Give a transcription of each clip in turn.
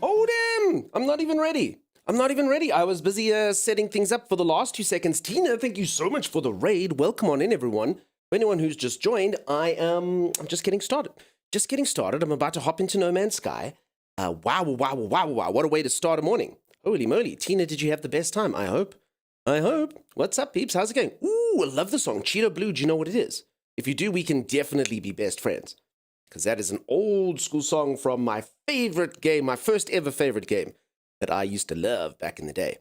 Oh, damn! I'm not even ready. I'm not even ready. I was busy setting things up for the last 2 seconds. Tina, thank you so much for the raid. Welcome on in, everyone. For anyone who's just joined, I'm just getting started. Just getting started. I'm about to hop into No Man's Sky. Wow. What a way to start a morning. Holy moly. Tina, did you have the best time? I hope. What's up, peeps? How's it going? Ooh, I love the song. Cheeto Blue, do you know what it is? If you do, we can definitely be best friends. Because that is an old school song from my favorite game, my first ever favorite game that I used to love back in the day.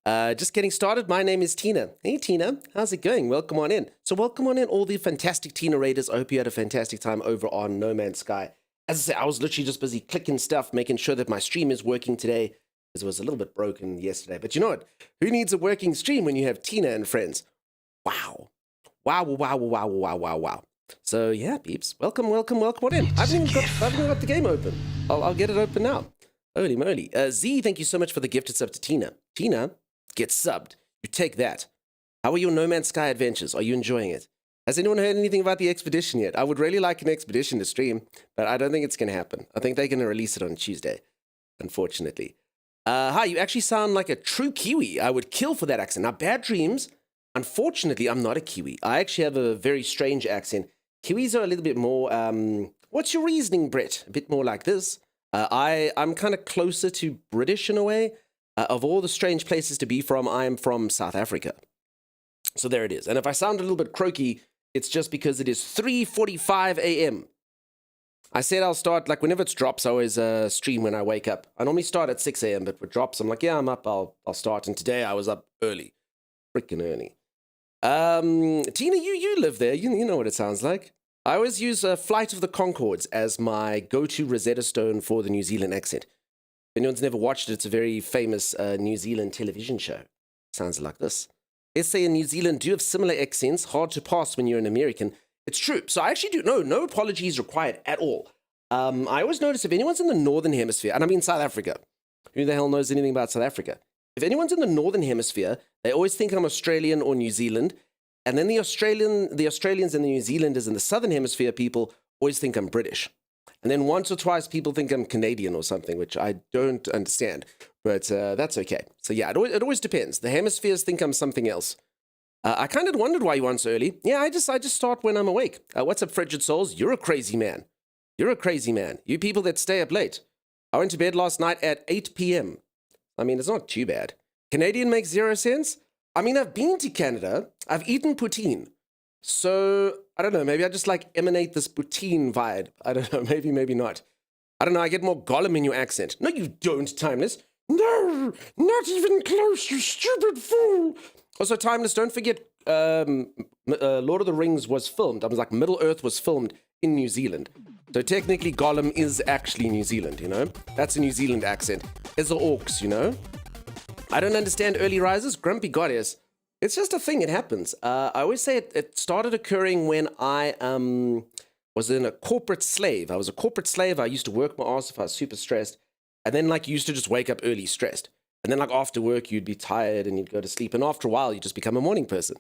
Just getting started. My name is Tina. Hey, Tina. How's it going? Welcome on in. So welcome on in, all the fantastic Tina Raiders. I hope you had a fantastic time over on No Man's Sky. As I said, I was literally just busy clicking stuff, making sure that my stream is working today, because it was a little bit broken yesterday. But you know what? Who needs a working stream when you have Tina and friends? Wow. So yeah, peeps, welcome on in. I haven't even got the game open. I'll get it open now. Holy moly. Z, thank you so much for the gifted sub to Tina. Tina, get subbed. You take that. How are your No Man's Sky adventures? Are you enjoying it? Has anyone heard anything about the expedition yet? I would really like an expedition to stream, but I don't think it's going to happen. I think they're going to release it on Tuesday, unfortunately. Hi, you actually sound like a true Kiwi. I would kill for that accent. Now, Bad Dreams, unfortunately, I'm not a Kiwi. I actually have a very strange accent. Kiwis are a little bit more, what's your reasoning, Brett? A bit more like this. I'm kind of closer to British in a way. Of all the strange places to be from, I am from South Africa. So there it is. And if I sound a little bit croaky, it's just because it is 3:45 a.m. I said I'll start, like whenever it drops, I always stream when I wake up. I normally start at 6 a.m., but with drops, I'm like, yeah, I'm up, I'll start. And today I was up early, freaking early. Tina, you live there. You know what it sounds like. I always use Flight of the Conchords as my go-to Rosetta Stone for the New Zealand accent. If anyone's never watched it, it's a very famous New Zealand television show. Sounds like this. SA and New Zealand do have similar accents, hard to pass when you're an American. It's true. So I actually do no apologies required at all. I always notice if anyone's in the Northern Hemisphere, and I mean South Africa, who the hell knows anything about South Africa? If anyone's in the Northern Hemisphere, they always think I'm Australian or New Zealand. And then the Australians and the New Zealanders in the Southern Hemisphere people always think I'm British. And then once or twice people think I'm Canadian or something, which I don't understand. But that's okay. So yeah, it always depends. The hemispheres think I'm something else. I kind of wondered why you answer early. Yeah, I just start when I'm awake. What's up, Frigid Souls? You're a crazy man. You're a crazy man. You people that stay up late. I went to bed last night at 8 p.m. I mean, it's not too bad. Canadian makes 0 sense. I mean, I've been to Canada. I've eaten poutine. So, I don't know, maybe I just like emanate this poutine vibe. I don't know, maybe not. I don't know, I get more Gollum in your accent. No, you don't, Timeless. No, not even close, you stupid fool. Also, Timeless, don't forget, Lord of the Rings was filmed. I was like, Middle Earth was filmed in New Zealand. So technically, Gollum is actually New Zealand, you know? That's a New Zealand accent. It's the orcs, you know? I don't understand early risers. Grumpy Goddess. It's just a thing. It happens. I always say it started occurring when I was in a corporate slave. I was a corporate slave. I used to work my ass if I was super stressed. And then, like, you used to just wake up early stressed. And then, like, after work, you'd be tired and you'd go to sleep. And after a while, you just become a morning person.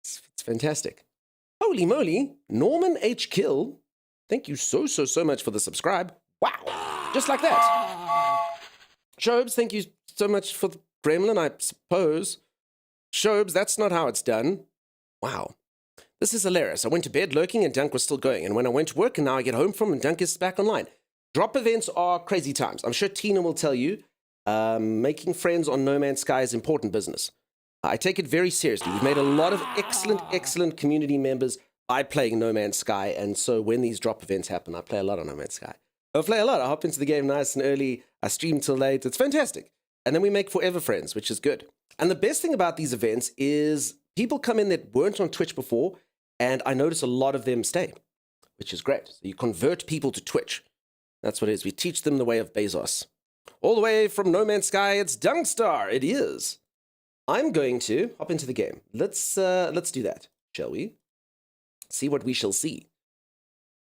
It's fantastic. Holy moly. Norman H. Kill. Thank you so much for the subscribe. Wow. Just like that. Shobes, thank you so much for the gremlin, I suppose. Shobes, that's not how it's done. Wow. This is hilarious. I went to bed lurking and Dunk was still going. And when I went to work and now I get home from and Dunk is back online. Drop events are crazy times. I'm sure Tina will tell you. Making friends on No Man's Sky is important business. I take it very seriously. We've made a lot of excellent community members by playing No Man's Sky. And so when these drop events happen, I play a lot on No Man's Sky. I play a lot. I hop into the game nice and early. I stream till late. It's fantastic. And then we make forever friends, which is good. And the best thing about these events is people come in that weren't on Twitch before, and I notice a lot of them stay, which is great. So you convert people to Twitch. That's what it is. We teach them the way of Bezos. All the way from No Man's Sky, it's Dunkstar. It is. I'm going to hop into the game. Let's do that, shall we? See what we shall see.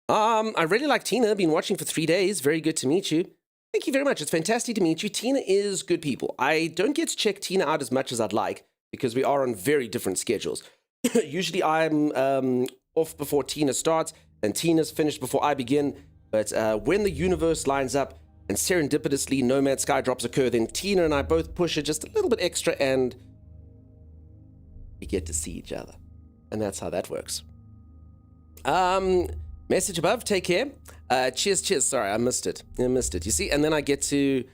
I really like Tina. Been watching for 3 days. Very good to meet you. Thank you very much. It's fantastic to meet you. Tina is good people. I don't get to check Tina out as much as I'd like because we are on very different schedules. Usually I'm off before Tina starts and Tina's finished before I begin. But when the universe lines up and serendipitously No Man's Sky drops occur, then Tina and I both push it just a little bit extra and we get to see each other. And that's how that works. Message above, take care. Cheers. Sorry, I missed it. You see, and then I get to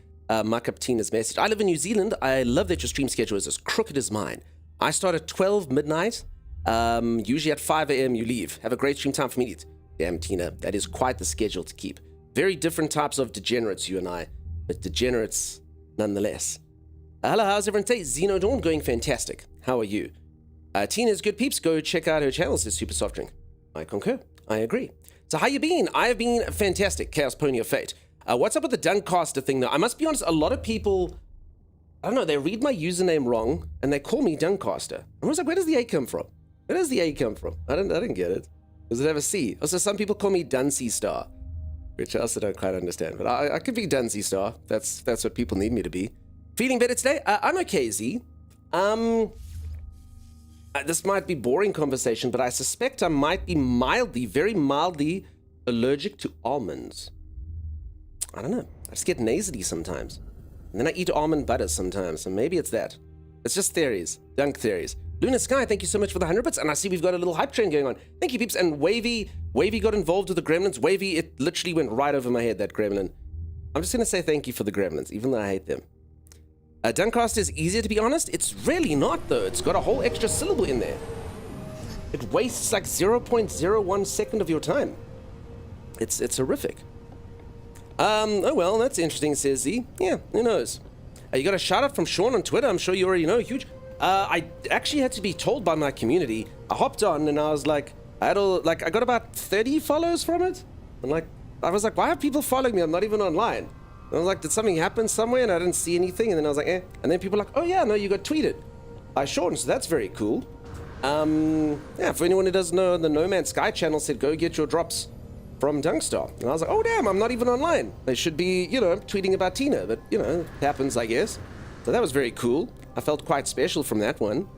muck up Tina's message. I live in New Zealand. I love that your stream schedule is as crooked as mine. I start at 12 midnight. Usually at 5 a.m. you leave. Have a great stream time for me. Damn, Tina, that is quite the schedule to keep. Very different types of degenerates, you and I, but degenerates nonetheless. Hello, how's everyone today? Xenodawn going fantastic. How are you? Tina's good peeps. Go check out her channel, says Super Soft Drink. I concur. I agree. So how you been? I have been fantastic. Chaos Pony of Fate. What's up with the Duncaster thing though? I must be honest, a lot of people, I don't know, they read my username wrong and they call me Duncaster. I was like, where does the A come from? Where does the A come from? I didn't get it. Does it have a C? Also, some people call me Dunsey Star, which I also don't quite understand, but I could be Dunsey Star. That's what people need me to be. Feeling better today? I'm okay, Z. This might be boring conversation, but I suspect I might be very mildly allergic to almonds. I don't know. I just get nasally sometimes. And then I eat almond butter sometimes, so maybe it's that. It's just theories. Dunk theories. Luna Sky, thank you so much for the 100 bits, and I see we've got a little hype train going on. Thank you, peeps. And Wavy got involved with the gremlins. Wavy, it literally went right over my head, that gremlin. I'm just going to say thank you for the gremlins, even though I hate them. Duncast is easier, to be honest. It's really not, though. It's got a whole extra syllable in there. It wastes like 0.01 second of your time. It's horrific. Oh well, that's interesting, says Z. Yeah, who knows? You got a shout out from Sean on Twitter. I'm sure you already know. Huge. I actually had to be told by my community. I hopped on and I was like, I got about 30 follows from it. And I was like, why are people following me? I'm not even online. And I was like, did something happen somewhere? And I didn't see anything. And then I was like, eh. And then people were like, oh yeah, no, you got tweeted by Sean. So that's very cool. Yeah, for anyone who doesn't know, the No Man's Sky channel said, go get your drops from Dunkstar. And I was like, oh damn, I'm not even online. They should be, tweeting about Tina. But, it happens, I guess. So that was very cool. I felt quite special from that one.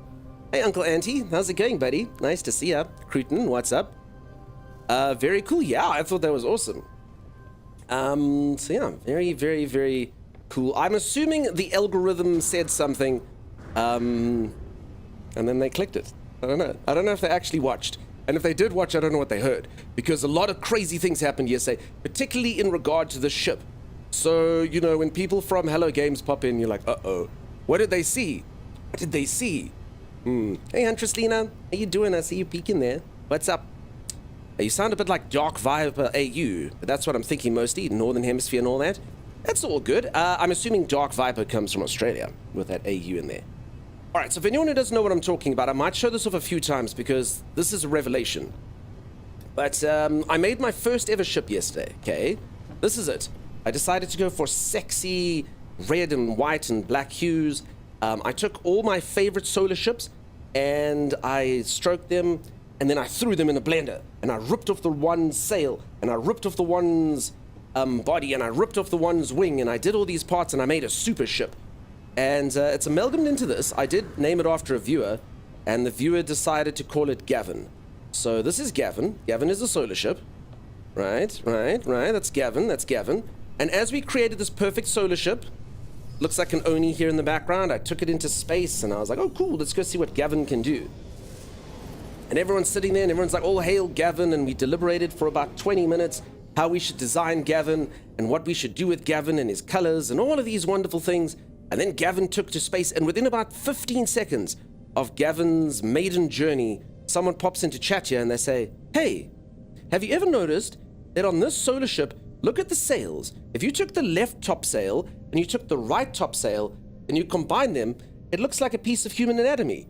Hey, Uncle Auntie, how's it going, buddy? Nice to see ya. Cruton, what's up? Very cool. Yeah, I thought that was awesome. So yeah, very, very, very cool. I'm assuming the algorithm said something, and then they clicked it. I don't know. I don't know if they actually watched. And if they did watch, I don't know what they heard. Because a lot of crazy things happened yesterday, particularly in regard to the ship. So, when people from Hello Games pop in, you're like, uh-oh. What did they see? What did they see? Hey, Huntress Lena. How you doing? I see you peeking there. What's up? You sound a bit like Dark Viper AU, but that's what I'm thinking mostly, Northern Hemisphere and all that. That's all good. I'm assuming Dark Viper comes from Australia, with that AU in there. Alright, so if anyone who doesn't know what I'm talking about, I might show this off a few times, because this is a revelation. But, I made my first ever ship yesterday, okay? This is it. I decided to go for sexy red and white and black hues. I took all my favorite solar ships, and I stroked them, and then I threw them in a blender, and I ripped off the one's sail, and I ripped off the one's body, and I ripped off the one's wing, and I did all these parts, and I made a super ship. And it's amalgamated into this. I did name it after a viewer, and the viewer decided to call it Gavin. So this is Gavin. Gavin is a solar ship. Right. That's Gavin. And as we created this perfect solar ship, looks like an Oni here in the background, I took it into space, and I was like, oh cool, let's go see what Gavin can do. And everyone's sitting there, and everyone's like, all hail Gavin, and we deliberated for about 20 minutes how we should design Gavin, and what we should do with Gavin and his colors, and all of these wonderful things. And then Gavin took to space, and within about 15 seconds of Gavin's maiden journey, someone pops into chat here, and they say, hey, have you ever noticed that on this solar ship, look at the sails. If you took the left top sail, and you took the right top sail, and you combine them, it looks like a piece of human anatomy.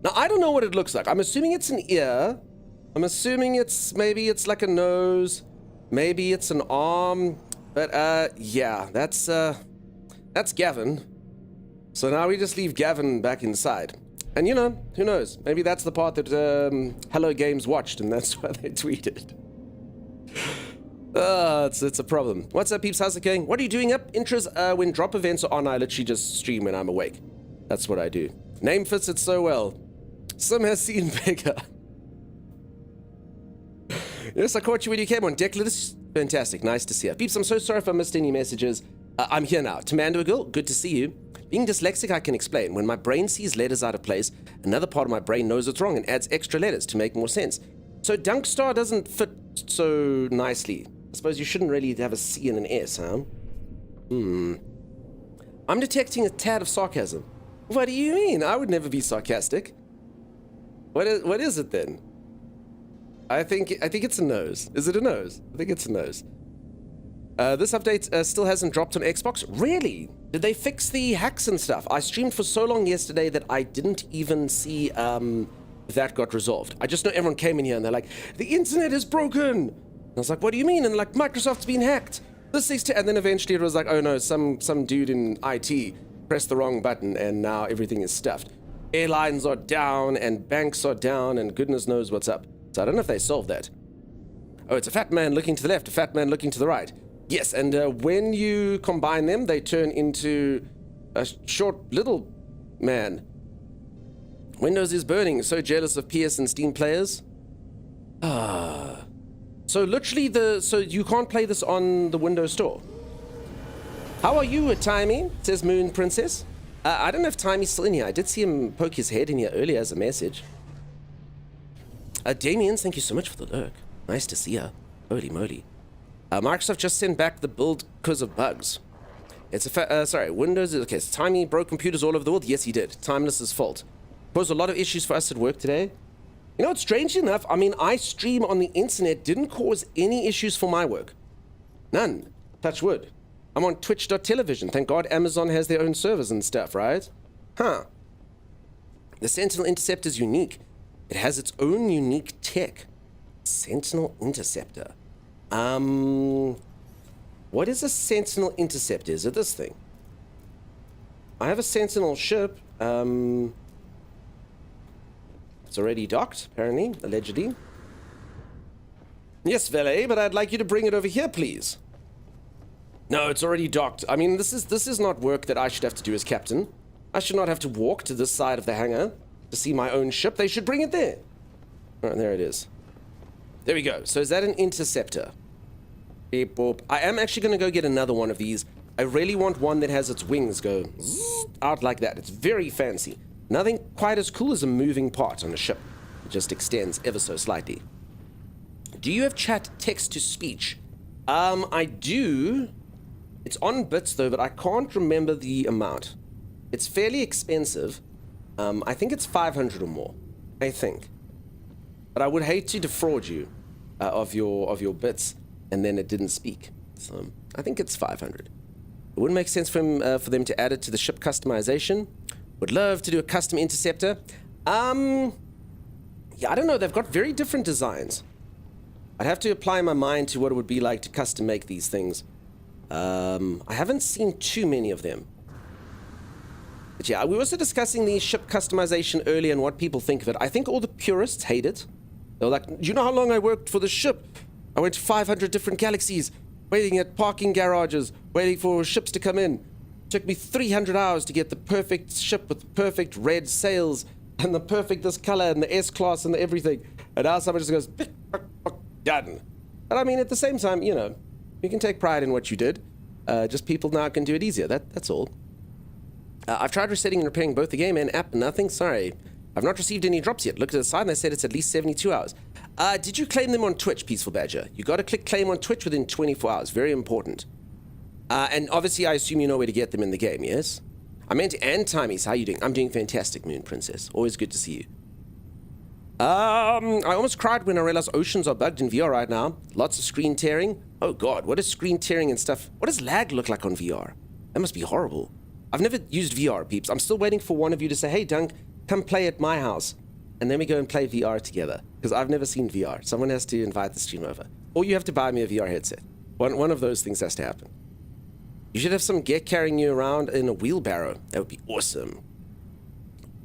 Now, I don't know what it looks like. I'm assuming it's an ear. I'm assuming maybe it's like a nose. Maybe it's an arm. But, yeah, that's Gavin. So now we just leave Gavin back inside. And, you know, who knows? Maybe that's the part that Hello Games watched, and that's why they tweeted. It's a problem. What's up, peeps? How's it going? What are you doing up? Intros, when drop events are on, I literally just stream when I'm awake. That's what I do. Name fits it so well. Some has seen bigger. Yes, I caught you when you came on. Declan, fantastic. Nice to see you. Peeps, I'm so sorry if I missed any messages. I'm here now. Tamando Girl, good to see you. Being dyslexic, I can explain. When my brain sees letters out of place, another part of my brain knows it's wrong and adds extra letters to make more sense. So Dunkstar doesn't fit so nicely. I suppose you shouldn't really have a C and an S, huh? I'm detecting a tad of sarcasm. What do you mean? I would never be sarcastic. What is it then? I think it's a nose. Is it a nose? I think it's a nose. This update still hasn't dropped on Xbox. Really? Did they fix the hacks and stuff? I streamed for so long yesterday that I didn't even see that got resolved. I just know everyone came in here and they're like, the internet is broken. And I was like, what do you mean? And like, Microsoft's been hacked. And then eventually it was like, oh no, some dude in IT pressed the wrong button and now everything is stuffed. Airlines are down and banks are down and goodness knows what's up. So I don't know if they solved that. Oh, it's a fat man looking to the left, a fat man looking to the right. Yes, and when you combine them, they turn into a short little man. Windows is burning. So jealous of PS and Steam players. So literally so you can't play this on the Windows Store. How are you, Timey? Says Moon Princess. I don't know if Timey's still in here. I did see him poke his head in here earlier as a message. Damien, thank you so much for the lurk. Nice to see ya. Holy moly. Microsoft just sent back the build because of bugs. It's sorry, Windows, okay, so Timey broke computers all over the world. Yes, he did. Timeless's fault. Caused a lot of issues for us at work today. You know, it's strange enough, I mean, I stream on the internet, didn't cause any issues for my work. None. Touch wood. I'm on twitch.television. Thank God Amazon has their own servers and stuff, right? Huh. The Sentinel Interceptor is unique. It has its own unique tech. Sentinel Interceptor. What is a Sentinel Interceptor? Is it this thing? I have a Sentinel ship. It's already docked, apparently, allegedly. Yes, valet, but I'd like you to bring it over here, please. No, it's already docked. I mean, this is not work that I should have to do as captain. I should not have to walk to this side of the hangar to see my own ship. They should bring it there. All right, there it is. There we go. So is that an interceptor? Beep, boop. I am actually going to go get another one of these. I really want one that has its wings go out like that. It's very fancy. Nothing quite as cool as a moving part on a ship. It just extends ever so slightly. Do you have chat text to speech? I do. It's on bits though, but I can't remember the amount. It's fairly expensive. I think it's 500 or more. I think. But I would hate to defraud you of your bits, and then it didn't speak. So I think it's 500. It wouldn't make sense for them to add it to the ship customization. Would love to do a custom interceptor. Yeah, I don't know. They've got very different designs. I'd have to apply my mind to what it would be like to custom make these things. I haven't seen too many of them. But yeah, we were also discussing the ship customization earlier and what people think of it. I think all the purists hate it. They're like, you know how long I worked for the ship? I went to 500 different galaxies, waiting at parking garages, waiting for ships to come in. It took me 300 hours to get the perfect ship with the perfect red sails and the perfect this color and the S-class and the everything. And now someone just goes, done. But I mean, at the same time, you know, you can take pride in what you did. Just people now can do it easier. That's all. I've tried resetting and repairing both the game and app, nothing. Sorry. I've not received any drops yet. Looked at the side and they said it's at least 72 hours. Did you claim them on Twitch, Peaceful Badger? You got to click claim on Twitch within 24 hours. Very important. And obviously, I assume you know where to get them in the game, yes? I meant and Timies. How you doing? I'm doing fantastic, Moon Princess. Always good to see you. I almost cried when I realized oceans are bugged in VR right now. Lots of screen tearing. Oh God, what is screen tearing and stuff? What does lag look like on VR? That must be horrible. I've never used VR, peeps. I'm still waiting for one of you to say, hey, Dunk, come play at my house, and then we go and play VR together. Because I've never seen VR. Someone has to invite the stream over. Or you have to buy me a VR headset. One of those things has to happen. You should have some gear carrying you around in a wheelbarrow. That would be awesome.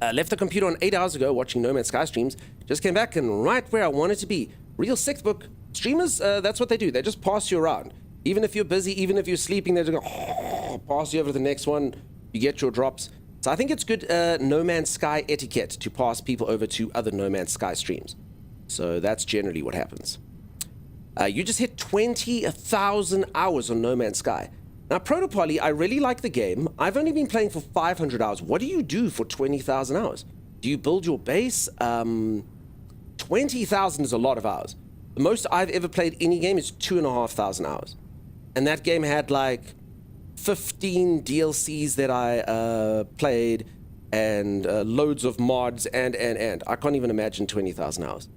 Left the computer on 8 hours ago watching No Man's Sky streams. Just came back and right where I wanted to be. Real sick book. Streamers, that's what they do. They just pass you around. Even if you're busy, even if you're sleeping, they just go, pass you over to the next one. You get your drops. So I think it's good No Man's Sky etiquette to pass people over to other No Man's Sky streams. So that's generally what happens. You just hit 20,000 hours on No Man's Sky. Now, Protopoly, I really like the game. I've only been playing for 500 hours. What do you do for 20,000 hours? Do you build your base? 20,000 is a lot of hours. The most I've ever played any game is 2,500 hours. And that game had like 15 DLCs that I played and loads of mods and. I can't even imagine 20,000 hours.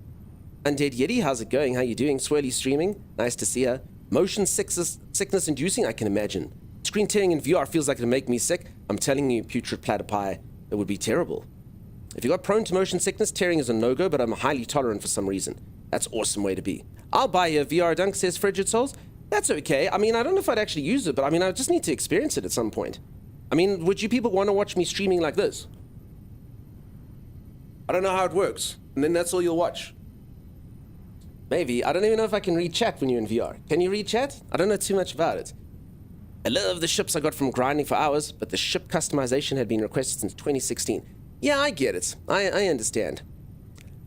Undead Yeti, how's it going? How you doing? Swirly streaming. Nice to see her. Motion sickness inducing, I can imagine. Screen tearing in VR feels like it'll make me sick. I'm telling you, putrid platypi, it would be terrible. If you got prone to motion sickness, tearing is a no-go, but I'm highly tolerant for some reason. That's an awesome way to be. I'll buy you a VR dunk, says Frigid Souls. That's okay. I mean, I don't know if I'd actually use it, but I mean, I just need to experience it at some point. I mean, would you people want to watch me streaming like this? I don't know how it works. And then that's all you'll watch. Maybe. I don't even know if I can read chat when you're in VR. Can you read chat? I don't know too much about it. I love the ships I got from grinding for hours, but the ship customization had been requested since 2016. Yeah, I get it. I understand.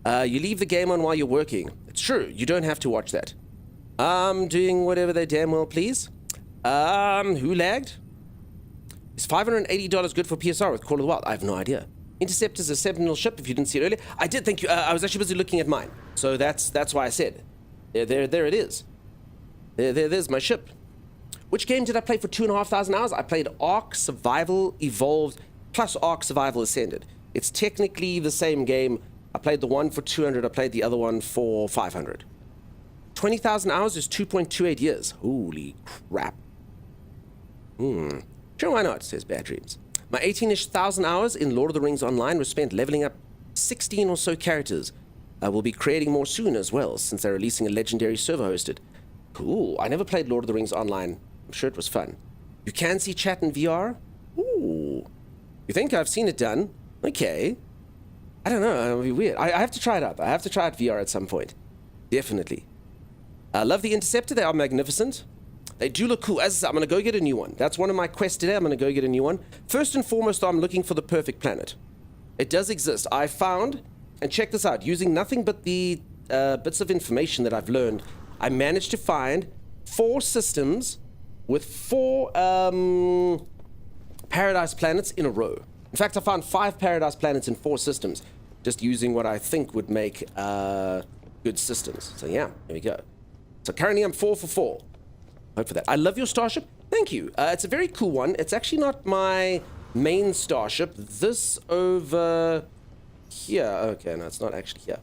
You leave the game on while you're working. It's true. You don't have to watch that. Doing whatever they damn well please. Who lagged? Is $580 good for PSR with Call of the Wild? I have no idea. Intercept is a Sentinel ship, if you didn't see it earlier. I did, thank you. I was actually busy looking at mine. So that's why I said. There it is. There's my ship. Which game did I play for 2,500 hours? I played Ark Survival Evolved plus Ark Survival Ascended. It's technically the same game. I played the one for 200. I played the other one for 500. 20,000 hours is 2.28 years. Holy crap. Sure, why not, says Bad Dreams. My 18-ish thousand hours in Lord of the Rings Online was spent leveling up 16 or so characters. I will be creating more soon as well, since they're releasing a legendary server hosted. Cool. I never played Lord of the Rings Online. I'm sure it was fun. You can see chat in VR? Ooh. You think I've seen it done? Okay. I don't know. It'll be weird. I have to try it out. I have to try it VR at some point. Definitely. I love the Interceptor. They are magnificent. They do look cool. As I said, I'm going to go get a new one. That's one of my quests today. I'm going to go get a new one. First and foremost, I'm looking for the perfect planet. It does exist. I found, and check this out, using nothing but the bits of information that I've learned, I managed to find 4 systems with 4 paradise planets in a row. In fact, I found 5 paradise planets in 4 systems, just using what I think would make good systems. So yeah, there we go. So currently I'm 4 for 4. Hope for that. I love your starship. Thank you. It's a very cool one. It's actually not my main starship. This over here. Okay, no, it's not actually here.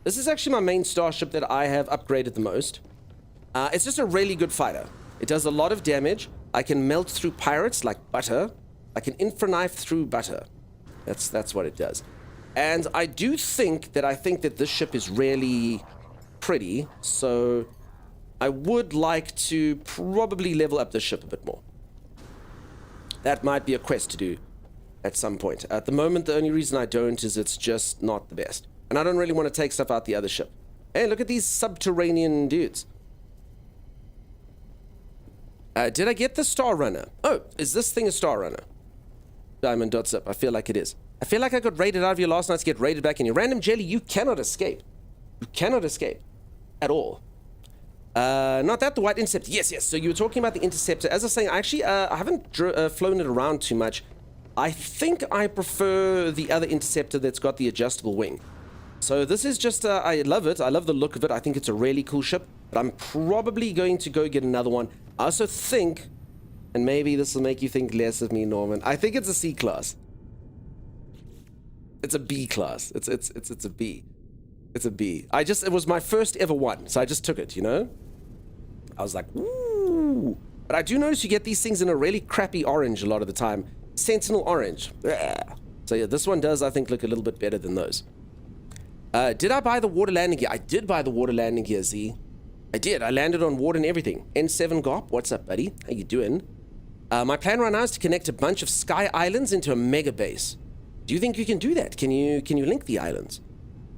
This is actually my main starship that I have upgraded the most. It's just a really good fighter. It does a lot of damage. I can melt through pirates like butter. I can infraknife through butter. That's what it does. And I do think that this ship is really pretty. So I would like to probably level up this ship a bit more. That might be a quest to do at some point. At the moment, the only reason I don't is it's just not the best. And I don't really want to take stuff out the other ship. Hey, look at these subterranean dudes. Did I get the Star Runner? Oh, is this thing a Star Runner? Diamond.zip. I feel like it is. I feel like I got raided out of here last night to get raided back in your random jelly. You cannot escape. You cannot escape. At all. Not that, the White Interceptor. Yes. So you were talking about the Interceptor. As I was saying, actually, I haven't flown it around too much. I think I prefer the other Interceptor that's got the adjustable wing. So this is just, I love it. I love the look of it. I think it's a really cool ship. But I'm probably going to go get another one. I also think, and maybe this will make you think less of me, Norman, I think it's a C class. It's a B class. It's a B. It's a B. It was my first ever one, so I just took it, you know? I was like, ooh. But I do notice you get these things in a really crappy orange a lot of the time. Sentinel orange. Ugh. So yeah, this one does, I think, look a little bit better than those. Did I buy the water landing gear? I did buy the water landing gear, Z. I did. I landed on water and everything. N7 Gop, what's up, buddy? How you doing? My plan right now is to connect a bunch of sky islands into a mega base. Do you think you can do that? Can you link the islands?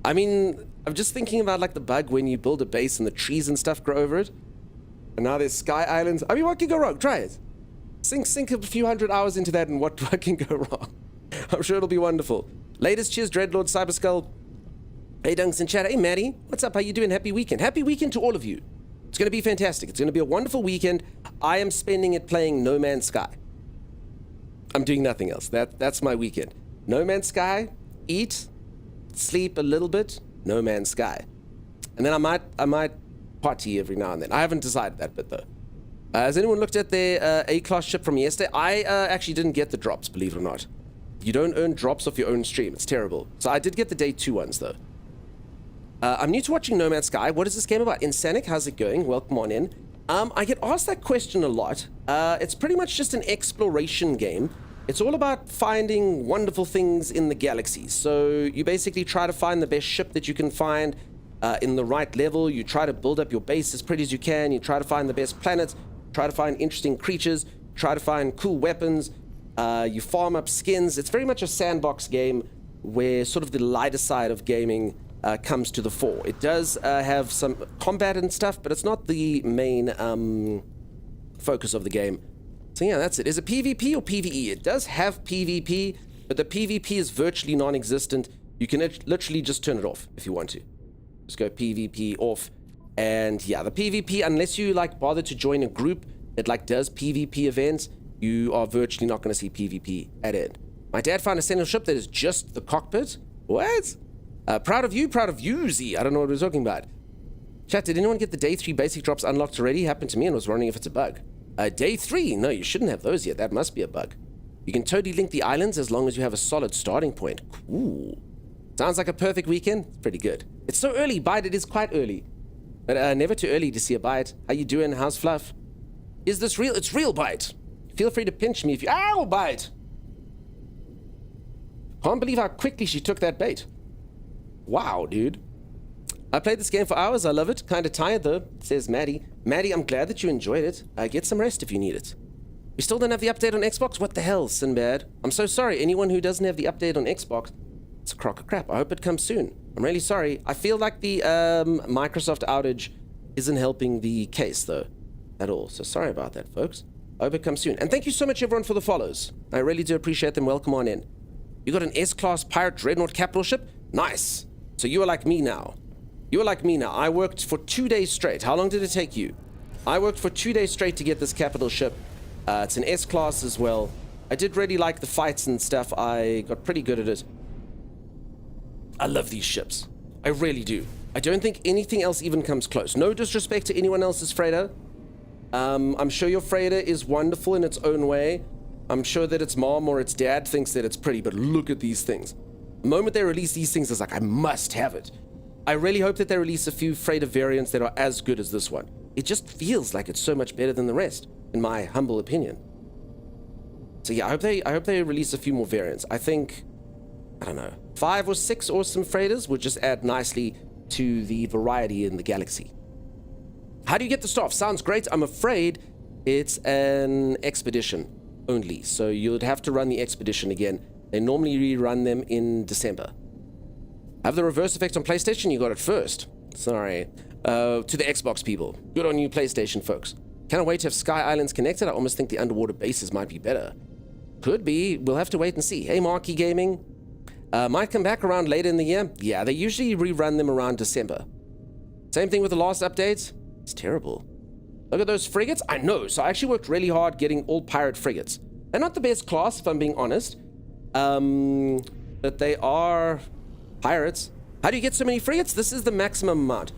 I mean, I'm just thinking about like the bug when you build a base and the trees and stuff grow over it. And now there's sky islands. I mean, what can go wrong? Try it. Sink a few hundred hours into that and what can go wrong? I'm sure it'll be wonderful. Latest cheers, Dreadlord Cyberskull. Hey, Dunks in chat. Hey, Maddie. What's up? How you doing? Happy weekend. Happy weekend to all of you. It's going to be fantastic. It's going to be a wonderful weekend. I am spending it playing No Man's Sky. I'm doing nothing else. That's my weekend. No Man's Sky, eat, sleep a little bit, No Man's Sky. And then I might party every now and then. I haven't decided that bit, though. Has anyone looked at their A-class ship from yesterday? I actually didn't get the drops, believe it or not. You don't earn drops off your own stream. It's terrible. So I did get the day 2 ones, though. I'm new to watching No Man's Sky. What is this game about? Insanic, how's it going? Welcome on in. I get asked that question a lot. It's pretty much just an exploration game. It's all about finding wonderful things in the galaxy. So you basically try to find the best ship that you can find in the right level. You try to build up your base as pretty as you can. You try to find the best planets. Try to find interesting creatures. Try to find cool weapons. You farm up skins. It's very much a sandbox game where sort of the lighter side of gaming comes to the fore. It does have some combat and stuff, but it's not the main focus of the game. So yeah, that's it. Is it PvP or PvE? It does have PvP, but the PvP is virtually non-existent. You can literally just turn it off if you want to. Just go PvP off. And yeah, the PvP, unless you like bother to join a group that like does PvP events, you are virtually not going to see PvP at it. My dad found a Sentinel ship that is just the cockpit. What? Proud of you, Z. I don't know what we're talking about. Chat, did anyone get the day 3 basic drops unlocked already? Happened to me and was wondering if it's a bug. Day 3? No, you shouldn't have those yet. That must be a bug. You can totally link the islands as long as you have a solid starting point. Cool. Sounds like a perfect weekend. It's pretty good. It's so early. Bite, it is quite early. But never too early to see a bite. How you doing? How's Fluff? Is this real? It's real, Bite. Feel free to pinch me if you... Ow, Bite! Can't believe how quickly she took that bait. Wow, dude. I played this game for hours. I love it. Kind of tired, though, says Maddie. Maddie, I'm glad that you enjoyed it. Get some rest if you need it. We still don't have the update on Xbox? What the hell, Sinbad? I'm so sorry. Anyone who doesn't have the update on Xbox, it's a crock of crap. I hope it comes soon. I'm really sorry. I feel like the Microsoft outage isn't helping the case, though, at all. So sorry about that, folks. I hope it comes soon. And thank you so much, everyone, for the follows. I really do appreciate them. Welcome on in. You got an S-Class Pirate Dreadnought capital ship? Nice. So you are like me now. You are like me now. I worked for 2 days straight. How long did it take you? I worked for 2 days straight to get this capital ship. It's an S-Class as well. I did really like the fights and stuff. I got pretty good at it. I love these ships. I really do. I don't think anything else even comes close. No disrespect to anyone else's freighter. I'm sure your freighter is wonderful in its own way. I'm sure that its mom or its dad thinks that it's pretty, but look at these things. The moment they release these things, it's like, I must have it. I really hope that they release a few freighter variants that are as good as this one. It just feels like it's so much better than the rest, in my humble opinion. So yeah, I hope they release a few more variants. I think, I don't know, 5 or 6 awesome freighters would just add nicely to the variety in the galaxy. How do you get the staff? Sounds great. I'm afraid it's an expedition only, so you'd have to run the expedition again. They normally rerun them in December. Have the reverse effect on PlayStation? You got it first. Sorry. To the Xbox people. Good on you, PlayStation folks. Cannot wait to have Sky Islands connected. I almost think the underwater bases might be better. Could be. We'll have to wait and see. Hey, Marquee Gaming. Might come back around later in the year. Yeah, they usually rerun them around December. Same thing with the last updates. It's terrible. Look at those frigates. I know. So I actually worked really hard getting all pirate frigates. They're not the best class, if I'm being honest. But they are pirates. How do you get so many frigates? This is the maximum amount.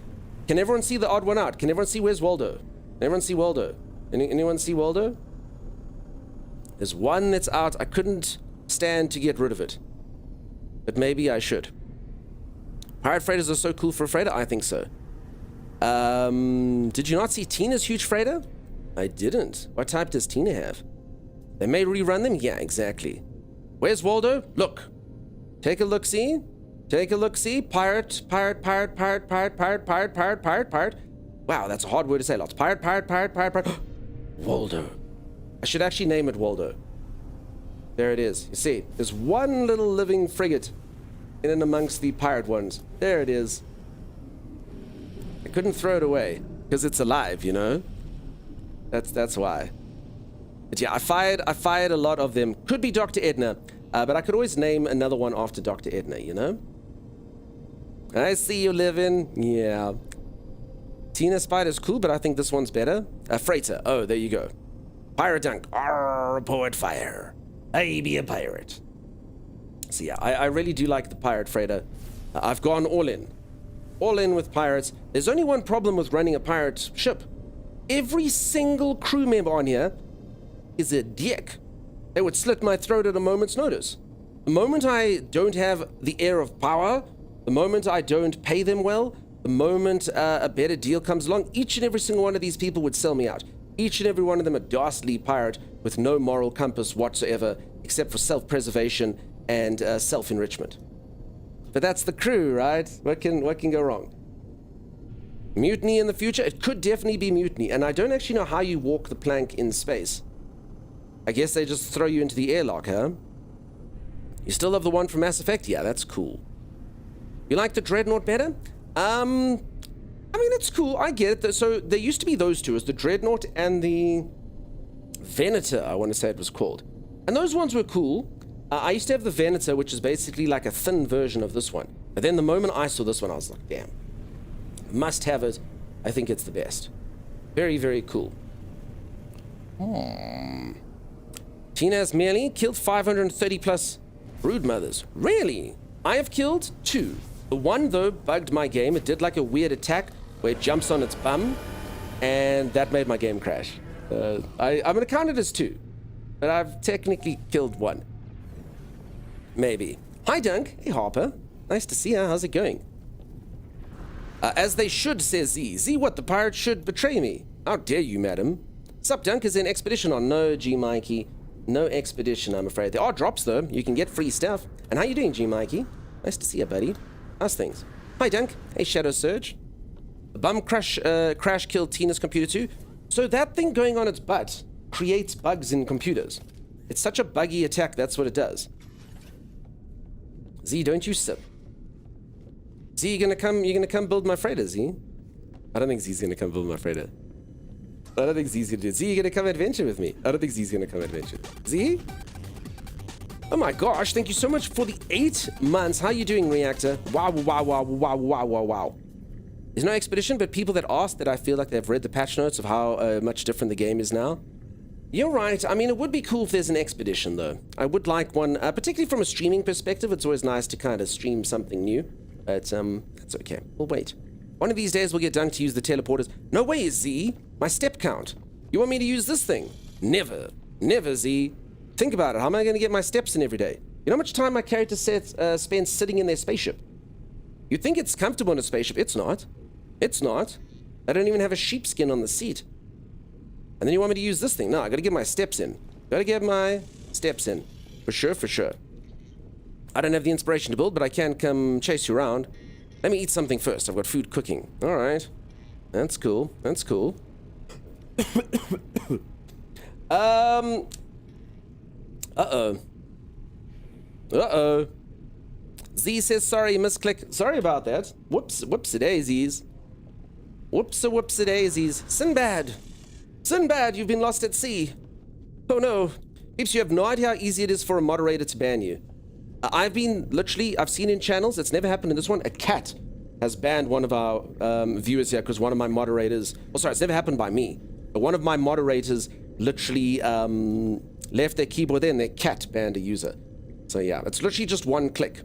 Can everyone see the odd one out? Can everyone see where's Waldo? Can everyone see Waldo? Anyone see Waldo? There's one that's out. I couldn't stand to get rid of it. But maybe I should. Pirate freighters are so cool for a freighter? I think so. Did you not see Tina's huge freighter? I didn't. What type does Tina have? They may rerun them? Yeah, exactly. Where's Waldo? Look. Take a look-see. Take a look-see. Pirate. Wow, that's a hard word to say. Lots. Pirate. Waldo. I should actually name it Waldo. There it is. You see, there's one little living frigate in and amongst the pirate ones. There it is. I couldn't throw it away because it's alive, you know? That's why. But yeah, I fired a lot of them. Could be Dr. Edna, but I could always name another one after Dr. Edna, you know? I see you living. Yeah. Tina Spider's cool, but I think this one's better. Freighter. Oh, there you go. Pirate Dunk. Arr, poet fire. I be a pirate. So yeah, I really do like the pirate freighter. I've gone all in. All in with pirates. There's only one problem with running a pirate ship. Every single crew member on here is a dick. They would slit my throat at a moment's notice. The moment I don't have the air of power, the moment I don't pay them well, the moment a better deal comes along, each and every single one of these people would sell me out. Each and every one of them a dastardly pirate with no moral compass whatsoever, except for self-preservation and self-enrichment. But that's the crew, right? What can go wrong? Mutiny in the future? It could definitely be mutiny, and I don't actually know how you walk the plank in space. I guess they just throw you into the airlock, huh? You still love the one from Mass Effect? Yeah, that's cool. You like the Dreadnought better? I mean, it's cool. I get it. So there used to be those two, as the Dreadnought and the Venator, I want to say it was called. And those ones were cool. I used to have the Venator, which is basically like a thin version of this one. But then the moment I saw this one, I was like, damn. Must have it. I think it's the best. Very, very cool. Tina has merely killed 530 plus brood mothers. Really? I have killed 2. The one, though, bugged my game. It did like a weird attack where it jumps on its bum, and that made my game crash. I'm going to count it as 2, but I've technically killed 1. Maybe. Hi, Dunk. Hey, Harper. Nice to see you. How's it going? As they should, says Z. Z, what? The pirates should betray me. How dare you, madam? Sup, Dunk? Is there an expedition on? No, G. Mikey. No expedition, I'm afraid. There are drops, though. You can get free stuff. And how you doing, G. Mikey? Nice to see you, buddy. How's things? Hi, Dunk. Hey, Shadow Surge. The bum crash killed Tina's computer, too. So that thing going on its butt creates bugs in computers. It's such a buggy attack, that's what it does. Z, don't you sip. Z, you're gonna come build my freighter, Z? I don't think Z's gonna come build my freighter. I don't think Z's gonna do it. Z, you're gonna come adventure with me? I don't think Z's gonna come adventure. Z? Oh my gosh, thank you so much for the 8 months. How you doing, Reactor? Wow. There's no expedition, but people that ask that I feel like they've read the patch notes of how much different the game is now. You're right. I mean, it would be cool if there's an expedition, though. I would like one, particularly from a streaming perspective. It's always nice to kind of stream something new. But, that's okay. We'll wait. One of these days, we'll get Dunk to use the teleporters. No way, Z. My step count. You want me to use this thing? Never. Never, Z. Think about it. How am I going to get my steps in every day? You know how much time my character spends sitting in their spaceship? You think it's comfortable in a spaceship. It's not. It's not. I don't even have a sheepskin on the seat. And then you want me to use this thing? No, I gotta get my steps in. Gotta get my steps in. For sure, for sure. I don't have the inspiration to build, but I can come chase you around. Let me eat something first. I've got food cooking. Alright. That's cool. That's cool. Uh-oh. Uh-oh. Z says, sorry, misclick. Sorry about that. Whoops-a-daisies. Whoops-a-daisies. Sinbad. Sinbad, you've been lost at sea. Oh no. Peeps, you have no idea how easy it is for a moderator to ban you. I've seen in channels, it's never happened in this one, a cat has banned one of our viewers here because one of my moderators, it's never happened by me, but one of my moderators literally left their keyboard there and their cat banned a user. So yeah, it's literally just one click.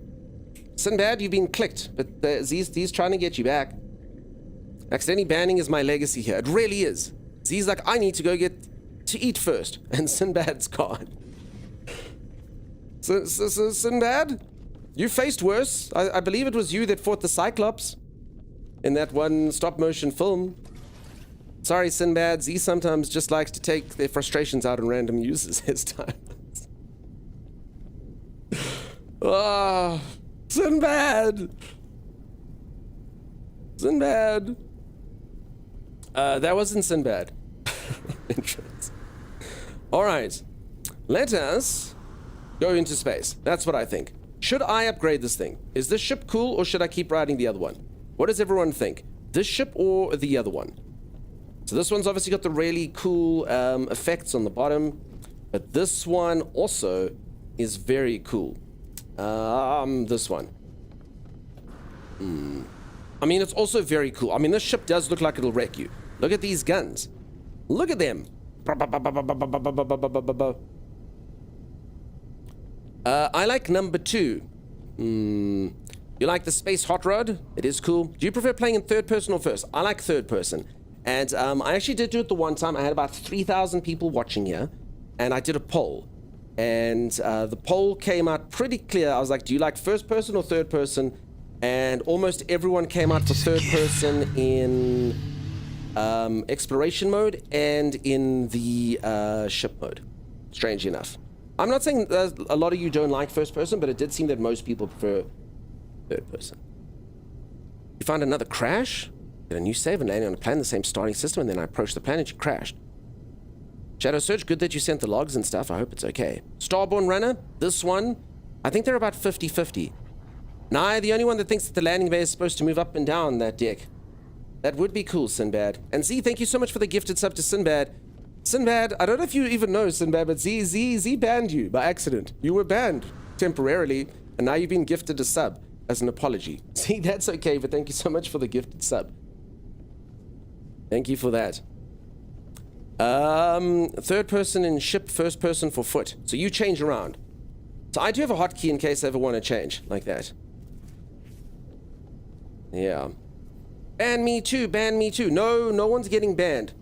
Sinbad, you've been clicked, but Z's trying to get you back. Accidentally banning is my legacy here. It really is. Z's like, I need to go get to eat first, and Sinbad's gone. So Sinbad, you faced worse. I believe it was you that fought the Cyclops in that one stop-motion film. Sorry, Sinbad. Z sometimes just likes to take their frustrations out on random users his time. Ah, Sinbad. Sinbad. That wasn't Sinbad. All right. Let us go into space. That's what I think. Should I upgrade this thing? Is this ship cool, or should I keep riding the other one? What does everyone think? This ship or the other one? So this one's obviously got the really cool effects on the bottom, but this one also is very cool. This one. I mean, it's also very cool. I mean, this ship does look like it'll wreck you. Look at these guns. Look at them. I like number 2. You like the space hot rod? It is cool. Do you prefer playing in third person or first? I like third person. And I actually did do it the one time. I had about 3,000 people watching here, and I did a poll. And the poll came out pretty clear. I was like, do you like first person or third person? And almost everyone came out for third person in exploration mode and in the ship mode, strangely enough. I'm not saying a lot of you don't like first person, but it did seem that most people prefer third person. You found another crash? Get a new save and landing on a planet, the same starting system, and then I approached the planet, you crashed. Shadow Surge, good that you sent the logs and stuff. I hope it's okay. Starborn Runner, this one, I think they're about 50-50. Nah, the only one that thinks that the landing bay is supposed to move up and down that deck. That would be cool, Sinbad. And Z, thank you so much for the gifted sub to Sinbad. Sinbad, I don't know if you even know, Sinbad, but Z banned you by accident. You were banned temporarily, and now you've been gifted a sub as an apology. See, that's okay, but thank you so much for the gifted sub. Thank you for that. Third person in ship, first person for foot. So you change around. So I do have a hotkey in case I ever want to change, like that. Yeah. Ban me too, ban me too. No, no one's getting banned.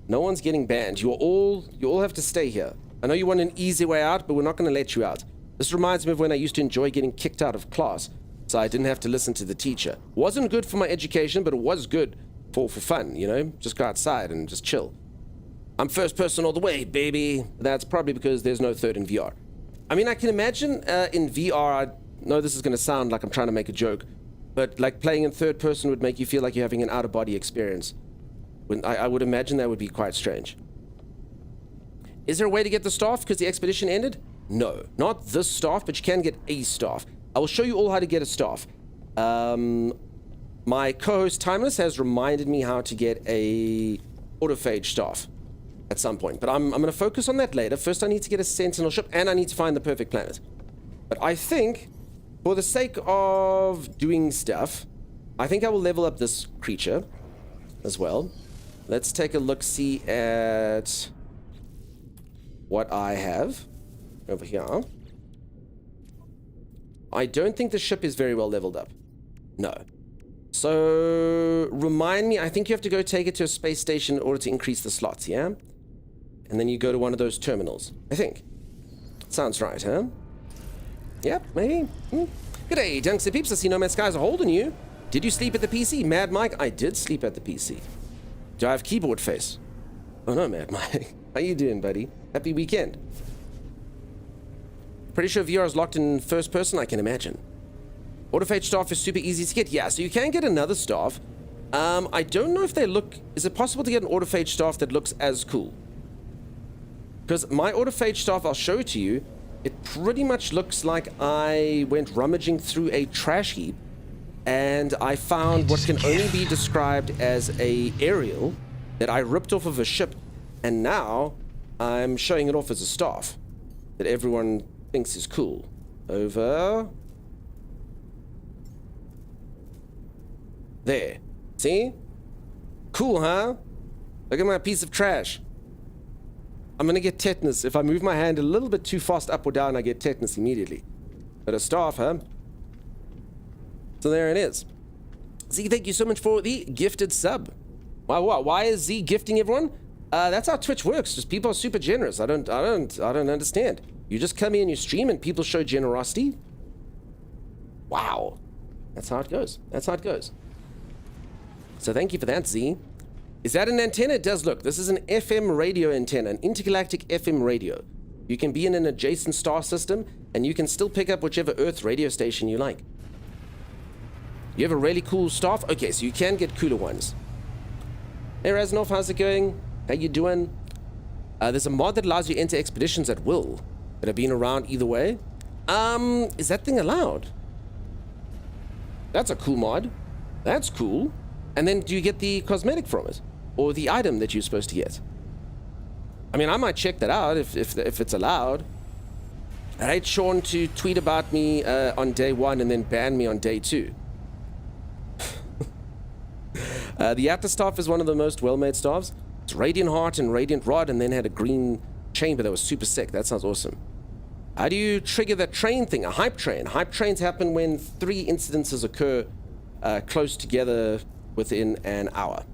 No one's getting banned. You all have to stay here. I know you want an easy way out, but we're not going to let you out. This reminds me of when I used to enjoy getting kicked out of class, so I didn't have to listen to the teacher. Wasn't good for my education, but it was good for fun, you know? Just go outside and just chill. I'm first person all the way, baby. That's probably because there's no third in VR. I mean, I can imagine in VR, I know this is going to sound like I'm trying to make a joke, but like playing in third person would make you feel like you're having an out-of-body experience. When I would imagine that would be quite strange. Is there a way to get the staff because the expedition ended? No, not this staff, but you can get a staff. I will show you all how to get a staff. My co-host Timeless has reminded me how to get a autophage staff at some point, but I'm going to focus on that later. First, I need to get a sentinel ship, and I need to find the perfect planet. But I think, for the sake of doing stuff, I think I will level up this creature as well. Let's take a look-see at what I have over here. I don't think the ship is very well leveled up. No. So, remind me, I think you have to go take it to a space station in order to increase the slots, yeah? And then you go to one of those terminals, I think. Sounds right, huh? Yep, maybe. G'day, Dunks and Peeps. I see No Man's Skies are holding you. Did you sleep at the PC? Mad Mike, I did sleep at the PC. Do I have keyboard face? Oh no, Mad Mike. How you doing, buddy? Happy weekend. Pretty sure VR is locked in first person, I can imagine. Autophage staff is super easy to get. Yeah, so you can get another staff. I don't know if they look... Is it possible to get an autophage staff that looks as cool? Because my autophage staff, I'll show it to you. It pretty much looks like I went rummaging through a trash heap and I found what can only be described as a aerial that I ripped off of a ship, and now I'm showing it off as a staff that everyone thinks is cool. Over there. See? Cool, huh? Look at my piece of trash. I'm gonna get tetanus. If I move my hand a little bit too fast up or down, I get tetanus immediately. But a staff, huh? So there it is. Z, thank you so much for the gifted sub. Why is Z gifting everyone? That's how Twitch works. Just people are super generous. I don't understand. You just come in, you stream, and people show generosity. Wow. That's how it goes. That's how it goes. So thank you for that, Z. Is that an antenna? It does look. This is an FM radio antenna, an intergalactic FM radio. You can be in an adjacent star system, and you can still pick up whichever Earth radio station you like. You have a really cool staff? Okay, so you can get cooler ones. Hey Raznoff, how's it going? How you doing? There's a mod that allows you to enter expeditions at will that have been around either way. Is that thing allowed? That's a cool mod. That's cool. And then do you get the cosmetic from it? Or the item that you're supposed to get? I mean, I might check that out if it's allowed. I hate Sean to tweet about me on day 1 and then ban me on day 2. The Atlas staff is one of the most well-made staffs. It's Radiant Heart and Radiant Rod, and then had a green chamber that was super sick. That sounds awesome. How do you trigger that train thing? A hype train. Hype trains happen when 3 incidences occur close together within an hour.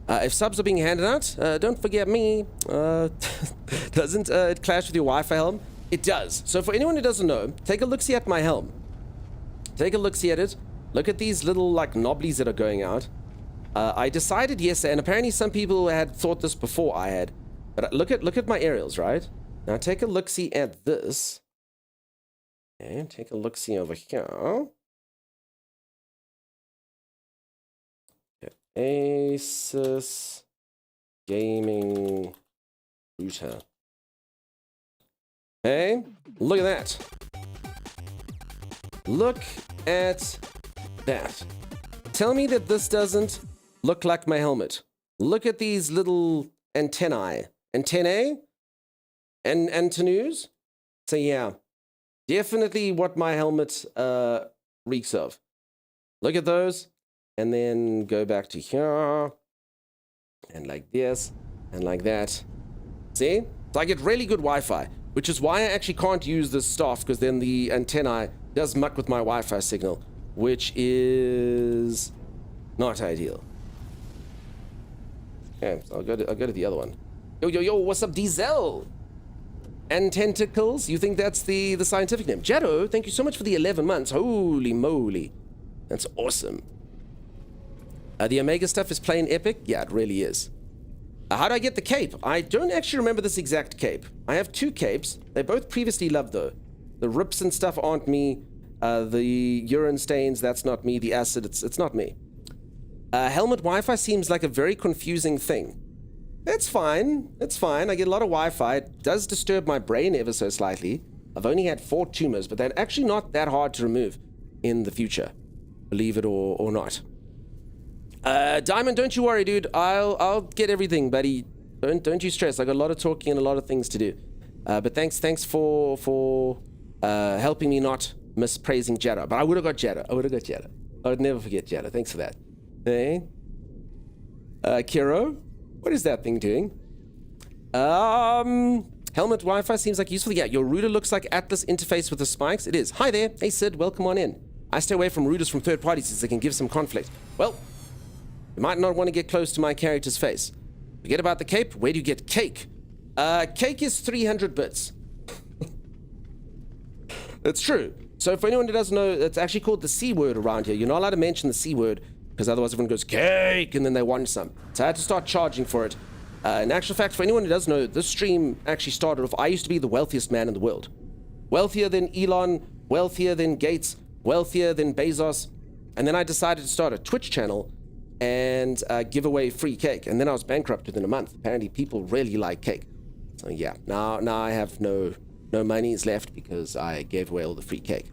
If subs are being handed out, don't forget me. Doesn't it clash with your Wi-Fi helm? It does. So for anyone who doesn't know, take a look-see at my helm. Take a look-see at it. Look at these little, like, knobblies that are going out. I decided yesterday, and apparently some people had thought this before I had, but look at my aerials, right? Now take a look-see at this. Okay, take a look-see over here. Okay. Asus Gaming Router. Hey, look at that. Look at that. Tell me that this doesn't look like my helmet. Look at these little antennae. Antennae? And antennaes? So yeah, definitely what my helmet reeks of. Look at those. And then go back to here. And like this. And like that. See? So I get really good Wi-Fi. Which is why I actually can't use this staff, because then the antennae does muck with my Wi-Fi signal. Which is not ideal. Okay, so I'll go to the other one. Yo, what's up, Diesel? And tentacles? You think that's the scientific name? Jado, thank you so much for the 11 months. Holy moly. That's awesome. The Omega stuff is plain epic? Yeah, it really is. How do I get the cape? I don't actually remember this exact cape. I have 2 capes. They're both previously loved, though. The rips and stuff aren't me. The urine stains, that's not me. The acid, it's not me. Helmet Wi-Fi seems like a very confusing thing. It's fine. It's fine. I get a lot of Wi-Fi. It does disturb my brain ever so slightly. I've only had 4 tumors, but they're actually not that hard to remove in the future. Believe it or not. Diamond, don't you worry, dude. I'll get everything, buddy. Don't you stress. I got a lot of talking and a lot of things to do. But thanks for helping me not mispraising Jetta. But I would have got Jetta. I would never forget Jetta. Thanks for that. Hey, Kiro, what is that thing doing? Helmet Wi-Fi seems like useful. Yeah, your router looks like Atlas interface with the spikes. It is. Hi there. Hey Sid, welcome on in. I stay away from routers from third parties since they can give some conflict. Well, you might not want to get close to my character's face. Forget about the cape. Where do you get cake? Cake is 300 bits. It's true. So for anyone who doesn't know, it's actually called the C word around here. You're not allowed to mention the C word because otherwise everyone goes, cake, and then they want some. So I had to start charging for it. In actual fact, for anyone who doesn't know, this stream actually started off, I used to be the wealthiest man in the world. Wealthier than Elon, wealthier than Gates, wealthier than Bezos. And then I decided to start a Twitch channel and give away free cake. And then I was bankrupt within a month. Apparently people really like cake. So yeah, now I have no monies left because I gave away all the free cake.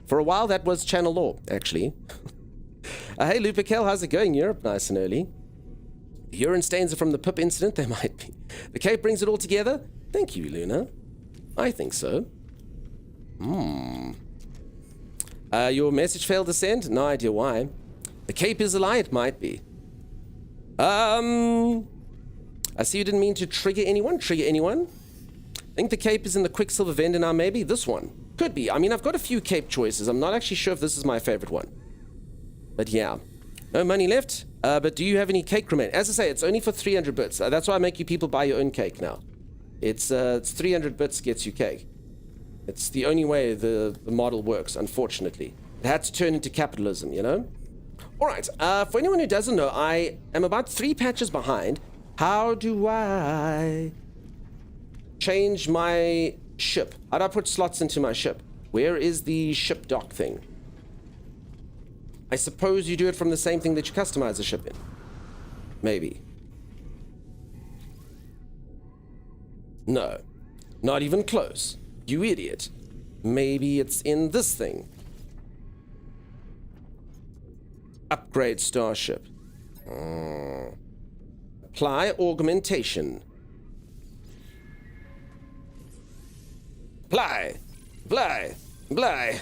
For a while, that was channel law, actually. Hey, Lupikel, how's it going? You're up nice and early. The urine stains are from the Pip incident. They might be. The cape brings it all together. Thank you, Luna. I think so. Your message failed to send? No idea why. The cape is a lie. It might be. I see you didn't mean to trigger anyone. I think the cape is in the Quicksilver vendor now, maybe. This one. Could be. I mean, I've got a few cape choices. I'm not actually sure if this is my favorite one. But yeah. No money left. But do you have any cake remain? As I say, it's only for 300 bits. That's why I make you people buy your own cake now. It's 300 bits gets you cake. It's the only way the model works, unfortunately. It had to turn into capitalism, you know? Alright, for anyone who doesn't know, I am about 3 patches behind. How do I change my ship? How do I put slots into my ship? Where is the ship dock thing? I suppose you do it from the same thing that you customize the ship in. Maybe. No. Not even close. You idiot. Maybe it's in this thing. Upgrade starship. Apply augmentation. Apply. Apply. Apply.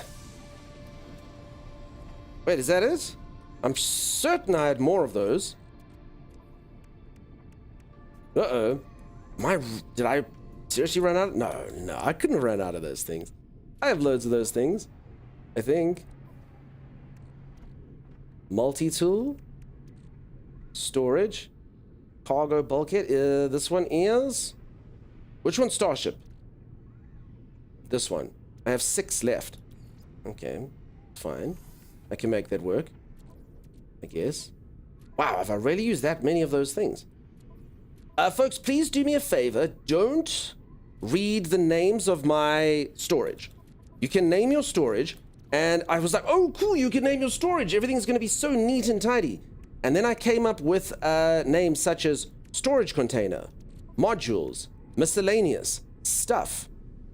Wait, is that it? I'm certain I had more of those. Uh-oh. Did I seriously run out? No, I couldn't have run out of those things. I have loads of those things, I think. Multi-tool. Storage. Cargo bulkhead. This one is... Which one's starship? This one. I have 6 left. Okay, fine. I can make that work, I guess. Wow, have I really used that many of those things? Folks, please do me a favor. Don't read the names of my storage. You can name your storage, and I was like, oh, cool, you can name your storage. Everything's going to be so neat and tidy. And then I came up with names such as storage container, modules, miscellaneous, stuff,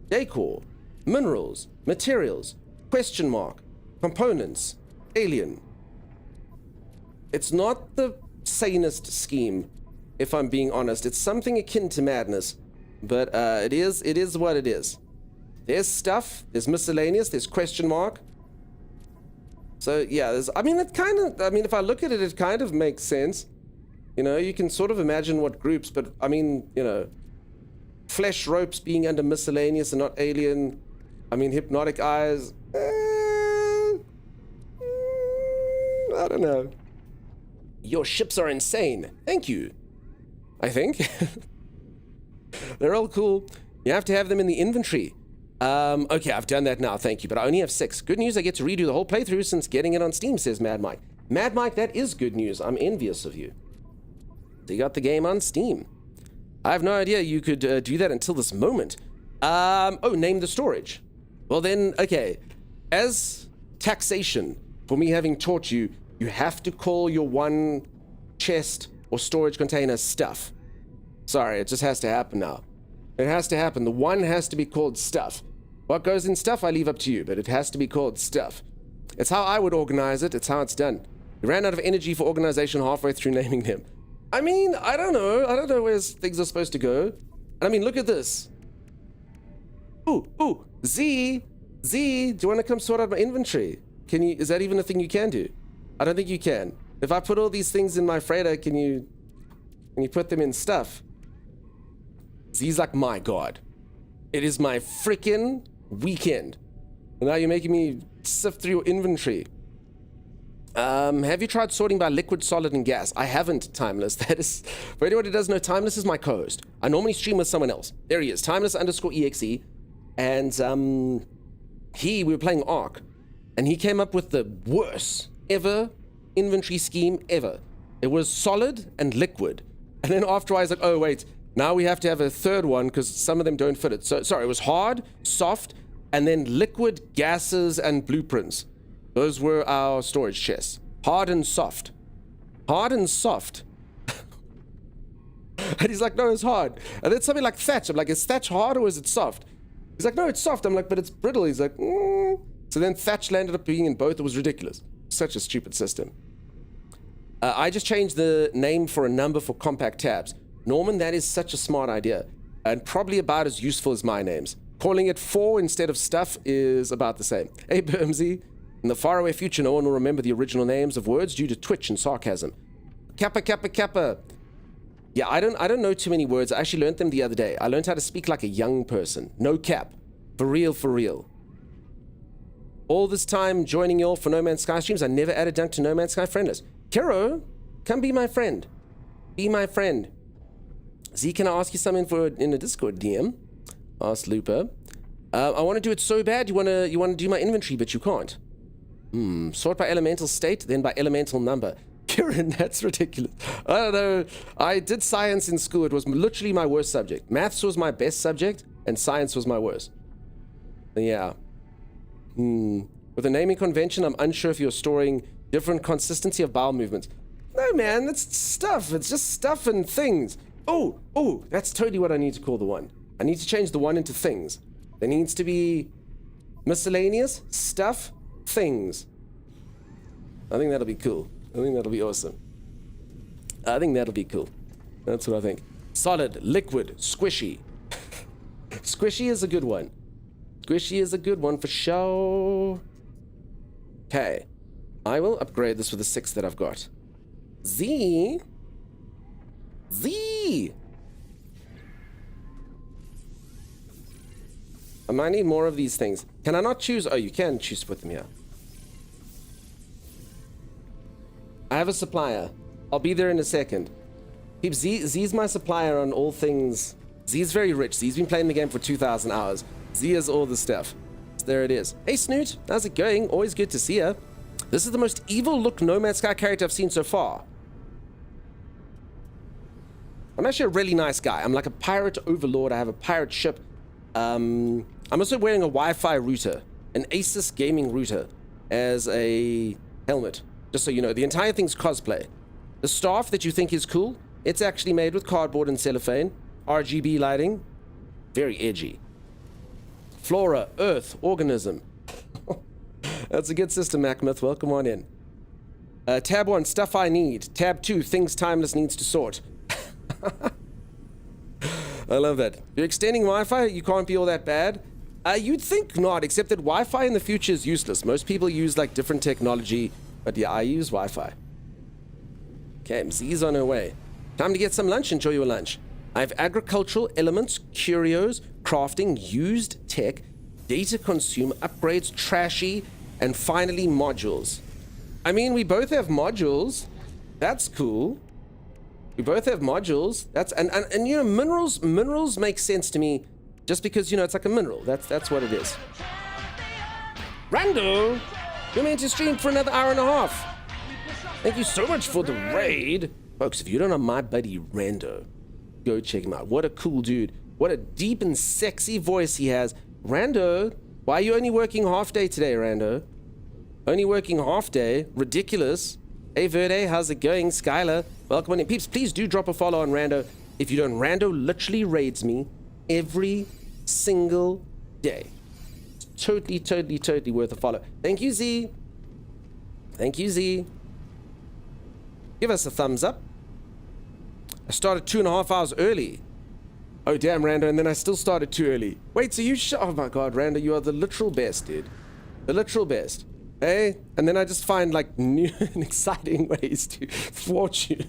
decor, minerals, materials, question mark, components, alien. It's not the sanest scheme, if I'm being honest. It's something akin to madness, but it is what it is. There's stuff, there's miscellaneous, there's question mark. So yeah, if I look at it, it kind of makes sense. You know, you can sort of imagine what groups, but I mean, you know, flesh ropes being under miscellaneous and not alien. I mean, hypnotic eyes. I don't know. Your ships are insane. Thank you. I think. They're all cool. You have to have them in the inventory. Okay, I've done that now, thank you, but I only have 6. Good news, I get to redo the whole playthrough since getting it on Steam, says Mad Mike. Mad Mike, that is good news. I'm envious of you. So you got the game on Steam. I have no idea you could do that until this moment. Name the storage. Well then, okay. As taxation for me having taught you, you have to call your one chest or storage container stuff. Sorry, it just has to happen now. It has to happen. The one has to be called stuff. What goes in stuff, I leave up to you, but it has to be called stuff. It's how I would organize it. It's how it's done. We ran out of energy for organization halfway through naming them. I mean, I don't know. I don't know where things are supposed to go. And I mean, look at this. Ooh, Z, do you want to come sort out my inventory? Is that even a thing you can do? I don't think you can. If I put all these things in my freighter, can you put them in stuff? Z's like, my God. It is my freaking weekend. And now you're making me sift through your inventory. Have you tried sorting by liquid, solid, and gas? I haven't, Timeless. That is, for anyone who doesn't know, Timeless is my co-host. I normally stream with someone else. There he is, Timeless_exe. And we were playing Ark, and he came up with the worst ever inventory scheme ever. It was solid and liquid. And then after I was like, oh wait, now we have to have a third one because some of them don't fit it. So sorry, it was hard, soft, and then liquid, gases, and blueprints. Those were our storage chests. Hard and soft. Hard and soft. And he's like, no, it's hard. And then something like thatch. I'm like, is thatch hard or is it soft? He's like, no, it's soft. I'm like, but it's brittle. He's like, So then thatch landed up being in both. It was ridiculous. Such a stupid system. I just changed the name for a number for compact tabs. Norman, that is such a smart idea. And probably about as useful as my names. Calling it 4 instead of stuff is about the same. Hey, Bermsy. In the faraway future, no one will remember the original names of words due to twitch and sarcasm. Kappa, kappa, kappa. Yeah, I don't know too many words. I actually learned them the other day. I learned how to speak like a young person. No cap. For real, for real. All this time joining y'all for No Man's Sky streams, I never added Dunk to No Man's Sky friend list. Kiro, come be my friend. Be my friend. Z, can I ask you something in a Discord DM? Asked Looper. I want to do it so bad. You want to do my inventory, but you can't. Sort by elemental state, then by elemental number. Kieran, that's ridiculous. I don't know. I did science in school. It was literally my worst subject. Maths was my best subject, and science was my worst. Yeah. With a naming convention, I'm unsure if you're storing different consistency of bowel movements. No, man, that's stuff. It's just stuff and things. Oh, that's totally what I need to call the one. I need to change the one into things. There needs to be miscellaneous stuff, things. I think that'll be cool. I think that'll be awesome. I think that'll be cool. That's what I think. Solid, liquid, squishy. Squishy is a good one. Squishy is a good one for sure. Okay. I will upgrade this with the 6 that I've got. Z. I might need more of these things. Can I not choose? Oh, you can choose to put them here. I have a supplier. I'll be there in a second. Z's my supplier on all things. Z's very rich. Z's been playing the game for 2,000 hours. Z has all the stuff. So there it is. Hey, Snoot. How's it going? Always good to see you. This is the most evil look No Man's Sky character I've seen so far. I'm actually a really nice guy. I'm like a pirate overlord. I have a pirate ship. I'm also wearing a Wi-Fi router, an Asus gaming router, as a helmet. Just so you know, the entire thing's cosplay. The staff that you think is cool, it's actually made with cardboard and cellophane, RGB lighting, very edgy. Flora, earth, organism. That's a good system, MacMyth. Welcome on in. Tab 1, stuff I need. Tab 2, things Timeless needs to sort. I love that. If you're extending Wi-Fi, you can't be all that bad. You'd think not, except that Wi-Fi in the future is useless. Most people use like different technology, but yeah, I use Wi-Fi. Okay, Z's on her way. Time to get some lunch. Enjoy your lunch. I have agricultural elements, curios, crafting, used tech, data consume, upgrades, trashy, and finally modules. I mean, we both have modules. That's cool. We both have modules. That's and you know, minerals make sense to me just because, you know, it's like a mineral. That's what it is. Rando, you're meant to stream for another hour and a half. Thank you so much for the raid. Folks, if you don't know my buddy Rando, go check him out. What a cool dude. What a deep and sexy voice he has. Rando, why are you only working half day today, Rando? Only working half day? Ridiculous. Hey Verde, how's it going? Skylar, welcome on in. Peeps, please do drop a follow on Rando. If you don't, Rando literally raids me every single day. It's totally worth a follow. Thank you, Z. Thank you, Z. Give us a thumbs up. I started 2.5 hours early. Oh, damn, Rando, and then I still started too early. Wait, so you oh my god, Rando, you are the literal best, dude. The literal best. Hey? And then I just find, like, new and exciting ways to thwart you.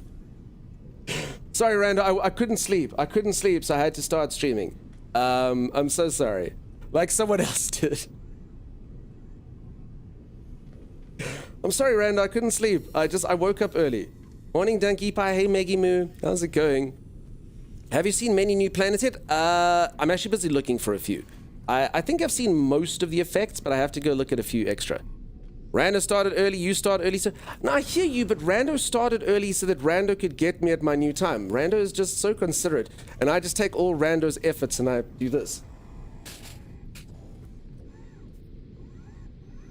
Sorry, Rando, I couldn't sleep. I couldn't sleep, so I had to start streaming. I'm so sorry. Like someone else did. I'm sorry, Rando, I couldn't sleep. I woke up early. Morning, Donkey Pie. Hey, Maggie Moo. How's it going? Have you seen many new planets yet? I'm actually busy looking for a few. I think I've seen most of the effects, but I have to go look at a few extra. Rando started early, you start early, so... No, I hear you, but Rando started early so that Rando could get me at my new time. Rando is just so considerate, and I just take all Rando's efforts and I do this.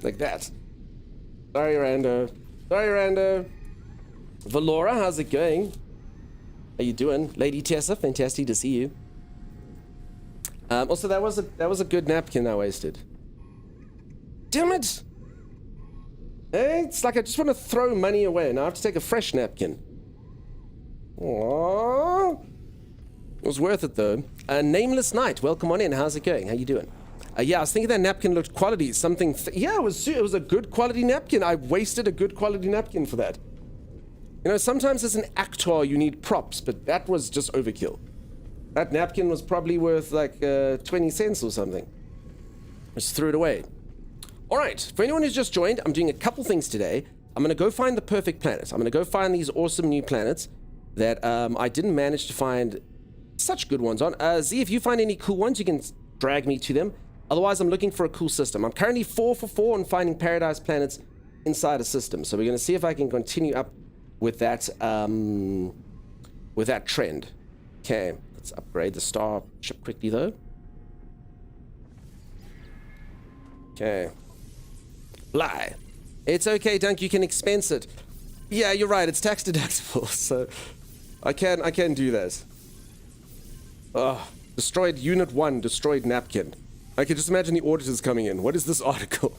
Like that. Sorry, Rando. Sorry, Rando. Valora, how's it going? How you doing? Lady Tessa, fantastic to see you. Also, that was a good napkin I wasted. Damn it! Hey, it's like I just want to throw money away. Now I have to take a fresh napkin. Aww. It was worth it, though. Nameless Knight, welcome on in. How's it going? How you doing? Yeah, I was thinking that napkin looked quality. Something... yeah, it was a good quality napkin. I wasted a good quality napkin for that. You know, sometimes as an actor, you need props, but that was just overkill. That napkin was probably worth like 20 cents or something. Just threw it away. All right, for anyone who's just joined, I'm doing a couple things today. I'm going to go find the perfect planet. I'm going to go find these awesome new planets that I didn't manage to find such good ones on. Z, if you find any cool ones, you can drag me to them. Otherwise, I'm looking for a cool system. I'm currently 4 for 4 on finding paradise planets inside a system. So we're going to see if I can continue up with that trend. Okay, let's upgrade the starship quickly though. Okay. Fly. It's okay, Dunk, you can expense it. Yeah, you're right, it's tax deductible, so I can do that. Oh, destroyed Unit 1, destroyed napkin. I can just imagine the auditors coming in. What is this article?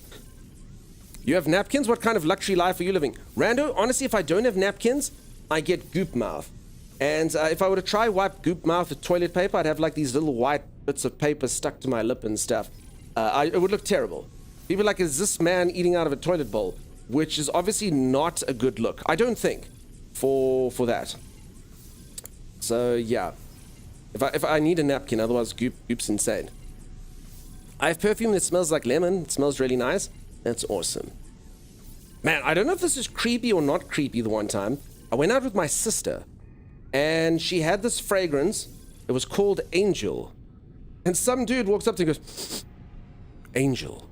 You have napkins? What kind of luxury life are you living? Rando, honestly, if I don't have napkins, I get goop mouth. And if I were to try wipe goop mouth with toilet paper, I'd have like these little white bits of paper stuck to my lip and stuff. It would look terrible. People are like, is this man eating out of a toilet bowl? Which is obviously not a good look. I don't think for that. So yeah, if I need a napkin, otherwise goop's insane. I have perfume that smells like lemon. It smells really nice. That's awesome. Man, I don't know if this is creepy or not creepy. The one time I went out with my sister, and she had this fragrance. It was called Angel, and some dude walks up to her and goes, Angel.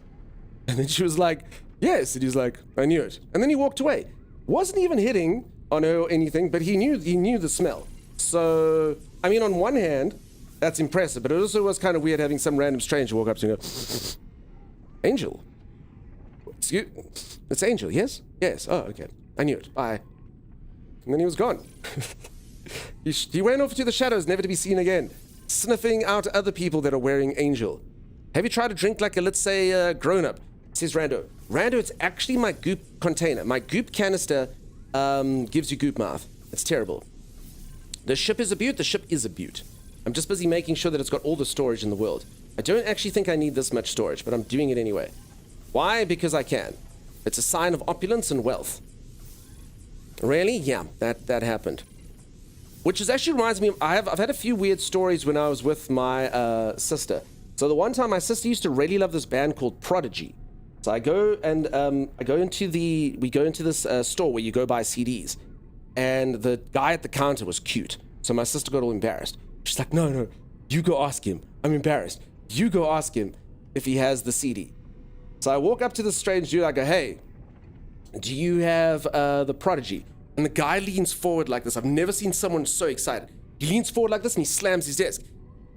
And then she was like, yes. And he was like, I knew it. And then he walked away. Wasn't even hitting on her or anything, but he knew the smell. So, I mean, on one hand, that's impressive, but it also was kind of weird having some random stranger walk up to you and go, Angel. It's Angel, yes? Yes. Oh, okay. I knew it. Bye. And then he was gone. He went off to the shadows, never to be seen again, sniffing out other people that are wearing Angel. Have you tried to drink like a, let's say, grown-up? Says Rando. Rando, it's actually my goop container. My goop canister gives you goop mouth. It's terrible. The ship is a beaut. The ship is a beaut. I'm just busy making sure that it's got all the storage in the world. I don't actually think I need this much storage, but I'm doing it anyway. Why? Because I can. It's a sign of opulence and wealth. Really? Yeah, that happened. Which is actually reminds me of, I've had a few weird stories when I was with my sister. So the one time my sister used to really love this band called Prodigy. So I go and we go into this store where you go buy CDs, and the guy at the counter was cute. So my sister got all embarrassed. She's like, no, you go ask him. I'm embarrassed. You go ask him if he has the CD. So I walk up to this strange dude. I go, hey, do you have the Prodigy? And the guy leans forward like this. I've never seen someone so excited. He leans forward like this and he slams his desk.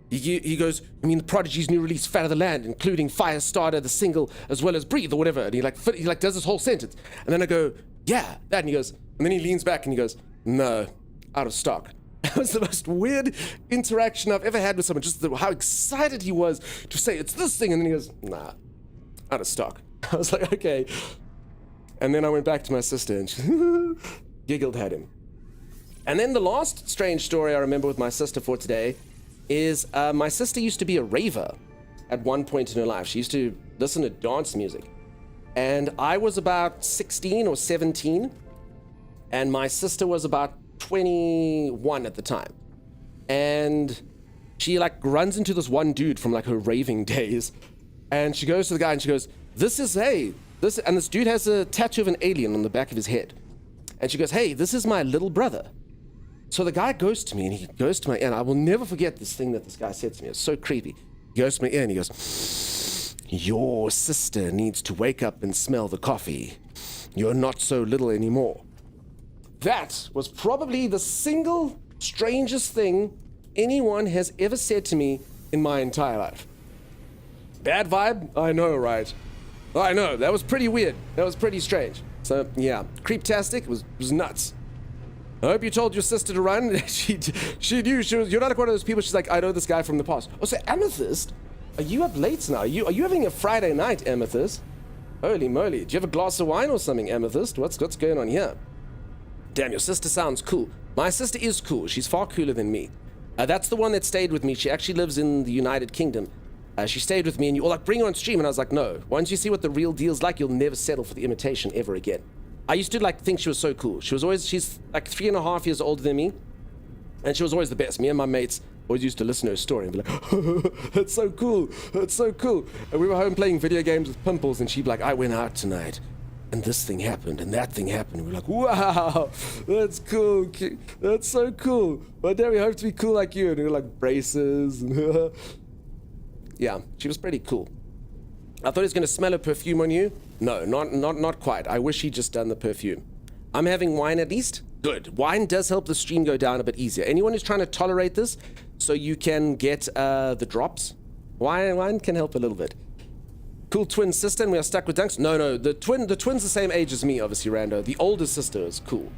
He goes, I mean, the Prodigy's new release, Fat of the Land, including Firestarter, the single, as well as Breathe, or whatever. And he does this whole sentence. And then I go, yeah, that. And he goes, and then he leans back and he goes, no, out of stock. That was the most weird interaction I've ever had with someone. Just how excited he was to say, it's this thing. And then he goes, nah, out of stock. I was like, okay. And then I went back to my sister and she giggled at him. And then the last strange story I remember with my sister for today is my sister used to be a raver at one point in her life. She used to listen to dance music. And I was about 16 or 17, and my sister was about 21 at the time. And she like runs into this one dude from like her raving days, and she goes to the guy and she goes, and this dude has a tattoo of an alien on the back of his head. And she goes, hey, this is my little brother. So the guy goes to me and he goes to my ear, and I will never forget this thing that this guy said to me. It's so creepy. He goes to my ear and he goes, your sister needs to wake up and smell the coffee. You're not so little anymore. That was probably the single strangest thing anyone has ever said to me in my entire life. Bad vibe? I know, right? I know, that was pretty weird. That was pretty strange. So, yeah, creeptastic was nuts. I hope you told your sister to run. She knew. You're not like one of those people. She's like, I know this guy from the past. Oh, so Amethyst, are you up late now? Are you having a Friday night, Amethyst? Holy moly! Do you have a glass of wine or something, Amethyst? What's going on here? Damn, your sister sounds cool. My sister is cool. She's far cooler than me. That's the one that stayed with me. She actually lives in the United Kingdom. She stayed with me, and you all like, bring her on stream. And I was like, no. Once you see what the real deal's like, you'll never settle for the imitation ever again. I used to like think she was so cool. She's like 3.5 years older than me, and she was always the best. Me and my mates always used to listen to her story and be like, that's so cool, that's so cool. And we were home playing video games with Pimples, and she'd be like, I went out tonight, and this thing happened, and that thing happened. And we're like, wow, that's cool, that's so cool. One day we hope to be cool like you. And we were like braces, and yeah, she was pretty cool. I thought he was going to smell a perfume on you. No, not quite. I wish he'd just done the perfume. I'm having wine at least. Good. Wine does help the stream go down a bit easier. Anyone who's trying to tolerate this so you can get the drops, wine can help a little bit. Cool twin sister, and we are stuck with dunks. No, the twin's the same age as me, obviously, Rando. The older sister is cool.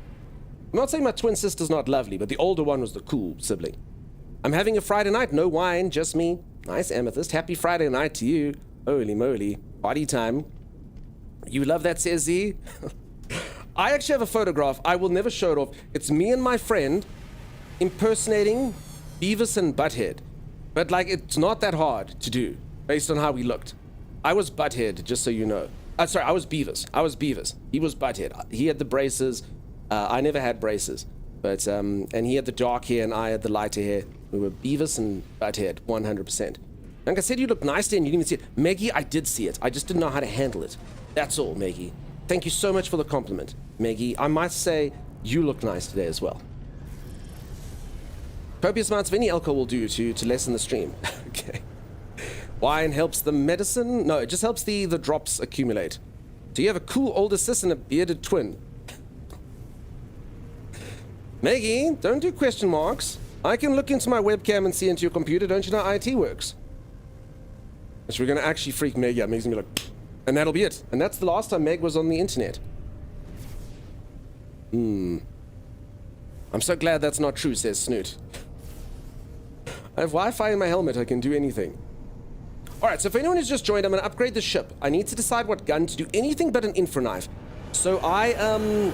I'm not saying my twin sister's not lovely, but the older one was the cool sibling. I'm having a Friday night, no wine, just me. Nice, Amethyst. Happy Friday night to you. Holy moly. Party time. You love that, says Z? I actually have a photograph. I will never show it off. It's me and my friend impersonating Beavis and Butthead. But, like, it's not that hard to do, based on how we looked. I was Butthead, just so you know. Sorry, I was Beavis. He was Butthead. He had the braces. I never had braces. But, and he had the dark hair and I had the lighter hair. We were Beavis and Butthead, 100%. Like I said, you look nice there and you didn't even see it. Maggie, I did see it. I just didn't know how to handle it. That's all, Maggie. Thank you so much for the compliment, Maggie. I must say, you look nice today as well. Copious amounts of any alcohol will do to lessen the stream. Okay. Wine helps the medicine? No, it just helps the drops accumulate. So you have a cool older sis and a bearded twin. Maggie, don't do question marks. I can look into my webcam and see into your computer. Don't you know IT works? So we're going to actually freak Maggie out. Maggie's going to be like, and that'll be it. And that's the last time Meg was on the internet. I'm so glad that's not true, says Snoot. I have Wi-Fi in my helmet. I can do anything. Alright, so if anyone who's just joined, I'm going to upgrade the ship. I need to decide what gun to do. Anything but an infra knife. So I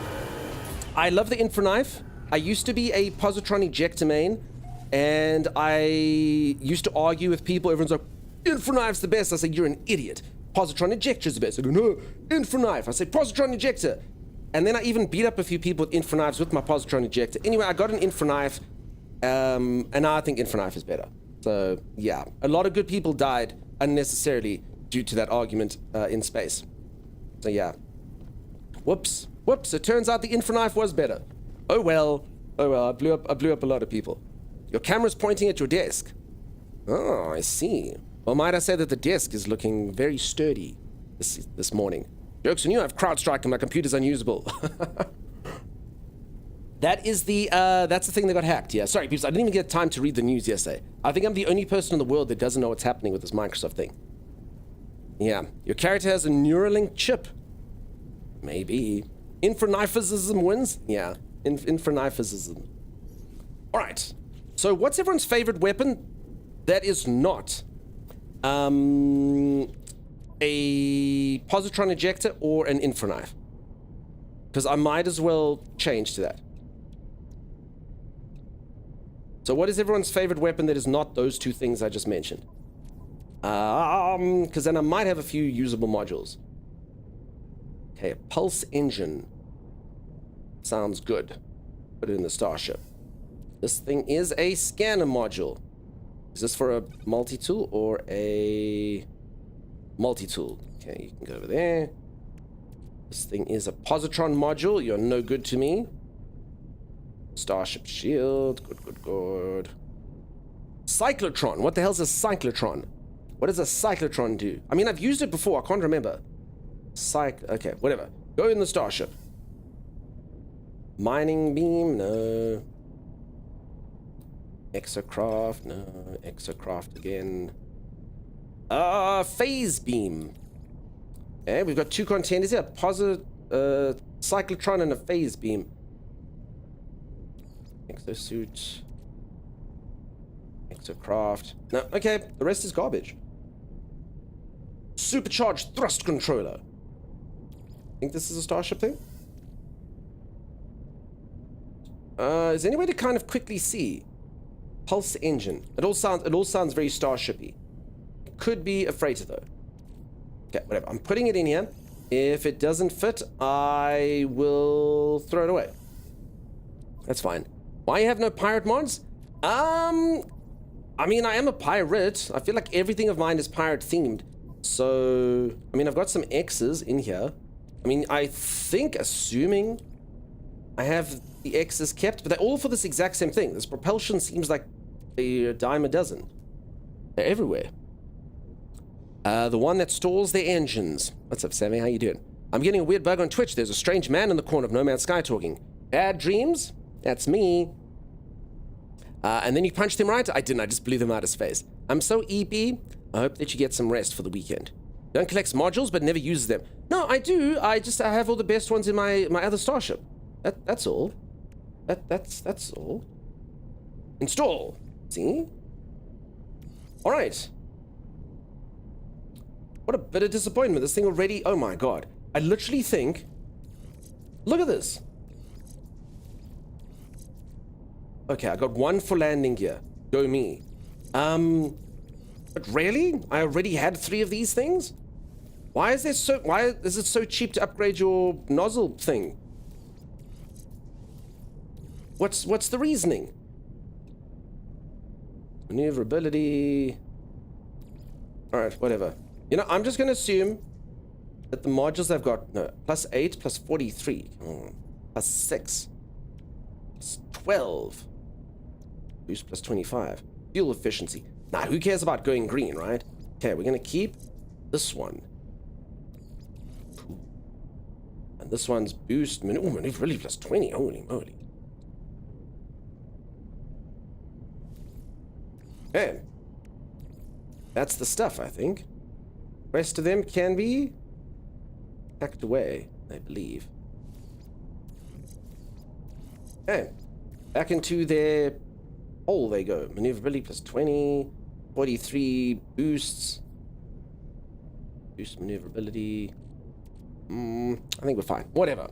love the infra knife. I used to be a positron ejector main, and I used to argue with people. Everyone's like, infra knife's the best. I say, you're an idiot. Positron ejector's the best. I go, no, infra knife. I say, positron ejector. And then I even beat up a few people with infra knives with my positron ejector. Anyway, I got an infra knife, and now I think infra knife is better. So, yeah. A lot of good people died unnecessarily due to that argument in space. So, yeah. Whoops. It turns out the infra knife was better. Oh well, I blew up a lot of people. Your camera's pointing at your desk. Oh, I see. Well, might I say that the desk is looking very sturdy this morning. Joke's on you, I've CrowdStrike and my computer's unusable. That's the thing that got hacked, yeah. Sorry, people, I didn't even get time to read the news yesterday. I think I'm the only person in the world that doesn't know what's happening with this Microsoft thing. Yeah, your character has a Neuralink chip. Maybe. Infranifism wins? Yeah. Infranifism. Alright. So what's everyone's favorite weapon that is not a positron ejector or an infraknife? Because I might as well change to that. So what is everyone's favorite weapon that is not those two things I just mentioned? Because then I might have a few usable modules. Okay, a pulse engine. Sounds good. Put it in the Starship. This thing is a scanner module. Is this for a multi-tool or a multi-tool? Okay, you can go over there. This thing is a positron module. You're no good to me. Starship shield. Good. Cyclotron. What the hell's a cyclotron? What does a cyclotron do? I mean, I've used it before. I can't remember. Okay, whatever. Go in the Starship. Mining beam, no. Exocraft, no. Exocraft again. Phase beam. Okay, we've got two contenders here. Cyclotron and a phase beam. Exosuit. Exocraft. No, okay, the rest is garbage. Supercharged thrust controller. Think this is a Starship thing? Is there any way to kind of quickly see? Pulse engine. It all sounds very Starshipy. It could be a freighter though. Okay, whatever. I'm putting it in here. If it doesn't fit, I will throw it away. That's fine. Why you have no pirate mods? I mean, I am a pirate. I feel like everything of mine is pirate themed. So, I mean, I've got some X's in here. I mean, I think, assuming I have the X's kept, but they're all for this exact same thing. This propulsion seems like a dime a dozen. They're everywhere. The one that stalls the engines. What's up, Sammy? How you doing? I'm getting a weird bug on Twitch. There's a strange man in the corner of No Man's Sky talking. Bad dreams? That's me. And then you punched him right? I didn't. I just blew them out of his face. I'm so EP. I hope that you get some rest for the weekend. Don't collect modules, but never use them. No, I do. I have all the best ones in my other starship. That's all. That's all. Install. See? All right. What a bit of disappointment. This thing already... Oh my god. I literally think... Look at this. Okay, I got one for landing gear. Go me. But really? I already had 3 of these things? Why is it so cheap to upgrade your nozzle thing? What's the reasoning? Maneuverability. Alright, whatever. You know, I'm just gonna assume that the modules I've got, no, +8, +43, +6, +12, boost +25, fuel efficiency. Nah, who cares about going green, right? Okay, we're gonna keep this one. And this one's boost, maneuverability +20, holy moly. Okay. That's the stuff, I think. Rest of them can be packed away, I believe. Okay. Back into their hole they go. Maneuverability +20, 43 boosts. Boost maneuverability. I think we're fine. Whatever.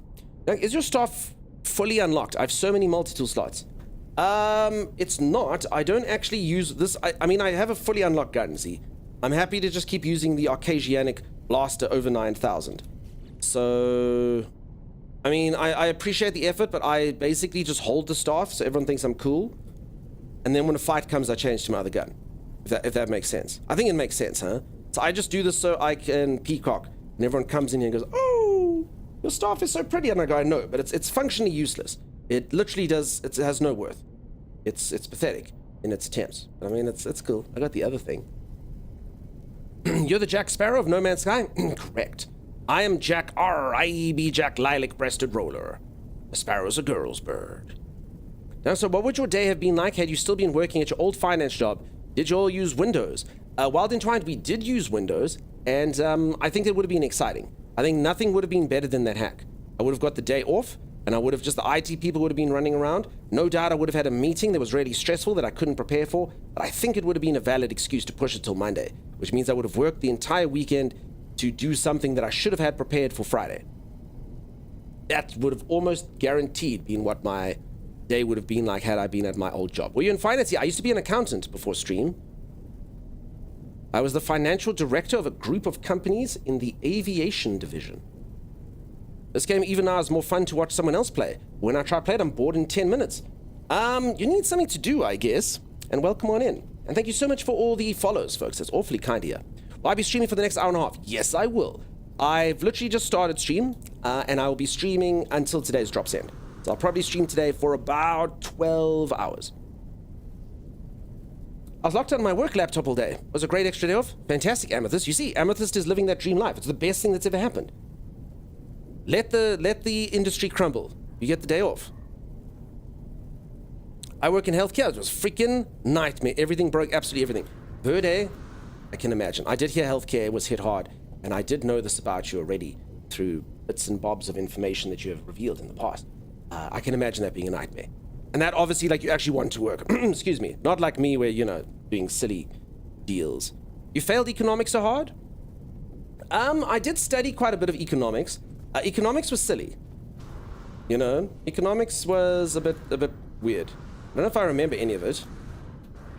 Now, is your stuff fully unlocked? I have so many multi-tool slots. It's not. I don't actually use this. I mean, I have a fully unlocked gun, see? I'm happy to just keep using the Arcasianic Blaster over 9000. So, I mean, I appreciate the effort, but I basically just hold the staff so everyone thinks I'm cool. And then when a fight comes, I change to my other gun. If that makes sense. I think it makes sense, huh? So I just do this so I can peacock. And everyone comes in here and goes, oh, your staff is so pretty. And I go, I know, but it's functionally useless. It literally does, it has no worth. It's pathetic in its attempts. I mean, it's cool. I got the other thing. You're the Jack Sparrow of No Man's Sky? Correct. I am Jack R.I.E.B. Jack Lilac-breasted Roller. A sparrow's a girl's bird. Now, so what would your day have been like had you still been working at your old finance job? Did you all use Windows? Wild Entwined, we did use Windows, and I think it would have been exciting. I think nothing would have been better than that hack. I would have got the day off, and I would have just, the IT people would have been running around. No doubt I would have had a meeting that was really stressful that I couldn't prepare for, but I think it would have been a valid excuse to push it till Monday, which means I would have worked the entire weekend to do something that I should have had prepared for Friday. That would have almost guaranteed been what my day would have been like had I been at my old job. Were you in finance? Yeah, I used to be an accountant before stream. I was the financial director of a group of companies in the aviation division. This game even now is more fun to watch someone else play. When I try to play it, I'm bored in 10 minutes. You need something to do, I guess. And welcome on in. And thank you so much for all the follows, folks. That's awfully kind of you. Will I be streaming for the next hour and a half? Yes, I will. I've literally just started stream, and I will be streaming until today's drops end. So I'll probably stream today for about 12 hours. I was locked out on my work laptop all day. It was a great extra day off. Fantastic, Amethyst. You see, Amethyst is living that dream life. It's the best thing that's ever happened. Let the industry crumble. You get the day off. I work in healthcare. It was a freaking nightmare. Everything broke, absolutely everything. Per day, I can imagine. I did hear healthcare was hit hard, and I did know this about you already through bits and bobs of information that you have revealed in the past. I can imagine that being a nightmare. And that obviously, like, you actually want to work. Excuse me. Not like me where, you know, doing silly deals. You failed economics so hard? I did study quite a bit of economics. Economics was silly. You know, economics was a bit weird. I don't know if I remember any of it.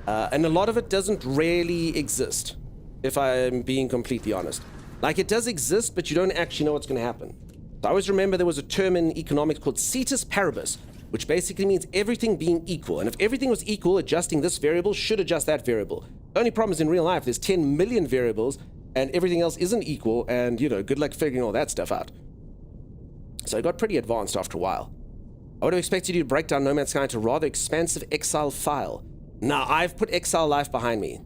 And a lot of it doesn't really exist, if I'm being completely honest. Like, it does exist, but you don't actually know what's going to happen. So I always remember there was a term in economics called ceteris paribus, which basically means everything being equal. And if everything was equal, adjusting this variable should adjust that variable. The only problem is in real life, there's 10 million variables, and everything else isn't equal, and, you know, good luck figuring all that stuff out. So it got pretty advanced after a while. I would have expected you to break down No Man's Sky into a rather expansive Excel file. Now, I've put Excel life behind me.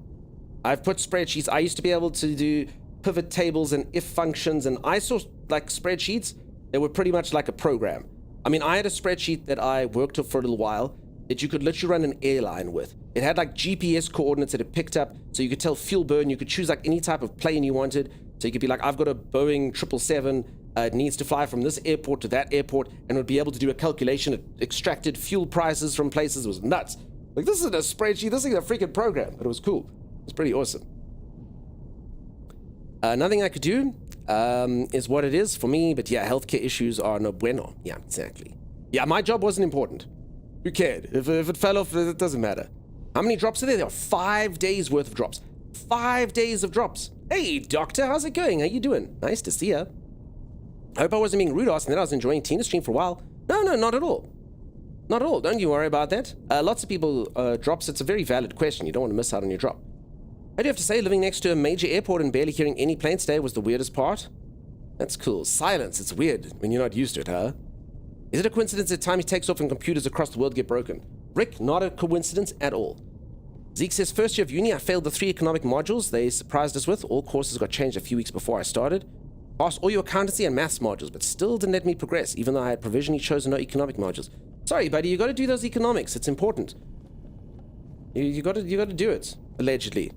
I've put spreadsheets. I used to be able to do pivot tables and if functions, and I saw, like, spreadsheets that were pretty much like a program. I mean, I had a spreadsheet that I worked off for a little while that you could literally run an airline with. It had like GPS coordinates that it picked up, so you could tell fuel burn. You could choose like any type of plane you wanted. So you could be like, I've got a Boeing 777. It needs to fly from this airport to that airport, and it would be able to do a calculation. It extracted fuel prices from places. It was nuts. Like, this isn't a spreadsheet. This is a freaking program. But it was cool. It was pretty awesome. Nothing I could do is what it is for me. But yeah, healthcare issues are no bueno. Yeah, exactly. Yeah, my job wasn't important. Who cared? If it fell off, it doesn't matter. How many drops are there? There are 5 days worth of drops. 5 days of drops. Hey, doctor, how's it going? How you doing? Nice to see ya. I hope I wasn't being rude asking that. I was enjoying Tina's stream for a while. No, not at all. Not at all. Don't you worry about that. Lots of people drops. It's a very valid question. You don't want to miss out on your drop. I do have to say, living next to a major airport and barely hearing any planes today was the weirdest part. That's cool. Silence. It's weird when you're not used to it, huh? Is it a coincidence that time he takes off and computers across the world get broken? Rick, not a coincidence at all. Zeke says, first year of uni, I failed the 3 economic modules they surprised us with. All courses got changed a few weeks before I started. Passed all your accountancy and maths modules, but still didn't let me progress, even though I had provisionally chosen no economic modules. Sorry, buddy, you got to do those economics. It's important. You got to do it, allegedly.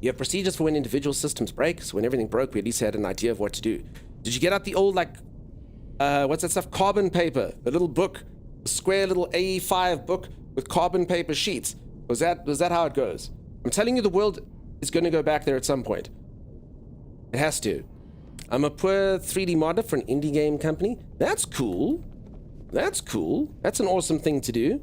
You have procedures for when individual systems break, so when everything broke, we at least had an idea of what to do. Did you get out the old, like, what's that stuff? Carbon paper, the little book, a square little A5 book with carbon paper sheets. Was that how it goes? I'm telling you, the world is going to go back there at some point. It has to. I'm a poor 3D modder for an indie game company. That's cool. That's cool. That's an awesome thing to do.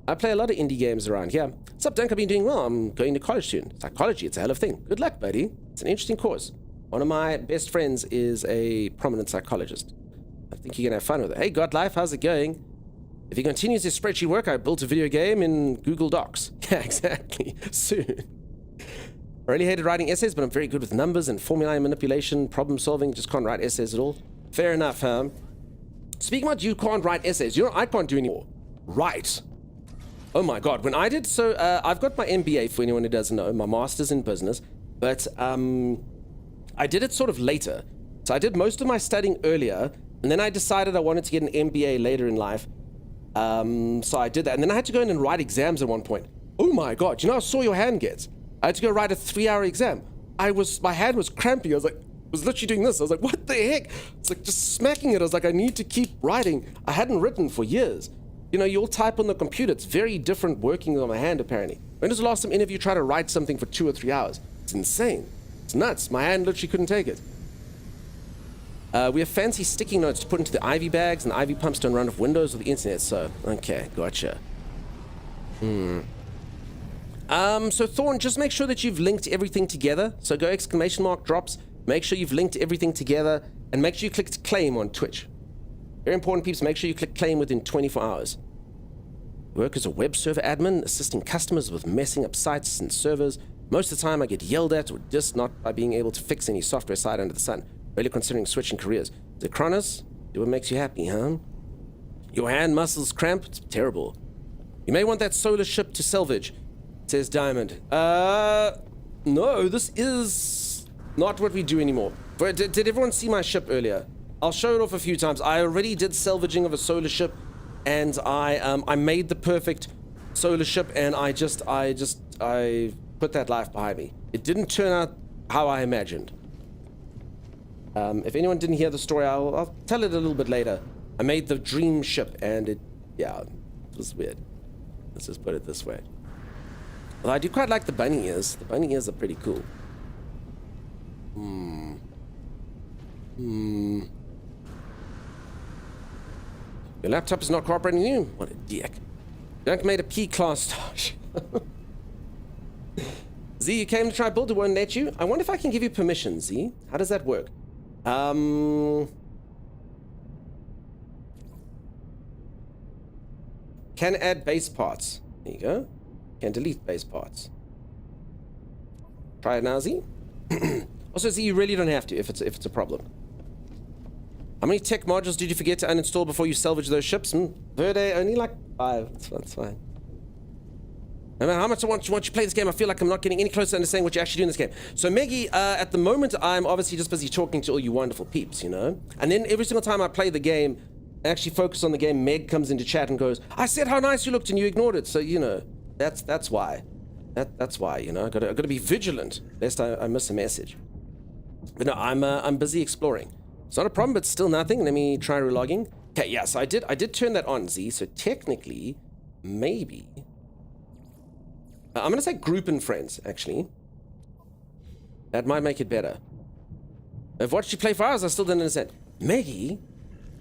I play a lot of indie games around here. What's up, Dunk? I've been doing well. I'm going to college soon. Psychology, it's a hell of a thing. Good luck, buddy. It's an interesting course. One of my best friends is a prominent psychologist. I think you're going to have fun with it. Hey, God Life, how's it going? If he continues his spreadsheet work, I built a video game in Google Docs. Yeah, exactly. Soon. I really hated writing essays, but I'm very good with numbers and formulae manipulation, problem solving. Just can't write essays at all. Fair enough, huh? Speaking about you can't write essays, you know, I can't do anymore. Right. Oh my God. When I did, so I've got my MBA for anyone who doesn't know, my master's in business, but I did it sort of later. So I did most of my studying earlier, and then I decided I wanted to get an MBA later in life. So I did that, and then I had to go in and write exams at one point. Oh my God, you know how sore your hand gets? I had to go write a 3-hour exam. My hand was cramping. I was literally doing this. I was like, what the heck? It's like just smacking it. I was like, I need to keep writing. I hadn't written for years. You know, you'll type on the computer. It's very different working on my hand, apparently. When was the last time any of you tried to write something for 2 or 3 hours? It's insane. It's nuts. My hand literally couldn't take it. We have fancy sticky notes to put into the IV bags, and the IV pumps don't run off Windows or the internet, so... Okay, gotcha. So Thorn, just make sure that you've linked everything together. So go ! drops. Make sure you've linked everything together, and make sure you click claim on Twitch. Very important, peeps. Make sure you click claim within 24 hours. Work as a web server admin, assisting customers with messing up sites and servers. Most of the time, I get yelled at or dissed not by being able to fix any software side under the sun. Really considering switching careers. The Kronos, do what makes you happy, huh? Your hand muscles cramp? It's terrible. You may want that solar ship to salvage, says Diamond. No, this is not what we do anymore. Did everyone see my ship earlier? I'll show it off a few times. I already did salvaging of a solar ship, and I made the perfect solar ship, and I put that life behind me. It didn't turn out how I imagined. If anyone didn't hear the story, I'll tell it a little bit later. I made the dream ship, and it was weird. Let's just put it this way. Well, I do quite like the bunny ears. The bunny ears are pretty cool. Your laptop is not cooperating you? What a dick. Dunk made a P-class start. Z, you came to try build, it won't let you? I wonder if I can give you permission, Z. How does that work? Can add base parts. There you go. Can delete base parts. Try it now, Z. Also, Z, you really don't have to if it's a problem. How many tech modules did you forget to uninstall before you salvage those ships? Verde, only like 5. That's fine. No matter how much I want you play this game, I feel like I'm not getting any closer to understanding what you actually do in this game. So Meggy, at the moment, I'm obviously just busy talking to all you wonderful peeps, you know? And then every single time I play the game, actually focus on the game, Meg comes into chat and goes, I said how nice you looked and you ignored it. So, you know, that's why. That's why, you know, I gotta be vigilant lest I miss a message. But no, I'm busy exploring. It's not a problem, but still nothing. Let me try relogging. Okay, yeah, so I did turn that on, Z. So technically, maybe I'm gonna say group and friends, actually. That might make it better. I've watched you play for hours, I still didn't understand. Meggy,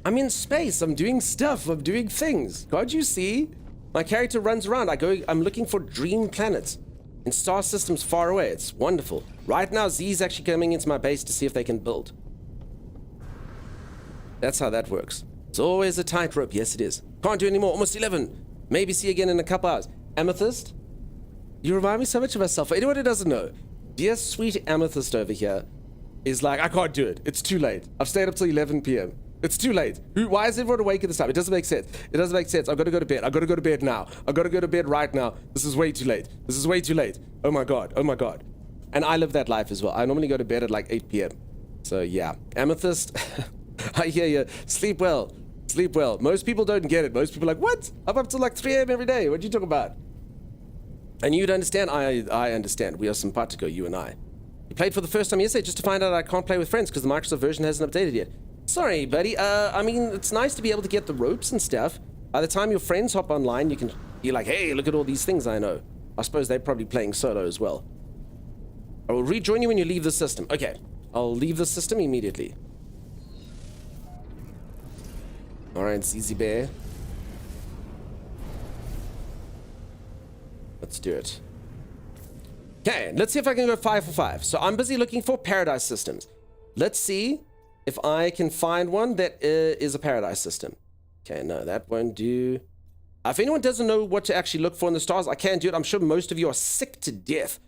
I'm in space, I'm doing stuff, I'm doing things. Can't you see? My character runs around, I'm looking for dream planets in star systems far away. It's wonderful. Right now, Z's actually coming into my base to see if they can build. That's how that works. It's always a tightrope. Yes, it is. Can't do anymore. Almost 11. Maybe see you again in a couple hours. Amethyst, you remind me so much of myself. For anyone who doesn't know, dear sweet Amethyst over here is like, I can't do it. It's too late. I've stayed up till 11 p.m. It's too late. Why is everyone awake at this time? It doesn't make sense. It doesn't make sense. I've got to go to bed. I've got to go to bed now. I've got to go to bed right now. This is way too late. This is way too late. Oh my God. Oh my God. And I live that life as well. I normally go to bed at like 8 p.m. So yeah. Amethyst, I hear you. Sleep well. Sleep well. Most people don't get it. Most people are like, what? I'm up till like 3 a.m. every day. What are you talking about? And you'd understand. I understand. We are simpatico, you and I. You played for the first time yesterday just to find out I can't play with friends because the Microsoft version hasn't updated yet. Sorry, buddy. I mean, it's nice to be able to get the ropes and stuff. By the time your friends hop online, you can be like, hey, look at all these things I know. I suppose they're probably playing solo as well. I will rejoin you when you leave the system. Okay, I'll leave the system immediately. Alright, ZZ Bear. Let's do it. Okay, let's see if I can go 5 for 5. So I'm busy looking for paradise systems. Let's see if I can find one that is a paradise system. Okay, no, that won't do. If anyone doesn't know what to actually look for in the stars, I can do it. I'm sure most of you are sick to death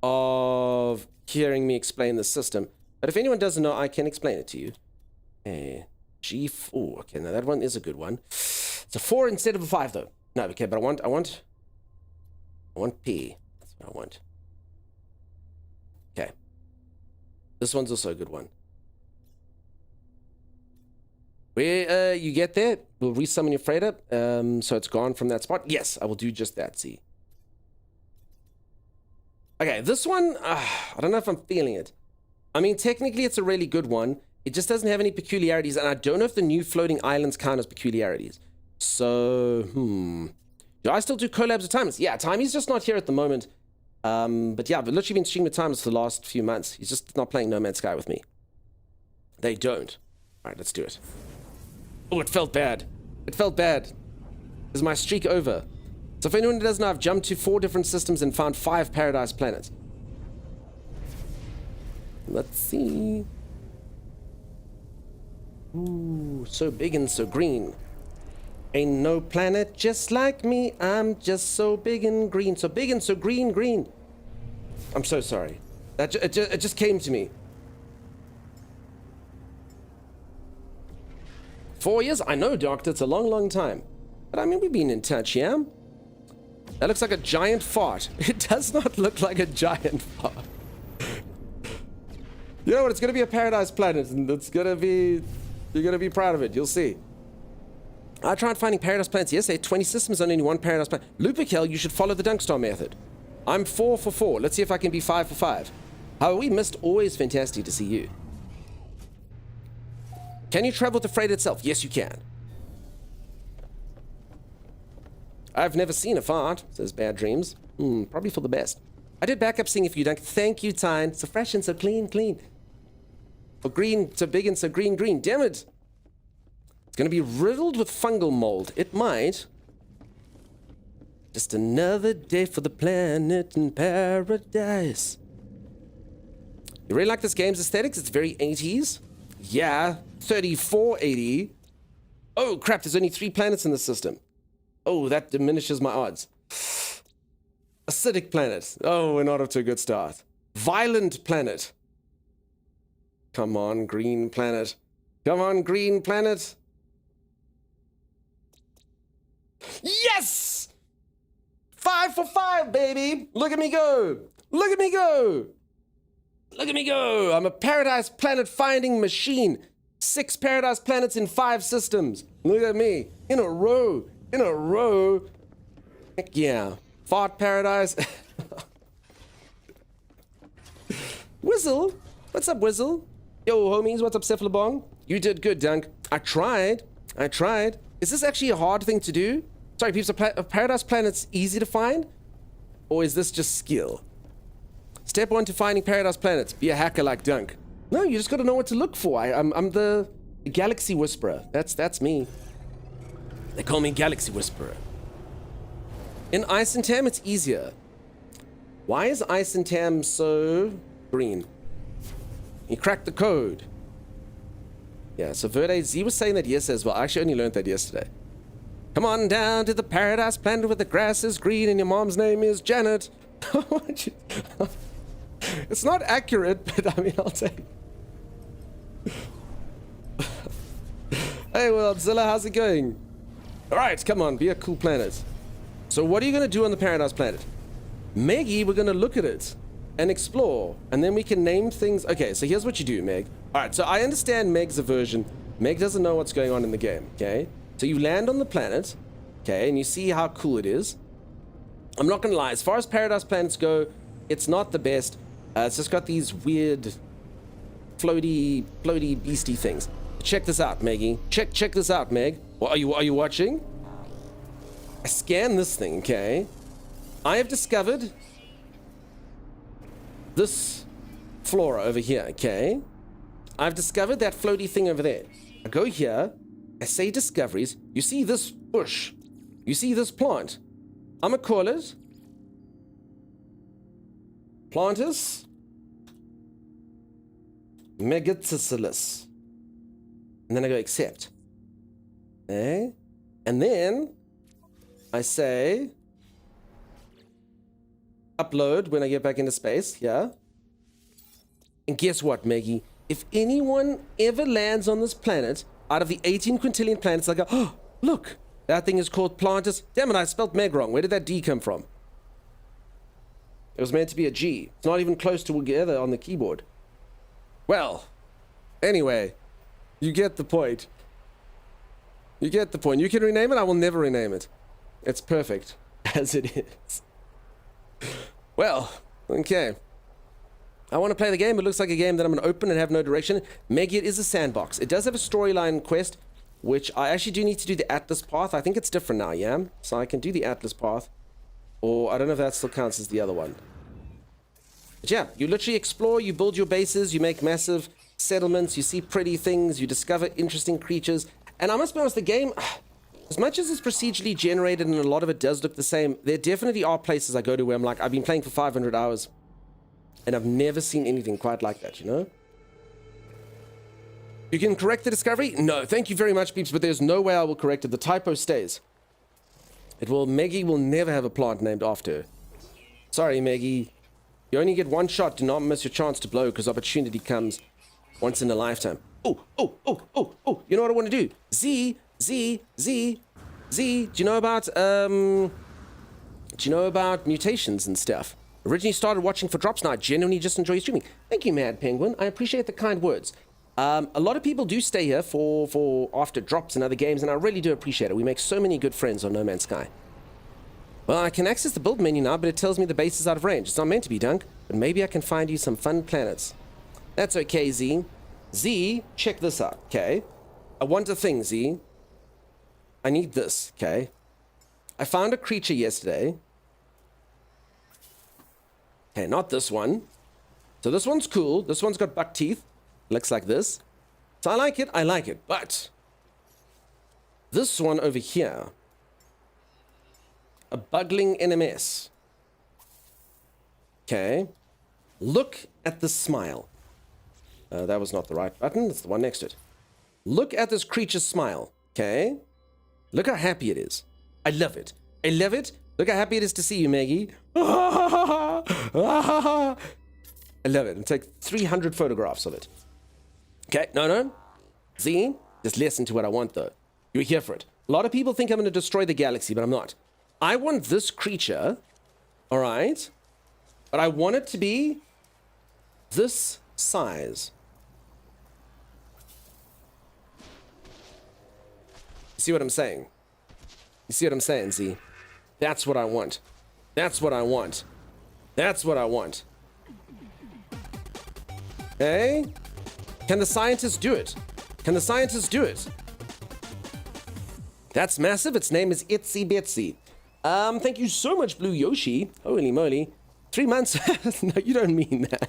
of hearing me explain the system. But if anyone doesn't know, I can explain it to you. Okay, G4. Okay, now that one is a good one. It's a 4 instead of a 5, though. No, okay, but I want P. That's what I want. Okay. This one's also a good one. Where you get there, we'll resummon your freighter, so it's gone from that spot. Yes, I will do just that, see. Okay, this one, I don't know if I'm feeling it. I mean, technically it's a really good one. It just doesn't have any peculiarities, and I don't know if the new floating islands count as peculiarities. So, do I still do collabs with Timeless? Yeah, Timey's just not here at the moment. But yeah, I've literally been streaming with Timeless for the last few months. He's just not playing No Man's Sky with me. They don't. All right, let's do it. Oh, it felt bad. It felt bad. Is my streak over? So if anyone doesn't know, I've jumped to 4 different systems and found 5 paradise planets. Let's see. Ooh, so big and so green. Ain't no planet just like me. I'm just so big and green. So big and so green, green. I'm so sorry. It just came to me. 4 years? I know, Doctor. It's a long, long time. But I mean, we've been in touch, yeah? That looks like a giant fart. It does not look like a giant fart. You know what? It's going to be a paradise planet, and it's going to be... You're going to be proud of it. You'll see. I tried finding paradise planets yesterday. 20 systems on only 1 paradise planet. Lupercal, you should follow the Dunkstar method. I'm 4 for 4. Let's see if I can be 5 for 5. However, we missed. Always fantastic to see you. Can you travel with the freighter itself? Yes, you can. I've never seen a fart, says Bad Dreams. Probably for the best. I did backup seeing if you dunk. Thank you, Tyne. So fresh and so clean, clean. For green, so big and so green, green. Damn it. It's going to be riddled with fungal mold. It might. Just another day for the planet in paradise. You really like this game's aesthetics? It's very 80s. Yeah, 3480. Oh, crap, there's only 3 planets in the system. Oh, that diminishes my odds. Acidic planet. Oh, we're not off to a good start. Violent planet. Come on, green planet. Come on, green planet. Yes! 5 for 5, baby. Look at me go. Look at me go. Look at me go. I'm a paradise planet finding machine. 6 paradise planets in 5 systems. Look at me. In a row. In a row. Heck yeah. Fart paradise. Whizzle. What's up, Whizzle? Yo, homies. What's up, Cephalobong? You did good, Dunk. I tried. Is this actually a hard thing to do? Sorry, peeps, are paradise planets easy to find? Or is this just skill? Step 1 to finding paradise planets. Be a hacker like Dunk. No, you just gotta know what to look for. I'm the Galaxy Whisperer. That's me. They call me Galaxy Whisperer. In Ice and Tam, it's easier. Why is Ice and Tam so green? He cracked the code. Yeah, so Verde Z was saying that yesterday as well. I actually only learned that yesterday. Come on down to the paradise planet where the grass is green and your mom's name is Janet. It's not accurate, but I mean, I'll take it. Hey, Worldzilla, how's it going? All right, come on, be a cool planet. So what are you going to do on the paradise planet? Meggy, we're going to look at it and explore, and then we can name things. Okay, so here's what you do, Meg. All right, so I understand Meg's aversion. Meg doesn't know what's going on in the game, okay? So you land on the planet, okay, and you see how cool it is. I'm not going to lie, as far as paradise planets go, it's not the best. It's just got these weird floaty beastie things. Check this out, Meggy. Check this out, Meg. Well, are you watching? I scan this thing, okay? I have discovered this flora over here, okay? I've discovered that floaty thing over there. I go here, I say discoveries. You see this bush? You see this plant? I'm gonna call it Plantus Megaticillus. And then I go accept. Okay? And then I say upload when I get back into space, yeah? And guess what, Meggy? If anyone ever lands on this planet, out of the 18 quintillion planets, I go, oh, look, that thing is called Plantus. Damn it, I spelled Meg wrong. Where did that D come from? It was meant to be a G. It's not even close to together on the keyboard. Well, anyway, you get the point. You get the point. You can rename it. I will never rename it. It's perfect as it is. Well, okay. I want to play the game. It looks like a game that I'm going to open and have no direction. Meggy, it is a sandbox. It does have a storyline quest, which I actually do need to do the Atlas path. I think it's different now, yeah? So I can do the Atlas path. Or I don't know if that still counts as the other one. But yeah, you literally explore, you build your bases, you make massive settlements, you see pretty things, you discover interesting creatures. And I must be honest, the game, as much as it's procedurally generated and a lot of it does look the same, there definitely are places I go to where I'm like, I've been playing for 500 hours and I've never seen anything quite like that, you know? You can correct the discovery? No, thank you very much, peeps, but there's no way I will correct it. The typo stays. Meggy will never have a plant named after her. Sorry, Meggy. You only get one shot. Do not miss your chance to blow, because opportunity comes once in a lifetime. Oh. You know what I want to do? Z. Do you know about mutations and stuff? Originally started watching for drops now. I genuinely just enjoy streaming. Thank you, Mad Penguin. I appreciate the kind words. A lot of people do stay here for after drops and other games, and I really do appreciate it. We make so many good friends on No Man's Sky. Well, I can access the build menu now, but it tells me the base is out of range. It's not meant to be, Dunk, but maybe I can find you some fun planets. That's okay, Z. Z, check this out, okay? I want a thing, Z. I need this, okay? I found a creature yesterday. Okay, not this one. So this one's cool. This one's got buck teeth. Looks like this. So I like it, but this one over here, a bugling NMS. Okay. Look at the smile. That was not the right button. It's the one next to it. Look at this creature's smile. Okay. Look how happy it is. I love it. Look how happy it is to see you, Maggie. I love it. And take 300 photographs of it. Okay, no. Z, just listen to what I want, though. You're here for it. A lot of people think I'm going to destroy the galaxy, but I'm not. I want this creature, all right? But I want it to be this size. See what I'm saying? You see what I'm saying, Z? That's what I want. That's what I want. That's what I want. Okay? Can the scientists do it? Can the scientists do it? That's massive. Its name is Itsy Bitsy. Thank you so much, Blue Yoshi. Holy moly. 3 months? No, you don't mean that.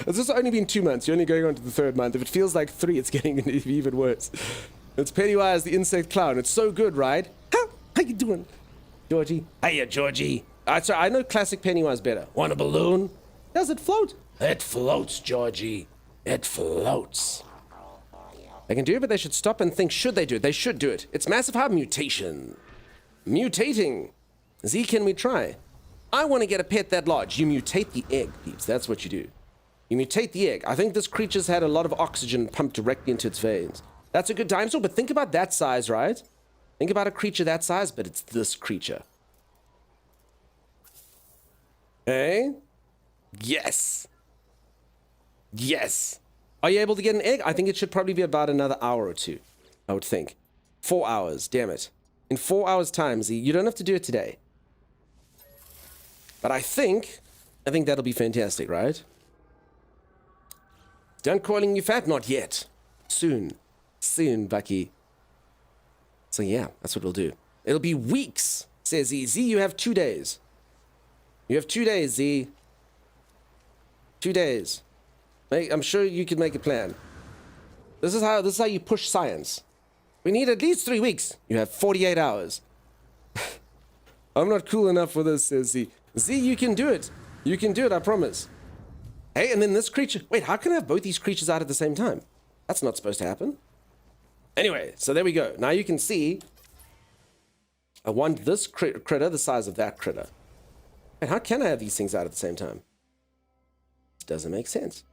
It's just only been 2 months. You're only going on to the 3rd month. If it feels like 3, it's getting even worse. It's Pennywise the insect clown. It's so good, right? How you doing, Georgie? Hiya, Georgie. Sorry, I know classic Pennywise better. Want a balloon? Does it float? It floats, Georgie. It floats. They can do it, but they should stop and think, should they do it? They should do it. It's massive hard mutation. Mutating. Z, can we try? I want to get a pet that large. You mutate the egg, peeps. That's what you do. You mutate the egg. I think this creature's had a lot of oxygen pumped directly into its veins. That's a good dinosaur, but think about that size, right? Think about a creature that size, but it's this creature. Okay? Yes. Yes. Are you able to get an egg? I think it should probably be about another hour or 2, I would think. 4 hours, damn it. In 4 hours' time, Z, you don't have to do it today. But I think that'll be fantastic, right? Done calling you fat? Not yet. Soon. Soon, Bucky. So yeah, that's what we'll do. It'll be weeks, says Z. Z, you have 2 days. You have 2 days, Z. 2 days. I'm sure you can make a plan. This is how you push science. We need at least 3 weeks. You have 48 hours. I'm not cool enough for this, says Z. Z, you can do it. You can do it, I promise. Hey, and then this creature... Wait, how can I have both these creatures out at the same time? That's not supposed to happen. Anyway, so there we go. Now you can see... I want this critter the size of that critter. And how can I have these things out at the same time? This doesn't make sense.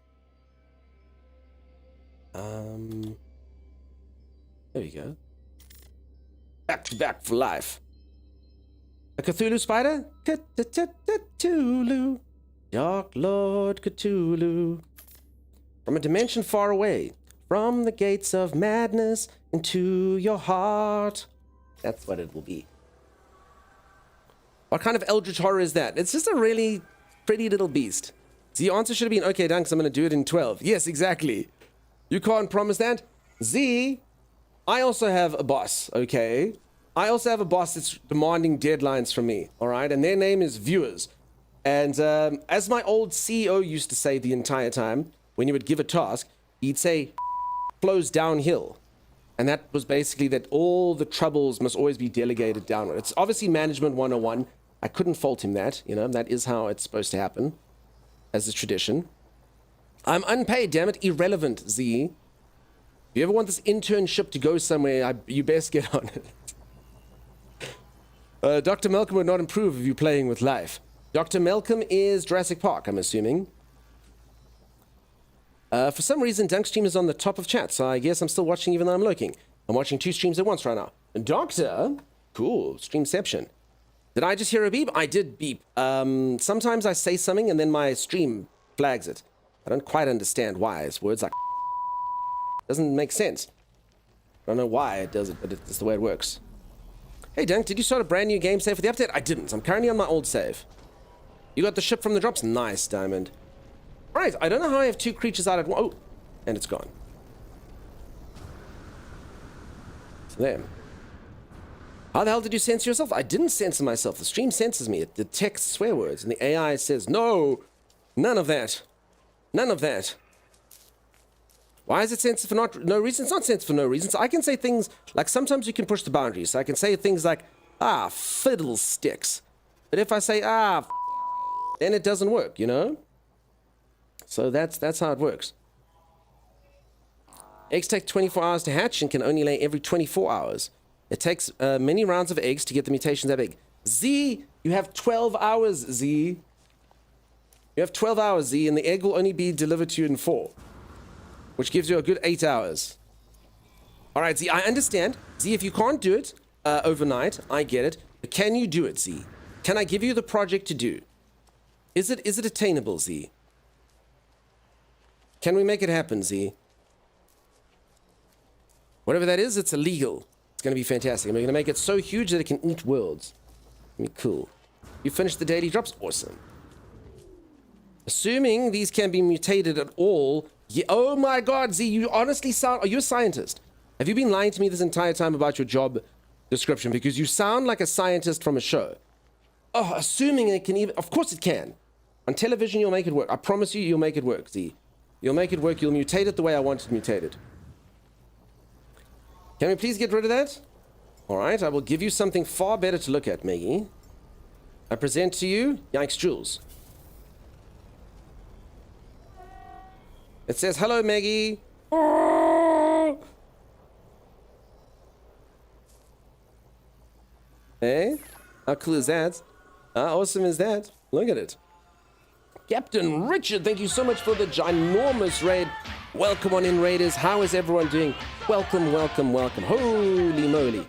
There we go. Back to back for life. A Cthulhu spider? Cthulhu. Dark Lord Cthulhu. From a dimension far away. From the gates of madness into your heart. That's what it will be. What kind of eldritch horror is that? It's just a really pretty little beast. The answer should have been, okay, done, because I'm going to do it in 12. Yes, exactly. You can't promise that. Z, I also have a boss, okay? I also have a boss that's demanding deadlines from me, all right? And their name is Viewers. And as my old CEO used to say the entire time, when you would give a task, he'd say, flows downhill. And that was basically that all the troubles must always be delegated downward. It's obviously management 101. I couldn't fault him that, you know, that is how it's supposed to happen, as is tradition. I'm unpaid, damn it, irrelevant, Z. If you ever want this internship to go somewhere, you best get on it. Dr. Malcolm would not approve of you playing with life. Dr. Malcolm is Jurassic Park, I'm assuming. For some reason, Dunk Stream is on the top of chat, so I guess I'm still watching even though I'm lurking. I'm watching 2 streams at once right now. Doctor? Cool, Streamception. Did I just hear a beep? I did beep. Sometimes I say something and then my stream flags it. I don't quite understand why. It's words like doesn't make sense. I don't know why it does it, but it's the way it works. Hey Dunk, did you start a brand new game save for the update? I didn't. I'm currently on my old save. You got the ship from the drops? Nice, Diamond. Alright, I don't know how I have 2 creatures out at one. Oh, and it's gone. So there. How the hell did you censor yourself? I didn't censor myself. The stream censors me. It detects swear words, and the AI says, no, none of that. None of that. Why is it censored for no reason? It's not censored for no reason. So I can say things like, sometimes you can push the boundaries. So I can say things like, fiddlesticks. But if I say, then it doesn't work, you know? So that's how it works. Eggs take 24 hours to hatch and can only lay every 24 hours. It takes many rounds of eggs to get the mutations that big. Z, you have 12 hours, Z. You have 12 hours, Z, and the egg will only be delivered to you in 4. Which gives you a good 8 hours. Alright, Z, I understand. Z, if you can't do it overnight, I get it. But can you do it, Z? Can I give you the project to do? Is it attainable, Z? Can we make it happen, Z? Whatever that is, it's illegal. It's going to be fantastic. And we're going to make it so huge that it can eat worlds. Be cool. You finished the daily drops? Awesome. Assuming these can be mutated at all. Yeah, oh my god, Z, you honestly sound... Are you a scientist? Have you been lying to me this entire time about your job description? Because you sound like a scientist from a show. Oh, assuming it can even... Of course it can. On television, you'll make it work. I promise you, you'll make it work, Z. You'll make it work. You'll mutate it the way I want it mutated. Can we please get rid of that? All right, I will give you something far better to look at, Maggie. I present to you, Yikes Jules. It says, hello, Maggie. Oh! Hey, how cool is that? How awesome is that? Look at it. Captain Richard, thank you so much for the ginormous raid. Welcome on in, Raiders. How is everyone doing? Welcome, welcome, welcome. Holy moly.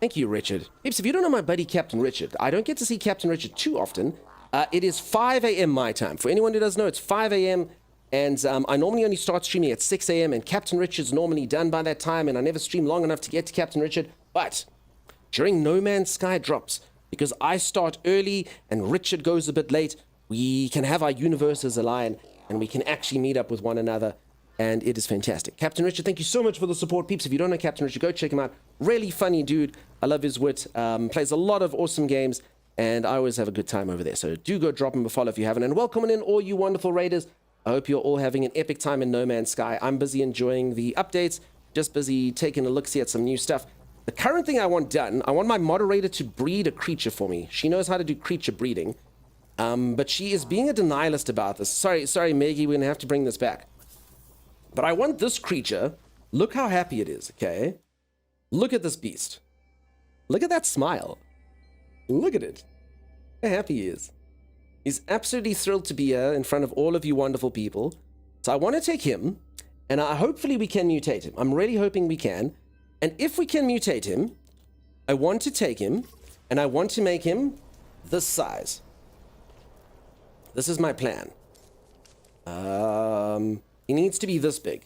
Thank you, Richard. Peeps, if you don't know my buddy Captain Richard, I don't get to see Captain Richard too often. It is 5 a.m. my time. For anyone who doesn't know, it's 5 a.m. And I normally only start streaming at 6 a.m. And Captain Richard's normally done by that time. And I never stream long enough to get to Captain Richard. But during No Man's Sky drops, because I start early and Richard goes a bit late, we can have our universes align and we can actually meet up with one another. And it is fantastic. Captain Richard, thank you so much for the support, peeps. If you don't know Captain Richard, go check him out. Really funny dude. I love his wit. Plays a lot of awesome games. And I always have a good time over there. So do go drop him a follow if you haven't. And welcome in all you wonderful Raiders. I hope you're all having an epic time in No Man's Sky. I'm busy enjoying the updates. Just busy taking a look-see at some new stuff. The current thing I want done, I want my moderator to breed a creature for me. She knows how to do creature breeding. But she is being a denialist about this. Sorry, Maggie, we're going to have to bring this back. But I want this creature. Look how happy it is, okay? Look at this beast. Look at that smile. Look at it. How happy he is. He's absolutely thrilled to be here in front of all of you wonderful people. So I want to take him, and hopefully we can mutate him. I'm really hoping we can. And if we can mutate him, I want to take him, and I want to make him this size. This is my plan. He needs to be this big.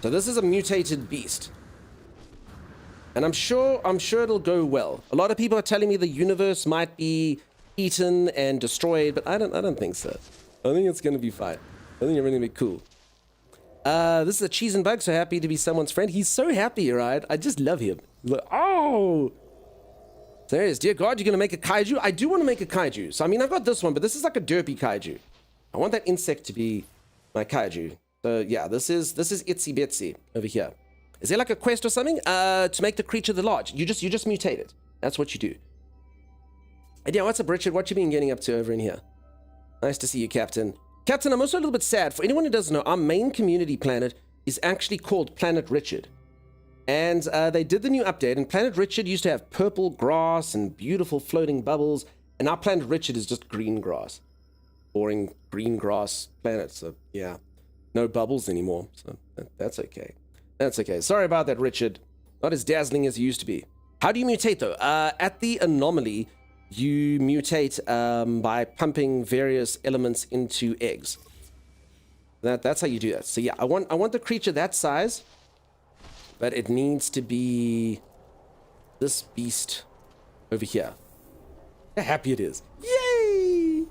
So this is a mutated beast. And I'm sure it'll go well. A lot of people are telling me the universe might be eaten and destroyed, but I don't think so. I think it's gonna be fine. I think it's gonna be cool. This is a cheese and bug, so happy to be someone's friend. He's so happy, right? I just love him. Like, oh! There it is. Dear God, you're gonna make a kaiju? I do want to make a kaiju. So I mean, I've got this one, but this is like a derpy kaiju. I want that insect to be my kaiju. So yeah, this is Itsy Bitsy over here. Is there like a quest or something? To make the creature the large. You just mutate it. That's what you do. And yeah, what's up, Richard? What you been getting up to over in here? Nice to see you, Captain. Captain, I'm also a little bit sad. For anyone who doesn't know, our main community planet is actually called Planet Richard. And they did the new update, and Planet Richard used to have purple grass and beautiful floating bubbles, and now Planet Richard is just green grass. Boring green grass planet, so yeah. No bubbles anymore, so that's okay. That's okay. Sorry about that, Richard. Not as dazzling as it used to be. How do you mutate, though? At the anomaly, you mutate by pumping various elements into eggs. That's how you do that. So yeah, I want the creature that size, but it needs to be this beast over here. How happy it is. Yay!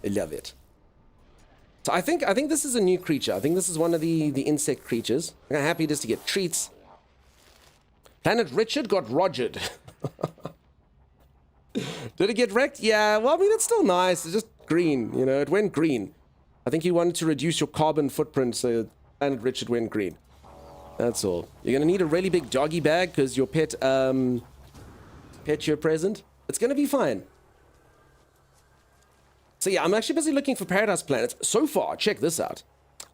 I love it. So I think this is a new creature. I think this is one of the insect creatures. Look how happy it is to get treats. Planet Richard got Rogered. Did it get wrecked? Yeah, well, I mean, it's still nice. It's just green, you know, it went green. I think you wanted to reduce your carbon footprint, so Planet Richard went green. That's all. You're going to need a really big doggy bag because your pet your present. It's going to be fine. So yeah, I'm actually busy looking for Paradise Planets. So far, check this out.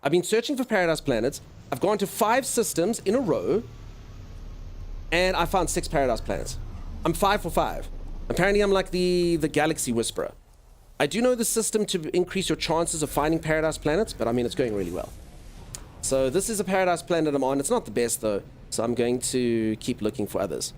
I've been searching for Paradise Planets. I've gone to 5 systems in a row, and I found 6 Paradise Planets. I'm 5 for 5. Apparently, I'm like the Galaxy Whisperer. I do know the system to increase your chances of finding Paradise Planets, but I mean, it's going really well. So this is a Paradise Planet I'm on. It's not the best, though, so I'm going to keep looking for others.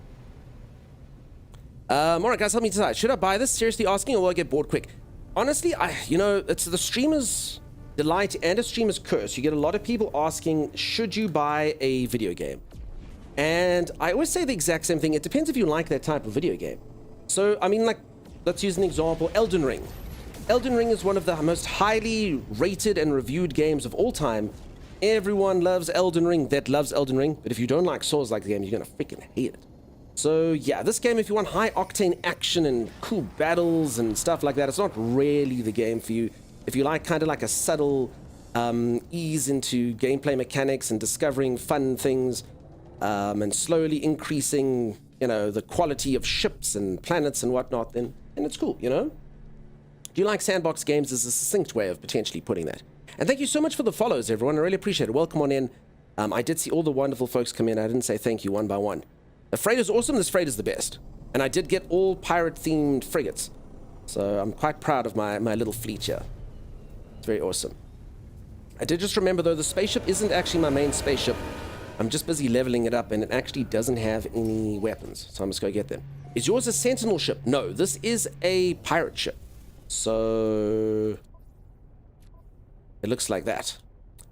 Alright, guys, help me decide. Should I buy this? Seriously asking, or will I get bored quick? Honestly, it's the streamers delight and a streamer's curse. You get a lot of people asking, should you buy a video game? And I always say the exact same thing. It depends if you like that type of video game. So, I mean, like, let's use an example. Elden Ring. Elden Ring is one of the most highly rated and reviewed games of all time. Everyone loves Elden Ring that loves Elden Ring. But if you don't like Souls-like games, you're going to freaking hate it. So, yeah, this game, if you want high-octane action and cool battles and stuff like that, it's not really the game for you. If you like kind of like a subtle ease into gameplay mechanics and discovering fun things, and slowly increasing, you know, the quality of ships and planets and whatnot, then it's cool, you know? Do you like sandbox games? Is a succinct way of potentially putting that. And thank you so much for the follows, everyone. I really appreciate it. Welcome on in. I did see all the wonderful folks come in. I didn't say thank you one by one. The freight is awesome. This freight is the best. And I did get all pirate-themed frigates. So I'm quite proud of my little fleet here. It's very awesome. I did just remember, though, the spaceship isn't actually my main spaceship. I'm just busy leveling it up, and it actually doesn't have any weapons, so I'm just going to get them. Is yours a sentinel ship? No, this is a pirate ship. So it looks like that.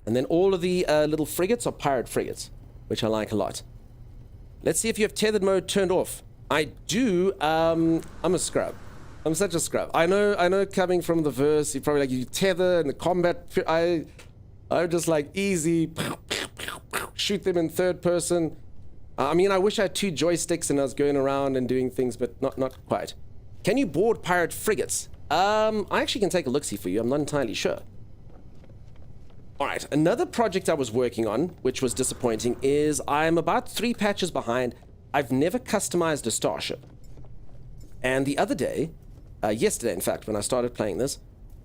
And then all of the little frigates are pirate frigates, which I like a lot. Let's see if you have tethered mode turned off. I do. I'm a scrub. I'm such a scrub. I know coming from the verse, you're probably like, you tether and the combat. I'm just like, easy. Shoot them in third person. I mean, I wish I had 2 joysticks and I was going around and doing things, but not quite. Can you board pirate frigates? I actually can take a look-see for you. I'm not entirely sure. All right, another project I was working on, which was disappointing, is I'm about 3 patches behind. I've never customized a starship. And the other day, yesterday in fact, when I started playing this,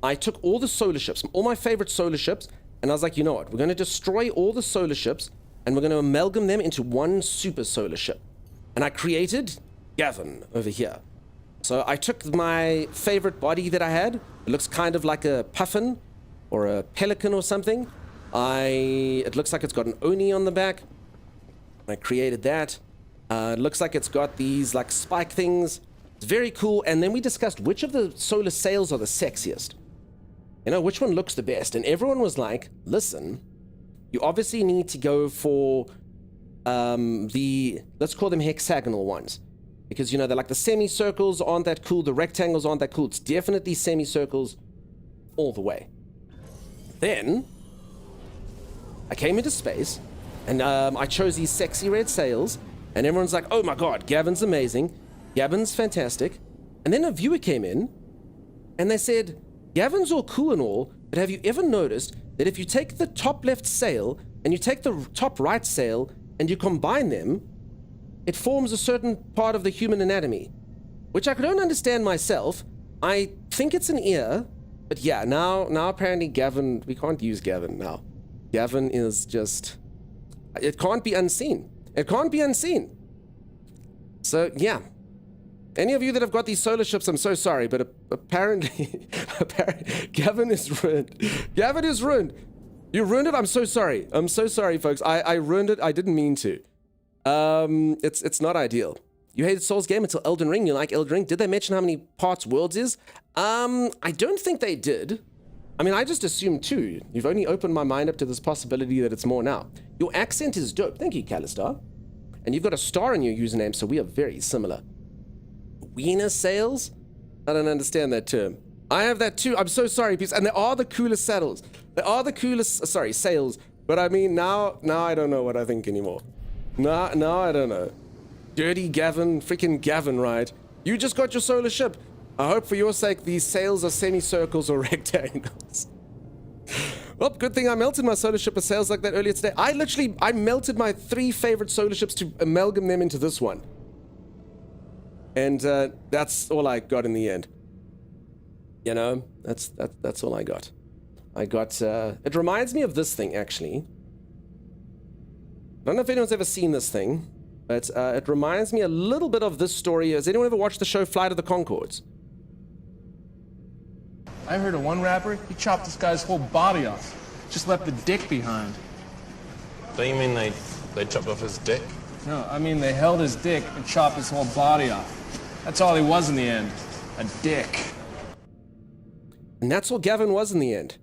I took all the solar ships, all my favorite solar ships, and I was like, you know what, we're going to destroy all the solar ships, and we're going to amalgam them into one super solar ship. And I created Gavin over here. So I took my favorite body that I had. It looks kind of like a puffin or a pelican or something. It looks like it's got an Oni on the back. I created that. It looks like it's got these like spike things. It's very cool. And then we discussed which of the solar sails are the sexiest. You know, which one looks the best? And everyone was like, listen, you obviously need to go for let's call them hexagonal ones. Because, you know, they're like the semicircles aren't that cool. The rectangles aren't that cool. It's definitely semicircles all the way. Then I came into space and I chose these sexy red sails. And everyone's like, oh my God, Gavin's amazing. Gavin's fantastic. And then a viewer came in and they said, Gavin's all cool and all, but have you ever noticed that if you take the top left sail and you take the top right sail and you combine them, it forms a certain part of the human anatomy, which I don't understand myself. I think it's an ear, but yeah, now apparently Gavin, we can't use Gavin now. Gavin is just, it can't be unseen. It can't be unseen. So yeah. Any of you that have got these solar ships, I'm so sorry, but apparently Gavin is ruined. Gavin is ruined. You ruined it? I'm so sorry. I'm so sorry, folks. I ruined it. I didn't mean to. It's not ideal. You hated Souls game until Elden Ring. You like Elden Ring. Did they mention how many parts Worlds is? I don't think they did. I mean, I just assumed 2. You've only opened my mind up to this possibility that it's more now. Your accent is dope. Thank you, Calistar. And you've got a star in your username, so we are very similar. Wiener sails? I don't understand that term. I have that too. I'm so sorry, peeps. And there are the coolest saddles. There are the coolest, sails. But I mean, now I don't know what I think anymore. Now I don't know. Dirty Gavin, freaking Gavin, right? You just got your solar ship. I hope for your sake these sails are semicircles or rectangles. Well, good thing I melted my solar ship with sails like that earlier today. I melted my 3 favorite solar ships to amalgam them into this one. And that's all I got in the end. You know, that's all I got. It reminds me of this thing, actually. I don't know if anyone's ever seen this thing, but it reminds me a little bit of this story. Has anyone ever watched the show Flight of the Conchords? I heard of one rapper, he chopped this guy's whole body off. Just left the dick behind. Don't you mean they chopped off his dick? No, I mean they held his dick and chopped his whole body off. That's all he was in the end. A dick. And that's all Gavin was in the end.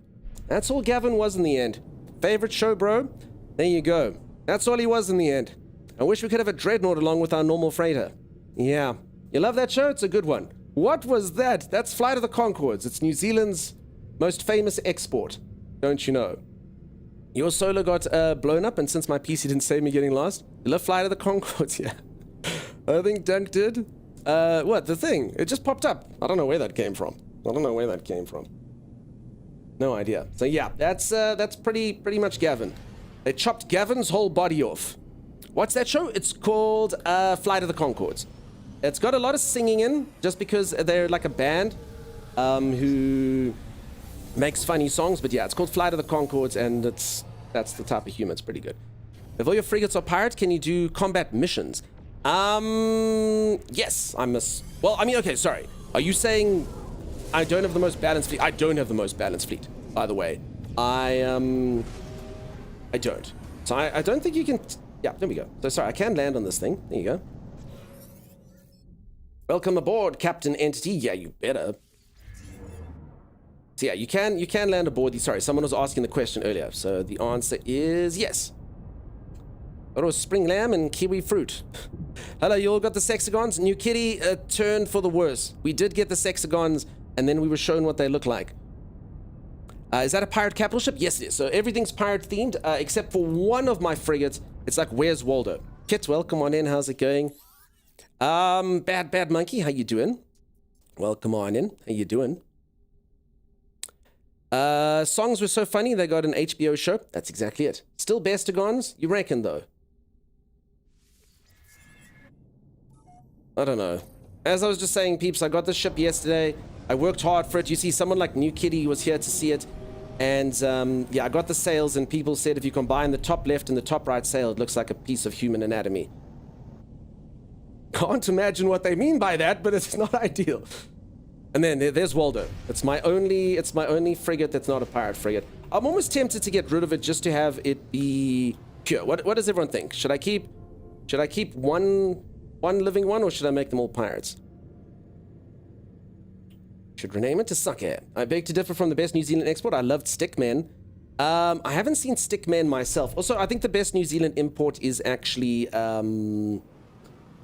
That's all Gavin was in the end. Favorite show, bro? There you go. That's all he was in the end. I wish we could have a Dreadnought along with our normal freighter. Yeah. You love that show? It's a good one. What was that? That's Flight of the Conchords. It's New Zealand's most famous export. Don't you know? Your solo got blown up, and since my PC didn't save me getting lost, you love Flight of the Conchords, yeah. I think Dunk did. What? The thing? It just popped up. I don't know where that came from. No idea. So yeah, that's pretty much Gavin. They chopped Gavin's whole body off. What's that show? It's called Flight of the Conchords. It's got a lot of singing in, just because they're like a band who makes funny songs. But yeah, it's called Flight of the Conchords, and that's the type of humor. It's pretty good. If all your frigates are pirates, can you do combat missions? Yes, I must. Well, I mean, okay, sorry. Are you saying I don't have the most balanced fleet? I don't have the most balanced fleet, by the way. I don't. So I don't think you can. Yeah, there we go. So sorry, I can land on this thing. There you go. Welcome aboard, Captain Entity. Yeah, you better. So yeah, you can land aboard these. Sorry, someone was asking the question earlier. So the answer is yes. It was spring lamb and kiwi fruit. Hello, you all got the sexagons? New Kitty turned for the worse. We did get the sexagons, and then we were shown what they look like. Is that a pirate capital ship? Yes, it is. So everything's pirate themed, except for one of my frigates. It's like, where's Waldo? Kit, welcome on in. How's it going? Bad Monkey, how you doing? Welcome on in. How you doing? Songs were so funny, they got an HBO show. That's exactly it. Still Bestagons? You reckon, though? I don't know. As I was just saying, peeps, I got this ship yesterday. I worked hard for it. You see, someone like New Kitty was here to see it. And, yeah, I got the sails, and people said if you combine the top left and the top right sail, it looks like a piece of human anatomy. Can't imagine what they mean by that, but it's not ideal. And then there's Waldo. It's my only frigate that's not a pirate frigate. I'm almost tempted to get rid of it just to have it be pure. What does everyone think? Should I keep one living one, or should I make them all pirates? Should rename it to Suckhead. I beg to differ from the best New Zealand export. I loved Stickman. I haven't seen Stickman myself. Also, I think the best New Zealand import is actually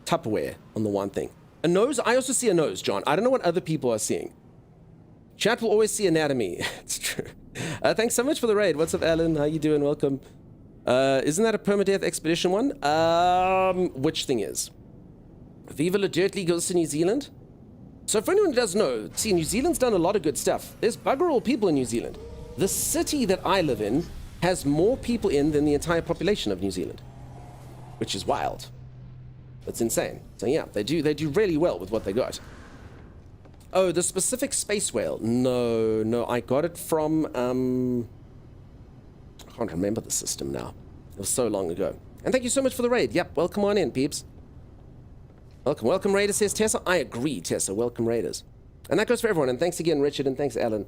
Tupperware on the one thing. A nose? I also see a nose, John. I don't know what other people are seeing. Chat will always see anatomy. It's true. Thanks so much for the raid. What's up, Alan? How you doing? Welcome. Isn't that a permadeath expedition one? Which thing is? Viva La Dirtly goes to New Zealand? So for anyone who doesn't know, see, New Zealand's done a lot of good stuff. There's bugger all people in New Zealand. The city that I live in has more people in than the entire population of New Zealand, which is wild. That's insane. So yeah, they do really well with what they got. Oh, the specific space whale. No, I got it from I can't remember the system now. It was so long ago. And thank you so much for the raid. Yep, welcome on in, peeps. Welcome, Raiders, says Tessa. I agree, Tessa. Welcome, Raiders. And that goes for everyone. And thanks again, Richard, and thanks, Alan.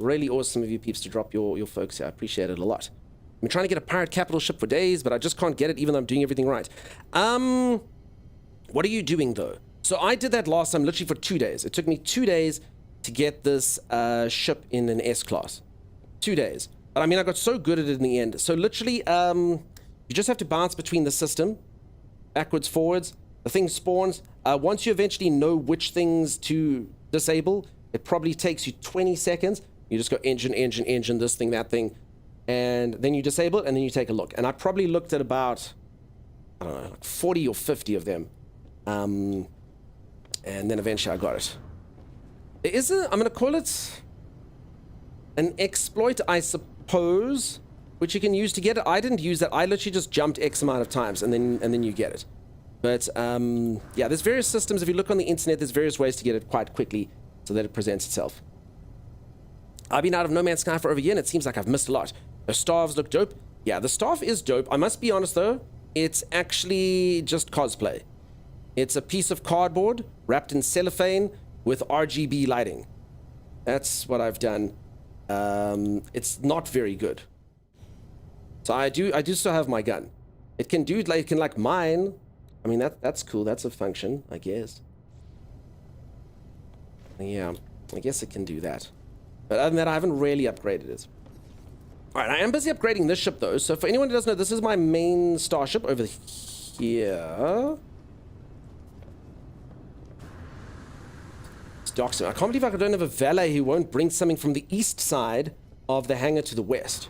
Really awesome of you peeps to drop your folks here. I appreciate it a lot. I've been trying to get a pirate capital ship for days, but I just can't get it, even though I'm doing everything right. What are you doing, though? So I did that last time literally for 2 days. It took me 2 days to get this ship in an S-class. 2 days. But I mean, I got so good at it in the end. So literally, you just have to bounce between the system, backwards, forwards. The thing spawns. Once you eventually know which things to disable, it probably takes you 20 seconds. You just go engine, this thing, that thing. And then you disable it, and then you take a look. And I probably looked at about, I don't know, like 40 or 50 of them. And then eventually I got it. There is I'm going to call it an exploit, I suppose, which you can use to get it. I didn't use that. I literally just jumped X amount of times, and then you get it. But yeah, there's various systems. If you look on the internet, there's various ways to get it quite quickly so that it presents itself. I've been out of No Man's Sky for over a year, and it seems like I've missed a lot. The staffs look dope. Yeah, the staff is dope. I must be honest, though. It's actually just cosplay. It's a piece of cardboard wrapped in cellophane with RGB lighting. That's what I've done. It's not very good. So I do still have my gun. It can do, like, it can like mine. I mean, that's cool. That's a function, I guess. Yeah, I guess it can do that. But other than that, I haven't really upgraded it. All right, I am busy upgrading this ship, though. So for anyone who doesn't know, this is my main starship over here. It's Doxon. I can't believe I don't have a valet who won't bring something from the east side of the hangar to the west.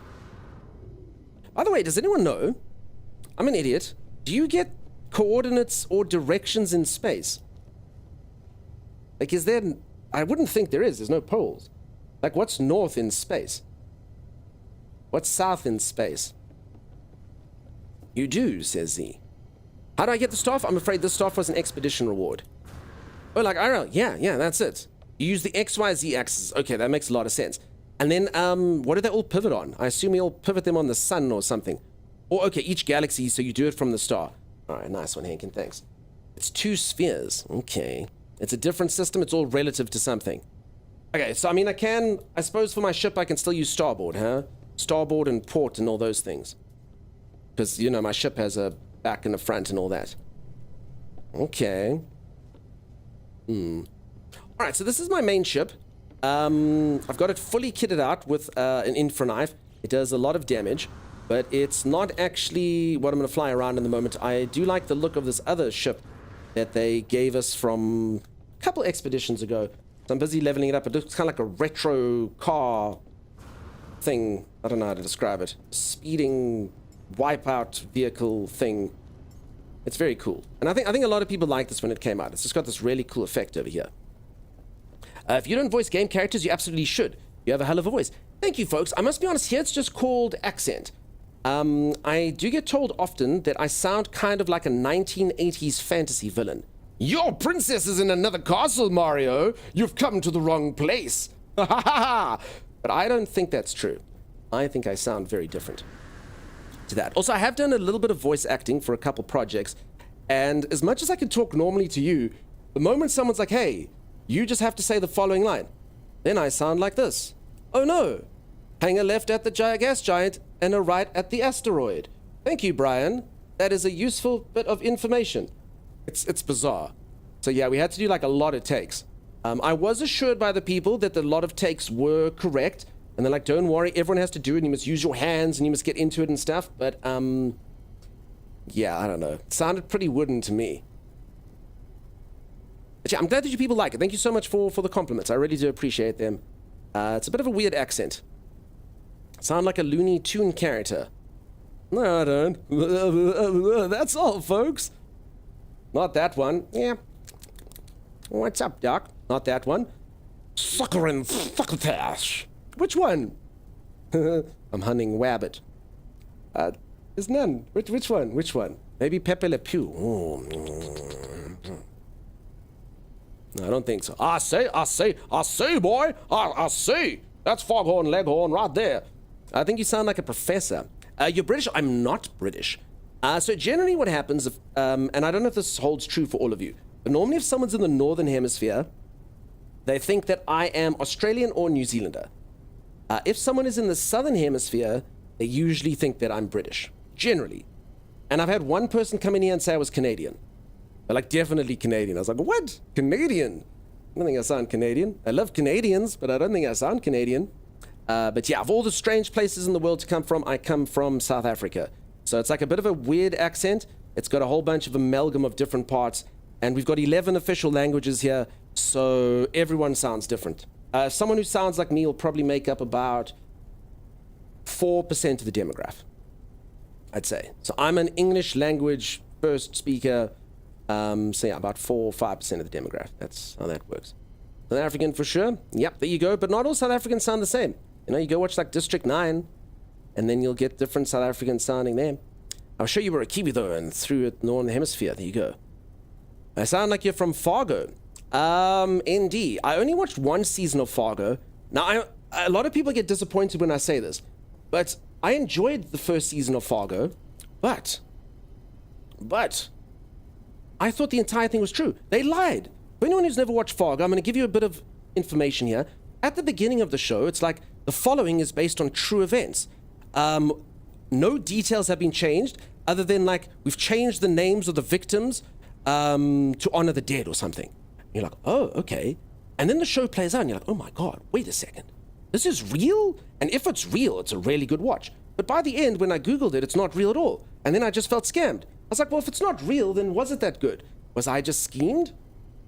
By the way, does anyone know? I'm an idiot. Do you get coordinates or directions in space? Like, is there... I wouldn't think there is. There's no poles. Like, what's north in space? What's south in space? You do, says Z. How do I get the staff? I'm afraid this staff was an expedition reward. Oh, like IRL. Yeah, that's it. You use the XYZ axis. Okay, that makes a lot of sense. And then, what do they all pivot on? I assume you all pivot them on the sun or something. Or, okay, each galaxy, so you do it from the star. All right, nice one, Hankin, thanks. It's 2 spheres. Okay. It's a different system. It's all relative to something. Okay, so, I mean, I suppose for my ship, I can still use starboard, huh? Starboard and port and all those things. Because, you know, my ship has a back and a front and all that. Okay. Alright, so this is my main ship. I've got it fully kitted out with an infra knife. It does a lot of damage, but it's not actually what I'm going to fly around in the moment. I do like the look of this other ship that they gave us from a couple expeditions ago. So I'm busy leveling it up. It looks kind of like a retro car thing. I don't know how to describe it. Speeding wipeout vehicle thing. It's very cool. And I think a lot of people liked this when it came out. It's just got this really cool effect over here. If you don't voice game characters, you absolutely should. You have a hell of a voice. Thank you, folks. I must be honest, here it's just called accent. I do get told often that I sound kind of like a 1980s fantasy villain. Your princess is in another castle, Mario. You've come to the wrong place. Ha ha ha! But I don't think that's true. I think I sound very different to that. Also, I have done a little bit of voice acting for a couple projects, and as much as I can talk normally to you, the moment someone's like, hey, you just have to say the following line, then I sound like this. Oh no, hang a left at the gas giant and a right at the asteroid. Thank you, Brian. That is a useful bit of information. It's bizarre. So yeah, we had to do like a lot of takes. I was assured by the people that the lot of takes were correct, and they're like, don't worry, everyone has to do it, and you must use your hands, and you must get into it and stuff, but, yeah, I don't know. It sounded pretty wooden to me. But yeah, I'm glad that you people like it. Thank you so much for the compliments. I really do appreciate them. It's a bit of a weird accent. Sound like a Looney Tune character. No, I don't. That's all, folks. Not that one. Yeah. What's up, Doc? Not that one. Sucker and succotash. Which one? I'm hunting wabbit. There's none. Which one? Which one? Maybe Pepe Le Pew. No, I don't think so. I say, boy. I say. That's Foghorn Leghorn right there. I think you sound like a professor. You're British? I'm not British. So generally what happens, if, and I don't know if this holds true for all of you, but normally if someone's in the Northern Hemisphere, they think that I am Australian or New Zealander. If someone is in the Southern Hemisphere, they usually think that I'm British. Generally. And I've had one person come in here and say I was Canadian. They're like, definitely Canadian. I was like, what? Canadian? I don't think I sound Canadian. I love Canadians, but I don't think I sound Canadian. But yeah, of all the strange places in the world to come from, I come from South Africa. So it's like a bit of a weird accent. It's got a whole bunch of amalgam of different parts. And we've got 11 official languages here, so everyone sounds different. Someone who sounds like me will probably make up about 4% of the demographic, I'd say. So I'm an English language first speaker. So yeah, about 4 or 5% of the demographic. That's how that works. South African for sure. Yep, there you go. But not all South Africans sound the same. You know, you go watch like District 9, and then you'll get different South Africans sounding there. I'll show you were a Kiwi though, and through the Northern Hemisphere. There you go. I sound like you're from Fargo. ND. I only watched one season of Fargo. Now, a lot of people get disappointed when I say this, but I enjoyed the first season of Fargo, but I thought the entire thing was true. They lied. For anyone who's never watched Fargo, I'm going to give you a bit of information here. At the beginning of the show, it's like the following is based on true events. No details have been changed other than like we've changed the names of the victims to honor the dead or something. And you're like, oh, okay. And then the show plays out and you're like, oh my God, wait a second. this is real? And if it's real, it's a really good watch. But by the end, when I Googled it, it's not real at all. And then I just felt scammed. I was like, well, if it's not real, then was it that good? Was I just schemed?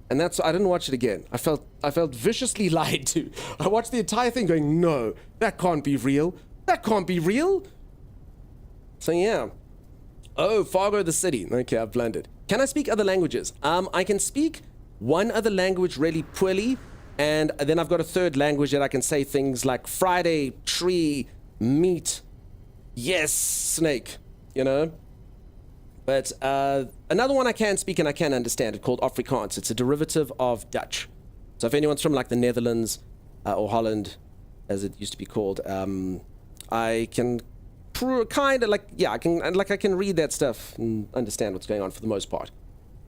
And that's, I didn't watch it again. I felt viciously lied to. I watched the entire thing going, no, that can't be real. That can't be real. So yeah. Oh, Fargo the city. Okay, I've blended. Can I speak other languages? I can speak one other language really poorly, and then I've got a third language that I can say things like Friday, tree, meat, yes, snake, you know? But another one I can speak and I can understand it called Afrikaans. It's a derivative of Dutch. So if anyone's from like the Netherlands or Holland, as it used to be called, I can kind of like, yeah, I can read that stuff and understand what's going on for the most part.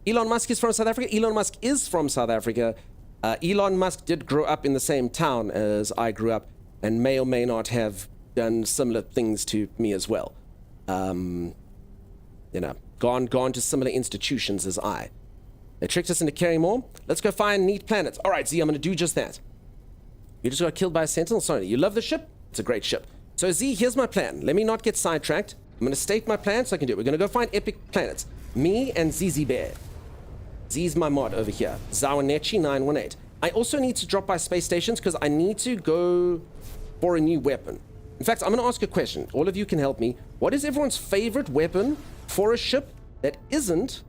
Elon Musk is from South Africa. Elon Musk is from South Africa. Elon Musk did grow up in the same town as I grew up and may or may not have done similar things to me as well. You know, gone to similar institutions as I. They tricked us into caring more. Let's go find neat planets. All right, Z, I'm going to do just that. You just got killed by a sentinel. Sorry, you love the ship? It's a great ship. So Z, here's my plan. Let me not get sidetracked. I'm going to state my plan so I can do it. We're going to go find epic planets. Me and ZZ Bear. Z's my mod over here. Zawanechi 918. I also need to drop by space stations because I need to go for a new weapon. In fact, I'm going to ask a question. All of you can help me. What is everyone's favorite weapon for a ship that isn't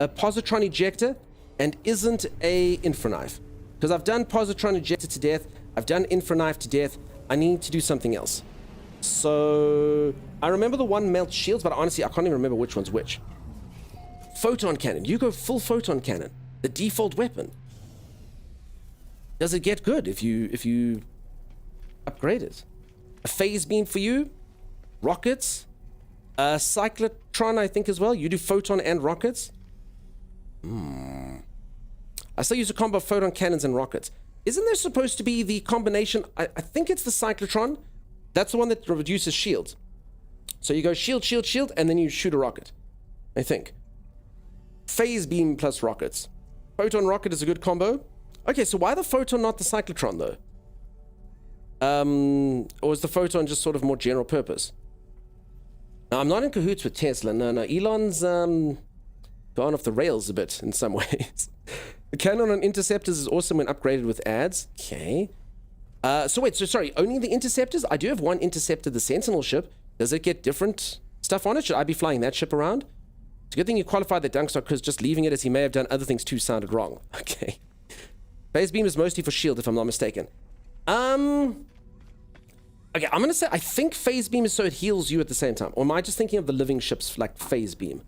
a positron ejector and isn't a infraknife? Because I've done positron ejector to death. I've done infraknife to death. I need to do something else. So I remember the one melt shields, but honestly, I can't even remember which one's which. Photon cannon. You go full photon cannon. The default weapon. Does it get good if you upgrade it? A phase beam for you. Rockets. A cyclotron, I think, as well. You do photon and rockets. I still use a combo of photon cannons and rockets. Isn't there supposed to be the combination? I think it's the cyclotron. That's the one that reduces shields. So you go shield, shield, shield, and then you shoot a rocket. I think. Phase beam plus rockets. Photon rocket is a good combo. Okay, so why the photon, not the cyclotron, though? Or is the photon just sort of more general purpose? Now, I'm not in cahoots with Tesla. No. Elon's gone off the rails a bit in some ways. The cannon on interceptors is awesome when upgraded with ads. Okay. So wait, so sorry, only the interceptors? I do have one interceptor, the Sentinel ship. Does it get different stuff on it? Should I be flying that ship around? It's a good thing you qualified that Dunkstock because just leaving it as he may have done other things too sounded wrong. Okay. Phase beam is mostly for shield, if I'm not mistaken. Okay, I'm gonna say I think phase beam is so it heals you at the same time. Or am I just thinking of the living ships like phase beam?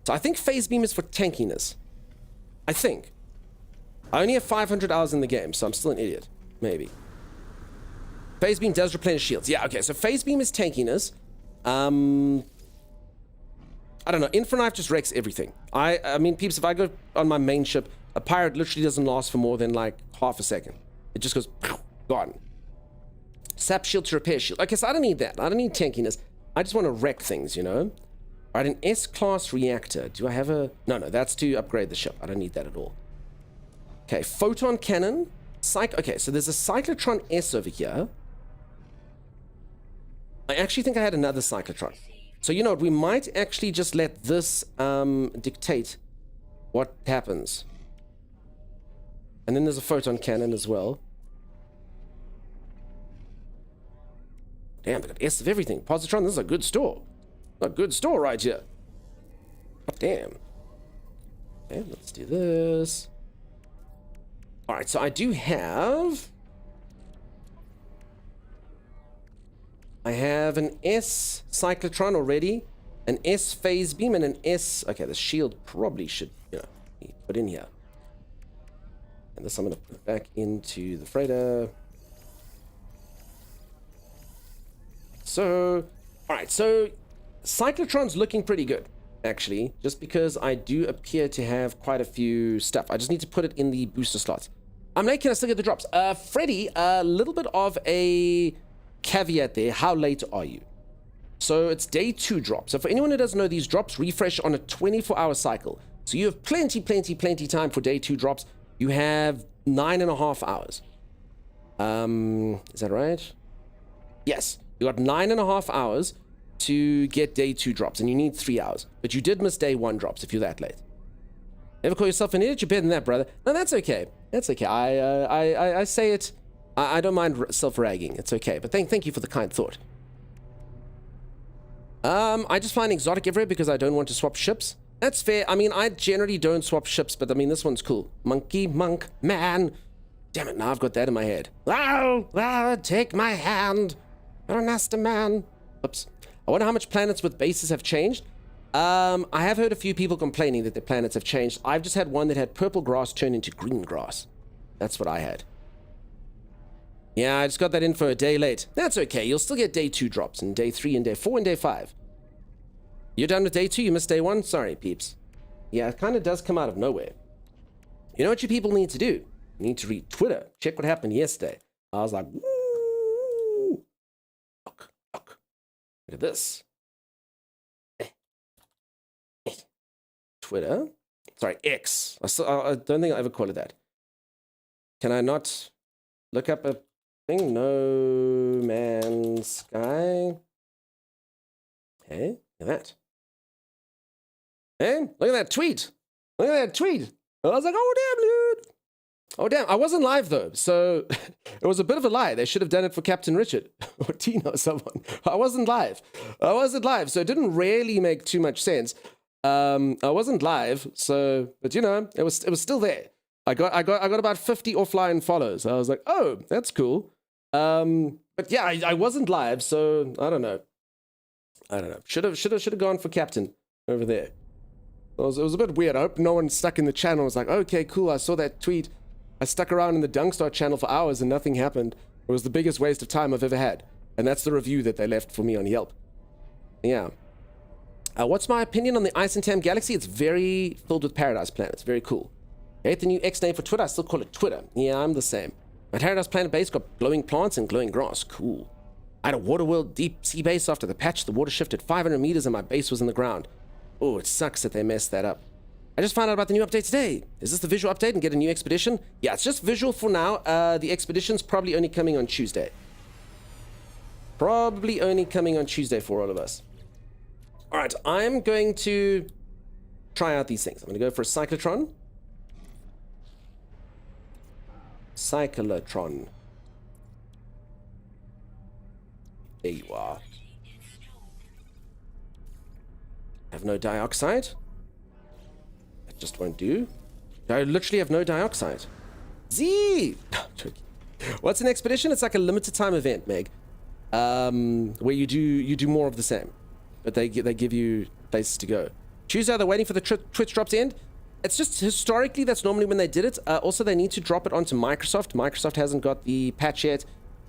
So I think phase beam is for tankiness. I think. I only have 500 hours in the game, so I'm still an idiot. Maybe. Phase beam does replenish shields. Yeah, okay, so phase beam is tankiness. I don't know. Infraknife just wrecks everything. I mean, peeps, if I go on my main ship, a pirate literally doesn't last for more than like half a second. It just goes, gone. Sap shield to repair shield. Okay, so I don't need that. I don't need tankiness. I just want to wreck things, you know? All right, an S-class reactor. Do I have a... No, that's to upgrade the ship. I don't need that at all. Okay, photon cannon. Okay, so there's a cyclotron S over here. I actually think I had another cyclotron. So you know what? We might actually just let this dictate what happens. And then there's a photon cannon as well. Damn, they got S of everything. Positron, this is a good store. A good store right here. Damn. Okay, let's do this. Alright, so I do have... I have an S cyclotron already, an S phase beam, and an S... Okay, the shield probably should, you know, be put in here. And this I'm going to put back into the freighter. So, alright, so cyclotron's looking pretty good, actually, just because I do appear to have quite a few stuff. I just need to put it in the booster slots. I'm late, can I still get the drops? Freddy, a little bit of a caveat there. How late are you? So it's day 2 drop. So for anyone who doesn't know, these drops refresh on a 24-hour cycle. So you have plenty time for day 2 drops. You have 9.5 hours. Is that right? Yes. You got 9.5 hours to get day 2 drops, and you need 3 hours. But you did miss day 1 drops if you're that late. Never call yourself an idiot. You're better than that, brother. No, that's okay. That's okay. I say it. I don't mind self-ragging. It's okay. But thank you for the kind thought. I just find exotic everywhere because I don't want to swap ships. That's fair. I mean, I generally don't swap ships, but I mean, this one's cool. Monkey, monk, man. Damn it, now I've got that in my head. Oh, take my hand. You're a nasty man. Oops. I wonder how much planets with bases have changed. I have heard a few people complaining that their planets have changed. I've just had one that had purple grass turn into green grass. That's what I had. Yeah, I just got that info a day late. That's okay. You'll still get day 2 drops, and day 3, and day 4, and day 5. You're done with day 2? You missed day 1? Sorry, peeps. Yeah, it kind of does come out of nowhere. You know what you people need to do? You need to read Twitter. Check what happened yesterday. I was like, woo! Look at this. Twitter. Sorry, X. I don't think I ever called it that. Can I not look up a thing? No Man's Sky. Hey, look at that. Hey, look at that tweet. Look at that tweet. I was like, oh, damn, dude. Oh, damn. I wasn't live, though. So it was a bit of a lie. They should have done it for Captain Richard or Tina or someone. I wasn't live. So it didn't really make too much sense. I wasn't live. So, but you know, it was still there. I got about 50 offline follows. I was like, oh, that's cool. But yeah, I wasn't live. So I don't know. Should have gone for Captain over there. It was a bit weird. I hope no one stuck in the channel was like, okay, cool, I saw that tweet. I stuck around in the Dunkstar channel for hours and nothing happened. It was the biggest waste of time I've ever had. And that's the review that they left for me on Yelp. Yeah. What's my opinion on the Ice and Tam Galaxy? It's very filled with paradise planets. Very cool. I hate the new X name for Twitter. I still call it Twitter. Yeah, I'm the same. My paradise planet base got glowing plants and glowing grass. Cool. I had a Waterworld deep sea base after the patch. The water shifted 500 meters and my base was in the ground. Oh, it sucks that they messed that up. I just found out about the new update today. Is this the visual update and get a new expedition? Yeah, it's just visual for now. The expedition's probably only coming on Tuesday. Probably only coming on Tuesday for all of us. All right, I'm going to try out these things. I'm going to go for a cyclotron. Cyclotron. There you are. Have no dioxide. That just won't do. I literally have no dioxide. Z! What's an expedition? It's like a limited time event, Meg. Where you do more of the same. But they give you places to go. Tuesday, they're waiting for the Twitch drop to end. It's just historically, that's normally when they did it. Also, they need to drop it onto Microsoft. Microsoft hasn't got the patch yet.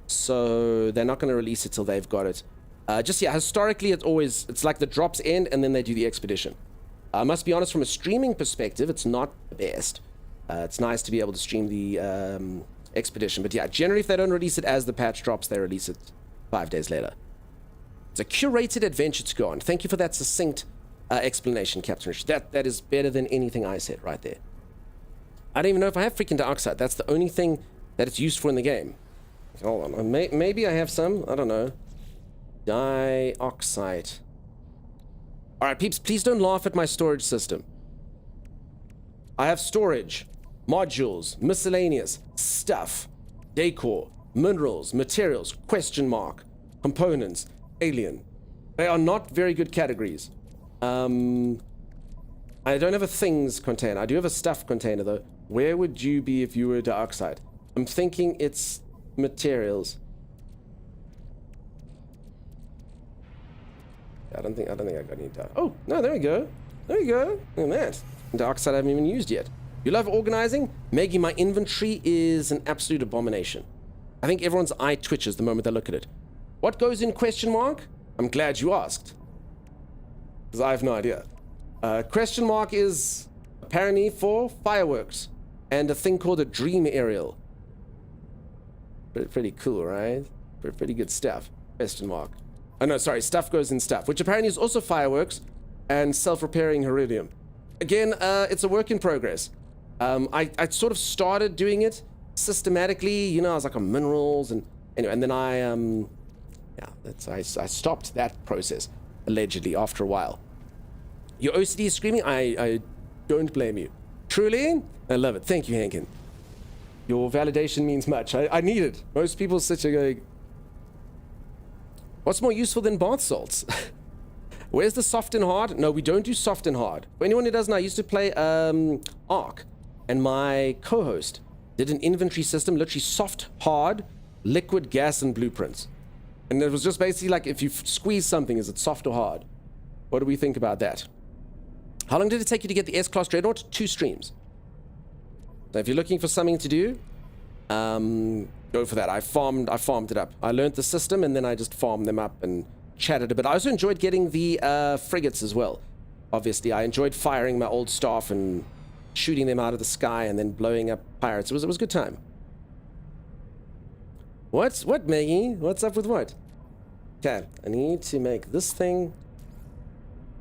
So they're not going to release it till they've got it. Historically, it's like the drops end and then they do the expedition. I must be honest, from a streaming perspective, it's not the best. It's nice to be able to stream the expedition. But yeah, generally, if they don't release it as the patch drops, they release it 5 days later. It's a curated adventure to go on. Thank you for that succinct explanation, Captain Rich. That is better than anything I said right there. I don't even know if I have freaking dioxide. That's the only thing that it's used for in the game. Hold on. Maybe I have some. I don't know. Dioxide. Alright, peeps, please don't laugh at my storage system. I have storage, modules, miscellaneous, stuff, decor, minerals, materials, question mark, components, alien. They are not very good categories. I don't have a things container. I do have a stuff container, though. Where would you be if you were dioxide? I'm thinking it's materials. I don't think I got any dioxide. Oh, no, there we go. There we go. Look at that. Dioxide I haven't even used yet. You love organizing? Maggie, my inventory is an absolute abomination. I think everyone's eye twitches the moment they look at it. What goes in question mark? I'm glad you asked. Because I have no idea. Question mark is apparently for fireworks and a thing called a dream aerial. Pretty cool, right? Pretty good stuff. Question mark. Oh no, sorry, stuff goes in stuff, which apparently is also fireworks and self-repairing iridium. Again, it's a work in progress. I sort of started doing it systematically. You know, I was like on minerals and anyway, and then I stopped that process allegedly after a while. Your OCD is screaming. I don't blame you. Truly, I love it. Thank you, Hankin. Your validation means much. I need it. Most people sit here going, what's more useful than bath salts? Where's the soft and hard? No, we don't do soft and hard. For anyone who doesn't know, I used to play Ark, and my co-host did an inventory system, literally soft, hard, liquid, gas, and blueprints. And it was just basically like, if you squeeze something, is it soft or hard? What do we think about that? How long did it take you to get the S-Class Dreadnought? 2 streams. So if you're looking for something to do, go for that. I farmed it up. I learned the system, and then I just farmed them up and chatted a bit. I also enjoyed getting the frigates as well. Obviously, I enjoyed firing my old staff and shooting them out of the sky and then blowing up pirates. It was a good time. What, Maggie? What's up with what? Okay, I need to make this thing.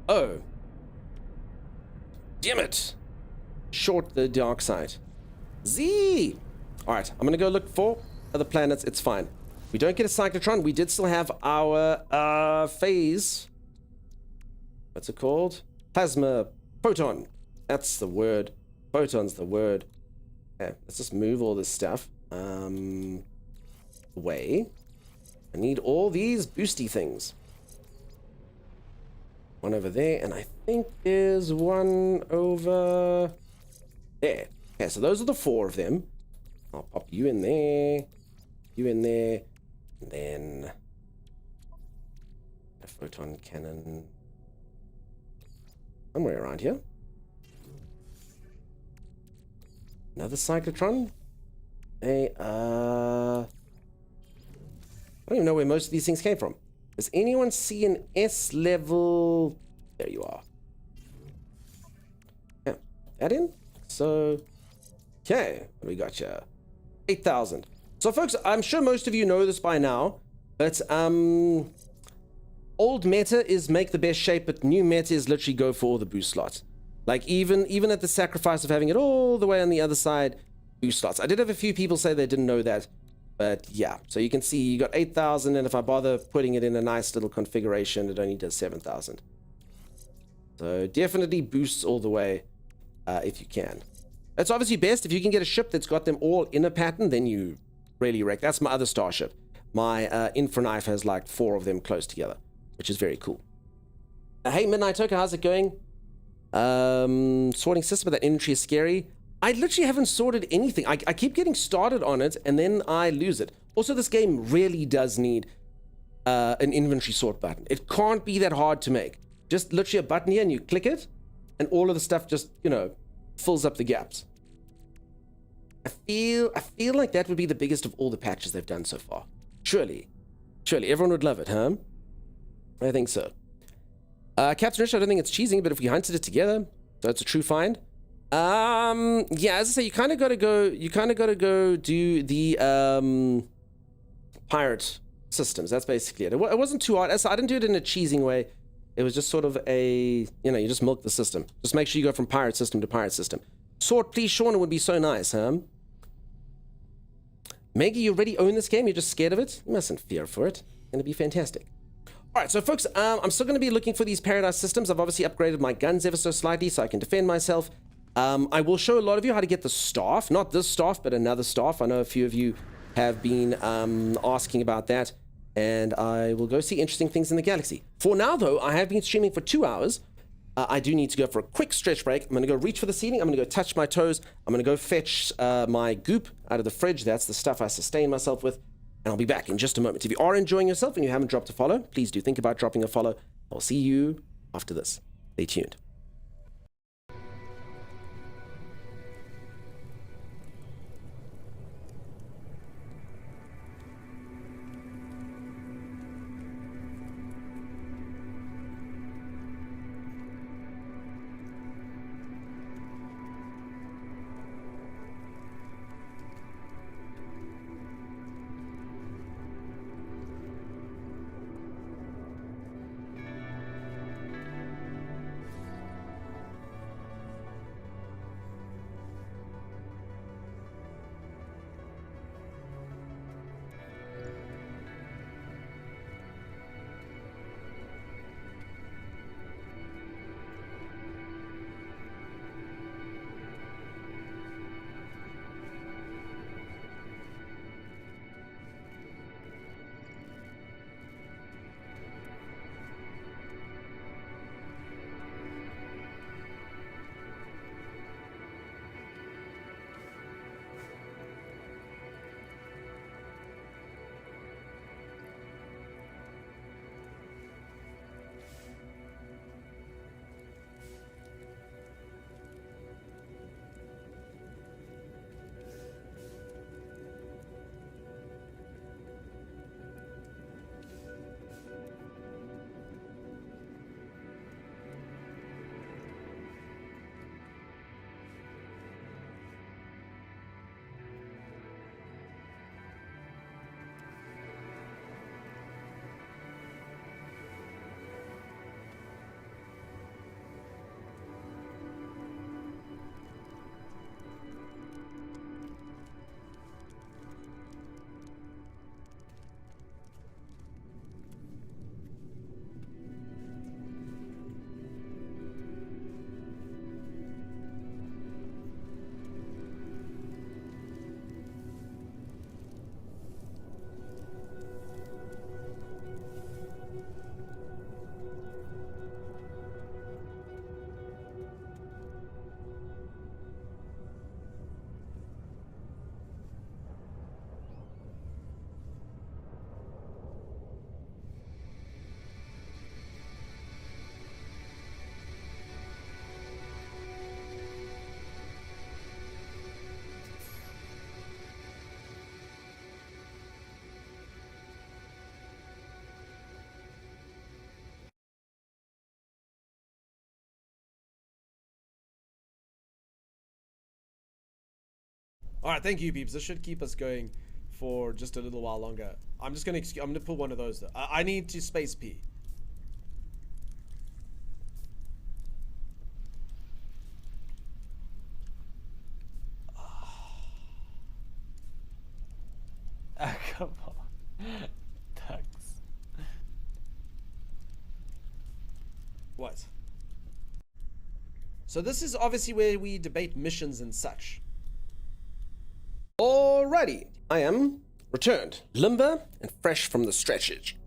Oh. Damn it. Short the dark side. Z! Alright, I'm gonna go look for other planets. It's fine. We don't get a cyclotron. We did still have our phase. What's it called? Plasma photon. That's the word. Photon's the word. Okay, let's just move all this stuff away. I need all these boosty things. One over there, and I think there's one over there. Okay, so those are the 4 of them. I'll pop you in there, you in there, and then a photon cannon somewhere around here. Another cyclotron. I don't even know where most of these things came from. Does anyone see an S level? There you are. Yeah, that in. So, okay, what do we got here? 8,000. So, folks, I'm sure most of you know this by now, but old meta is make the best shape, but new meta is literally go for all the boost slots. Like even at the sacrifice of having it all the way on the other side, boost slots. I did have a few people say they didn't know that. But yeah, so you can see you got 8,000, and if I bother putting it in a nice little configuration, it only does 7,000. So definitely boosts all the way if you can. It's obviously best if you can get a ship that's got them all in a pattern, then you really wreck. That's my other starship. My Infraknife has like 4 of them close together, which is very cool. Hey, Midnight Toker, how's it going? Sorting system, but that inventory is scary. I literally haven't sorted anything. I keep getting started on it, and then I lose it. Also, this game really does need an inventory sort button. It can't be that hard to make. Just literally a button here, and you click it, and all of the stuff just, you know, fills up the gaps. I feel like that would be the biggest of all the patches they've done so far. Surely everyone would love it, huh? I think so. Captain Rich, I don't think it's cheesing, but if we hunted it together, that's a true find. Yeah, as I say, you kind of got to go do the pirate systems. That's basically it. It wasn't too hard. I didn't do it in a cheesing way. It was just sort of a, you know, you just milk the system. Just make sure you go from pirate system to pirate system. Sword, please, Sean, it would be so nice, huh? Maggie, you already own this game? You're just scared of it? You mustn't fear for it. It's going to be fantastic. All right, so folks, I'm still going to be looking for these paradise systems. I've obviously upgraded my guns ever so slightly so I can defend myself. I will show a lot of you how to get the staff. Not this staff, but another staff. I know a few of you have been asking about that. And I will go see interesting things in the galaxy. For now, though, I have been streaming for 2 hours. I do need to go for a quick stretch break. I'm going to go reach for the ceiling. I'm going to go touch my toes. I'm going to go fetch my goop out of the fridge. That's the stuff I sustain myself with. And I'll be back in just a moment. If you are enjoying yourself and you haven't dropped a follow, please do think about dropping a follow. I'll see you after this. Stay tuned. All right, thank you, peeps. This should keep us going for just a little while longer. I'm gonna pull one of those though. I need to space pee. Come on. Thanks. What? So this is obviously where we debate missions and such. Alrighty, I am returned, limber and fresh from the stretchage.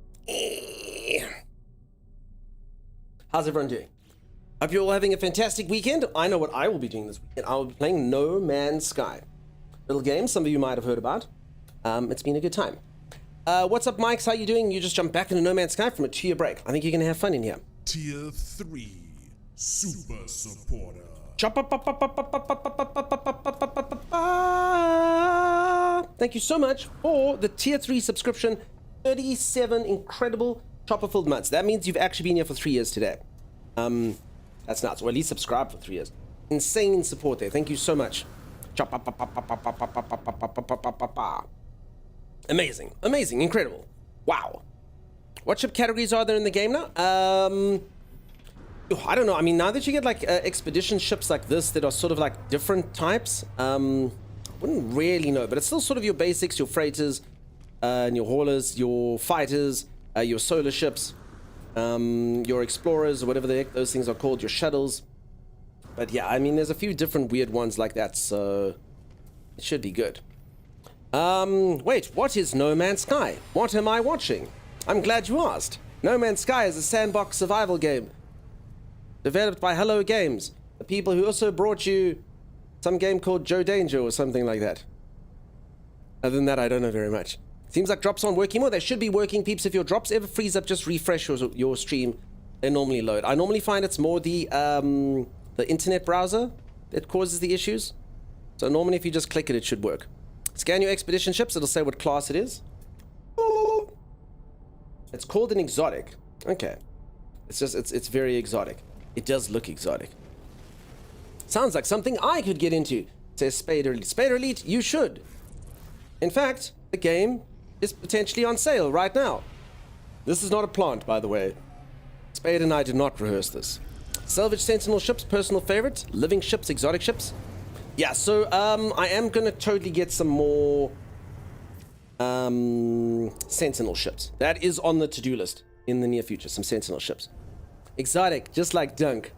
How's everyone doing? Hope you're all having a fantastic weekend. I know what I will be doing this weekend. I will be playing No Man's Sky. Little game some of you might have heard about. It's been a good time. What's up, Mikes? How you doing? You just jumped back into No Man's Sky from a 2-year break. I think you're gonna have fun in here. Tier 3 Super Supporter. Thank you so much for the tier 3 subscription. 37 incredible chopper-filled months. That means you've actually been here for 3 years today. That's nuts. Or at least subscribe for 3 years. Insane support there. Thank you so much. Amazing. Amazing. Incredible. Wow. What ship categories are there in the game now? I don't know. I mean, now that you get like expedition ships like this that are sort of like different types, I wouldn't really know, but it's still sort of your basics, your freighters, and your haulers, your fighters, your solar ships, your explorers, or whatever the heck those things are called, your shuttles. But yeah, I mean, there's a few different weird ones like that, so it should be good. Wait, what is No Man's Sky? What am I watching? I'm glad you asked. No Man's Sky is a sandbox survival game developed by Hello Games, the people who also brought you some game called Joe Danger or something like that. Other than that, I don't know very much. Seems like drops aren't working more. They should be working, peeps. If your drops ever freeze up, just refresh your stream. They normally load. I normally find it's more the internet browser that causes the issues. So normally if you just click it, it should work. Scan your expedition ships. It'll say what class it is. It's called an exotic. Okay. It's very exotic. It does look exotic. Sounds like something I could get into, says Spader Elite. Spader Elite, you should. In fact, the game is potentially on sale right now. This is not a plant, by the way. Spade and I did not rehearse this. Salvage Sentinel ships, personal favorite. Living ships, exotic ships. Yeah, so I am going to totally get some more Sentinel ships. That is on the to-do list in the near future, some Sentinel ships. Exotic, just like Dunk.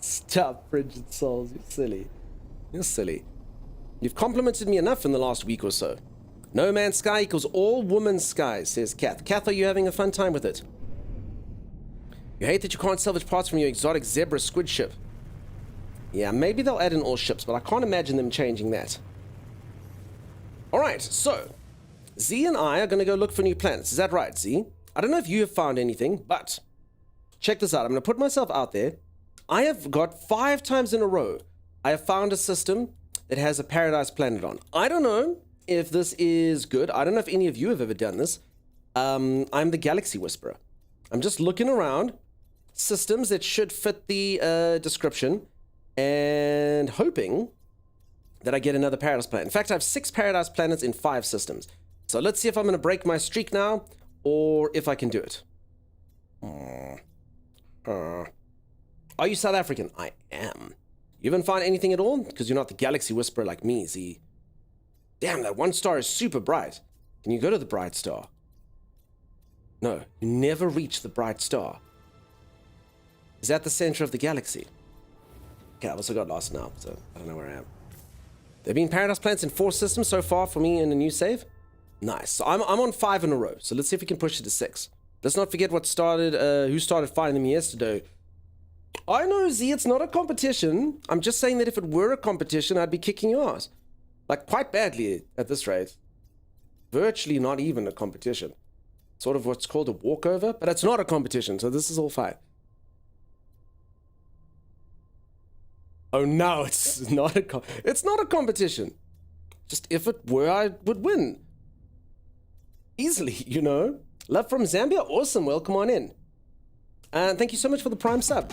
Stop, Frigid Souls, you're silly. You're silly. You've complimented me enough in the last week or so. No Man's Sky equals all woman's skies, says Kath. Kath, are you having a fun time with it? You hate that you can't salvage parts from your exotic zebra squid ship. Yeah, maybe they'll add in all ships, but I can't imagine them changing that. Alright, so Z and I are going to go look for new planets. Is that right, Z? I don't know if you have found anything, but check this out. I'm going to put myself out there. I have got 5 times in a row, I have found a system that has a paradise planet on. I don't know if this is good. I don't know if any of you have ever done this. I'm the Galaxy Whisperer. I'm just looking around systems that should fit the description and hoping that I get another paradise planet. In fact, I have 6 paradise planets in 5 systems. So let's see if I'm going to break my streak now or if I can do it. Are you South African? I am. You haven't found anything at all? Because you're not the Galaxy Whisperer like me, Z. Damn, that 1 star is super bright. Can you go to the bright star? No, you never reach the bright star. Is that the center of the galaxy? Okay, I've also got lost now, so I don't know where I am. There have been paradise planets in 4 systems so far for me in a new save. Nice. So I'm on 5 in a row. So let's see if we can push it to 6. Let's not forget what started, who started finding them yesterday. I know, Z, it's not a competition. I'm just saying that if it were a competition, I'd be kicking your ass. Like, quite badly at this rate. Virtually not even a competition. Sort of what's called a walkover, but it's not a competition, so this is all fine. Oh, no, it's not it's not a competition. Just if it were, I would win. Easily, you know. Love from Zambia? Awesome, welcome on in. And thank you so much for the Prime sub.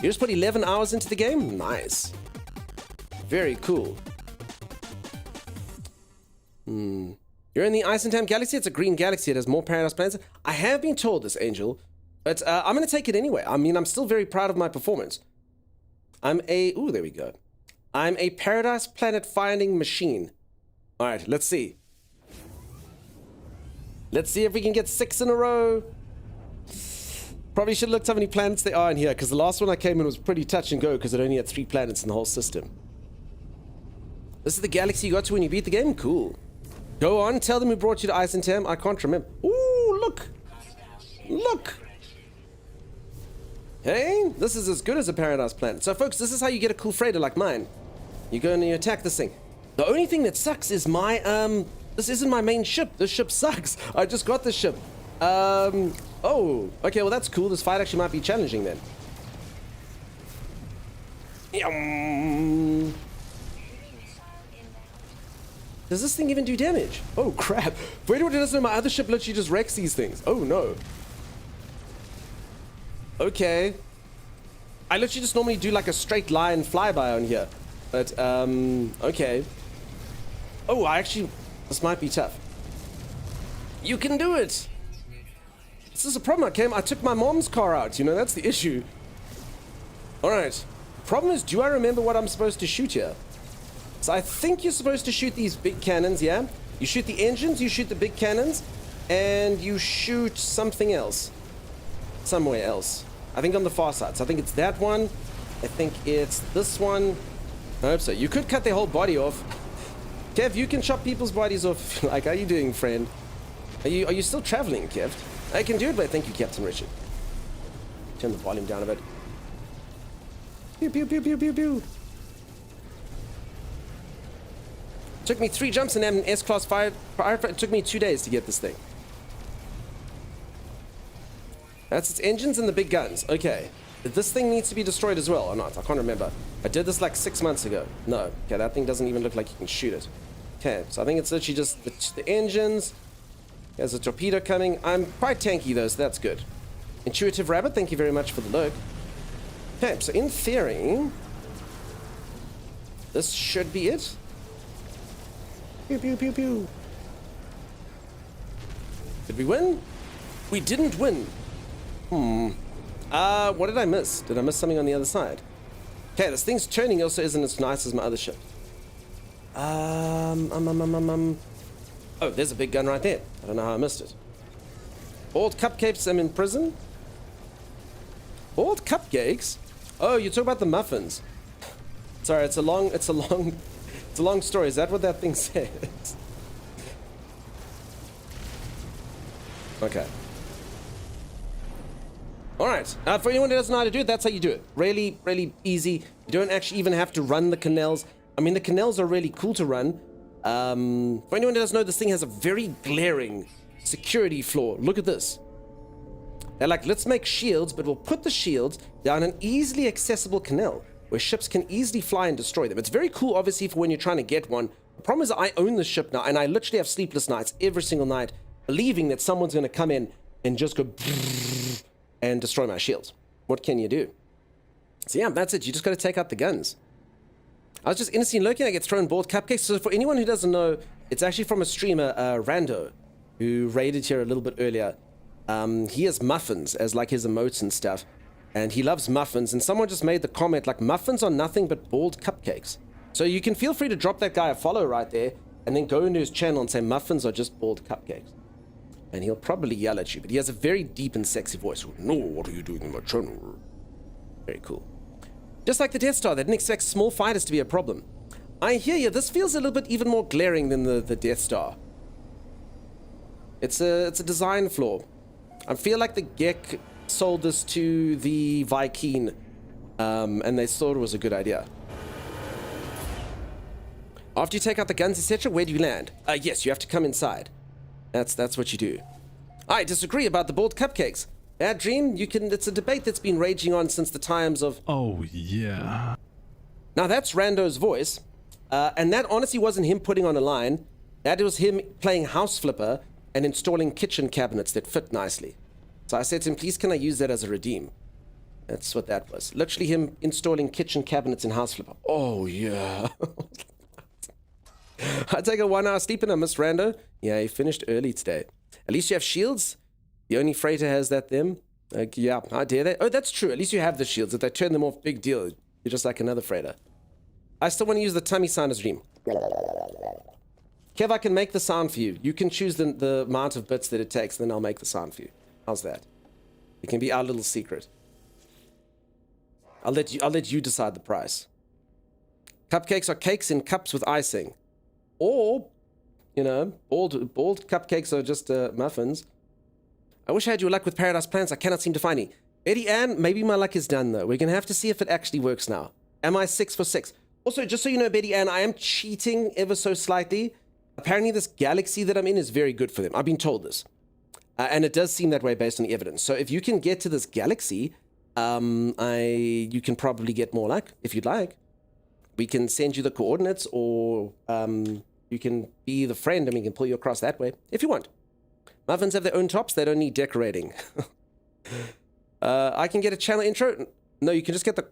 You just put 11 hours into the game? Nice. Very cool. You're in the Isentam Galaxy. It's a green galaxy. It has more paradise planets. I have been told this, Angel, but I'm going to take it anyway. I mean, I'm still very proud of my performance. Ooh, there we go. I'm a paradise planet finding machine. All right, let's see. Let's see if we can get 6 in a row. Probably should have looked how many planets there are in here, because the last one I came in was pretty touch and go, because it only had 3 planets in the whole system. This is the galaxy you got to when you beat the game? Cool. Go on, tell them who brought you to Isentam. I can't remember. Ooh, look. Look. Hey, this is as good as a paradise planet. So, folks, this is how you get a cool freighter like mine. You go and you attack this thing. The only thing that sucks is my, this isn't my main ship. This ship sucks. I just got this ship. Oh, okay, well, that's cool. This fight actually might be challenging then. Yum. Does this thing even do damage? Oh, crap. For anyone who doesn't know, my other ship literally just wrecks these things. Oh, no. Okay. I literally just normally do like a straight line flyby on here. But, okay. Oh, this might be tough. You can do it. This is a problem. I took my mom's car out. You know, that's the issue. All right. Problem is, do I remember what I'm supposed to shoot here? So I think you're supposed to shoot these big cannons, yeah? You shoot the engines, you shoot the big cannons, and you shoot something else. Somewhere else. I think on the far side. So I think it's that one. I think it's this one. I hope so. You could cut their whole body off. Kev, you can chop people's bodies off. Like, how are you doing, friend? Are you still traveling, Kev? I can do it, but thank you, Captain Richard. Turn the volume down a bit. Pew, pew, pew, pew, pew, pew. Took me 3 jumps and an S-Class firefighter. It took me 2 days to get this thing. That's its engines and the big guns. Okay. This thing needs to be destroyed as well or not? I can't remember. I did this like 6 months ago. No. Okay, that thing doesn't even look like you can shoot it. Okay, so I think it's literally just the engines. There's a torpedo coming. I'm quite tanky though, so that's good. Intuitive Rabbit, thank you very much for the look. Okay, so in theory, this should be it. Pew, pew, pew, pew. Did we win? We didn't win. What did I miss? Did I miss something on the other side? Okay, this thing's turning also isn't as nice as my other ship. Oh, there's a big gun right there. I don't know how I missed it. Bald Cupcakes, I'm in prison. Bald Cupcakes? Oh, you talk about the muffins. Sorry, it's a long story. Is that what that thing says? Okay. Alright, for anyone who doesn't know how to do it, that's how you do it. Really, really easy. You don't actually even have to run the canals. I mean, the canals are really cool to run. For anyone who doesn't know, this thing has a very glaring security flaw. Look at this. They're like, let's make shields, but we'll put the shields down an easily accessible canal where ships can easily fly and destroy them. It's very cool, obviously, for when you're trying to get one. The problem is I own this ship now, and I literally have sleepless nights every single night, believing that someone's going to come in and just go and destroy my shields. What can you do? So yeah, that's it. You just got to take out the guns. I was just innocently looking. I get thrown Bald Cupcakes. So for anyone who doesn't know, it's actually from a streamer, Rando, who raided here a little bit earlier. He has muffins as like his emotes and stuff, and he loves muffins. And someone just made the comment like, muffins are nothing but Bald Cupcakes. So you can feel free to drop that guy a follow right there, and then go into his channel and say muffins are just Bald Cupcakes. And he'll probably yell at you, but he has a very deep and sexy voice. No, what are you doing in my channel? Very cool. Just like the Death Star, they didn't expect small fighters to be a problem. I hear you, this feels a little bit even more glaring than the Death Star. It's a design flaw. I feel like the Gek sold this to the Viking, and they thought it was a good idea. After you take out the guns, etc., where do you land? Yes, you have to come inside. That's what you do. I disagree about the Bald Cupcakes. Bad Dream, it's a debate that's been raging on since the times of... Oh, yeah. Now that's Rando's voice, and that honestly wasn't him putting on a line. That was him playing House Flipper and installing kitchen cabinets that fit nicely. So I said to him, please can I use that as a redeem? That's what that was. Literally him installing kitchen cabinets in House Flipper. Oh, yeah. I take a 1 hour sleep and I miss Rando. Yeah, he finished early today. At least you have shields. The only freighter has that them. Yeah, how dare they? Oh, that's true. At least you have the shields. If they turn them off, big deal. You're just like another freighter. I still want to use the tummy sound as dream. Kev, I can make the sound for you. You can choose the amount of bits that it takes, then I'll make the sound for you. How's that? It can be our little secret. I'll let you decide the price. Cupcakes are cakes in cups with icing. Or, you know, bald cupcakes are just muffins. I wish I had your luck with Paradise Plants. I cannot seem to find any. Eddie Ann, maybe my luck is done though. We're going to have to see if it actually works now. Am I 6 for 6? Also, just so you know, Betty Ann, I am cheating ever so slightly. Apparently this galaxy that I'm in is very good for them. I've been told this. And it does seem that way based on the evidence. So if you can get to this galaxy, you can probably get more luck if you'd like. We can send you the coordinates, or you can be the friend and we can pull you across that way if you want. Muffins have their own tops. They don't need decorating. I can get a channel intro. No, you can just get the...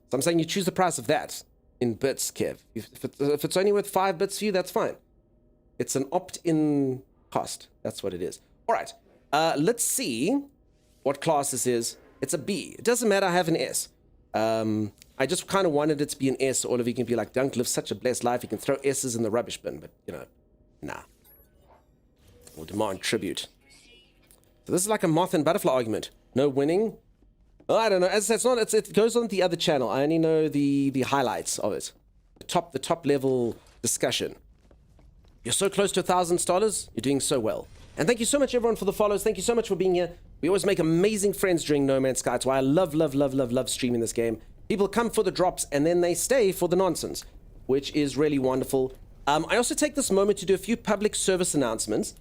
So I'm saying you choose the price of that in bits, Kev. If it's only worth 5 bits for you, that's fine. It's an opt-in cost. That's what it is. All right. Let's see what class this is. It's a B. It doesn't matter. I have an S. I just kind of wanted it to be an S. All of you can be like, Dunk lives such a blessed life. You can throw S's in the rubbish bin, but, you know, nah. Or demand tribute. So this is like a moth and butterfly argument. No winning. Oh, I don't know. As I said, it goes on the other channel. I only know the highlights of it. The top level discussion. You're so close to $1,000. You're doing so well. And thank you so much, everyone, for the follows. Thank you so much for being here. We always make amazing friends during No Man's Sky. It's why I love streaming this game. People come for the drops and then they stay for the nonsense, which is really wonderful. I also take this moment to do a few public service announcements.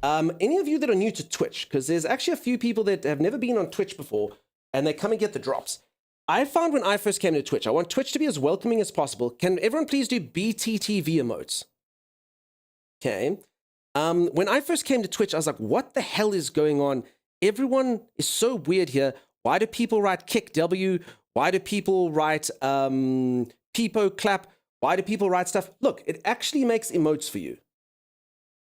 Any of you that are new to Twitch, because there's actually a few people that have never been on Twitch before, and they come and get the drops. I found when I first came to Twitch, I want Twitch to be as welcoming as possible. Can everyone please do BTTV emotes? Okay. When I first came to Twitch, I was like, what the hell is going on? Everyone is so weird here. Why do people write kick W? Why do people write peepo clap? Why do people write stuff? Look, it actually makes emotes for you.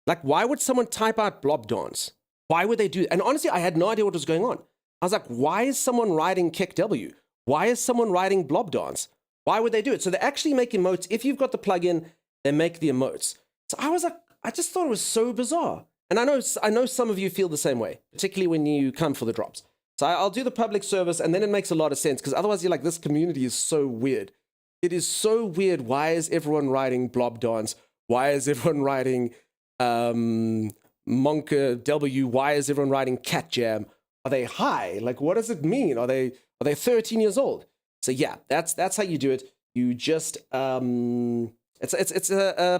Like, why would someone type out blob dance? Why would they do it? And honestly, I had no idea what was going on. I was like, why is someone writing kick W? Why is someone writing blob dance? Why would they do it? So they actually make emotes. If you've got the plugin, they make the emotes. So I was like, I just thought it was so bizarre. And I know some of you feel the same way, particularly when you come for the drops. So I'll do the public service, and then it makes a lot of sense, because otherwise you're like, this community is so weird. It is so weird. Why is everyone writing blob dance? Why is everyone writing Monka W? Why is everyone writing cat jam? Are they high? Like, what does it mean? Are they 13 years old? So yeah, that's how you do it. You just it's a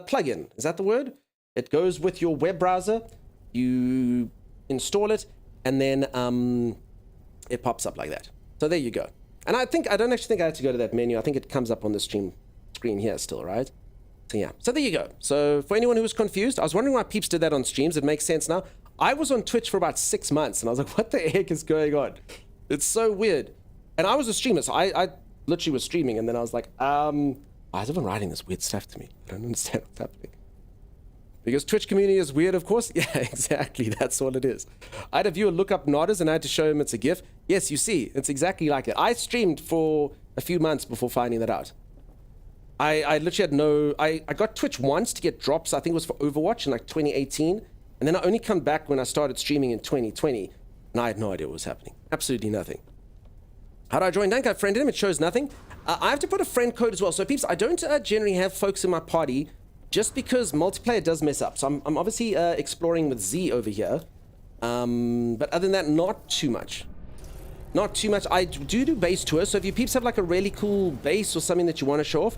plugin. Is that the word? It goes with your web browser. You install it, and then it pops up like that. So there you go. And I don't actually think I had to go to that menu. I think it comes up on the stream screen here still, right? So yeah. So there you go. So for anyone who was confused, I was wondering why Peeps did that on streams. It makes sense now. I was on Twitch for about 6 months, and I was like, what the heck is going on? It's so weird. And I was a streamer, so I literally was streaming, and then I was like, why is everyone writing this weird stuff to me? I don't understand what's happening. Because Twitch community is weird, of course. Yeah, exactly. That's all it is. I had a viewer look up Nodders, and I had to show him it's a GIF. Yes, you see, it's exactly like it. I streamed for a few months before finding that out. I literally had no... I got Twitch once to get drops. I think it was for Overwatch in like 2018. And then I only come back when I started streaming in 2020. And I had no idea what was happening. Absolutely nothing. How do I join Dank? I friended him. It shows nothing. I have to put a friend code as well. So peeps, I don't generally have folks in my party just because multiplayer does mess up. So I'm obviously exploring with Z over here. But other than that, not too much. Not too much. I do base tours. So if you peeps have like a really cool base or something that you want to show off,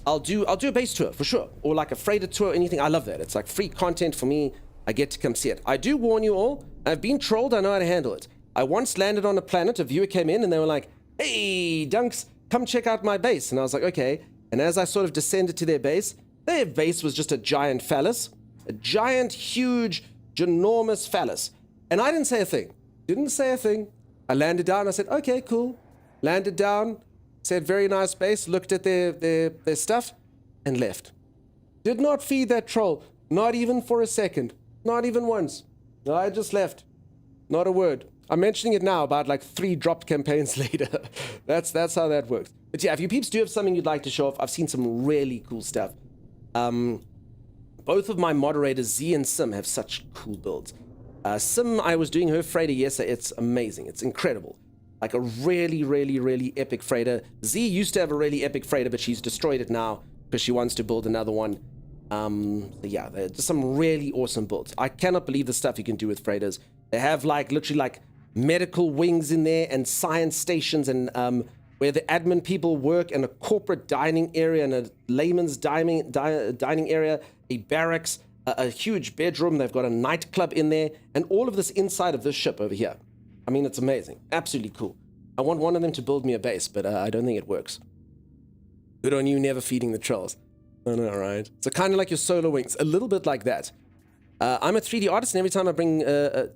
I'll do a base tour for sure. Or like a freighter tour, anything. I love that. It's like free content for me. I get to come see it. I do warn you all, I've been trolled, I know how to handle it. I once landed on a planet, a viewer came in and they were like, hey, Dunks, come check out my base. And I was like, okay. And as I sort of descended to their base was just a giant phallus. A giant, huge, ginormous phallus. And I didn't say a thing. Didn't say a thing. I landed down, I said, okay, cool. Landed down, said very nice base, looked at their stuff, and left. Did not feed that troll, not even for a second, not even once. I just left, not a word. I'm mentioning it now about like 3 dropped campaigns later. That's how that works. But yeah, if you peeps do have something you'd like to show off, I've seen some really cool stuff. Both of my moderators, Z and Sim, have such cool builds. Sim, I was doing her freighter yesterday. It's amazing. It's incredible. Like a really, really, really epic freighter. Z used to have a really epic freighter, but she's destroyed it now because she wants to build another one. So yeah, they're just some really awesome builds. I cannot believe the stuff you can do with freighters. They have like literally like medical wings in there and science stations and where the admin people work, and a corporate dining area and a layman's dining area, a barracks, a huge bedroom. They've got a nightclub in there, and all of this inside of this ship over here. I mean, it's amazing. Absolutely cool. I want one of them to build me a base, but I don't think it works. Good on you, never feeding the trolls. I know, right? So kind of like your solar wings, a little bit like that. I'm a 3D artist, and every time I bring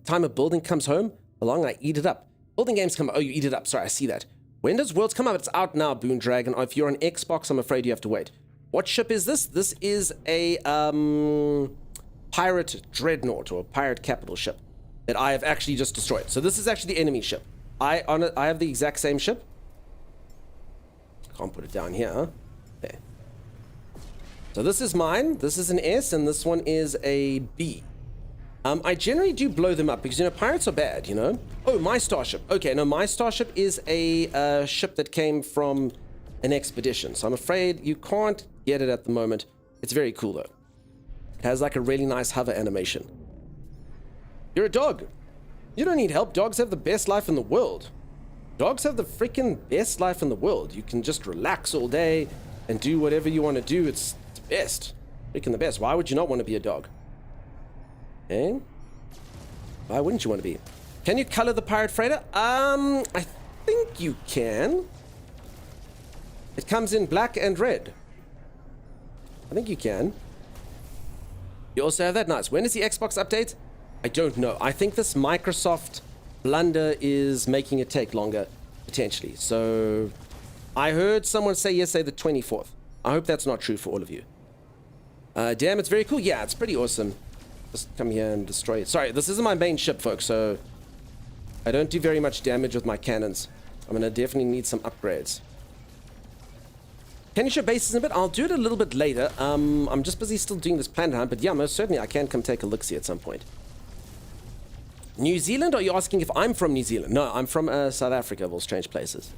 time a building comes home along, I eat it up. Building games come. Oh, you eat it up. Sorry, I see that. When does Worlds come out? It's out now, Boon Dragon. If you're on Xbox, I'm afraid you have to wait. What ship is this? This is a pirate dreadnought or pirate capital ship that I have actually just destroyed. So this is actually the enemy ship. I have the exact same ship. Can't put it down here, huh? There. So this is mine. This is an S, and this one is a B. I generally do blow them up because, you know, pirates are bad, you know? Oh, my starship. Okay, no, my starship is a ship that came from an expedition. So I'm afraid you can't get it at the moment. It's very cool, though. It has like a really nice hover animation. You're a dog. You don't need help. Dogs have the best life in the world. Dogs have the freaking best life in the world. You can just relax all day and do whatever you want to do. It's the best. Freaking the best. Why would you not want to be a dog? Eh? Why wouldn't you want to be? Can you color the pirate freighter? I think you can. It comes in black and red. I think you can. You also have that. Nice. When is the Xbox update? I don't know. I think this Microsoft blunder is making it take longer, potentially. So I heard someone say yesterday the 24th. I hope that's not true for all of you. Damn, it's very cool. Yeah, it's pretty awesome. Just come here and destroy it. Sorry, this isn't my main ship, folks, so I don't do very much damage with my cannons. I'm gonna definitely need some upgrades. Can you show bases in a bit? I'll do it a little bit later. I'm just busy still doing this planet hunt, but yeah, most certainly I can come take a look-see at some point. New Zealand? Are you asking if I'm from New Zealand? No, I'm from South Africa, of all strange places.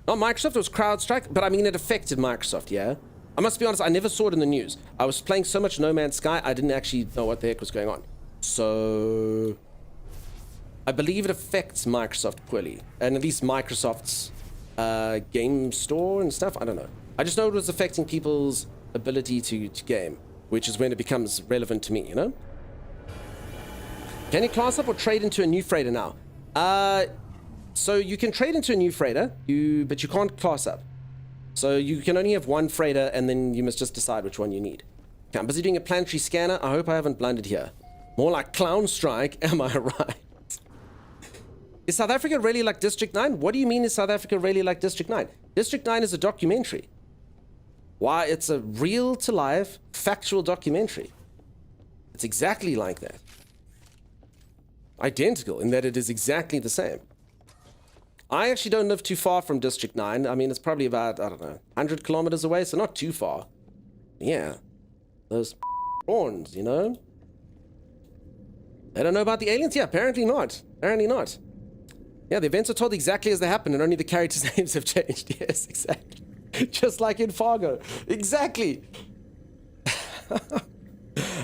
Not Microsoft, it was CrowdStrike, but I mean, it affected Microsoft, yeah? I must be honest, I never saw it in the news. I was playing so much No Man's Sky, I didn't actually know what the heck was going on. So I believe it affects Microsoft poorly. And at least Microsoft's game store and stuff, I don't know. I just know it was affecting people's ability to game, which is when it becomes relevant to me, you know? Can you class up or trade into a new freighter now? So you can trade into a new freighter, but you can't class up. So you can only have one freighter, and then you must just decide which one you need. Okay, I'm busy doing a planetary scanner. I hope I haven't blundered here. More like Clown Strike, am I right? Is South Africa really like District 9? What do you mean is South Africa really like District 9? District 9 is a documentary. Why, it's a real-to-life, factual documentary. It's exactly like that. Identical in that it is exactly the same. I actually don't live too far from District 9. I mean, it's probably about, I don't know, 100 kilometers away, so not too far. Yeah. Those prawns, you know? They don't know about the aliens? Yeah, apparently not. Apparently not. Yeah, the events are told exactly as they happened, and only the characters' names have changed. Yes, exactly. Just like in Fargo. Exactly.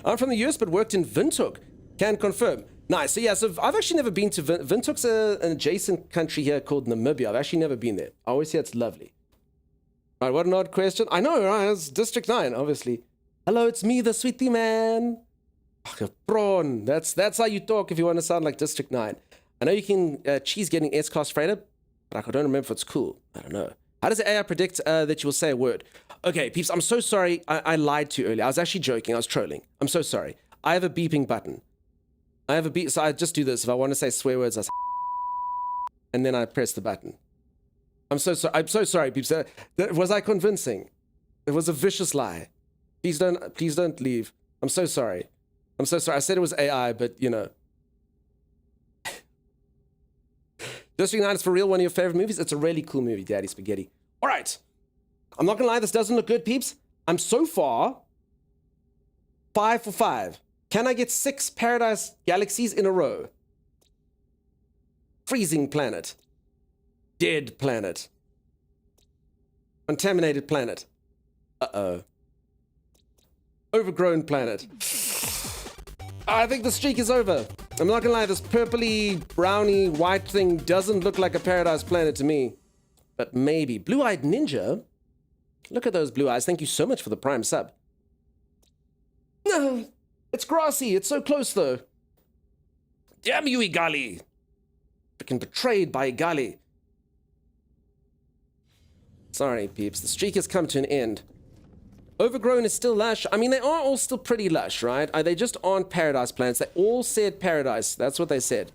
I'm from the US, but worked in Windhoek. Can confirm. Nice. So yeah, so I've actually never been to Windhoek's an adjacent country here called Namibia. I've actually never been there. I always hear it's lovely. Right, what an odd question. I know, right? It's District 9, obviously. Hello, it's me, the sweetie man. Ach, prawn. That's how you talk if you want to sound like District 9. I know you can cheese getting S-Class freighter, but I don't remember if it's cool. I don't know. How does the AI predict that you will say a word? Okay, peeps, I'm so sorry. I lied to you earlier. I was actually joking. I was trolling. I'm so sorry. I have a beeping button. I have a beep, so I just do this. If I want to say swear words, I say and then I press the button. I'm so sorry. I'm so sorry, peeps. Was I convincing? It was a vicious lie. Please don't leave. I'm so sorry. I'm so sorry. I said it was AI, but you know. District 9 is for real one of your favorite movies. It's a really cool movie, Daddy Spaghetti. All right. I'm not gonna lie, this doesn't look good, peeps. I'm so far 5 for 5. Can I get 6 Paradise Galaxies in a row? Freezing planet. Dead planet. Contaminated planet. Uh-oh. Overgrown planet. I think the streak is over. I'm not gonna lie, this purpley, browny, white thing doesn't look like a Paradise planet to me. But maybe. Blue-eyed ninja? Look at those blue eyes. Thank you so much for the prime sub. No, it's grassy. It's so close, though. Damn you, Igali. Freaking betrayed by Igali. Sorry, peeps. The streak has come to an end. Overgrown is still lush. I mean, they are all still pretty lush, right? They just aren't Paradise plants. They all said Paradise. That's what they said.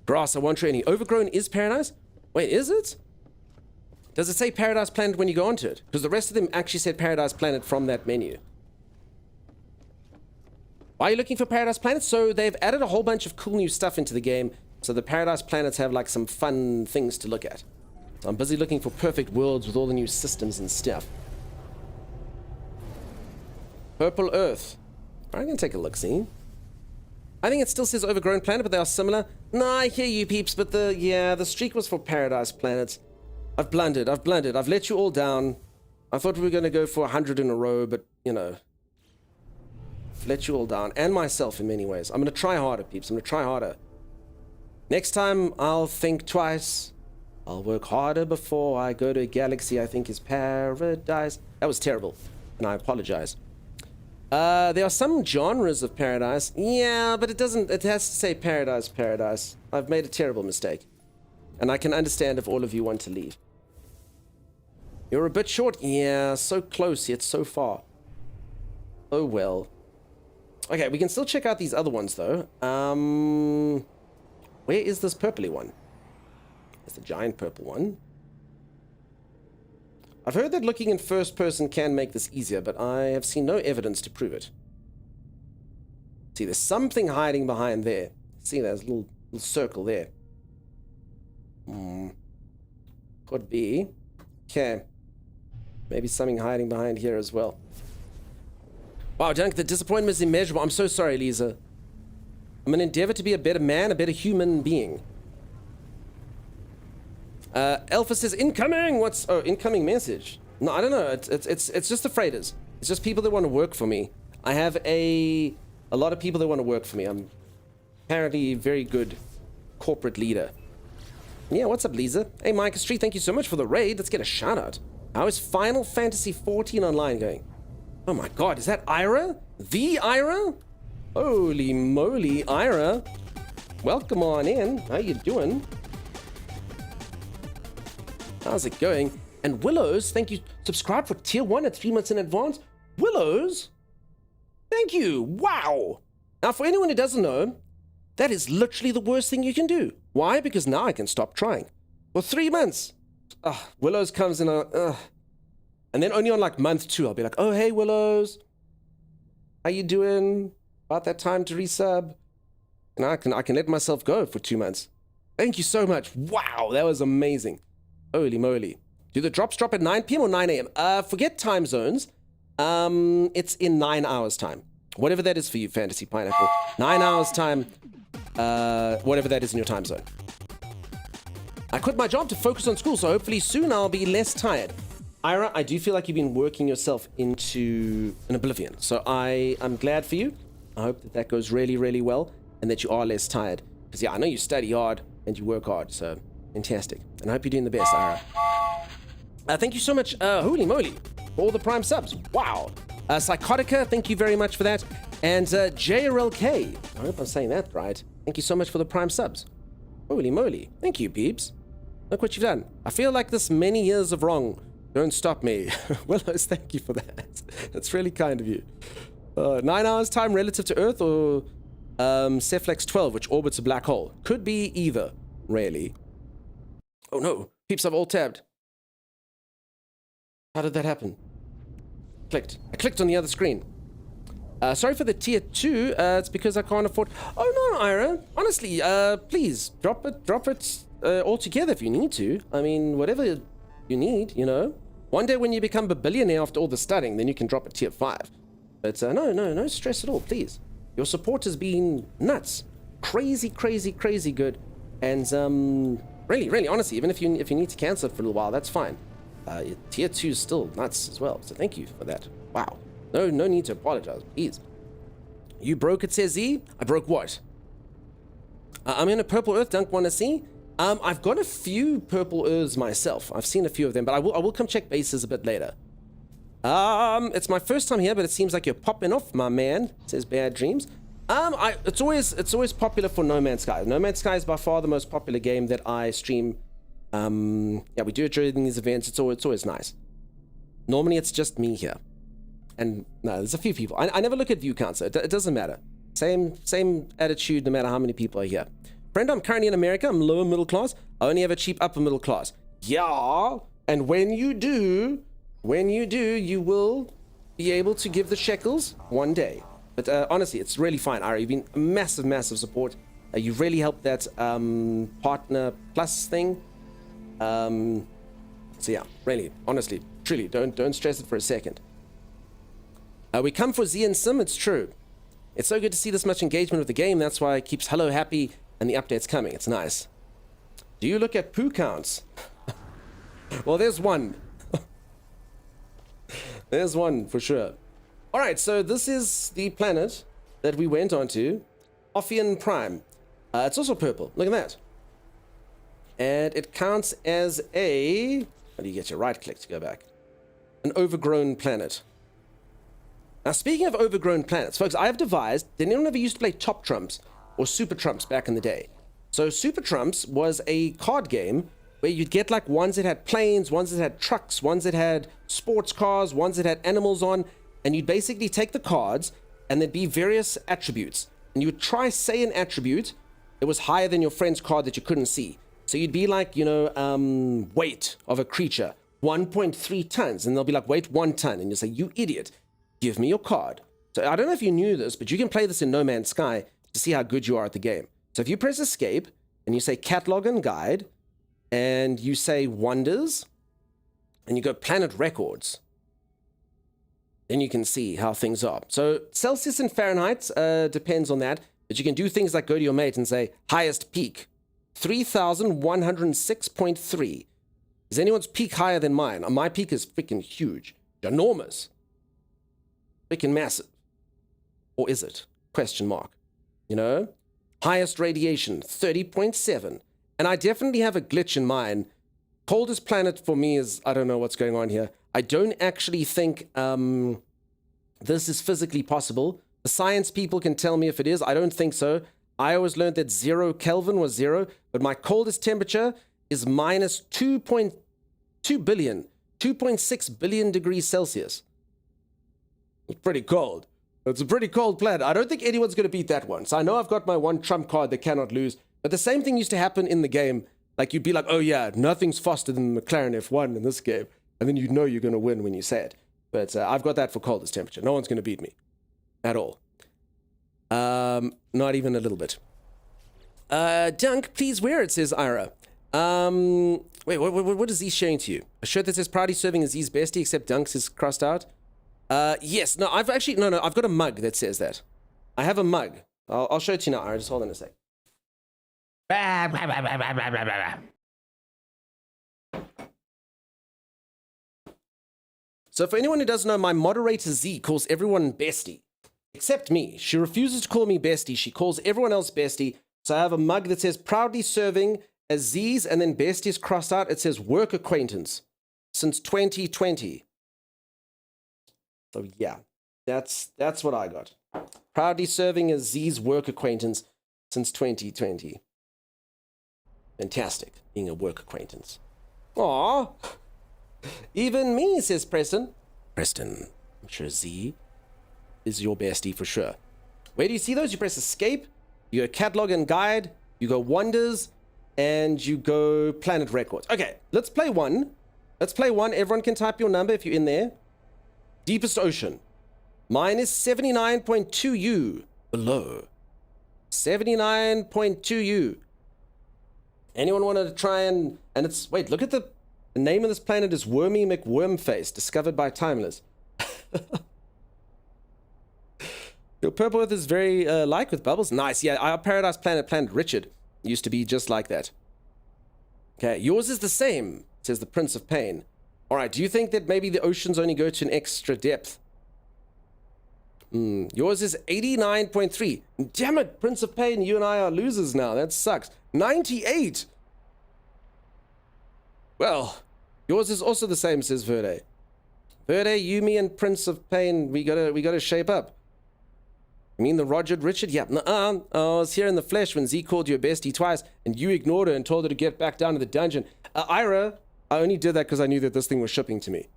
Grass, I want any. Overgrown is Paradise? Wait, is it? Does it say Paradise Planet when you go onto it? Because the rest of them actually said Paradise Planet from that menu. Why are you looking for Paradise Planet? So they've added a whole bunch of cool new stuff into the game. So the Paradise Planets have like some fun things to look at. So I'm busy looking for perfect worlds with all the new systems and stuff. Purple Earth. I'm going to take a look, see? I think it still says Overgrown Planet, but they are similar. No, I hear you, peeps, but the streak was for Paradise Planets. I've blundered. I've let you all down. I thought we were going to go for 100 in a row, but, you know. I've let you all down. And myself in many ways. I'm going to try harder, peeps. I'm going to try harder. Next time, I'll think twice. I'll work harder before I go to a galaxy I think is paradise. That was terrible, and I apologize. There are some genres of Paradise. Yeah, but it has to say Paradise. I've made a terrible mistake. And I can understand if all of you want to leave. You're a bit short. Yeah, so close yet so far. Oh well. Okay, we can still check out these other ones though. Where is this purpley one? It's the giant purple one. I've heard that looking in first person can make this easier, but I have seen no evidence to prove it. See, there's something hiding behind there. See, there's a little circle there. Could be. Okay. Maybe something hiding behind here as well. Wow, Dunk, the disappointment is immeasurable. I'm so sorry, Lisa. I'm going to endeavor to be a better man, a better human being. Alpha says, incoming! Incoming message. No, I don't know. It's just the freighters. It's just people that want to work for me. I have a lot of people that want to work for me. I'm apparently a very good corporate leader. Yeah, what's up, Lisa? Hey, Micah Street, thank you so much for the raid. Let's get a shout out. How is Final Fantasy XIV Online going? Oh my god, is that Ira? The Ira? Holy moly, Ira. Welcome on in. How you doing? How's it going? And Willows, thank you. Subscribe for tier 1 at 3 months in advance. Willows? Thank you. Wow. Now, for anyone who doesn't know, that is literally the worst thing you can do. Why? Because now I can stop trying. For 3 months. Willows comes in and then only on like month 2, I'll be like, oh, hey, Willows. How you doing? About that time to resub? And I can let myself go for 2 months. Thank you so much. Wow, that was amazing. Holy moly. Do the drops drop at 9 p.m. or 9 a.m.? Forget time zones. It's in 9 hours time. Whatever that is for you, Fantasy Pineapple. 9 hours time. Whatever that is in your time zone. I quit my job to focus on school, so hopefully soon I'll be less tired. Ira, I do feel like you've been working yourself into an oblivion. So I'm glad for you. I hope that goes really, really well and that you are less tired. Because, yeah, I know you study hard and you work hard, so fantastic. And I hope you're doing the best, Ira. Thank you so much, holy moly, for all the prime subs. Wow. Psychotica, thank you very much for that. And JRLK, I hope I'm saying that right. Thank you so much for the prime subs. Holy moly. Thank you, peeps. Look what you've done. I feel like this many years of wrong don't stop me. Willows, thank you for that. That's really kind of you. 9 hours time relative to Earth or Cephalax 12, which orbits a black hole. Could be either, really. Oh no, peeps, I've all tabbed. How did that happen? I clicked on the other screen. Sorry for the tier 2. It's because I can't afford. Oh no, Ira. Honestly, please drop it altogether if you need to. I mean, whatever you need, you know. One day when you become a billionaire after all the studying, then you can drop a tier 5. But no stress at all, please. Your support has been nuts, crazy good, and really, honestly, even if you need to cancel it for a little while, that's fine. Tier 2 is still nuts as well, so thank you for that. Wow. No need to apologize, please. You broke it, says Z. I broke what? I'm in a purple earth. Dunk want to see? I've got a few purple earths myself. I've seen a few of them, but I will come check bases a bit later. It's my first time here, but it seems like you're popping off, my man. Says Bad Dreams. It's always popular for No Man's Sky. No Man's Sky is by far the most popular game that I stream. Yeah, we do it during these events. It's always nice. Normally, it's just me here. And no, there's a few people. I never look at view counts, so it doesn't matter. Same attitude no matter how many people are here. Friend, I'm currently in America. I'm lower middle class. I only have a cheap upper middle class. Yeah, and when you do, you will be able to give the shekels one day. But honestly, it's really fine, Ari. You've been a massive support. You really helped that partner plus thing. So yeah, really, honestly, truly, don't stress it for a second. We come for Z and Sim, it's true. It's so good to see this much engagement with the game. That's why it keeps Hello happy and the updates coming. It's nice. Do you look at poo counts? Well, there's one. There's one for sure. All right, so this is the planet that we went onto, Ophion Prime. It's also purple. Look at that. And it counts as a... How do you get your right click to go back? An overgrown planet. Now, speaking of overgrown planets, folks, I have devised... Did anyone ever used to play Top Trumps or Super Trumps back in the day? So Super Trumps was a card game where you'd get like ones that had planes, ones that had trucks, ones that had sports cars, ones that had animals on, and you'd basically take the cards and there'd be various attributes. And you would try say an attribute that was higher than your friend's card that you couldn't see. So you'd be like, you know, weight of a creature, 1.3 tons. And they'll be like, weight 1 ton. And you'll say, you idiot, give me your card. So I don't know if you knew this, but you can play this in No Man's Sky to see how good you are at the game. So if you press escape and you say catalog and guide and you say wonders and you go planet records, then you can see how things are. So Celsius and Fahrenheit depends on that, but you can do things like go to your mate and say highest peak, 3,106.3. Is anyone's peak higher than mine? My peak is freaking huge, enormous, freaking massive. Or is it? Question mark. You know? Highest radiation, 30.7. And I definitely have a glitch in mine. Coldest planet for me is, I don't know what's going on here. I don't actually think this is physically possible. The science people can tell me if it is. I don't think so. I always learned that 0 Kelvin was 0, but my coldest temperature is minus 2.2 billion, 2.6 billion degrees Celsius. It's pretty cold. It's a pretty cold planet. I don't think anyone's going to beat that one. So I know I've got my one trump card that cannot lose, but the same thing used to happen in the game. Like you'd be like, oh yeah, nothing's faster than the McLaren F1 in this game. And then you know you're going to win when you say it. But I've got that for coldest temperature. No one's going to beat me. At all. Not even a little bit. Dunk, please wear it, says Ira. Wait, what is he sharing to you? A shirt that says proudly serving as Z's bestie, except Dunk's is crossed out? Yes. No, I've actually... No, I've got a mug that says that. I have a mug. I'll show it to you now, Ira. Just hold on a sec. So for anyone who doesn't know, my moderator Z calls everyone bestie. Except me. She refuses to call me bestie. She calls everyone else bestie. So I have a mug that says proudly serving as Z's, and then bestie is crossed out. It says work acquaintance since 2020. So yeah, that's what I got. Proudly serving as Z's work acquaintance since 2020. Fantastic, being a work acquaintance. Aww. Even me, says Preston. Preston, I'm sure Z is your bestie for sure. Where do you see those? You press escape, you go catalog and guide, you go wonders, and you go planet records. Okay, let's play one Let's play one. Everyone can type your number if you're in there. Deepest ocean. Mine is 79.2 U below. 79.2 U. Anyone want to try and it's, wait, look at the name of this planet is Wormy McWormface, discovered by Timeless. Your purple Earth is very like with bubbles. Nice, yeah, our paradise planet, Planet Richard, used to be just like that. Okay, yours is the same, says the Prince of Pain. All right, do you think that maybe the oceans only go to an extra depth? Yours is 89.3. Damn it, Prince of Pain, you and I are losers now. That sucks. 98. Well, yours is also the same, says Verde. Verde, you, me, and Prince of Pain, we gotta shape up. You mean the Roger Richard? Yep. I was here in the flesh when Z called you a bestie twice, and you ignored her and told her to get back down to the dungeon. Ira, I only did that because I knew that this thing was shipping to me.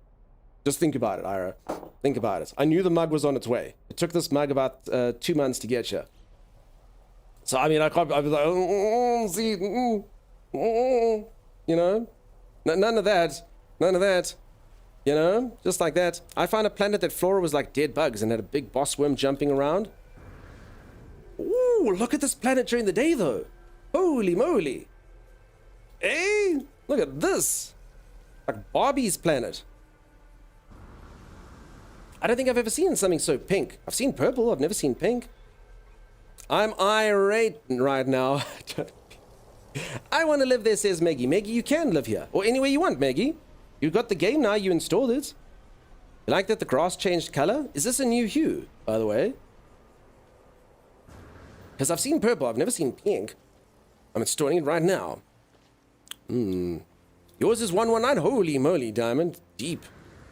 Just think about it, Ira. Think about it. I knew the mug was on its way. It took this mug about 2 months to get here. So, I mean, I was like, Z, you know? None of that. None of that. You know? Just like that. I found a planet that flora was like dead bugs and had a big boss worm jumping around. Ooh, look at this planet during the day, though. Holy moly. Hey, look at this. Like Barbie's planet. I don't think I've ever seen something so pink. I've seen purple, I've never seen pink. I'm irate right now. I want to live there, says Maggie. Maggie, you can live here. Or anywhere you want, Maggie. You got the game now, you installed it. You like that the grass changed color? Is this a new hue, by the way? Because I've seen purple, I've never seen pink. I'm installing it right now. Yours is 119. Holy moly, Diamond. Deep.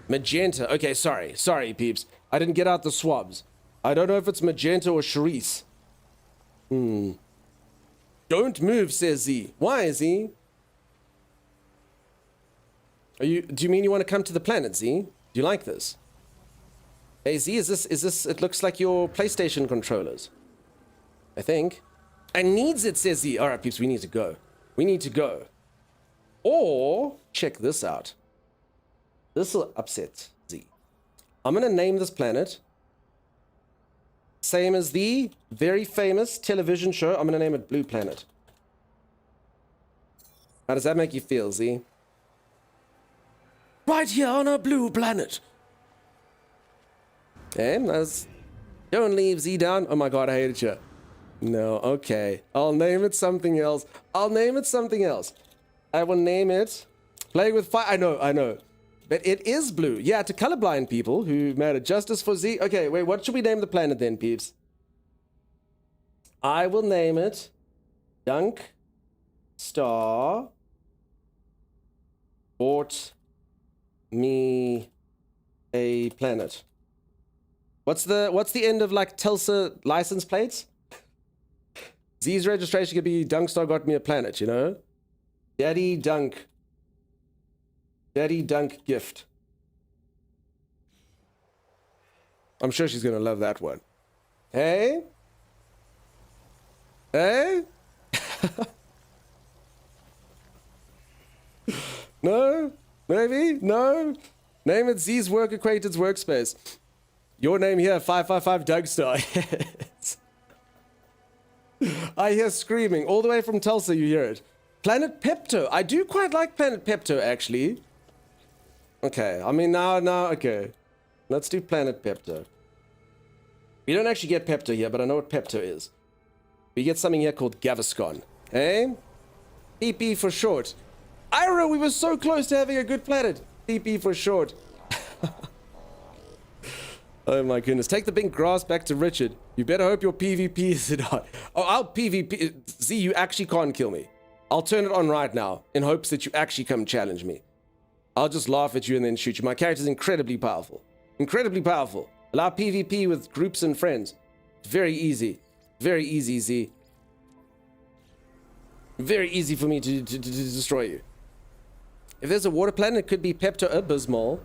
Magenta. Okay, sorry, peeps. I didn't get out the swabs. I don't know if it's magenta or Charisse. Don't move, says Z. Why, Z? Do you mean you want to come to the planet, Z? Do you like this? Hey, Z, is this, it looks like your PlayStation controllers. I think. I needs it, says Z. All right, peeps, we need to go. We need to go. Or, check this out. This will upset Z. I'm going to name this planet. Same as the very famous television show. I'm going to name it Blue Planet. How does that make you feel, Z? Right here on a blue planet. Okay, don't leave Z down. Oh my god, I hated you. No, okay. I'll name it something else. I will name it Playing with Fire. I know. But it is blue. Yeah, to colorblind people who made it. Justice for Z. Okay, wait, what should we name the planet then, peeps? I will name it Dunk Star Bought Me a Planet. What's the end of like Telsa license plates? Z's registration could be Dunk Star Got Me a Planet, you know? Daddy Dunk gift. I'm sure she's gonna love that one. Hey? No? Maybe? No? Name it Z's Work Acquaintance Workspace. Your name here, 555 Dougstar. Yes. I hear screaming. All the way from Tulsa, you hear it. Planet Pepto. I do quite like Planet Pepto, actually. Okay, I mean, now, okay. Let's do Planet Pepto. We don't actually get Pepto here, but I know what Pepto is. We get something here called Gaviscon. Eh? PP for short. Ira, we were so close to having a good planet. PP for short. Oh my goodness. Take the big grass back to Richard. You better hope your PvP is it on. Oh, I'll PvP. Z, you actually can't kill me. I'll turn it on right now in hopes that you actually come challenge me. I'll just laugh at you and then shoot you. My character's incredibly powerful. Incredibly powerful. Allow PvP with groups and friends. Very easy. Very easy, Z. Very easy for me to destroy you. If there's a water planet, it could be Pepto-Abysmal.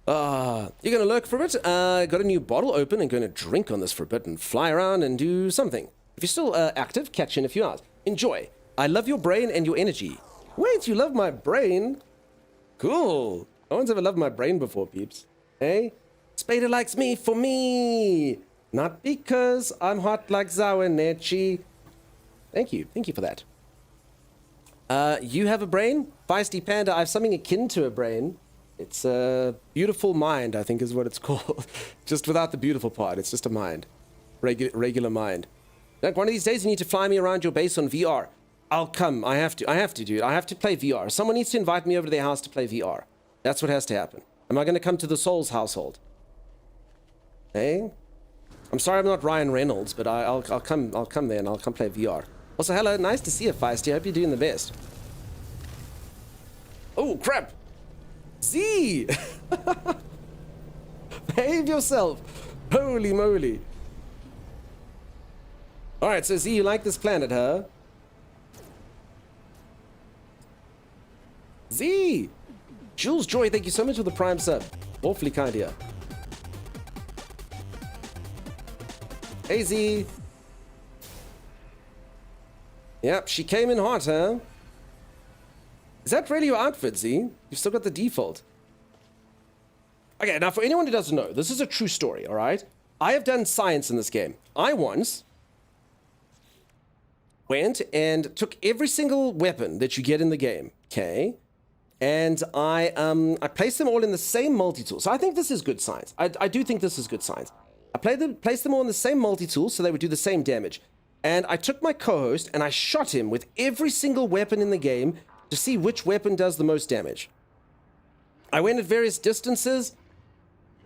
You're gonna lurk for a bit. Got a new bottle open and gonna drink on this for a bit and fly around and do something. If you're still active, catch you in a few hours. Enjoy. I love your brain and your energy. Wait, you love my brain? Cool. No one's ever loved my brain before, peeps. Hey? Spader likes me for me. Not because I'm hot like Zawanechi. Thank you. Thank you for that. You have a brain? Feisty Panda, I have something akin to a brain. It's a beautiful mind, I think is what it's called. Just without the beautiful part. It's just a mind. Regular mind. Like, one of these days you need to fly me around your base on VR. I'll come. I have to, dude. I have to play VR. Someone needs to invite me over to their house to play VR. That's what has to happen. Am I going to come to the Souls household? Hey? I'm sorry I'm not Ryan Reynolds, but I'll come there and I'll come play VR. Also, hello. Nice to see you, Feisty. I hope you're doing the best. Oh, crap. Z! Behave yourself. Holy moly. Alright, so Z, you like this planet, huh? Z! Jules Joy, thank you so much for the Prime sub. Awfully kind here. Hey, Z. Yep, she came in hot, huh? Is that really your outfit, Z? You've still got the default. Okay, now for anyone who doesn't know, this is a true story, alright? I have done science in this game. I once went and took every single weapon that you get in the game, okay? And I placed them all in the same multi-tool. So I think this is good science. I do think this is good science. I placed them all in the same multi-tool so they would do the same damage. And I took my co-host and I shot him with every single weapon in the game to see which weapon does the most damage. I went at various distances.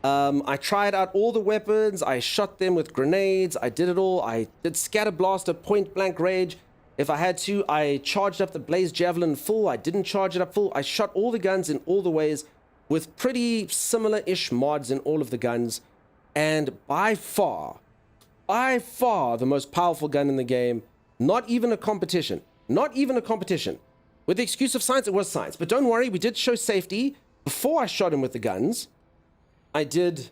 I tried out all the weapons. I shot them with grenades. I did it all. I did scatter blast at point blank range. If I had to, I charged up the blaze javelin full. I didn't charge it up full. I shot all the guns in all the ways with pretty similar-ish mods in all of the guns. And by far the most powerful gun in the game. Not even a competition. Not even a competition. With the excuse of science, it was science. But don't worry, we did show safety. Before I shot him with the guns, I did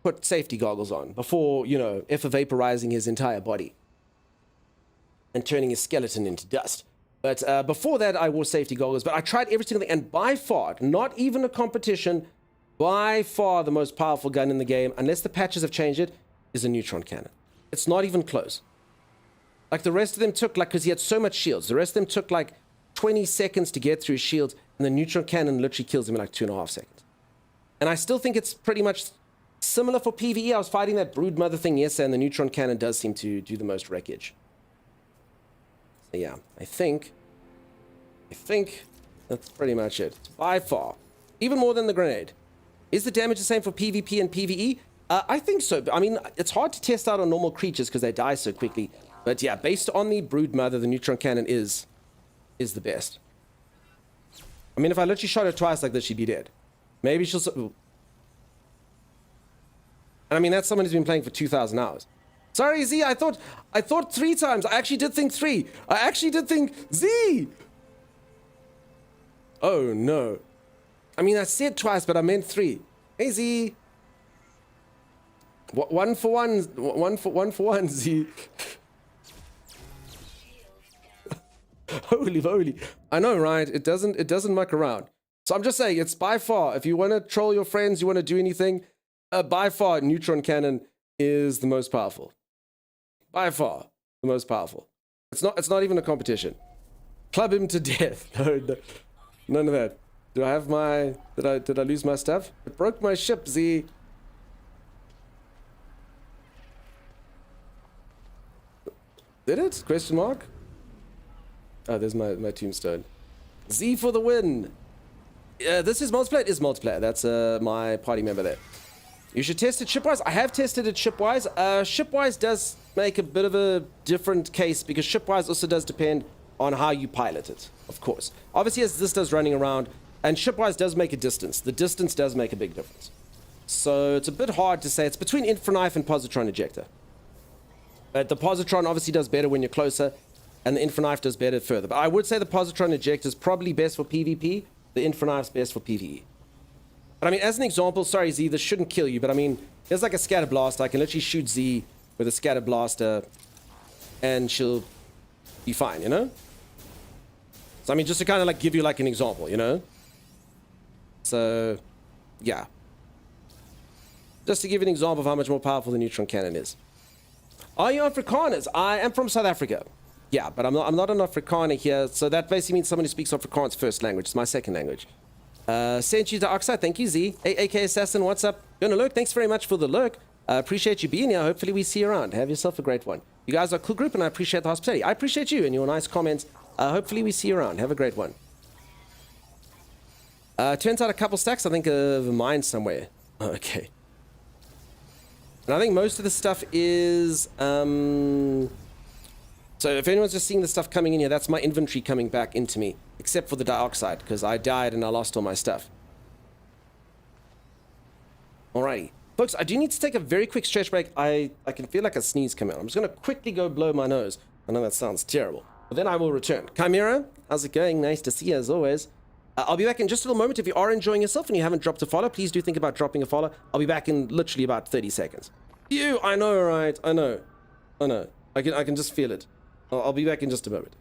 put safety goggles on. Before, you know, vaporizing his entire body. And turning his skeleton into dust. But before that, I wore safety goggles. But I tried every single thing. And by far, not even a competition, by far the most powerful gun in the game, unless the patches have changed it, is a neutron cannon. It's not even close. Like, the rest of them took, like, because he had so much shields, the rest of them took, like, 20 seconds to get through his shields, and the neutron cannon literally kills him in, like, 2.5 seconds. And I still think it's pretty much similar for PvE. I was fighting that broodmother thing yesterday, and the neutron cannon does seem to do the most wreckage. So, yeah, I think that's pretty much it. By far. Even more than the grenade. Is the damage the same for PvP and PvE? I think so. I mean, it's hard to test out on normal creatures because they die so quickly. But yeah, based on the broodmother, the neutron cannon is the best. I mean, if I literally shot her twice like this, she'd be dead. Maybe she'll... And I mean, that's someone who's been playing for 2,000 hours. Sorry, Z, I thought 3 times. I actually did think 3. I actually did think Z! Oh, no. I mean, I said twice, but I meant 3. Hey, Z. One for one, Z. Holy moly. I know, right? It doesn't muck around. So I'm just saying, it's by far, if you want to troll your friends, you want to do anything, by far, neutron cannon is the most powerful. By far, the most powerful. It's not even a competition. Club him to death. No, none of that. Do I have my... Did I lose my stuff? It broke my ship, Z. Did it? Question mark? Oh, there's my tombstone. Z for the win. This is multiplayer. It is multiplayer. That's my party member there. You should test it shipwise. I have tested it shipwise. Shipwise does make a bit of a different case because shipwise also does depend on how you pilot it, of course. Obviously, as this does running around, and shipwise does make a distance. The distance does make a big difference. So it's a bit hard to say. It's between Infraknife and Positron Ejector. But the Positron obviously does better when you're closer, and the Infraknife does better further. But I would say the Positron Ejector is probably best for PvP. The Infraknife's best for PvE. But I mean, as an example, sorry Z, this shouldn't kill you, but I mean, there's like a scatter blaster. I can literally shoot Z with a scatter blaster, and she'll be fine, you know? So I mean, just to kind of like give you like an example, you know. So, yeah. Just to give you an example of how much more powerful the neutron cannon is. Are you Afrikaners? I am from South Africa. Yeah, but I'm not an Afrikaner here, so that basically means someone who speaks Afrikaans first language. It's my second language. Sent you to Oxide. Thank you, Z. AK Assassin, what's up? Gonna lurk. Thanks very much for the lurk. Appreciate you being here. Hopefully we see you around. Have yourself a great one. You guys are a cool group, and I appreciate the hospitality. I appreciate you and your nice comments. Hopefully we see you around. Have a great one. Turns out a couple stacks, I think, of mine somewhere. Okay. And I think most of the stuff is... So if anyone's just seeing the stuff coming in here, that's my inventory coming back into me. Except for the dioxide, because I died and I lost all my stuff. Alrighty. Folks, I do need to take a very quick stretch break. I can feel like a sneeze coming out. I'm just going to quickly go blow my nose. I know that sounds terrible. But then I will return. Chimera, how's it going? Nice to see you as always. I'll be back in just a little moment. If you are enjoying yourself and you haven't dropped a follow, please do think about dropping a follow. I'll be back in literally about 30 seconds. I know, right? I know. I can just feel it. I'll be back in just a moment.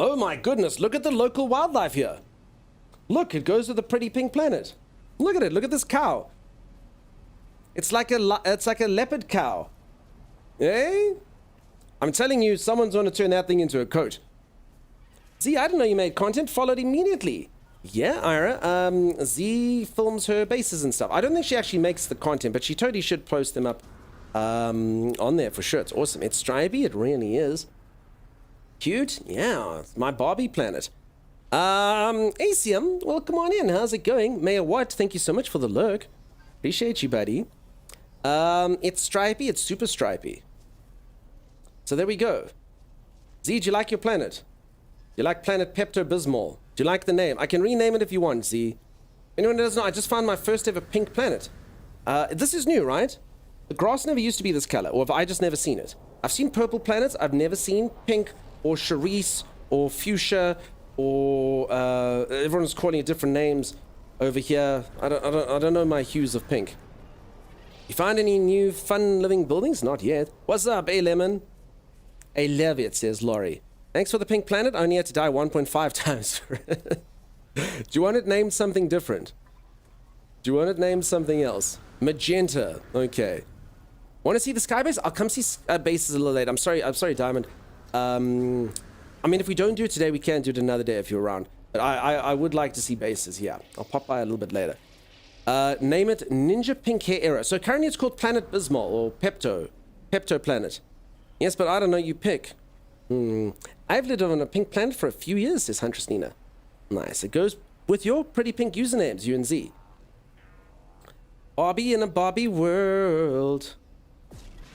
Oh my goodness, look at the local wildlife here. Look, it goes with the pretty pink planet. Look at it, look at this cow. It's like a leopard cow. Eh? I'm telling you, someone's going to turn that thing into a coat. Z, I didn't know you made content. Followed immediately. Yeah, Ira. Z films her bases and stuff. I don't think she actually makes the content, but she totally should post them up on there for sure. It's awesome. It's stripy. It really is. Cute. Yeah, it's my Barbie planet. Asium, welcome on in. How's it going? Mayor Watt, thank you so much for the lurk. Appreciate you, buddy. It's stripy. It's super stripy. So there we go. Z, do you like your planet? You like Planet Pepto-Bismol? Do you like the name? I can rename it if you want, Z. Anyone who doesn't know, I just found my first ever pink planet. This is new, right? The grass never used to be this color, or have I just never seen it? I've seen purple planets. I've never seen pink or cerise or fuchsia or everyone's calling it different names over here. I don't know my hues of pink. You find any new fun living buildings? Not yet. What's up, A-Lemon? I love it, says Laurie. Thanks for the pink planet. I only had to die 1.5 times for it. Do you want it named something different? Do you want it named something else? Magenta. Okay. Want to see the sky base? I'll come see bases a little later. I'm sorry, Diamond. I mean, if we don't do it today, we can do it another day if you're around. But I would like to see bases, yeah. I'll pop by a little bit later. Name it Ninja Pink Hair Era. So currently it's called Planet Bismol or Pepto Planet. Yes, but I don't know, you pick. I've lived on a pink planet for a few years, says Huntress Nina. Nice. It goes with your pretty pink usernames, you and Z. Barbie in a Barbie world.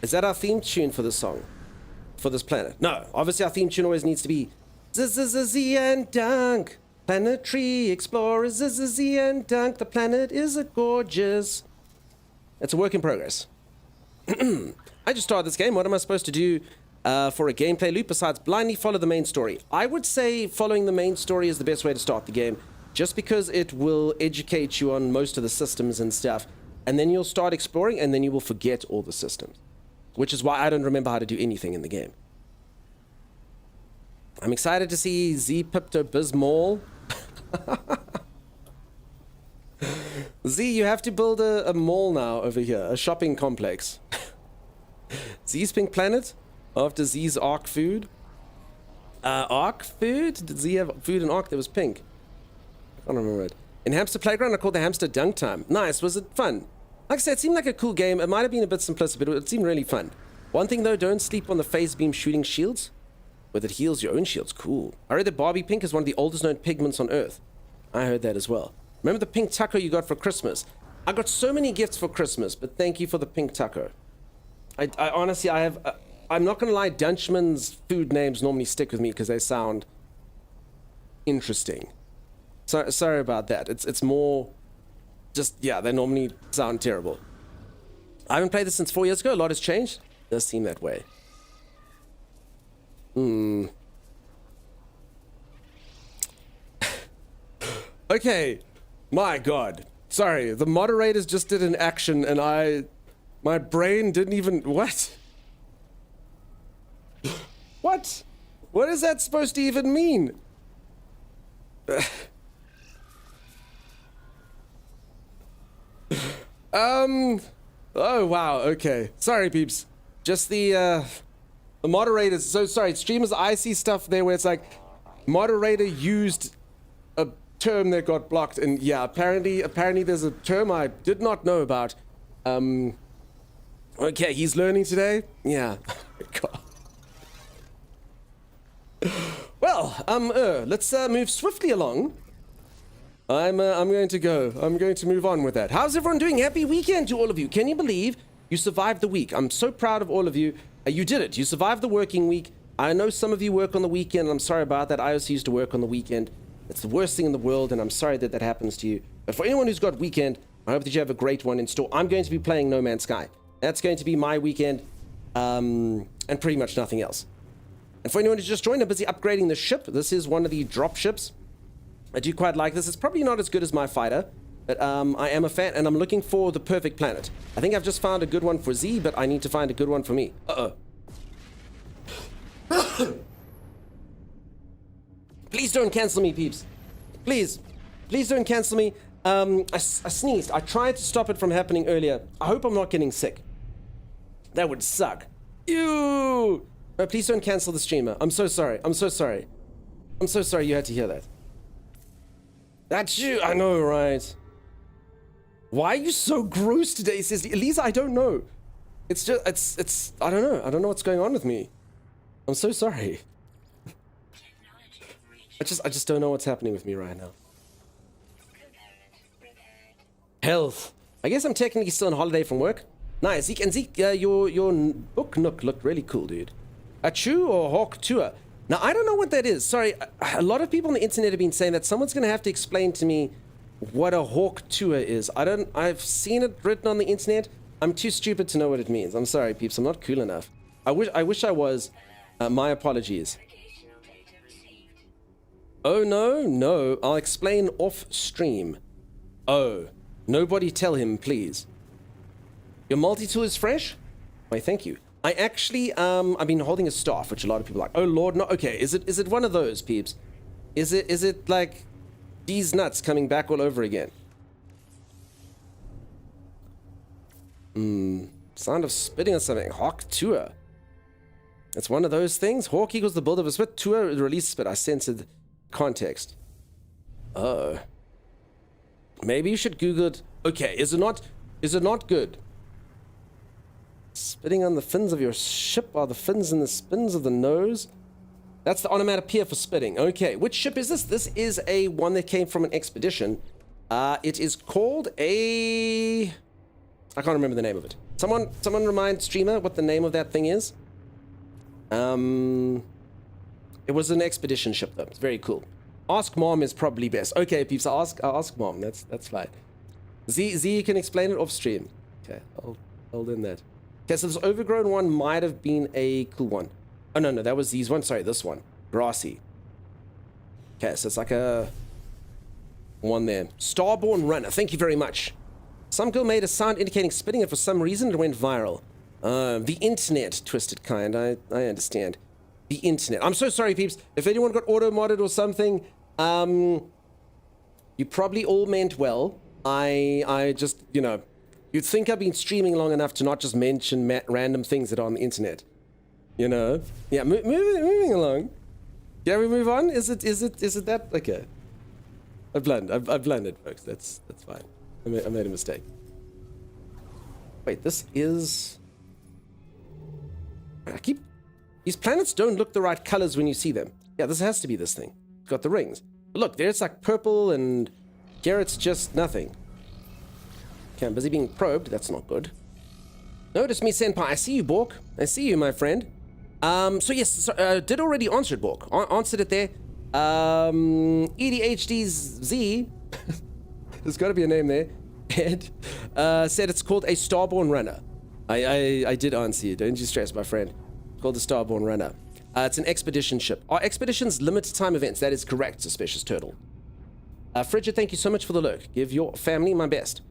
Is that our theme tune for this song? For this planet? No. Obviously our theme tune always needs to be Z and Dunk. Planetary Explorers, Z and Dunk. The planet is a gorgeous. It's a work in progress. I just started this game. What am I supposed to do for a gameplay loop besides blindly follow the main story? I would say following the main story is the best way to start the game, just because it will educate you on most of the systems and stuff, and then you'll start exploring, and then you will forget all the systems, which is why I don't remember how to do anything in the game. I'm excited to see Z Pepto-Bismol. Z, you have to build a mall now over here, a shopping complex. Z's Pink Planet, after Z's Ark food. Ark food? Did Z have food in Ark that was pink? I don't remember it. In Hamster Playground, I called the hamster Dunk Time. Nice. Was it fun? Like I said, it seemed like a cool game. It might have been a bit simplistic, but it seemed really fun. One thing though, don't sleep on the phase beam shooting shields. Whether it heals your own shields. Cool. I read that Barbie pink is one of the oldest known pigments on Earth. I heard that as well. Remember the pink taco you got for Christmas? I got so many gifts for Christmas, but thank you for the pink taco. I honestly, I'm not going to lie, Dutchman's food names normally stick with me because they sound interesting. So, sorry about that. It's more just, yeah, they normally sound terrible. I haven't played this since 4 years ago. A lot has changed. It does seem that way. Okay. My God. Sorry, the moderators just did an action and my brain didn't even, what? What? What is that supposed to even mean? Oh wow, okay. Sorry peeps. Just the moderators, so sorry, streamers, I see stuff there where it's like, moderator used a term that got blocked, and yeah, apparently there's a term I did not know about. Okay, he's learning today? Yeah. God. Well, let's move swiftly along. I'm going to go. I'm going to move on with that. How's everyone doing? Happy weekend to all of you. Can you believe you survived the week? I'm so proud of all of you. You did it. You survived the working week. I know some of you work on the weekend. I'm sorry about that. I also used to work on the weekend. It's the worst thing in the world, and I'm sorry that that happens to you. But for anyone who's got weekend, I hope that you have a great one in store. I'm going to be playing No Man's Sky. That's going to be my weekend, and pretty much nothing else. And for anyone who's just joined, I'm busy upgrading the ship. This is one of the drop ships. I do quite like this. It's probably not as good as my fighter, but I am a fan, and I'm looking for the perfect planet. I think I've just found a good one for Z, but I need to find a good one for me. Uh-oh. Please don't cancel me, peeps. Please. Please don't cancel me. I sneezed. I tried to stop it from happening earlier. I hope I'm not getting sick. That would suck. Ew! No, please don't cancel the streamer. I'm so sorry. I'm so sorry. I'm so sorry you had to hear that. That's you. I know, right? Why are you so gross today, says Elisa? I don't know. It's just, it's, I don't know. I don't know what's going on with me. I'm so sorry. I just don't know what's happening with me right now. Health. I guess I'm technically still on holiday from work. Nice. Zeke, and Zeke, your book nook looked really cool, dude. A Chew or Hawk Tour? Now, I don't know what that is. Sorry, a lot of people on the internet have been saying that someone's going to have to explain to me what a Hawk Tour is. I've seen it written on the internet. I'm too stupid to know what it means. I'm sorry, peeps. I'm not cool enough. I wish I was. My apologies. Oh, no. I'll explain off stream. Oh, nobody tell him, please. Your multi-tool is fresh? Why, thank you. I actually, I've been holding a staff, which a lot of people are like, oh lord, no, okay, is it one of those, peeps? Is it like these nuts coming back all over again? Sound of spitting or something. Hawk Tour. It's one of those things. Hawk equals the build of a spit. Tour, the release spit. I censored context. Oh. Maybe you should Google it. Okay, is it not good? Spitting on the fins of your ship are the fins and the spins of the nose. That's the onomatopoeia for spitting. Okay, which ship is this? This is a one that came from an expedition. It is called a... I can't remember the name of it. Someone remind streamer what the name of that thing is. It was an expedition ship though. It's very cool. Ask mom is probably best. Okay, peeps, I'll ask mom. That's fine. Z, you can explain it off stream. Okay, I'll hold in that. Okay, so this overgrown one might have been a cool one. Oh, no, that was Z's one. Sorry, this one. Grassy. Okay, so it's like a one there. Starborn Runner. Thank you very much. Some girl made a sound indicating spitting, and for some reason it went viral. The internet, twisted kind. I understand. The internet. I'm so sorry, peeps. If anyone got auto-modded or something, you probably all meant well. I just, you know... You'd think I've been streaming long enough to not just mention random things that are on the internet. You know? Yeah, moving along. Yeah, we move on? Is it that? Okay. I blundered, folks. That's fine. I made a mistake. Wait, this is... These planets don't look the right colors when you see them. Yeah, this has to be this thing. It's got the rings. But look, there it's like purple, and here it's just nothing. Okay, I'm busy being probed. That's not good. Notice me, Senpai. I see you, Bork. I see you, my friend. So yes, did already answer it, Bork. Answered it there. EDHD's Z, there's got to be a name there, and said it's called a Starborn Runner. I did answer you. Don't you stress, my friend. It's called the Starborn Runner. It's an expedition ship. Are expeditions limited time events? That is correct, Suspicious Turtle. Frigid, thank you so much for the lurk. Give your family my best.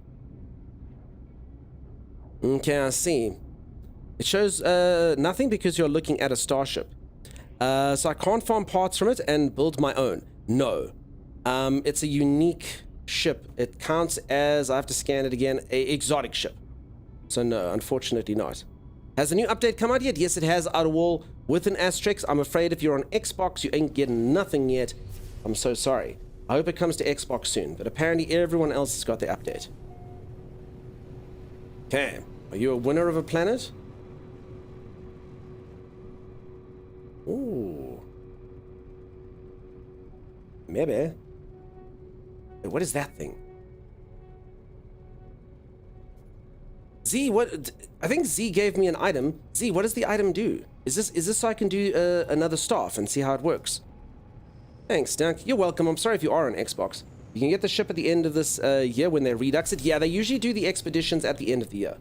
Okay, I see. It shows nothing because you're looking at a starship. So I can't farm parts from it and build my own. No. It's a unique ship. It counts as, I have to scan it again, a exotic ship. So no, unfortunately not. Has a new update come out yet? Yes, it has, Outerwall with an asterisk. I'm afraid if you're on Xbox, you ain't getting nothing yet. I'm so sorry. I hope it comes to Xbox soon, but apparently everyone else has got the update. Okay, are you a winner of a planet? Ooh. Maybe. Wait, what is that thing? Z, what? I think Z gave me an item. Z, what does the item do? Is this so I can do another staff and see how it works? Thanks, Dunk. You're welcome. I'm sorry if you are on Xbox. You can get the ship at the end of this year when they redux it. Yeah, they usually do the expeditions at the end of the year.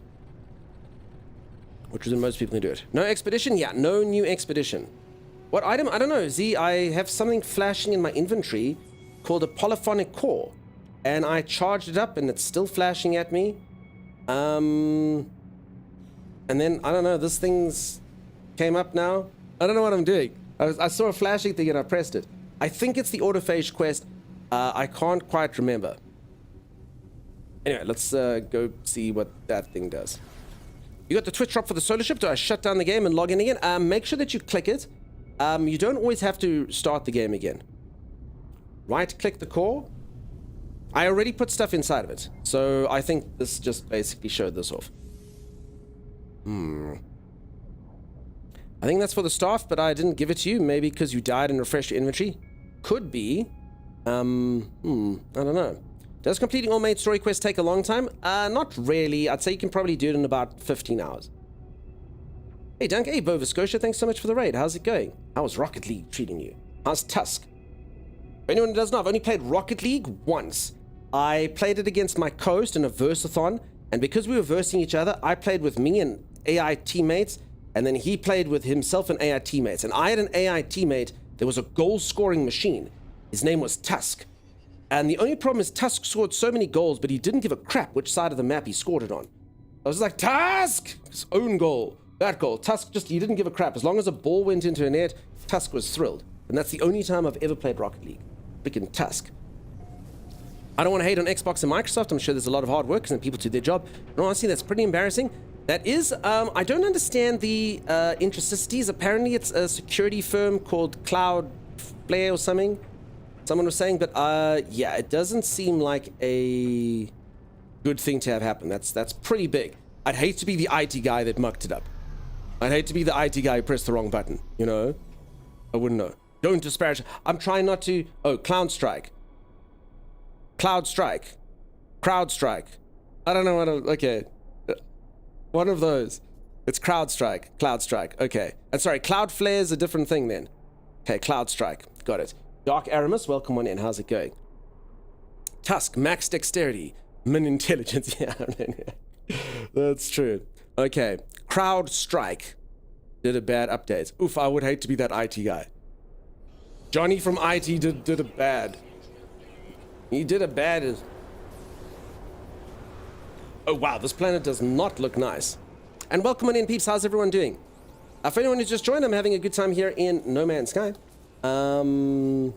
Which is when most people can do it. No expedition? Yeah, no new expedition. What item? I don't know. Z, I have something flashing in my inventory called a polyphonic core. And I charged it up and it's still flashing at me. And then, I don't know, this thing's came up now. I don't know what I'm doing. I saw a flashing thing and I pressed it. I think it's the autophage quest. I can't quite remember. Anyway, let's go see what that thing does. You got the Twitch drop for the solar ship. Do I shut down the game and log in again? Make sure that you click it. You don't always have to start the game again. Right-click the core. I already put stuff inside of it. So I think this just basically showed this off. I think that's for the staff, but I didn't give it to you. Maybe because you died and refreshed your inventory. Could be. I don't know. Does completing all main story quests take a long time? Not really. I'd say you can probably do it in about 15 hours. Hey, Dunk. Hey, Bova Scotia. Thanks so much for the raid. How's it going? How's Rocket League treating you? How's Tusk? For anyone who doesn't know, I've only played Rocket League once. I played it against my co-host in a versathon, and because we were versing each other, I played with me and AI teammates, and then he played with himself and AI teammates. And I had an AI teammate that was a goal-scoring machine. His name was Tusk. And the only problem is Tusk scored so many goals, but he didn't give a crap which side of the map he scored it on. I was like, Tusk! His own goal. That goal. Tusk he didn't give a crap. As long as a ball went into a net, Tusk was thrilled. And that's the only time I've ever played Rocket League. Freaking Tusk. I don't want to hate on Xbox and Microsoft. I'm sure there's a lot of hard workers and people do their job. And honestly, that's pretty embarrassing. That is, I don't understand the intricacies. Apparently, it's a security firm called Cloudflare or something. Someone was saying, but yeah, it doesn't seem like a good thing to have happen. That's pretty big. I'd hate to be the IT guy that mucked it up. I'd hate to be the IT guy who pressed the wrong button, you know? I wouldn't know. Don't disparage. I'm trying not to... Oh, CrowdStrike. CrowdStrike. CrowdStrike. I don't know what... Okay. One of those. It's CrowdStrike. CrowdStrike. Okay. And sorry, Cloudflare is a different thing then. Okay, CrowdStrike. Got it. Dark Aramis, welcome on in. How's it going? Tusk, max dexterity. Min intelligence. Yeah, that's true. Okay. CrowdStrike did a bad update. Oof, I would hate to be that IT guy. Johnny from IT did a bad. He did a bad. Oh wow, this planet does not look nice. And welcome on in, peeps. How's everyone doing? For anyone who's just joined, I'm having a good time here in No Man's Sky. What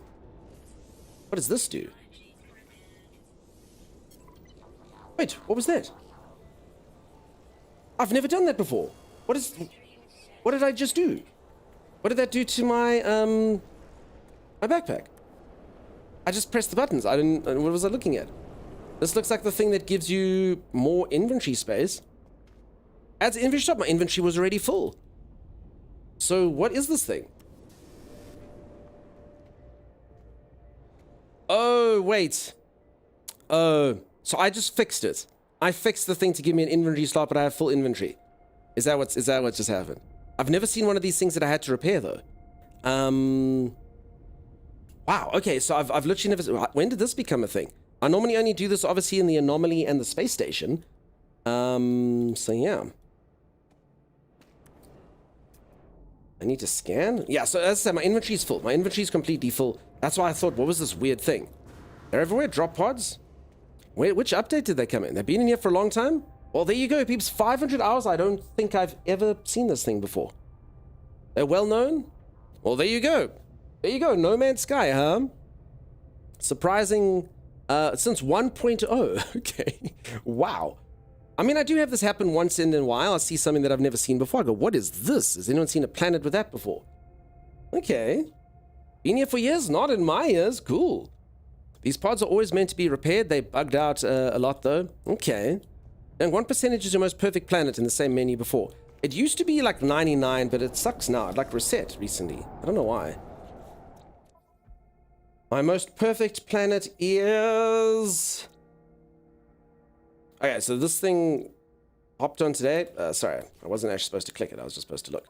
does this do? Wait, what was that? I've never done that before. What did I just do? What did that do to my my backpack? I just pressed the buttons. I didn't. What was I looking at? This looks like the thing that gives you more inventory space. Adds inventory stop. My inventory was already full. So what is this thing? Oh, wait. Oh, so I just fixed it. I fixed the thing to give me an inventory slot, but I have full inventory. Is that what just happened? I've never seen one of these things that I had to repair though. Wow. Okay. So I've literally never. When did this become a thing? I normally only do this obviously in the anomaly and the space station. So yeah. I need to scan. Yeah. So as I said, my inventory is full. My inventory is completely full. That's why I thought, what was this weird thing? They're everywhere. Drop pods. Wait, which update did they come in? They've been in here for a long time? Well, there you go, peeps. 500 hours. I don't think I've ever seen this thing before. They're well known? Well, there you go. There you go. No Man's Sky, huh? Surprising. Since 1.0. Okay. Wow. I mean, I do have this happen once in a while. I see something that I've never seen before. I go, what is this? Has anyone seen a planet with that before? Okay. Been here for years? Not in my years. Cool. These pods are always meant to be repaired. They bugged out a lot, though. Okay. And what percentage is your most perfect planet in the same menu before? It used to be like 99, but it sucks now. It like reset recently. I don't know why. My most perfect planet is... Okay, so this thing hopped on today. Sorry, I wasn't actually supposed to click it. I was just supposed to look.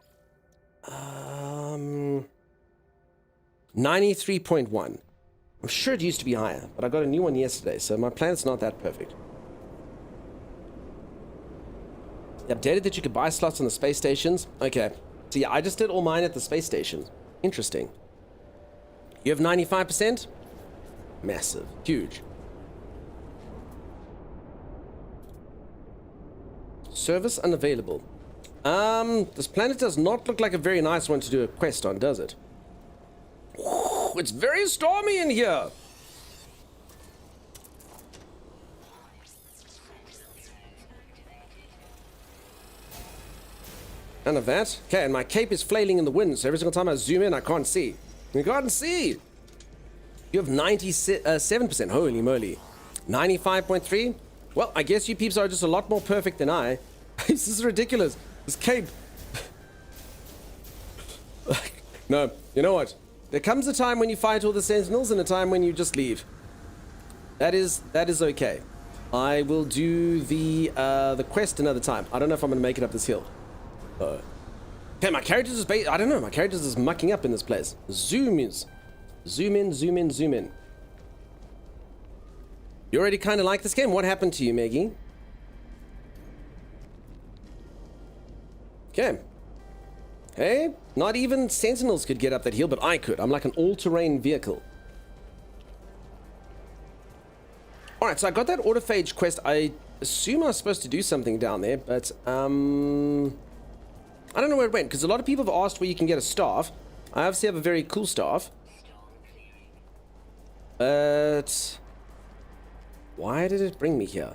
93.1. I'm sure it used to be higher, but I got a new one yesterday, so my planet's not that perfect. They updated that you could buy slots on the space stations. Okay, so yeah, I just did all mine at the space station. Interesting. You have 95%? Massive. Huge. Service unavailable. This planet does not look like a very nice one to do a quest on, does it? It's very stormy in here. None of that. Okay, and my cape is flailing in the wind, so every single time I zoom in, I can't see. You can't see. You have 97%. Holy moly. 95.3. Well, I guess you peeps are just a lot more perfect than I. This is ridiculous. This cape. No, you know what? There comes a time when you fight all the sentinels and a time when you just leave. That is okay. I will do the quest another time. I don't know if I'm going to make it up this hill. Okay, my character's just I don't know. My character's just mucking up in this place. Zoom in, zoom in. You already kind of like this game. What happened to you, Maggie? Okay. Hey, not even sentinels could get up that hill, but I could. I'm like an all-terrain vehicle. Alright, so I got that autophage quest. I assume I was supposed to do something down there, but, I don't know where it went, because a lot of people have asked where you can get a staff. I obviously have a very cool staff. But... why did it bring me here?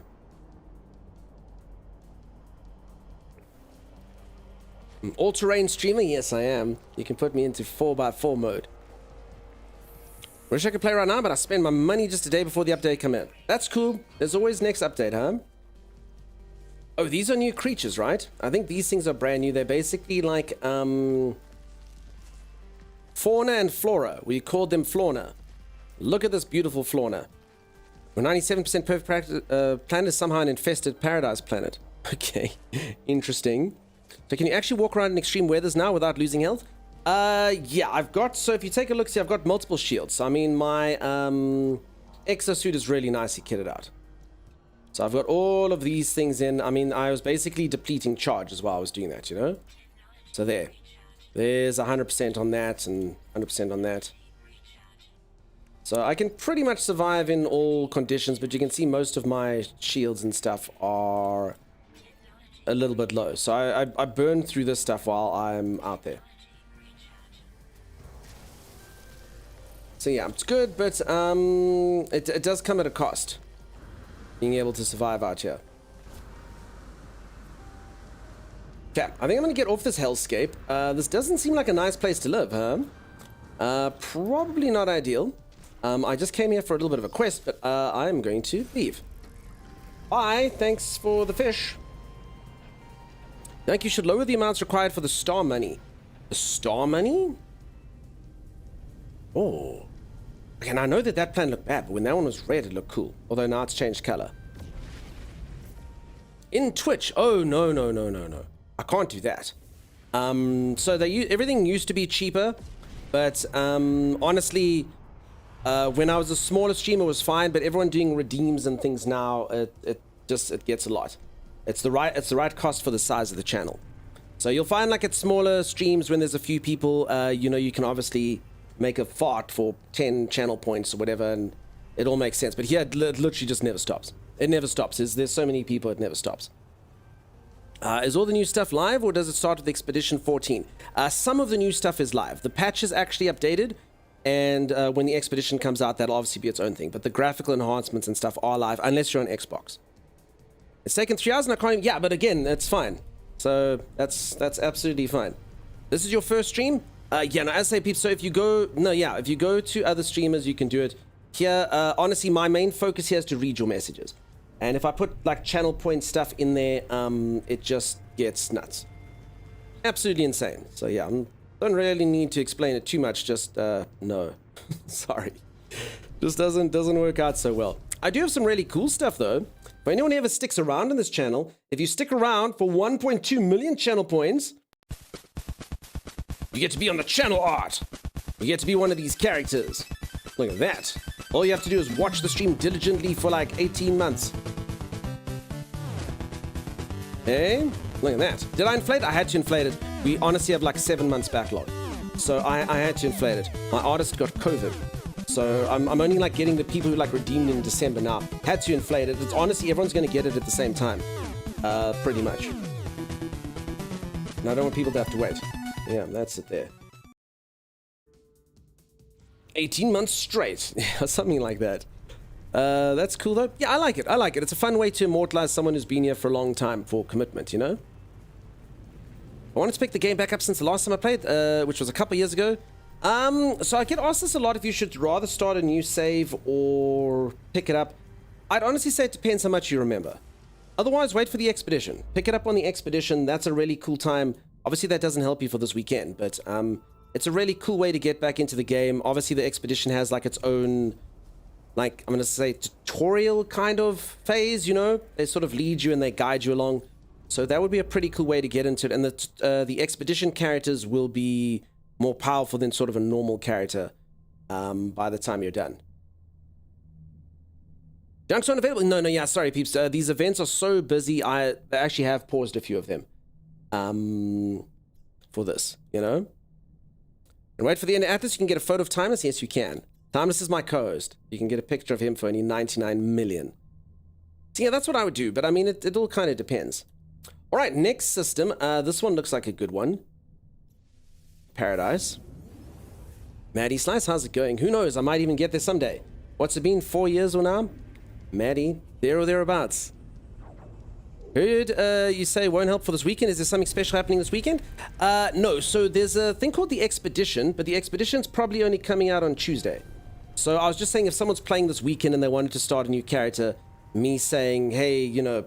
All-terrain streamer? Yes, I am. You can put me into 4x4 mode. Wish I could play right now, but I spend my money just a day before the update come in. That's cool. There's always next update, huh? Oh, these are new creatures, right? I think these things are brand new. They're basically like, fauna and flora. We called them Florna. Look at this beautiful Florna. We're 97% perfect planet is somehow an infested paradise planet. Okay, interesting. So can you actually walk around in extreme weathers now without losing health? Yeah, I've got, so if you take a look, see, I've got multiple shields. So, I mean, my exosuit is really nicely kitted out. So I've got all of these things in. I mean, I was basically depleting charges while I was doing that, you know? So there's 100% on that and 100% on that. So I can pretty much survive in all conditions, but you can see most of my shields and stuff are a little bit low. So I burn through this stuff while I'm out there. So yeah, it's good, but it does come at a cost, being able to survive out here. Okay, I think I'm going to get off this hellscape. This doesn't seem like a nice place to live, huh? Probably not ideal. I just came here for a little bit of a quest, but I'm going to leave. Bye. Thanks for the fish. I think you should lower the amounts required for the star money. The star money? Oh. Okay, and I know that that plan looked bad, but when that one was red, it looked cool. Although now it's changed color. In Twitch. Oh, no, no, no, no, no. I can't do that. So everything used to be cheaper, but honestly, when I was a smaller streamer, it was fine. But everyone doing redeems and things now, it gets a lot. It's the right cost for the size of the channel. So you'll find like at smaller streams when there's a few people, you know, you can obviously make a fart for 10 channel points or whatever, and it all makes sense. But here, it literally just never stops. It never stops. There's so many people, it never stops. Is all the new stuff live, or does it start with Expedition 14? Some of the new stuff is live. The patch is actually updated, and when the Expedition comes out, that'll obviously be its own thing. But the graphical enhancements and stuff are live, unless you're on Xbox. It's taken 3 hours and I can't even... Yeah, but again, it's fine. So that's absolutely fine. This is your first stream? Yeah, no, as I say, people, so if you go... No, yeah, if you go to other streamers, you can do it. Here, honestly, my main focus here is to read your messages. And if I put, like, channel point stuff in there, it just gets nuts. Absolutely insane. So, yeah, don't really need to explain it too much. Just, no. Sorry. Just doesn't work out so well. I do have some really cool stuff, though. For anyone who ever sticks around in this channel, if you stick around for 1.2 million channel points, you get to be on the channel art. You get to be one of these characters. Look at that. All you have to do is watch the stream diligently for like 18 months. Hey, look at that. Did I inflate it? I had to inflate it. We honestly have like 7 months backlog. So I had to inflate it. My artist got COVID. So I'm only like getting the people who like redeemed in December now. Had to inflate it. It's honestly, everyone's going to get it at the same time. Pretty much. And I don't want people to have to wait. Yeah, that's it there. 18 months straight. Yeah, something like that. That's cool though. Yeah, I like it. I like it. It's a fun way to immortalize someone who's been here for a long time for commitment, you know? I wanted to pick the game back up since the last time I played, which was a couple years ago. So I get asked this a lot, if you should rather start a new save or pick it up. I'd honestly say it depends how much you remember. Otherwise, wait for the Expedition. Pick it up on the Expedition. That's a really cool time. Obviously, that doesn't help you for this weekend, but it's a really cool way to get back into the game. Obviously, the Expedition has like its own, like, I'm going to say tutorial kind of phase, you know? They sort of lead you and they guide you along. So that would be a pretty cool way to get into it. And the Expedition characters will be more powerful than sort of a normal character by the time you're done. Junks aren't available? No, yeah, sorry, peeps. These events are so busy, I actually have paused a few of them for this, you know? And wait for the end of Atlas, you can get a photo of Timeless? Yes, you can. Timeless is my co-host. You can get a picture of him for only 99 million. So yeah, that's what I would do, but I mean, it all kind of depends. All right, next system. This one looks like a good one. Paradise. Maddie Slice, how's it going? Who knows? I might even get there someday. What's it been, 4 years or now? Maddie, there or thereabouts. Heard you say won't help for this weekend. Is there something special happening this weekend? No, so there's a thing called the Expedition, but the Expedition's probably only coming out on Tuesday. So I was just saying, if someone's playing this weekend and they wanted to start a new character, me saying, hey, you know,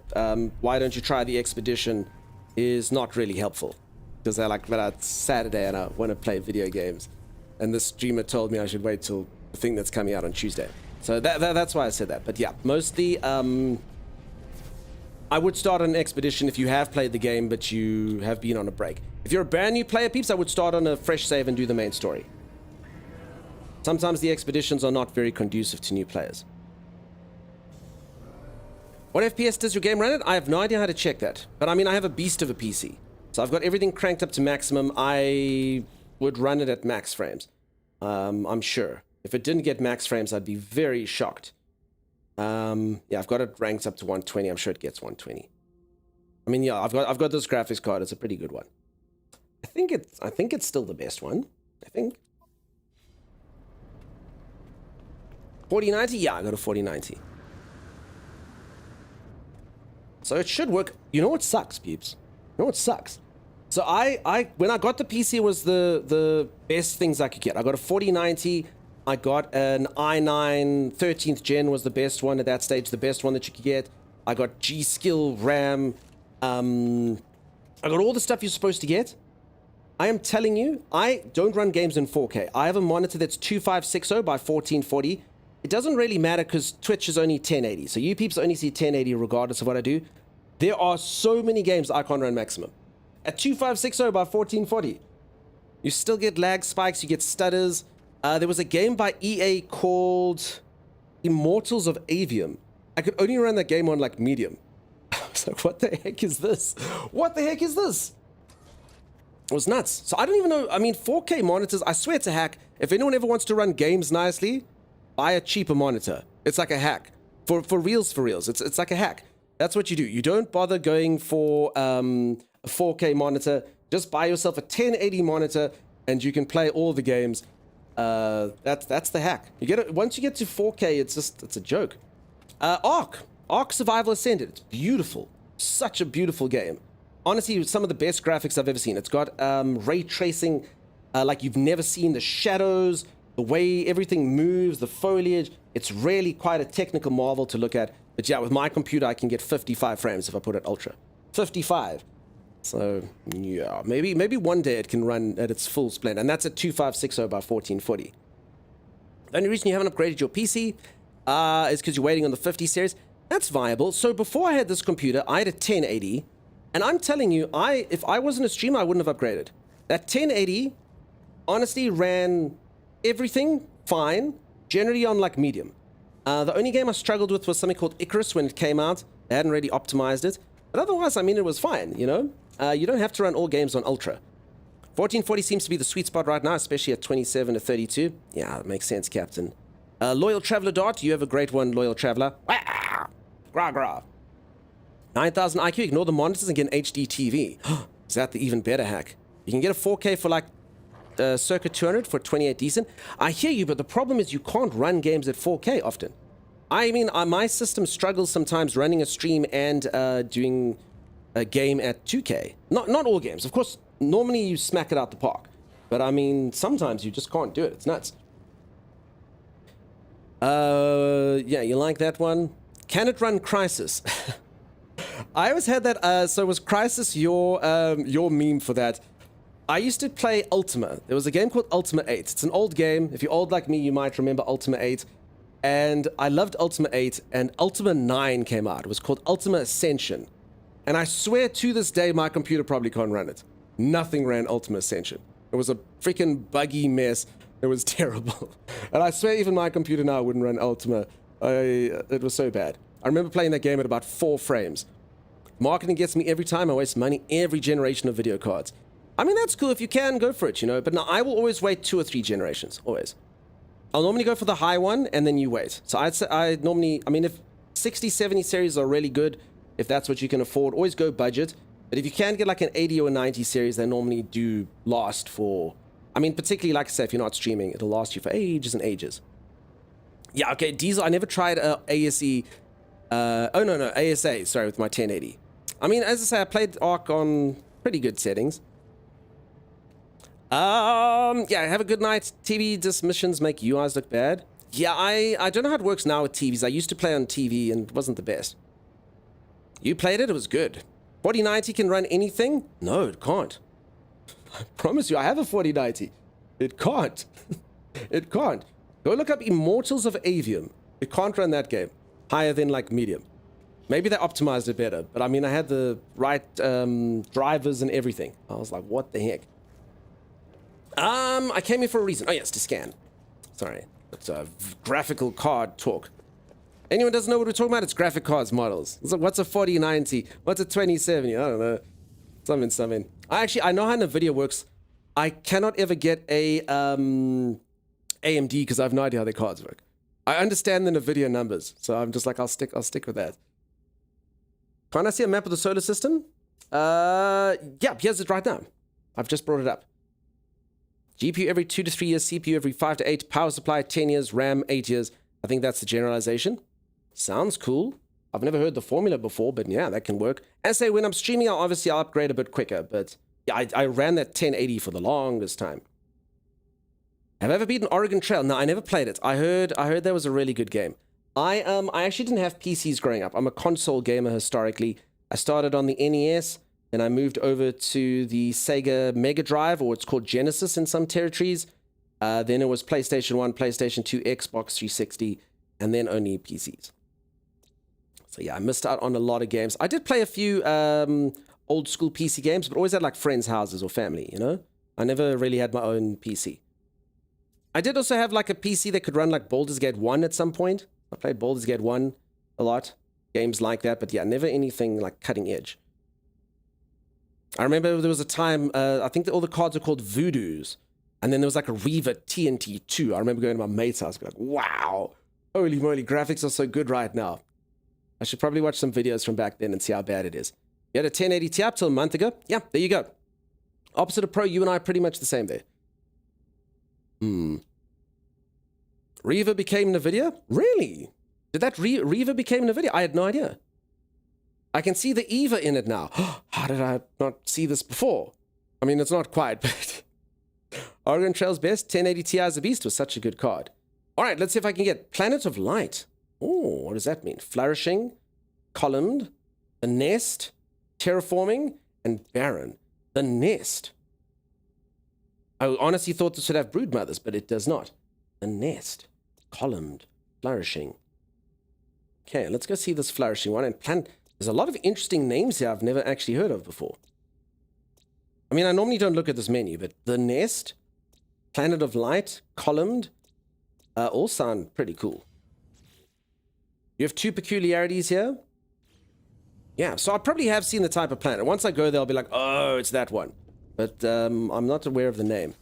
why don't you try the Expedition is not really helpful. Because they're like, but it's Saturday and I want to play video games. And the streamer told me I should wait till the thing that's coming out on Tuesday. So that's why I said that. But yeah, mostly, I would start on an Expedition if you have played the game, but you have been on a break. If you're a brand new player, peeps, I would start on a fresh save and do the main story. Sometimes the Expeditions are not very conducive to new players. What FPS does your game run at? I have no idea how to check that. But I mean, I have a beast of a PC. So I've got everything cranked up to maximum. I would run it at max frames. I'm sure. If it didn't get max frames, I'd be very shocked. Yeah, I've got it ranked up to 120. I'm sure it gets 120. I mean, yeah, I've got this graphics card. It's a pretty good one. I think it's still the best one. I think 4090. Yeah, I got a 4090. So it should work. You know what sucks, peeps? You know what sucks? So when I got the PC, it was the best things I could get. I got a 4090. I got an i9 13th gen was the best one at that stage, the best one that you could get. I got G-Skill RAM. I got all the stuff you're supposed to get. I am telling you, I don't run games in 4K. I have a monitor that's 2560 by 1440. It doesn't really matter because Twitch is only 1080. So you peeps only see 1080 regardless of what I do. There are so many games I can't run maximum. At 2560 by 1440, you still get lag spikes, you get stutters. There was a game by EA called Immortals of Avium. I could only run that game on like medium. I was like, what the heck is this? What the heck is this? It was nuts. So I don't even know. I mean, 4K monitors, I swear it's a hack. If anyone ever wants to run games nicely, buy a cheaper monitor. It's like a hack. For reals. It's like a hack. That's what you do. You don't bother going for a 4K monitor. Just buy yourself a 1080 monitor and you can play all the games. That's the hack. You get it once you get to 4K, it's a joke. Ark Survival Ascended. It's beautiful. Such a beautiful game. Honestly, some of the best graphics I've ever seen. It's got ray tracing like you've never seen. The shadows, the way everything moves, the foliage. It's really quite a technical marvel to look at. But yeah, with my computer, I can get 55 frames if I put it ultra. 55. So yeah, maybe one day it can run at its full splendor. And that's at 2560 by 1440. The only reason you haven't upgraded your PC is because you're waiting on the 50 series. That's viable. So before I had this computer, I had a 1080. And I'm telling you, if I wasn't a streamer, I wouldn't have upgraded. That 1080 honestly ran everything fine, generally on like medium. The only game I struggled with was something called Icarus when it came out. They hadn't really optimized it. But otherwise, I mean, it was fine, you know? You don't have to run all games on ultra. 1440 seems to be the sweet spot right now, especially at 27 to 32. Yeah, that makes sense, Captain. Loyal Traveler Dart, you have a great one, Loyal Traveler. Gra gra. 9,000 IQ, ignore the monitors and get an HD TV. Is that the even better hack? You can get a 4K for like circa 200 for 28 decent. I hear you, but the problem is you can't run games at 4K often. I mean, my system struggles sometimes running a stream and doing a game at 2K. Not all games. Of course, normally you smack it out the park. But I mean, sometimes you just can't do it. It's nuts. Yeah, you like that one? Can it run Crysis? I always had that. So was Crysis your meme for that? I used to play Ultima. There was a game called Ultima 8. It's an old game. If you're old like me, you might remember Ultima 8. And I loved Ultima 8, and Ultima 9 came out. It was called Ultima Ascension. And I swear to this day, my computer probably can't run it. Nothing ran Ultima Ascension. It was a freaking buggy mess. It was terrible. And I swear even my computer now wouldn't run Ultima. It was so bad. I remember playing that game at about 4 frames. Marketing gets me every time. I waste money every generation of video cards. I mean, that's cool. If you can, go for it, you know. But now I will always wait 2 or 3 generations. Always. I'll normally go for the high one, and then you wait. So I'd say I mean, if 60, 70 series are really good, if that's what you can afford, always go budget. But if you can get like an 80 or a 90 series, they normally do last for... I mean, particularly, like I said, if you're not streaming, it'll last you for ages and ages. Yeah, okay, Diesel, I never tried ASE... ASA, sorry, with my 1080. I mean, as I say, I played Ark on pretty good settings. Yeah, have a good night. TV dismissions make you eyes look bad. Yeah, I don't know how it works now with TVs. I used to play on TV and it wasn't the best. You played it, it was good. 4090 can run anything? No, it can't. I promise you, I have a 4090. It can't. It can't. Go look up Immortals of Avium. It can't run that game. Higher than like medium. Maybe they optimized it better, but I mean, I had the right drivers and everything. I was like, what the heck? I came here for a reason. Oh yes, to scan. Sorry, it's a graphical card talk. Anyone doesn't know what we're talking about? It's graphic cards models. It's like, what's a 4090? What's a 2070? I don't know. Something. I know how NVIDIA works. I cannot ever get a AMD because I have no idea how their cards work. I understand the NVIDIA numbers, so I'm just like, I'll stick with that. Can't I see a map of the solar system? Yeah, here's it right now. I've just brought it up. GPU every 2 to 3 years, CPU every 5 to 8, power supply 10 years, RAM 8 years. I think that's the generalization. Sounds cool. I've never heard the formula before, but yeah, that can work. And say when I'm streaming, I'll upgrade a bit quicker, but yeah, I ran that 1080 for the longest time. Have I ever beaten Oregon Trail? No, I never played it. I heard that was a really good game. I actually didn't have PCs growing up. I'm a console gamer historically. I started on the NES, then I moved over to the Sega Mega Drive, or it's called Genesis in some territories. Then it was PlayStation 1, PlayStation 2, Xbox 360, and then only PCs. So yeah, I missed out on a lot of games. I did play a few old school PC games, but always had like friends' houses or family, you know? I never really had my own PC. I did also have like a PC that could run like Baldur's Gate 1 at some point. I played Baldur's Gate 1 a lot. Games like that, but yeah, never anything like cutting edge. I remember there was a time, I think that all the cards are called Voodoos. And then there was like a Reaver TNT 2. I remember going to my mate's house and be like, wow, holy moly, graphics are so good right now. I should probably watch some videos from back then and see how bad it is. You had a 1080 Ti up till a month ago? Yeah, there you go. Opposite of Pro, you and I are pretty much the same there. Reaver became NVIDIA? Really? Did that Reaver became NVIDIA? I had no idea. I can see the EVA in it now. How did I not see this before? I mean, it's not quite, but... Oregon Trail's best. 1080 Ti as a beast was such a good card. All right, let's see if I can get Planet of Light. Oh, what does that mean? Flourishing, Columned, The Nest, Terraforming, and Barren. The Nest. I honestly thought this would have brood mothers, but it does not. The Nest, Columned, Flourishing. Okay, let's go see this Flourishing one. And there's a lot of interesting names here I've never actually heard of before. I mean, I normally don't look at this menu, but The Nest, Planet of Light, Columned, all sound pretty cool. You have two peculiarities here. Yeah, so I probably have seen the type of planet. Once I go there, I'll be like, oh, it's that one. But I'm not aware of the name.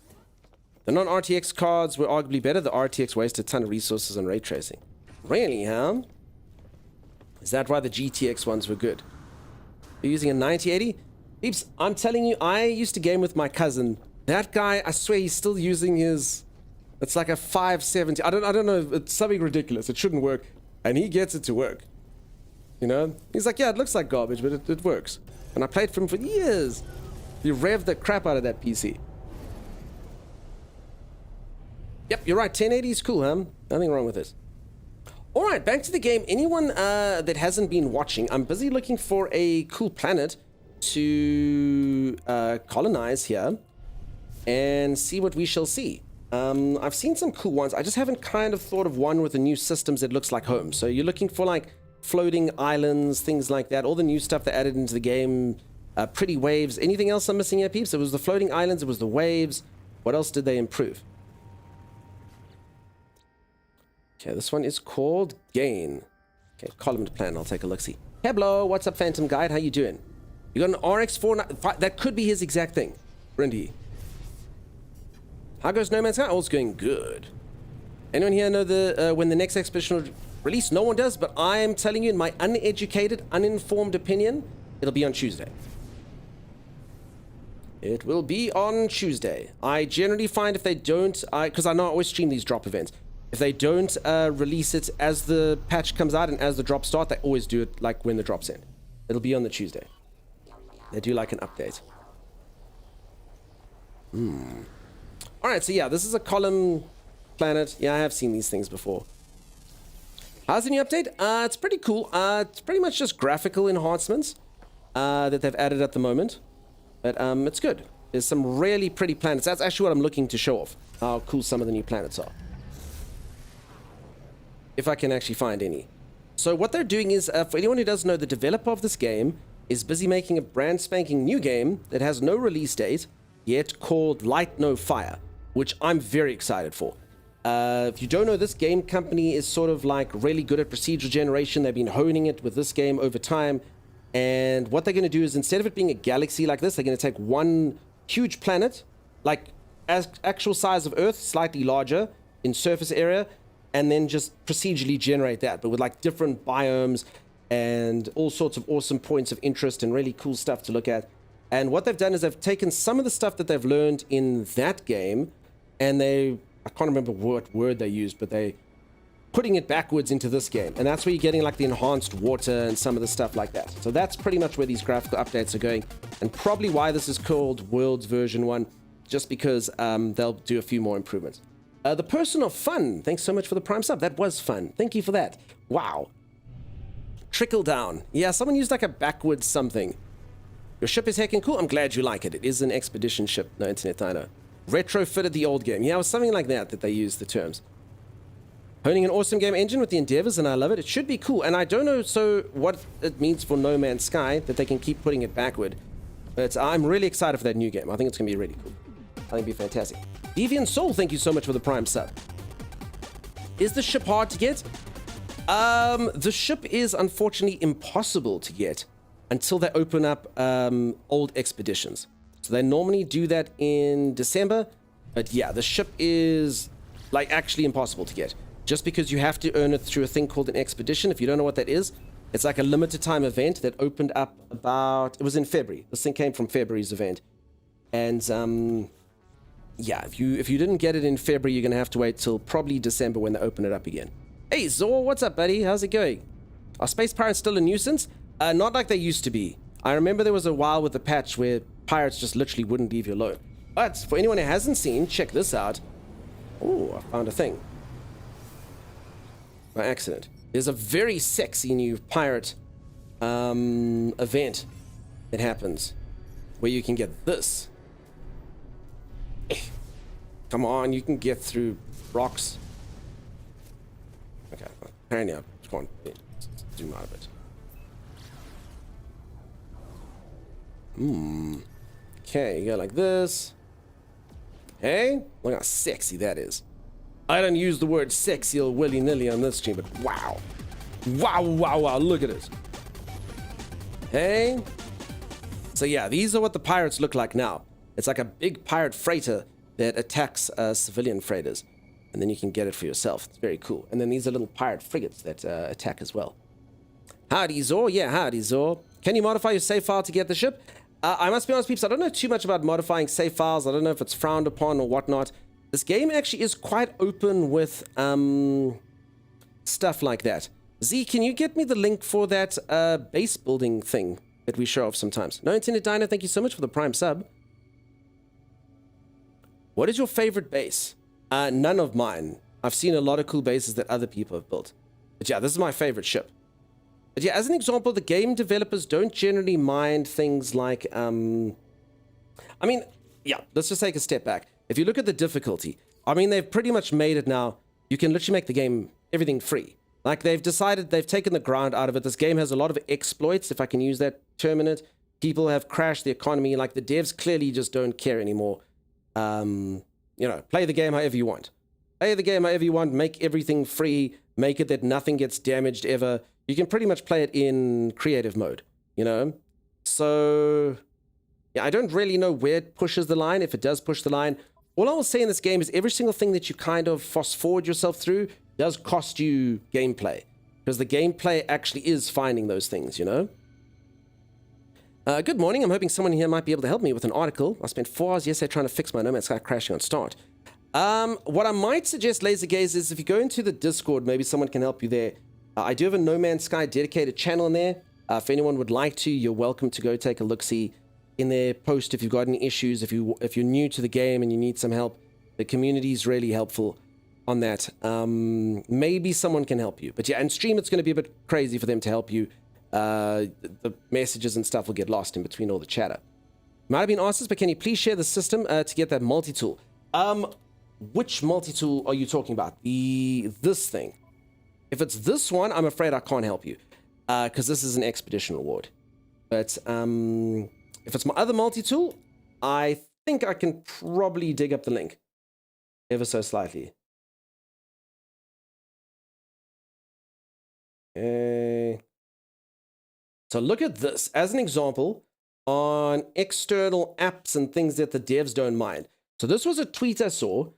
The non-RTX cards were arguably better. The RTX wasted a ton of resources on ray tracing. Really, huh? Is that why the GTX ones were good? You're using a 9080? Peeps, I'm telling you, I used to game with my cousin. That guy, I swear he's still using his... It's like a 570. I don't know. It's something ridiculous. It shouldn't work. And he gets it to work. You know? He's like, yeah, it looks like garbage, but it works. And I played for him for years. He revved the crap out of that PC. Yep, you're right. 1080 is cool, huh? Nothing wrong with it. All right, back to the game. Anyone that hasn't been watching, I'm busy looking for a cool planet to colonize here and see what we shall see. I've seen some cool ones. I just haven't kind of thought of one with the new systems that looks like home. So you're looking for like floating islands, things like that. All the new stuff they added into the game. Pretty waves. Anything else I'm missing here, peeps? It was the floating islands. It was the waves. What else did they improve? Okay, this one is called Gain. Okay, columned plan. I'll take a look-see. Heblo, what's up, Phantom Guide? How you doing? You got an RX 4... That could be his exact thing. Brindy. How goes No Man's Sky? All's going good. Anyone here know the when the next expedition will release? No one does, but I am telling you in my uneducated, uninformed opinion, it'll be on Tuesday. It will be on Tuesday. I generally find if they don't... Because I know I always stream these drop events. If they don't release it as the patch comes out and as the drops start, they always do it like when the drops end. It'll be on the Tuesday. They do like an update. Alright, so yeah, this is a column planet. Yeah, I have seen these things before. How's the new update? It's pretty cool. It's pretty much just graphical enhancements that they've added at the moment. But it's good. There's some really pretty planets. That's actually what I'm looking to show off. How cool some of the new planets are. If I can actually find any. So what they're doing is, for anyone who doesn't know, the developer of this game is busy making a brand spanking new game that has no release date yet, called Light No Fire, which I'm very excited for. If you don't know, this game company is sort of like really good at procedural generation. They've been honing it with this game over time. And what they're going to do is, instead of it being a galaxy like this, they're going to take one huge planet, like as actual size of Earth, slightly larger in surface area, and then just procedurally generate that, but with like different biomes and all sorts of awesome points of interest and really cool stuff to look at. And what they've done is they've taken some of the stuff that they've learned in that game, and I can't remember what word they used, but they putting it backwards into this game. And that's where you're getting like the enhanced water and some of the stuff like that. So that's pretty much where these graphical updates are going, and probably why this is called Worlds version 1, just because they'll do a few more improvements. The Person of Fun, thanks so much for the Prime sub. That was fun. Thank you for that. Wow. Trickle down. Yeah, someone used like a backwards something. Your ship is heckin' cool. I'm glad you like it. It is an expedition ship. No internet, I know. Retrofitted the old game. Yeah, it was something like that they used the terms. Honing an awesome game engine with the Endeavors, and I love it. It should be cool. And I don't know what it means for No Man's Sky that they can keep putting it backward. But I'm really excited for that new game. I think it's going to be really cool. I think it'll be fantastic. Deviant Soul, thank you so much for the Prime sub. Is the ship hard to get? The ship is unfortunately impossible to get until they open up old expeditions. So they normally do that in December. But yeah, the ship is like actually impossible to get. Just because you have to earn it through a thing called an expedition. If you don't know what that is, it's like a limited time event that opened up it was in February. This thing came from February's event. And yeah, if you didn't get it in February, you're going to have to wait till probably December when they open it up again. Hey, Zor, what's up, buddy? How's it going? Are space pirates still a nuisance? Not like they used to be. I remember there was a while with the patch where pirates just literally wouldn't leave you alone. But for anyone who hasn't seen, check this out. Oh, I found a thing. By accident. There's a very sexy new pirate event that happens where you can get this. Come on, you can get through rocks. Okay, apparently I've gone zoom out of it. Okay, you go like this. Hey, look how sexy that is. I don't use the word sexy or willy-nilly on this stream, but wow. Wow, look at it. Hey. So yeah, these are what the pirates look like now. It's like a big pirate freighter that attacks civilian freighters. And then you can get it for yourself. It's very cool. And then these are little pirate frigates that attack as well. Howdy, Zor. Yeah, howdy, Zor. Can you modify your save file to get the ship? I must be honest, peeps, I don't know too much about modifying save files. I don't know if it's frowned upon or whatnot. This game actually is quite open with stuff like that. Z, can you get me the link for that base building thing that we show off sometimes? No Internet Diner, thank you so much for the Prime sub. What is your favorite base? None of mine. I've seen a lot of cool bases that other people have built. But yeah, this is my favorite ship. But yeah, as an example, the game developers don't generally mind things like, I mean, yeah, let's just take a step back. If you look at the difficulty, I mean, they've pretty much made it now. You can literally make the game, everything free. Like they've decided, they've taken the ground out of it. This game has a lot of exploits, if I can use that term in it. People have crashed the economy. Like the devs clearly just don't care anymore. You know, play the game however you want. Play the game however you want. Make everything free. Make it that nothing gets damaged ever. You can pretty much play it in creative mode, you know? So, yeah, I don't really know where it pushes the line, if it does push the line. All I will say in this game is every single thing that you kind of fast forward yourself through does cost you gameplay. Because the gameplay actually is finding those things, you know? Good morning. I'm hoping someone here might be able to help me with an article. I spent 4 hours yesterday trying to fix my No Man's Sky crashing on start. What I might suggest, Laser Gaze, is if you go into the Discord, maybe someone can help you there. I do have a No Man's Sky dedicated channel in there. If anyone would like to, you're welcome to go take a look-see in their post if you've got any issues, if you're new to the game and you need some help. The community is really helpful on that. Maybe someone can help you. But yeah, in stream, it's going to be a bit crazy for them to help you. The messages and stuff will get lost in between all the chatter. Might have been asked this, but can you please share the system to get that multi-tool? Which multi-tool are you talking about? This thing. If it's this one, I'm afraid I can't help you because this is an expedition reward. But if it's my other multi-tool, I think I can probably dig up the link ever so slightly. Okay. So look at this as an example on external apps and things that the devs don't mind. So this was a tweet I saw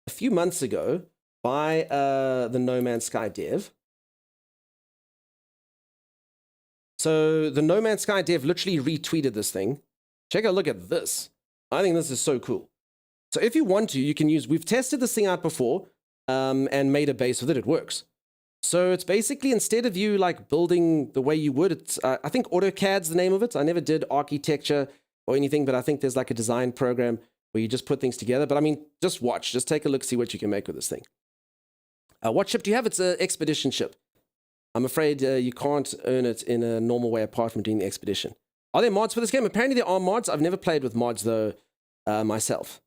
a few months ago by the No Man's Sky dev. So the No Man's Sky dev literally retweeted this thing. Check a look at this. I think this is so cool. So if you want to, you can use, we've tested this thing out before and made a base with it. It works. So it's basically, instead of you like building the way you would, it's I think AutoCAD's the name of it. I never did architecture or anything, but I think there's like a design program where you just put things together. But I mean, just watch, just take a look, see what you can make with this thing. What ship do you have? It's an expedition ship. I'm afraid you can't earn it in a normal way apart from doing the expedition. Are there mods for this game? Apparently there are mods. I've never played with mods though myself.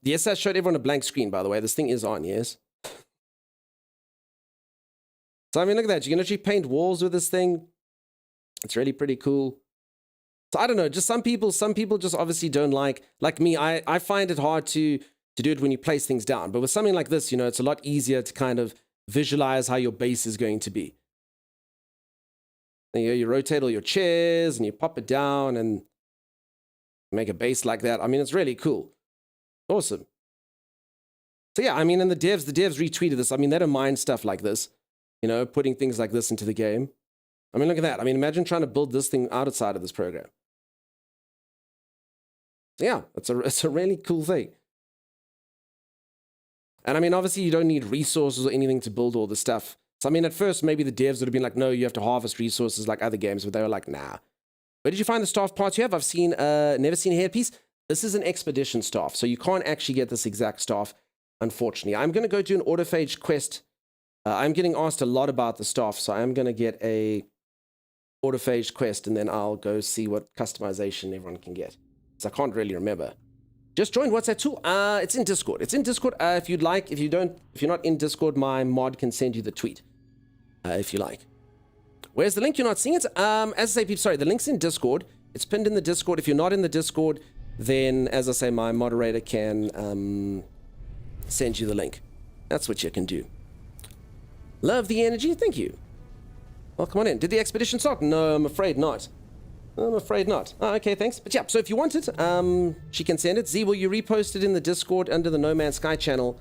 The SS showed everyone a blank screen, by the way. This thing is on, yes? So I mean, look at that. You can actually paint walls with this thing. It's really pretty cool. So I don't know, just some people just obviously don't like me, I find it hard to do it when you place things down. But with something like this, you know, it's a lot easier to kind of visualize how your base is going to be. And you rotate all your chairs and you pop it down and make a base like that. I mean, it's really cool. Awesome. So yeah, I mean, and the devs retweeted this. I mean, they don't mind stuff like this, you know, putting things like this into the game. I mean, look at that. I mean, imagine trying to build this thing outside of this program. So yeah, it's a really cool thing. And I mean, obviously you don't need resources or anything to build all this stuff. So I mean, at first, maybe the devs would have been like, no, you have to harvest resources like other games, but they were like, nah. Where did you find the staff parts you have? I've seen, never seen a headpiece. This is an expedition staff, so you can't actually get this exact staff, unfortunately. I'm going to go do an autophage quest. I'm getting asked a lot about the staff, so I'm going to get a autophage quest, and then I'll go see what customization everyone can get. So I can't really remember. Just join. What's that tool? It's in Discord. It's in Discord. If you'd like, if you're not in Discord, my mod can send you the tweet. If you like. Where's the link? You're not seeing it? As I say, people, sorry, the link's in Discord. It's pinned in the Discord. If you're not in the Discord, then as I say, my moderator can send you the link. That's what you can do. Love the energy. Thank you. Well, come on in. Did the expedition start? No, I'm afraid not. I'm afraid not. Oh, okay, thanks. But yeah, so if you want it, she can send it. Z, will you repost it in the Discord under the No Man's Sky channel?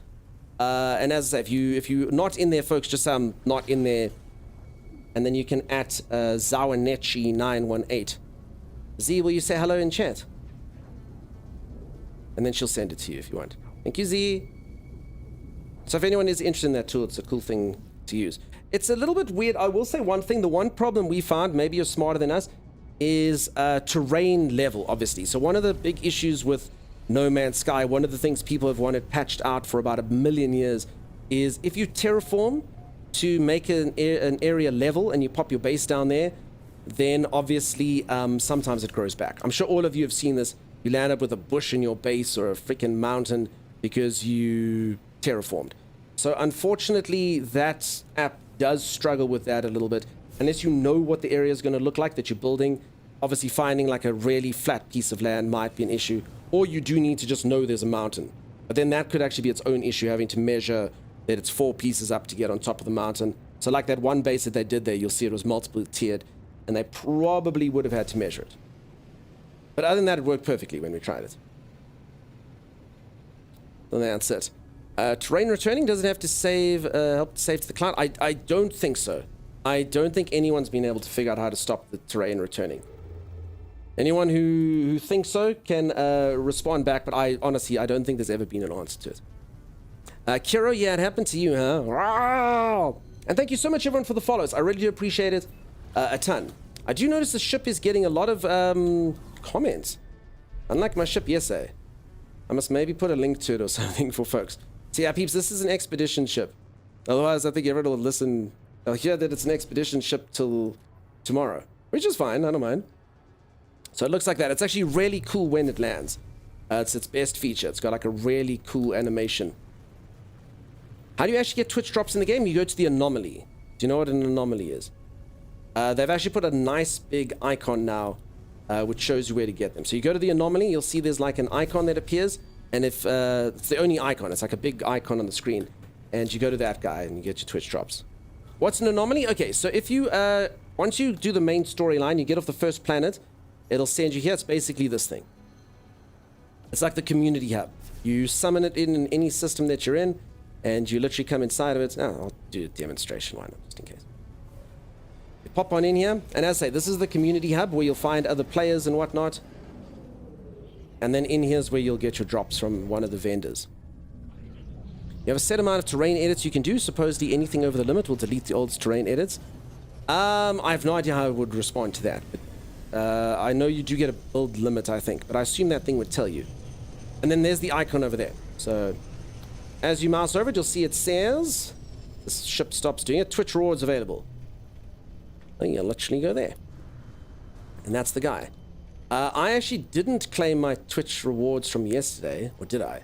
And as I say, if you're not in there, folks, just not in there. And then you can at Zawanechi918. Z, will you say hello in chat? And then she'll send it to you if you want. Thank you, Z. So if anyone is interested in that tool, it's a cool thing to use. It's a little bit weird. I will say one thing. The one problem we found, maybe you're smarter than us, is terrain level, obviously. So one of the big issues with No Man's Sky, one of the things people have wanted patched out for about 1 million years, is if you terraform to make an area level and you pop your base down there, then obviously sometimes it grows back. I'm sure all of you have seen this. You land up with a bush in your base or a freaking mountain because you terraformed. So unfortunately, that app does struggle with that a little bit. Unless you know what the area is going to look like that you're building, obviously finding like a really flat piece of land might be an issue. Or you do need to just know there's a mountain. But then that could actually be its own issue, having to measure that it's 4 pieces up to get on top of the mountain. So like that one base that they did there, you'll see it was multiple tiered, and they probably would have had to measure it. But other than that, it worked perfectly when we tried it. So that's it. Terrain returning, does it have to save, help save to the cloud? I don't think so. I don't think anyone's been able to figure out how to stop the terrain returning. Anyone who thinks so can respond back, but I don't think there's ever been an answer to it. Kiro, yeah, it happened to you, huh? Wow! And thank you so much, everyone, for the follows. I really do appreciate it a ton. I do notice the ship is getting a lot of comments. Unlike my ship yesterday. I must maybe put a link to it or something for folks. So yeah, peeps, this is an expedition ship. Otherwise, I think everyone will listen. They'll hear that it's an expedition ship till tomorrow, which is fine. I don't mind. So it looks like that. It's actually really cool when it lands. It's its best feature. It's got like a really cool animation. How do you actually get Twitch drops in the game? You go to the anomaly. Do you know what an anomaly is? They've actually put a nice big icon now, which shows you where to get them. So you go to the anomaly. You'll see there's like an icon that appears. And if it's the only icon, it's like a big icon on the screen. And you go to that guy and you get your Twitch drops. What's an anomaly? Okay, so if you, once you do the main storyline, you get off the first planet, it'll send you here. It's basically this thing. It's like the community hub. You summon it in any system that you're in, and you literally come inside of it. Oh, I'll do a demonstration, why not, just in case. You pop on in here, and as I say, this is the community hub where you'll find other players and whatnot. And then in here's where you'll get your drops from one of the vendors. You have a set amount of terrain edits you can do. Supposedly anything over the limit will delete the old terrain edits. I have no idea how I would respond to that. But I know you do get a build limit, I think, but I assume that thing would tell you. And then there's the icon over there. So as you mouse over it, you'll see it says, this ship stops doing it, Twitch rewards available. And you'll literally go there. And that's the guy. I actually didn't claim my Twitch rewards from yesterday, or did I?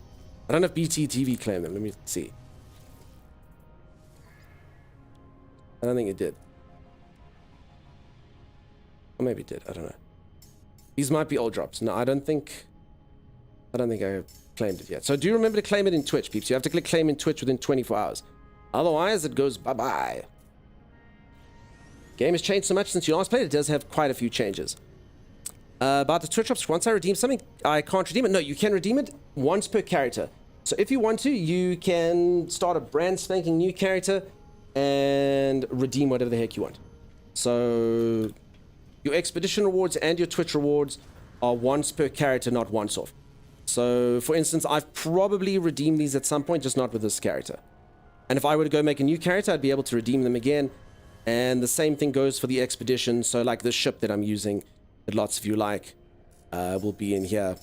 I don't know if BTTV claimed them. Let me see. I don't think it did. Or maybe it did. I don't know. These might be old drops. No, I don't think I claimed it yet. So do remember to claim it in Twitch, peeps. You have to click claim in Twitch within 24 hours. Otherwise, it goes bye-bye. Game has changed so much since you last played. It does have quite a few changes. About the Twitch drops, once I redeem something, I can't redeem it. No, you can redeem it once per character. So if you want to, you can start a brand spanking new character and redeem whatever the heck you want. So your expedition rewards and your Twitch rewards are once per character, not once off. So for instance, I've probably redeemed these at some point, just not with this character. And if I were to go make a new character, I'd be able to redeem them again. And the same thing goes for the expedition. So like the ship that I'm using, that lots of you like, will be in here,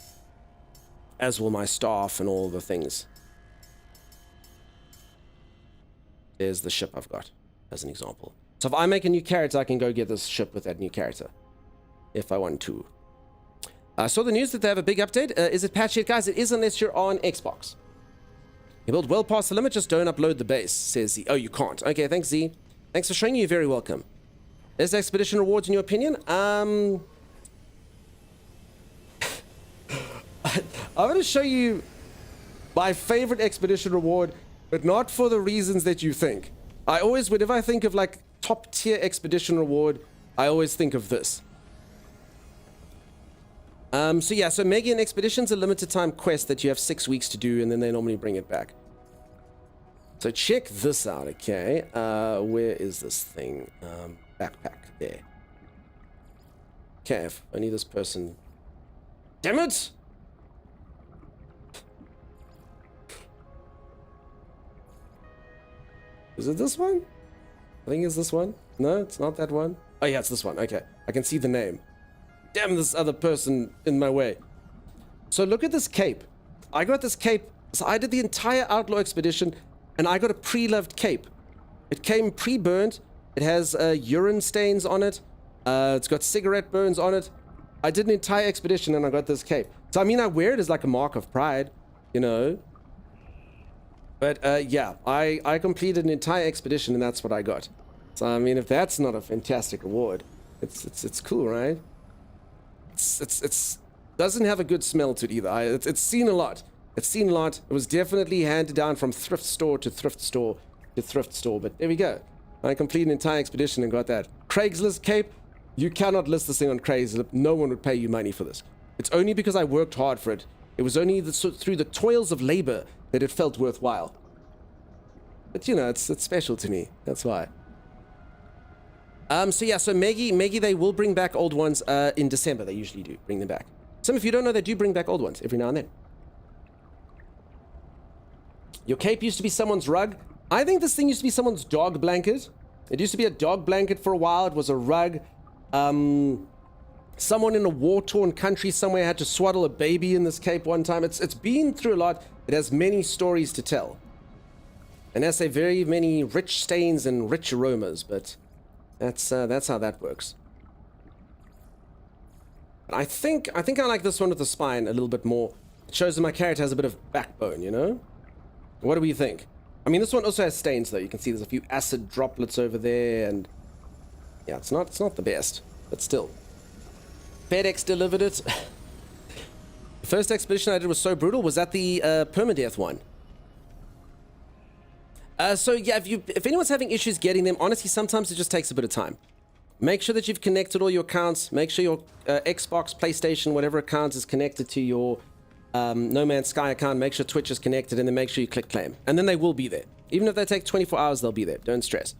as will my staff and all the things. There's the ship I've got, as an example. So if I make a new character, I can go get this ship with that new character, if I want to. I saw the news that they have a big update. Is it patched yet, guys? It is, unless you're on Xbox. You build well past the limit, just don't upload the base, says Z. Oh, you can't. Okay, thanks, Z. Thanks for showing. You're very welcome. Is expedition rewards in your opinion? I'm going to show you my favorite expedition reward, but not for the reasons that you think. I always, whenever I think of like top tier expedition reward, I always think of this. So yeah, so Megan Expedition's a limited time quest that you have 6 weeks to do, and then they normally bring it back. So check this out, okay? Where is this thing? Backpack, there. Okay, if only this person... Damn it! Is it this one? I think it's this one. No, it's not that one. Oh yeah, it's this one. Okay, I can see the name. Damn, this other person in my way. So look at this cape. I got this cape. So I did the entire Outlaw Expedition, and I got a pre-loved cape. It came pre-burnt. It has urine stains on it. It's got cigarette burns on it. I did an entire expedition, and I got this cape. So I mean, I wear it as like a mark of pride, you know. But yeah, I completed an entire expedition, and that's what I got. So I mean, if that's not a fantastic reward, it's cool, right? It's doesn't have a good smell to it either. It's seen a lot. It's seen a lot. It was definitely handed down from thrift store to thrift store to thrift store. But there we go. I completed an entire expedition and got that. Craigslist cape. You cannot list this thing on Craigslist. No one would pay you money for this. It's only because I worked hard for it. It was only through the toils of labor that it felt worthwhile. But you know, it's special to me. That's why. So yeah, so Maggie, they will bring back old ones in December. They usually do bring them back. Some of you don't know, they do bring back old ones every now and then. Your cape used to be someone's rug. I think this thing used to be someone's dog blanket. It used to be a dog blanket for a while. It was a rug. Someone in a war-torn country somewhere had to swaddle a baby in this cape one time. It's been through a lot. It has many stories to tell. And has a very many rich stains and rich aromas, but that's how that works. I think I like this one with the spine a little bit more. It shows that my character has a bit of backbone, you know? What do we think? I mean, this one also has stains, though. You can see there's a few acid droplets over there, and yeah, it's not the best, but still. FedEx delivered it. The first expedition I did was so brutal. Was that the permadeath one? So yeah, if anyone's having issues getting them, honestly, sometimes it just takes a bit of time. Make sure that you've connected all your accounts. Make sure your Xbox, PlayStation, whatever account is connected to your No Man's Sky account. Make sure Twitch is connected, and then make sure you click claim. And then they will be there. Even if they take 24 hours, they'll be there. Don't stress.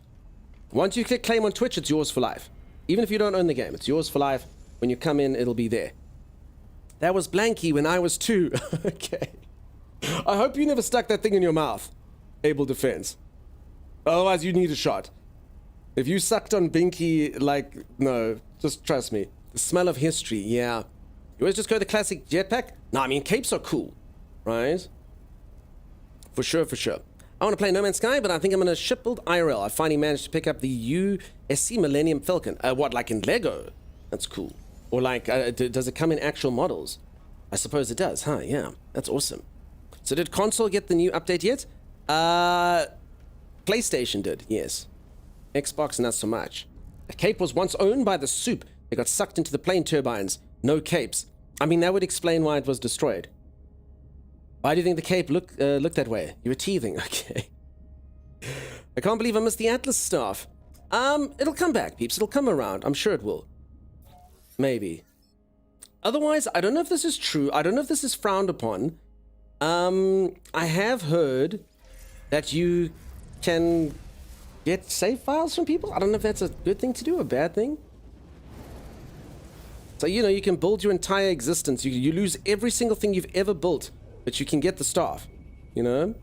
Once you click claim on Twitch, it's yours for life. Even if you don't own the game, it's yours for life. When you come in, it'll be there. That was Blanky when I was 2. Okay. I hope you never stuck that thing in your mouth. Able defense. Otherwise, you need a shot. If you sucked on Binky, like, no, just trust me. The smell of history, yeah. You always just go the classic jetpack? No, I mean, capes are cool, right? For sure, for sure. I want to play No Man's Sky, but I think I'm going to ship build IRL. I finally managed to pick up the USC Millennium Falcon. What, like in Lego? That's cool. Or like, does it come in actual models? I suppose it does, huh? Yeah, that's awesome. So did console get the new update yet? PlayStation did, yes. Xbox, not so much. A cape was once owned by the soup. It got sucked into the plane turbines. No capes. I mean, that would explain why it was destroyed. Why do you think the cape looked that way? You were teething, okay. I can't believe I missed the Atlas stuff. It'll come back, peeps. It'll come around. I'm sure it will. Maybe. Otherwise, I don't know if this is true. I don't know if this is frowned upon. I have heard that you can get save files from people. I don't know if that's a good thing to do or a bad thing. So, you know, you can build your entire existence. You lose every single thing you've ever built, but you can get the staff, you know?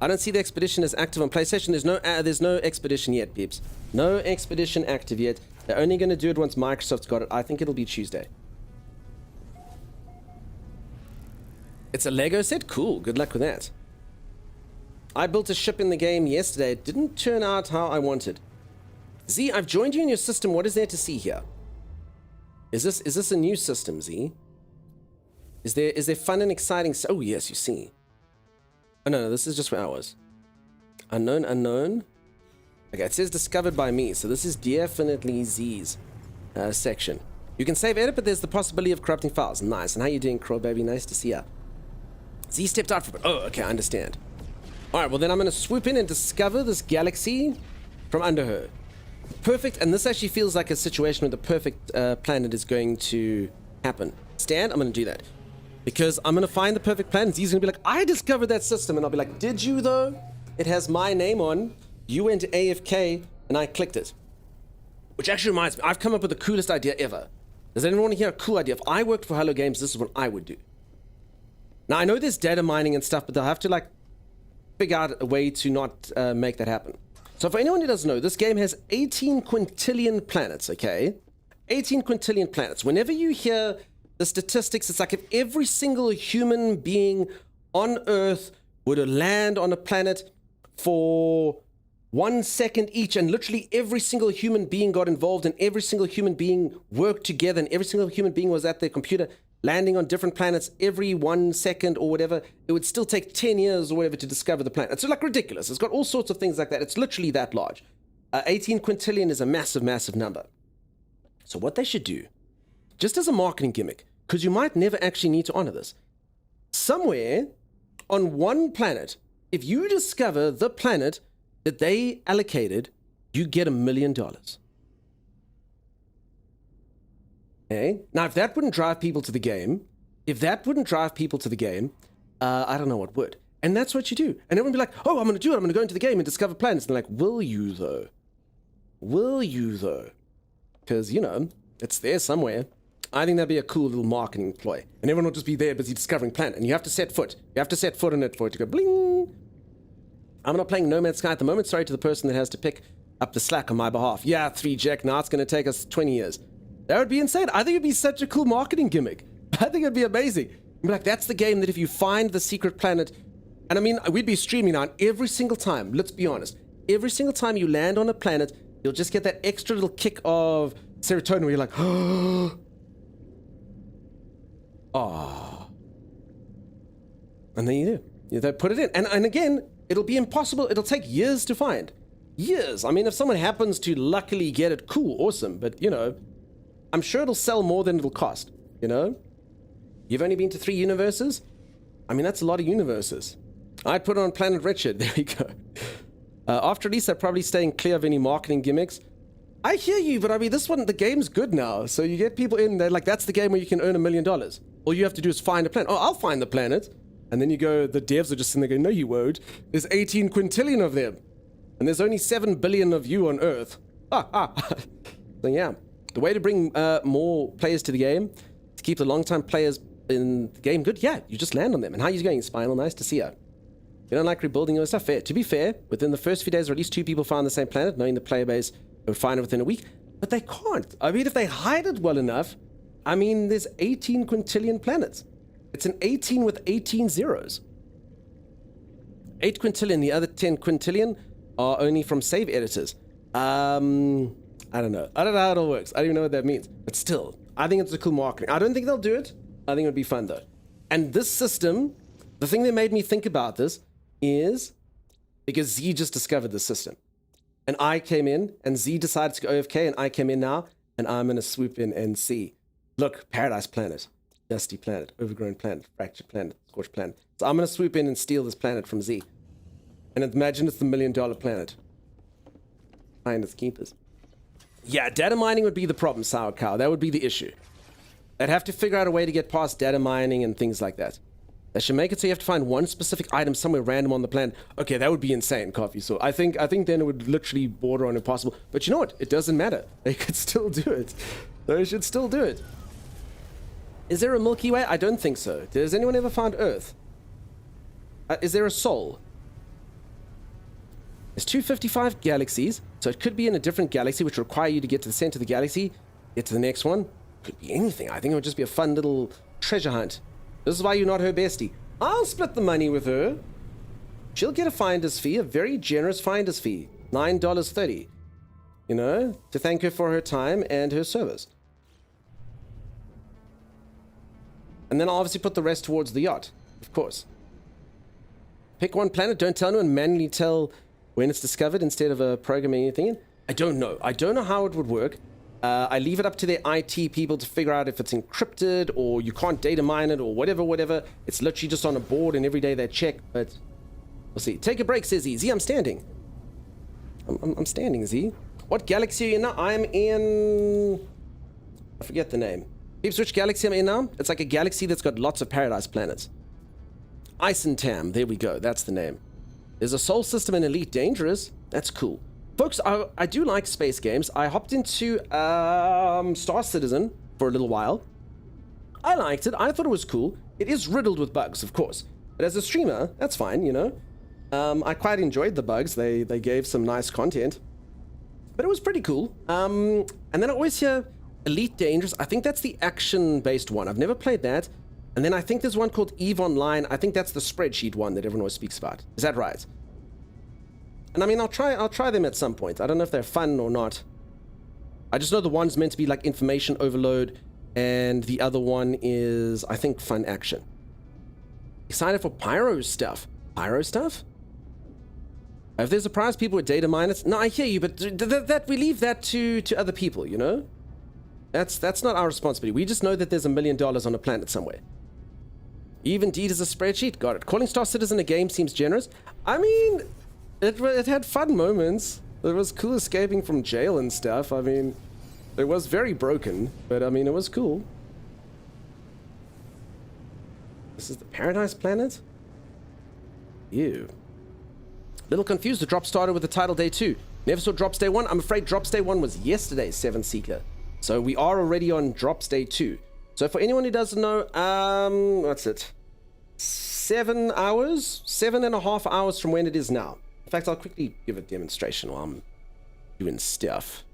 I don't see the expedition as active on PlayStation. There's no expedition yet, peeps. No expedition active yet. They're only going to do it once Microsoft's got it. I think it'll be Tuesday. It's a Lego set? Cool. Good luck with that. I built a ship in the game yesterday. It didn't turn out how I wanted. Z, I've joined you in your system. What is there to see here? Is this a new system, Z? Is there fun and exciting? Oh, yes, you see. Oh, no, this is just where I was. Unknown. Okay, it says discovered by me, so this is definitely Z's section. You can save edit, but there's the possibility of corrupting files. Nice. And how you doing, Crow Baby? Nice to see ya. Z stepped out for it. Oh, okay, I understand. All right, well, then I'm going to swoop in and discover this galaxy from under her. Perfect, and this actually feels like a situation where the perfect planet is going to happen. Stan, I'm going to do that. Because I'm going to find the perfect planet. He's going to be like, I discovered that system. And I'll be like, did you, though? It has my name on. You went to AFK, and I clicked it. Which actually reminds me, I've come up with the coolest idea ever. Does anyone want to hear a cool idea? If I worked for Hello Games, this is what I would do. Now, I know there's data mining and stuff, but they'll have to, like, figure out a way to not make that happen. So for anyone who doesn't know, this game has 18 quintillion planets, okay? 18 quintillion planets. Whenever you hear the statistics, it's like if every single human being on Earth were to land on a planet for 1 second each, and literally every single human being got involved, and every single human being worked together, and every single human being was at their computer landing on different planets every 1 second or whatever, it would still take 10 years or whatever to discover the planet. It's like ridiculous. It's got all sorts of things like that. It's literally that large. 18 quintillion is a massive, massive number. So what they should do, just as a marketing gimmick, because you might never actually need to honor this, somewhere on one planet, if you discover the planet that they allocated, you get $1 million. Okay? Now, if that wouldn't drive people to the game, I don't know what would. And that's what you do. And everyone would be like, oh, I'm going to do it. I'm going to go into the game and discover planets. And they're like, will you, though? Will you, though? Because, you know, it's there somewhere. I think that'd be a cool little marketing ploy. And everyone will just be there busy discovering planet. And you have to set foot. You have to set foot on it for it to go bling. I'm not playing No Man's Sky at the moment. Sorry to the person that has to pick up the slack on my behalf. Yeah, 3Jack. Now it's going to take us 20 years. That would be insane. I think it'd be such a cool marketing gimmick. I think it'd be amazing. I'd be like, that's the game that if you find the secret planet, and I mean, we'd be streaming on every single time. Let's be honest. Every single time you land on a planet, you'll just get that extra little kick of serotonin where you're like, oh. And then you do. They put it in. And again, it'll be impossible. It'll take years to find. Years. I mean, if someone happens to luckily get it, cool, awesome. But, you know, I'm sure it'll sell more than it'll cost, you know? You've only been to 3 universes? I mean, that's a lot of universes. I'd put it on Planet Richard. There we go. After release, they're probably staying clear of any marketing gimmicks. I hear you, but I mean, this one, the game's good now. So you get people in, they're like, that's the game where you can earn $1 million. All you have to do is find a planet. Oh, I'll find the planet. And then you go, the devs are just sitting there going, no, you won't. There's 18 quintillion of them. And there's only 7 billion of you on Earth. So yeah. The way to bring more players to the game, to keep the long-time players in the game good, yeah, you just land on them. And how are you going, Spinal? Nice to see you. You don't like rebuilding your stuff? Fair. To be fair, within the first few days, or at least 2 people found the same planet, knowing the player base would find it within a week. But they can't. I mean, if they hide it well enough, I mean, there's 18 quintillion planets. It's an 18 with 18 zeros. 8 quintillion, the other 10 quintillion are only from save editors. I don't know. I don't know how it all works. I don't even know what that means. But still, I think it's a cool marketing. I don't think they'll do it. I think it would be fun, though. And this system, the thing that made me think about this is because Z just discovered the system. And I came in, and Z decided to go AFK, and I came in now, and I'm going to swoop in and see. Look, Paradise Planet, Dusty Planet, Overgrown Planet, Fractured Planet, Scorched Planet. So I'm going to swoop in and steal this planet from Z. And imagine it's the $1 million planet. Finders keepers. Yeah, data mining would be the problem, Sour Cow. That would be the issue. They'd have to figure out a way to get past data mining and things like that. They should make it so you have to find one specific item somewhere random on the planet. Okay, that would be insane, Coffee. So I think then it would literally border on impossible. But you know what? It doesn't matter. They could still do it. They should still do it. Is there a Milky Way? I don't think so. Has anyone ever found Earth? Is there a Sol? There's 255 galaxies, so it could be in a different galaxy, which would require you to get to the center of the galaxy, get to the next one. Could be anything. I think it would just be a fun little treasure hunt. This is why you're not her bestie. I'll split the money with her. She'll get a finder's fee, a very generous finder's fee. $9.30. You know, to thank her for her time and her service. And then I'll obviously put the rest towards the yacht, of course. Pick one planet, don't tell anyone, manually tell when it's discovered instead of programming anything in. I don't know. I don't know how it would work. I leave it up to their IT people to figure out if it's encrypted or you can't data mine it or whatever. It's literally just on a board and every day they check, but we'll see. Take a break, says Z. I'm standing. I'm standing, Z. What galaxy are you in now? I'm in... I forget the name. Peeps, which galaxy I'm in now? It's like a galaxy that's got lots of paradise planets. Isentam. There we go. That's the name. There's a Sol system in Elite Dangerous. That's cool. Folks, I do like space games. I hopped into Star Citizen for a little while. I liked it. I thought it was cool. It is riddled with bugs, of course. But as a streamer, that's fine, you know. I quite enjoyed the bugs. They gave some nice content. But it was pretty cool. And then I always hear Elite Dangerous. I think that's the action-based one. I've never played that. And then I think there's one called EVE Online. I think that's the spreadsheet one that everyone always speaks about. Is that right? And I mean, I'll try them at some point. I don't know if they're fun or not. I just know the one's meant to be like information overload, and the other one is, I think, fun action. Excited for Pyro stuff. Pyro stuff? If there's a prize, people with data miners. No, I hear you, but that we leave that to other people, you know? That's not our responsibility. We just know that there's $1 million on a planet somewhere. Eve indeed is a spreadsheet. Got it. Calling Star Citizen a game seems generous. I mean... It had fun moments. It was cool escaping from jail and stuff. I mean, it was very broken, but I mean, it was cool. This is the Paradise Planet? Ew. Little confused. The drop started with the title Day 2. Never saw Drops Day 1. I'm afraid Drops Day 1 was yesterday's 7 Seeker. So we are already on Drops Day 2. So for anyone who doesn't know, what's it? 7 hours? 7.5 hours from when it is now. In fact, I'll quickly give a demonstration while I'm doing stuff.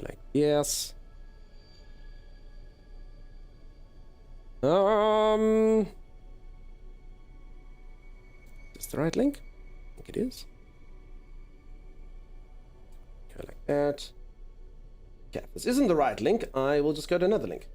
Like, yes. Is this the right link? I think it is. Go like that. Okay, if this isn't the right link, I will just go to another link.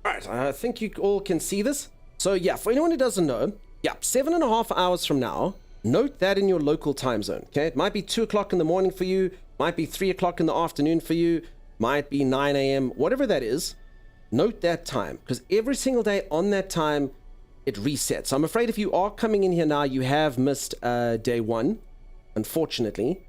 Alright, I think you all can see this. So yeah, for anyone who doesn't know, yeah, 7.5 hours from now, note that in your local time zone, okay? It might be 2 o'clock in the morning for you, might be 3 o'clock in the afternoon for you, might be 9 a.m., whatever that is, note that time, because every single day on that time, it resets. So I'm afraid if you are coming in here now, you have missed day 1, unfortunately,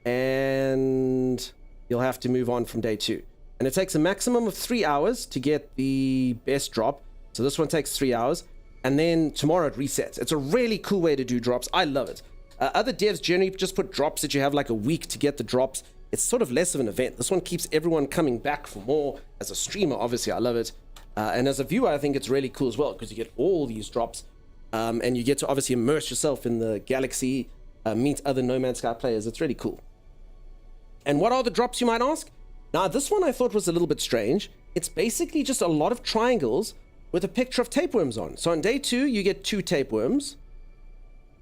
and you'll have to move on from day 2. And it takes a maximum of 3 hours to get the best drop. So this one takes 3 hours, and then tomorrow it resets. It's a really cool way to do drops. I love it. Other devs generally just put drops that you have like a week to get the drops. It's sort of less of an event. This one keeps everyone coming back for more. As a streamer, obviously, I love it. And as a viewer, I think it's really cool as well, because you get all these drops, and you get to obviously immerse yourself in the galaxy, meet other No Man's Sky players. It's really cool. And what are the drops, you might ask? Now, this one I thought was a little bit strange. It's basically just a lot of triangles with a picture of tapeworms on. So on day 2, you get 2 tapeworms.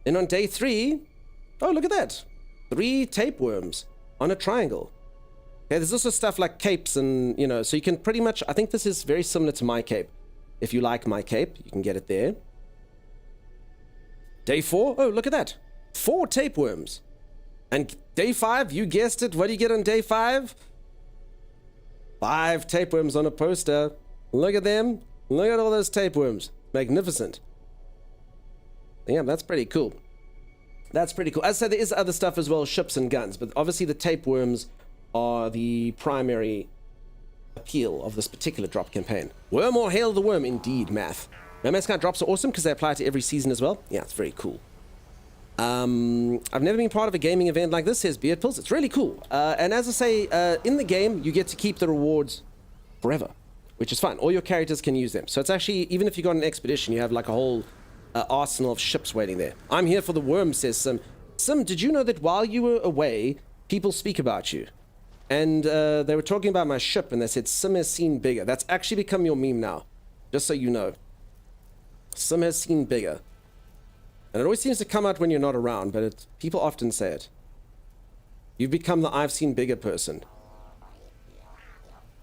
Then on day 3, oh, look at that. 3 tapeworms on a triangle. Okay, there's also stuff like capes and, you know, so you can pretty much, I think this is very similar to my cape. If you like my cape, you can get it there. Day 4, oh, look at that. 4 tapeworms. And day 5, you guessed it, what do you get on day 5? 5 tapeworms on a poster. Look at them. Look at all those tapeworms. Magnificent. Yeah, that's pretty cool. That's pretty cool. As I said, there is other stuff as well, ships and guns, but obviously the tapeworms are the primary appeal of this particular drop campaign. Worm or hail the worm, indeed, math. No Man's Sky drops are awesome because they apply to every season as well. Yeah, it's very cool. I've never been part of a gaming event like this, says Beard Pills. It's really cool. And as I say, in the game, you get to keep the rewards forever, which is fun. All your characters can use them. So it's actually, even if you go on an expedition, you have like a whole arsenal of ships waiting there. I'm here for the worm, says Sim. Sim, did you know that while you were away, people speak about you? And they were talking about my ship, and they said, Sim has seen bigger. That's actually become your meme now, just so you know. Sim has seen bigger. And it always seems to come out when you're not around, but people often say it. You've become the I've seen bigger person.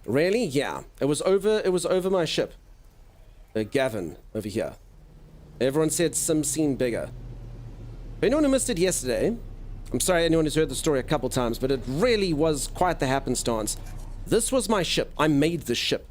Really? Yeah. It was over my ship. Gavin, over here. Everyone said Sim seen bigger. For anyone who missed it yesterday, I'm sorry anyone who's heard the story a couple times, but it really was quite the happenstance. This was my ship. I made this ship.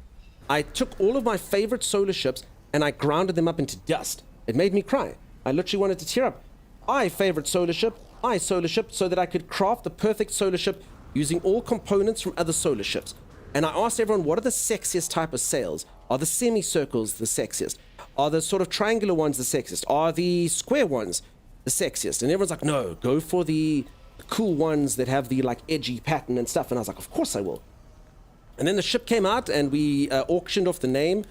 I took all of my favorite solar ships and I grounded them up into dust. It made me cry. I literally wanted to tear up. I favorite solar ship, so that I could craft the perfect solar ship using all components from other solar ships. And I asked everyone, what are the sexiest type of sails? Are the semicircles the sexiest? Are the sort of triangular ones the sexiest? Are the square ones the sexiest? And everyone's like, no, go for the cool ones that have the like edgy pattern and stuff. And I was like, of course I will. And then the ship came out and we auctioned off the name.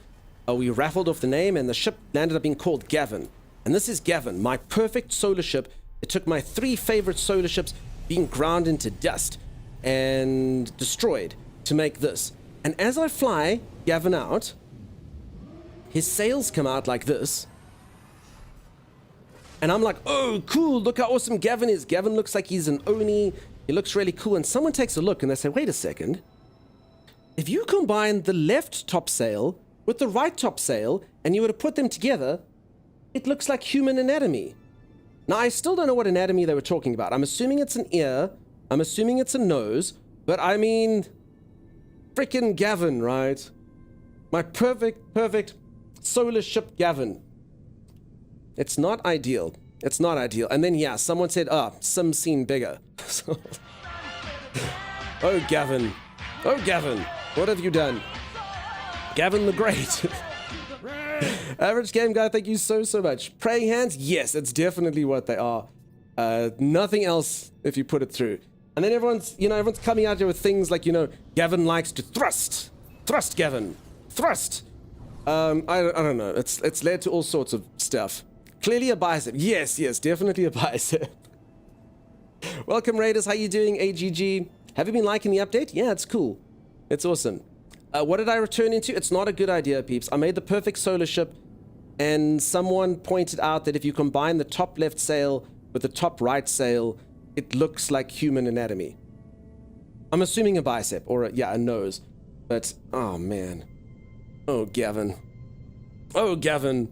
We raffled off the name and the ship landed up being called Gavin. And this is Gavin, my perfect solar ship. It took my 3 favorite solar ships being ground into dust and destroyed to make this. And as I fly Gavin out, his sails come out like this. And I'm like, oh, cool, look how awesome Gavin is. Gavin looks like he's an Oni. He looks really cool. And someone takes a look and they say, wait a second. If you combine the left top sail with the right top sail and you were to put them together, it looks like human anatomy. Now, I still don't know what anatomy they were talking about. I'm assuming it's an ear. I'm assuming it's a nose. But I mean, freaking Gavin, right? My perfect solar ship Gavin. It's not ideal. It's not ideal. And then, yeah, someone said, Sim seen bigger. Oh, Gavin. Oh, Gavin. What have you done? Gavin the Great. Average Game Guy, thank you so much. Praying hands? Yes, it's definitely what they are. Nothing else if you put it through. And then everyone's coming out here with things like, Gavin likes to thrust. Thrust, Gavin. Thrust. I don't know. It's led to all sorts of stuff. Clearly a bicep. Yes, definitely a bicep. Welcome, Raiders. How you doing, AGG? Have you been liking the update? Yeah, it's cool. It's awesome. What did I return into? It's not a good idea, peeps. I made the perfect solar ship, and someone pointed out that if you combine the top left sail with the top right sail, it looks like human anatomy. I'm assuming a bicep, or a nose. But, oh man. Oh, Gavin. Oh, Gavin.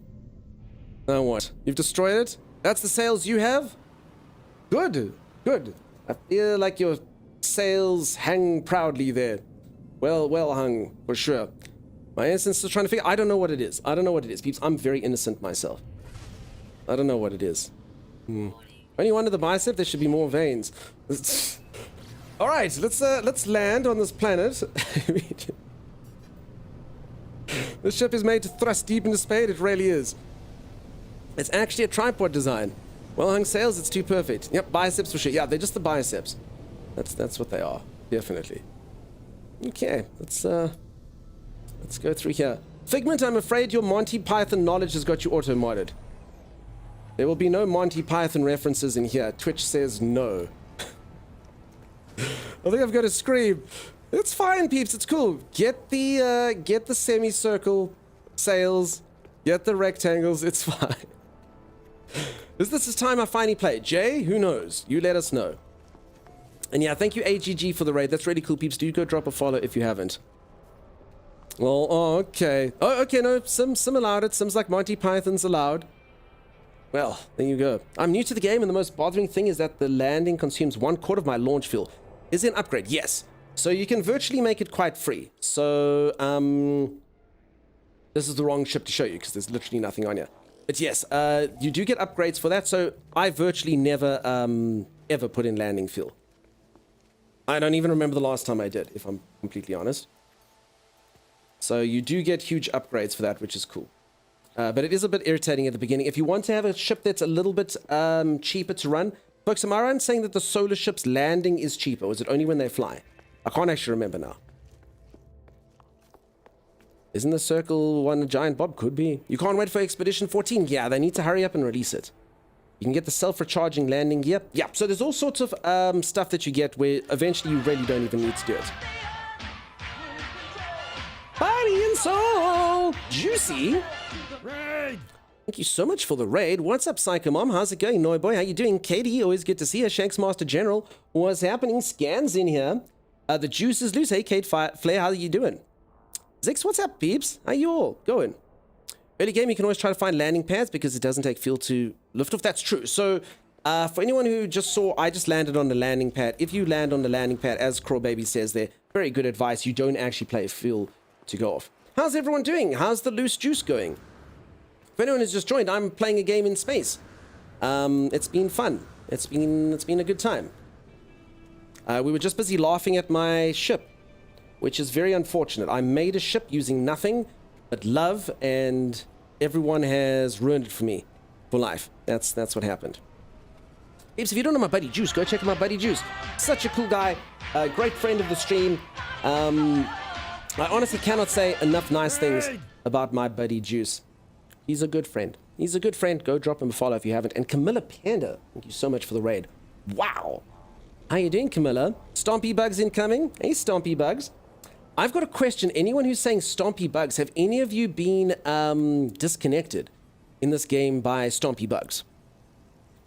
Now what? You've destroyed it? That's the sails you have? Good. I feel like your sails hang proudly there. Well hung, for sure. My innocence still trying to figure... I don't know what it is. Peeps, I'm very innocent myself. I don't know what it is. Only one of the bicep, there should be more veins. Alright, let's land on this planet. This ship is made to thrust deep into space. It really is. It's actually a tripod design. Well hung sails, it's too perfect. Yep, biceps for sure. Yeah, they're just the biceps. That's what they are. Definitely. Okay, let's go through here. Figment, I'm afraid your Monty Python knowledge has got you auto-modded. There will be no Monty Python references in here. Twitch says no. I think I've got to scream. It's fine, peeps. It's cool. Get the semicircle sails. Get the rectangles. It's fine. This is time I finally play. Jay, who knows? You let us know. And yeah, thank you AGG for the raid. That's really cool, peeps. Do go drop a follow if you haven't. Well, oh, okay. Oh, okay, no, Sim allowed it. Sim's like Monty Python's allowed. Well, there you go. I'm new to the game, and the most bothering thing is that the landing consumes 1/4 of my launch fuel. Is it an upgrade? Yes. So you can virtually make it quite free. So, this is the wrong ship to show you, because there's literally nothing on here. But yes, you do get upgrades for that, so I virtually never, ever put in landing fuel. I don't even remember the last time I did, if I'm completely honest. So you do get huge upgrades for that, which is cool. But it is a bit irritating at the beginning. If you want to have a ship that's a little bit cheaper to run, folks, am I right in saying that the solar ship's landing is cheaper, or is it only when they fly? I can't actually remember now. Isn't the circle one a giant bob? Could be. You can't wait for Expedition 14. Yeah, they need to hurry up and release it. You can get the self-recharging landing gear. Yeah, so there's all sorts of stuff that you get where eventually you really don't even need to do it. Body and soul! Juicy! Thank you so much for the raid. What's up, Psycho Mom? How's it going? Noi boy, how you doing? Katie, always good to see her. Shanks Master General. What's happening? Scans in here. The juice is loose. Hey, Kate Flair, how are you doing? Zix, what's up, peeps? How you all going? Early game, you can always try to find landing pads because it doesn't take fuel to lift off. That's true. So, for anyone who just saw, I just landed on the landing pad. If you land on the landing pad, as Crawbaby says there, very good advice. You don't actually play fuel to go off. How's everyone doing? How's the loose juice going? If anyone has just joined, I'm playing a game in space. It's been fun. It's been a good time. We were just busy laughing at my ship, which is very unfortunate. I made a ship using nothing but love, and everyone has ruined it for me for life. That's what happened. Peeps, if you don't know my buddy Juice, go check out my buddy Juice. Such a cool guy, a great friend of the stream. I honestly cannot say enough nice things about my buddy Juice. He's a good friend. He's a good friend. Go drop him a follow if you haven't. And Camilla Panda, thank you so much for the raid. Wow. How you doing, Camilla? Stompy Bugs incoming. Hey, Stompy Bugs. I've got a question. Anyone who's saying Stompy Bugs, have any of you been disconnected in this game by Stompy Bugs?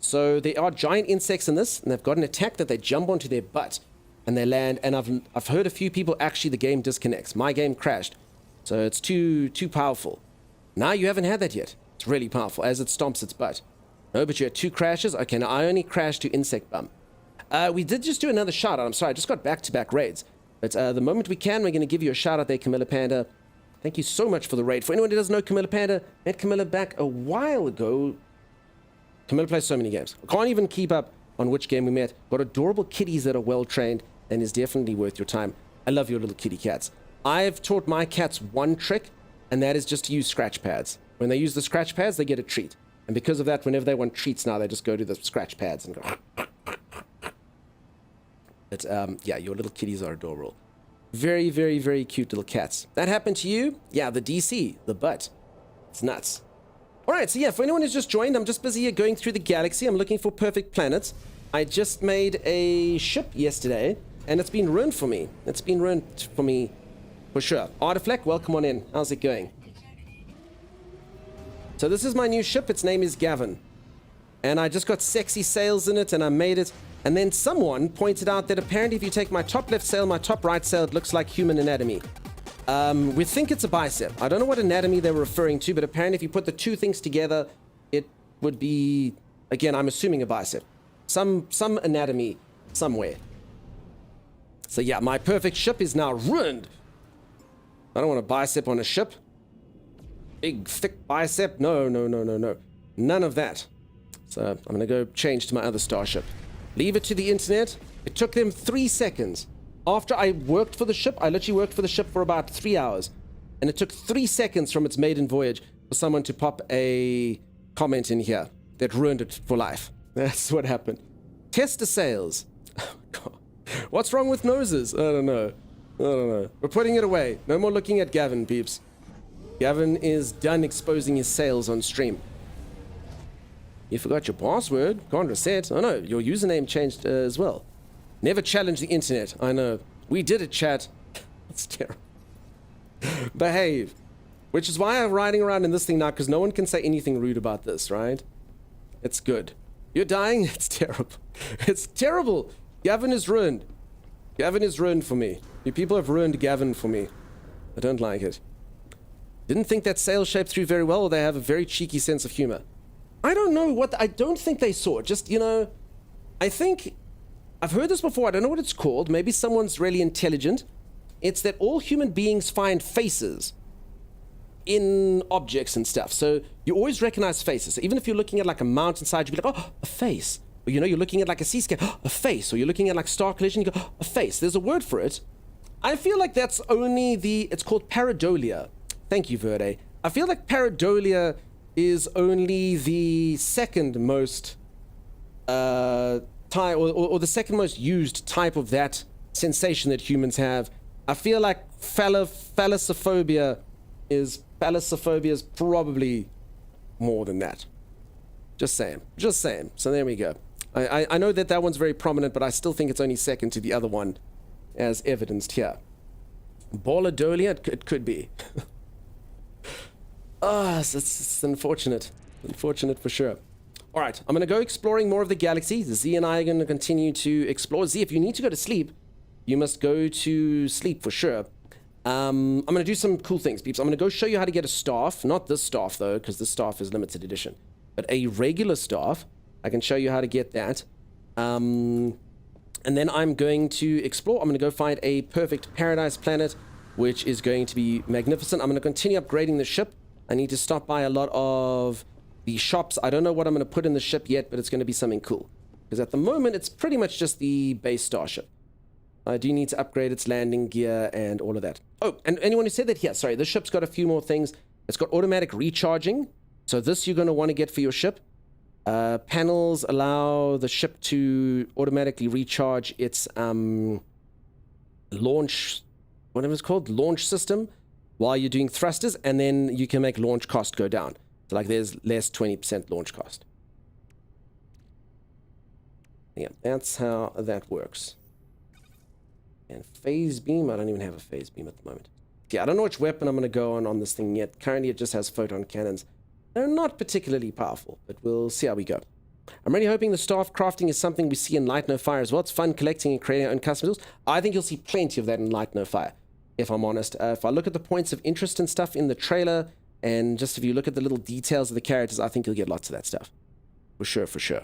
So there are giant insects in this, and they've got an attack that they jump onto their butt and they land. And I've heard a few people actually the game disconnects. My game crashed, so it's too powerful. Now you haven't had that yet. It's really powerful as it stomps its butt. No, but you had 2 crashes. Okay, now I only crashed to Insect Bum. We did just do another shout out. I'm sorry, I just got back-to-back raids. But the moment we can, we're going to give you a shout out there, Camilla Panda. Thank you so much for the raid. For anyone who doesn't know Camilla Panda, met Camilla back a while ago. Camilla plays so many games. I can't even keep up on which game we met. Got adorable kitties that are well trained and is definitely worth your time. I love your little kitty cats. I've taught my cats one trick, and that is just to use scratch pads. When they use the scratch pads, they get a treat. And because of that, whenever they want treats now, they just go to the scratch pads and go. But yeah, your little kitties are adorable. Very, very, very cute little cats. That happened to you? Yeah, the DC, the butt. It's nuts. All right, so yeah, for anyone who's just joined, I'm just busy here going through the galaxy. I'm looking for perfect planets. I just made a ship yesterday, and it's been ruined for me. It's been ruined for me for sure. Artifleck, welcome on in. How's it going? So this is my new ship. Its name is Gavin. And I just got sexy sails in it, and I made it. And then someone pointed out that apparently if you take my top left sail, my top right sail, it looks like human anatomy. We think it's a bicep. I don't know what anatomy they were referring to, but apparently if you put the two things together, it would be, again, I'm assuming a bicep. Some anatomy somewhere. So yeah, my perfect ship is now ruined. I don't want a bicep on a ship. Big, thick bicep. No. None of that. So I'm going to go change to my other starship. Leave it to the internet. It took them 3 seconds. After I worked for the ship, I literally worked for the ship for about 3 hours. And it took 3 seconds from its maiden voyage for someone to pop a comment in here that ruined it for life. That's what happened. Tester sales. Oh, God. What's wrong with noses? I don't know. We're putting it away. No more looking at Gavin, peeps. Gavin is done exposing his sales on stream. You forgot your password. Can't reset. Oh no, your username changed as well. Never challenge the internet. I know. We did it, chat. It's terrible. Behave. Which is why I'm riding around in this thing now, because no one can say anything rude about this, right? It's good. You're dying? It's terrible. It's terrible. Gavin is ruined. Gavin is ruined for me. You people have ruined Gavin for me. I don't like it. Didn't think that sail shaped through very well, or they have a very cheeky sense of humor. I don't know what... I don't think they saw it. Just, you know... I think... I've heard this before. I don't know what it's called. Maybe someone's really intelligent. It's that all human beings find faces in objects and stuff. So you always recognize faces. So even if you're looking at like a mountainside, you'll be like, oh, a face. Or, you know, you're looking at like a seascape, oh, a face. Or you're looking at like star collision, you go, oh, a face. There's a word for it. I feel like that's only the... It's called pareidolia. Thank you, Verde. I feel like pareidolia is only the second most type, or the second most used type of that sensation that humans have. I feel like thalassophobia is probably more than that. Just saying. Just saying. So there we go. I know that one's very prominent, but I still think it's only second to the other one, as evidenced here. Balladolia, it could be. It's unfortunate. Unfortunate for sure. All right, I'm going to go exploring more of the galaxy. Z and I are going to continue to explore. Z, if you need to go to sleep, you must go to sleep for sure. I'm going to do some cool things, peeps. I'm going to go show you how to get a staff. Not this staff, though, because this staff is limited edition. But a regular staff. I can show you how to get that. And then I'm going to explore. I'm going to go find a perfect paradise planet, which is going to be magnificent. I'm going to continue upgrading the ship. I need to stop by a lot of the shops. I don't know what I'm going to put in the ship yet, but it's going to be something cool. Because at the moment, it's pretty much just the base starship. I do need to upgrade its landing gear and all of that. Oh, and anyone who said that here, sorry, this ship's got a few more things. It's got automatic recharging. So this you're going to want to get for your ship. Panels allow the ship to automatically recharge its launch, whatever it's called, launch system, while you're doing thrusters, and then you can make launch cost go down. So like there's less 20% launch cost. Yeah, that's how that works. And phase beam, I don't even have a phase beam at the moment. Yeah, I don't know which weapon I'm going to go on this thing yet. Currently it just has photon cannons. They're not particularly powerful, but we'll see how we go. I'm really hoping the staff crafting is something we see in Light No Fire as well. It's fun collecting and creating our own custom tools. I think you'll see plenty of that in Light No Fire, if I'm honest. If I look at the points of interest and stuff in the trailer, and just if you look at the little details of the characters, I think you'll get lots of that stuff. For sure, for sure.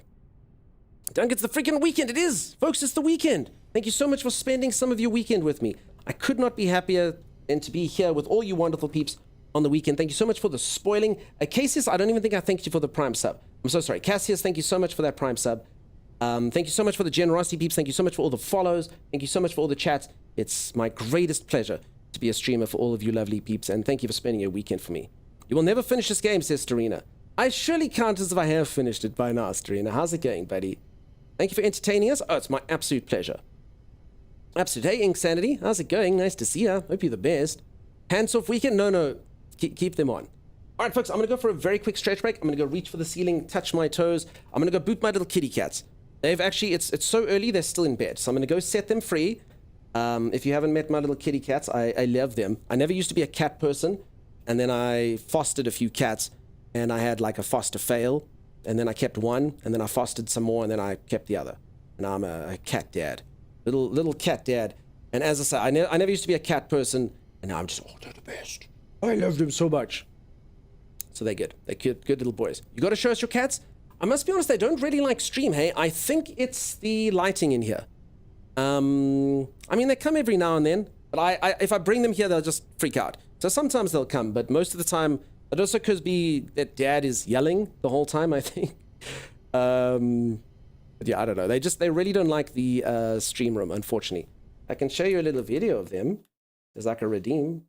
Dunk, it's the freaking weekend. It is. Folks, it's the weekend. Thank you so much for spending some of your weekend with me. I could not be happier than to be here with all you wonderful peeps on the weekend. Thank you so much for the spoiling. Cassius, I don't even think I thanked you for the Prime sub. I'm so sorry. Cassius, thank you so much for that Prime sub. Thank you so much for the generosity, peeps. Thank you so much for all the follows. Thank you so much for all the chats. It's my greatest pleasure to be a streamer for all of you lovely peeps, and thank you for spending your weekend for me. You will never finish this game, says Starina. I surely count as if I have finished it by now, Starina. How's it going, buddy? Thank you for entertaining us. Oh, it's my absolute pleasure. Absolute. Hey, Insanity. How's it going? Nice to see you. Hope you're the best. Hands off weekend? No. Keep them on. All right, folks, I'm going to go for a very quick stretch break. I'm going to go reach for the ceiling, touch my toes. I'm going to go boot my little kitty cats. They've actually, it's so early, they're still in bed. So I'm going to go set them free. If you haven't met my little kitty cats, I love them. I never used to be a cat person. And then I fostered a few cats. And I had like a foster fail. And then I kept one. And then I fostered some more. And then I kept the other. And I'm a cat dad. Little cat dad. And as I say, I never used to be a cat person. And now I'm just, oh, they're the best. I love them so much. So they're good. They're good little boys. You got to show us your cats? I must be honest, they don't really like stream, hey? I think it's the lighting in here. I mean, they come every now and then. But if I bring them here, they'll just freak out. So sometimes they'll come. But most of the time, it also could be that dad is yelling the whole time, I think. But yeah, I don't know. They really don't like the stream room, unfortunately. I can show you a little video of them. There's like a redeem.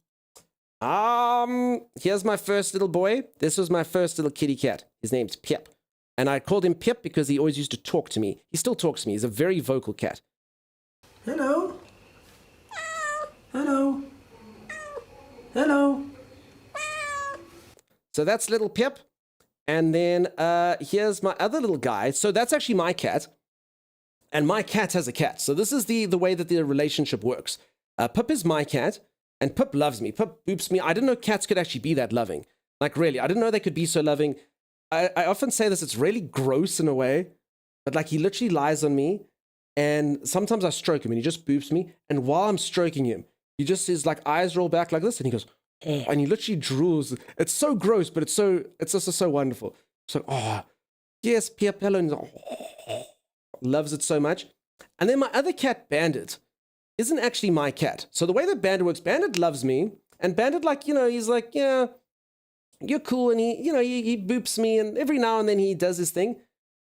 Here's my first little boy. This was my first little kitty cat. His name's Pip. And I called him Pip because he always used to talk to me. He still talks to me. He's a very vocal cat. Hello. Hello. Hello. So that's little Pip. And then here's my other little guy. So that's actually my cat. And my cat has a cat. So this is the way that the relationship works. Pip is my cat, and Pip loves me. Pip boops me. I didn't know cats could actually be that loving. Like, really, I didn't know they could be so loving. I often say this, it's really gross in a way, but like he literally lies on me, and sometimes I stroke him, and he just boops me, and while I'm stroking him, he just his like eyes roll back like this, and he goes, oh, and he literally drools. It's so gross, but it's also so wonderful. So, oh, yes, Pierre Pellon, oh, loves it so much. And then my other cat, Bandit, isn't actually my cat. So the way that Bandit works, Bandit loves me, and Bandit, like, you know, he's like, yeah, you're cool, and he boops me, and every now and then he does his thing.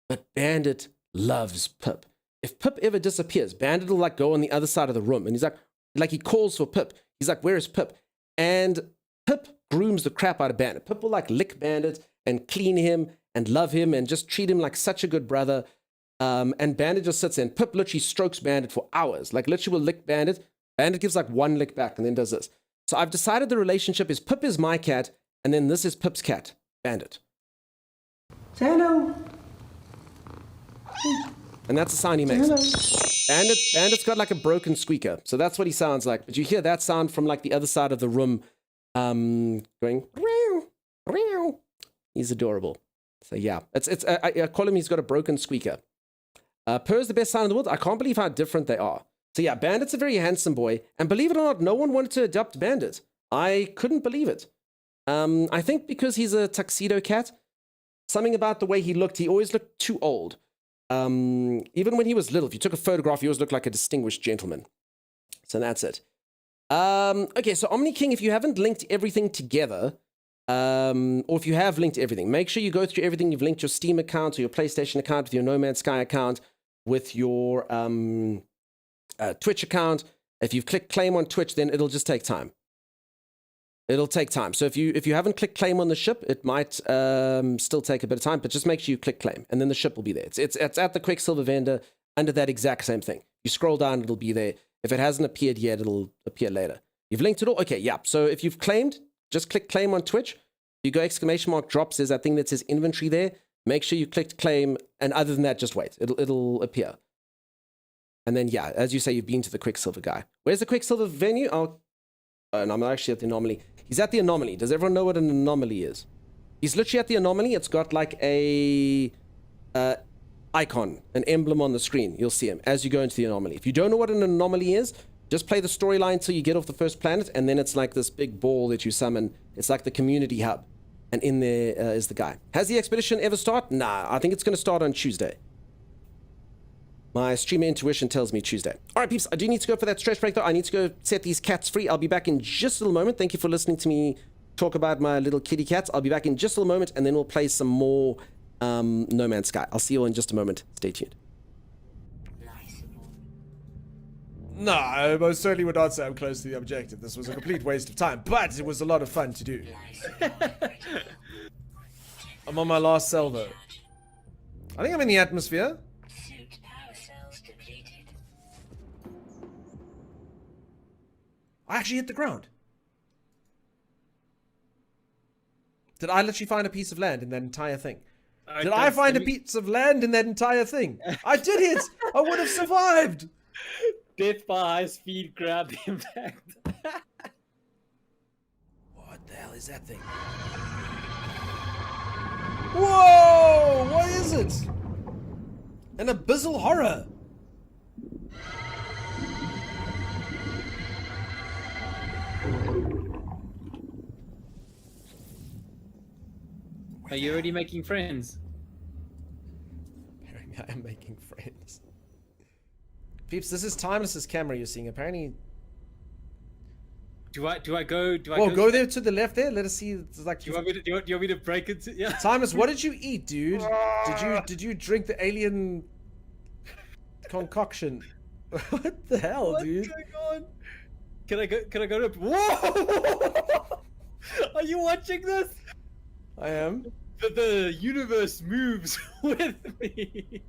But Bandit loves Pip. If Pip ever disappears, Bandit will like go on the other side of the room, and he's like he calls for Pip. He's like, where is Pip? And Pip grooms the crap out of Bandit. Pip will like lick Bandit and clean him and love him and just treat him like such a good brother. And Bandit just sits there, and Pip literally strokes Bandit for hours. Like, literally will lick Bandit. Bandit gives like one lick back and then does this. So I've decided the relationship is Pip is my cat, and then this is Pip's cat, Bandit. Say hello. And that's the sound he makes. Bandit's got like a broken squeaker. So that's what he sounds like. But you hear that sound from like the other side of the room, going, meow, meow. He's adorable. So yeah, I call him, he's got a broken squeaker. Purr's the best sound in the world. I can't believe how different they are. So yeah, Bandit's a very handsome boy. And believe it or not, no one wanted to adopt Bandit. I couldn't believe it. I think because he's a tuxedo cat, something about the way he looked, he always looked too old. Even when he was little, if you took a photograph, he always looked like a distinguished gentleman. So that's it. Okay, so Omni King, if you haven't linked everything together, or if you have linked everything, make sure you go through everything. You've linked your Steam account or your PlayStation account with your No Man's Sky account, with your Twitch account. If you've clicked claim on Twitch, then it'll just take time. It'll take time. So if you haven't clicked claim on the ship, it might still take a bit of time, but just make sure you click claim, and then the ship will be there. It's at the Quicksilver vendor under that exact same thing. You scroll down, it'll be there. If it hasn't appeared yet, it'll appear later. You've linked it all? Okay, yeah. So if you've claimed, just click claim on Twitch. You go exclamation mark drops, there's that thing that says inventory there. Make sure you clicked claim, and other than that, just wait. It'll appear. And then, yeah, as you say, you've been to the Quicksilver guy. Where's the Quicksilver venue? No, I'm actually at the Anomaly. He's at the Anomaly. Does everyone know what an Anomaly is? He's literally at the Anomaly. It's got like a icon, an emblem on the screen. You'll see him as you go into the Anomaly. If you don't know what an Anomaly is, just play the storyline until you get off the first planet, and then it's like this big ball that you summon. It's like the community hub, and in there is the guy. Has the expedition ever started? Nah, I think it's going to start on Tuesday. My streamer intuition tells me Tuesday. All right, peeps, I do need to go for that stretch break, though. I need to go set these cats free. I'll be back in just a little moment. Thank you for listening to me talk about my little kitty cats. I'll be back in just a little moment, and then we'll play some more No Man's Sky. I'll see you all in just a moment. Stay tuned. No, I most certainly would not say I'm close to the objective. This was a complete waste of time, but it was a lot of fun to do. I'm on my last salvo. I think I'm in the atmosphere. I actually hit the ground. Did I literally find a piece of land in that entire thing? Did I find a piece of land in that entire thing? I did hit! I would have survived! Death by high speed ground impact. What the hell is that thing? Whoa! What is it? An abyssal horror! Are you already making friends? Apparently I am making friends. Peeps, this is Timeless's camera you're seeing. Apparently... Do I go? Oh, go there to the left there. Let us see. It's like... Do you want me to break it? Yeah. Timeless, what did you eat, dude? Did you drink the alien concoction? What the hell, dude? What's going on? Can I go to... Whoa! Are you watching this? I am. The universe moves with me.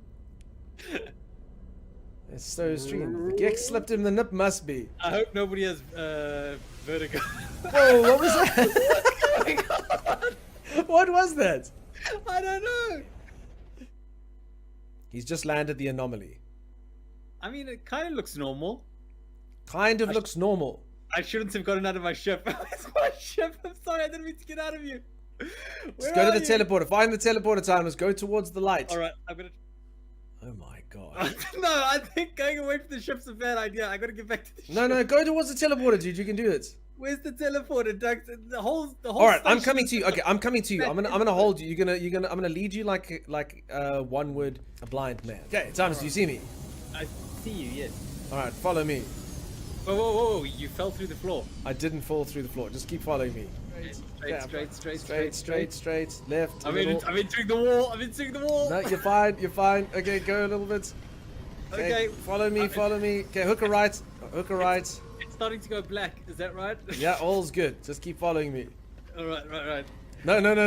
It's so strange. The Gex slipped him the nip, must be. I hope nobody has vertigo. Whoa, what was that? What's going on? What was that? I don't know. He's just landed the anomaly. I mean, it kind of looks normal. Kind of looks normal. I shouldn't have gotten out of my ship. It's my ship. I'm sorry. I didn't mean to get out of you. Just go to the teleporter. Find the teleporter, Timers. Go towards the light. All right, I'm gonna. Oh my god. No, I think going away from the ship's a bad idea. I gotta get back to the ship. No, go towards the teleporter, dude. You can do it. Where's the teleporter, Doug? The whole. All right, I'm station coming is- to you. Okay, I'm coming to you. I'm gonna hold you. I'm gonna lead you like one would a blind man. Okay, Timers, do you see me? I see you. Yes. All right, follow me. Whoa! You fell through the floor. I didn't fall through the floor. Just keep following me. Straight. Left. a I'm little. entering the wall. I'm entering the wall. No, you're fine. You're fine. Okay, go a little bit. Okay. Follow me. Okay, hook a right. Hook a right. It's starting to go black. Is that right? Yeah, all's good. Just keep following me. All right. No. What am I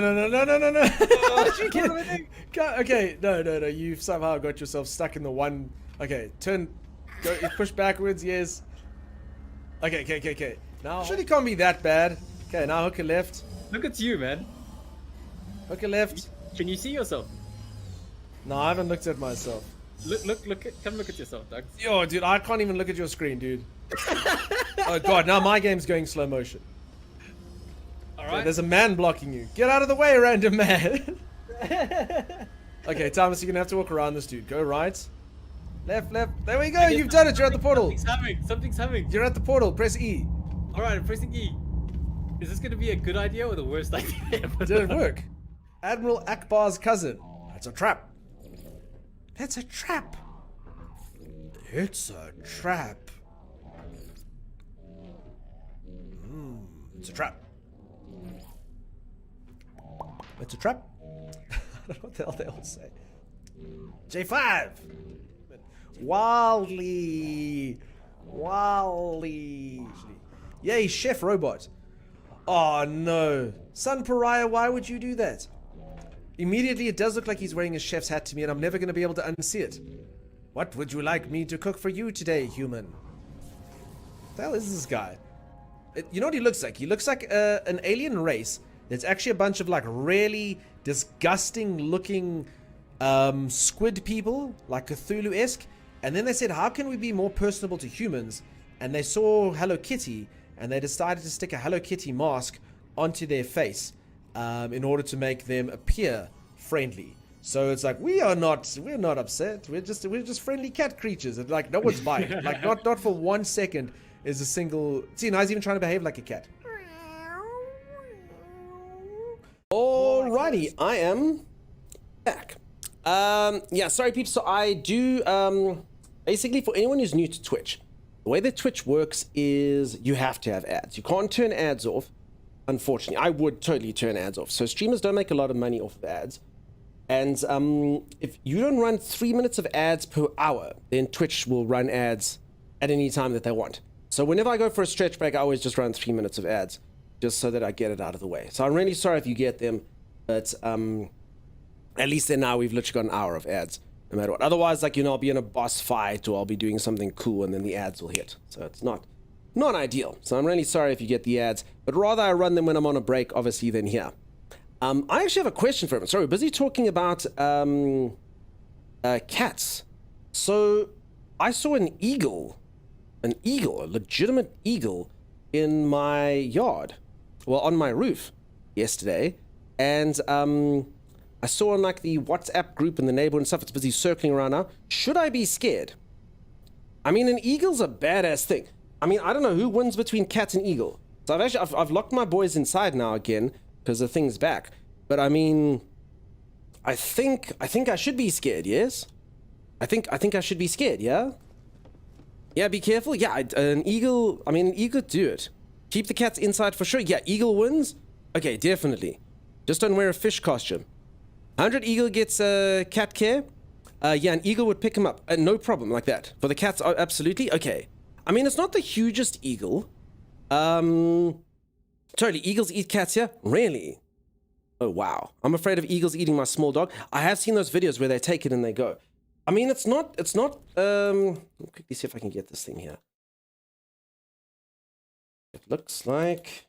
doing? Okay, no. You've somehow got yourself stuck in the one. Okay, turn. Go. Push backwards. Yes. Okay. Now, surely can't be that bad. Okay, now hook a left. Look at you, man. Hook a left. Can you see yourself? No, I haven't looked at myself. Come look at yourself, Doug. Yo, dude, I can't even look at your screen, dude. Oh god, now my game's going slow motion. All Okay, right. there's a man blocking you. Get out of the way, random man. Okay, Thomas, you're gonna have to walk around this dude. Go right. Left. There we go. You've done it. You're at the portal. Something's happening. You're at the portal. Press E. All right, I'm pressing E. Is this going to be a good idea or the worst idea ever? Did it work? Admiral Akbar's cousin. That's a trap. It's a trap. It's a trap. It's a trap. It's a trap. I don't know what the hell they all say. J5. Wally. Yay, Chef Robot. Oh no. Sun Pariah, why would you do that? Immediately it does look like he's wearing a chef's hat to me and I'm never going to be able to unsee it. What would you like me to cook for you today, human? What the hell is this guy? You know what he looks like? He looks like an alien race. There's actually a bunch of like really disgusting looking squid people, like Cthulhu-esque. And then they said, how can we be more personable to humans? And they saw Hello Kitty and they decided to stick a Hello Kitty mask onto their face in order to make them appear friendly. So it's like we're not upset. We're just friendly cat creatures. And like no one's biting. Like not for 1 second is a single. See, now he's even trying to behave like a cat. Alrighty, I am back. Yeah, sorry peeps. So I do basically for anyone who's new to Twitch, the way that Twitch works is you have to have ads. You can't turn ads off. Unfortunately, I would totally turn ads off. So streamers don't make a lot of money off of ads. And if you don't run 3 minutes of ads per hour, then Twitch will run ads at any time that they want. So whenever I go for a stretch break, I always just run 3 minutes of ads, just so that I get it out of the way. So I'm really sorry if you get them, but at least then now we've literally got an hour of ads, no matter what. Otherwise, like, you know, I'll be in a boss fight or I'll be doing something cool and then the ads will hit. So it's not ideal. So I'm really sorry if you get the ads, but rather I run them when I'm on a break, obviously, than here. I actually have a question for him. Sorry, we're busy talking about cats. So I saw an eagle, a legitimate eagle in my yard, well, on my roof yesterday. And I saw on like the WhatsApp group in the neighborhood and stuff, it's busy circling around now. Should I be scared? I mean, an eagle's a badass thing. I mean, I don't know who wins between cat and eagle. So I've locked my boys inside now again because the thing's back. But I mean, I think I should be scared. Yes, I think I should be scared. Yeah, yeah. Be careful. Yeah, an eagle. I mean, an eagle do it. Keep the cats inside for sure. Yeah, eagle wins. Okay, definitely. Just don't wear a fish costume. 100 eagle gets cat care. Yeah, an eagle would pick him up. No problem like that. For the cats, absolutely. Okay. I mean, it's not the hugest eagle. Totally, eagles eat cats here? Really? Oh, wow. I'm afraid of eagles eating my small dog. I have seen those videos where they take it and they go. I mean, it's not, let me quickly see if I can get this thing here. It looks like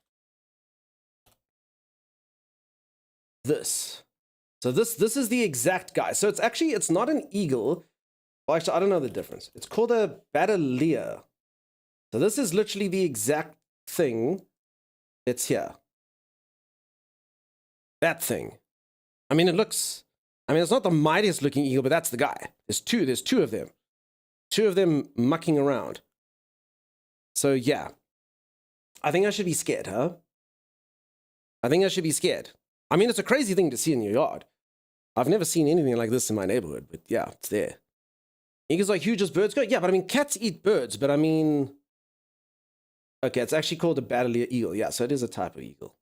this. So this is the exact guy. So it's not an eagle. Well, actually, I don't know the difference. It's called a Badalia. So this is literally the exact thing that's here. That thing. I mean, it's not the mightiest looking eagle, but that's the guy. There's two of them. Two of them mucking around. So yeah. I think I should be scared, huh? I think I should be scared. I mean, it's a crazy thing to see in your yard. I've never seen anything like this in my neighborhood, but yeah, it's there. Eagles are huge as birds go. Yeah, but I mean, cats eat birds, but I mean... Okay, it's actually called a Badalia eagle. Yeah, so it is a type of eagle.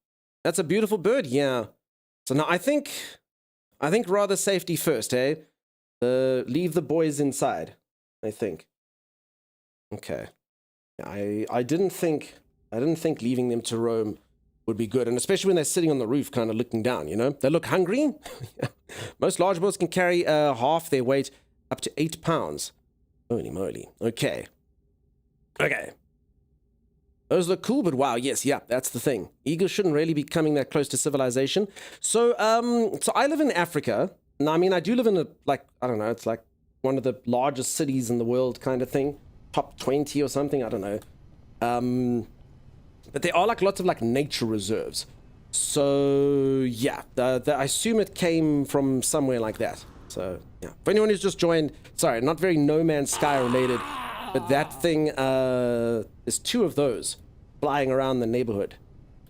That's a beautiful bird, yeah. So now I think rather safety first, eh? Leave the boys inside, I think. Okay. I didn't think leaving them to roam would be good, and especially when they're sitting on the roof kind of looking down, you know? They look hungry. Most large birds can carry half their weight, up to 8 pounds. Holy moly. Okay. Those look cool, but wow, yes, yeah, that's the thing. Eagles shouldn't really be coming that close to civilization. So I live in Africa. Now, I mean, I do live in it's like one of the largest cities in the world kind of thing. Top 20 or something, I don't know. But there are like lots of like nature reserves. So yeah, I assume it came from somewhere like that. So yeah, for anyone who's just joined, sorry, not very No Man's Sky related, but that thing, there's 2 of those flying around the neighborhood.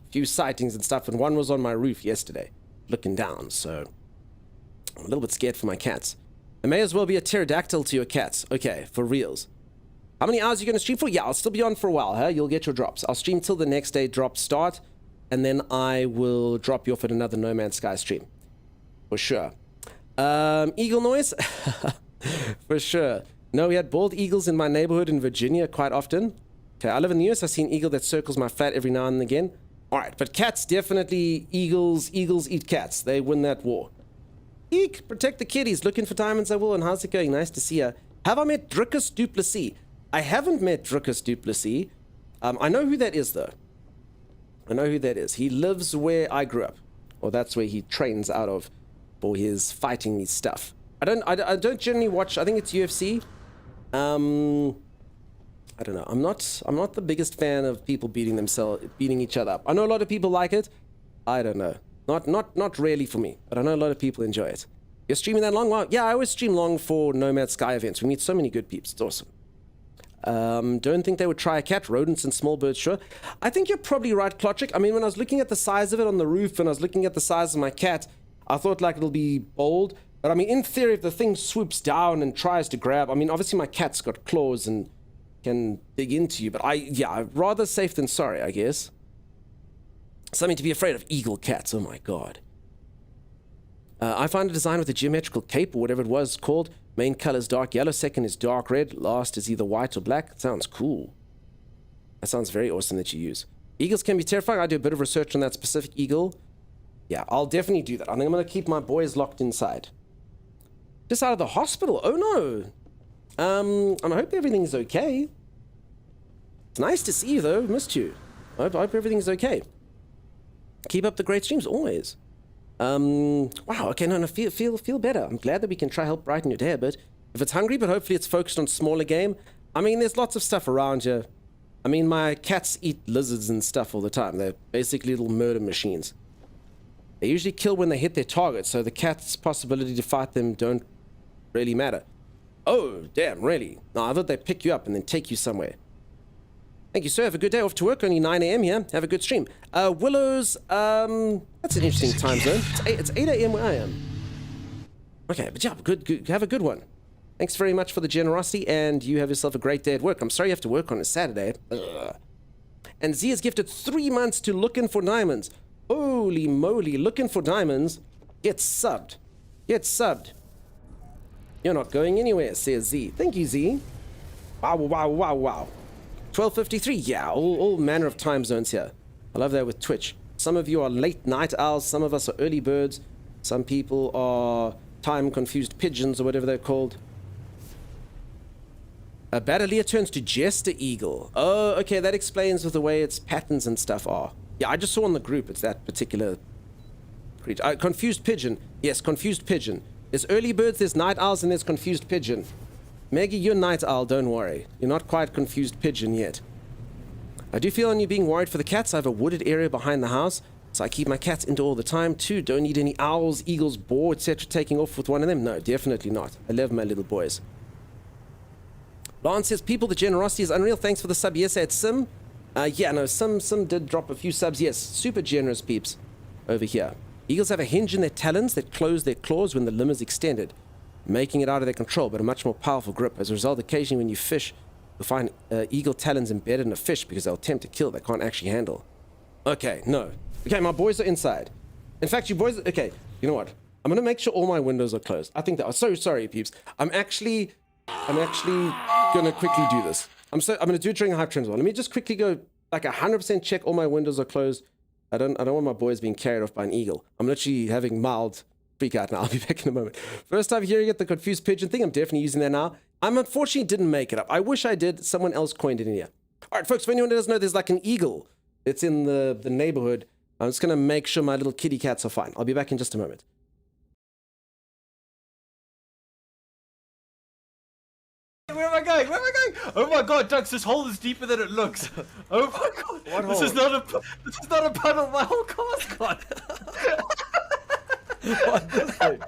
A few sightings and stuff, and one was on my roof yesterday, looking down, so I'm a little bit scared for my cats. It may as well be a pterodactyl to your cats. Okay, for reals. How many hours are you going to stream for? Yeah, I'll still be on for a while, huh? You'll get your drops. I'll stream till the next day drops start, and then I will drop you off at another No Man's Sky stream. For sure. Eagle noise? For sure. No, we had bald eagles in my neighborhood in Virginia quite often. Okay, I live in the US. I see an eagle that circles my flat every now and again. All right, but cats, definitely eagles eat cats. They win that war. Eek, protect the kitties. Looking for diamonds, I will. And how's it going? Nice to see you. Have I met Dricus Duplessis? I haven't met Dricus Duplessis. I know who that is, though. I know who that is. He lives where I grew up. Or that's where he trains out of for his fighting stuff. I don't generally watch, I think it's UFC. I don't know. I'm not the biggest fan of people beating each other up. I know a lot of people like it. I don't know. Not really for me, but I know a lot of people enjoy it. You're streaming that long? Wow. Yeah, I always stream long for No Man's Sky events. We meet so many good peeps. It's awesome. Don't think they would try a cat, rodents and small birds, sure. I think you're probably right, Klotchik. I mean, when I was looking at the size of it on the roof and I was looking at the size of my cat, I thought like it'll be bold. But I mean, in theory, if the thing swoops down and tries to grab, I mean, obviously my cat's got claws and can dig into you, but rather safe than sorry, I guess. Something to be afraid of, eagle cats, oh my god. I find a design with a geometrical cape or whatever it was called. Main color is dark yellow, second is dark red, last is either white or black. That sounds cool. That sounds very awesome that you use. Eagles can be terrifying. I do a bit of research on that specific eagle. Yeah, I'll definitely do that. I think I'm going to keep my boys locked inside. Just out of the hospital. Oh no. I hope everything's okay. It's nice to see you though. Missed you. I hope everything's okay. Keep up the great streams always. Wow. Okay. No. Feel better. I'm glad that we can try help brighten your day a bit. If it's hungry, but hopefully it's focused on smaller game. I mean, there's lots of stuff around here. I mean, my cats eat lizards and stuff all the time. They're basically little murder machines. They usually kill when they hit their target, so the cat's possibility to fight them don't really matter. Oh, damn, really? No, I thought they'd pick you up and then take you somewhere. Thank you, sir. Have a good day. Off to work. Only 9 a.m. here. Have a good stream. Willows, that's an interesting time zone. It's 8 a.m. where I am. Okay, but yeah, good. Have a good one. Thanks very much for the generosity, and you have yourself a great day at work. I'm sorry you have to work on a Saturday. Ugh. And Z has gifted 3 months to Looking for Diamonds. Holy moly, Looking for Diamonds. Get subbed. Get subbed. You're not going anywhere, says Z. Thank you, Z. Wow. 12:53. Yeah, all manner of time zones here. I love that with Twitch. Some of you are late night owls. Some of us are early birds. Some people are time-confused pigeons or whatever they're called. A Badalia turns to Jester Eagle. Oh, okay, that explains with the way its patterns and stuff are. Yeah, I just saw in the group it's that particular creature. Confused pigeon. Yes, confused pigeon. There's early birds, there's night owls, and there's confused pigeon. Maggie, you're night owl, don't worry. You're not quite confused pigeon yet. I do feel on you being worried for the cats. I have a wooded area behind the house, so I keep my cats indoor all the time too. Don't need any owls, eagles, boar, etc. taking off with one of them. No, definitely not. I love my little boys. Lance says, people, the generosity is unreal. Thanks for the sub. Yes, at Sim. Yeah, no, Sim did drop a few subs. Yes, super generous peeps over here. Eagles have a hinge in their talons that close their claws when the limb is extended, making it out of their control, but a much more powerful grip. As a result, occasionally when you fish, you'll find eagle talons embedded in a fish because they'll attempt to kill they can't actually handle. Okay, no. Okay, my boys are inside. In fact, you boys... Okay, you know what? I'm going to make sure all my windows are closed. I think that... Oh, so sorry, peeps. I'm actually going to quickly do this. I'm going to do it during Hype Trends 1. Let me just quickly go, like, 100% check all my windows are closed. I don't want my boys being carried off by an eagle. I'm literally having mild freak out now. I'll be back in a moment. First time hearing it, the confused pigeon thing. I'm definitely using that now. I'm unfortunately didn't make it up. I wish I did. Someone else coined it in here. All right, folks, for anyone who doesn't know, there's like an eagle. It's in the neighborhood. I'm just going to make sure my little kitty cats are fine. I'll be back in just a moment. Where am I going? Where am I going? Oh my god, Dux, this hole is deeper than it looks. Oh my god. What this hole? is not a puddle, my whole car's gone. What this thing?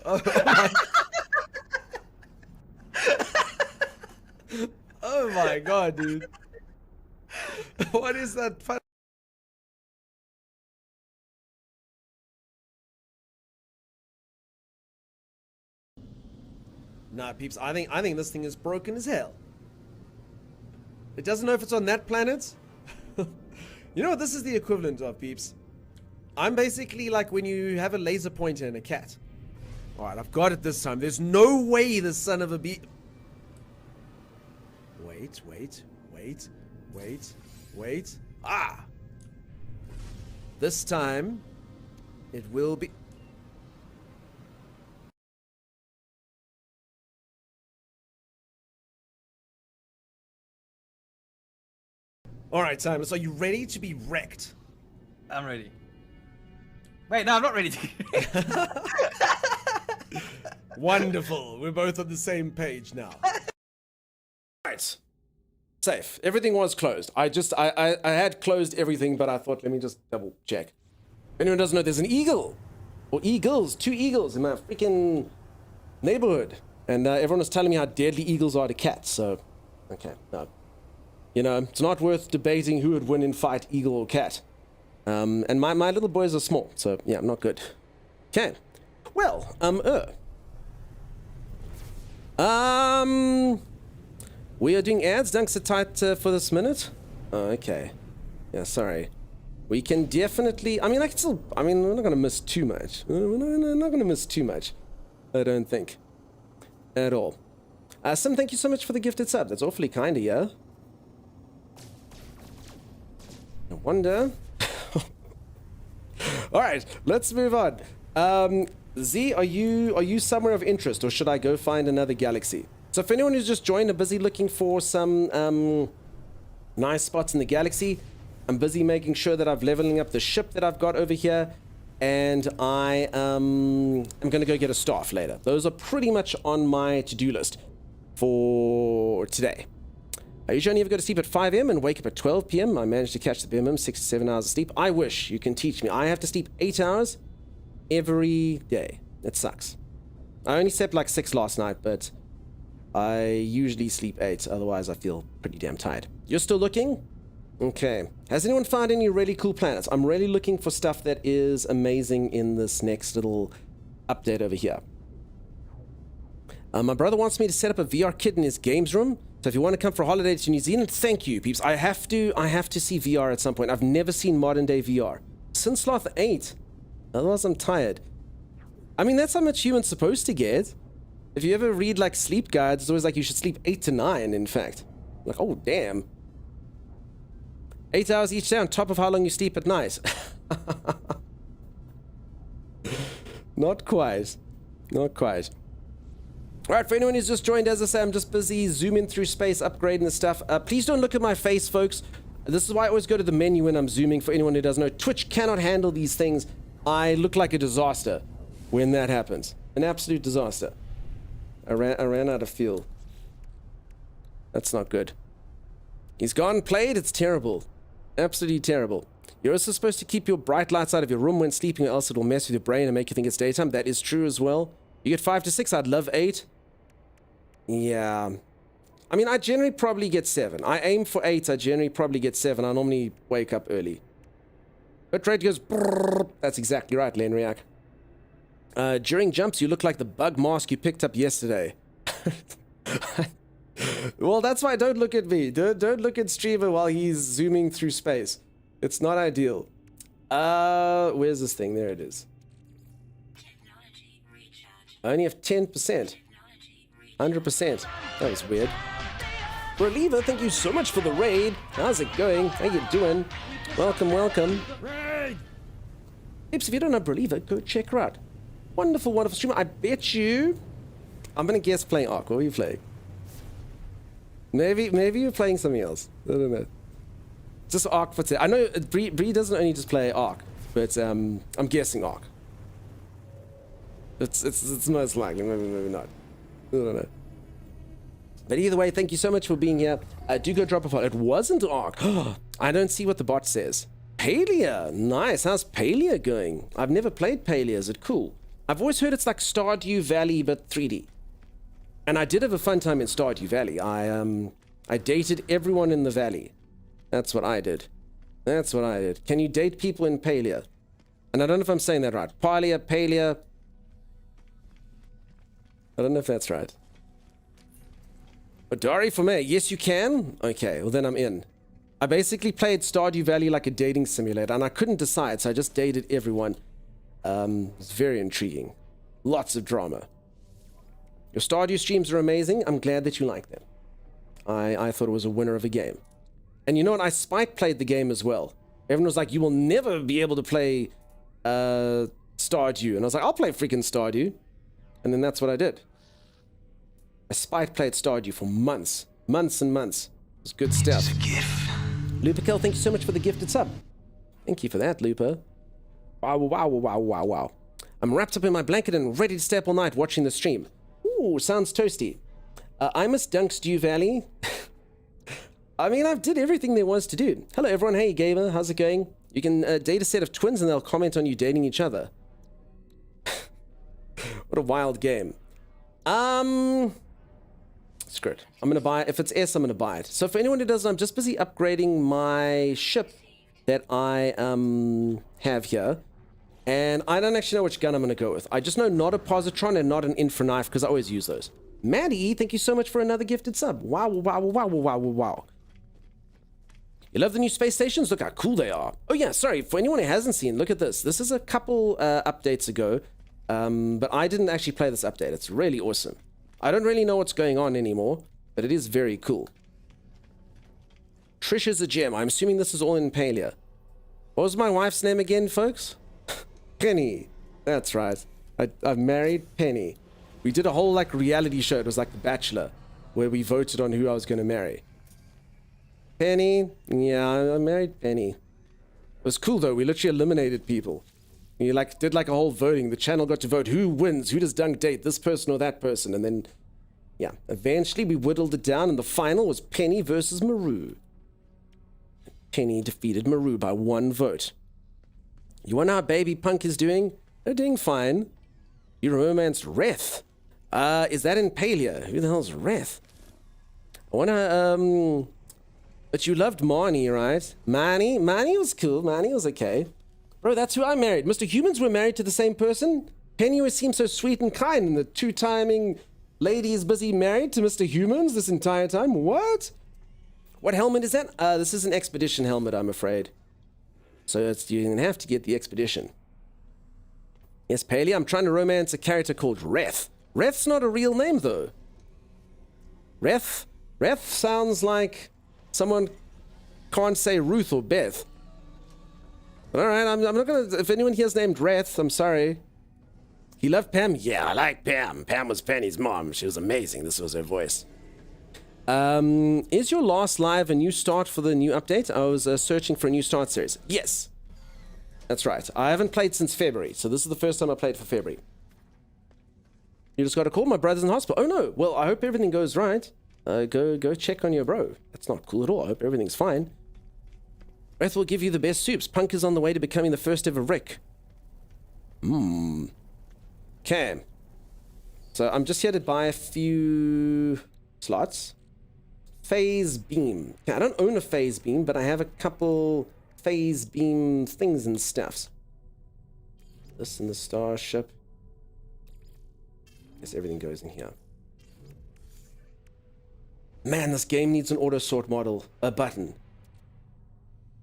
Oh my... Oh my god, dude. What is that? Nah, peeps, I think this thing is broken as hell. It doesn't know if it's on that planet. You know what this is the equivalent of, peeps? I'm basically like when you have a laser pointer and a cat. Alright, I've got it this time. There's no way the son of a bee... Wait. Ah! This time, it will be... Alright, Simus, are you ready to be wrecked? I'm ready. Wait, no, I'm not ready to. Wonderful. We're both on the same page now. Right. Safe. Everything was closed. I had closed everything, but I thought, let me just double check. If anyone doesn't know, there's an eagle. Or eagles. 2 eagles in my freaking neighborhood. And everyone was telling me how deadly eagles are to cats, so... Okay, no. You know, it's not worth debating who would win in fight, eagle or cat. And my little boys are small, so yeah, not good. Okay. Well, we are doing ads. Dunks are tight for this minute. Oh, okay. Yeah, sorry. We can definitely... I mean, I can still... I mean, we're not going to miss too much. We're not going to miss too much. I don't think. At all. Sim, thank you so much for the gifted sub. That's awfully kind of you. No wonder. Alright, let's move on. Z, are you somewhere of interest, or should I go find another galaxy? So for anyone who's just joined, I'm busy looking for some nice spots in the galaxy. I'm busy making sure that I'm leveling up the ship that I've got over here, and I am going to go get a staff later. Those are pretty much on my to-do list for today. I usually only ever go to sleep at 5 a.m. and wake up at 12 p.m. I managed to catch the minimum 6 to 7 hours of sleep. I wish you can teach me. I have to sleep 8 hours every day. It sucks. I only slept like 6 last night, but I usually sleep 8. Otherwise, I feel pretty damn tired. You're still looking? Okay. Has anyone found any really cool planets? I'm really looking for stuff that is amazing in this next little update over here. My brother wants me to set up a VR kit in his games room. So if you want to come for a holiday to New Zealand, thank you, peeps. I have to see VR at some point. I've never seen modern day VR. Since Sloth 8. Otherwise, I'm tired. I mean, that's how much humans supposed to get. If you ever read, like, sleep guides, it's always like you should sleep 8 to 9, in fact. Like, oh, damn. 8 hours each day on top of how long you sleep at night. Not quite. Not quite. Alright, for anyone who's just joined, as I say, I'm just busy zooming through space, upgrading the stuff. Please don't look at my face, folks. This is why I always go to the menu when I'm zooming, for anyone who doesn't know. Twitch cannot handle these things. I look like a disaster when that happens. An absolute disaster. I ran out of fuel. That's not good. He's gone played. It's terrible. Absolutely terrible. You're also supposed to keep your bright lights out of your room when sleeping, or else it will mess with your brain and make you think it's daytime. That is true as well. You get 5 to 6. I'd love 8. Yeah. I mean, I generally probably get 7. I aim for 8. I generally probably get 7. I normally wake up early. Bitrate goes brrr. That's exactly right, Lenriak. During jumps, you look like the bug mask you picked up yesterday. Well, that's why don't look at me. Don't look at Streamer while he's zooming through space. It's not ideal. Where's this thing? There it is. I only have 10%. 100%. That was weird. Reliever, thank you so much for the raid. How's it going? How you doing? Welcome, welcome. Tips, if you don't know Reliever, go check her out. Wonderful, wonderful streamer. I bet you... I'm going to guess playing Ark. What are you playing? Maybe you're playing something else. I don't know. Just Ark for today. I know Bree doesn't only just play Ark, but I'm guessing Ark. It's most likely. Maybe not. I don't know. But either way, thank you so much for being here. Do go drop a follow. It wasn't Ark. I don't see what the bot says. Palia. Nice. How's Palia going? I've never played Palia. Is it cool? I've always heard it's like Stardew Valley, but 3D. And I did have a fun time in Stardew Valley. I dated everyone in the valley. That's what I did. That's what I did. Can you date people in Palia? And I don't know if I'm saying that right. Palia, Palia. I don't know if that's right. Odari for me. Yes, you can? Okay, well then I'm in. I basically played Stardew Valley like a dating simulator, and I couldn't decide, so I just dated everyone. It's very intriguing. Lots of drama. Your Stardew streams are amazing. I'm glad that you like them. I thought it was a winner of a game. And you know what? I spike played the game as well. Everyone was like, you will never be able to play Stardew. And I was like, I'll play freaking Stardew. And then that's what I did. I spike played Stardew for months. Months and months. It was good stuff. Luperkel, thank you so much for the gifted sub. Thank you for that, Luper. Wow, wow, wow, wow, wow. I'm wrapped up in my blanket and ready to stay up all night watching the stream. Ooh, sounds toasty. I miss Dunkstew Valley. I mean, I've did everything there was to do. Hello, everyone. Hey, Gamer. How's it going? You can date a set of twins and they'll comment on you dating each other. What a wild game. Screw it. I'm going to buy it. If it's S, I'm going to buy it. So for anyone who doesn't, I'm just busy upgrading my ship that I have here. And I don't actually know which gun I'm going to go with. I just know not a positron and not an infra knife because I always use those. Maddie, thank you so much for another gifted sub. Wow, wow, wow, wow, wow, wow. You love the new space stations? Look how cool they are. Oh yeah, sorry, for anyone who hasn't seen, look at this. This is a couple updates ago, but I didn't actually play this update. It's really awesome. I don't really know what's going on anymore, but it is very cool. Trish is a gem. I'm assuming this is all in Palia. What was my wife's name again, folks? Penny. That's right. I've married Penny. We did a whole like reality show. It was like The Bachelor, where we voted on who I was going to marry. Penny. Yeah, I married Penny. It was cool though. We literally eliminated people. We like did like a whole voting. The channel got to vote who wins, who does Dunk date, this person or that person, and then yeah, eventually we whittled it down, and the final was Penny versus Maru. Penny defeated Maru by 1 vote. You wonder how Baby Punk is doing? They're doing fine. You romanced Reth. Is that in Palia? Who the hell's Reth? I wonder, but you loved Marnie, right? Marnie was cool. Marnie was okay. Bro, that's who I married. Mr. Humans were married to the same person? Penny always seemed so sweet and kind, and the two-timing lady is busy married to Mr. Humans this entire time? What? What helmet is that? This is an expedition helmet, I'm afraid. So you're going to have to get the expedition. Yes, Paley, I'm trying to romance a character called Reth. Reth's not a real name, though. Reth sounds like someone can't say Ruth or Beth. But all right, I'm not going to... If anyone here's named Reth, I'm sorry. He loved Pam? Yeah, I like Pam. Pam was Penny's mom. She was amazing. This was her voice. Is your last live a new start for the new update? I was searching for a new start series. Yes. That's right. I haven't played since February, so this is the first time I played for February. You just got a call. My brother's in hospital. Oh no. Well, I hope everything goes right. Go check on your bro. That's not cool at all. I hope everything's fine. Wrath will give you the best soups. Punk is on the way to becoming the first ever Rick. Okay. So I'm just here to buy a few slots. Phase beam. Okay, I don't own a phase beam, but I have a couple phase beam things and stuffs. This and the starship. Guess everything goes in here. Man, this game needs an auto sort model, a button.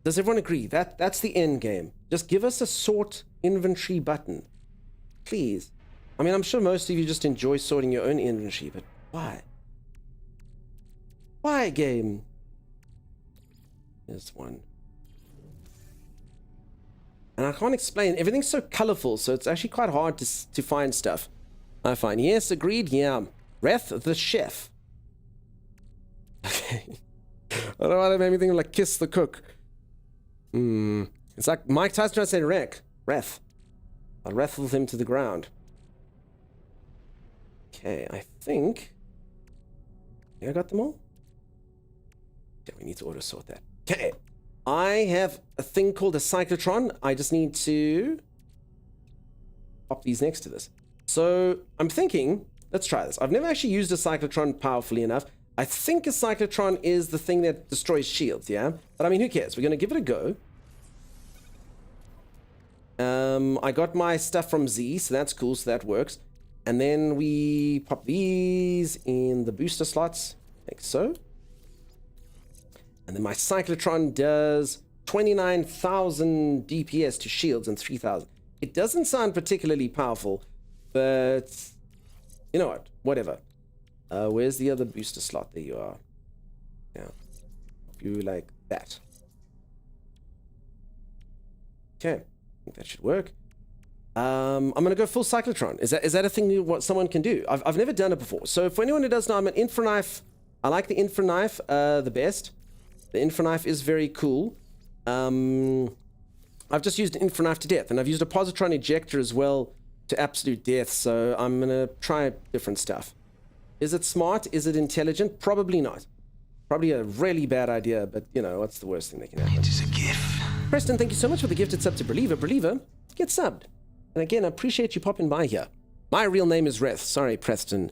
Does everyone agree? That's the end game. Just give us a sort inventory button. Please. I mean, I'm sure most of you just enjoy sorting your own inventory, but why? Why, game? Here's one. And I can't explain. Everything's so colorful, so it's actually quite hard to find stuff. I find. Yes, agreed. Yeah. Wrath the chef. Okay. I don't know why that made me think of like Kiss the Cook. It's like Mike Tyson trying to say Wrath. I'll wrestle him to the ground. Okay, I think I got them all. Yeah, we need to auto sort that. Okay. I have a thing called a cyclotron. I just need to pop these next to this. So I'm thinking, let's try this. I've never actually used a cyclotron powerfully enough. I think a cyclotron is the thing that destroys shields, yeah? But I mean, who cares? We're going to give it a go. I got my stuff from Z, so that's cool, so that works. And then we pop these in the booster slots, like so. And then my cyclotron does 29,000 DPS to shields and 3,000. It doesn't sound particularly powerful, but you know what? Whatever. Where's the other booster slot? There you are. Yeah. You like that. Okay. I think that should work. I'm gonna go full cyclotron. Is that a thing what someone can do? I've never done it before. So for anyone who does know, I'm an Infraknife. I like the Infraknife the best. The Infraknife is very cool. I've just used an Infraknife to death, and I've used a positron ejector as well to absolute death. So I'm gonna try different stuff. Is it smart? Is it intelligent? Probably not. Probably a really bad idea, but you know, what's the worst thing that can happen? It is a gift. Preston, thank you so much for the gifted sub to Believer. Believer, get subbed. And again, I appreciate you popping by here. My real name is Wrath. Sorry, Preston.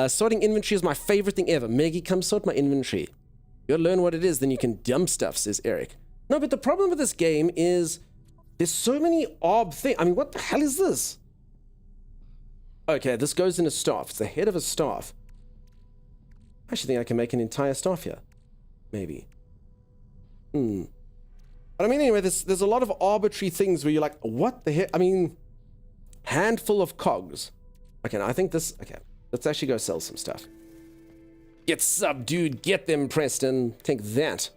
Sorting inventory is my favorite thing ever. Maggie, come sort my inventory. You'll learn what it is, then you can dump stuff, says Eric. No, but the problem with this game is there's so many odd things. I mean, what the hell is this? Okay, this goes in a staff. It's the head of a staff. I actually think I can make an entire staff here. Maybe. But I mean, anyway, there's a lot of arbitrary things where you're like, what the heck? I mean, handful of cogs. Okay, now I think this... Okay, let's actually go sell some stuff. Get sub, dude. Get them, Preston. Take that.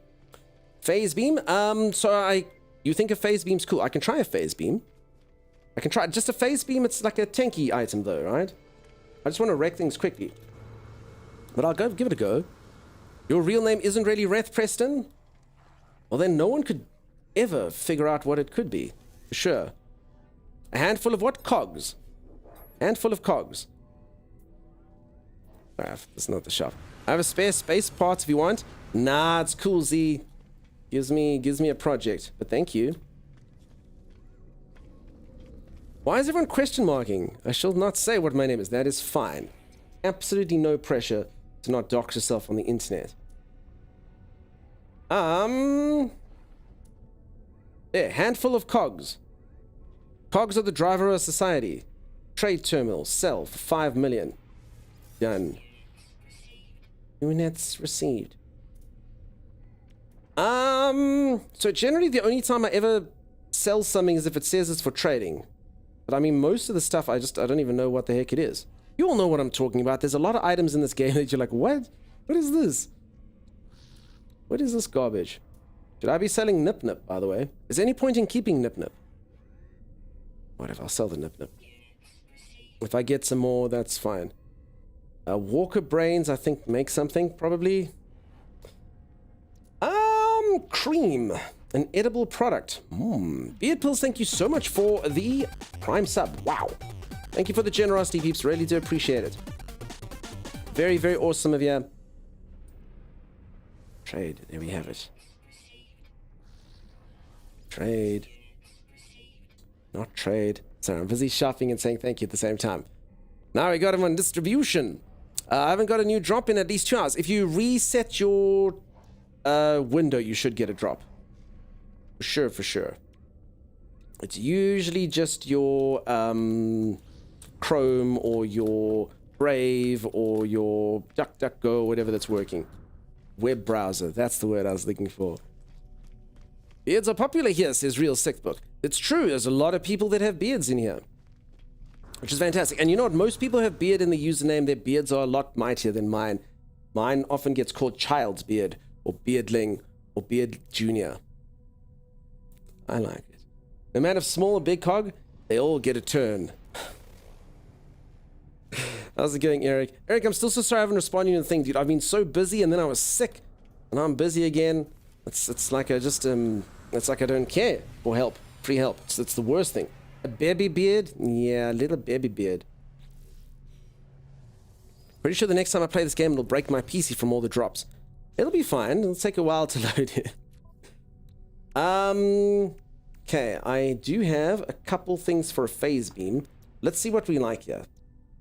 Phase beam? You think a phase beam's cool? I can try a phase beam. I can try just a phase beam. It's like a tanky item, though, right? I just want to wreck things quickly. But I'll give it a go. Your real name isn't really Wrath, Preston? Well, then no one could ever figure out what it could be. For sure. A handful of what? Cogs. Handful of cogs. Alright, that's not the shop. I have a spare space parts if you want. Nah, it's cool, Z. Gives me a project. But thank you. Why is everyone question marking? I shall not say what my name is. That is fine. Absolutely no pressure to not dox yourself on the internet. There, handful of cogs. Cogs are the driver of society. Trade terminal, sell for 5 million. Done. Units received. So generally the only time I ever sell something is if it says it's for trading. But I mean, most of the stuff, I don't even know what the heck it is. You all know what I'm talking about. There's a lot of items in this game that you're like, what? What is this? What is this garbage? Should I be selling Nip Nip, by the way? Is there any point in keeping Nip Nip? Whatever, I'll sell the Nip Nip. If I get some more, that's fine. Walker Brains, I think, make something, probably. Cream. An edible product. Beard Pills, thank you so much for the Prime sub. Wow. Thank you for the generosity, peeps. Really do appreciate it. Very, very awesome of you. Trade. There we have it. Trade. Not trade. Sorry, I'm busy shopping and saying thank you at the same time. Now we got him on distribution. I haven't got a new drop in at least 2 hours. If you reset your window, you should get a drop. For sure, for sure. It's usually just your Chrome or your Brave or your DuckDuckGo, whatever that's working. Web browser, that's the word I was looking for. Beards are popular here, says Real Sick Book. It's true, there's a lot of people that have beards in here. Which is fantastic. And you know what? Most people have beard in the username. Their beards are a lot mightier than mine. Mine often gets called Child's Beard, or Beardling, or Beard Junior. I like it. No matter if small or big cog, they all get a turn. How's it going, Eric? Eric, I'm still so sorry I haven't responded to the thing, dude. I've been so busy, and then I was sick, and I'm busy again. It's like I just it's like I don't care for help, free help. It's the worst thing. A baby beard? Yeah, a little baby beard. Pretty sure the next time I play this game, it'll break my PC from all the drops. It'll be fine. It'll take a while to load it. Okay, I do have a couple things for a phase beam. Let's see what we like here.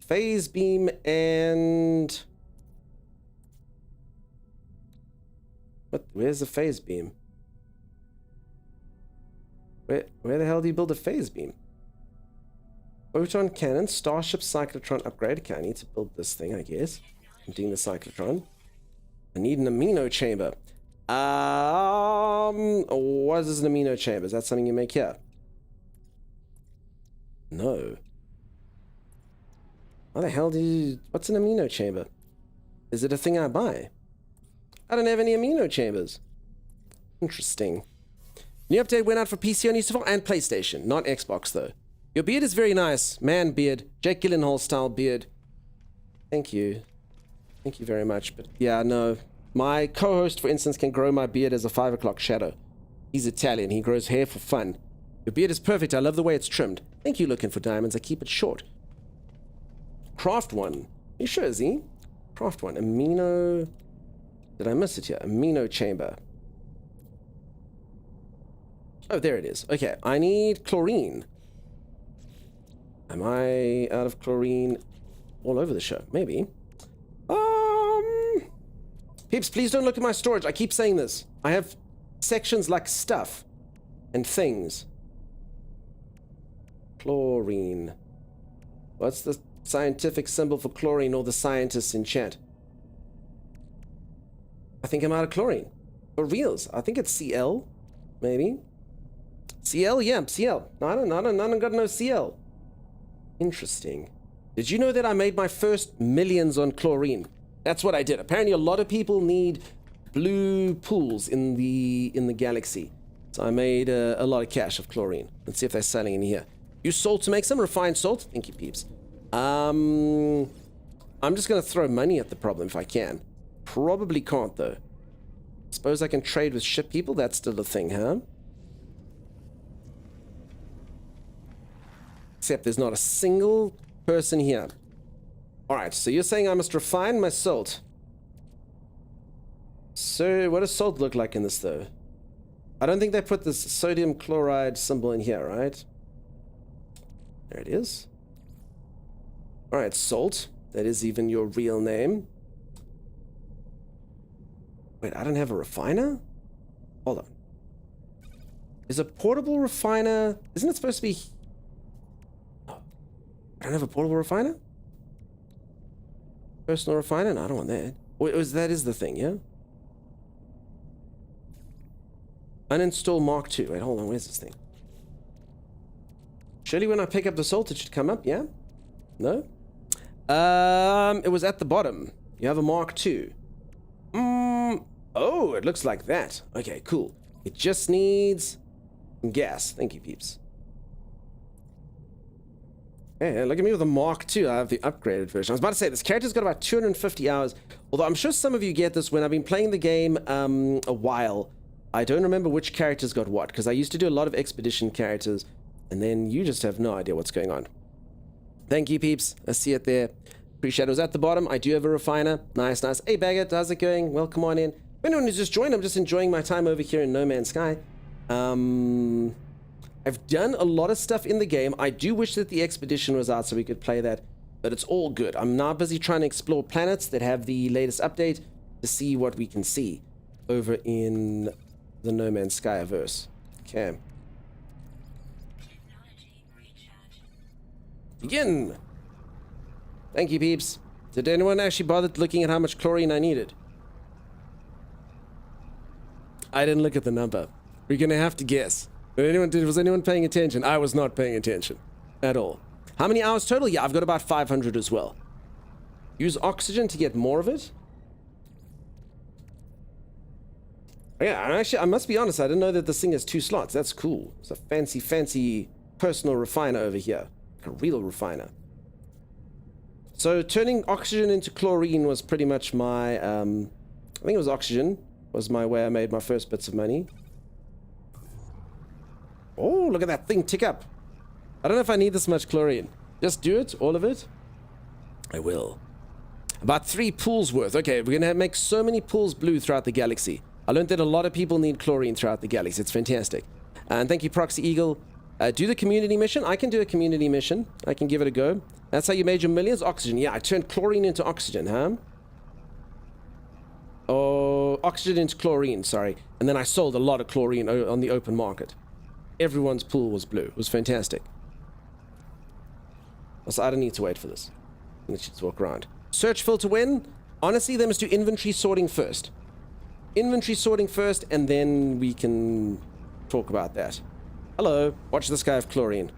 Phase beam and... Where's the phase beam? Where the hell do you build a phase beam? Photon cannon, Starship cyclotron upgrade. Okay, I need to build this thing, I guess. I'm doing the cyclotron. I need an amino chamber. What is an amino chamber? Is that something you make here? No. How the hell do you... What's an amino chamber? Is it a thing I buy? I don't have any amino chambers. Interesting. New update went out for PC only so far, and PlayStation, not Xbox though. Your beard is very nice. Man beard. Jake Gyllenhaal style beard. Thank you. Thank you very much. But yeah, no. My co-host, for instance, can grow my beard as a 5 o'clock shadow. He's Italian. He grows hair for fun. Your beard is perfect. I love the way it's trimmed. Thank you, Looking for Diamonds. I keep it short. Craft one. You sure, Z? Craft one. Amino... Did I miss it here? Amino chamber. Oh, there it is. Okay, I need chlorine. Am I out of chlorine all over the show? Maybe. Peeps, please don't look at my storage. I keep saying this. I have sections like stuff and things. Chlorine. What's the scientific symbol for chlorine or the scientists in chat? I think I'm out of chlorine. For reals. I think it's Cl. Maybe. Cl? Yeah, Cl. No, I don't got no Cl. Interesting. Did you know that I made my first millions on chlorine? That's what I did. Apparently a lot of people need blue pools in the galaxy. So I made a lot of cash of chlorine. Let's see if they're selling in here. Use salt to make some refined salt. Thank you, peeps. I'm just gonna throw money at the problem if I can. Probably can't though. Suppose I can trade with ship people? That's still a thing, huh? Except there's not a single person here. Alright, so you're saying I must refine my salt. So, what does salt look like in this though? I don't think they put this sodium chloride symbol in here, right? There it is. Alright, salt. That is even your real name. Wait, I don't have a refiner? Hold on. Is a portable refiner... Isn't it supposed to be... Oh, I don't have a portable refiner? Personal refiner? No, I don't want that. Wait, that is the thing, yeah? Uninstall Mark II. Wait, hold on. Where's this thing? Surely when I pick up the salt, it should come up, yeah? No? It was at the bottom. You have a Mark II. Oh, it looks like that. Okay, cool. It just needs some gas. Thank you, peeps. Hey, look at me with a Mark II. I have the upgraded version. I was about to say, this character's got about 250 hours. Although I'm sure some of you get this when I've been playing the game a while. I don't remember which characters got what, because I used to do a lot of expedition characters, and then you just have no idea what's going on. Thank you, peeps. I see it there. Appreciate it. It was at the bottom. I do have a refiner. Nice, nice. Hey, Baggett, how's it going? Welcome on in. Anyone who's just joined, I'm just enjoying my time over here in No Man's Sky. I've done a lot of stuff in the game. I do wish that the expedition was out so we could play that, but it's all good. I'm now busy trying to explore planets that have the latest update to see what we can see over in the No Man's Sky-verse. Okay. Begin! Thank you, peeps. Did anyone actually bother looking at how much chlorine I needed? I didn't look at the number. We're gonna have to guess. Was anyone paying attention? I was not paying attention. At all. How many hours total? Yeah, I've got about 500 as well. Use oxygen to get more of it? Yeah, I must be honest, I didn't know that this thing has 2 slots. That's cool. It's a fancy, fancy personal refiner over here. A real refiner. So turning oxygen into chlorine was pretty much my, I think it was oxygen, was my way I made my first bits of money. Oh, look at that thing tick up. I don't know if I need this much chlorine. Just do it, all of it. I will. About 3 pools worth. Okay, we're gonna make so many pools blue throughout the galaxy. I learned that a lot of people need chlorine throughout the galaxy. It's fantastic. And thank you, Proxy Eagle. Do the community mission. I can do a community mission. I can give it a go. That's how you made your millions. Oxygen. Yeah, I turned chlorine into oxygen, huh? Oh, oxygen into chlorine, sorry. And then I sold a lot of chlorine on the open market. Everyone's pool was blue. It was fantastic. Also, I don't need to wait for this. Let's just walk around. Search filter when? Honestly, they must do inventory sorting first. Inventory sorting first, and then we can talk about that. Hello. Watch this guy have chlorine.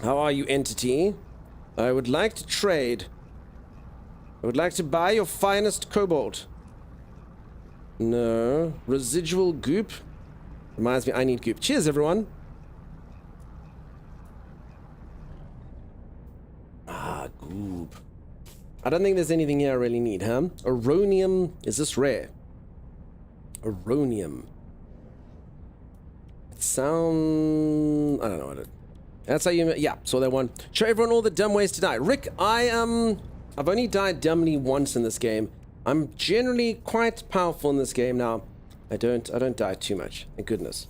How are you, entity? I would like to trade. I would like to buy your finest cobalt. No. Residual goop? Reminds me, I need goop. Cheers, everyone. Ah, goop. I don't think there's anything here I really need, huh? Aronium. Is this rare? Aronium. It sound... I don't know what it... That's how you... Yeah, saw that one. Show everyone all the dumb ways to die. Rick, I've only died dumbly once in this game. I'm generally quite powerful in this game now. I don't die too much, thank goodness.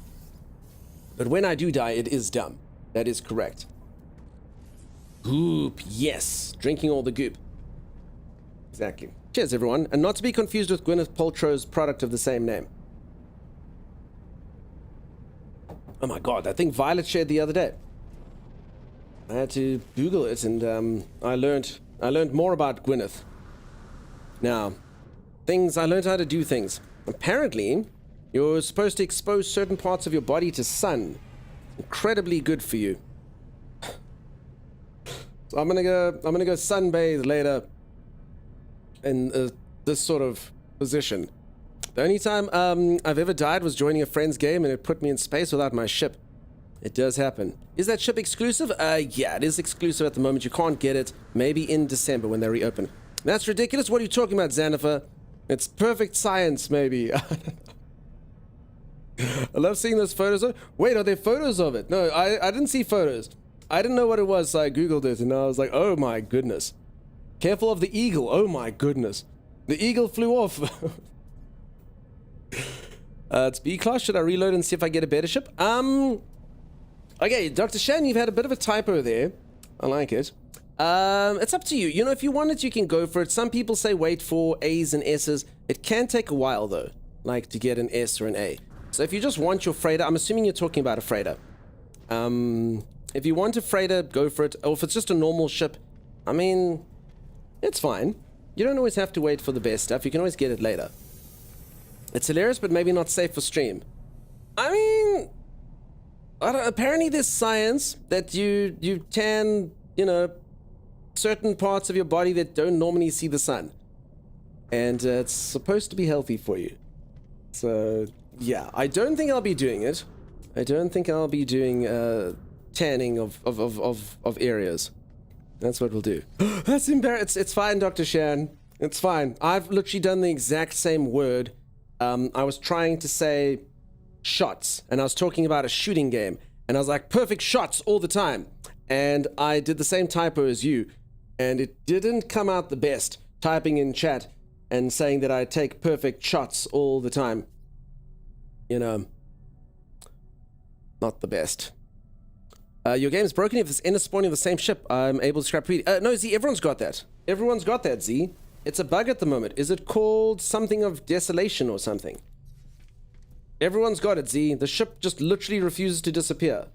But when I do die, it is dumb. That is correct. Goop, yes. Drinking all the goop. Exactly. Cheers, everyone. And not to be confused with Gwyneth Paltrow's product of the same name. Oh my god, that thing Violet shared the other day. I had to Google it, and I learned more about Gwyneth. Now, I learned how to do things. Apparently, you're supposed to expose certain parts of your body to sun. Incredibly good for you. So I'm gonna go sunbathe later in this sort of position. The only time I've ever died was joining a friend's game and it put me in space without my ship. It does happen. Is that ship exclusive? Yeah, it is exclusive at the moment. You can't get it. Maybe in December when they reopen. That's ridiculous. What are you talking about, Xannifer? It's perfect science, maybe. I love seeing those photos. Wait, are there photos of it? No, I didn't see photos. I didn't know what it was, so I googled it, and I was like, oh my goodness. Careful of the eagle. Oh my goodness. The eagle flew off. It's B-class. Should I reload and see if I get a better ship? Okay, Dr. Shan, you've had a bit of a typo there. I like it. It's up to you. You know, if you want it, you can go for it. Some people say wait for A's and S's. It can take a while, though, like to get an S or an A. So if you just want your freighter, I'm assuming you're talking about a freighter. If you want a freighter, go for it. Or if it's just a normal ship, I mean, it's fine. You don't always have to wait for the best stuff. You can always get it later. It's hilarious, but maybe not safe for stream. I mean, apparently there's science that you tan, you know, certain parts of your body that don't normally see the sun. And it's supposed to be healthy for you. So, yeah, I don't think I'll be doing it. I don't think I'll be doing tanning of areas. That's what we'll do. That's embarrassing. It's fine, Dr. Shan. It's fine. I've literally done the exact same word I was trying to say shots, and I was talking about a shooting game, and I was like, perfect shots all the time. And I did the same typo as you, and it didn't come out the best, typing in chat and saying that I take perfect shots all the time. You know, not the best. Your game's broken. If there's inner spawning of the same ship, I'm able to scrap PD. No, Z, everyone's got that. Everyone's got that, Z. It's a bug at the moment. Is it called something of desolation or something? Everyone's got it, Z. The ship just literally refuses to disappear.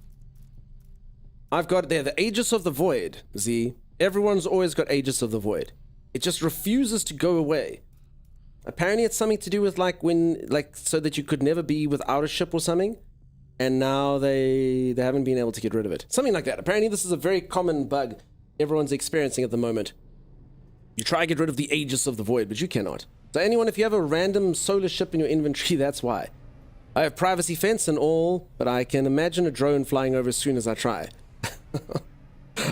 I've got it there. The Aegis of the Void, Z. Everyone's always got Aegis of the Void. It just refuses to go away. Apparently it's something to do with like when, like, so that you could never be without a ship or something. And now they haven't been able to get rid of it. Something like that. Apparently this is a very common bug everyone's experiencing at the moment. You try to get rid of the Aegis of the Void, but you cannot. So anyone, if you have a random solar ship in your inventory, that's why. I have privacy fence and all, but I can imagine a drone flying over as soon as I try.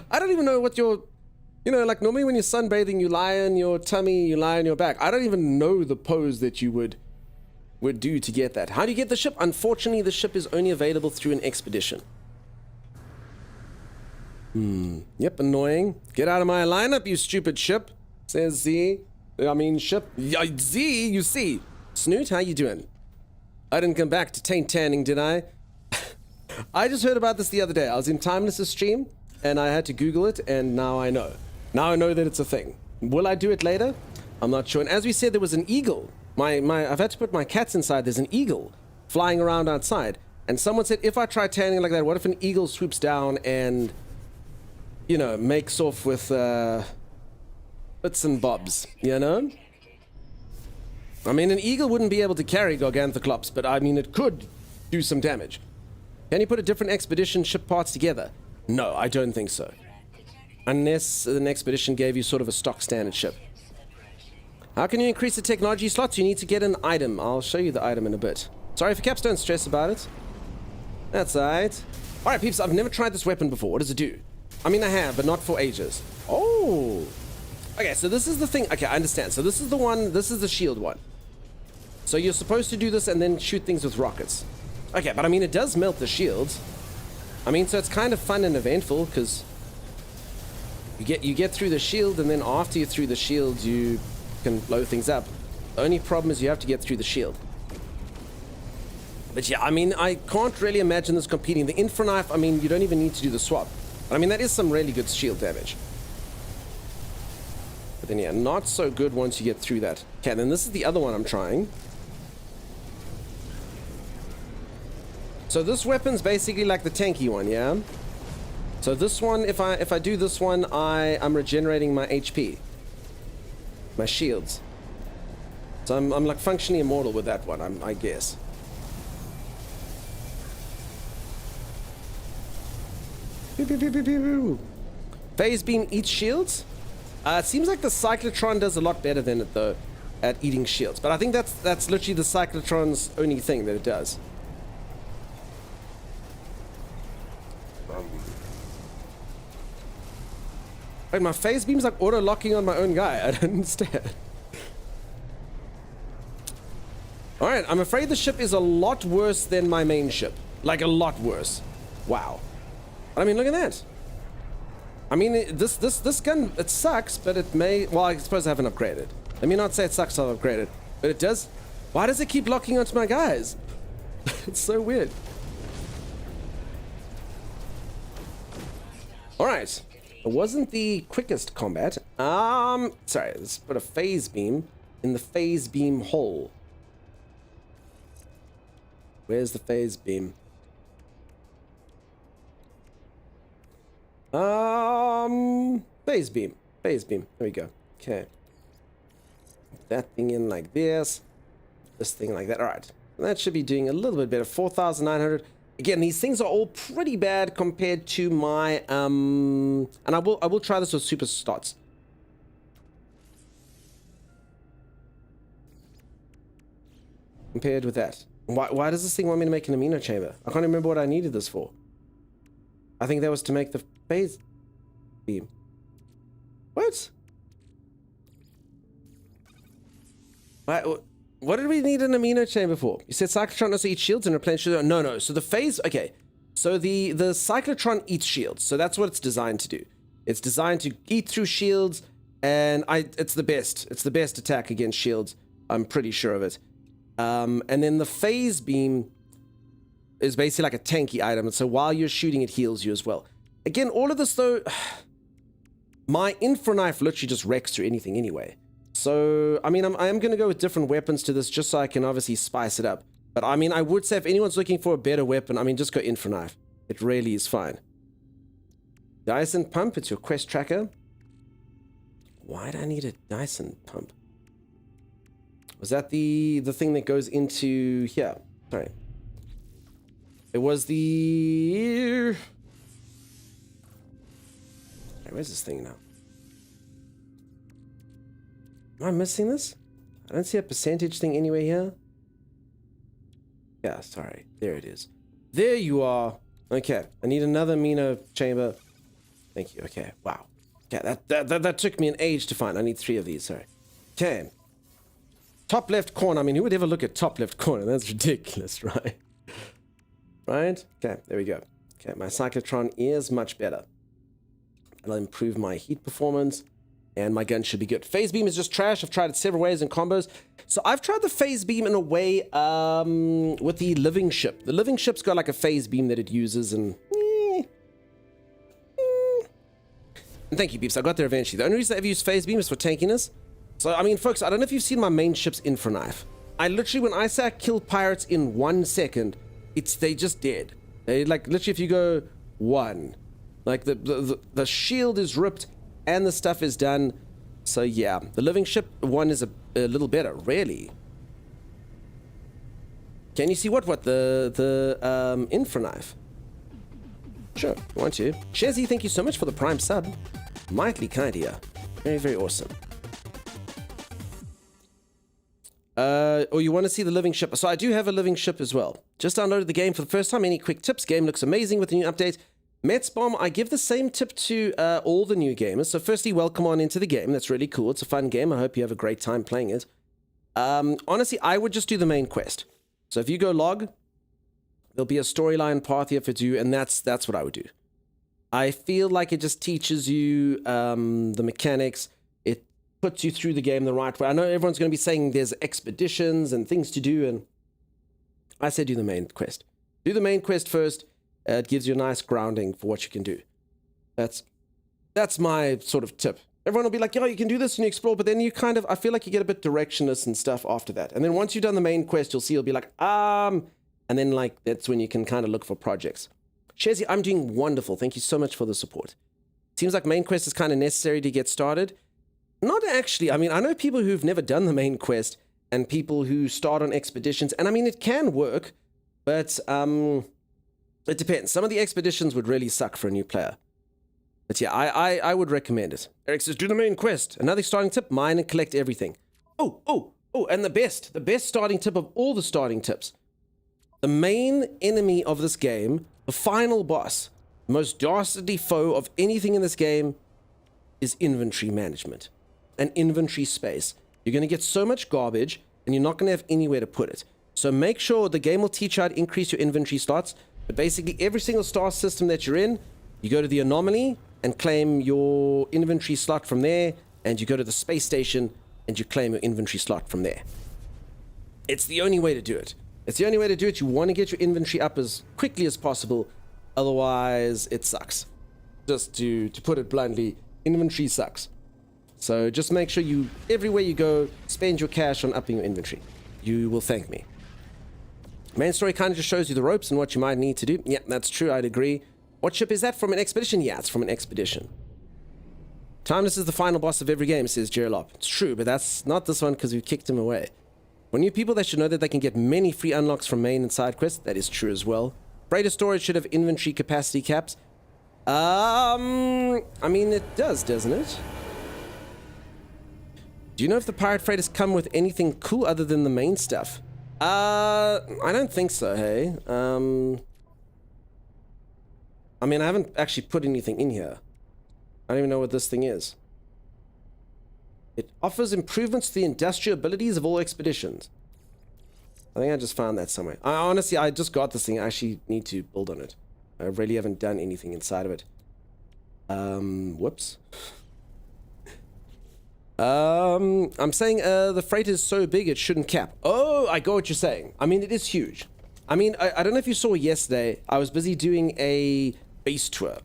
I don't even know what your... You know, like normally when you're sunbathing, you lie on your tummy, you lie on your back. I don't even know the pose that you would do to get that. How do you get the ship? Unfortunately, the ship is only available through an expedition. Yep, annoying. Get out of my lineup, you stupid ship, says Z. I mean, ship. Z, you see. Snoot, how you doing? I didn't come back to taint tanning, did I? I just heard about this the other day. I was in Timeless's stream, and I had to Google it, and now I know. Now I know that it's a thing. Will I do it later? I'm not sure. And as we said, there was an eagle. I've had to put my cats inside. There's an eagle flying around outside. And someone said, if I try tanning like that, what if an eagle swoops down and, you know, makes off with bits and bobs, you know? I mean, an eagle wouldn't be able to carry Garganthoclops, but I mean, it could do some damage. Can you put a different expedition ship parts together? No, I don't think so. Unless an expedition gave you sort of a stock standard ship. How can you increase the technology slots? You need to get an item. I'll show you the item in a bit. Sorry for Caps, don't stress about it. That's alright. Alright, peeps, I've never tried this weapon before. What does it do? I mean, I have, but not for ages. Oh! Okay, so this is the thing. Okay, I understand. So this is the one, this is the shield one. So you're supposed to do this and then shoot things with rockets. Okay, but I mean, it does melt the shields. I mean, so it's kind of fun and eventful, because you get through the shield, and then after you're through the shield, you can blow things up. The only problem is you have to get through the shield. But yeah, I mean, I can't really imagine this competing. The Infraknife, I mean, you don't even need to do the swap. But I mean, that is some really good shield damage. But then yeah, not so good once you get through that. Okay, then this is the other one I'm trying. So this weapon's basically like the tanky one, yeah? So this one, if I do this one, I'm regenerating my HP. My shields. So I'm like functionally immortal with that one, I guess. Pew, pew, pew, pew, pew. Phase beam eats shields? It seems like the Cyclotron does a lot better than it though at eating shields. But I think that's literally the Cyclotron's only thing that it does. Wait, my phase beam's like auto-locking on my own guy. I don't understand. Alright, I'm afraid the ship is a lot worse than my main ship. Like, a lot worse. Wow. I mean, look at that. I mean, this gun, it sucks, but it may... Well, I suppose I haven't upgraded. Let me not say it sucks I've upgraded. But it does... Why does it keep locking onto my guys? It's so weird. Alright. It wasn't the quickest combat. Sorry, let's put a phase beam in the phase beam hole. Where's the phase beam? Phase beam. Phase beam. There we go. Okay. That thing in like this. This thing like that. Alright. That should be doing a little bit better. 4,900. Again, these things are all pretty bad compared to my, and I will try this with super stats. Compared with that. Why does this thing want me to make an amino chamber? I can't remember what I needed this for. I think that was to make the phase beam. What? What did we need an amino chamber for? You said Cyclotron also eats shields and replenishes. No. So the phase. Okay. So the Cyclotron eats shields. So that's what it's designed to do. It's designed to eat through shields, and it's the best. It's the best attack against shields. I'm pretty sure of it. And then the phase beam is basically like a tanky item. And so while you're shooting, it heals you as well. Again, all of this though, my Infra Knife literally just wrecks through anything anyway. So, I mean, I am going to go with different weapons to this just so I can obviously spice it up. But I mean, I would say if anyone's looking for a better weapon, I mean, just go Infra Knife. It really is fine. Dyson Pump, it's your quest tracker. Why do I need a Dyson Pump? Was that the thing that goes into here? Sorry. It was the... Where's this thing now? Am I missing this? I don't see a percentage thing anywhere here. Yeah, sorry. There it is. There you are. Okay, I need another amino chamber. Thank you. Okay, wow. Okay, that took me an age to find. I need 3 of these, sorry. Okay. Top left corner. I mean, who would ever look at top left corner? That's ridiculous, right? Right? Okay, there we go. Okay, my Cyclotron is much better. I'll improve my heat performance, and my gun should be good. Phase beam is just trash. I've tried it several ways in combos. So I've tried the phase beam in a way with the living ship. The living ship's got like a phase beam that it uses, and and thank you, Beeps. I got there eventually. The only reason I've used phase beam is for tankiness. So, I mean, folks, I don't know if you've seen my main ship's Infra Knife. I literally, when I say I kill pirates in 1 second, they just dead. They, like, literally, if you go 1, like, the shield is ripped and the stuff is done. So, yeah, the living ship 1 is a little better, really. Can you see what? The Infra Knife? Sure, you want to. Shezzy, thank you so much for the Prime sub. Mightily kind here. Very, very awesome. Or you want to see the living ship. So I do have a living ship as well. Just downloaded the game for the first time. Any quick tips? Game looks amazing with the new update. Metsbomb, I give the same tip to all the new gamers. So firstly, welcome on into the game. That's really cool. It's a fun game. I hope you have a great time playing it. Honestly, I would just do the main quest. So if you go log, there'll be a storyline path here for you, and that's what I would do. I feel like it just teaches you the mechanics. It puts you through the game the right way. I know everyone's going to be saying there's expeditions and things to do, and I say do the main quest. Do the main quest first. It gives you a nice grounding for what you can do. That's my sort of tip. Everyone will be like, yo, you can do this and you explore, but then you kind of, I feel like you get a bit directionless and stuff after that. And then once you've done the main quest, you'll see you'll be like, and then like, that's when you can kind of look for projects. Shezzy, I'm doing wonderful. Thank you so much for the support. Seems like main quest is kind of necessary to get started. Not actually. I mean, I know people who've never done the main quest and people who start on expeditions. And I mean, it can work, but it depends. Some of the expeditions would really suck for a new player. But yeah, I would recommend it. Eric says, do the main quest. Another starting tip, mine and collect everything. Oh, and the best starting tip of all the starting tips. The main enemy of this game, the final boss, the most dastardly foe of anything in this game is inventory management and inventory space. You're going to get so much garbage and you're not going to have anywhere to put it. So make sure the game will teach you how to increase your inventory slots. But basically every single star system that you're in, you go to the anomaly and claim your inventory slot from there, and you go to the space station and you claim your inventory slot from there. It's the only way to do it. It's the only way to do it. You want to get your inventory up as quickly as possible, otherwise it sucks. Just to put it bluntly, inventory sucks. So just make sure you, everywhere you go, spend your cash on upping your inventory. You will thank me. Main story kind of just shows you the ropes and what you might need to do. Yeah, that's true, I'd agree. What ship is that? From an expedition? Yeah, it's from an expedition. Timeless is the final boss of every game, says Gerlop. It's true, but that's not this one because we kicked him away. For new people, they should know that they can get many free unlocks from main and side quests. That is true as well. Freighter storage should have inventory capacity caps. I mean, it does, doesn't it? Do you know if the pirate freighters come with anything cool other than the main stuff? I don't think so, hey. I mean, I haven't actually put anything in here. I don't even know what this thing is. It offers improvements to the industrial abilities of all expeditions. I think I just found that somewhere. I just got this thing. I actually need to build on it. I really haven't done anything inside of it. Whoops. I'm saying the freighter is so big it shouldn't cap. Oh, I got what you're saying. I mean, it is huge. I mean, I don't know if you saw yesterday, I was busy doing a base tour.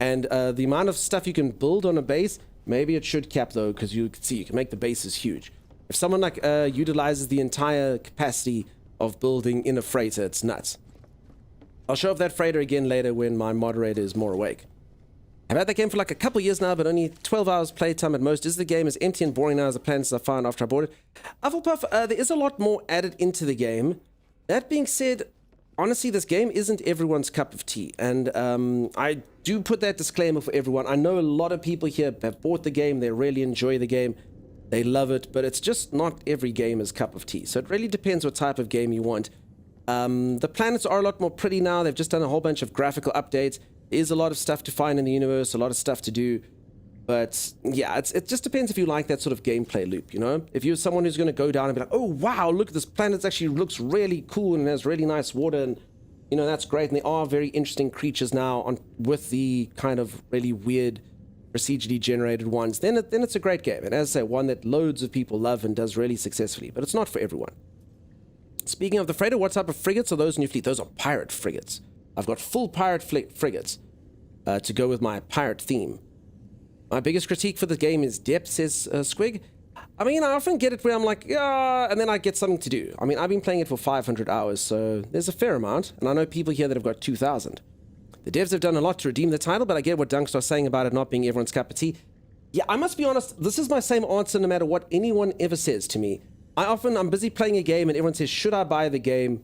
And the amount of stuff you can build on a base, maybe it should cap though, because you can see you can make the bases huge. If someone like utilizes the entire capacity of building in a freighter, it's nuts. I'll show off that freighter again later when my moderator is more awake. I've had that game for like a couple years now, but only 12 hours playtime at most. Is the game as empty and boring now as the planets I found after I bought it? Hufflepuff, there is a lot more added into the game. That being said, honestly, this game isn't everyone's cup of tea. And I do put that disclaimer for everyone. I know a lot of people here have bought the game. They really enjoy the game. They love it, but it's just not every gamer's cup of tea. So it really depends what type of game you want. The planets are a lot more pretty now. They've just done a whole bunch of graphical updates. There is a lot of stuff to find in the universe, a lot of stuff to do. But yeah, it just depends if you like that sort of gameplay loop, you know? If you're someone who's going to go down and be like, oh, wow, look, this planet actually looks really cool and has really nice water and, you know, that's great. And there are very interesting creatures now with the kind of really weird procedurally generated ones, then it's a great game. And as I say, one that loads of people love and does really successfully, but it's not for everyone. Speaking of the freighter, what type of frigates are those in your fleet? Those are pirate frigates. I've got full pirate frigates to go with my pirate theme. My biggest critique for the game is depth, says Squig. I mean, I often get it where I'm like, yeah, and then I get something to do. I mean, I've been playing it for 500 hours, so there's a fair amount, and I know people here that have got 2,000. The devs have done a lot to redeem the title, but I get what Dunkstar's saying about it not being everyone's cup of tea. Yeah, I must be honest, this is my same answer no matter what anyone ever says to me. I'm busy playing a game and everyone says, should I buy the game?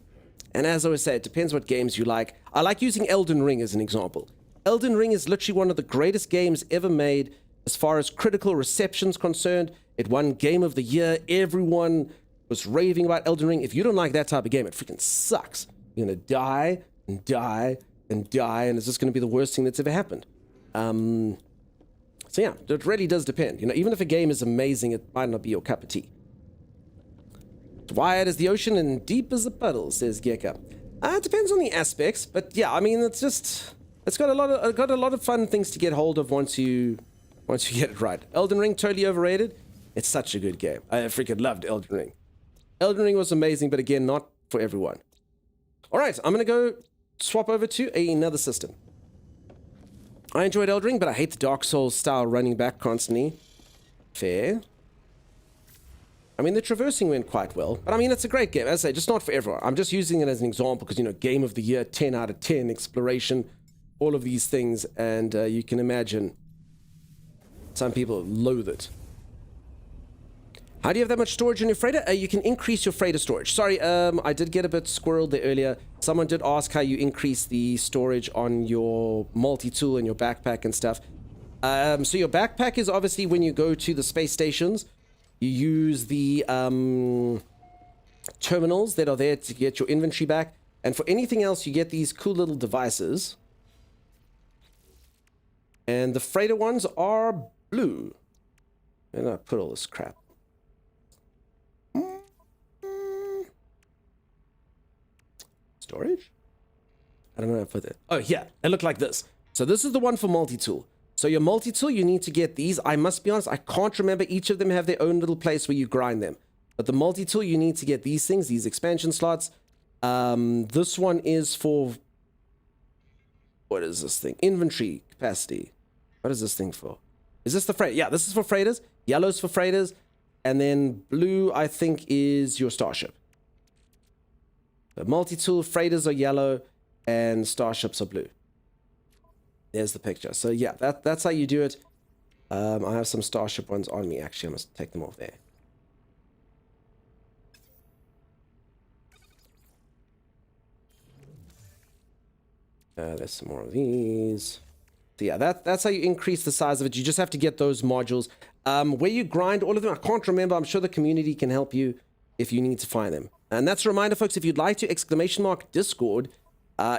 And as I always say, it depends what games you like. I like using Elden Ring as an example. Elden Ring is literally one of the greatest games ever made as far as critical reception's concerned. It won Game of the Year. Everyone was raving about Elden Ring. If you don't like that type of game, it freaking sucks. You're going to die and die and die, and it's just going to be the worst thing that's ever happened. So yeah, it really does depend. You know, even if a game is amazing, it might not be your cup of tea. Wide as the ocean and deep as the puddle, says Gekka. It depends on the aspects, but yeah, I mean, it's got a lot of fun things to get hold of once you get it right. Elden Ring, totally overrated. It's such a good game. I freaking loved Elden Ring. Elden Ring was amazing, but again, not for everyone. All right, I'm gonna go swap over to another system. I enjoyed Elden Ring, but I hate the Dark Souls style running back constantly. Fair. I mean, the traversing went quite well, but I mean, it's a great game. As I say, just not for everyone. I'm just using it as an example because, you know, Game of the Year, 10 out of 10, exploration, all of these things, and you can imagine some people loathe it. How do you have that much storage in your freighter? You can increase your freighter storage. Sorry, I did get a bit squirreled there earlier. Someone did ask how you increase the storage on your multi-tool and your backpack and stuff. So your backpack is obviously when you go to the space stations, you use the terminals that are there to get your inventory back. And for anything else, you get these cool little devices. And the freighter ones are blue. And I put all this crap. Storage? I don't know how to put it. Oh, yeah. It looked like this. So this is the one for multi-tool. So your multi-tool, you need to get these. I must be honest, I can't remember. Each of them have their own little place where you grind them. But the multi-tool, you need to get these things, these expansion slots. This one is for... What is this thing? Inventory capacity. What is this thing for? Is this the freighter? Yeah, this is for freighters. Yellow's for freighters. And then blue, I think, is your starship. The multi-tool, freighters are yellow, and starships are blue. There's the picture. So yeah, that's how you do it. I have some starship ones on me. Actually, I must take them off there. There's some more of these. So yeah, that's how you increase the size of it. You just have to get those modules. Where you grind all of them, I can't remember. I'm sure the community can help you if you need to find them. And that's a reminder, folks, if you'd like to ! Discord.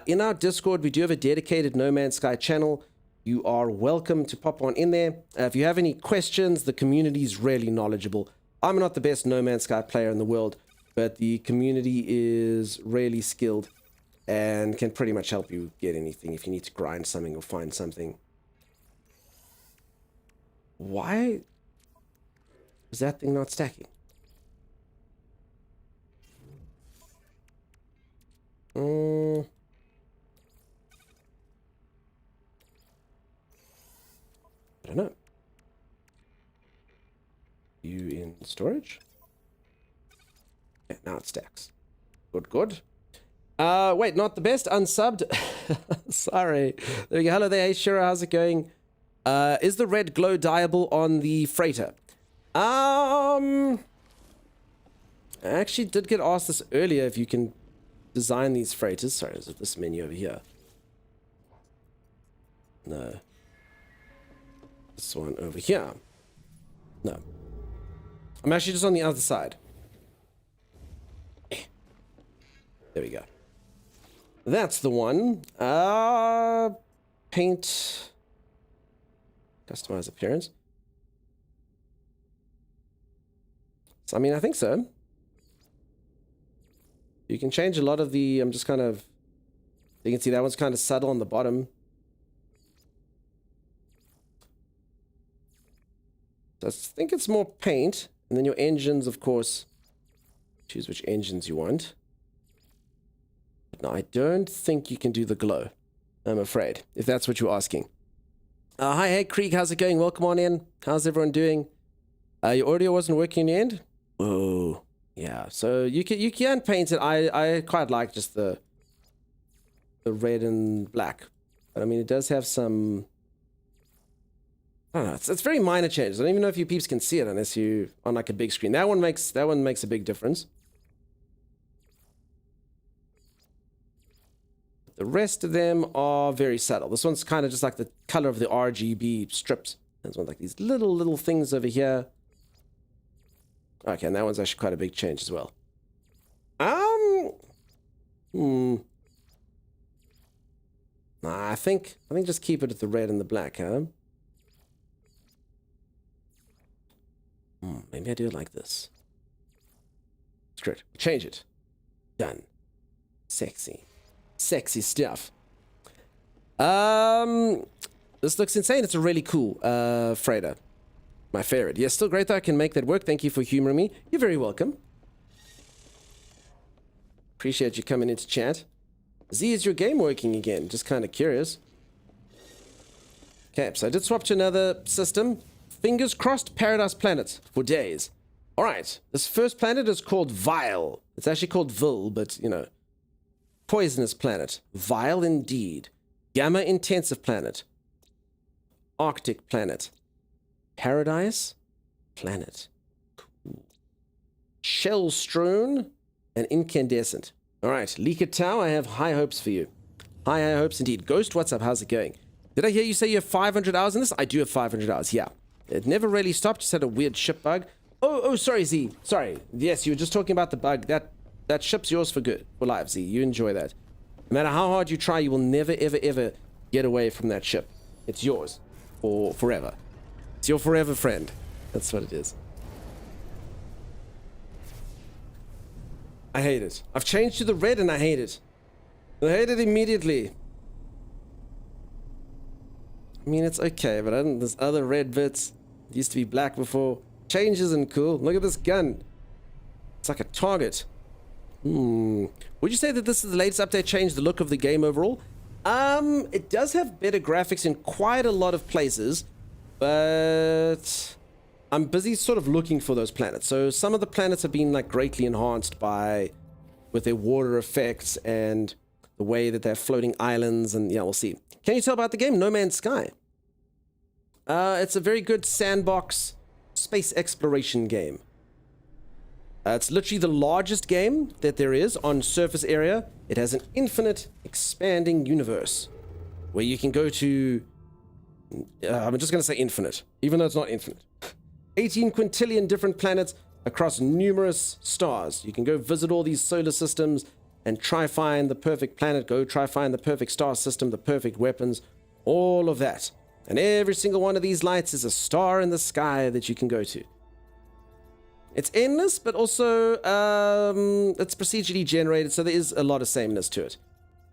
In our Discord, we do have a dedicated No Man's Sky channel. You are welcome to pop on in there. If you have any questions, the community is really knowledgeable. I'm not the best No Man's Sky player in the world, but the community is really skilled and can pretty much help you get anything if you need to grind something or find something. Why is that thing not stacking? I don't know. You in storage? Yeah, now it stacks. Good, good. Wait, not the best. Unsubbed. Sorry. There we go. Hello there. Hey, Shira. How's it going? Is the red glow dyeable on the freighter? I actually did get asked this earlier if you can design these freighters. Sorry, is it this menu over here? No. This one over here. No. I'm actually just on the other side. There we go. That's the one. Paint. Customize appearance. So, I mean, I think so. You can change a lot of the, I'm just kind of, you can see that one's kind of subtle on the bottom. So I think it's more paint. And then your engines, of course, choose which engines you want. But no, I don't think you can do the glow, I'm afraid, if that's what you're asking. Hi, hey, Krieg, how's it going? Welcome on in. How's everyone doing? Your audio wasn't working in the end? Oh, yeah. So you can paint it. I quite like just the red and black. But I mean, it does have some, I don't know. It's very minor changes. I don't even know if you peeps can see it unless you on like a big screen. That one makes a big difference. The rest of them are very subtle. This one's kind of just like the color of the RGB strips. There's one like these little things over here. Okay, and that one's actually quite a big change as well. Nah, I think just keep it at the red and the black, huh? Maybe I do it like this. Correct. Change it. Done. Sexy. Sexy stuff. This looks insane. It's a really cool freighter. My favorite. Yes, still great that I can make that work. Thank you for humoring me. You're very welcome. Appreciate you coming into chat. Z, is your game working again? Just kind of curious. Okay, so I did swap to another system. Fingers crossed, Paradise Planet for days. All right, this first planet is called Vile. It's actually called Vil, but, you know, poisonous planet. Vile indeed. Gamma intensive planet. Arctic planet. Paradise planet. Cool. Shell strewn and incandescent. All right, Leaker Tau, I have high hopes for you. High hopes indeed. Ghost, what's up? How's it going? Did I hear you say you have 500 hours in this? I do have 500 hours, yeah. It never really stopped, just had a weird ship bug. Oh, sorry, Z. Sorry. Yes, you were just talking about the bug. That ship's yours for good, for life, Z. You enjoy that. No matter how hard you try, you will never, ever get away from that ship. It's yours. For forever. It's your forever friend. That's what it is. I hate it. I've changed to the red and I hate it. I hate it immediately. I mean, it's okay, but there's other red bits. It used to be black before. Change isn't cool. Look at this gun. It's like a target. Would you say that this is the latest update changed the look of the game overall? It does have better graphics in quite a lot of places, but I'm busy sort of looking for those planets. So some of the planets have been like greatly enhanced with their water effects and the way that they're floating islands, and yeah, we'll see. Can you tell about the game No Man's Sky? It's a very good sandbox space exploration game. It's literally the largest game that there is on surface area. It has an infinite expanding universe where you can go to, I'm just going to say infinite, even though it's not infinite. 18 quintillion different planets across numerous stars. You can go visit all these solar systems and try find the perfect planet, go try find the perfect star system, the perfect weapons, all of that. And every single one of these lights is a star in the sky that you can go to. It's endless, but also it's procedurally generated, so there is a lot of sameness to it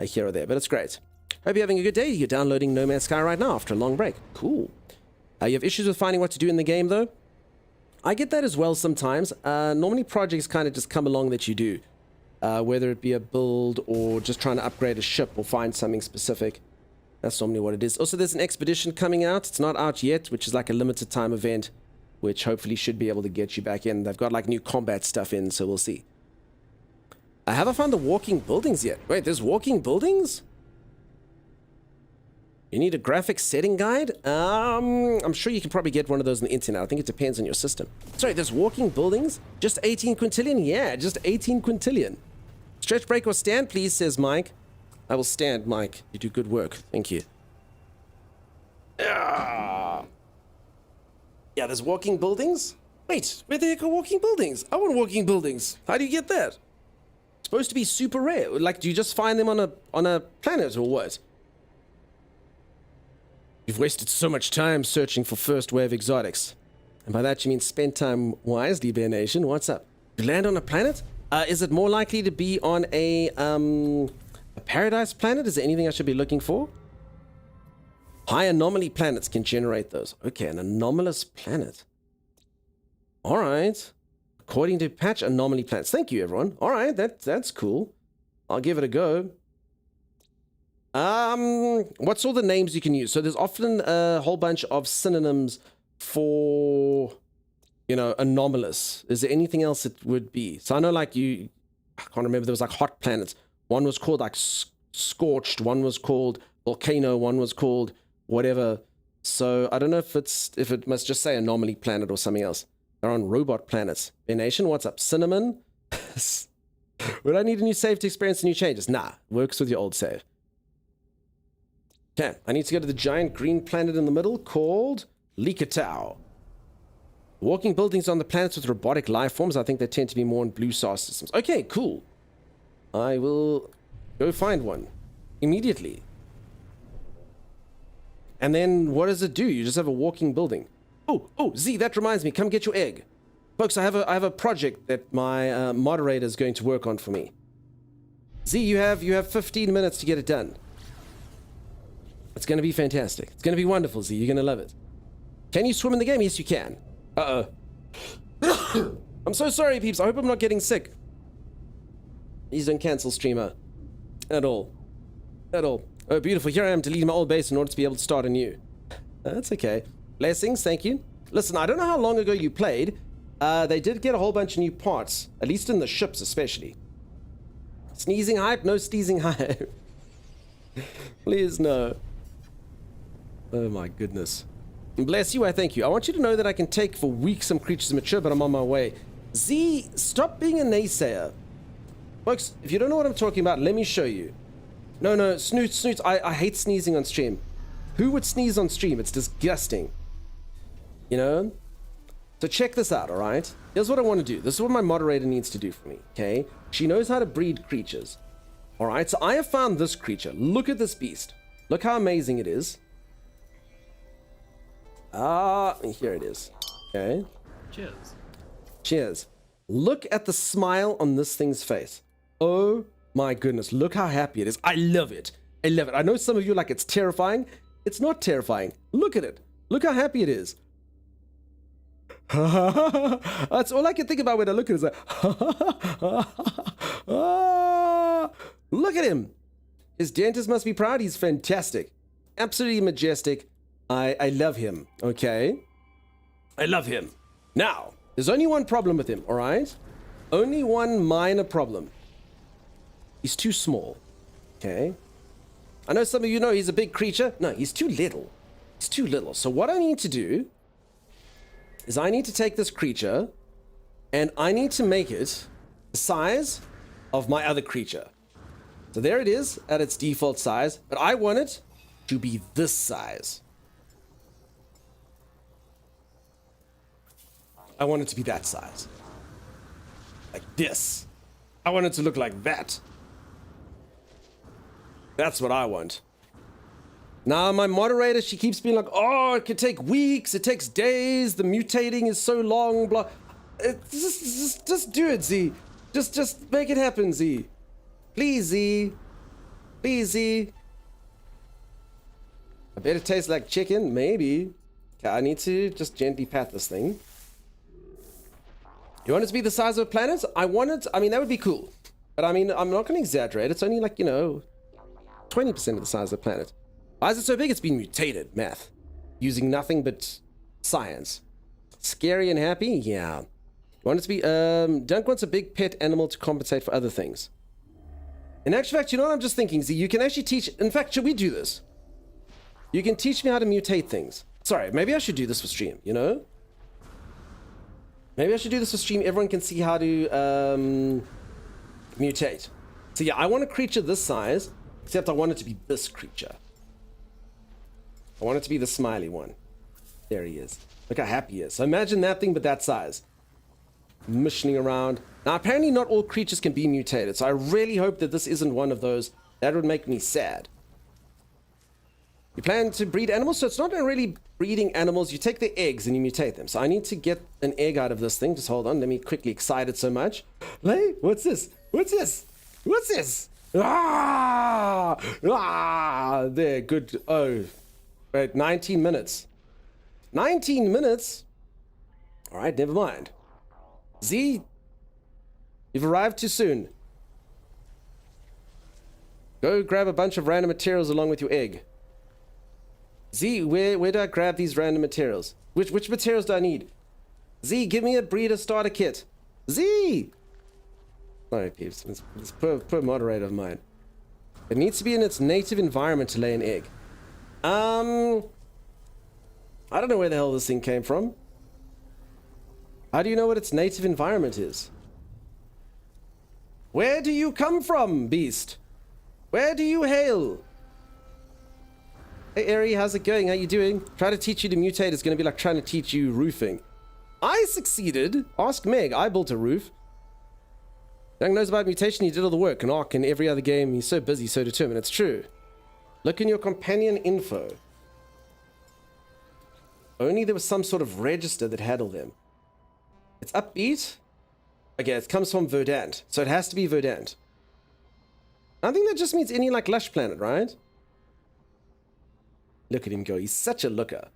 here or there, but it's great. Hope you're having a good day. You're downloading No Man's Sky right now after a long break. Cool. You have issues with finding what to do in the game, though? I get that as well sometimes. Normally projects kind of just come along that you do, whether it be a build or just trying to upgrade a ship or find something specific. That's normally what it is. Also, there's an expedition coming out. It's not out yet, which is like a limited time event, which hopefully should be able to get you back in. They've got like new combat stuff in, so we'll see. I haven't found the walking buildings yet. Wait, there's walking buildings? You need a graphic setting guide? I'm sure you can probably get one of those on the internet. I think it depends on your system. Sorry, there's walking buildings? Just 18 quintillion? Yeah, just 18 quintillion. Stretch break or stand, please, says Mike. I will stand, Mike. You do good work. Thank you. Yeah, there's walking buildings? Wait, where the heck are walking buildings? I want walking buildings. How do you get that? It's supposed to be super rare. Like, do you just find them on a planet or what? You've wasted so much time searching for first wave exotics. And by that you mean spend time wisely, Bear Nation. What's up? You land on a planet? Is it more likely to be on a paradise planet? Is there anything I should be looking for? High anomaly planets can generate those. Okay, an anomalous planet. Alright. According to patch, anomaly planets. Thank you, everyone. Alright, that's cool. I'll give it a go. What's all the names you can use? So there's often a whole bunch of synonyms for, you know, anomalous. Is there anything else it would be? So I know, like, I can't remember, there was like hot planets. One was called like scorched, one was called volcano, one was called whatever. So I don't know if it must just say anomaly planet or something else. They're on robot planets. Bear Nation, what's up? Cinnamon? Would I need a new save to experience the new changes? Nah, works with your old save. Okay, I need to go to the giant green planet in the middle called Likatau. Walking buildings on the planets with robotic life forms. I think they tend to be more in blue star systems. Okay, cool. I will go find one immediately. And then what does it do? You just have a walking building. Oh, Z, that reminds me. Come get your egg. Folks, I have a project that my moderator is going to work on for me. Z, you have 15 minutes to get it done. It's going to be fantastic. It's going to be wonderful, Z. You're going to love it. Can you swim in the game? Yes, you can. Uh-oh. I'm so sorry, peeps. I hope I'm not getting sick. Please don't cancel, streamer. At all. At all. Oh, beautiful. Here I am deleting my old base in order to be able to start anew. That's okay. Blessings, thank you. Listen, I don't know how long ago you played. They did get a whole bunch of new parts. At least in the ships, especially. Sneezing hype? No sneezing hype. Please, no. Oh my goodness. Bless you, I thank you. I want you to know that I can take for weeks some creatures mature, but I'm on my way. Z, stop being a naysayer. Folks, if you don't know what I'm talking about, let me show you. No, Snoots, I hate sneezing on stream. Who would sneeze on stream? It's disgusting. You know? So check this out, alright? Here's what I want to do. This is what my moderator needs to do for me, okay? She knows how to breed creatures. Alright, so I have found this creature. Look at this beast. Look how amazing it is. Here it is. Okay. Cheers. Look at the smile on this thing's face. Oh my goodness, look how happy it is. I love it. I love it. I know some of you are like, it's terrifying. It's not terrifying. Look at it. Look how happy it is. That's all I can think about when I look at it. It's like, look at him. His dentist must be proud. He's fantastic. Absolutely majestic. I love him, okay? I love him. Now, there's only one problem with him, all right? Only one minor problem. He's too small, okay? I know some of you know he's a big creature. No, he's too little. He's too little. So what I need to do is I need to take this creature and I need to make it the size of my other creature. So there it is at its default size, but I want it to be this size. I want it to be that size. Like this. I want it to look like that. That's what I want. Now, my moderator, she keeps being like, oh, it could take weeks, it takes days, the mutating is so long, blah. Just do it, Z. Just make it happen, Z. Please, Z. Please, Z. I bet it tastes like chicken, maybe. Okay, I need to just gently pat this thing. You want it to be the size of a planet? I mean, that would be cool. But I mean, I'm not going to exaggerate. It's only like, 20% of the size of the planet. Why is it so big? It's been mutated, math. Using nothing but science. Scary and happy? Yeah. You want it to be, Dunk wants a big pet animal to compensate for other things. In actual fact, you know what I'm just thinking, Z? You can actually teach, in fact, should we do this? You can teach me how to mutate things. Sorry, maybe I should do this for stream, Maybe I should do this for stream. Everyone can see how to mutate. So yeah, I want a creature this size, except I want it to be this creature. I want it to be the smiley one. There he is. Look how happy he is. So imagine that thing, but that size. Missioning around. Now, apparently not all creatures can be mutated, so I really hope that this isn't one of those. That would make me sad. You plan to breed animals, so it's not really breeding animals. You take the eggs and you mutate them. So I need to get an egg out of this thing. Just hold on. Let me quickly excite it so much. Hey, what's this? What's this? What's this? Ah! Ah! There, good. Oh, wait, 19 minutes. 19 minutes? All right, never mind. Z, you've arrived too soon. Go grab a bunch of random materials along with your egg. Z, where do I grab these random materials? Which materials do I need? Z, give me a breeder starter kit. Z! Sorry, peeps. This poor moderator of mine. It needs to be in its native environment to lay an egg. I don't know where the hell this thing came from. How do you know what its native environment is? Where do you come from, beast? Where do you hail? Hey, Eri, how's it going? How you doing? Try to teach you to mutate is going to be like trying to teach you roofing. I succeeded. Ask Meg. I built a roof. Young knows about mutation. He did all the work. And Ark in every other game. He's so busy, so determined. It's true. Look in your companion info. Only there was some sort of register that had all them. It's upbeat. Okay, it comes from Verdant. So it has to be Verdant. I think that just means any like lush planet, right? Look at him go. He's such a looker.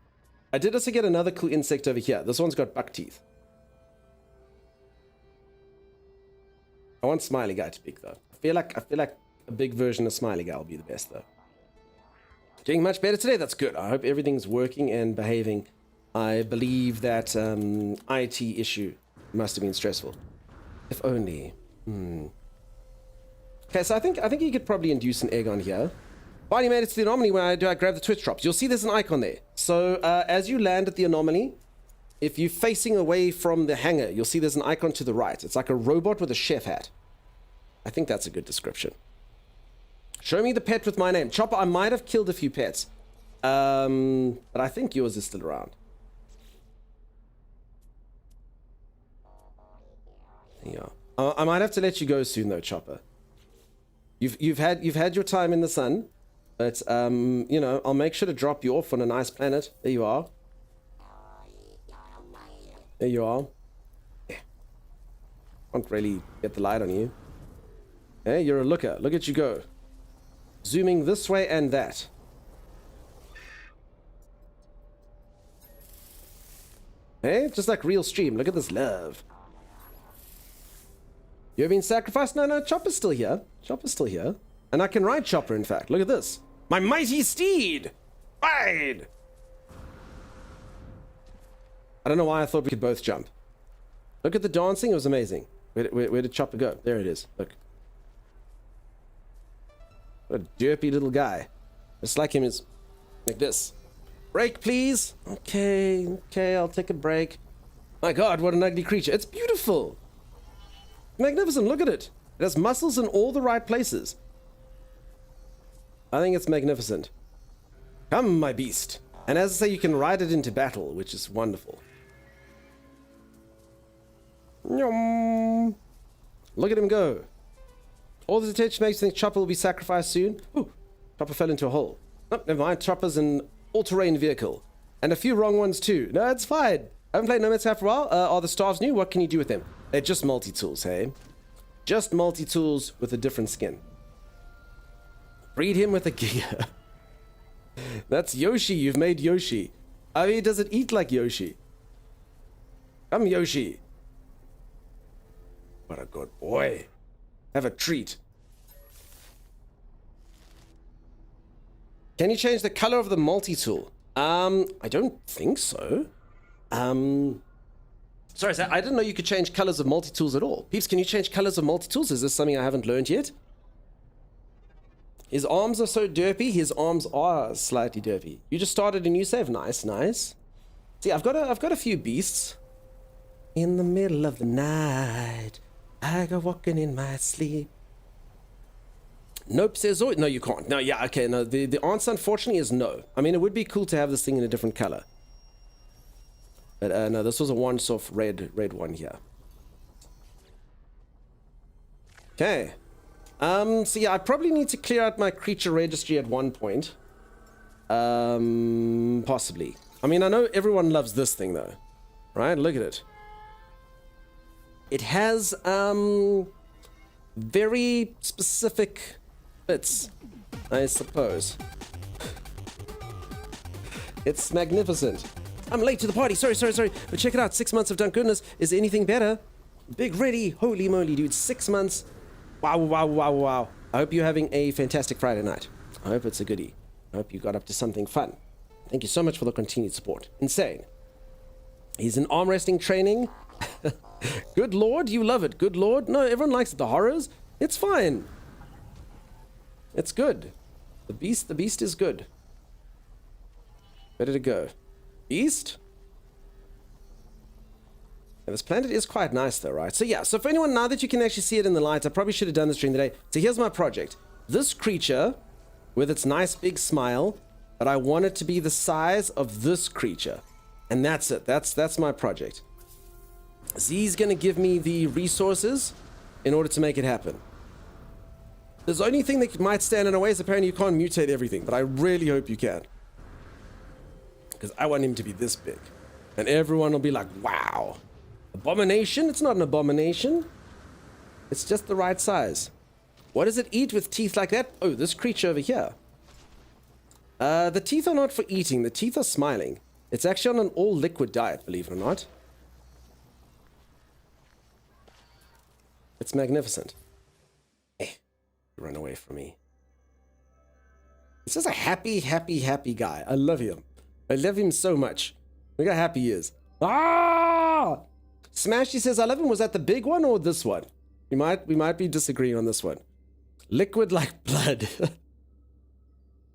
I did also get another cool insect over here. This one's got buck teeth. I want Smiley Guy to pick though. I feel like a big version of Smiley Guy will be the best though. Getting much better today. That's good. I hope everything's working and behaving. I believe that IT issue must have been stressful. If only. Okay, so I think you could probably induce an egg on here. Finally made it to the anomaly when I grab the Twitch drops. You'll see there's an icon there. So as you land at the anomaly, if you're facing away from the hangar, you'll see there's an icon to the right. It's like a robot with a chef hat. I think that's a good description. Show me the pet with my name. Chopper, I might have killed a few pets. But I think yours is still around. There you are. I might have to let you go soon though, Chopper. You've had your time in the sun. But, I'll make sure to drop you off on a nice planet. There you are. There you are. Yeah. Can't really get the light on you. Hey, you're a looker. Look at you go. Zooming this way and that. Hey, just like real stream. Look at this love. You have been sacrificed? No, Chopper's still here. Chopper's still here. And I can ride Chopper, in fact. Look at this. My mighty steed! Ride! I don't know why I thought we could both jump. Look at the dancing. It was amazing. Where did Chopper go? There it is. Look. What a derpy little guy. Just like him is like this. Break, please. Okay, I'll take a break. My God, what an ugly creature. It's beautiful. Magnificent. Look at it. It has muscles in all the right places. I think it's magnificent. Come, my beast. And as I say, you can ride it into battle, which is wonderful. Look at him go. All this attention makes me think Chopper will be sacrificed soon. Ooh, Chopper fell into a hole. Oh, never mind. Chopper's an all-terrain vehicle. And a few wrong ones too. No, it's fine. I haven't played Nomad Sky for a while. Are the staves new? What can you do with them? They're just multi-tools, hey? Just multi-tools with a different skin. Breed him with a Giga. That's Yoshi. You've made Yoshi. I mean, does it eat like Yoshi? Come, Yoshi. What a good boy. Have a treat. Can you change the color of the multi-tool? I don't think so. Sorry, sir, I didn't know you could change colors of multi-tools at all. Peeps, can you change colors of multi-tools? Is this something I haven't learned yet? His arms are so derpy. His arms are slightly derpy. You just started a new save. Nice, nice. See, I've got a few beasts. In the middle of the night, I go walking in my sleep. Nope says, oh, no, you can't. No, yeah, okay, no, the answer unfortunately is no. I mean, it would be cool to have this thing in a different color. But no, this was a once-off red one here. Okay. So yeah, I probably need to clear out my creature registry at one point. Possibly. I mean, I know everyone loves this thing though. Right? Look at it. It has, very specific bits, I suppose. It's magnificent. I'm late to the party. Sorry. But check it out. 6 months of Dunk Goodness. Is anything better? Big ready. Holy moly, dude. 6 months. Wow. I hope you're having a fantastic Friday night. I hope it's a goodie. I hope you got up to something fun. Thank you so much for the continued support. Insane. He's in arm wrestling training. Good lord, you love it. Good lord. No, everyone likes it. The horrors. It's fine. It's good. The beast is good. Where did it go? Beast? Yeah, this planet is quite nice though, right? So yeah, so for anyone, now that you can actually see it in the light, I probably should have done this during the day. So here's my project. This creature, with its nice big smile, but I want it to be the size of this creature. And that's it. That's my project. Z's gonna give me the resources in order to make it happen. The only thing that might stand in the way is apparently you can't mutate everything, but I really hope you can. Because I want him to be this big. And everyone will be like, wow. Abomination? It's not an abomination. It's just the right size. What does it eat with teeth like that? Oh, this creature over here. The teeth are not for eating. The teeth are smiling. It's actually on an all-liquid diet, believe it or not. It's magnificent. Run away from me. This is a happy guy. I love him. I love him so much. Look how happy he is. Ah! Smashy says, I love him. Was that the big one or this one? We might be disagreeing on this one. Liquid like blood.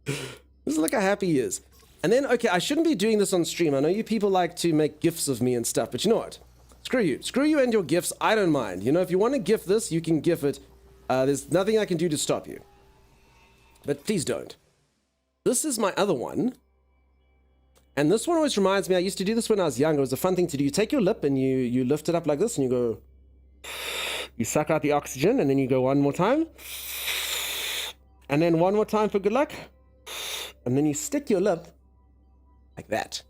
Just look how happy he is. And then, okay, I shouldn't be doing this on stream. I know you people like to make gifs of me and stuff, but you know what? Screw you. Screw you and your gifs. I don't mind. You know, if you want to gif this, you can gif it. There's nothing I can do to stop you. But please don't. This is my other one. And this one always reminds me, I used to do this when I was young. It was a fun thing to do. You take your lip and you lift it up like this and you go, you suck out the oxygen and then you go one more time. And then one more time for good luck. And then you stick your lip like that.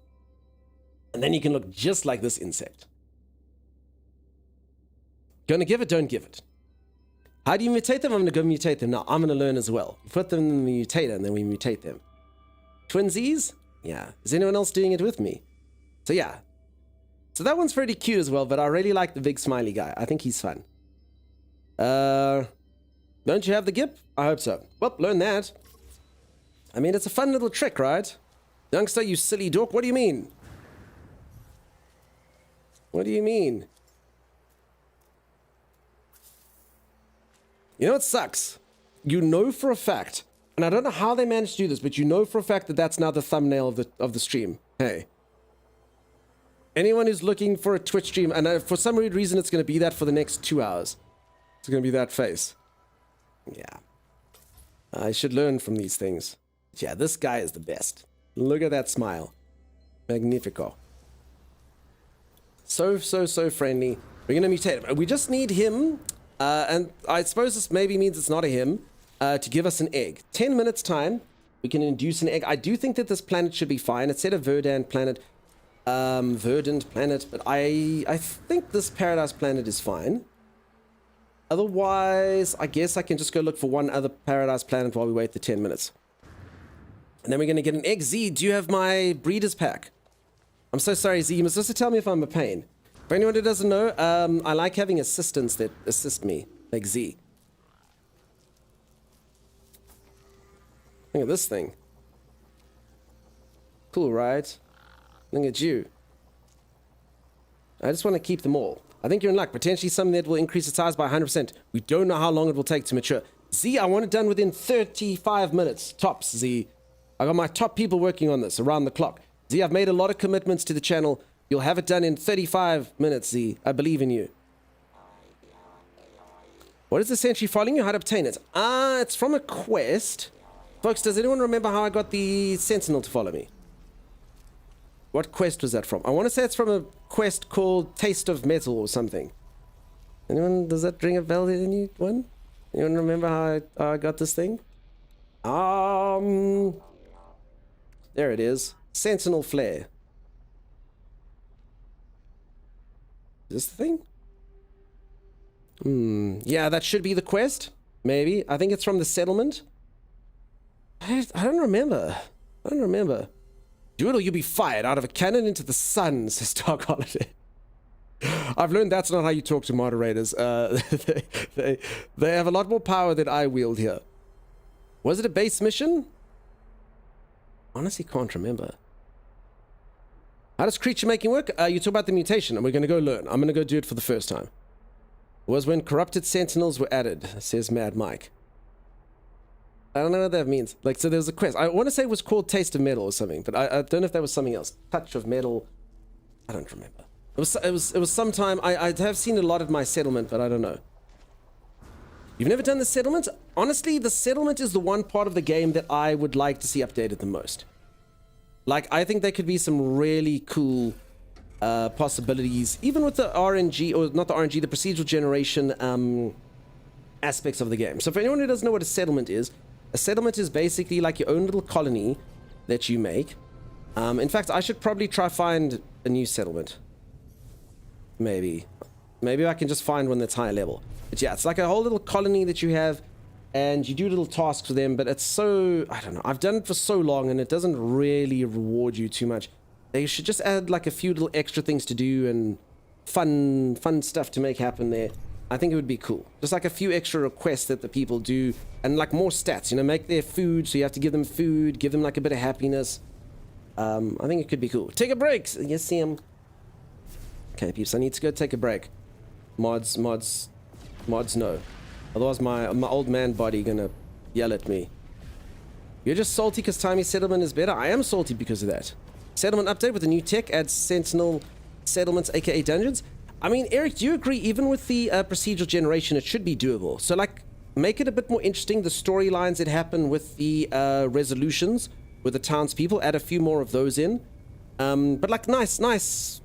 And then you can look just like this insect. Gonna give it, don't give it. How do you mutate them? I'm going to go mutate them now. I'm going to learn as well. Put them in the mutator and then we mutate them. Twinsies? Yeah. Is anyone else doing it with me? So yeah. So that one's pretty cute as well, but I really like the big smiley guy. I think he's fun. Don't you have the GIP? I hope so. Well, learn that. I mean, it's a fun little trick, right? Youngster, you silly dork. What do you mean? What do you mean? You know what sucks? You know for a fact, and I don't know how they managed to do this, but you know for a fact that that's now the thumbnail of the stream. Hey. Anyone who's looking for a Twitch stream, and for some weird reason it's going to be that for the next 2 hours. It's going to be that face. Yeah. I should learn from these things. Yeah, this guy is the best. Look at that smile. Magnifico. So friendly. We're going to mutate him. We just need him... and I suppose this maybe means it's not a him, to give us an egg. 10 minutes time, we can induce an egg. I do think that this planet should be fine. It said a Verdant planet. verdant planet, but I think this paradise planet is fine. Otherwise, I guess I can just go look for one other paradise planet while we wait the 10 minutes. And then we're going to get an egg. Z, do you have my breeder's pack? I'm so sorry, Z. You must also tell me if I'm a pain. For anyone who doesn't know, I like having assistants that assist me, like Z. Look at this thing. Cool, right? Look at you. I just want to keep them all. I think you're in luck. Potentially something that will increase its size by 100%. We don't know how long it will take to mature. Z, I want it done within 35 minutes. Tops, Z. I got my top people working on this around the clock. Z, I've made a lot of commitments to the channel. You'll have it done in 35 minutes, Z. I believe in you. What is essentially following you? How to obtain it? It's from a quest. Folks, does anyone remember how I got the Sentinel to follow me? What quest was that from? I want to say it's from a quest called Taste of Metal or something. Anyone, does that ring a bell to anyone? Anyone remember how I got this thing? There it is. Sentinel Flare. Is this the thing? Yeah, that should be the quest. Maybe. I think it's from the settlement. I don't remember. Do it or you'll be fired out of a cannon into the sun, says Dark Holiday. I've learned that's not how you talk to moderators. They have a lot more power than I wield here. Was it a base mission? Honestly, can't remember. How does creature making work? You talk about the mutation, and we're going to go learn. I'm going to go do it for the first time. It was when corrupted sentinels were added, says Mad Mike. I don't know what that means. Like, so there's a quest. I want to say it was called Taste of Metal or something, but I don't know if that was something else. Touch of Metal. I don't remember. It was sometime. I have seen a lot at my settlement, but I don't know. You've never done the settlement? Honestly, the settlement is the one part of the game that I would like to see updated the most. Like, I think there could be some really cool possibilities, even with the RNG, or not the RNG, the procedural generation aspects of the game. So for anyone who doesn't know what a settlement is basically like your own little colony that you make. In fact, I should probably try find a new settlement. Maybe I can just find one that's higher level. But yeah, it's like a whole little colony that you have, and you do little tasks for them, but it's so, I don't know, I've done it for so long, and it doesn't really reward you too much. They should just add like a few little extra things to do, and fun stuff to make happen there. I think it would be cool. Just like a few extra requests that the people do, and like more stats, you know, make their food, so you have to give them food, give them like a bit of happiness. I think it could be cool. Take a break! Yes, Sam. Okay, peeps, I need to go take a break. Mods, no. Otherwise my old man body gonna yell at me. You're just salty because Tiny Settlement is better? I am salty because of that. Settlement update with the new tech adds Sentinel settlements, aka dungeons. I mean, Eric, do you agree even with the procedural generation, it should be doable? So like, make it a bit more interesting, the storylines that happen with the resolutions with the townspeople, add a few more of those in. But like nice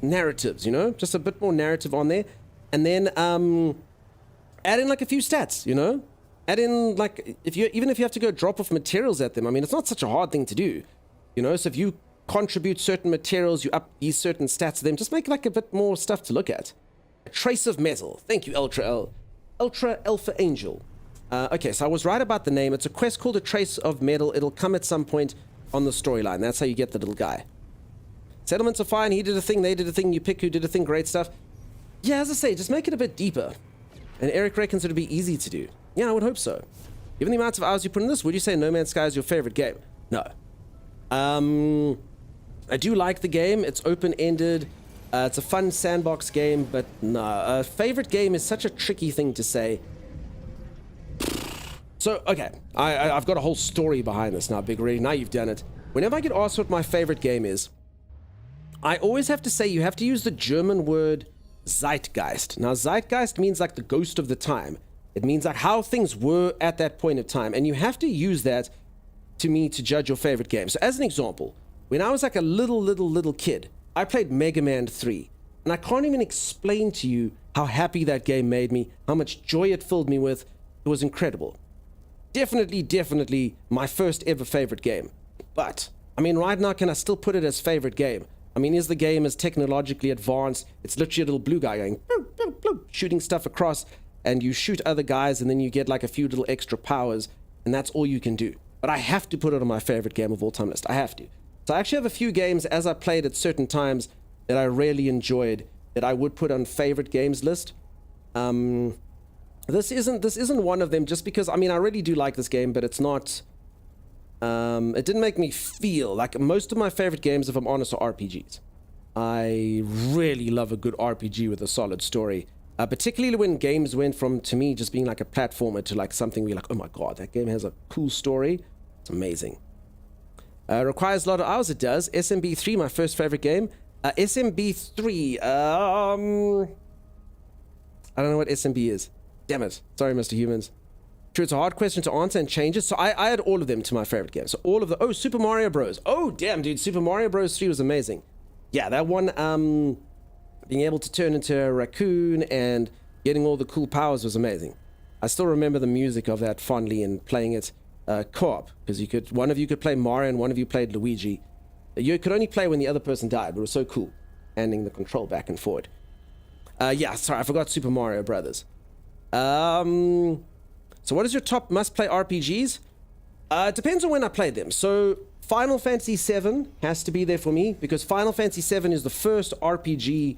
narratives, you know? Just a bit more narrative on there. And then add in like a few stats, you know? Add in like, even if you have to go drop off materials at them, I mean, it's not such a hard thing to do. You know, so if you contribute certain materials, you up these certain stats to them, just make like a bit more stuff to look at. A trace of metal. Thank you, Ultra Alpha Angel. Okay, so I was right about the name. It's a quest called A Trace of Metal. It'll come at some point on the storyline. That's how you get the little guy. Settlements are fine. He did a thing, they did a thing, you pick who did a thing, great stuff. Yeah, as I say, just make it a bit deeper. And Eric reckons it'll be easy to do. Yeah, I would hope so. Given the amount of hours you put in this, would you say No Man's Sky is your favorite game? No. I do like the game. It's open-ended. It's a fun sandbox game, but no. Favorite game is such a tricky thing to say. So, okay. I've got a whole story behind this now, Big Rig. Now you've done it. Whenever I get asked what my favorite game is, I always have to say you have to use the German word Zeitgeist. Now, Zeitgeist means like the ghost of the time. It means like how things were at that point of time. And you have to use that to me to judge your favorite game. So as an example, when I was like a little kid, I played Mega Man 3. And I can't even explain to you how happy that game made me, how much joy it filled me with. It was incredible. Definitely my first ever favorite game. But, I mean, right now, can I still put it as favorite game? I mean, is the game as technologically advanced? It's literally a little blue guy going, bloop, bloop, bloop, shooting stuff across, and you shoot other guys, and then you get like a few little extra powers, and that's all you can do. But I have to put it on my favorite game of all time list. I have to. So I actually have a few games as I played at certain times that I really enjoyed that I would put on favorite games list. This isn't one of them, just because, I mean, I really do like this game, but it's not, it didn't make me feel like most of my favorite games, if I'm honest, are RPGs. I really love a good RPG with a solid story, particularly when games went from, to me, just being like a platformer to like something where you're like, oh my god, that game has a cool story. It's amazing. Requires a lot of hours. It does. SMB3, my first favorite game. SMB3, I don't know what SMB is. Damn it. Sorry, Mr. Humans. True, it's a hard question to answer and change it. So I had all of them to my favorite games. So all of the, oh, Super Mario Bros. Oh, damn, dude. Super Mario Bros. 3 was amazing. Yeah, that one, being able to turn into a raccoon and getting all the cool powers was amazing. I still remember the music of that fondly and playing it co-op, because one of you could play Mario and one of you played Luigi. You could only play when the other person died, but it was so cool, handing the control back and forward. Yeah, sorry, I forgot Super Mario Brothers. So what is your top must-play RPGs? It depends on when I played them. So Final Fantasy VII has to be there for me, because Final Fantasy VII is the first RPG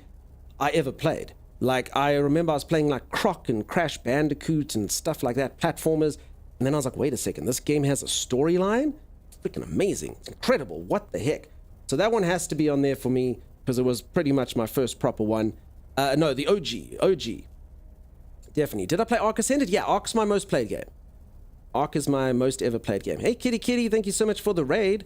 I ever played. Like, I remember I was playing like Croc and Crash Bandicoot and stuff like that, platformers, and then I was like, wait a second, this game has a storyline? It's freaking amazing. It's incredible. What the heck? So that one has to be on there for me, because it was pretty much my first proper one. No, the OG. Definitely. Did I play Ark Ascended? Yeah, Ark's my most played game. Ark is my most ever played game. Hey, Kitty, thank you so much for the raid.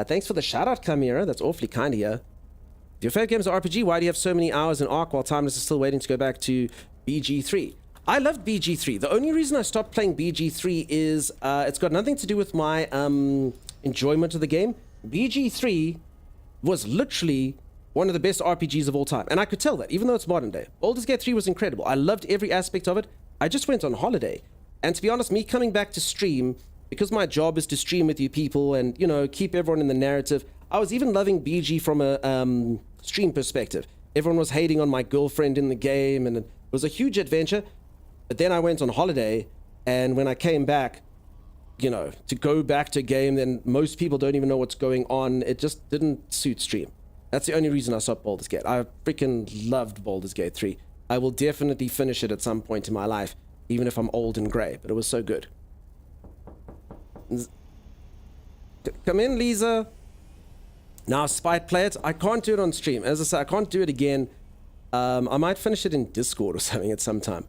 Thanks for the shout out, Chimera. That's awfully kind of you. If your favorite game is RPG, why do you have so many hours in Ark while Timeless is still waiting to go back to BG3? I loved BG3. The only reason I stopped playing BG3 is it's got nothing to do with my enjoyment of the game. BG3 was literally one of the best RPGs of all time. And I could tell that, even though it's modern day. Baldur's Gate 3 was incredible. I loved every aspect of it. I just went on holiday. And to be honest, me coming back to stream, because my job is to stream with you people and, you know, keep everyone in the narrative, I was even loving BG from a stream perspective. Everyone was hating on my girlfriend in the game, and it was a huge adventure. But then I went on holiday, and when I came back, you know, to go back to a game, then most people don't even know what's going on. It just didn't suit stream. That's the only reason I stopped Baldur's Gate. I freaking loved Baldur's Gate 3. I will definitely finish it at some point in my life, even if I'm old and grey, but it was so good. Come in, Lisa. Now, Spite Play It. I can't do it on stream. As I say, I can't do it again. I might finish it in Discord or something at some time.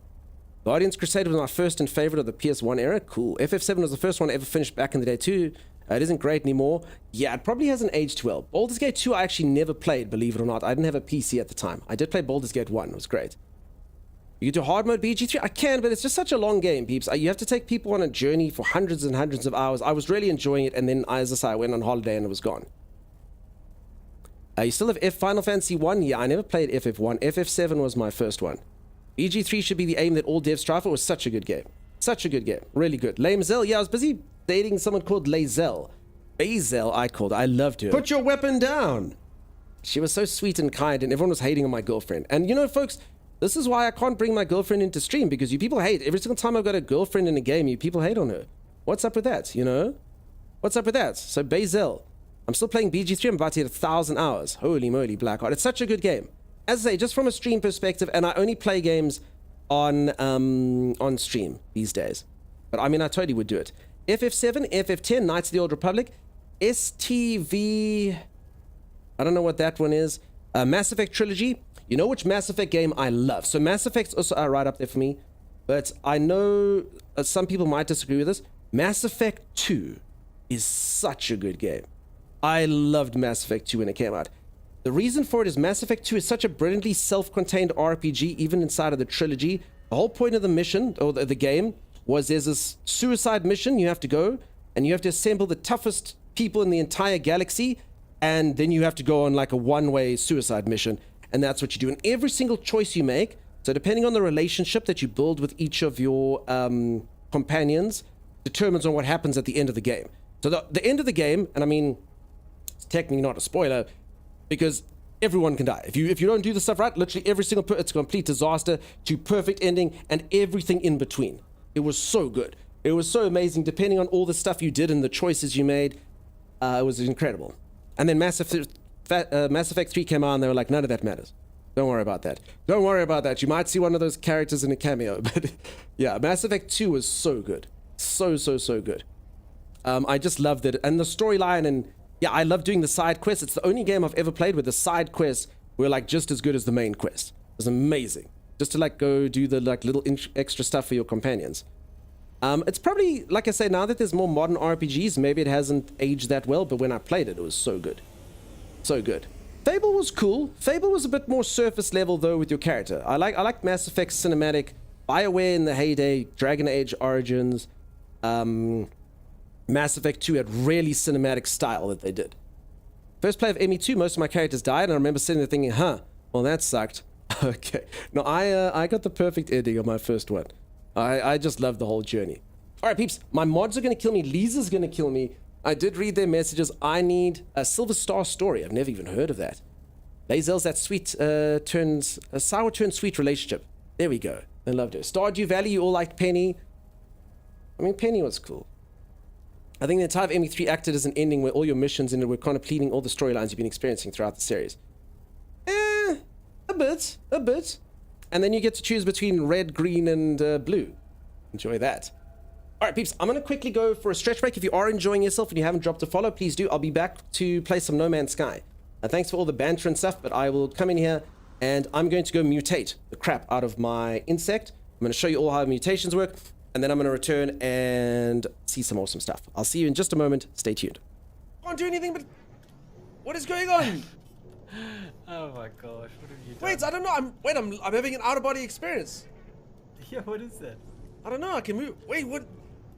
Guardians Crusade was my first and favorite of the PS1 era. Cool. FF7 was the first one I ever finished back in the day too. It isn't great anymore. Yeah, it probably hasn't aged well. Baldur's Gate 2 I actually never played, believe it or not. I didn't have a PC at the time. I did play Baldur's Gate 1. It was great. You can do hard mode BG3? I can, but it's just such a long game, peeps. You have to take people on a journey for hundreds and hundreds of hours. I was really enjoying it, and then, as I say, I went on holiday and it was gone. You still have Final Fantasy 1? Yeah, I never played FF1. FF7 was my first one. BG3 should be the aim that all devs strive for. It was such a good game. Such a good game. Really good. Lamezell? Yeah, I was busy dating someone called Lazelle. Bazel, I called. I loved her. Put your weapon down! She was so sweet and kind, and everyone was hating on my girlfriend. And you know, folks, this is why I can't bring my girlfriend into stream, because you people hate. Every single time I've got a girlfriend in a game, you people hate on her. What's up with that, you know? What's up with that? So, Bazel, I'm still playing BG3. I'm about to hit 1,000 hours. Holy moly, Blackheart. It's such a good game. As I say, just from a stream perspective, and I only play games on stream these days. But I mean, I totally would do it. FF7, FF10, Knights of the Old Republic, STV, I don't know what that one is. Mass Effect Trilogy. You know which Mass Effect game I love? So Mass Effect's also right up there for me. But I know some people might disagree with this. Mass Effect 2 is such a good game. I loved Mass Effect 2 when it came out. The reason for it is Mass Effect 2 is such a brilliantly self-contained RPG, even inside of the trilogy. The whole point of the mission, or the game, was there's this suicide mission you have to go, and you have to assemble the toughest people in the entire galaxy, and then you have to go on like a one-way suicide mission, and that's what you do. And every single choice you make, so depending on the relationship that you build with each of your companions, determines on what happens at the end of the game. So the end of the game, and I mean, it's technically not a spoiler, because everyone can die. If you don't do the stuff right, literally every single it's a complete disaster to perfect ending and everything in between. It was so good. It was so amazing, depending on all the stuff you did and the choices you made. It was incredible. And then Mass Effect 3 came out and they were like, none of that matters. Don't worry about that. Don't worry about that. You might see one of those characters in a cameo. But yeah, Mass Effect 2 was so good. So good. I just loved it. And the storyline, and yeah, I love doing the side quests. It's the only game I've ever played where the side quests were like just as good as the main quest. It was amazing. Just to like go do the like little extra stuff for your companions. It's probably, like I say, now that there's more modern RPGs, maybe it hasn't aged that well, but when I played it, it was so good. So good. Fable was cool. Fable was a bit more surface level though with your character. I like Mass Effect cinematic, BioWare in the heyday, Dragon Age Origins, Mass Effect 2 had really cinematic style that they did. First play of ME2, most of my characters died, and I remember sitting there thinking, well that sucked. Okay. No, I got the perfect ending of my first one. I just love the whole journey. Alright peeps, my mods are gonna kill me, Lisa's gonna kill me. I did read their messages. I need a Silver Star Story. I've never even heard of that. Lazel's that sweet sour turned sweet relationship. There we go. I loved her. Stardew Valley, you all liked Penny. I mean, Penny was cool. I think the entire of ME3 acted as an ending where all your missions in it were kind of pleading all the storylines you've been experiencing throughout the series. A bit. And then you get to choose between red, green, and blue. Enjoy that. Alright peeps, I'm going to quickly go for a stretch break. If you are enjoying yourself and you haven't dropped a follow, please do. I'll be back to play some No Man's Sky. Thanks for all the banter and stuff, but I will come in here and I'm going to go mutate the crap out of my insect. I'm going to show you all how mutations work, and then I'm going to return and see some awesome stuff. I'll see you in just a moment. Stay tuned. I can't do anything but... What is going on? Oh my gosh, what have you done? Wait, I don't know. I'm having an out-of-body experience. Yeah, what is that? I don't know. I can move. Wait, what?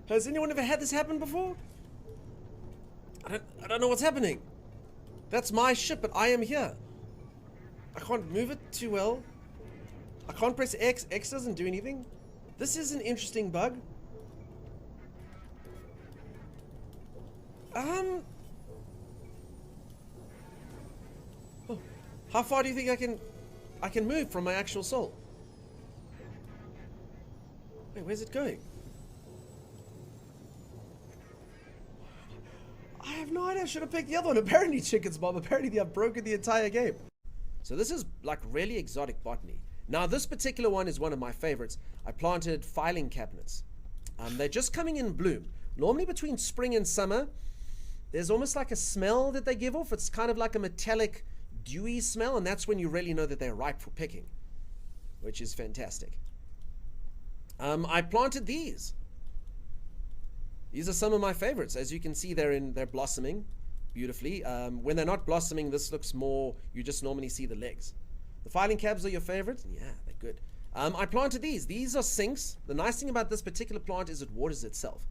Has anyone ever had this happen before? I don't know what's happening. That's my ship, but I am here. I can't move it too well. I can't press X. X doesn't do anything. This is an interesting bug. Oh. How far do you think I can move from my actual soul? Wait, where's it going? I have no idea. I should have picked the other one. Apparently, Chickens Bob. Apparently, I've broken the entire game. So this is like really exotic botany. Now, this particular one is one of my favorites. I planted filing cabinets. They're just coming in bloom. Normally between spring and summer, there's almost like a smell that they give off. It's kind of like a metallic, dewy smell, and that's when you really know that they're ripe for picking, which is fantastic. I planted these. These are some of my favorites. As you can see, they're blossoming beautifully. When they're not blossoming, this looks more, you just normally see the legs. The filing cabs are your favorite? Yeah, they're good. I planted these. These are sinks. The nice thing about this particular plant is it waters itself,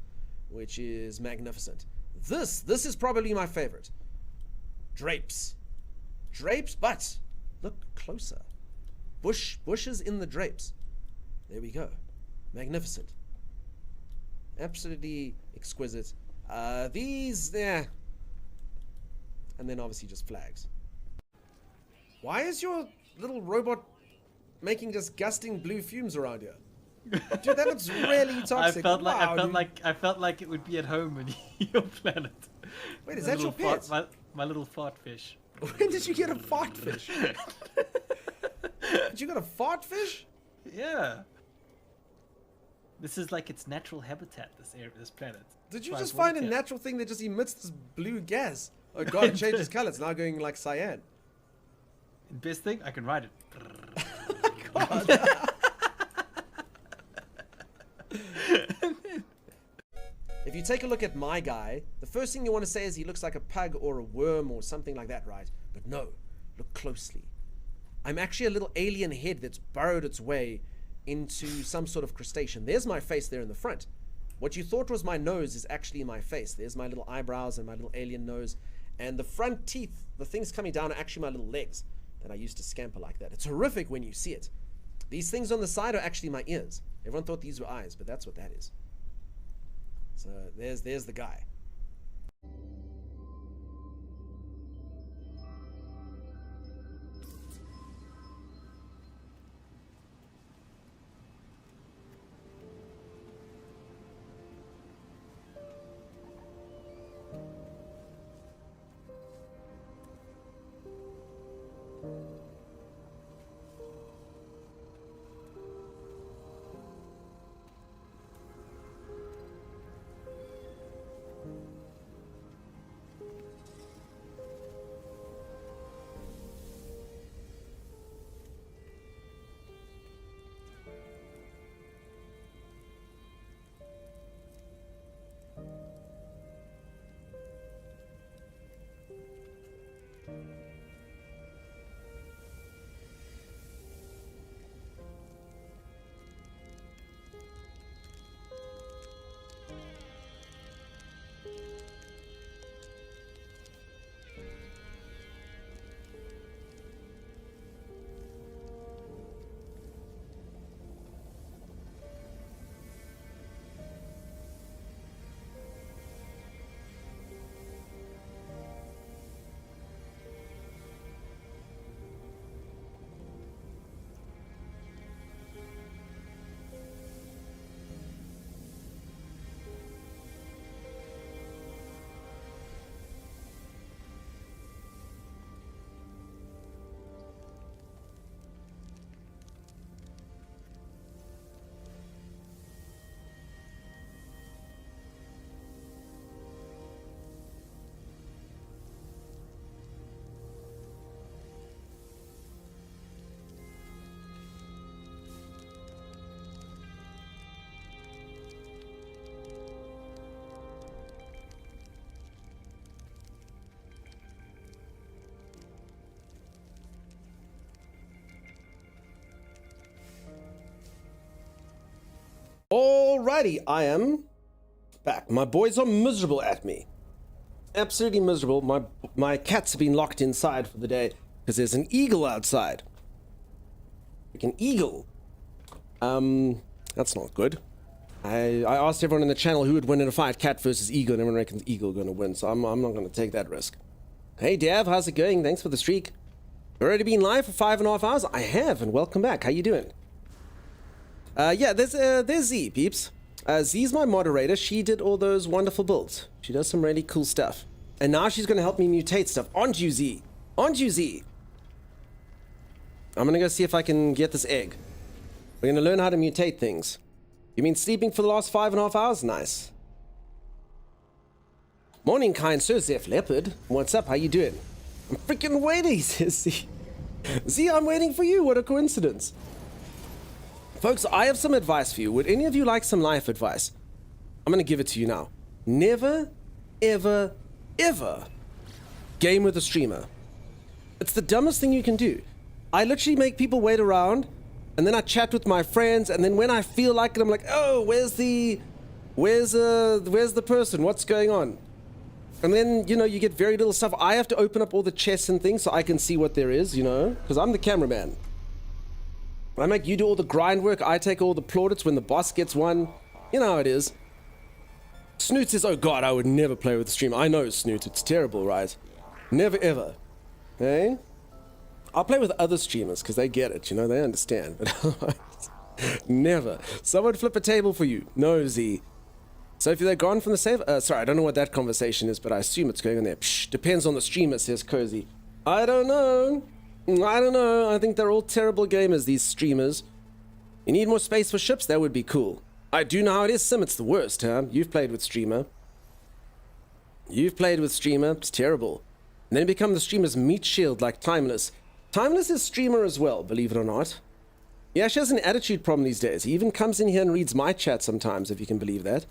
which is magnificent. This is probably my favorite. Drapes. Drapes, but look closer. Bushes in the drapes. There we go. Magnificent. Absolutely exquisite. These there. And then obviously just flags. Why is your little robot making disgusting blue fumes around here? Dude, that looks really toxic. I felt like it would be at home on your planet. Wait, is that your pet? My little fart fish. When did you get a fart fish? Did you get a fart fish? Yeah. This is like its natural habitat, this planet. Did you just find a natural thing that just emits this blue gas? Oh god, it changes color. It's now going like cyan. Best thing, I can ride it. Oh god. If you take a look at my guy, the first thing you want to say is he looks like a pug or a worm or something like that, right? But no, look closely. I'm actually a little alien head that's burrowed its way into some sort of crustacean. There's my face there in the front. What you thought was my nose is actually my face. There's my little eyebrows and my little alien nose. And the front teeth, the things coming down, are actually my little legs that I used to scamper like that. It's horrific when you see it. These things on the side are actually my ears. Everyone thought these were eyes, but that's what that is. So there's the guy. Alrighty, I am back. My boys are miserable at me. Absolutely miserable. My cats have been locked inside for the day because there's an eagle outside. Like an eagle. That's not good. I asked everyone in the channel who would win in a fight, cat versus eagle, and everyone reckons eagle going to win, so I'm not going to take that risk. Hey Dav, how's it going? Thanks for the streak. Already been live for 5.5 hours? I have, and welcome back. How you doing? Yeah, there's Z, peeps. Z's my moderator. She did all those wonderful builds. She does some really cool stuff. And now she's going to help me mutate stuff. Aren't you, Z? Aren't you, Z? I'm going to go see if I can get this egg. We're going to learn how to mutate things. You mean sleeping for the last 5.5 hours? Nice. Morning, kind sir, Zeph Leopard. What's up? How you doing? I'm freaking waiting, says Z. Z, I'm waiting for you. What a coincidence. Folks, I have some advice for you. Would any of you like some life advice? I'm going to give it to you now. Never, ever, ever game with a streamer. It's the dumbest thing you can do. I literally make people wait around, and then I chat with my friends, and then when I feel like it, I'm like, oh, where's the person? What's going on? And then, you know, you get very little stuff. I have to open up all the chests and things so I can see what there is, you know, because I'm the cameraman. I make you do all the grind work. I take all the plaudits when the boss gets one. You know how it is. Snoot says, oh god, I would never play with the stream. I know, Snoot, it's terrible, right? Never ever. Hey? I'll play with other streamers because they get it, you know, they understand. But never. Someone flip a table for you. No, Z. So if they're gone from the save... sorry, I don't know what that conversation is, but I assume it's going on there. Psh, depends on the streamer, says Cozy. I don't know. I think they're all terrible gamers, these streamers. You need more space for ships? That would be cool. I do know how it is, Sim. It's the worst, huh? You've played with streamer. It's terrible. And then become the streamer's meat shield like Timeless. Timeless is streamer as well, believe it or not. He actually has an attitude problem these days. He even comes in here and reads my chat sometimes, if you can believe that.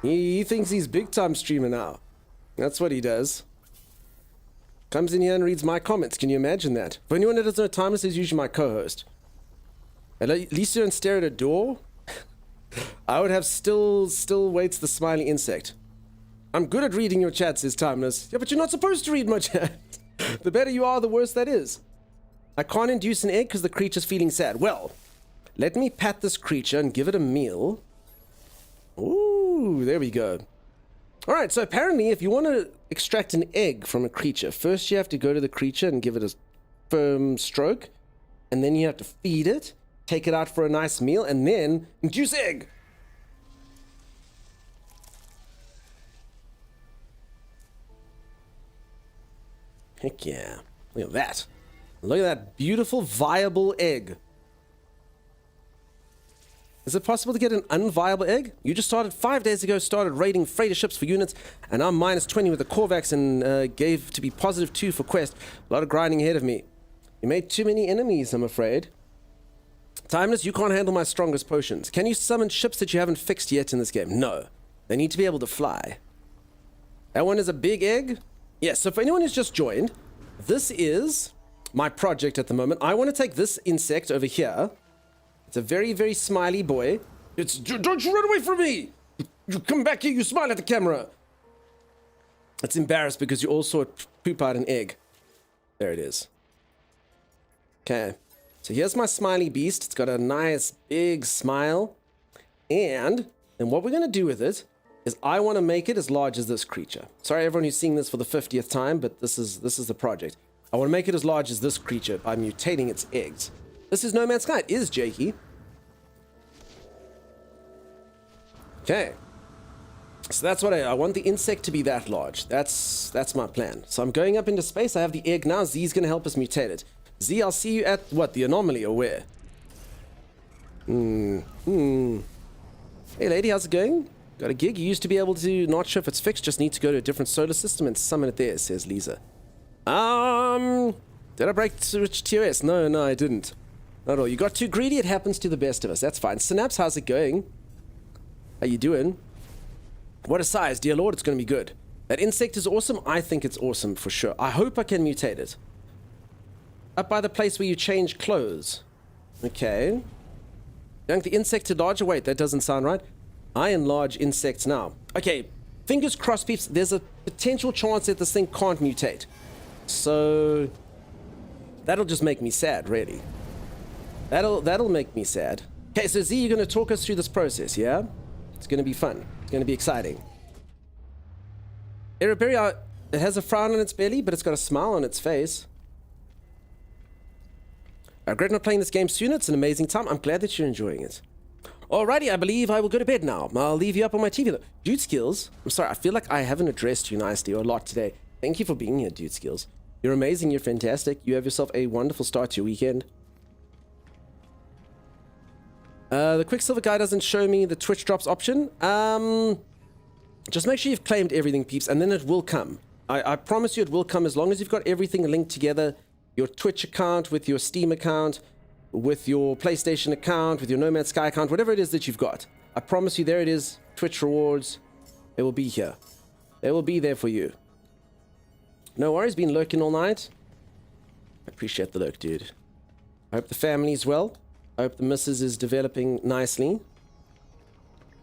He thinks he's big time streamer now. That's what he does. Comes in here and reads my comments. Can you imagine that? For anyone that doesn't know, Timeless is usually my co-host. At least you don't stare at a door. I would have still waits the smiley insect. I'm good at reading your chat, says Timeless. Yeah, but you're not supposed to read my chat. The better you are, the worse that is. I can't induce an egg because the creature's feeling sad. Well, let me pat this creature and give it a meal. Ooh, there we go. Alright, so apparently if you want to extract an egg from a creature, first you have to go to the creature and give it a firm stroke, and then you have to feed it, take it out for a nice meal, and then induce egg. Heck yeah. Look at that. Look at that beautiful, viable egg. Is it possible to get an unviable egg? You just started 5 days ago, started raiding freighter ships for units, and I'm minus 20 with the Corvax and gave to be positive 2 for quest. A lot of grinding ahead of me. You made too many enemies, I'm afraid. Timeless, you can't handle my strongest potions. Can you summon ships that you haven't fixed yet in this game? No. They need to be able to fly. That one is a big egg? Yes, so for anyone who's just joined, this is my project at the moment. I want to take this insect over here. It's a very, very smiley boy. Don't you run away from me! You come back here, you smile at the camera! It's embarrassed because you all saw it poop out an egg. There it is. Okay. So here's my smiley beast. It's got a nice big smile. And then what we're going to do with it is I want to make it as large as this creature. Sorry everyone who's seeing this for the 50th time, but this is the project. I want to make it as large as this creature by mutating its eggs. This is No Man's Sky. It is Jakey. Okay. So that's what I want the insect to be that large. That's my plan. So I'm going up into space. I have the egg now. Z's going to help us mutate it. Z, I'll see you at, what, the anomaly or where? Hey lady, how's it going? Got a gig? You used to be able to, not sure if it's fixed, just need to go to a different solar system and summon it there, says Lisa. Did I break switch TOS? No, I didn't. Not at all. You got too greedy, it happens to the best of us. That's fine. Synapse, how's it going? How you doing? What a size, dear lord, it's going to be good. That insect is awesome. I think it's awesome for sure. I hope I can mutate it. Up by the place where you change clothes. Okay. Yank the insect to larger. Wait, that doesn't sound right. I enlarge insects now. Okay, fingers crossed, peeps. There's a potential chance that this thing can't mutate. So that'll just make me sad, really. That'll make me sad. Okay, so Z, you're going to talk us through this process, yeah? It's going to be fun. It's going to be exciting. Ereberia, it has a frown on its belly, but it's got a smile on its face. I regret not playing this game sooner. It's an amazing time. I'm glad that you're enjoying it. Alrighty, I believe I will go to bed now. I'll leave you up on my TV though. Dude Skills, I'm sorry, I feel like I haven't addressed you nicely or a lot today. Thank you for being here, Dude Skills. You're amazing, you're fantastic. You have yourself a wonderful start to your weekend. The Quicksilver guy doesn't show me the Twitch drops option. Just make sure you've claimed everything, peeps, and then it will come. I promise you it will come as long as you've got everything linked together. Your Twitch account with your Steam account, with your PlayStation account, with your No Man's Sky account, whatever it is that you've got. I promise you, there it is. Twitch rewards. They will be here. They will be there for you. No worries, been lurking all night. I appreciate the lurk, dude. I hope the family's well. I hope the missus is developing nicely.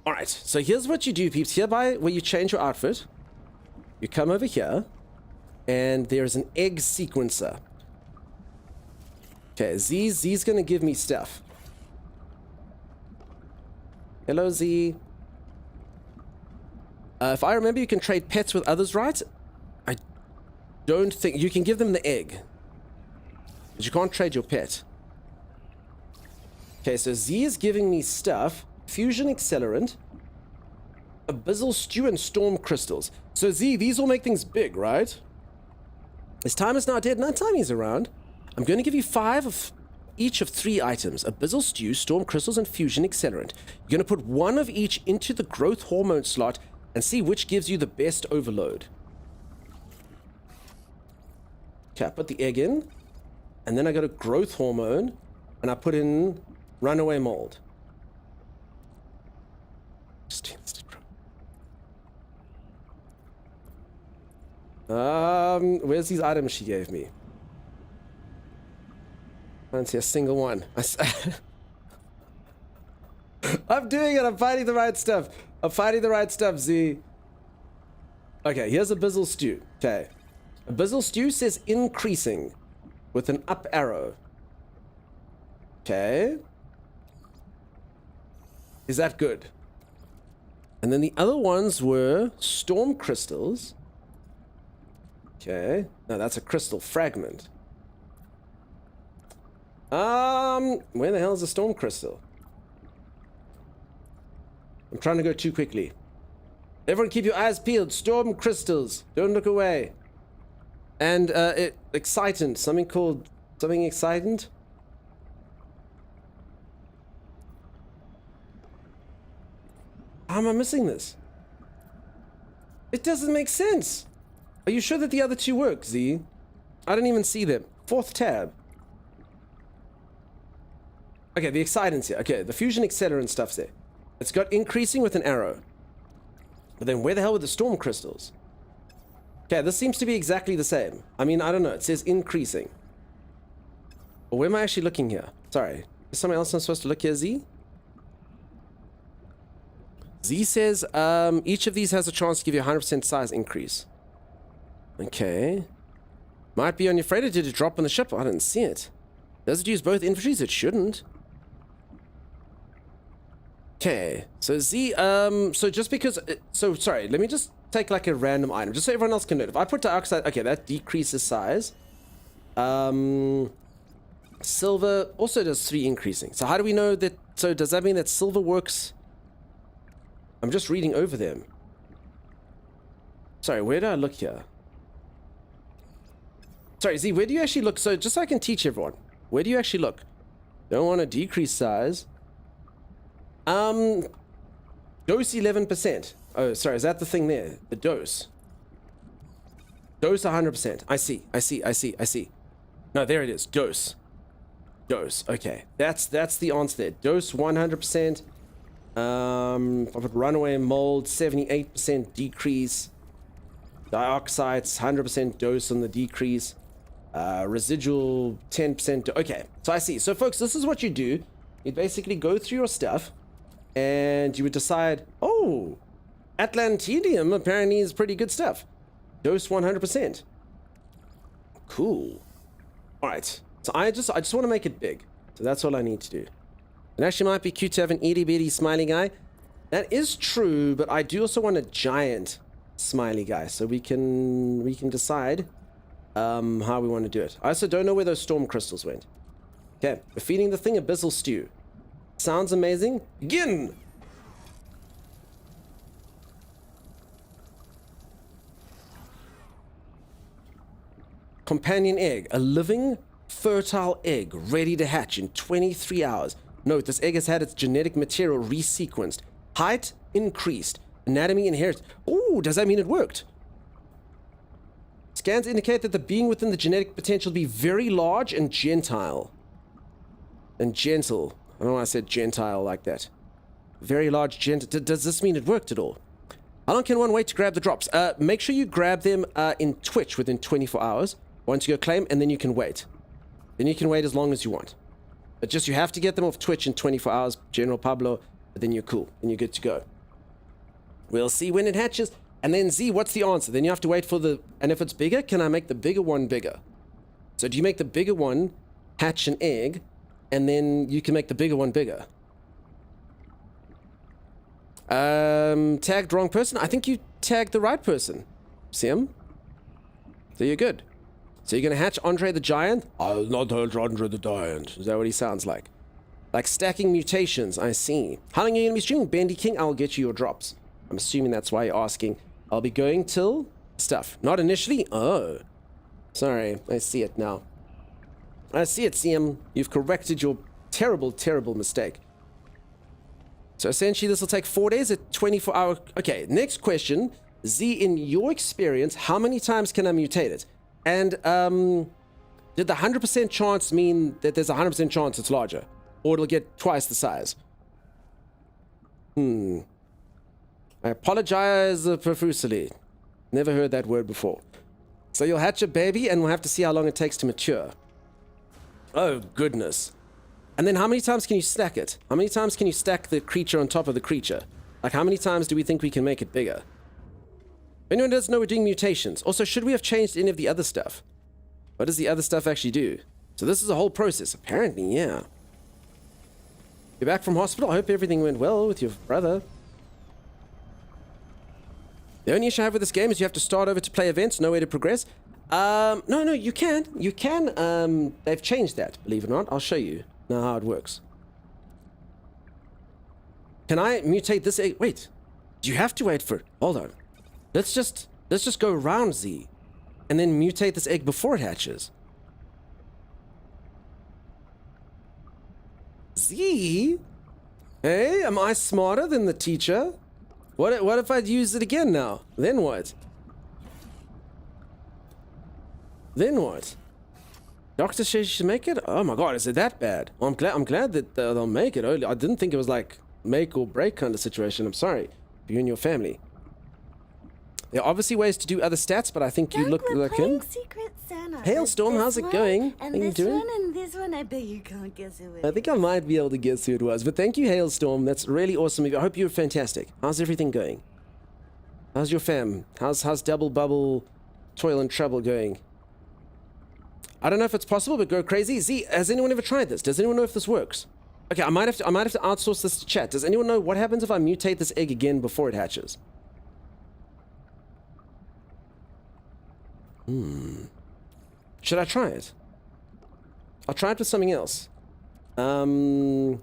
Alright, so here's what you do, peeps. Hereby, where you change your outfit, you come over here, and there's an egg sequencer. Okay, Z's gonna give me stuff. Hello, Z. If I remember, you can trade pets with others, right? I don't think... You can give them the egg. But you can't trade your pet. Okay, so Z is giving me stuff. Fusion Accelerant. Abyssal Stew and Storm Crystals. So Z, these will make things big, right? His time is now dead. No time he's around. I'm going to give you 5 of each of 3 items. Abyssal Stew, Storm Crystals, and Fusion Accelerant. You're going to put 1 of each into the Growth Hormone slot and see which gives you the best overload. Okay, I put the egg in. And then I go to Growth Hormone. And I put in Runaway Mold. Where's these items she gave me? I don't see a single one. I'm doing it. I'm finding the right stuff. I'm finding the right stuff, Z. Okay, here's Abyssal Stew. Okay. Abyssal Stew says increasing with an up arrow. Okay. Is that good? And then the other ones were Storm Crystals. Okay. Now that's a crystal fragment. Where the hell is the Storm Crystal? I'm trying to go too quickly. Everyone keep your eyes peeled. Storm Crystals. Don't look away. And, Excitant. Something called... Something Excitant? How am I missing this? It doesn't make sense. Are you sure that the other 2 work, Z? I don't even see them. 4th tab. Okay, the excitants here. Okay, the fusion accelerant stuff's there. It's got increasing with an arrow. But then where the hell were the storm crystals? Okay, this seems to be exactly the same. I mean, I don't know. It says increasing. But where am I actually looking here? Sorry. Is somewhere else I'm supposed to look here, Z? Z says each of these has a chance to give you a 100% size increase. Okay. Might be on your freighter. Did it drop on the ship? I didn't see it. Does it use both infantries? It shouldn't. Okay. So Z, so just because... So, sorry. Let me just take like a random item. Just so everyone else can note. If I put dioxide... Okay, that decreases size. Silver also does 3 increasing. So how do we know that... So does that mean that silver works... I'm just reading over them. Sorry, where do I look here? Sorry, Z, where do you actually look? So, just so I can teach everyone. Where do you actually look? Don't want to decrease size. Dose 11%. Oh, sorry, is that the thing there? The dose. Dose 100%. I see. No, there it is. Dose. Okay. That's the answer there. Dose 100%. I put runaway mold, 78% decrease. Dioxides, 100% dose on the decrease. Residual 10%. Okay, so I see. So folks, this is what you do. You'd basically go through your stuff, and you would decide, oh, Atlantidium apparently is pretty good stuff. Dose 100%. Cool. All right. So I just want to make it big. So that's all I need to do. It actually might be cute to have an itty bitty smiley guy. That is true, but I do also want a giant smiley guy, so we can decide how we want to do it. I also don't know where those storm crystals went. Okay, we're feeding the thing abyssal stew. Sounds amazing. Begin. Companion egg, a living, fertile egg ready to hatch in 23 hours. Note, this egg has had its genetic material resequenced. Height increased. Anatomy inherited. Ooh, does that mean it worked? Scans indicate that the being within the genetic potential to be very large and gentile. And gentle. I don't know why I said gentile like that. Very large, gentle. Does this mean it worked at all? How long can one wait to grab the drops? Make sure you grab them in Twitch within 24 hours. Once you go claim, and then you can wait. Then you can wait as long as you want. But just you have to get them off Twitch in 24 hours, General Pablo, but then you're cool, and you're good to go. We'll see when it hatches. And then Z, what's the answer? Then you have to wait for the... And if it's bigger, can I make the bigger one bigger? So do you make the bigger one hatch an egg, and then you can make the bigger one bigger? Tagged wrong person? I think you tagged the right person. See him? So you're good. So you're going to hatch Andre the Giant? I'll not hatch Andre the Giant. Is that what he sounds like? Like stacking mutations, I see. How long are you going to be streaming? Bendy King, I'll get you your drops. I'm assuming that's why you're asking. I'll be going till stuff. Not initially? Oh. Sorry, I see it now. I see it, CM. You've corrected your terrible, terrible mistake. So essentially this will take 4 days at 24 hour... Okay, next question. Z, in your experience, how many times can I mutate it? And did the 100% chance mean that there's a 100% chance it's larger? Or it'll get twice the size? I apologize profusely. Never heard that word before. So you'll hatch a baby and we'll have to see how long it takes to mature. Oh, goodness. And then how many times can you stack it? How many times can you stack the creature on top of the creature? Like, how many times do we think we can make it bigger? If anyone doesn't know, we're doing mutations. Also, should we have changed any of the other stuff? What does the other stuff actually do? So this is a whole process. Apparently, yeah. You're back from hospital? I hope everything went well with your brother. The only issue I have with this game is you have to start over to play events, no way to progress. No, you can. You can. They've changed that, believe it or not. I'll show you now how it works. Can I mutate this egg? Wait. Do you have to wait for it? Hold on. Let's just go around Z and then mutate this egg before it hatches. Z? Hey, am I smarter than the teacher? What if I'd use it again now? Then what? Then what? Doctor says you should make it? Oh my god, is it that bad? Well, I'm glad that they'll make it. I didn't think it was like make or break kind of situation. I'm sorry for you and your family. There are obviously ways to do other stats, but I think you look like him. Secret Santa. Hailstorm, how's it going? How And you this doing? one and this one, I bet you can't guess who it I think I might be able to guess who it was, but thank you, Hailstorm. That's really awesome. I hope you're fantastic. How's everything going? How's your fam? How's Double Bubble, Toil and Trouble going? I don't know if it's possible, but go crazy. Z, has anyone ever tried this? Does anyone know if this works? Okay, I might have to outsource this to chat. Does anyone know what happens if I mutate this egg again before it hatches? Should I try it? I'll try it with something else. I'll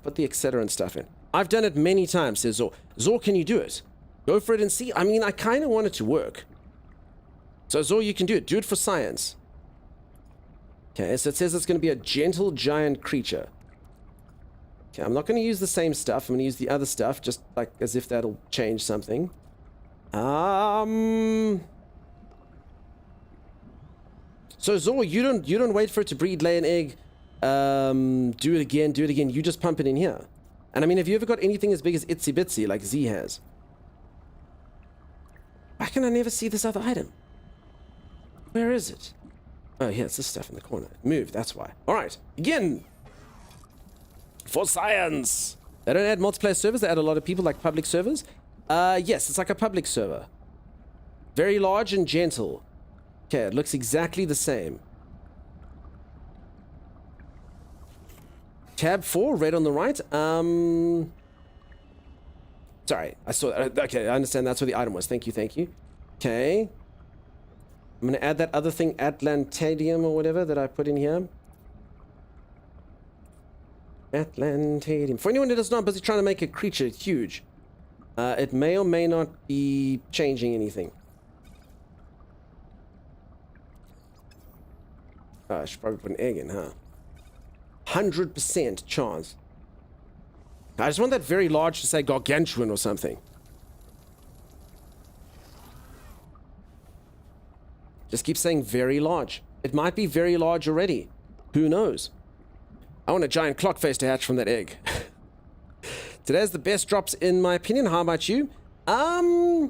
put the etc and stuff in. I've done it many times, says Zor. Zor, can you do it? Go for it and see. I mean, I kind of want it to work. So Zor, you can do it. Do it for science. Okay, so it says it's going to be a gentle giant creature. Okay, I'm not going to use the same stuff. I'm going to use the other stuff, just like as if that'll change something. So Zor, you don't wait for it to breed, lay an egg, do it again. You just pump it in here. And I mean, have you ever got anything as big as Itsy Bitsy like Z has? Why can I never see this other item? Where is it? Oh, yeah, it's this stuff in the corner. Move, that's why. All right, begin. For science! They don't add multiplayer servers, they add a lot of people like public servers. Yes, it's like a public server. Very large and gentle. Okay, it looks exactly the same. Tab 4, red on the right. Sorry, I saw that. Okay, I understand that's where the item was. Thank you, thank you. Okay. I'm going to add that other thing, Atlantadium or whatever, that I put in here. Atlantadium. For anyone who does not, busy trying to make a creature huge. It may or may not be changing anything. Oh, I should probably put an egg in, huh? 100% chance. I just want that very large to say gargantuan or something. Just keep saying very large. It might be very large already. Who knows? I want a giant clock face to hatch from that egg. Today's the best drops in my opinion. How about you? I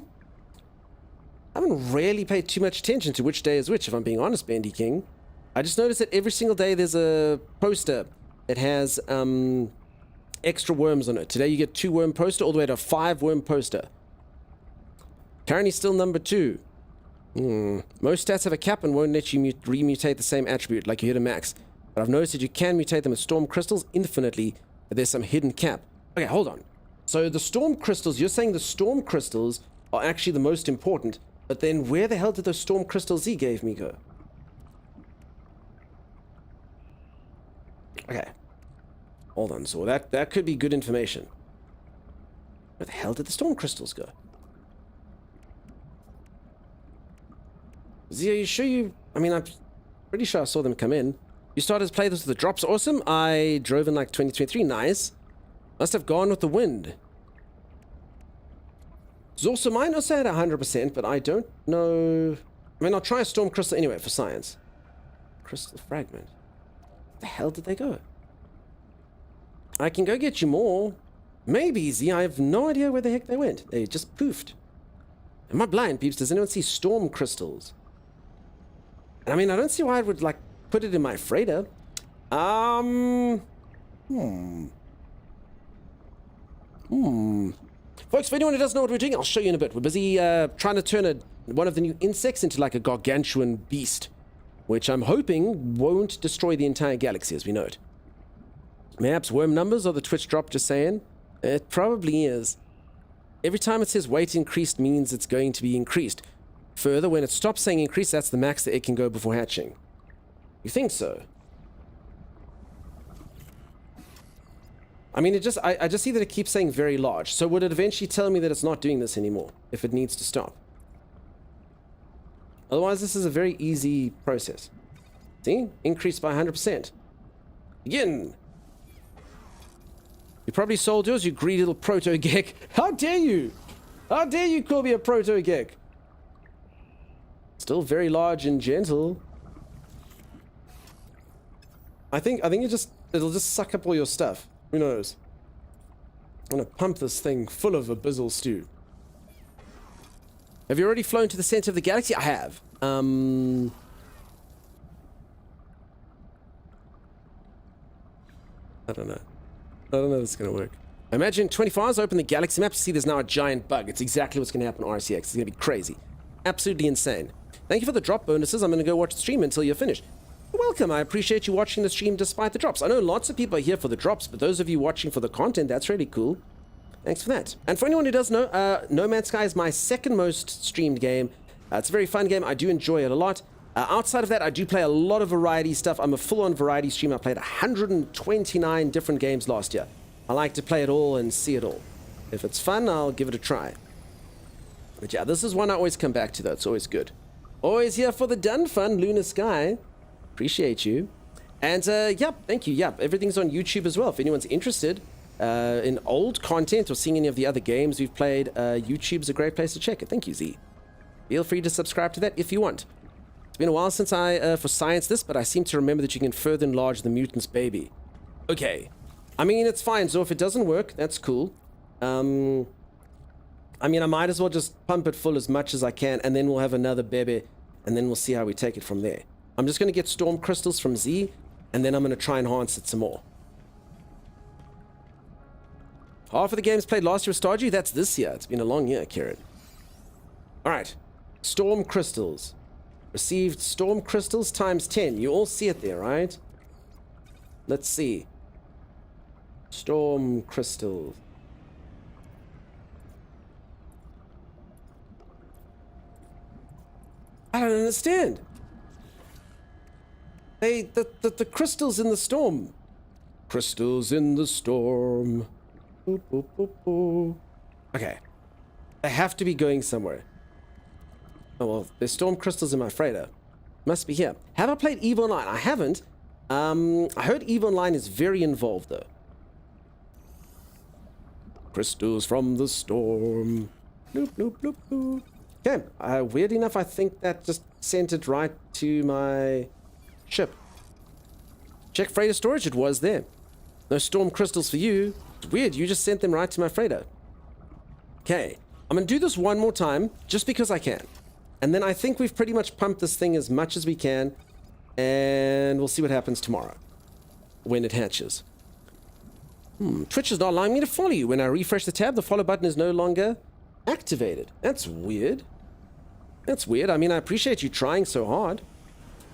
haven't really paid too much attention to which day is which, if I'm being honest, Bendy King. I just noticed that every single day there's a poster that has extra worms on it. Today you get 2 worm poster all the way to a 5 worm poster. Currently still number 2. Most stats have a cap and won't let you remutate the same attribute like you hit a max. But I've noticed that you can mutate them with storm crystals infinitely, but there's some hidden cap. Okay, hold on. So the storm crystals, you're saying the storm crystals are actually the most important, but then where the hell did those storm crystals he gave me go? Okay. Hold on, so that could be good information. Where the hell did the storm crystals go? Z, are you sure you... I mean, I'm pretty sure I saw them come in. You started to play this with the drops. Awesome. I drove in like 2023. Nice. Must have gone with the wind. Zorsa mine also had 100%, but I don't know... I mean, I'll try a storm crystal anyway for science. Crystal fragment. Where the hell did they go? I can go get you more. Maybe, Z. I have no idea where the heck they went. They just poofed. Am I blind, peeps? Does anyone see storm crystals? I mean, I don't see why I would, like, put it in my freighter. Folks, for anyone who doesn't know what we're doing, I'll show you in a bit. We're busy trying to turn one of the new insects into, like, a gargantuan beast, which I'm hoping won't destroy the entire galaxy as we know it. Mayhaps worm numbers or the Twitch drop, just saying. It probably is. Every time it says weight increased means it's going to be increased. Further, when it stops saying increase, that's the max that it can go before hatching. You think so? I mean, I just see that it keeps saying very large. So would it eventually tell me that it's not doing this anymore, if it needs to stop? Otherwise, this is a very easy process. See? Increased by 100%. Begin! You probably sold yours, you greedy little proto-gek. How dare you? How dare you call me a proto-gek? Still very large and gentle. I think it'll just suck up all your stuff. Who knows? I'm gonna pump this thing full of abyssal stew. Have you already flown to the center of the galaxy? I have. I don't know. I don't know if it's gonna work. Imagine 24 hours, open the galaxy map to see there's now a giant bug. It's exactly what's gonna happen on RCX. It's gonna be crazy. Absolutely insane. Thank you for the drop bonuses. I'm gonna go watch the stream until you're finished. Welcome. I appreciate you watching the stream despite the drops. I know lots of people are here for the drops, but those of you watching for the content, that's really cool. Thanks for that. And for anyone who doesn't know, No Man's Sky is my second most streamed game. It's a very fun game. I do enjoy it a lot. Outside of that, I do play a lot of variety stuff. I'm a full-on variety streamer. I played 129 different games last year. I like to play it all and see it all. If it's fun, I'll give it a try. But yeah, this is one I always come back to, though. It's always good. Always here for the done fun, Lunar Sky. Appreciate you. And, yep, thank you. Yep, everything's on YouTube as well. If anyone's interested in old content or seeing any of the other games we've played, YouTube's a great place to check it. Thank you, Z. Feel free to subscribe to that if you want. It's been a while since I, for science this, but I seem to remember that you can further enlarge the mutant's baby. Okay. I mean, it's fine. So if it doesn't work, that's cool. I mean, I might as well just pump it full as much as I can, and then we'll have another baby, and then we'll see how we take it from there. I'm just going to get storm crystals from Z, and then I'm going to try and enhance it some more. Half of the games played last year with Stardew. That's this year. It's been a long year, Kieran. All right. Storm crystals. Received storm crystals times 10. You all see it there, right? Let's see. Storm crystals. I don't understand. The crystals in the storm. Crystals in the storm. Boop, boop, boop, boop. Okay. They have to be going somewhere. Oh, well, there's storm crystals in my freighter. Must be here. Have I played EVE Online? I haven't. I heard EVE Online is very involved, though. Crystals from the storm. Bloop, bloop, bloop, bloop. Okay. Weird enough, I think that just sent it right to my ship. Check freighter storage. It was there. No storm crystals for you. It's weird. You just sent them right to my freighter. Okay. I'm going to do this one more time, just because I can. And then I think we've pretty much pumped this thing as much as we can. And we'll see what happens tomorrow. When it hatches. Twitch is not allowing me to follow you. When I refresh the tab, the follow button is no longer activated. That's weird. That's weird. I mean, I appreciate you trying so hard.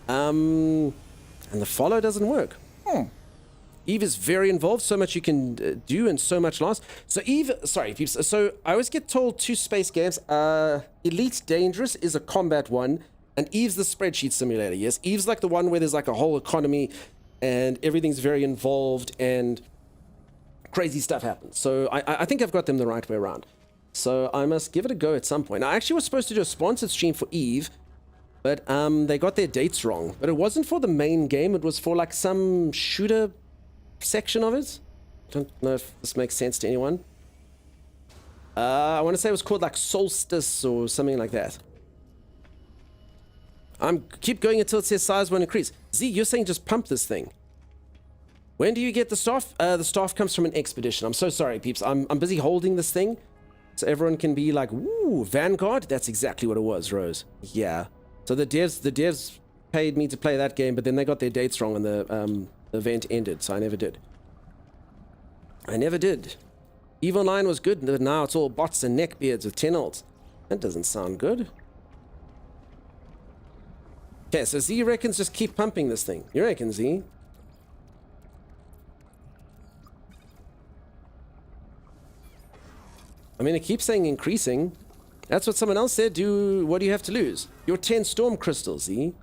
And the follow doesn't work. Eve is very involved. So much you can do and so much lost. So Eve, sorry, peeps. So I always get told two space games. Elite Dangerous is a combat one. And Eve's the spreadsheet simulator. Yes, Eve's like the one where there's like a whole economy and everything's very involved and crazy stuff happens. So I think I've got them the right way around. So I must give it a go at some point. Now, I actually was supposed to do a sponsored stream for Eve, but they got their dates wrong. But it wasn't for the main game. It was for like some shooter section of it. I don't know if this makes sense to anyone. I want to say it was called like Solstice or something like that. Keep going until it says size won't increase. Z, you're saying just pump this thing. When do you get the staff? The staff comes from an expedition. I'm so sorry, peeps. I'm busy holding this thing. So everyone can be like, ooh, Vanguard? That's exactly what it was, Rose. Yeah. So the devs paid me to play that game, but then they got their dates wrong and the event ended, so I never did. I never did. EVE Online was good, but now it's all bots and neckbeards with 10 ults. That doesn't sound good. Okay, so Z reckons just keep pumping this thing. You reckon, Z? I mean, it keeps saying increasing. That's what someone else said. What do you have to lose? Your 10 storm crystals, Z.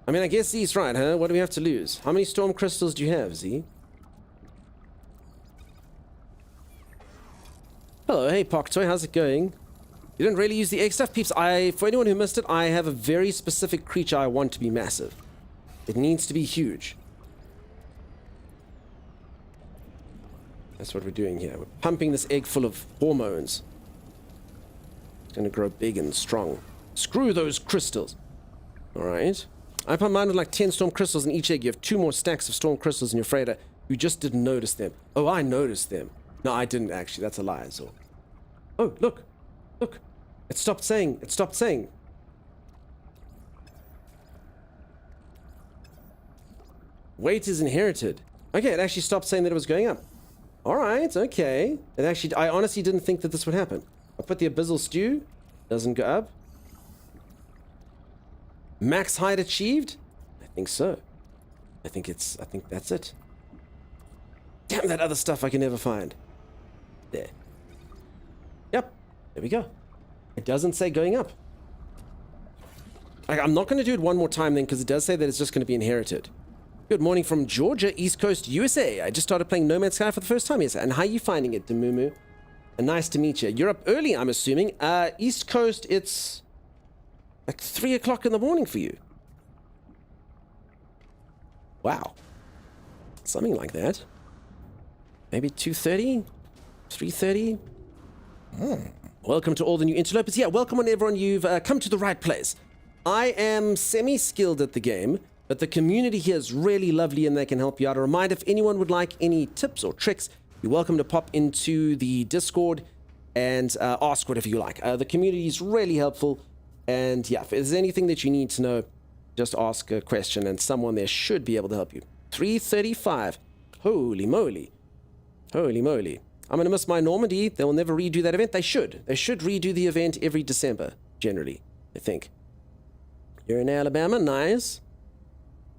I mean, I guess Z's right, huh? What do we have to lose? How many storm crystals do you have, Z? Hello, hey Poktoy, how's it going? You didn't really use the egg stuff, peeps. For anyone who missed it, I have a very specific creature I want to be massive. It needs to be huge. That's what we're doing here. We're pumping this egg full of hormones. It's going to grow big and strong. Screw those crystals. Alright. I pumped mine with like 10 storm crystals in each egg. You have 2 more stacks of storm crystals in your freighter. You just didn't notice them. Oh, I noticed them. No, I didn't actually. That's a lie. So. Oh, look. Look. It stopped saying. It stopped saying. Weight is inherited. Okay, it actually stopped saying that it was going up. Alright, okay. It actually, I honestly didn't think that this would happen. I put the Abyssal Stew. Doesn't go up. Max height achieved? I think so. I think that's it. Damn that other stuff I can never find. There. Yep. There we go. It doesn't say going up. I'm not going to do it one more time then, because it does say that it's just going to be inherited. Good morning from Georgia, East Coast, USA. I just started playing No Man's Sky for the first time. Yes, and how are you finding it, Demumu? Nice to meet you. You're up early, I'm assuming. East Coast, it's like 3 o'clock in the morning for you. Wow. Something like that. Maybe 2:30? 3:30? Welcome to all the new interlopers. Yeah, welcome on everyone. You've come to the right place. I am semi-skilled at the game, but the community here is really lovely and they can help you out. A reminder, if anyone would like any tips or tricks, you're welcome to pop into the Discord and ask whatever you like. The community is really helpful. And yeah, if there's anything that you need to know, just ask a question and someone there should be able to help you. 3:35. Holy moly. Holy moly. I'm going to miss my Normandy. They will never redo that event. They should. They should redo the event every December, generally, I think. You're in Alabama. Nice.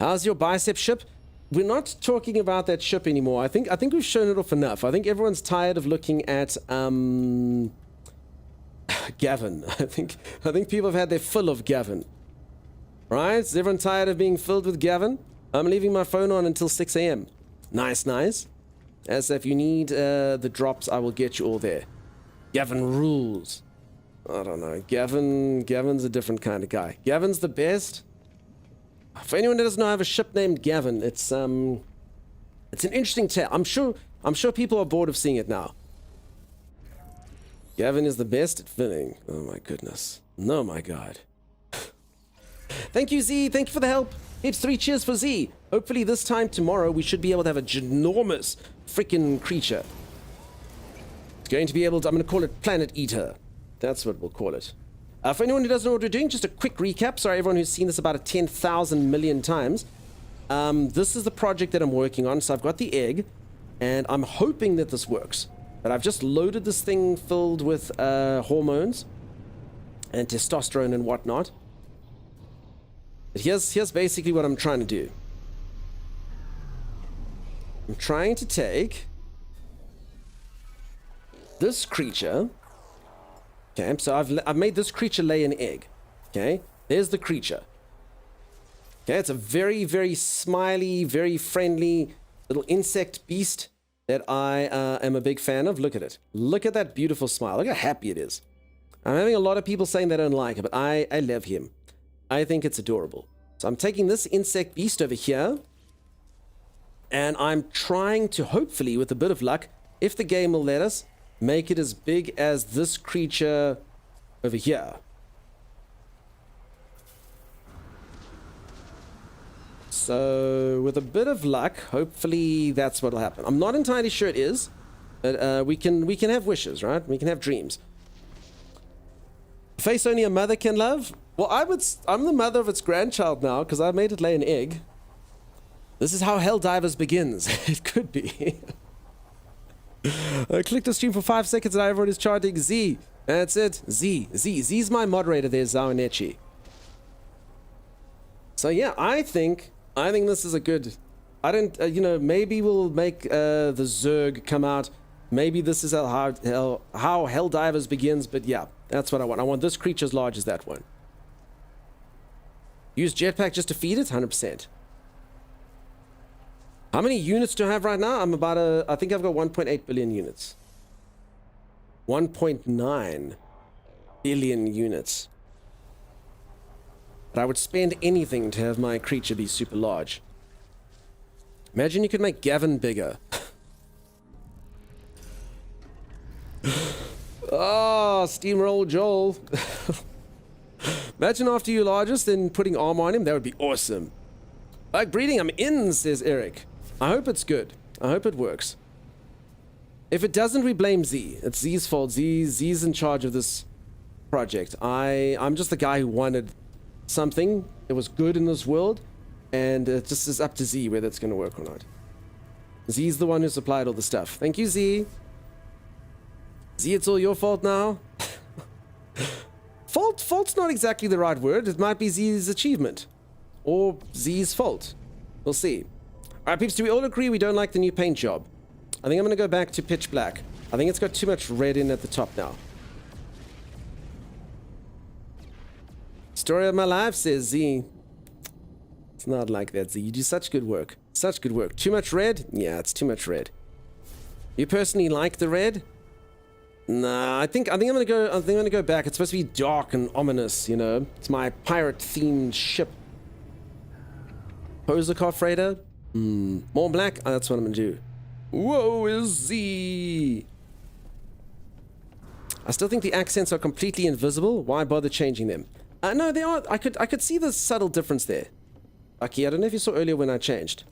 How's your bicep ship? We're not talking about that ship anymore. I think we've shown it off enough. I think everyone's tired of looking at Gavin. I think people have had their fill of Gavin. Right? Is everyone tired of being filled with Gavin? I'm leaving my phone on until 6 a.m. Nice, nice. As if you need the drops, I will get you all there. Gavin rules. I don't know. Gavin's a different kind of guy. Gavin's the best. For anyone that doesn't know, I have a ship named Gavin. It's an interesting tale. I'm sure people are bored of seeing it now. Gavin is the best at filling. Oh my goodness. Oh my god. Thank you, Z. Thank you for the help. It's 3 cheers for Z. Hopefully this time tomorrow we should be able to have a ginormous freaking creature. It's going to be able to, I'm going to call it Planet Eater. That's what we'll call it. For anyone who doesn't know what we're doing, just a quick recap. Sorry, everyone who's seen this about 10,000 million times. This is the project that I'm working on. So I've got the egg, and I'm hoping that this works. But I've just loaded this thing filled with hormones and testosterone and whatnot. But here's basically what I'm trying to do. I'm trying to take this creature. Okay, so I've made this creature lay an egg. Okay, there's the creature. Okay, it's a very, very smiley, very friendly little insect beast that I am a big fan of. Look at it. Look at that beautiful smile. Look how happy it is. I'm having a lot of people saying they don't like it, but I love him. I think it's adorable. So I'm taking this insect beast over here, and I'm trying to, hopefully, with a bit of luck, if the game will let us, make it as big as this creature over here. So, with a bit of luck, hopefully that's what'll happen. I'm not entirely sure it is, but we can have wishes, right? We can have dreams. Face only a mother can love? Well, I'm the mother of its grandchild now, because I made it lay an egg. This is how Helldivers begins. It could be. I clicked the stream for 5 seconds and everyone is chanting Z. That's it. Z's my moderator there, Zawanechi. So yeah, I think this is a good... I don't, maybe we'll make the Zerg come out. Maybe this is how Helldivers begins, but yeah, that's what I want. I want this creature as large as that one. Use jetpack just to feed it? 100%. How many units do I have right now? I'm about I think I've got 1.8 billion units. 1.9 billion units. But I would spend anything to have my creature be super large. Imagine you could make Gavin bigger. Oh, Steamroll Joel. Imagine after you largest, then putting armor on him. That would be awesome. Like breeding, I'm in, says Eric. I hope it's good. I hope it works. If it doesn't, we blame Z. It's Z's fault. Z's in charge of this project. I'm just the guy who wanted something that was good in this world, and it just is up to Z whether it's going to work or not. Z's the one who supplied all the stuff. Thank you, Z. Z, it's all your fault now. Fault's not exactly the right word. It might be Z's achievement. Or Z's fault. We'll see. Alright, peeps, do we all agree we don't like the new paint job? I think I'm going to go back to pitch black. I think it's got too much red in at the top now. Story of my life, says Z. It's not like that, Z. You do such good work. Such good work. Too much red? Yeah, it's too much red. You personally like the red? Nah, I think I'm gonna go back. It's supposed to be dark and ominous, you know. It's my pirate-themed ship. Poserkov freighter? More black? Oh, that's what I'm gonna do. Whoa, is Z. I still think the accents are completely invisible. Why bother changing them? No, they are. I could see the subtle difference there. Lucky, I don't know if you saw earlier when I changed.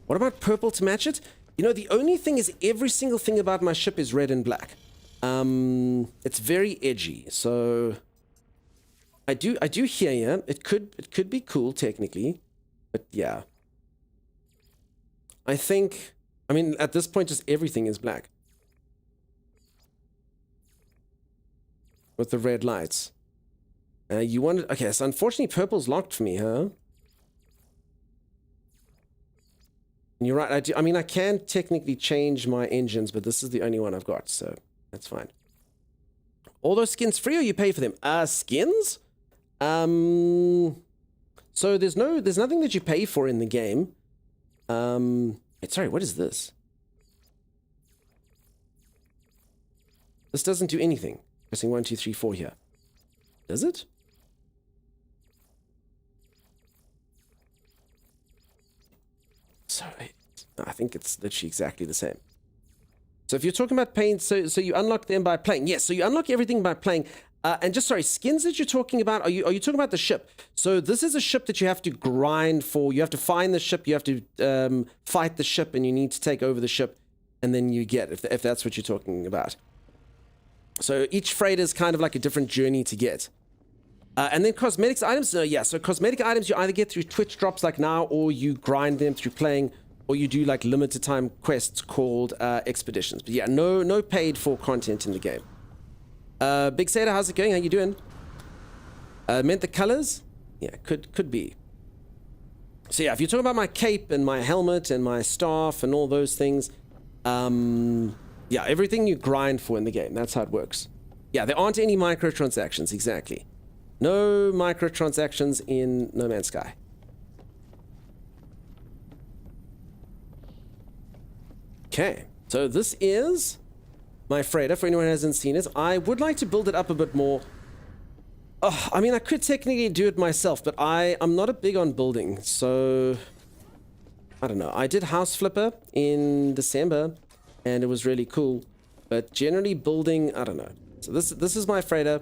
What about purple to match it? You know, the only thing is every single thing about my ship is red and black. It's very edgy, so I do hear you. It could be cool technically, but yeah. I think I mean, at this point, just everything is black. With the red lights. You wanted... Okay, so unfortunately, purple's locked for me, huh? And you're right, I mean, I can technically change my engines, but this is the only one I've got, so that's fine. All those skins free or you pay for them? Skins? So there's nothing that you pay for in the game. Sorry, what is this? This doesn't do anything. Pressing 1, 2, 3, 4 here. Does it? Sorry. I think it's literally exactly the same. So if you're talking about paying, so you unlock them by playing. Yes, so you unlock everything by playing. And just, sorry, skins that you're talking about, are you talking about the ship? So this is a ship that you have to grind for. You have to find the ship, you have to fight the ship, and you need to take over the ship, and then you get, if that's what you're talking about. So each freighter is kind of like a different journey to get. And then cosmetics items, yeah, so cosmetic items you either get through Twitch drops like now, or you grind them through playing, or you do like limited time quests called expeditions. But yeah, no paid for content in the game. Big Sada, how's it going? How you doing? Meant the colors? Yeah, could be. So yeah, if you're talking about my cape and my helmet and my staff and all those things, yeah, everything you grind for in the game. That's how it works. Yeah, there aren't any microtransactions, exactly. No microtransactions in No Man's Sky. Okay, so this is my freighter, for anyone who hasn't seen it. I would like to build it up a bit more. I mean, I could technically do it myself, but I'm not a big on building, so I don't know. I did House Flipper in December, and it was really cool, but generally building, I don't know. So this is my freighter.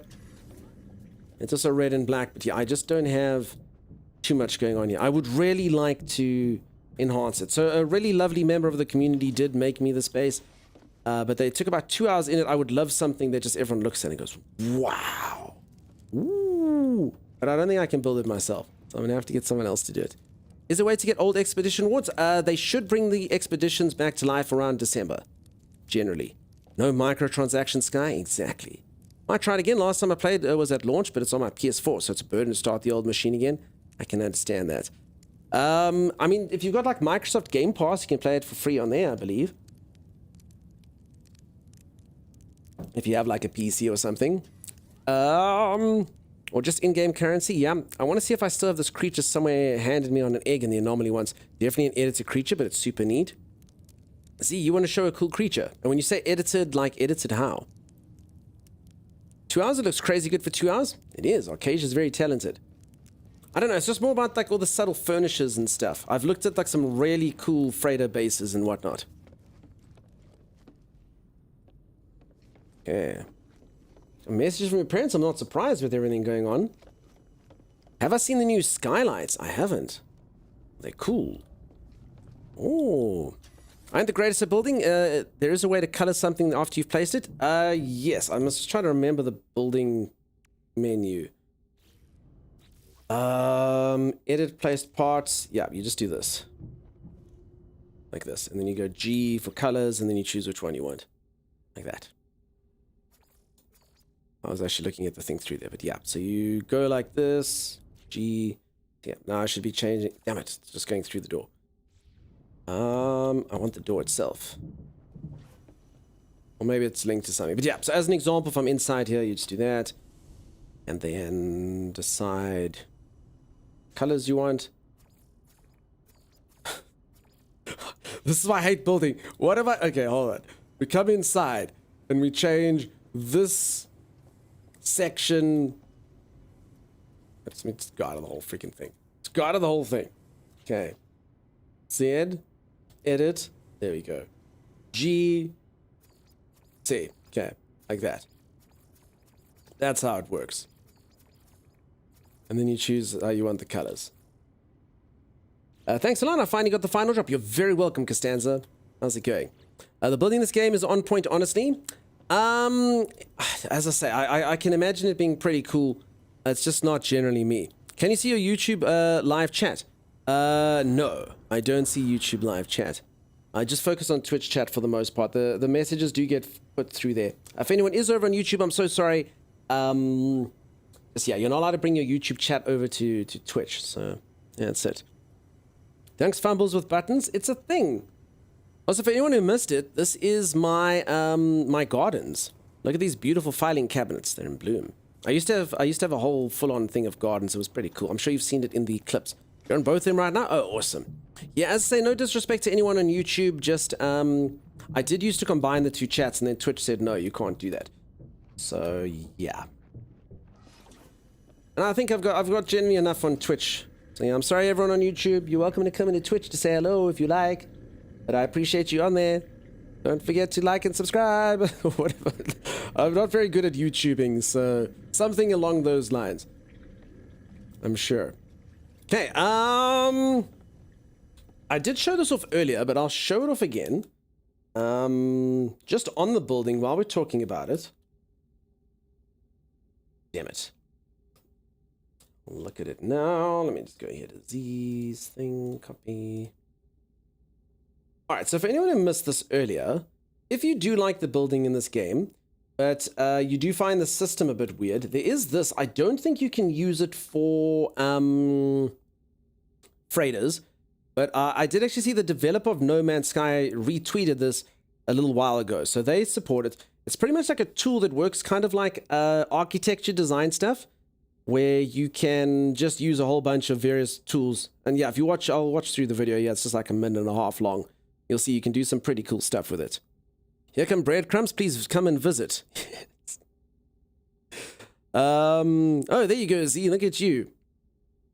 It's also red and black, but yeah, I just don't have too much going on here. I would really like to enhance it. So a really lovely member of the community did make me this base, but they took about 2 hours in it. I would love something that just everyone looks at and goes, wow. Ooh. But I don't think I can build it myself, so I'm gonna have to get someone else to do it. Is there a way to get old expedition wards? They should bring the expeditions back to life around December, generally. No microtransactions, Sky? Exactly. I tried again. Last time I played was at launch, but it's on my PS4, so it's a burden to start the old machine again. I can understand that. I mean, if you've got like Microsoft Game Pass, you can play it for free on there, I believe. If you have like a PC or something. Or just in-game currency, yeah. I want to see if I still have this creature somewhere handed me on an egg in the anomaly once. Definitely an edited creature, but it's super neat. See, you want to show a cool creature. And when you say edited, like edited how? 2 hours? It looks crazy good for 2 hours? It is. Arcasia's very talented. I don't know. It's just more about like all the subtle furnishes and stuff. I've looked at like some really cool freighter bases and whatnot. Okay. A message from your parents? I'm not surprised with everything going on. Have I seen the new skylights? I haven't. They're cool. Oh. I'm the greatest at building. There is a way to color something after you've placed it. Yes. I must try to remember the building menu. Edit placed parts. Yeah, you just do this. Like this. And then you go G for colors, and then you choose which one you want. Like that. I was actually looking at the thing through there, but yeah. So you go like this. G. Yeah, now I should be changing. Damn it. It's just going through the door. I want the door itself. Or maybe it's linked to something. But yeah, so as an example, if I'm inside here, you just do that. And then decide colors you want. This is why I hate building. What if I... Okay, hold on. We come inside and we change this section. Let me just go out of the whole freaking thing. Let's go out of the whole thing. Okay. Z, edit, there we go. G, C, okay, like that. That's how it works. And then you choose how you want the colors. Thanks a lot, I finally got the final drop. You're very welcome, Costanza. How's it going? The building in this game is on point, honestly. As I say, I can imagine it being pretty cool. It's just not generally me. Can you see your YouTube live chat? No, I don't see YouTube live chat. I just focus on Twitch chat for the most part. The messages do get put through there. If anyone is over on YouTube, I'm so sorry. Just, yeah, you're not allowed to bring your YouTube chat over to Twitch. So, yeah, that's it. Thanks, Fumbles with Buttons. It's a thing. Also, for anyone who missed it, this is my my gardens. Look at these beautiful filing cabinets. They're in bloom. I used to have a whole full-on thing of gardens. It was pretty cool. I'm sure you've seen it in the clips. You're on both of them right now? Oh, awesome. Yeah, as I say, no disrespect to anyone on YouTube, just, I did used to combine the two chats, and then Twitch said, no, you can't do that. So, yeah. And I think I've got generally enough on Twitch. So, yeah, I'm sorry, everyone on YouTube. You're welcome to come into Twitch to say hello if you like. But I appreciate you on there. Don't forget to like and subscribe, or whatever. I'm not very good at YouTubing, so something along those lines. I'm sure. Okay, I did show this off earlier, but I'll show it off again. Just on the building while we're talking about it. Damn it. Look at it now. Let me just go here to Z's thing, copy. Alright, so for anyone who missed this earlier, if you do like the building in this game, but you do find the system a bit weird, there is this. I don't think you can use it for freighters, but I did actually see the developer of No Man's Sky retweeted this a little while ago, so they support it. It's pretty much like a tool that works kind of like architecture design stuff, where you can just use a whole bunch of various tools. And yeah, if you watch, I'll watch through the video. Yeah, it's just like a minute and a half long. You'll see you can do some pretty cool stuff with it. Here come breadcrumbs. Please come and visit. Oh, there you go, Z. Look at you.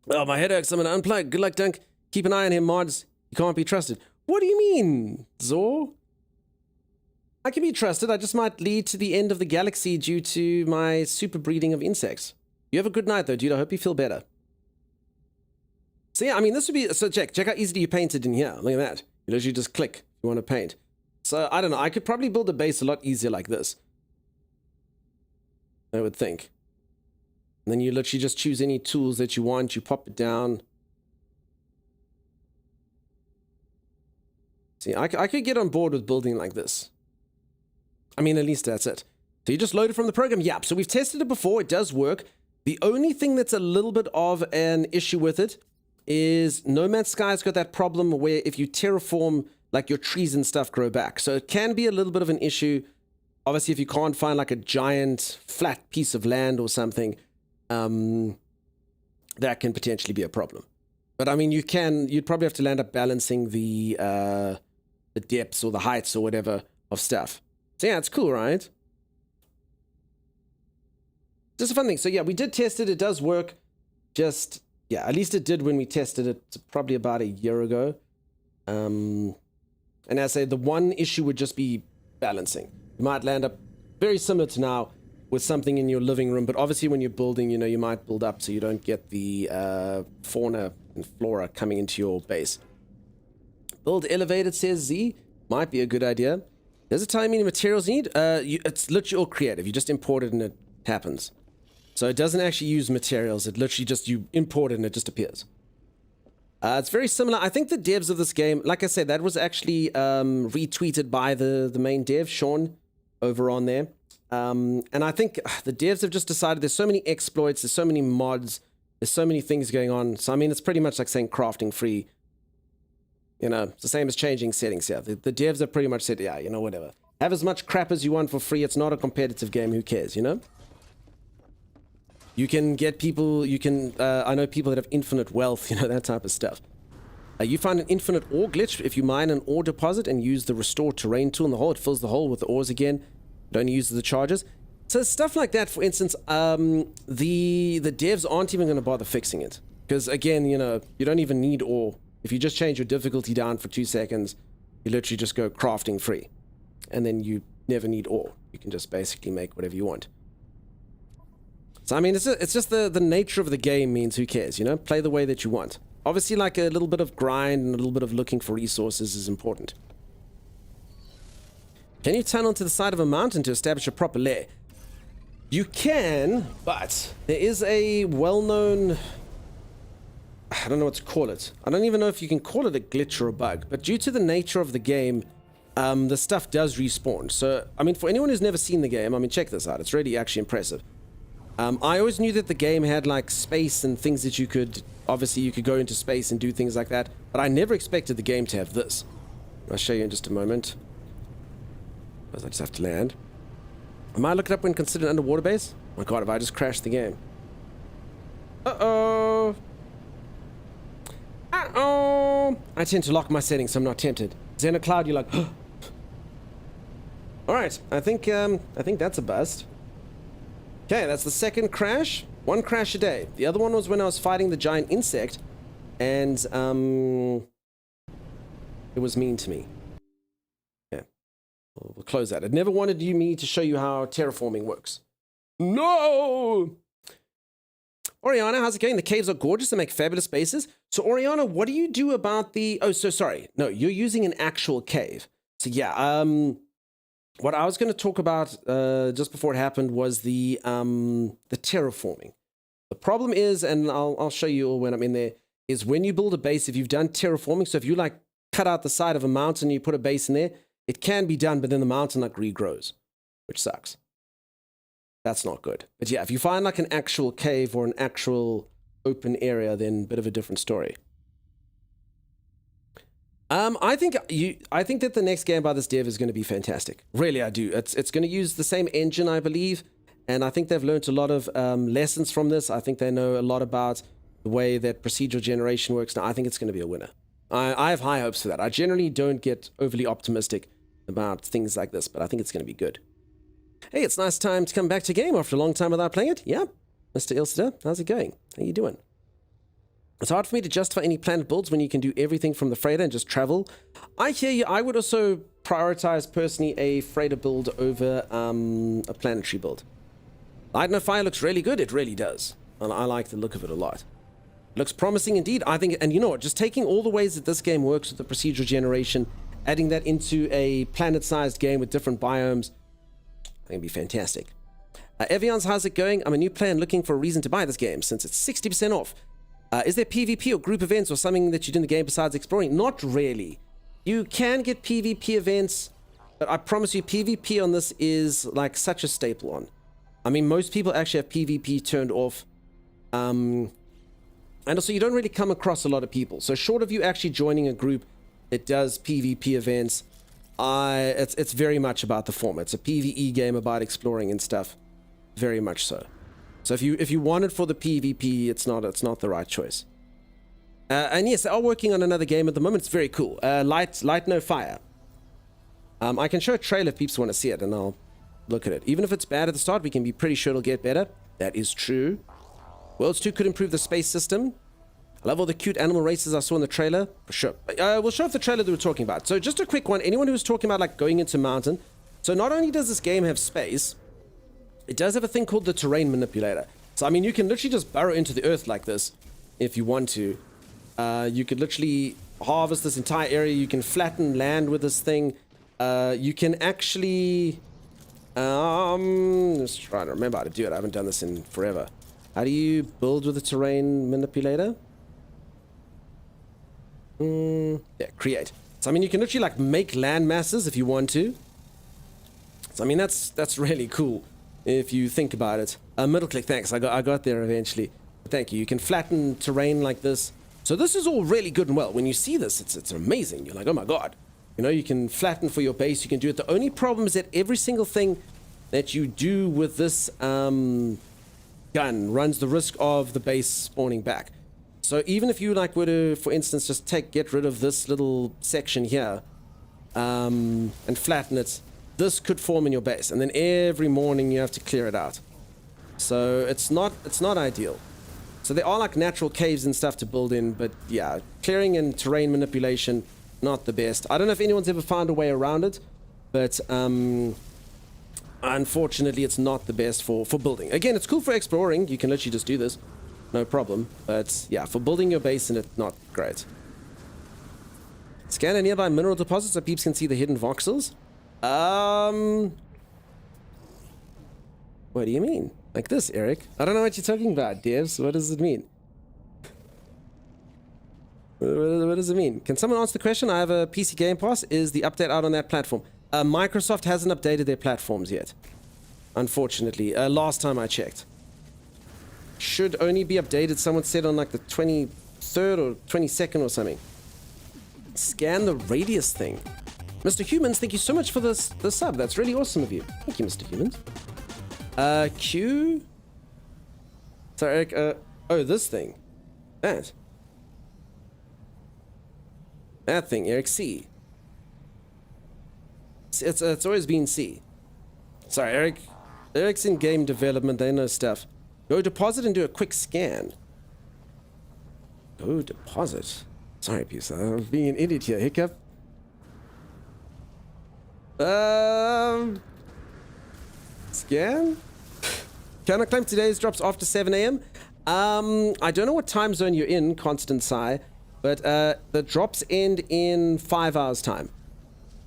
Oh, my head hurts. I'm going to unplug. Good luck, Dunk. Keep an eye on him, mods. He can't be trusted. What do you mean, Zor? I can be trusted. I just might lead to the end of the galaxy due to my super breeding of insects. You have a good night, though, dude. I hope you feel better. So, yeah, I mean, this would be... So, check how easily you painted in here. Look at that. You literally just click if you want to paint. So, I don't know. I could probably build a base a lot easier like this. I would think. And then you literally just choose any tools that you want. You pop it down. See, I could get on board with building like this. I mean, at least that's it. So you just load it from the program. Yep. So we've tested it before. It does work. The only thing that's a little bit of an issue with it is No Man's Sky's got that problem where if you terraform, like your trees and stuff grow back. So it can be a little bit of an issue. Obviously, if you can't find like a giant flat piece of land or something, that can potentially be a problem. But I mean, you'd probably have to end up balancing the depths or the heights or whatever of stuff. So yeah, it's cool, right? Just a fun thing. So yeah, we did test it. It does work. Just, yeah, at least it did when we tested it probably about a year ago. And as I say, the one issue would just be balancing. You might land up very similar to now with something in your living room, but obviously when you're building, you might build up so you don't get the fauna and flora coming into your base. Build elevated, says Z. Might be a good idea. Does it tell you how many materials you need? It's literally all creative. You just import it and it happens. So it doesn't actually use materials. It literally just, you import it and it just appears. It's very similar. I think the devs of this game, like I said, that was actually retweeted by the main dev, Sean, over on there. And I think the devs have just decided there's so many exploits, there's so many mods, there's so many things going on. So, I mean, it's pretty much like saying crafting free. It's the same as changing settings here. The devs have pretty much said, yeah, whatever. Have as much crap as you want for free. It's not a competitive game. Who cares, You can get people, I know people that have infinite wealth, that type of stuff. You find an infinite ore glitch. If you mine an ore deposit and use the restore terrain tool in the hole, it fills the hole with the ores again. Don't use the charges. So stuff like that, for instance, the devs aren't even going to bother fixing it. Because again, you don't even need ore. If you just change your difficulty down for 2 seconds, you literally just go crafting free. And then you never need ore. You can just basically make whatever you want. So, I mean, it's just the nature of the game means who cares, Play the way that you want. Obviously, like a little bit of grind and a little bit of looking for resources is important. Can you tunnel to the side of a mountain to establish a proper lair? You can, but there is a well-known I don't know what to call it. I don't even know if you can call it a glitch or a bug, but due to the nature of the game, the stuff does respawn. So, I mean, for anyone who's never seen the game, I mean, check this out. It's really actually impressive. I always knew that the game had like space and things that you could, obviously you could go into space and do things like that, but I never expected the game to have this. I'll show you in just a moment. I just have to land. Am I looking up when considered underwater base? Oh my god, have I just crashed the game? Uh-oh. Uh-oh. I tend to lock my settings so I'm not tempted. Xenocloud, you're like, alright, I think that's a bust. Okay, that's the second crash. One crash a day. The other one was when I was fighting the giant insect, and it was mean to me. Yeah, we'll close that. It never wanted me to show you how terraforming works. No! Oriana, how's it going? The caves are gorgeous. They make fabulous bases. So, Oriana, what do you do about the... Oh, so sorry. No, you're using an actual cave. So, yeah, what I was going to talk about just before it happened was the terraforming. The problem is, and I'll show you all when I'm in there, is when you build a base, if you've done terraforming, so if you, like, cut out the side of a mountain and you put a base in there, it can be done, but then the mountain, like, regrows, which sucks. That's not good. But yeah, if you find like an actual cave or an actual open area, then a bit of a different story. I think that the next game by this dev is going to be fantastic. Really, I do. It's going to use the same engine, I believe, and I think they've learned a lot of lessons from this. I think they know a lot about the way that procedural generation works. Now, I think it's going to be a winner. I have high hopes for that. I generally don't get overly optimistic about things like this, but I think it's going to be good. Hey, it's nice time to come back to game after a long time without playing it. Yeah, Mr. Ilster, how's it going? How you doing? It's hard for me to justify any planned builds when you can do everything from the freighter and just travel. I hear you. I would also prioritize personally a freighter build over a planetary build. Light No Fire looks really good. It really does. And I like the look of it a lot. It looks promising indeed. I think, and you know what, just taking all the ways that this game works with the procedural generation, adding that into a planet-sized game with different biomes, I think it'd be fantastic. Evians, how's it going? I'm a new player and looking for a reason to buy this game since it's 60% off. Is there PvP or group events or something that you do in the game besides exploring? Not really. You can get PvP events, but I promise you PvP on this is like such a staple on. I mean, most people actually have PvP turned off. And also you don't really come across a lot of people. So short of you actually joining a group that does PvP events, it's very much about the form. It's a PvE game about exploring and stuff. Very much so. So if you want it for the PvP, it's not the right choice. And yes, they are working on another game at the moment. It's very cool. Light No Fire. I can show a trailer if people want to see it, and I'll look at it. Even if it's bad at the start, we can be pretty sure it'll get better. That is true. Worlds 2 could improve the space system. I love all the cute animal races I saw in the trailer. For sure. We'll show off the trailer that we're talking about. So just a quick one. Anyone who's talking about like going into mountain. So not only does this game have space, it does have a thing called the terrain manipulator. So I mean, you can literally just burrow into the earth like this if you want to. You could literally harvest this entire area. You can flatten land with this thing. You can actually... just trying to remember how to do it. I haven't done this in forever. How do you build with a terrain manipulator? Yeah, create. So I mean, you can literally like make land masses if you want to. So I mean, that's really cool if you think about it. Middle click, thanks. I got there eventually. Thank you. You can flatten terrain like this. So this is all really good and well. When you see this, it's amazing. You're like, oh my god. You know, you can flatten for your base. You can do it. The only problem is that every single thing that you do with this gun runs the risk of the base spawning back. So even if you like were to, for instance, just get rid of this little section here and flatten it, this could form in your base, and then every morning you have to clear it out. So it's not ideal. So there are like natural caves and stuff to build in, but yeah, clearing and terrain manipulation, not the best. I don't know if anyone's ever found a way around it, but unfortunately it's not the best for building. Again, it's cool for exploring. You can literally just do this, no problem. But yeah, for building your base in it, not great. Scan a nearby mineral deposit so peeps can see the hidden voxels. What do you mean? Like this, Eric? I don't know what you're talking about, devs. What does it mean? What does it mean? Can someone answer the question? I have a PC Game Pass. Is the update out on that platform? Microsoft hasn't updated their platforms yet. Unfortunately. Last time I checked. Should only be updated, someone said, on like the 23rd or 22nd or something. Scan the radius thing. Mr. Humans, thank you so much for the sub. That's really awesome of you. Thank you, Mr. Humans. Q? Sorry, Eric. Oh, this thing. That. That thing, Eric. C. It's always been C. Sorry, Eric. Eric's in game development. They know stuff. Go deposit and do a quick scan. Go deposit. Sorry, Peace. I'm being an idiot here. Hiccup. Scan? Can I claim today's drops after 7 a.m.? I don't know what time zone you're in, Constant Sigh, but the drops end in 5 hours time.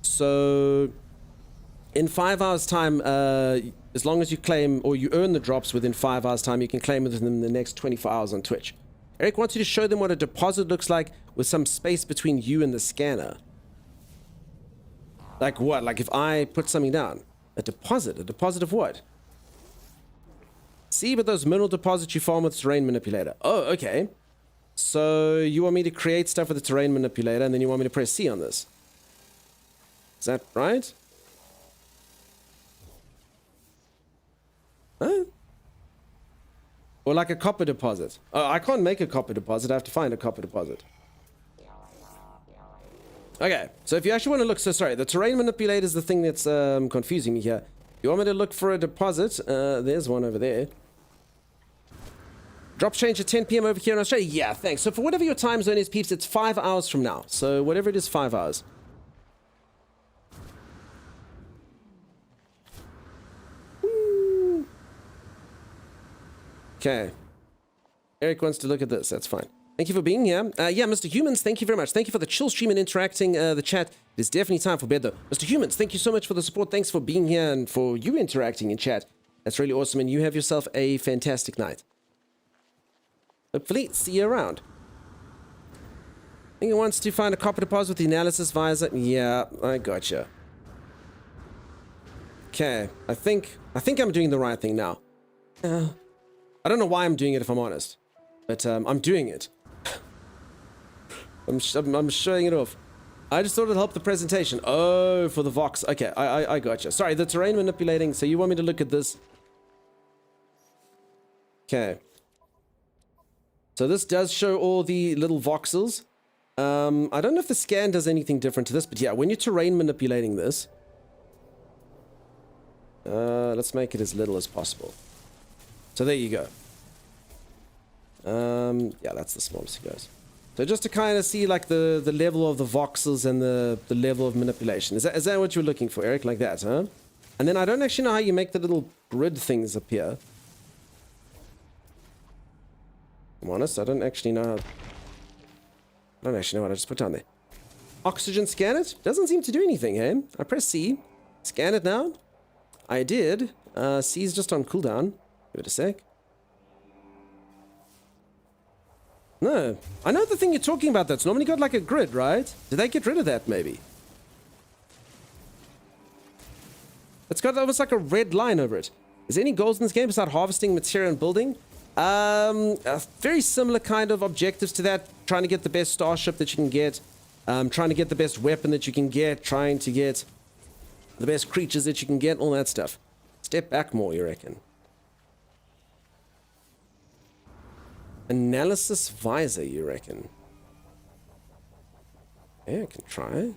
So in 5 hours time, as long as you claim or you earn the drops within 5 hours time, you can claim within the next 24 hours on Twitch. Eric wants you to show them what a deposit looks like with some space between you and the scanner. Like what? Like if I put something down. A deposit? A deposit of what? See, but those mineral deposits you farm with terrain manipulator. Oh, okay. So you want me to create stuff with the terrain manipulator and then you want me to press C on this. Is that right? Huh? Or like a copper deposit. Oh, I can't make a copper deposit. I have to find a copper deposit. Okay, so if you actually want to look, so sorry, the terrain manipulator is the thing that's confusing me here. You want me to look for a deposit? There's one over there. Drop change at 10 p.m. over here in Australia? Yeah, thanks. So for whatever your time zone is, peeps, it's 5 hours from now. So whatever it is, 5 hours. Woo. Okay. Eric wants to look at this. That's fine. Thank you for being here. Yeah, Mr. Humans, thank you very much. Thank you for the chill stream and interacting the chat. It is definitely time for bed, though. Mr. Humans, thank you so much for the support. Thanks for being here and for you interacting in chat. That's really awesome, and you have yourself a fantastic night. Hopefully, see you around. I think it wants to find a copper deposit with the analysis visor. Yeah, I gotcha. Okay, I think I'm doing the right thing now. I don't know why I'm doing it, if I'm honest. But I'm doing it. I'm showing it off. I just thought it'd help the presentation. Oh, for the Vox. Okay, I gotcha. Sorry, the terrain manipulating. So you want me to look at this? Okay. So this does show all the little voxels. I don't know if the scan does anything different to this, but yeah, when you're terrain manipulating this, let's make it as little as possible. So there you go. Yeah, that's the smallest it goes. So just to kind of see like the level of the voxels and the level of manipulation. Is that what you're looking for, Eric? Like that, huh? And then I don't actually know how you make the little grid things appear. I'm honest, I don't actually know what I just put down there. Oxygen scan it? Doesn't seem to do anything, hey? I press C. Scan it now. I did. C is just on cooldown. Give it a sec. No. I know the thing you're talking about that's normally got like a grid, right? Did they get rid of that, maybe? It's got almost like a red line over it. Is there any goals in this game besides harvesting material and building? Very similar kind of objectives to that. Trying to get the best starship that you can get. Trying to get the best weapon that you can get. Trying to get the best creatures that you can get. All that stuff. Step back more, you reckon? Analysis visor, you reckon? Yeah, I can try.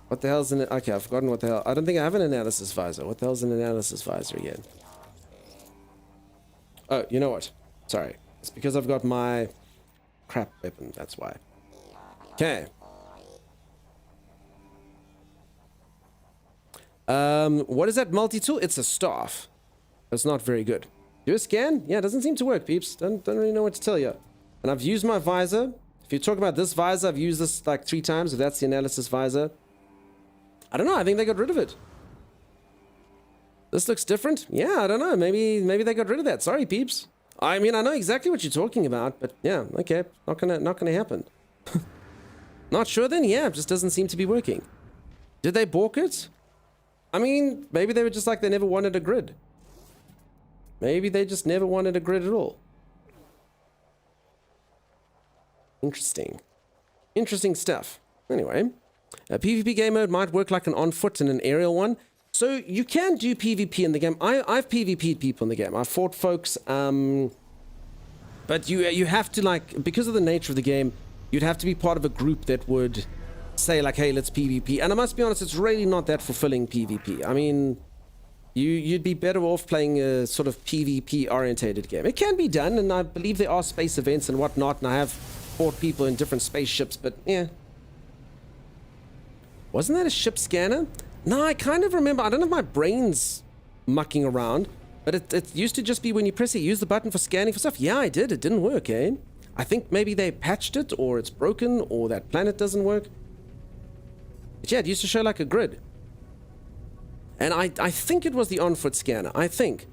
What the hell's an... Okay, I've forgotten what the hell... I don't think I have an analysis visor. What the hell's an analysis visor again? Oh, you know what? Sorry. It's because I've got my crap weapon. That's why. Okay. What is that multi-tool? It's a staff. That's not very good. Do a scan? Yeah, it doesn't seem to work, peeps. Don't really know what to tell you. And I've used my visor. If you talk about this visor, I've used this like 3 times. If that's the analysis visor. I don't know. I think they got rid of it. This looks different. Yeah, I don't know. Maybe they got rid of that. Sorry, peeps. I mean, I know exactly what you're talking about, but yeah, okay, not gonna happen. Not sure then? Yeah, it just doesn't seem to be working. Did they balk it? I mean, maybe they were just like they never wanted a grid. Maybe they just never wanted a grid at all. Interesting. Interesting stuff. Anyway, a PvP game mode might work like an on foot and an aerial one. So you can do PvP in the game. I've PvP'd people in the game. I've fought folks, but you have to, like, because of the nature of the game, you'd have to be part of a group that would say like, hey, let's PvP. And I must be honest, it's really not that fulfilling PvP. I mean, you'd be better off playing a sort of PvP orientated game. It can be done, and I believe there are space events and whatnot, and I have fought people in different spaceships, but yeah. Wasn't that a ship scanner? No, I kind of remember. I don't know if my brain's mucking around, but it used to just be when you press it, use the button for scanning for stuff. Yeah, I did. It didn't work, eh? I think maybe they patched it, or it's broken, or that planet doesn't work. But yeah, it used to show like a grid. And I think it was the on-foot scanner. I think.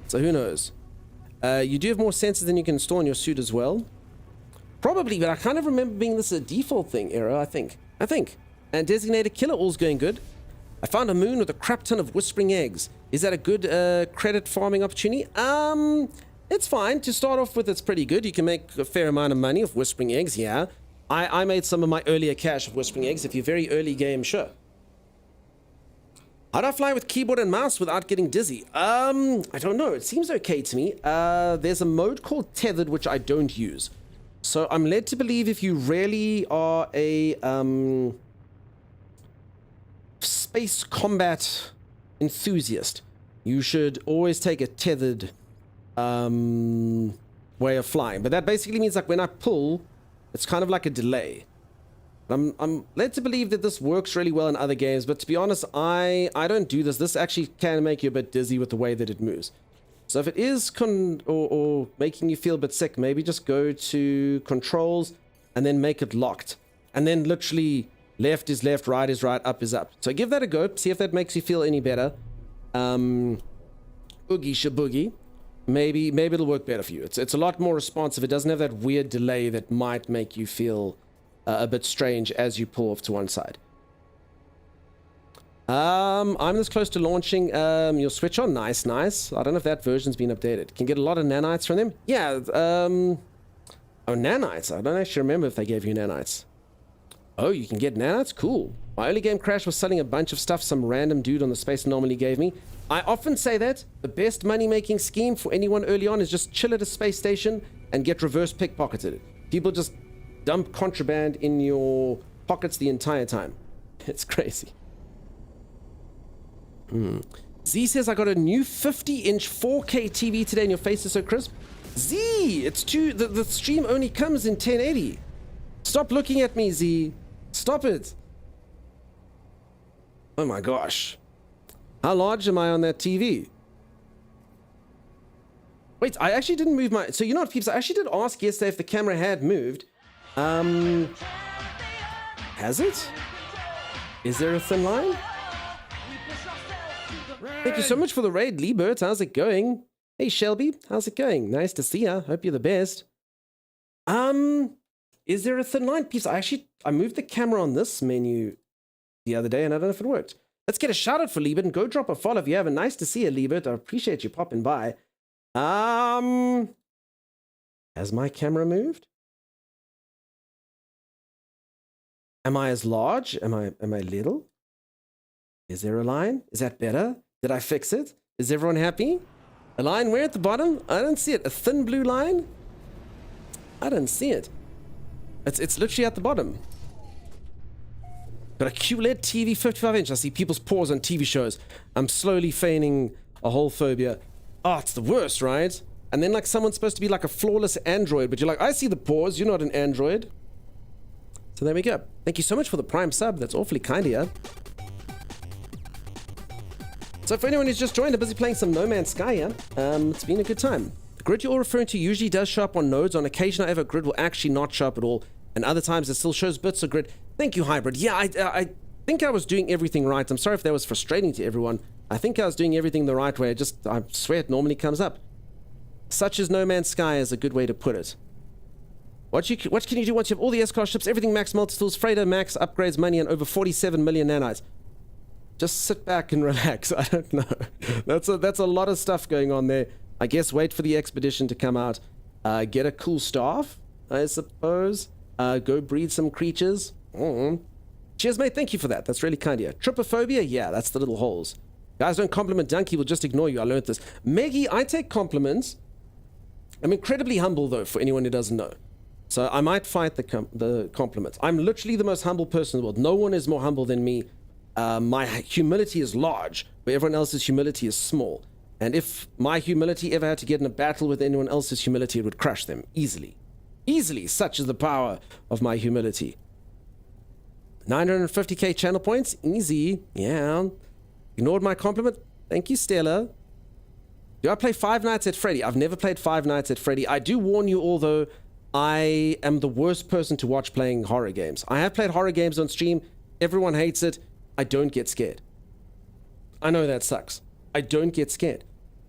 So who knows? You do have more sensors than you can install in your suit as well. Probably, but I kind of remember being this a default thing, Arrow, I think. And designated killer, all's going good. I found a moon with a crap ton of whispering eggs. Is that a good credit farming opportunity? It's fine. To start off with, it's pretty good. You can make a fair amount of money of whispering eggs, yeah. I made some of my earlier cash of whispering eggs. If you're very early game, sure. How do I fly with keyboard and mouse without getting dizzy? I don't know. It seems okay to me. There's a mode called Tethered, which I don't use. So I'm led to believe if you really are a space combat enthusiast, you should always take a tethered way of flying. But that basically means like when I pull, it's kind of like a delay. I'm led to believe that this works really well in other games, but to be honest, I don't do this. This actually can make you a bit dizzy with the way that it moves. So if it is or making you feel a bit sick, maybe just go to controls and then make it locked. And then literally left is left, right is right, up is up. So give that a go. See if that makes you feel any better. Oogie shaboogie. Maybe it'll work better for you. It's a lot more responsive. It doesn't have that weird delay that might make you feel a bit strange as you pull off to one side. I'm this close to launching your Switch on. Nice. I don't know if that version's been updated. Can get a lot of nanites from them. Yeah. Oh, nanites. I don't actually remember if they gave you nanites. Oh, you can get nanites? Cool. My early game crash was selling a bunch of stuff some random dude on the Space Anomaly gave me. I often say that the best money-making scheme for anyone early on is just chill at a space station and get reverse pickpocketed. People just dump contraband in your pockets the entire time. It's crazy. Z says, I got a new 50-inch 4K TV today and your face is so crisp. Z, it's too... The stream only comes in 1080. Stop looking at me, Z. Stop it. Oh my gosh. How large am I on that TV? Wait, I actually didn't move my... So you know what, peeps? I actually did ask yesterday if the camera had moved. Has it? Is there a thin line? Thank you so much for the raid, Liebert. How's it going? Hey, Shelby. How's it going? Nice to see ya. Hope you're the best. Is there a thin line piece? I moved the camera on this menu the other day, and I don't know if it worked. Let's get a shout out for Liebert and go drop a follow if you haven't. Nice to see you, Liebert. I appreciate you popping by. Has my camera moved? Am I as large? Am I little? Is there a line? Is that better? Did I fix it? Is everyone happy? A line where at the bottom? I don't see it. A thin blue line? I don't see it. It's literally at the bottom. But a QLED TV 55-inch. I see people's paws on TV shows. I'm slowly feigning a whole phobia. Oh, it's the worst, right? And then like someone's supposed to be like a flawless android, but you're like, I see the paws. You're not an android. So there we go. Thank you so much for the Prime sub. That's awfully kind of you. So for anyone who's just joined, I'm busy playing some No Man's Sky here. It's been a good time. The grid you're all referring to usually does show up on nodes. On occasion, however, grid will actually not show up at all. And other times, it still shows bits of grid. Thank you, Hybrid. Yeah, think I was doing everything right. I'm sorry if that was frustrating to everyone. I think I was doing everything the right way. I swear it normally comes up. Such as No Man's Sky is a good way to put it. What can you do once you have all the S-Class ships, everything max multi-tools, freighter, max upgrades, money, and over 47 million nanites? Just sit back and relax. I don't know. That's a lot of stuff going on there. I guess wait for the expedition to come out. Get a cool staff, I suppose. Go breed some creatures. Cheers, mate. Thank you for that. That's really kind of you. Trypophobia? Yeah, that's the little holes. Guys, don't compliment Donkey. We'll just ignore you. I learned this. Meggie, I take compliments. I'm incredibly humble, though, for anyone who doesn't know. So I might fight the compliments. I'm literally the most humble person in the world. No one is more humble than me. My humility is large, but everyone else's humility is small. And if my humility ever had to get in a battle with anyone else's humility, it would crush them easily. Easily, such is the power of my humility. 950k channel points, easy, yeah. Ignored my compliment, thank you, Stella. Do I play Five Nights at Freddy? I've never played Five Nights at Freddy. I do warn you, although I am the worst person to watch playing horror games. I have played horror games on stream, everyone hates it. I don't get scared. I know that sucks. I don't get scared.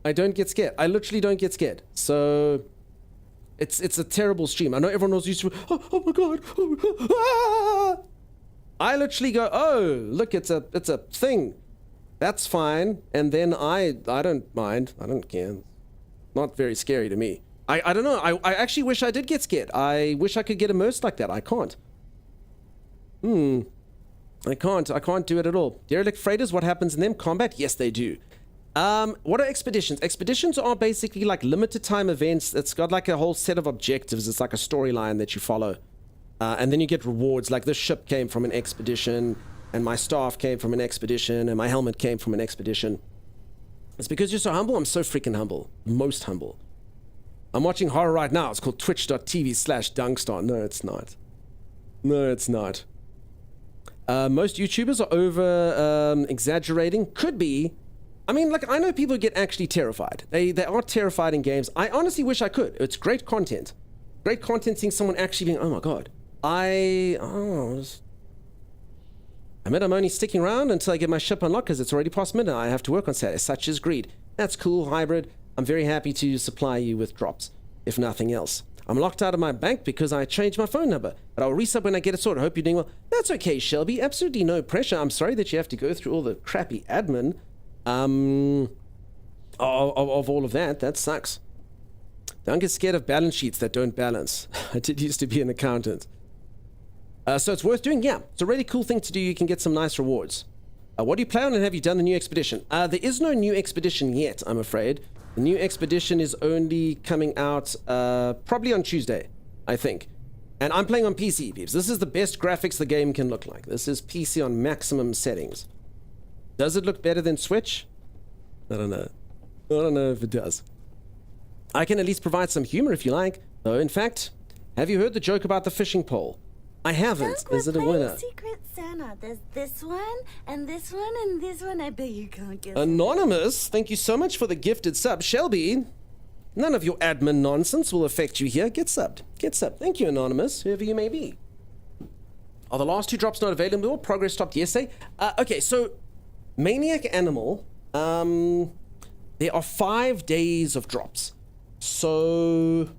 I don't get scared. I literally don't get scared. So it's a terrible stream. I know everyone was used to, oh my god. Ah! I literally go, oh, look, it's a thing. That's fine. And then I don't mind. I don't care. Not very scary to me. I don't know. I actually wish I did get scared. I wish I could get immersed like that. I can't. I can't do it at all. Derelict freighters, what happens in them? Combat? Yes, they do. What are expeditions? Expeditions are basically like limited time events. It's got like a whole set of objectives. It's like a storyline that you follow. And then you get rewards. Like this ship came from an expedition, and my staff came from an expedition, and my helmet came from an expedition. It's because you're so humble. I'm so freaking humble. Most humble. I'm watching horror right now. It's called twitch.tv/Dunkstar. No, it's not. No, it's not. Most YouTubers are over exaggerating. Could be. I mean, like, I know people who get actually terrified. They are terrified in games. I honestly wish I could. It's great content. Great content seeing someone actually being, oh my god. I admit I'm only sticking around until I get my ship unlocked because it's already past midnight. I have to work on Saturday. Such is greed. That's cool, Hybrid. I'm very happy to supply you with drops, if nothing else. I'm locked out of my bank because I changed my phone number, but I'll resub when I get it sorted. I hope you're doing well. That's okay, Shelby. Absolutely no pressure. I'm sorry that you have to go through all the crappy admin of all of that. That sucks. Don't get scared of balance sheets that don't balance. I did used to be an accountant. So it's worth doing? Yeah. It's a really cool thing to do. You can get some nice rewards. What do you play on, and have you done the new expedition? There is no new expedition yet, I'm afraid. The new expedition is only coming out probably on Tuesday, I think. And I'm playing on PC, peeps. This is the best graphics the game can look like. This is PC on maximum settings. Does it look better than Switch? I don't know. I don't know if it does. I can at least provide some humor if you like. Though, in fact, have you heard the joke about the fishing pole? I haven't. Look, Is it a we're winner? playing Secret Santa. There's this one, and this one, and this one. I bet you can't guess. Anonymous, thank you so much for the gifted sub. Shelby, none of your admin nonsense will affect you here. Get subbed. Get subbed. Thank you, Anonymous, whoever you may be. Are the last two drops not available? Progress stopped yesterday. Okay, so Maniac Animal, there are 5 days of drops. So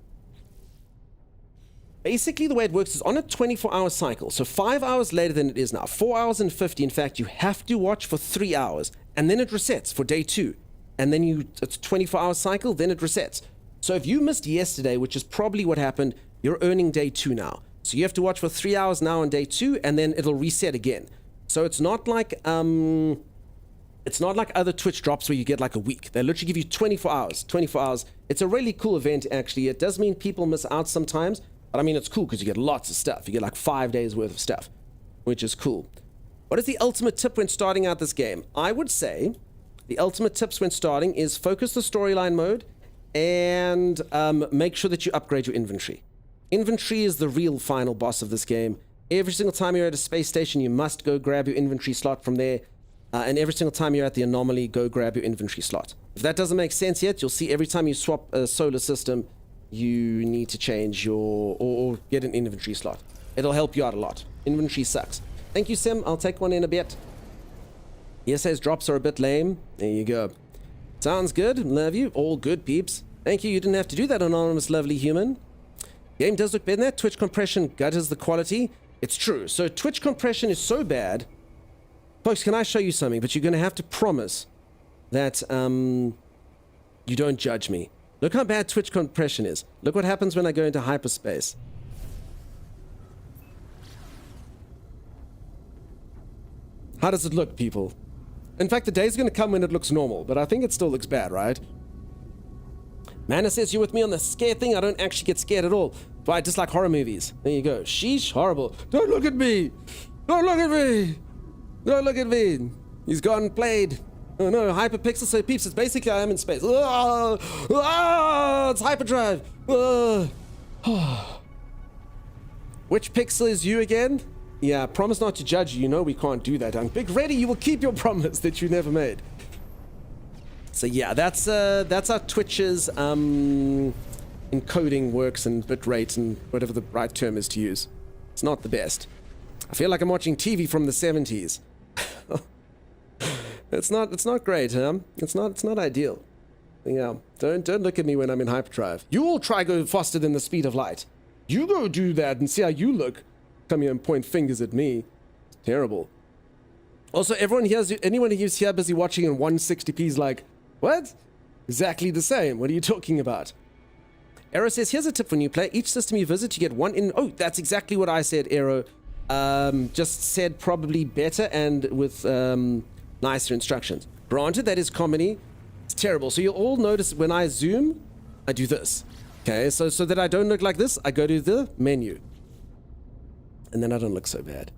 basically the way it works is on a 24-hour cycle. So 5 hours later than it is now. 4 hours and 50. In fact, you have to watch for 3 hours. And then it resets for day 2. And then it's a 24-hour cycle, then it resets. So if you missed yesterday, which is probably what happened, you're earning day 2 now. So you have to watch for 3 hours now on day 2, and then it'll reset again. So it's not like other Twitch drops where you get like a week. They literally give you 24 hours. 24 hours. It's a really cool event, actually. It does mean people miss out sometimes, but I mean, it's cool because you get lots of stuff. You get like 5 days worth of stuff, which is cool. What is the ultimate tip when starting out this game? I would say the ultimate tips when starting is focus the storyline mode and make sure that you upgrade your inventory. Inventory is the real final boss of this game. Every single time you're at a space station, you must go grab your inventory slot from there. And every single time you're at the anomaly, go grab your inventory slot. If that doesn't make sense yet, you'll see every time you swap a solar system, you need to change your, or get an inventory slot. It'll help you out a lot. Inventory sucks. Thank you, Sim. I'll take one in a bit. ESA's drops are a bit lame. There you go. Sounds good. Love you. All good, peeps. Thank you. You didn't have to do that, anonymous, lovely human. Game does look better than that. Twitch compression gutters the quality. It's true. So Twitch compression is so bad. Folks, can I show you something? But you're going to have to promise that you don't judge me. Look how bad Twitch compression is. Look what happens when I go into hyperspace. How does it look, people? In fact, the day's going to come when it looks normal, but I think it still looks bad, right? Mana says, you with me on the scare thing? I don't actually get scared at all. But I dislike horror movies. There you go. Sheesh, horrible. Don't look at me. Don't look at me. Don't look at me. He's gone played. Oh no, hyperpixel, so peeps, it's basically I am in space. It's hyperdrive. Which pixel is you again? Yeah, promise not to judge you. You know we can't do that. I'm Big Ready, you will keep your promise that you never made. So yeah, that's how Twitch's encoding works and bitrate and whatever the right term is to use. It's not the best. I feel like I'm watching TV from the 70s. It's not great, huh? It's not ideal. Yeah, don't look at me when I'm in hyperdrive. You all try go faster than the speed of light. You go do that and see how you look. Come here and point fingers at me. It's terrible. Also, anyone who's here busy watching in 160p is like, what? Exactly the same. What are you talking about? Arrow says, here's a tip for new player. Each system you visit, you get one in. Oh, that's exactly what I said, Arrow. Just said probably better and with nicer instructions. Granted, that is comedy. It's terrible. So you'll all notice when I zoom, I do this. Okay, so that I don't look like this, I go to the menu. And then I don't look so bad.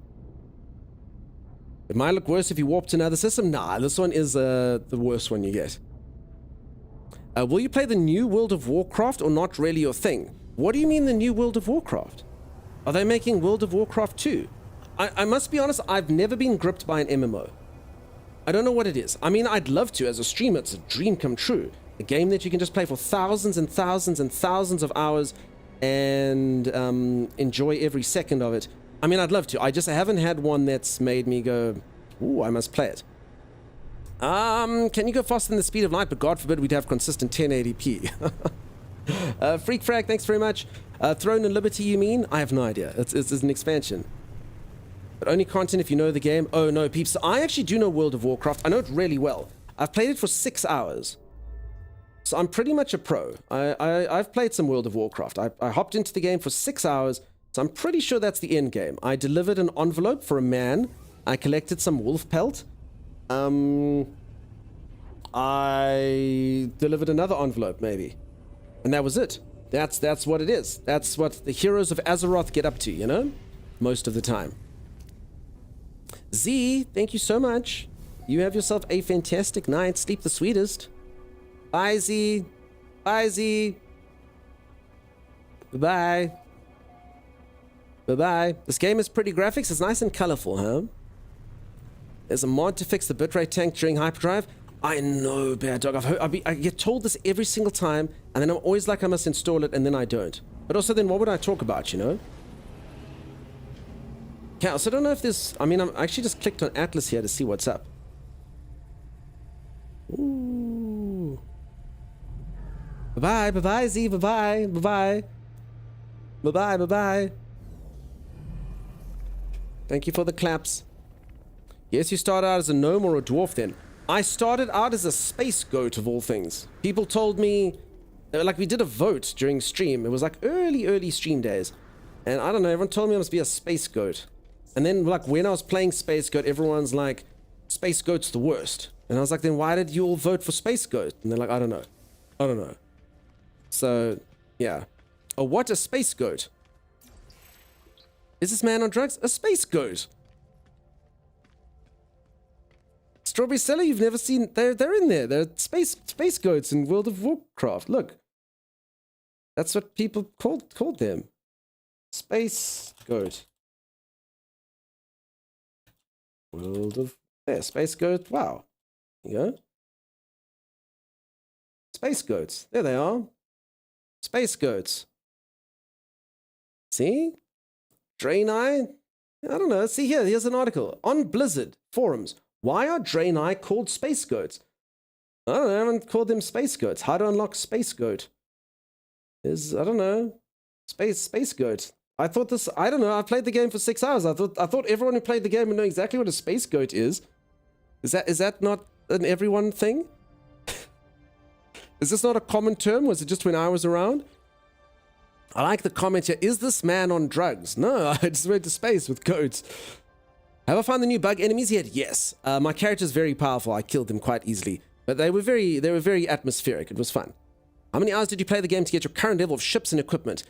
It might look worse if you warp to another system. Nah, this one is the worst one you get. Will you play the new World of Warcraft or not really your thing? What do you mean the new World of Warcraft? Are they making World of Warcraft 2? I must be honest, I've never been gripped by an MMO. I don't know what it is. I mean, I'd love to. As a streamer, it's a dream come true. A game that you can just play for thousands and thousands and thousands of hours and enjoy every second of it. I mean, I'd love to. I haven't had one that's made me go, ooh, I must play it. Can you go faster than the speed of light? But God forbid we'd have consistent 1080p. Freak Frag, thanks very much. Throne and Liberty, you mean? I have no idea. It's an expansion. But only content if you know the game. Oh, no, peeps. I actually do know World of Warcraft. I know it really well. I've played it for 6 hours. So I'm pretty much a pro. I've played some World of Warcraft. I hopped into the game for 6 hours. So I'm pretty sure that's the end game. I delivered an envelope for a man. I collected some wolf pelt. I delivered another envelope, maybe. And that was it. That's what it is. That's what the heroes of Azeroth get up to, you know? Most of the time. Z, thank you so much. You have yourself a fantastic night. Sleep the sweetest. Bye, Z. Bye, Z. Bye-bye. Bye-bye. This game is pretty graphics. It's nice and colorful, huh? There's a mod to fix the bitrate tank during hyperdrive. I know, Bad Dog. I get told this every single time, and then I'm always like I must install it, and then I don't. But also then what would I talk about, you know? Okay, I also don't know if there's... I mean, I actually just clicked on Atlas here to see what's up. Ooh. Bye-bye, bye-bye, Z, bye-bye, bye-bye. Bye-bye, bye-bye. Thank you for the claps. Yes, you started out as a gnome or a dwarf then. I started out as a space goat of all things. People told me, like we did a vote during stream. It was like early stream days. And I don't know, everyone told me I must be a space goat. And then like when I was playing space goat, everyone's like, space goat's the worst. And I was like, then why did you all vote for space goat? And they're like, I don't know. I don't know. So, yeah. Oh, what? A space goat? Is this man on drugs? A space goat. Strawberry Cellar, you've never seen... They're in there. They're space goats in World of Warcraft. Look. That's what people called them. Space goat. World of... There, space goat. Wow. There you go. Space goats. There they are. Space goats. See? Draenei. I don't know. See here, here's an article. On Blizzard forums, why are Draenei called Space Goats? I don't know, I haven't called them Space Goats. How to unlock Space Goat? I don't know. Space Goat. I don't know, I played the game for 6 hours. I thought everyone who played the game would know exactly what a Space Goat is. Is that not an everyone thing? Is this not a common term? Was it just when I was around? I like the comment here. Is this man on drugs? No, I just went to space with goats. Have I found the new bug enemies yet? Yes. My character's very powerful. I killed them quite easily. But they were very atmospheric. It was fun. How many hours did you play the game to get your current level of ships and equipment?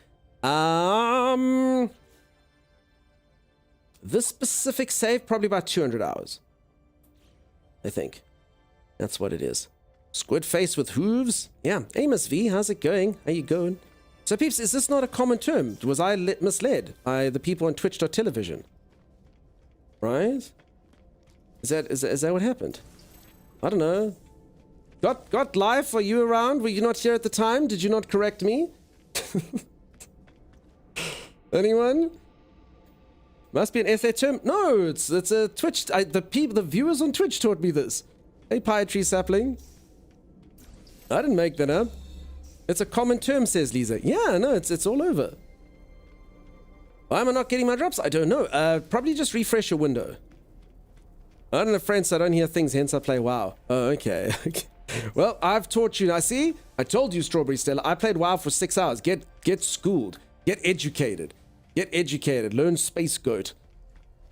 This specific save, probably about 200 hours. I think. That's what it is. Squid face with hooves? Yeah. Amos V, how's it going? How you going? So peeps, is this not a common term? Was I misled by the people on Twitch.television? Right? Is that what happened? I don't know. Got live? Were you around? Were you not here at the time? Did you not correct me? Anyone? Must be an SA term. No, it's a Twitch. The viewers on Twitch taught me this. Hey, Pie Tree Sapling. I didn't make that up. It's a common term, says Lisa. Yeah, no, it's all over. Why am I not getting my drops? I don't know. Probably just refresh your window. I don't have friends, so I don't hear things, hence I play WoW. Oh, okay. Well, I've taught you. I see. I told you, Strawberry Stella. I played WoW for 6 hours. Get schooled. Get educated. Get educated. Learn Space Goat.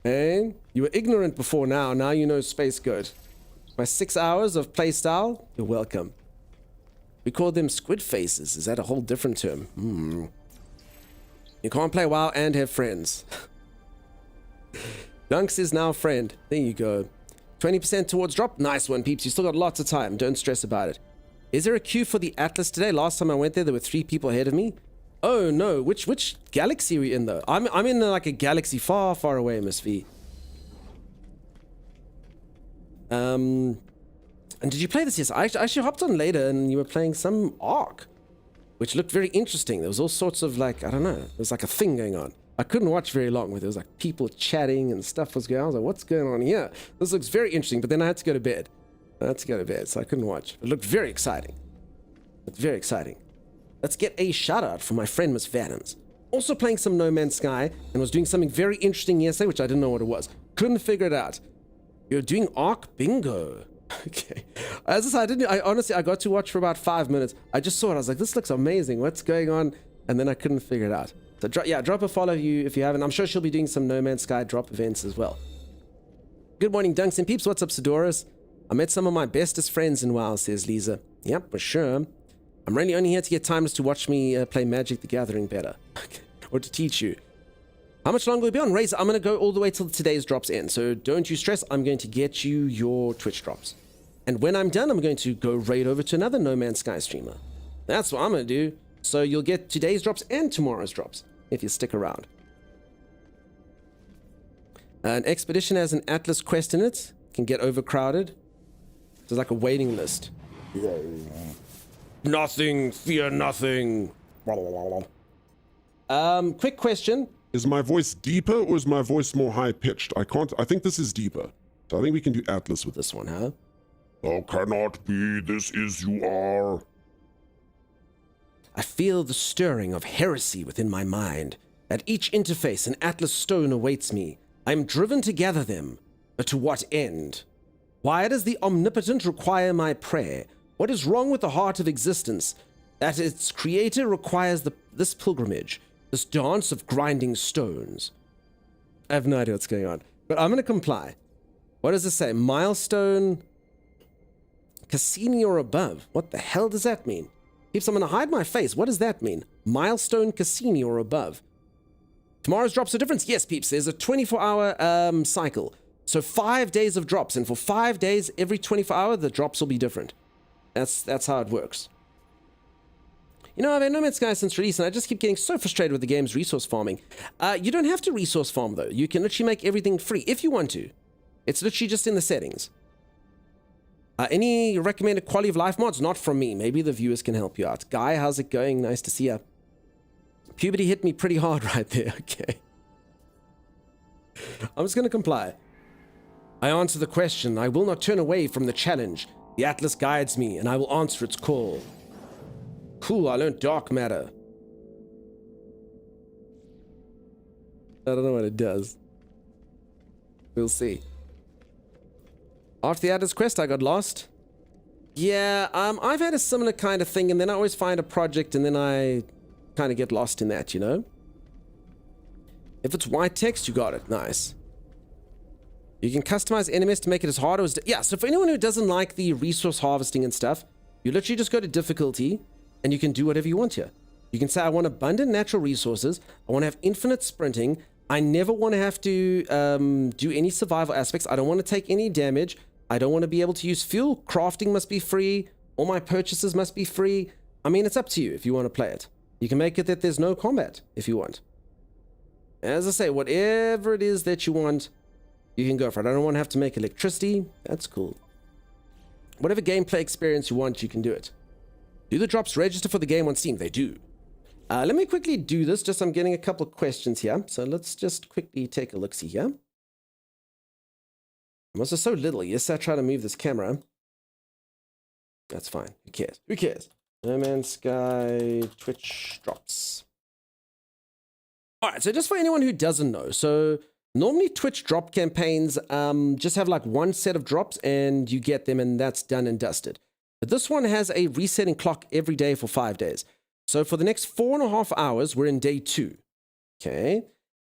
Hey? You were ignorant before now. Now you know Space Goat. My 6 hours of playstyle, you're welcome. We call them squid faces. Is that a whole different term? You can't play WoW and have friends. Dunks is now a friend. There you go. 20% towards drop. Nice one, peeps. You still got lots of time. Don't stress about it. Is there a queue for the Atlas today? Last time I went there were 3 people ahead of me. Oh no, which galaxy are we in though? I'm in like a galaxy far, far away, Miss V. And did you play this? Yes, I actually hopped on later and you were playing some Ark, which looked very interesting. There was all sorts of like, I don't know, there was like a thing going on. I couldn't watch very long with it. There was like people chatting and stuff was going on. I was like, what's going on here? This looks very interesting, but then I had to go to bed. So I couldn't watch. It looked very exciting. Very exciting. Let's get a shout out from my friend Miss Vanoms. Also playing some No Man's Sky and was doing something very interesting yesterday, which I didn't know what it was. Couldn't figure it out. You're doing Ark Bingo. Okay. As I said, I got to watch for about 5 minutes. I just saw it. I was like, this looks amazing. What's going on? And then I couldn't figure it out. So drop a follow if you haven't. I'm sure she'll be doing some No Man's Sky drop events as well. Good morning, Dunks and peeps. What's up, Sidoris? I met some of my bestest friends in WoW, says Lisa. Yep, for sure. I'm really only here to get timers to watch me play Magic the Gathering better. Or to teach you. How much longer will we be on? Razor, I'm going to go all the way till today's drops end. So don't you stress. I'm going to get you your Twitch drops. And when I'm done, I'm going to go raid over to another No Man's Sky streamer. That's what I'm going to do. So you'll get today's drops and tomorrow's drops, if you stick around. An expedition has an Atlas quest in it. Can get overcrowded. There's like a waiting list. Nothing, fear nothing. Quick question. Is my voice deeper or is my voice more high-pitched? I think this is deeper. So I think we can do Atlas with This one, huh? Thou cannot be, this is you are. I feel the stirring of heresy within my mind. At each interface, an Atlas stone awaits me. I am driven to gather them. But to what end? Why does the Omnipotent require my prayer? What is wrong with the heart of existence? That its creator requires this pilgrimage, this dance of grinding stones. I have no idea what's going on, but I'm going to comply. What does it say? Milestone Cassini or above. What the hell does that mean? Peeps, I'm going to hide my face. What does that mean? Milestone Cassini or above. Tomorrow's drops are different. Yes, peeps, there's a 24-hour cycle. So 5 days of drops, and for 5 days, every 24 hour, the drops will be different. That's how it works. You know, I've had No Man's Sky since release, and I just keep getting so frustrated with the game's resource farming. You don't have to resource farm, though. You can literally make everything free, if you want to. It's literally just in the settings. Any recommended quality of life mods? Not from me. Maybe the viewers can help you out. Guy, how's it going? Nice to see ya. Puberty hit me pretty hard right there. Okay. I'm just going to comply. I answer the question. I will not turn away from the challenge. The Atlas guides me, and I will answer its call. Cool, I learned dark matter. I don't know what it does. We'll see. After the Atlas quest, I got lost. Yeah, I've had a similar kind of thing, and then I always find a project, and then I kind of get lost in that, you know? If it's white text, you got it. Nice. You can customize NMS to make it as hard as... Yeah, so for anyone who doesn't like the resource harvesting and stuff, you literally just go to difficulty, and you can do whatever you want here. You can say, I want abundant natural resources. I want to have infinite sprinting. I never want to have to do any survival aspects. I don't want to take any damage. I don't want to be able to use fuel. Crafting must be free. All my purchases must be free. I mean, it's up to you if you want to play it. You can make it that there's no combat if you want. As I say, whatever it is that you want, you can go for it. I don't want to have to make electricity. That's cool. Whatever gameplay experience you want, you can do it. Do the drops register for the game on Steam? They do. Let me quickly do this. Just I'm getting a couple of questions here. So let's just quickly take a look-see here. I'm also so little. Yes, I try to move this camera. That's fine. Who cares? Who cares? No Man's Sky Twitch drops. All right. So just for anyone who doesn't know. So normally Twitch drop campaigns just have like one set of drops and you get them and that's done and dusted. But this one has a resetting clock every day for 5 days. So for the next 4.5 hours, we're in day 2. Okay.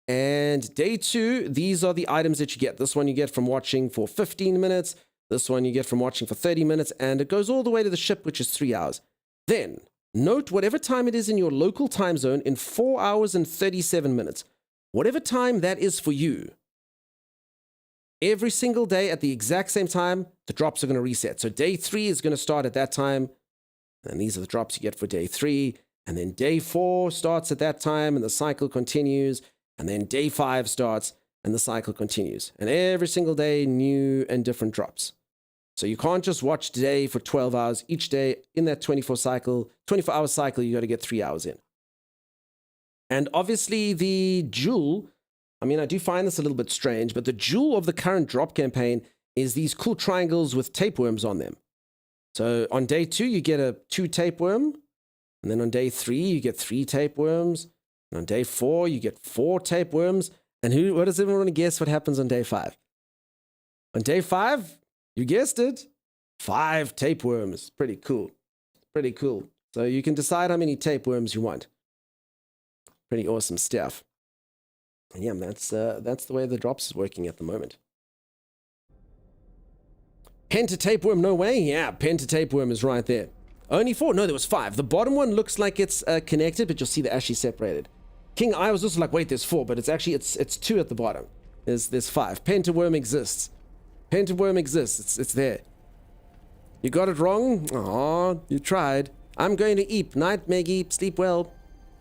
And day 2, these are the items that you get. This one you get from watching for 15 minutes. This one you get from watching for 30 minutes. And it goes all the way to the ship, which is 3 hours. Then note whatever time it is in your local time zone in 4 hours and 37 minutes. Whatever time that is for you. Every single day at the exact same time, the drops are going to reset. So day 3 is going to start at that time. And these are the drops you get for day 3. And then day 4 starts at that time and the cycle continues. And then day 5 starts and the cycle continues. And every single day, new and different drops. So you can't just watch today for 12 hours. Each day in that 24-hour cycle, you got to get 3 hours in. And obviously the jewel, I mean, I do find this a little bit strange, but the jewel of the current drop campaign is these cool triangles with tapeworms on them. So on day 2, you get a 2 tapeworm. And then on day 3, you get 3 tapeworms. And on day 4, you get 4 tapeworms. And what does everyone want to guess what happens on day 5? On day 5, you guessed it, 5 tapeworms. Pretty cool. Pretty cool. So you can decide how many tapeworms you want. Pretty awesome stuff. And yeah, that's the way the drops is working at the moment. Pen to tapeworm, no way? Yeah, pen to tapeworm is right there. Only 4? No, there was 5. The bottom one looks like it's connected, but you'll see they're actually separated. King I was also like, wait, there's 4, but it's actually, it's 2 at the bottom. There's 5. Pen to worm exists. Pen to worm exists. It's there. You got it wrong? Aw, you tried. I'm going to eep. Night, Maggie. Sleep well.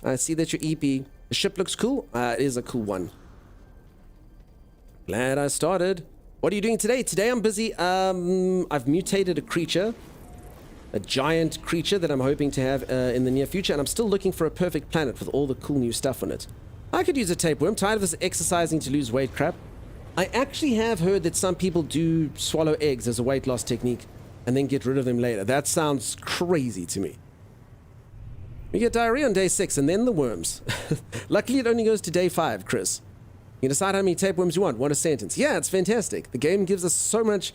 I see that you're eepy. The ship looks cool. It is a cool one. Glad I started. What are you doing today? Today I'm busy. I've mutated a creature. A giant creature that I'm hoping to have in the near future. And I'm still looking for a perfect planet with all the cool new stuff on it. I could use a tapeworm. Tired of this exercising to lose weight crap. I actually have heard that some people do swallow eggs as a weight loss technique and then get rid of them later. That sounds crazy to me. You get diarrhea on day 6 and then the worms. Luckily, it only goes to day 5, Chris. You decide how many tapeworms you want. One a sentence. Yeah, it's fantastic. The game gives us so much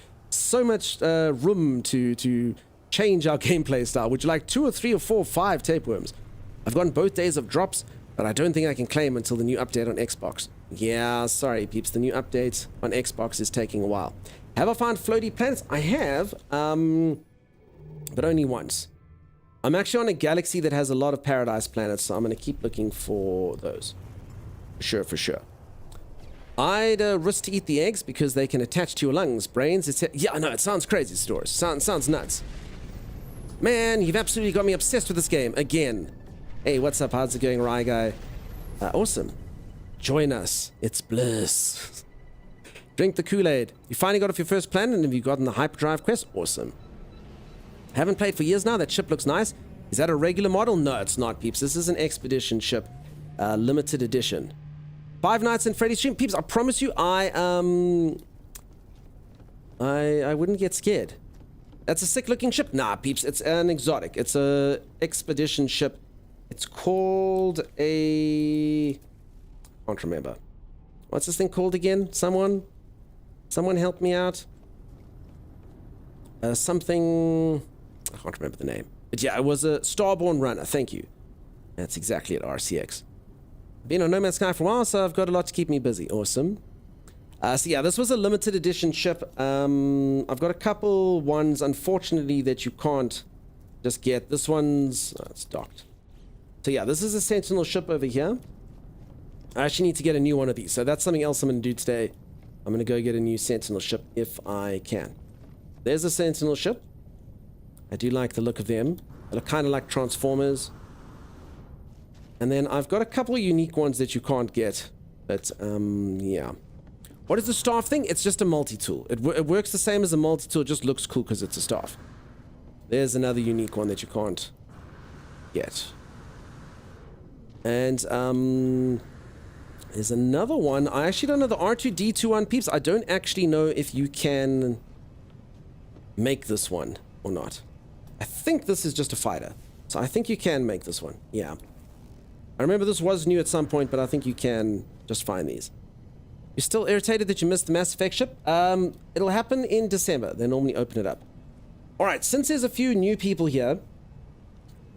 room to change our gameplay style. Would you like 2 or 3 or 4 or 5 tapeworms? I've gotten both days of drops, but I don't think I can claim until the new update on Xbox. Yeah, sorry, peeps. The new update on Xbox is taking a while. Have I found floaty planets? I have, but only once. I'm actually on a galaxy that has a lot of paradise planets, so I'm going to keep looking for those. For sure. I'd risk to eat the eggs because they can attach to your lungs, brains, etc. Yeah, I know, it sounds crazy, Stores. Sounds nuts. Man, you've absolutely got me obsessed with this game again. Hey, what's up? How's it going, Rye Guy? Awesome. Join us. It's bliss. Drink the Kool-Aid. You finally got off your first planet and have you gotten the hyperdrive quest? Awesome. Haven't played for years now. That ship looks nice. Is that a regular model? No, it's not, peeps. This is an expedition ship. Limited edition. Five Nights in Freddy's stream. Peeps, I promise you, I wouldn't get scared. That's a sick looking ship. Nah, peeps, it's an exotic. It's a expedition ship. It's called a... can't remember. What's this thing called again? Someone help me out. Something... I can't remember the name. But yeah, it was a Starborn Runner. Thank you. That's exactly it, RCX. Been on No Man's Sky for a while, so I've got a lot to keep me busy. Awesome. So yeah, this was a limited edition ship. I've got a couple ones, unfortunately, that you can't just get. This one's... oh, it's docked. So yeah, this is a Sentinel ship over here. I actually need to get a new one of these, so that's something else I'm going to do today. I'm going to go get a new Sentinel ship if I can. There's a Sentinel ship. I do like the look of them. They look kind of like Transformers. And then I've got a couple of unique ones that you can't get. But, yeah. What is the staff thing? It's just a multi-tool. It works the same as a multi-tool. It just looks cool because it's a staff. There's another unique one that you can't get. And, there's another one. I actually don't know the R2-D2 one, peeps. I don't actually know if you can make this one or not. I think this is just a fighter. So I think you can make this one. Yeah. I remember this was new at some point, but I think you can just find these. You're still irritated that you missed the Mass Effect ship? It'll happen in December. They normally open it up. Alright, since there's a few new people here,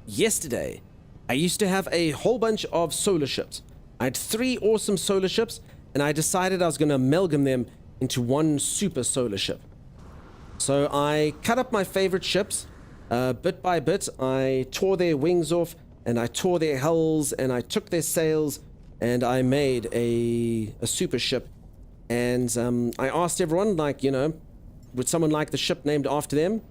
yesterday, I used to have a whole bunch of solar ships. I had 3 awesome solar ships, and I decided I was going to amalgam them into one super solar ship. So I cut up my favorite ships, bit by bit. I tore their wings off, and I tore their hulls, and I took their sails, and I made a super ship. And I asked everyone, like, you know, would someone like the ship named after them?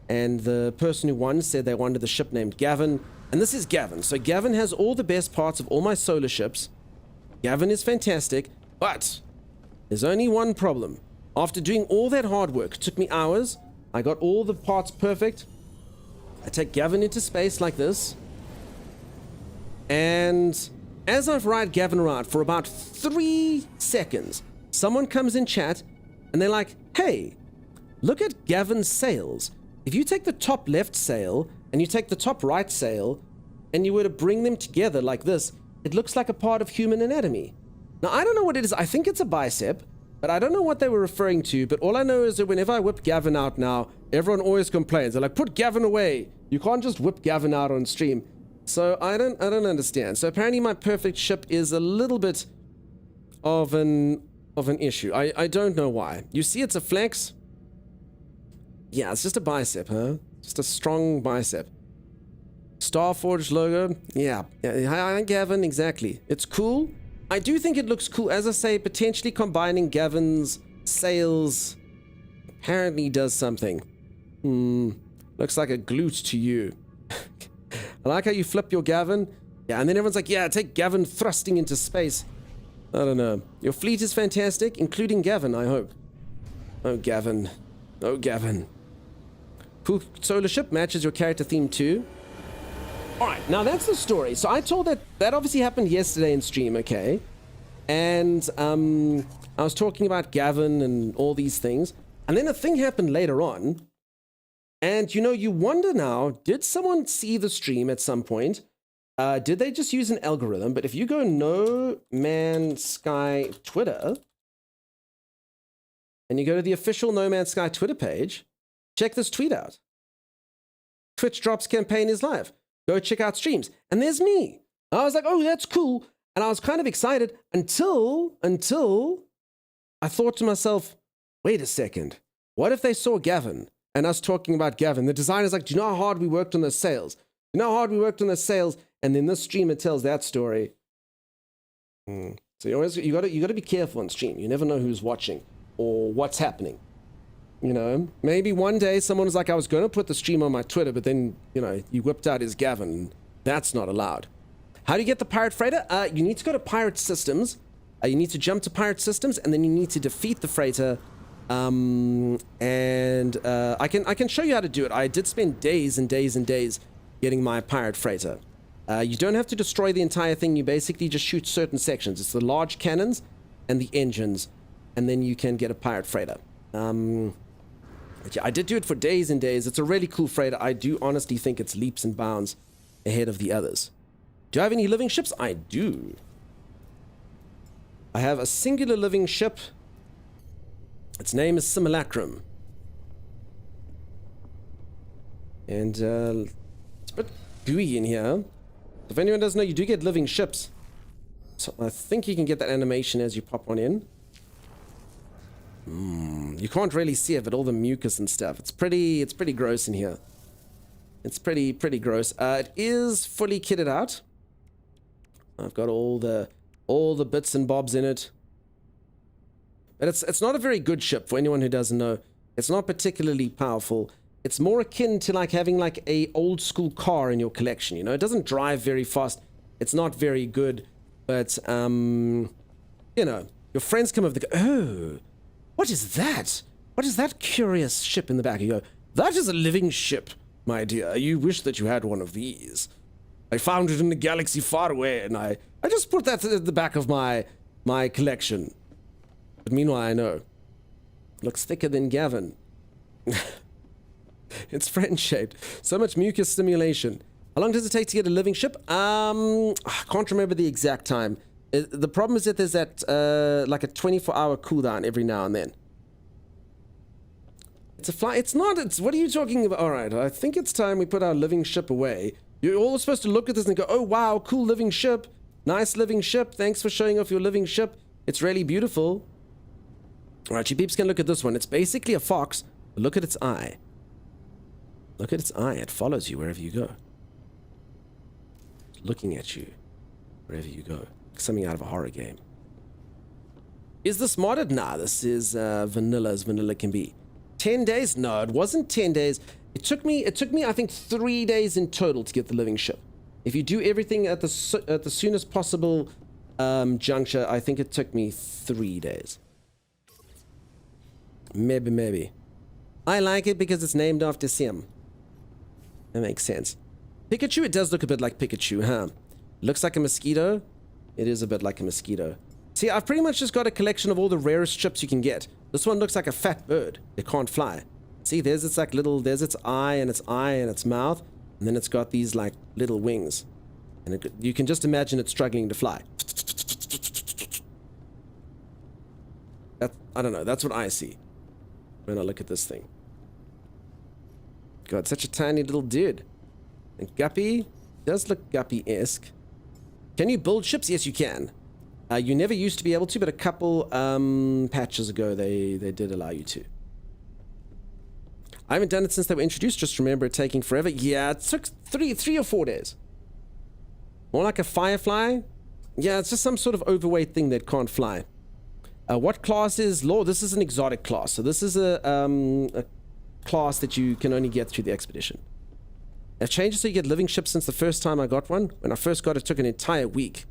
And the person who won said they wanted the ship named Gavin. And this is Gavin. So Gavin has all the best parts of all my solar ships. Gavin is fantastic, but there's only one problem. After doing all that hard work, it took me hours. I got all the parts perfect. I take Gavin into space like this. And as I ride Gavin around for about 3 seconds, someone comes in chat and they're like, hey, look at Gavin's sails. If you take the top left sail and you take the top right sail and you were to bring them together like this, it looks like a part of human anatomy. Now, I don't know what it is. I think it's a bicep, but I don't know what they were referring to. But all I know is that whenever I whip Gavin out now, everyone always complains. They're like, put Gavin away. You can't just whip Gavin out on stream. So I don't understand. So apparently my perfect ship is a little bit of an issue. I don't know why. You see it's a flex? Yeah, it's just a bicep, huh? Just a strong bicep. Starforge logo. Yeah. Hi, Gavin. Exactly. It's cool. I do think it looks cool. As I say, potentially combining Gavin's sails apparently does something. Looks like a glute to you. I like how you flip your Gavin. Yeah, and then everyone's like, yeah, take Gavin thrusting into space. I don't know. Your fleet is fantastic, including Gavin, I hope. Oh, Gavin. Oh, Gavin. Cool solar ship matches your character theme too. Alright, now that's the story. So I told that obviously happened yesterday in stream, okay? And I was talking about Gavin and all these things. And then a thing happened later on. And you know, you wonder now, did someone see the stream at some point? Did they just use an algorithm? But if you go No Man's Sky Twitter, and you go to the official No Man's Sky Twitter page, check this tweet out. Twitch Drops campaign is live. Go check out streams. And there's me. I was like, oh, that's cool. And I was kind of excited until I thought to myself, wait a second. What if they saw Gavin and us talking about Gavin? The designer's like, do you know how hard we worked on those sales? Do you know how hard we worked on those sales? And then this streamer tells that story. So you gotta be careful on stream. You never know who's watching or what's happening. You know, maybe one day someone was like, I was going to put the stream on my Twitter, but then, you know, you whipped out his Gavin. That's not allowed. How do you get the Pirate Freighter? You need to go to Pirate Systems. You need to jump to Pirate Systems, and then you need to defeat the freighter. I can show you how to do it. I did spend days and days and days getting my Pirate Freighter. You don't have to destroy the entire thing. You basically just shoot certain sections. It's the large cannons and the engines, and then you can get a pirate freighter. But yeah, I did do it for days and days. It's a really cool freighter. I do honestly think it's leaps and bounds ahead of the others. Do I have any living ships? I do. I have a singular living ship. Its name is Simulacrum. And it's a bit gooey in here. If anyone doesn't know, you do get living ships. So I think you can get that animation as you pop one in. You can't really see it, but all the mucus and stuff. It's pretty gross in here. It's pretty gross. It is fully kitted out. I've got all the bits and bobs in it. But it's not a very good ship for anyone who doesn't know. It's not particularly powerful. It's more akin to like having like a old school car in your collection, you know? It doesn't drive very fast. It's not very good, but you know, your friends come over, they go, "Oh, what is that? What is that curious ship in the back?" You go, "That is a living ship, my dear. You wish that you had one of these. I found it in a galaxy far away, and I just put that at the back of my collection." But meanwhile, I know. Looks thicker than Gavin. It's friend-shaped. So much mucus stimulation. How long does it take to get a living ship? I can't remember the exact time. The problem is that there's that, like a 24-hour cooldown every now and then. It's a fly. It's not. It's. What are you talking about? All right. I think it's time we put our living ship away. You're all supposed to look at this and go, "Oh, wow, cool living ship. Nice living ship. Thanks for showing off your living ship. It's really beautiful." All right, you peeps can look at this one. It's basically a fox. But look at its eye. Look at its eye. It follows you wherever you go. It's looking at you wherever you go. Something out of a horror game. Is this modded? Nah, this is vanilla as vanilla can be. 10 days? No, it wasn't 10 days. It took me, I think, 3 days in total to get the living ship. If you do everything at the soonest possible juncture, I think it took me 3 days. Maybe. I like it because it's named after Sim. That makes sense. Pikachu, it does look a bit like Pikachu, huh? Looks like a mosquito. It is a bit like a mosquito. See, I've pretty much just got a collection of all the rarest ships you can get. This one looks like a fat bird. It can't fly. See, there's its like little, there's its eye and its mouth, and then it's got these like little wings. And you can just imagine it struggling to fly. I don't know, that's what I see when I look at this thing. God, such a tiny little dude. And Guppy does look Guppy-esque. Can you build ships? Yes, you can. You never used to be able to, but a couple patches ago they did allow you to. I haven't done it since they were introduced. Just remember it taking forever. Yeah, it took three or 4 days. More like a firefly. Yeah, it's just some sort of overweight thing that can't fly. What class is Law? This is an exotic class. So this is a class that you can only get through the expedition. It changes so you get living ships since the first time I got one. When I first got it, it took an entire week.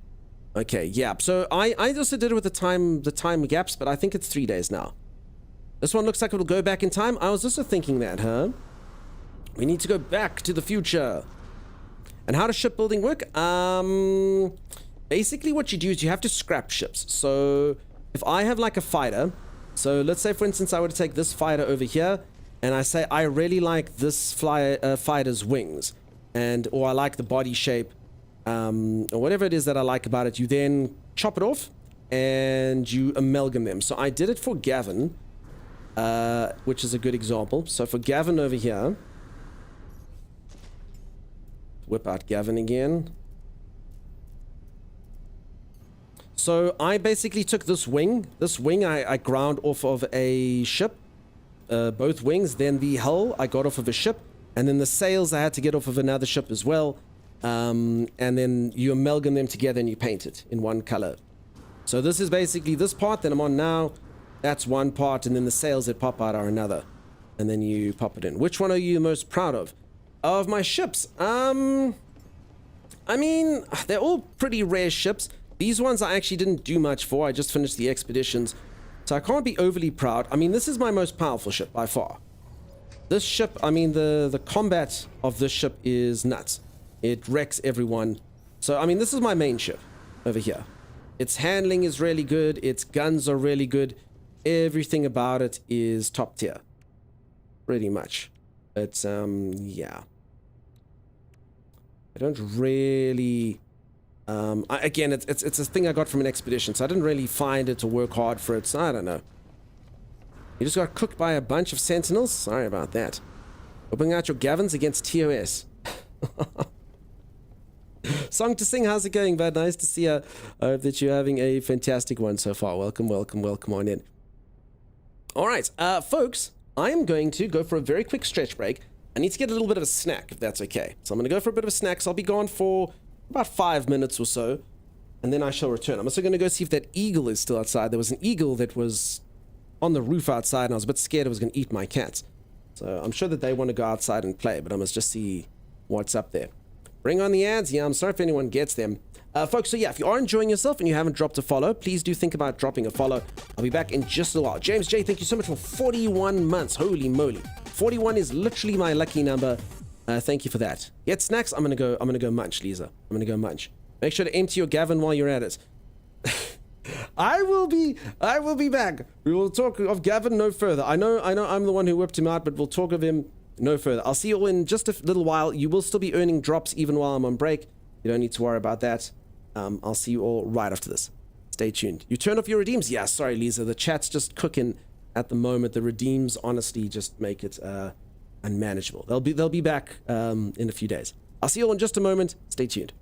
Okay, yeah. So I also did it with the time gaps, but I think it's 3 days now. This one looks like it'll go back in time. I was also thinking that, huh? We need to go back to the future. And how does shipbuilding work? Basically what you do is you have to scrap ships. So if I have like a fighter, so let's say for instance I were to take this fighter over here, and I say I really like this fighter's wings, or I like the body shape, or whatever it is that I like about it, you then chop it off and you amalgam them. So I did it for Gavin, which is a good example. So for Gavin over here, whip out Gavin again. So I basically took this wing. This wing I ground off of a ship. Both wings, then the hull I got off of a ship, and then the sails I had to get off of another ship as well, and then you amalgam them together and you paint it in one color. So this is basically this part that I'm on now. That's one part, and then the sails that pop out are another, and then you pop it in. Which one are you most proud of? Of my ships? I mean, they're all pretty rare ships. These ones I actually didn't do much for. I just finished the expeditions. So I can't be overly proud. I mean, this is my most powerful ship by far. This ship, I mean, the combat of this ship is nuts. It wrecks everyone. So, I mean, this is my main ship over here. Its handling is really good. Its guns are really good. Everything about it is top tier. Pretty much. But, yeah. I don't really... again, it's a thing I got from an expedition, so I didn't really find it to work hard for it, so I don't know. You just got cooked by a bunch of sentinels? Sorry about that. Opening out your Gavins against TOS. Song to sing, how's it going, bud? Nice to see you. I hope that you're having a fantastic one so far. Welcome, welcome, welcome on in. Alright, folks, I am going to go for a very quick stretch break. I need to get a little bit of a snack, if that's okay. So I'm going to go for a bit of a snack, so I'll be gone for about 5 minutes or so, and then I shall return. I'm also going to go see if that eagle is still outside. There was an eagle that was on the roof outside, and I was a bit scared it was going to eat my cats. So I'm sure that they want to go outside and play, but I must just see what's up there. Bring on the ads. Yeah, I'm sorry if anyone gets them. Folks, so yeah, if you are enjoying yourself and you haven't dropped a follow, please do think about dropping a follow. I'll be back in just a while. James J, thank you so much for 41 months. Holy moly. 41 is literally my lucky number. Thank you for that. Get snacks. I'm gonna go munch, Lisa. I'm gonna go munch. Make sure to empty your Gavin while you're at it. I will be back. We will talk of Gavin no further. I know I'm the one who whipped him out, but we'll talk of him no further. I'll see you all in just a little while. You will still be earning drops even while I'm on break. You don't need to worry about that. I'll see you all right after this. Stay tuned. You turn off your redeems? Yeah, sorry, Lisa. The chat's just cooking at the moment. The redeems honestly just make it unmanageable. They'll be back in a few days. I'll see you all in just a moment. Stay tuned.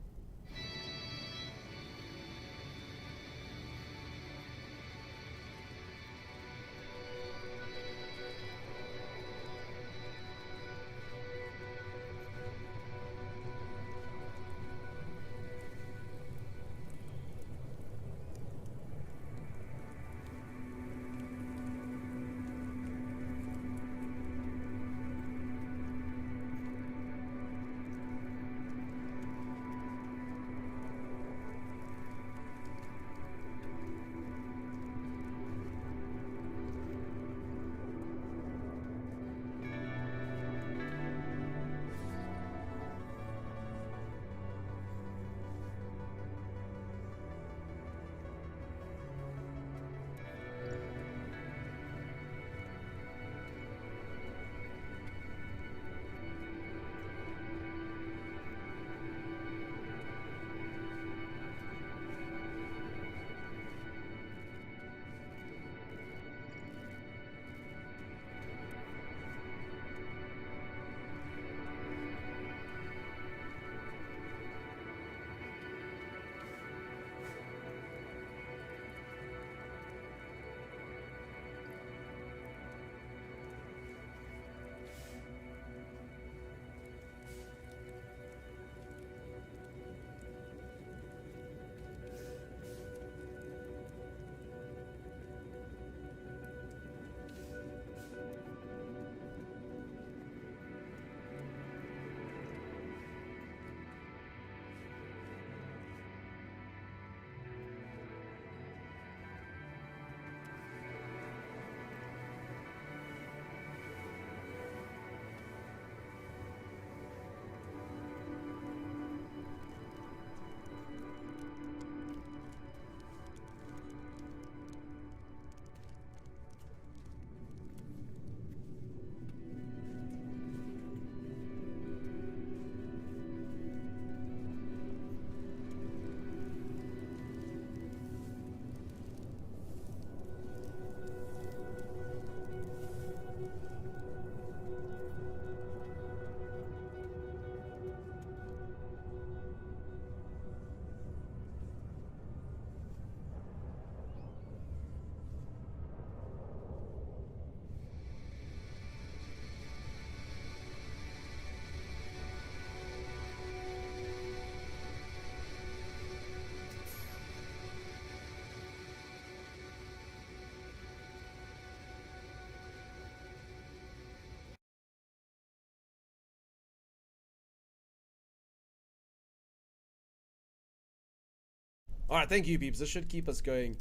All right, thank you, peeps. This should keep us going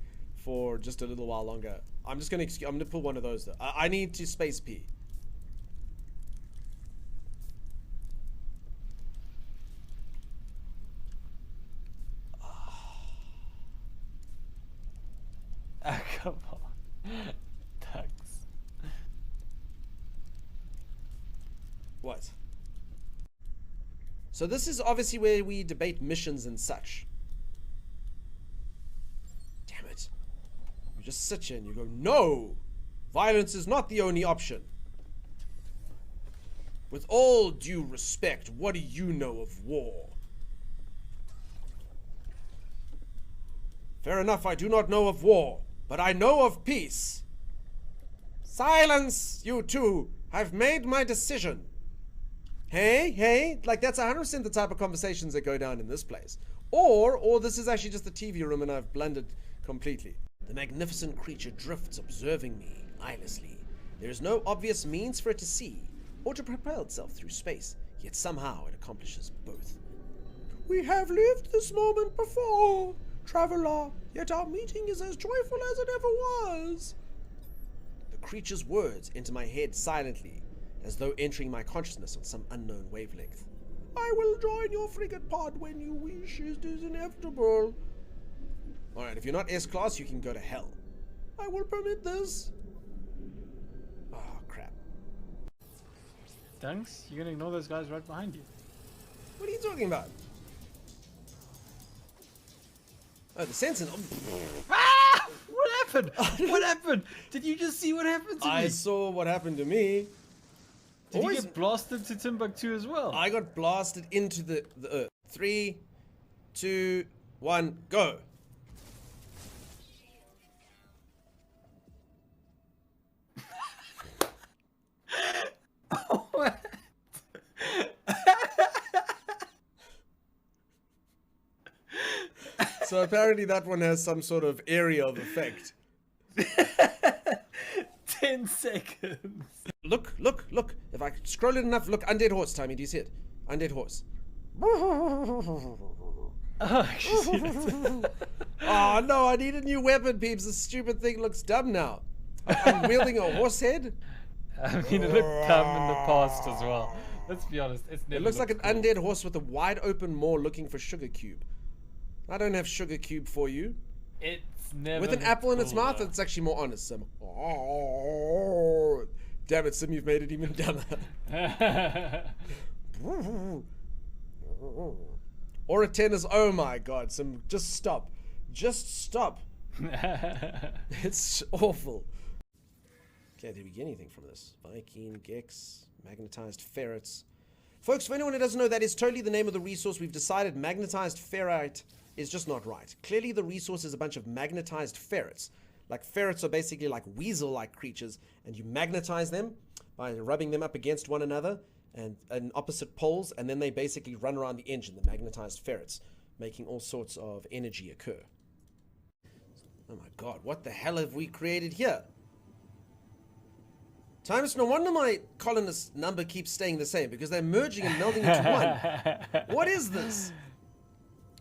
for just a little while longer. I'm gonna pull one of those though. I need to space pee. So this is obviously where we debate missions and such. Damn it. You just sit here and you go, no! Violence is not the only option. With all due respect, what do you know of war? Fair enough, I do not know of war, but I know of peace. Silence, you two! I've made my decision. Hey, like that's 100% the type of conversations that go down in this place. Or this is actually just the TV room and I've blundered completely. The magnificent creature drifts, observing me eyelessly. There is no obvious means for it to see or to propel itself through space, yet somehow it accomplishes both. We have lived this moment before, traveler, yet our meeting is as joyful as it ever was. The creature's words enter my head silently, as though entering my consciousness on some unknown wavelength. I will join your frigate pod when you wish. It is inevitable. Alright, if you're not S-class, you can go to hell. I will permit this. Oh, crap. Dunks, you're gonna ignore those guys right behind you. What are you talking about? Oh, the sensor. Ah! What happened? What happened? Did you just see what happened to me? I saw what happened to me. Did you get blasted to Timbuktu as well? I got blasted into the earth. 3, 2, 1, go. What? So apparently that one has some sort of area of effect. 10 seconds. Look. If I scroll it enough, look, undead horse, Timmy, do you see it? Undead horse. Oh, actually see that. Oh no, I need a new weapon, peeps. This stupid thing looks dumb now. I'm wielding a horse head. I mean, it looked dumb in the past as well. Let's be honest, it's never It looks like an looked cool. undead horse with a wide open maw looking for sugar cube. I don't have sugar cube for you. It's never With an looked apple in its cool, mouth, though. it's actually more honest, Sim. Oh, damn it, Sim, you've made it even dumber. Or a 10 is, oh my god, Sim, just stop. Just stop. It's awful. Okay, did we get anything from this? Viking, Gex, magnetized ferrets. Folks, for anyone who doesn't know, that is totally the name of the resource. We've decided magnetized ferrite is just not right. Clearly the resource is a bunch of magnetized ferrets. Like ferrets are basically like weasel-like creatures, and you magnetize them by rubbing them up against one another and in opposite poles, and then they basically run around the engine, the magnetized ferrets, making all sorts of energy occur. Oh my god, what the hell have we created here? Times, no wonder my colonist number keeps staying the same, because they're merging and melding into one. What is this?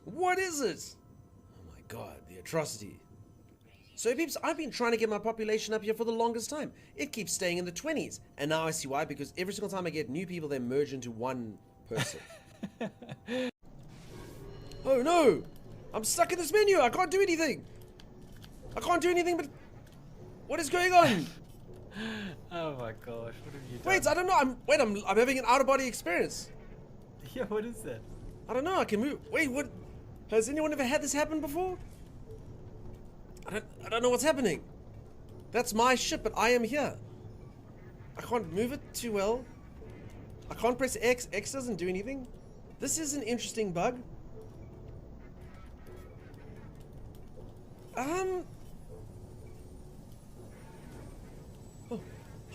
What is it? Oh my god, the atrocity. So peeps, I've been trying to get my population up here for the longest time. It keeps staying in the 20s. And now I see why, because every single time I get new people, they merge into one person. Oh no! I'm stuck in this menu! I can't do anything! I can't do anything but... What is going on? Oh my gosh, what have you done? Wait, I don't know. I'm having an out-of-body experience. Yeah, what is that? I don't know. I can move. Wait, what? Has anyone ever had this happen before? I don't know what's happening. That's my ship, but I am here. I can't move it too well. I can't press X. X doesn't do anything. This is an interesting bug. Oh,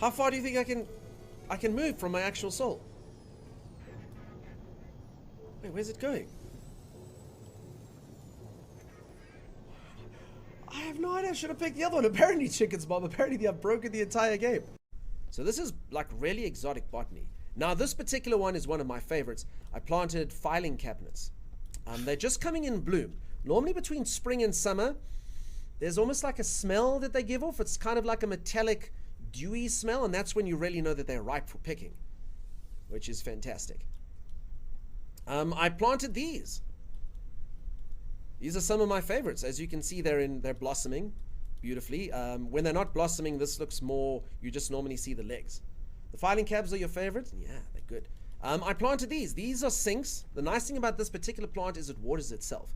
how far do you think I can move from my actual soul? Wait, where's it going? I have no idea. I should have picked the other one. Apparently, Chicken's Bomb. Apparently, I've broken the entire game. So this is like really exotic botany. Now, this particular one is one of my favorites. I planted filing cabinets. They're just coming in bloom. Normally, between spring and summer, there's almost like a smell that they give off. It's kind of like a metallic, dewy smell, and that's when you really know that they're ripe for picking, which is fantastic. I planted these. These are some of my favorites. As you can see, they're blossoming beautifully. When they're not blossoming, this looks more, you just normally see the legs. The filing cabs are your favorite? Yeah, they're good. I planted these. These are sinks. The nice thing about this particular plant is it waters itself,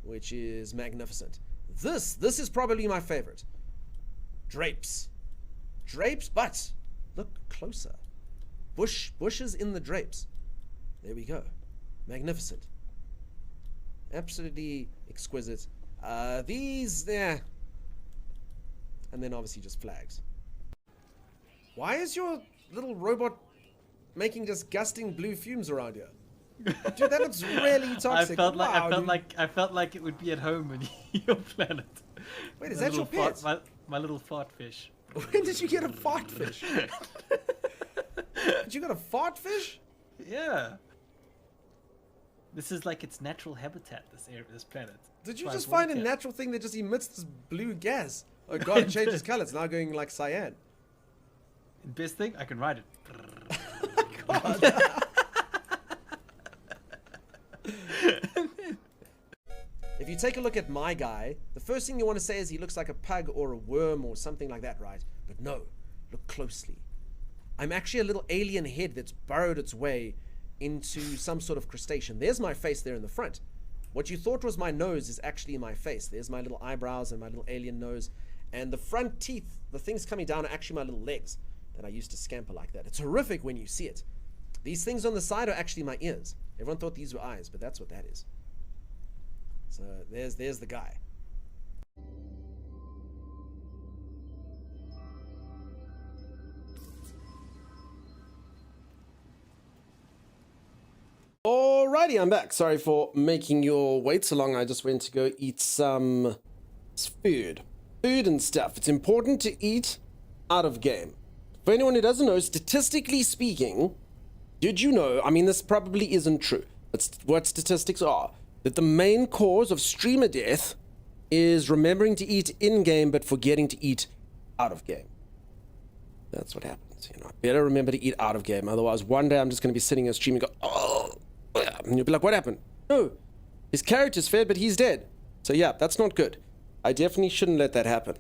which is magnificent. This is probably my favorite. Drapes. Drapes, but look closer. Bushes in the drapes. There we go. Magnificent. Absolutely exquisite. These there. And then obviously just flags. Why is your little robot making disgusting blue fumes around here? Dude, that looks really toxic. I felt like it would be at home on your planet. Wait, is that your pet? My little fart fish. When did you get a fart fish? Did you got a fart fish? Yeah. This is like its natural habitat. This planet. Did you Why just I brought find a it. natural thing that just emits this blue gas? Oh god, it changes color. It's now going like cyan. Best thing, I can ride it. If you take a look at my guy, the first thing you want to say is he looks like a pug or a worm or something like that, right? But no, look closely. I'm actually a little alien head that's burrowed its way into some sort of crustacean. There's my face there in the front. What you thought was my nose is actually my face. There's my little eyebrows and my little alien nose. And the front teeth, the things coming down, are actually my little legs that I used to scamper like that. It's horrific when you see it. These things on the side are actually my ears. Everyone thought these were eyes, but that's what that is. So there's the guy. Alrighty, I'm back. Sorry for making your wait so long. I just went to go eat some food. Food and stuff. It's important to eat out of game. For anyone who doesn't know, statistically speaking, did you know, I mean, this probably isn't true, but what statistics are, that the main cause of streamer death is remembering to eat in-game but forgetting to eat out of game. That's what happens, you know. I better remember to eat out of game, otherwise one day I'm just going to be sitting here streaming and go, oh, and you'll be like, what happened? No, his character's fed, but he's dead. So yeah, that's not good. I definitely shouldn't let that happen.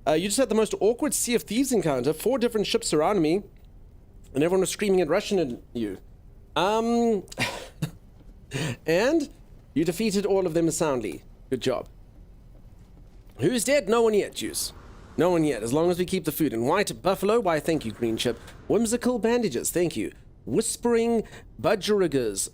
You just had the most awkward Sea of Thieves encounter. 4 different ships surrounded me, and everyone was screaming and rushing at you. And you defeated all of them soundly. Good job. Who's dead? No one yet, Juice. No one yet, as long as we keep the food. And White Buffalo, why thank you, Green Chip. Whimsical Bandages, thank you. Whispering Budgerigers.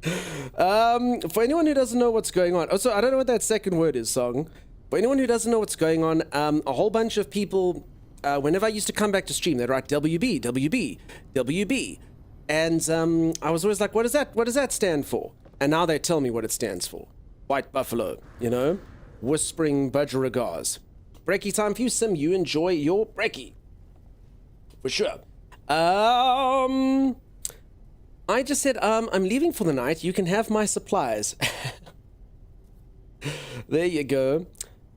For anyone who doesn't know what's going on, also, I don't know what that second word is, Song. For anyone who doesn't know what's going on, a whole bunch of people, whenever I used to come back to stream, they'd write WB, WB, WB. And I was always like, what does that stand for? And now they tell me what it stands for. White Buffalo, you know? Whispering Budgerigars. Brekkie time for you, Sim. You enjoy your brekkie. For sure. I just said, I'm leaving for the night. You can have my supplies. There you go.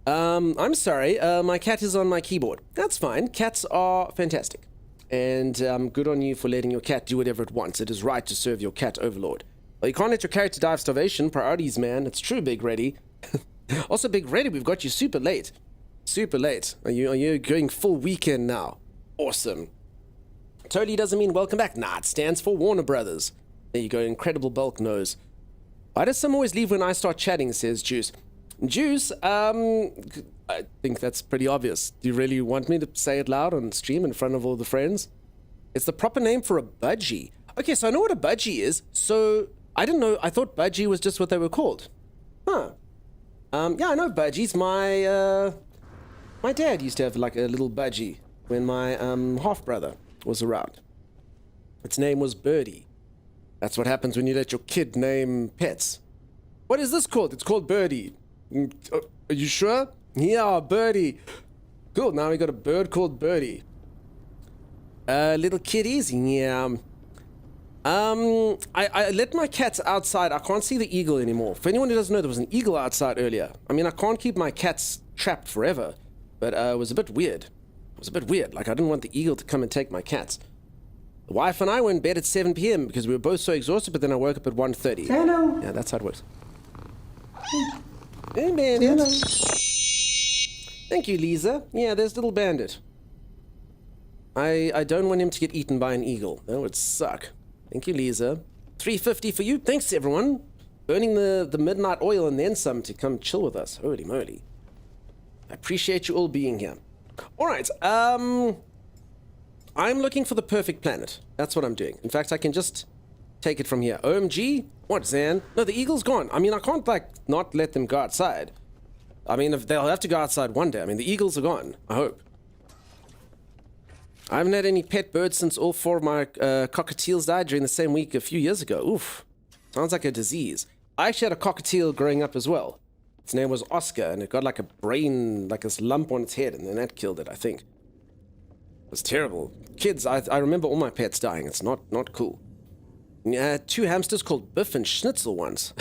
I'm sorry. My cat is on my keyboard. That's fine. Cats are fantastic. And good on you for letting your cat do whatever it wants. It is right to serve your cat overlord. Well, you can't let your character die of starvation. Priorities, man. It's true, Big Reddy. Also, Big Reddy, we've got you super late. Super late. Are you going full weekend now? Awesome. Totally doesn't mean welcome back. Nah, it stands for Warner Brothers. There you go, incredible bulk nose. Why does some always leave when I start chatting, says Juice. Juice, I think that's pretty obvious. Do you really want me to say it loud on stream in front of all the friends? It's the proper name for a budgie. Okay, so I know what a budgie is. So, I didn't know, I thought budgie was just what they were called. Huh. Yeah, I know budgies. My dad used to have like a little budgie when my half-brother was around. Its name was Birdie. That's what happens when you let your kid name pets. What is this called? It's called Birdie. Are you sure? Yeah, Birdie. Cool, now we got a bird called Birdie. Little kitties? Yeah. I let my cats outside. I can't see the eagle anymore. For anyone who doesn't know, there was an eagle outside earlier. I mean, I can't keep my cats trapped forever, but it was a bit weird. It was a bit weird. Like, I didn't want the eagle to come and take my cats. The wife and I went to bed at 7 p.m. because we were both so exhausted, but then I woke up at 1:30. Hello. Yeah, that's how it works. Hey, Bandit. Hello. Thank you, Lisa. Yeah, there's little Bandit. I don't want him to get eaten by an eagle. That would suck. Thank you, Lisa. 350 for you. Thanks, everyone. Burning the midnight oil and then some to come chill with us. Holy moly. I appreciate you all being here. All right. I'm looking for the perfect planet. That's what I'm doing. In fact, I can just take it from here. OMG? What, Zan? No, the eagle's gone. I mean, I can't, like, not let them go outside. I mean, if they'll have to go outside one day. I mean, the eagles are gone. I hope. I haven't had any pet birds since all 4 of my cockatiels died during the same week a few years ago. Oof. Sounds like a disease. I actually had a cockatiel growing up as well. Its name was Oscar, and it got like a brain, like this lump on its head, and then that killed it, I think. It was terrible. Kids, I remember all my pets dying. It's not cool. And I had 2 hamsters called Biff and Schnitzel once.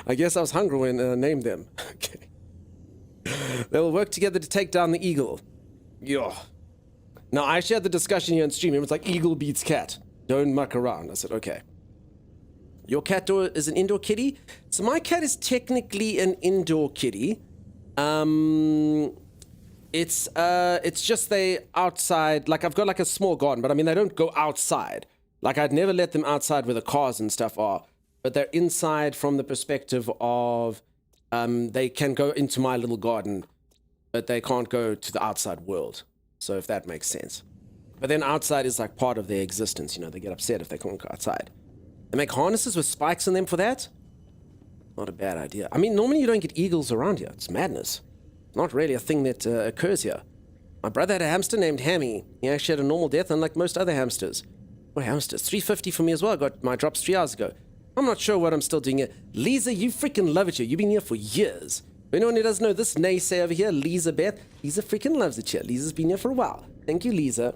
I guess I was hungry when I named them. Okay. They will work together to take down the eagle. Yo. Now, I actually had the discussion here on stream. It was like, eagle beats cat. Don't muck around. I said, okay. Your cat is an indoor kitty? So my cat is technically an indoor kitty. It's just they outside, like I've got like a small garden, but I mean, they don't go outside. Like I'd never let them outside where the cars and stuff are, but they're inside from the perspective of, they can go into my little garden, but they can't go to the outside world. So if that makes sense. But then outside is like part of their existence, you know, they get upset if they can't go outside. They make harnesses with spikes in them for that? Not a bad idea. I mean, normally you don't get eagles around here. It's madness. Not really a thing that occurs here. My brother had a hamster named Hammy. He actually had a normal death, unlike most other hamsters. What hamsters? 350 for me as well. I got my drops 3 hours ago. I'm not sure what I'm still doing here. Lisa, you freaking love it here. You've been here for years. For anyone who doesn't know, this naysay over here, Lisa Beth, Lisa freaking loves it here. Lisa's been here for a while. Thank you, Lisa.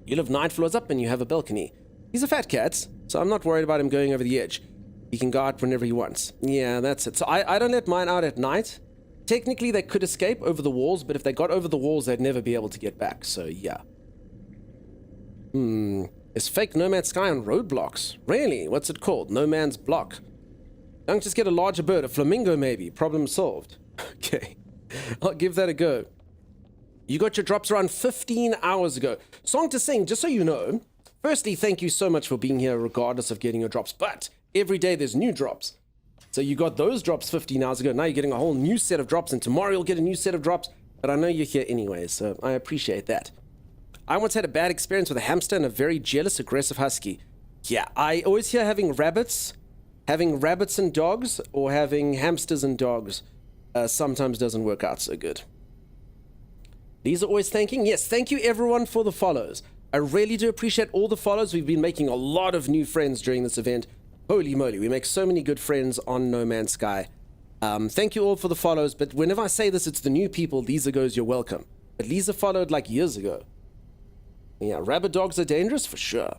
You live 9 floors up and you have a balcony. He's a fat cat, so I'm not worried about him going over the edge. He can go out whenever he wants. Yeah, that's it. So I don't let mine out at night. Technically, they could escape over the walls, but if they got over the walls, they'd never be able to get back. So, yeah. Is fake No Man's Sky on Roadblocks? Really? What's it called? No Man's Block. Don't just get a larger bird. A flamingo, maybe. Problem solved. Okay. I'll give that a go. You got your drops around 15 hours ago. Song to sing, just so you know. Firstly, thank you so much for being here regardless of getting your drops. But every day there's new drops. So you got those drops 15 hours ago. Now you're getting a whole new set of drops. And tomorrow you'll get a new set of drops. But I know you're here anyway, so I appreciate that. I once had a bad experience with a hamster and a very jealous, aggressive husky. Yeah, I always hear having rabbits and dogs, or having hamsters and dogs sometimes doesn't work out so good. These are always thanking. Yes, thank you everyone for the follows. I really do appreciate all the follows. We've been making a lot of new friends during this event. Holy moly, we make so many good friends on No Man's Sky. Thank you all for the follows, but whenever I say this, it's the new people. Lisa goes, you're welcome. But Lisa followed like years ago. Yeah, rabbit dogs are dangerous for sure.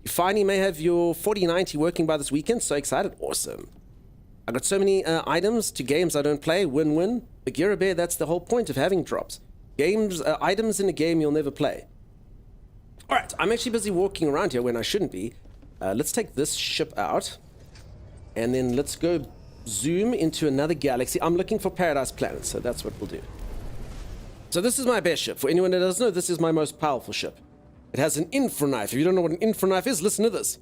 You finally may have your 4090 working by this weekend. So excited. Awesome. I got so many items to games I don't play. Win-win. Bagheera Bear, that's the whole point of having drops. Items in a game you'll never play. Alright, I'm actually busy walking around here when I shouldn't be. Let's take this ship out. And then let's go zoom into another galaxy. I'm looking for Paradise Planet, so that's what we'll do. So this is my best ship. For anyone that doesn't know, this is my most powerful ship. It has an infraknife. If you don't know what an infraknife is, listen to this.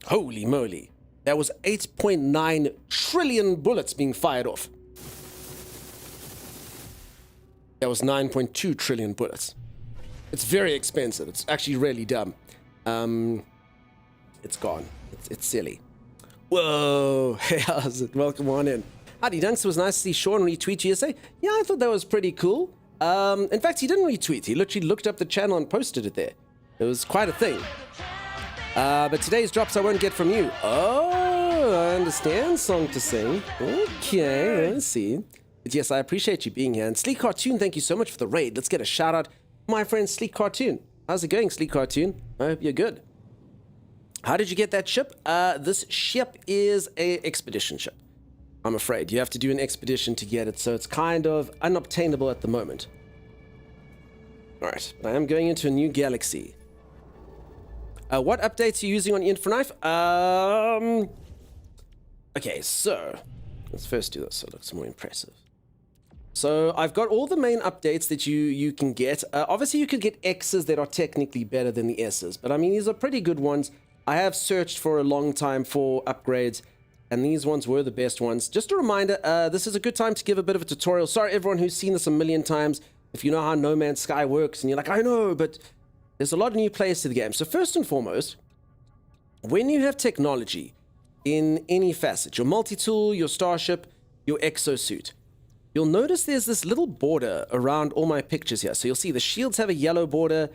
Holy moly. That was 8.9 trillion bullets being fired off. That was 9.2 trillion bullets. It's very expensive. It's actually really dumb. It's gone. It's silly. Whoa. Hey, how's it? Welcome on in. Howdy, Dunks. It was nice to see Sean retweet you yesterday. Yeah, I thought that was pretty cool. In fact, he didn't retweet. He literally looked up the channel and posted it there. It was quite a thing. But today's drops I won't get from you. Oh, I understand. Song to sing. Okay, I see. But yes, I appreciate you being here. And Sleek Cartoon, thank you so much for the raid. Let's get a shout out to my friend Sleek Cartoon. How's it going, Sleek Cartoon? I hope you're good. How did you get that ship? This ship is a expedition ship. I'm afraid. You have to do an expedition to get it, so it's kind of unobtainable at the moment. Alright, I am going into a new galaxy. What updates are you using on infraknife? Okay, so let's first do this so it looks more impressive. So I've got all the main updates that you can get. Obviously, you could get X's that are technically better than the S's, but I mean, these are pretty good ones. I have searched for a long time for upgrades, and these ones were the best ones. Just a reminder, this is a good time to give a bit of a tutorial. Sorry, everyone who's seen this a million times. If you know how No Man's Sky works, and you're like, I know, but there's a lot of new players to the game. So first and foremost, when you have technology in any facet, your multi-tool, your starship, your exosuit, you'll notice there's this little border around all my pictures here. So you'll see the shields have a yellow border.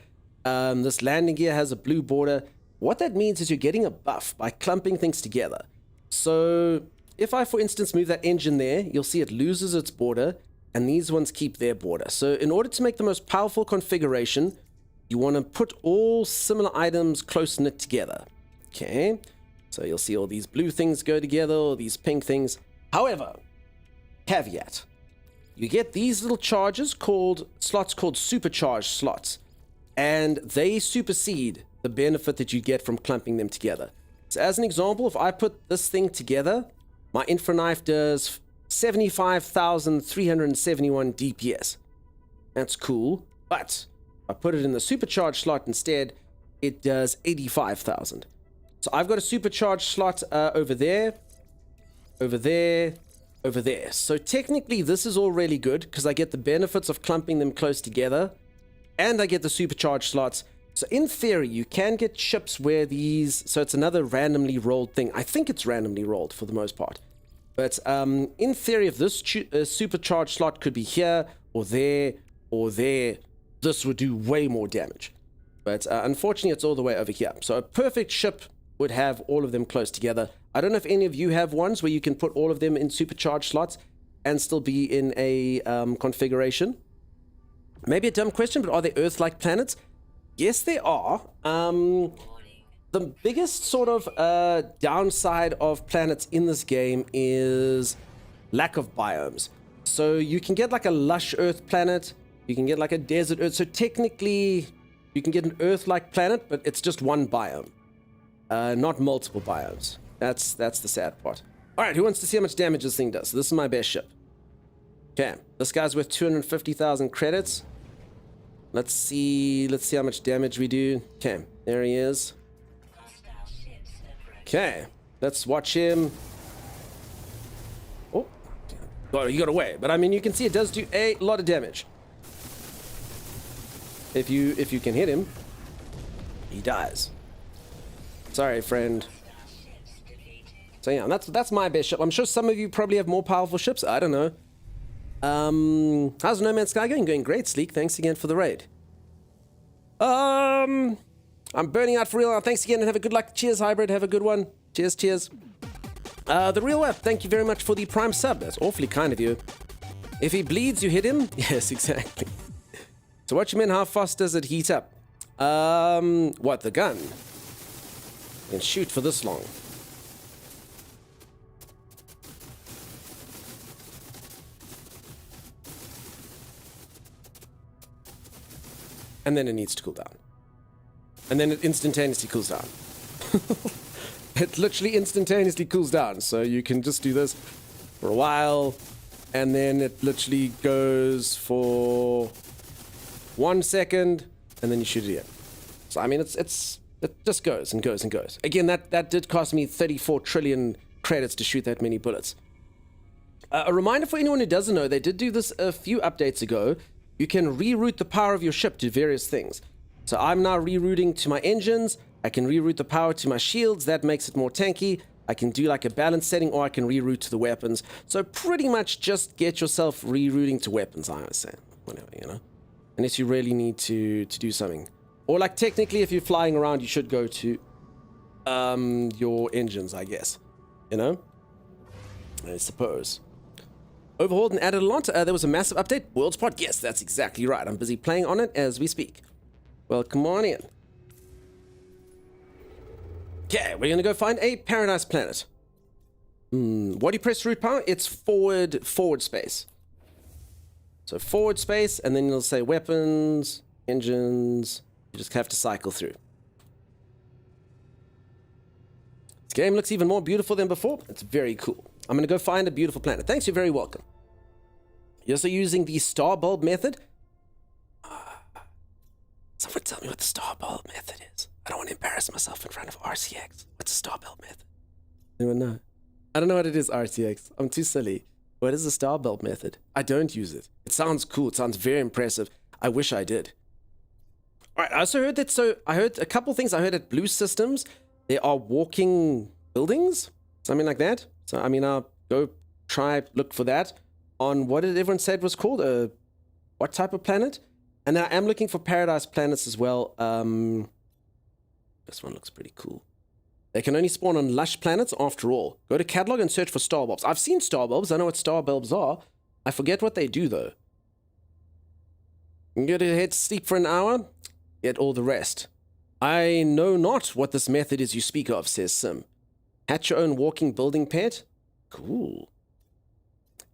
This landing gear has a blue border. What that means is you're getting a buff by clumping things together. So if I, for instance, move that engine there, you'll see it loses its border, and these ones keep their border. So in order to make the most powerful configuration, you want to put all similar items close knit together. Okay, so you'll see all these blue things go together, all these pink things. However, caveat. You get these little charges called supercharged slots, and they supersede the benefit that you get from clumping them together. So as an example, if I put this thing together, my Infra Knife does 75,371 DPS. That's cool, but if I put it in the supercharged slot instead, it does 85,000. So I've got a supercharged slot over there, over there, over there. So technically this is all really good because I get the benefits of clumping them close together, and I get the supercharged slots. So in theory, you can get ships where these, so it's another randomly rolled thing. I think it's randomly rolled for the most part. But in theory, if this supercharged slot could be here or there or there, this would do way more damage. But unfortunately, it's all the way over here. So a perfect ship would have all of them close together. I don't know if any of you have ones where you can put all of them in supercharged slots and still be in a configuration. Maybe a dumb question, but are there Earth-like planets? Yes, there are. The biggest sort of downside of planets in this game is lack of biomes. So you can get like a lush Earth planet, you can get like a desert Earth. So technically, you can get an Earth-like planet, but it's just one biome, not multiple biomes. That's the sad part. All right, who wants to see how much damage this thing does? So this is my best ship. Okay, this guy's worth 250,000 credits. Let's see how much damage we do. Okay, there he is. Okay, let's watch him. Oh, he got away. But I mean, you can see it does do a lot of damage. If you can hit him, he dies. Sorry, friend. So yeah, that's my best ship. I'm sure some of you probably have more powerful ships. I don't know. How's No Man's Sky going? Going great, Sleek. Thanks again for the raid. I'm burning out for real now. Thanks again and have a good luck. Cheers, Hybrid. Have a good one. Cheers, cheers. The Real Web, thank you very much for the Prime sub. That's awfully kind of you. If he bleeds, you hit him? Yes, exactly. So what you mean, how fast does it heat up? What, the gun? You can shoot for this long. And then it needs to cool down. And then it instantaneously cools down. It literally instantaneously cools down. So you can just do this for a while, and then it literally goes for 1 second, and then you shoot it again. So I mean, it just goes and goes and goes. Again, that did cost me 34 trillion credits to shoot that many bullets. A reminder for anyone who doesn't know, they did do this a few updates ago. You can reroute the power of your ship to various things. So I'm now rerouting to my engines. I can reroute the power to my shields. That makes it more tanky. I can do like a balance setting, or I can reroute to the weapons. So pretty much just get yourself rerouting to weapons, I would say. Whatever, you know. Unless you really need to do something. Or like technically, if you're flying around, you should go to your engines, I guess. You know? I suppose. Overhauled and added a lot. There was a massive update. World Spot. Yes, that's exactly right. I'm busy playing on it as we speak. Welcome on in. Okay, we're going to go find a paradise planet. What do you press root power? It's forward space. So forward space, and then you'll say weapons, engines. You just have to cycle through. This game looks even more beautiful than before. It's very cool. I'm going to go find a beautiful planet. Thanks, you're very welcome. You're also using the star bulb method? Someone tell me what the star bulb method is. I don't want to embarrass myself in front of RCX. What's the star bulb method? Anyone know? I don't know what it is, RCX. I'm too silly. What is the star bulb method? I don't use it. It sounds cool. It sounds very impressive. I wish I did. All right, I also heard that, so I heard a couple things. I heard at Blue Systems, there are walking buildings, something like that. So, I mean, I'll go try, look for that on what did everyone said was called? What type of planet? And then I am looking for paradise planets as well. This one looks pretty cool. They can only spawn on lush planets after all. Go to catalog and search for star bulbs. I've seen star bulbs. I know what star bulbs are. I forget what they do though. You get to head to sleep for an hour, get all the rest. I know not what this method is you speak of, says Sim. Hatch your own walking building pet? Cool.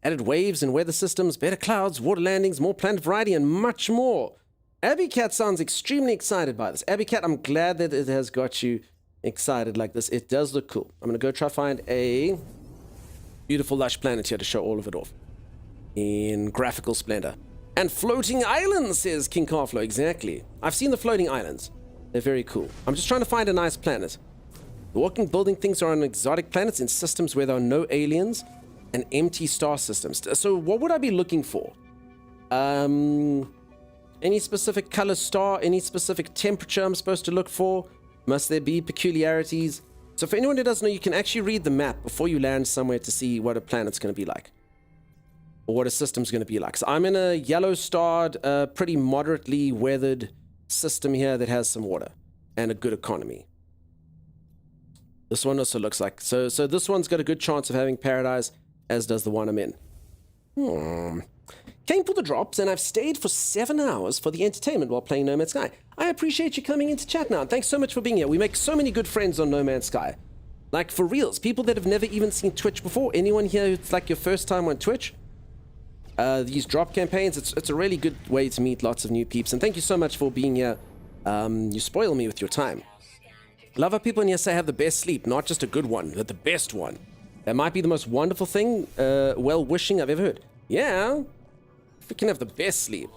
Added waves and weather systems, better clouds, water landings, more planet variety, and much more. Abby Cat sounds extremely excited by this. Abby Cat, I'm glad that it has got you excited like this. It does look cool. I'm going to go try find a beautiful lush planet here to show all of it off in graphical splendor. And floating islands, says King Carflow. Exactly. I've seen the floating islands. They're very cool. I'm just trying to find a nice planet. The walking building things are on exotic planets in systems where there are no aliens and empty star systems. So what would I be looking for? Any specific color star? Any specific temperature I'm supposed to look for? Must there be peculiarities? So for anyone who doesn't know, you can actually read the map before you land somewhere to see what a planet's going to be like. Or what a system's going to be like. So I'm in a yellow-starred, pretty moderately weathered system here that has some water and a good economy. This one also looks like... So this one's got a good chance of having paradise, as does the one I'm in. Came for the drops, and I've stayed for 7 hours for the entertainment while playing No Man's Sky. I appreciate you coming into chat now, and thanks so much for being here. We make so many good friends on No Man's Sky. Like, for reals, people that have never even seen Twitch before. Anyone here who's like your first time on Twitch? These drop campaigns, it's a really good way to meet lots of new peeps, and thank you so much for being here. You spoil me with your time. Love how people in here say have the best sleep, not just a good one, but the best one. That might be the most wonderful thing, well-wishing I've ever heard. Yeah, we can have the best sleep.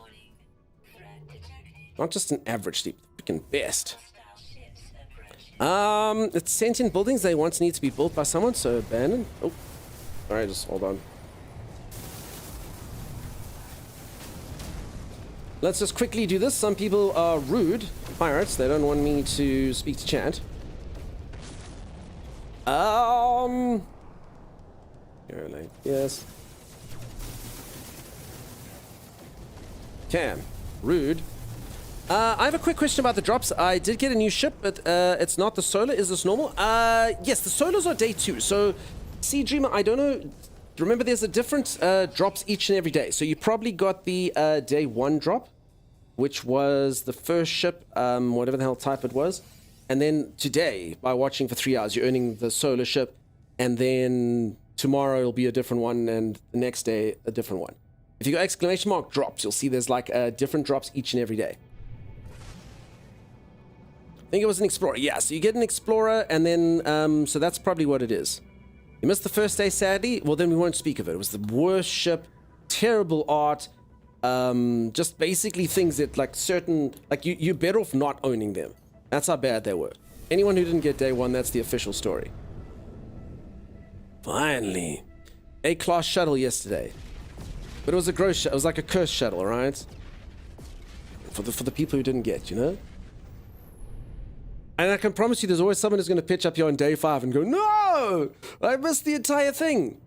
Not just an average sleep, freaking best. It's sentient buildings, they once need to be built by someone, so abandoned. Oh, alright, just hold on. Let's just quickly do this. Some people are rude pirates. They don't want me to speak to chat. Here, like, yes. Okay, rude. I have a quick question about the drops. I did get a new ship, but it's not the solar. Is this normal? Yes, the solars are day 2. So, Sea Dreamer, I don't know. Remember, there's a different drops each and every day. So you probably got the day 1 drop, which was the first ship, whatever the hell type it was. And then today, by watching for 3 hours, you're earning the solar ship. And then tomorrow it'll be a different one, and the next day a different one. If you go exclamation mark drops, you'll see there's like different drops each and every day. I think it was an Explorer. Yeah, so you get an Explorer, and then, so that's probably what it is. You missed the first day, sadly. Well, then we won't speak of it. It was the worst ship, terrible art, just basically things that, like, certain... Like, you're better off not owning them. That's how bad they were. Anyone who didn't get day 1, that's the official story. Finally. A-class shuttle yesterday. But it was a gross it was like a cursed shuttle, right? For the people who didn't get, you know? And I can promise you there's always someone who's going to pitch up here on day 5 and go, no! I missed the entire thing.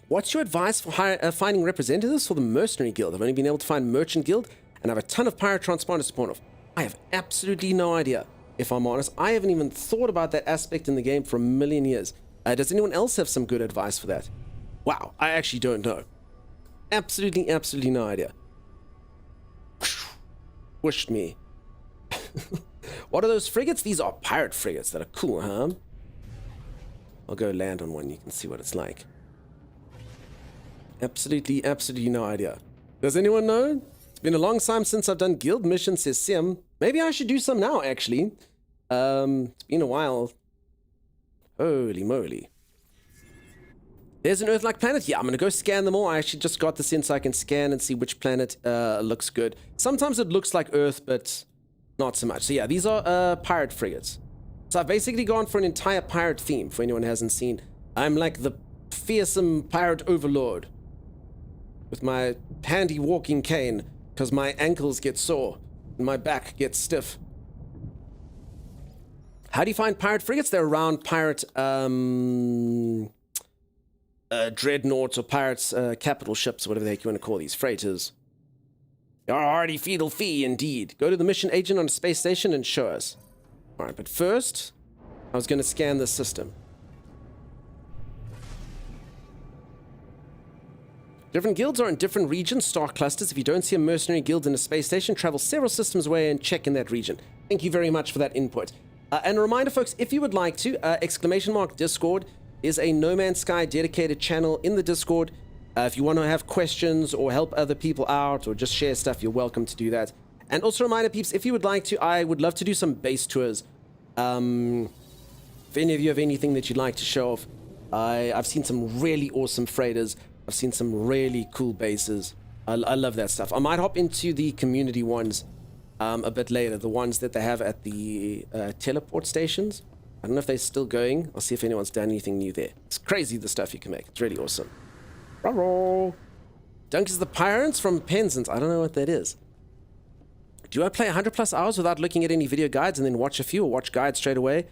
What's your advice for finding representatives for the Mercenary Guild? I've only been able to find Merchant Guild, and I have a ton of pirate transponders to spawn off. I have absolutely no idea, if I'm honest. I haven't even thought about that aspect in the game for a million years. Does anyone else have some good advice for that? Wow, I actually don't know. Absolutely no idea. Wished me. What are those frigates? These are pirate frigates that are cool, huh? I'll go land on one. You can see what it's like. Absolutely no idea. Does anyone know? It's been a long time since I've done guild missions, says Sim. Maybe I should do some now, actually. It's been a while. Holy moly. There's an Earth-like planet. Yeah, I'm going to go scan them all. I actually just got this in so I can scan and see which planet looks good. Sometimes it looks like Earth, but not so much. So yeah, these are pirate frigates. So I've basically gone for an entire pirate theme, for anyone who hasn't seen. I'm like the fearsome pirate overlord with my handy walking cane because my ankles get sore and my back gets stiff. How do you find pirate frigates? They're around pirate dreadnoughts or pirates capital ships, whatever the heck you want to call these, freighters. Your hearty feudal fee, indeed. Go to the mission agent on a space station and show us. Alright, but first, I was going to scan this system. Different guilds are in different regions, star clusters. If you don't see a mercenary guild in a space station, travel several systems away and check in that region. Thank you very much for that input. And a reminder, folks, if you would like to, !Discord is a No Man's Sky dedicated channel in the Discord. If you want to have questions or help other people out or just share stuff, you're welcome to do that. And also a reminder, peeps, if you would like to, I would love to do some base tours. If any of you have anything that you'd like to show off, I've seen some really awesome freighters. I've seen some really cool bases. I love that stuff. I might hop into the community ones a bit later, the ones that they have at the teleport stations. I don't know if they're still going. I'll see if anyone's done anything new there. It's crazy the stuff you can make. It's really awesome. Ruh-roh. Dunk is the Pirates from Penzance. I don't know what that is. Do I play 100+ hours without looking at any video guides and then watch a few or watch guides straight away?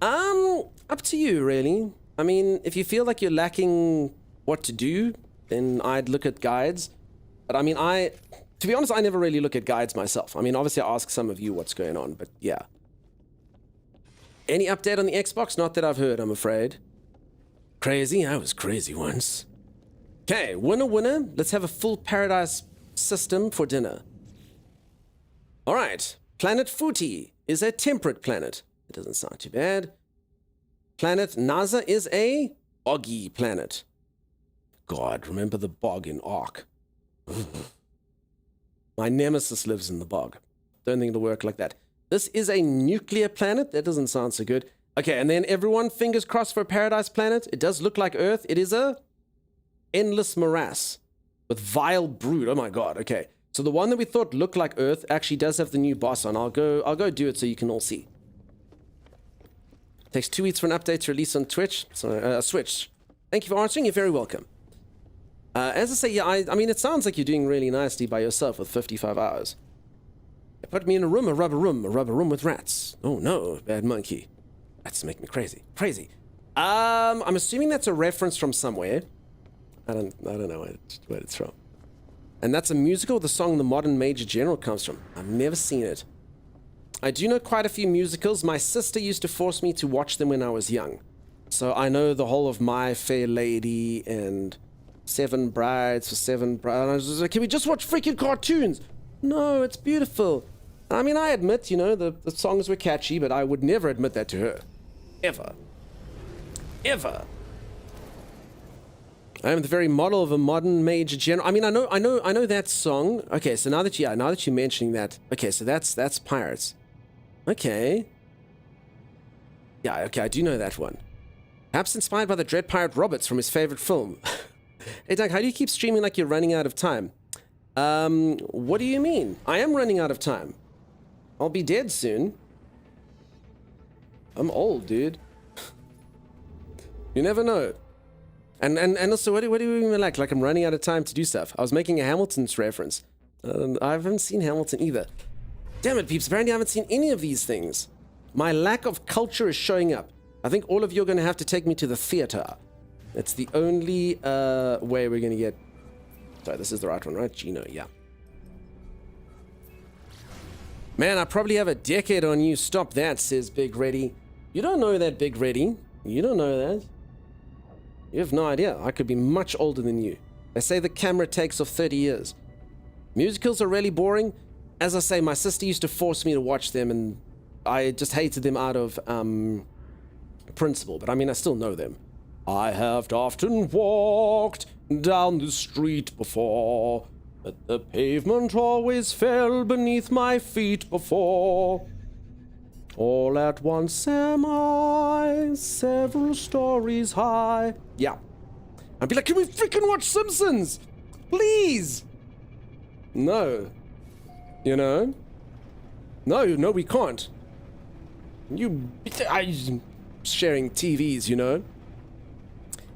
Up to you, really. I mean, if you feel like you're lacking what to do, then I'd look at guides. But I mean, to be honest, I never really look at guides myself. I mean, obviously I ask some of you what's going on, but yeah. Any update on the Xbox? Not that I've heard, I'm afraid. Crazy? I was crazy once. Okay, winner. Let's have a full paradise system for dinner. Alright, Planet Futi is a temperate planet. It doesn't sound too bad. Planet Naza is a boggy planet. God, remember the bog in Ark. My nemesis lives in the bog. Don't think it'll work like that. This is a nuclear planet. That doesn't sound so good. Okay, and then everyone, fingers crossed for a paradise planet. It does look like Earth. It is a endless morass with vile brood. Oh my god, okay. So the one that we thought looked like Earth actually does have the new boss on. I'll go do it so you can all see. Takes 2 weeks for an update to release on Twitch. Switch. Thank you for answering. You're very welcome. As I say, yeah, I mean, it sounds like you're doing really nicely by yourself with 55 hours. They put me in a rubber room with rats. Oh no, bad monkey. Rats make me crazy. Crazy. I'm assuming that's a reference from somewhere. I don't know where it's from. And that's a musical. The song The Modern Major General comes from. I've never seen it. I do know quite a few musicals. My sister used to force me to watch them when I was young. So I know the whole of My Fair Lady and Seven Brides for Seven Brides. I was just like, can we just watch freaking cartoons? No, it's beautiful. I mean, I admit, you know, the songs were catchy, but I would never admit that to her. Ever. Ever. I am the very model of a modern major general. I mean, I know that song. Okay, so now that you're mentioning that, okay, so that's Pirates. Okay. Yeah, okay, I do know that one. Perhaps inspired by the Dread Pirate Roberts from his favorite film. Hey, Doug, how do you keep streaming like you're running out of time? What do you mean? I am running out of time. I'll be dead soon. I'm old, dude. You never know. And also, what do you mean like I'm running out of time to do stuff? I was making a Hamilton's reference. I haven't seen Hamilton either. Damn it, peeps. Apparently I haven't seen any of these things. My lack of culture is showing up. I think all of you are going to have to take me to the theater. It's the only way we're going to get... Sorry, this is the right one, right? Gino, yeah. Man, I probably have a decade on you. Stop that, says Big Reddy. You don't know that, Big Reddy. You don't know that. You have no idea. I could be much older than you. They say the camera takes off 30 years. Musicals are really boring. As I say, my sister used to force me to watch them, and I just hated them out of principle. But I mean, I still know them. I have often walked down the street before, but the pavement always fell beneath my feet before. All at once am I, several stories high. Yeah. I'd be like, can we freaking watch Simpsons? Please. No. You know? No, we can't. I'm sharing TVs, you know?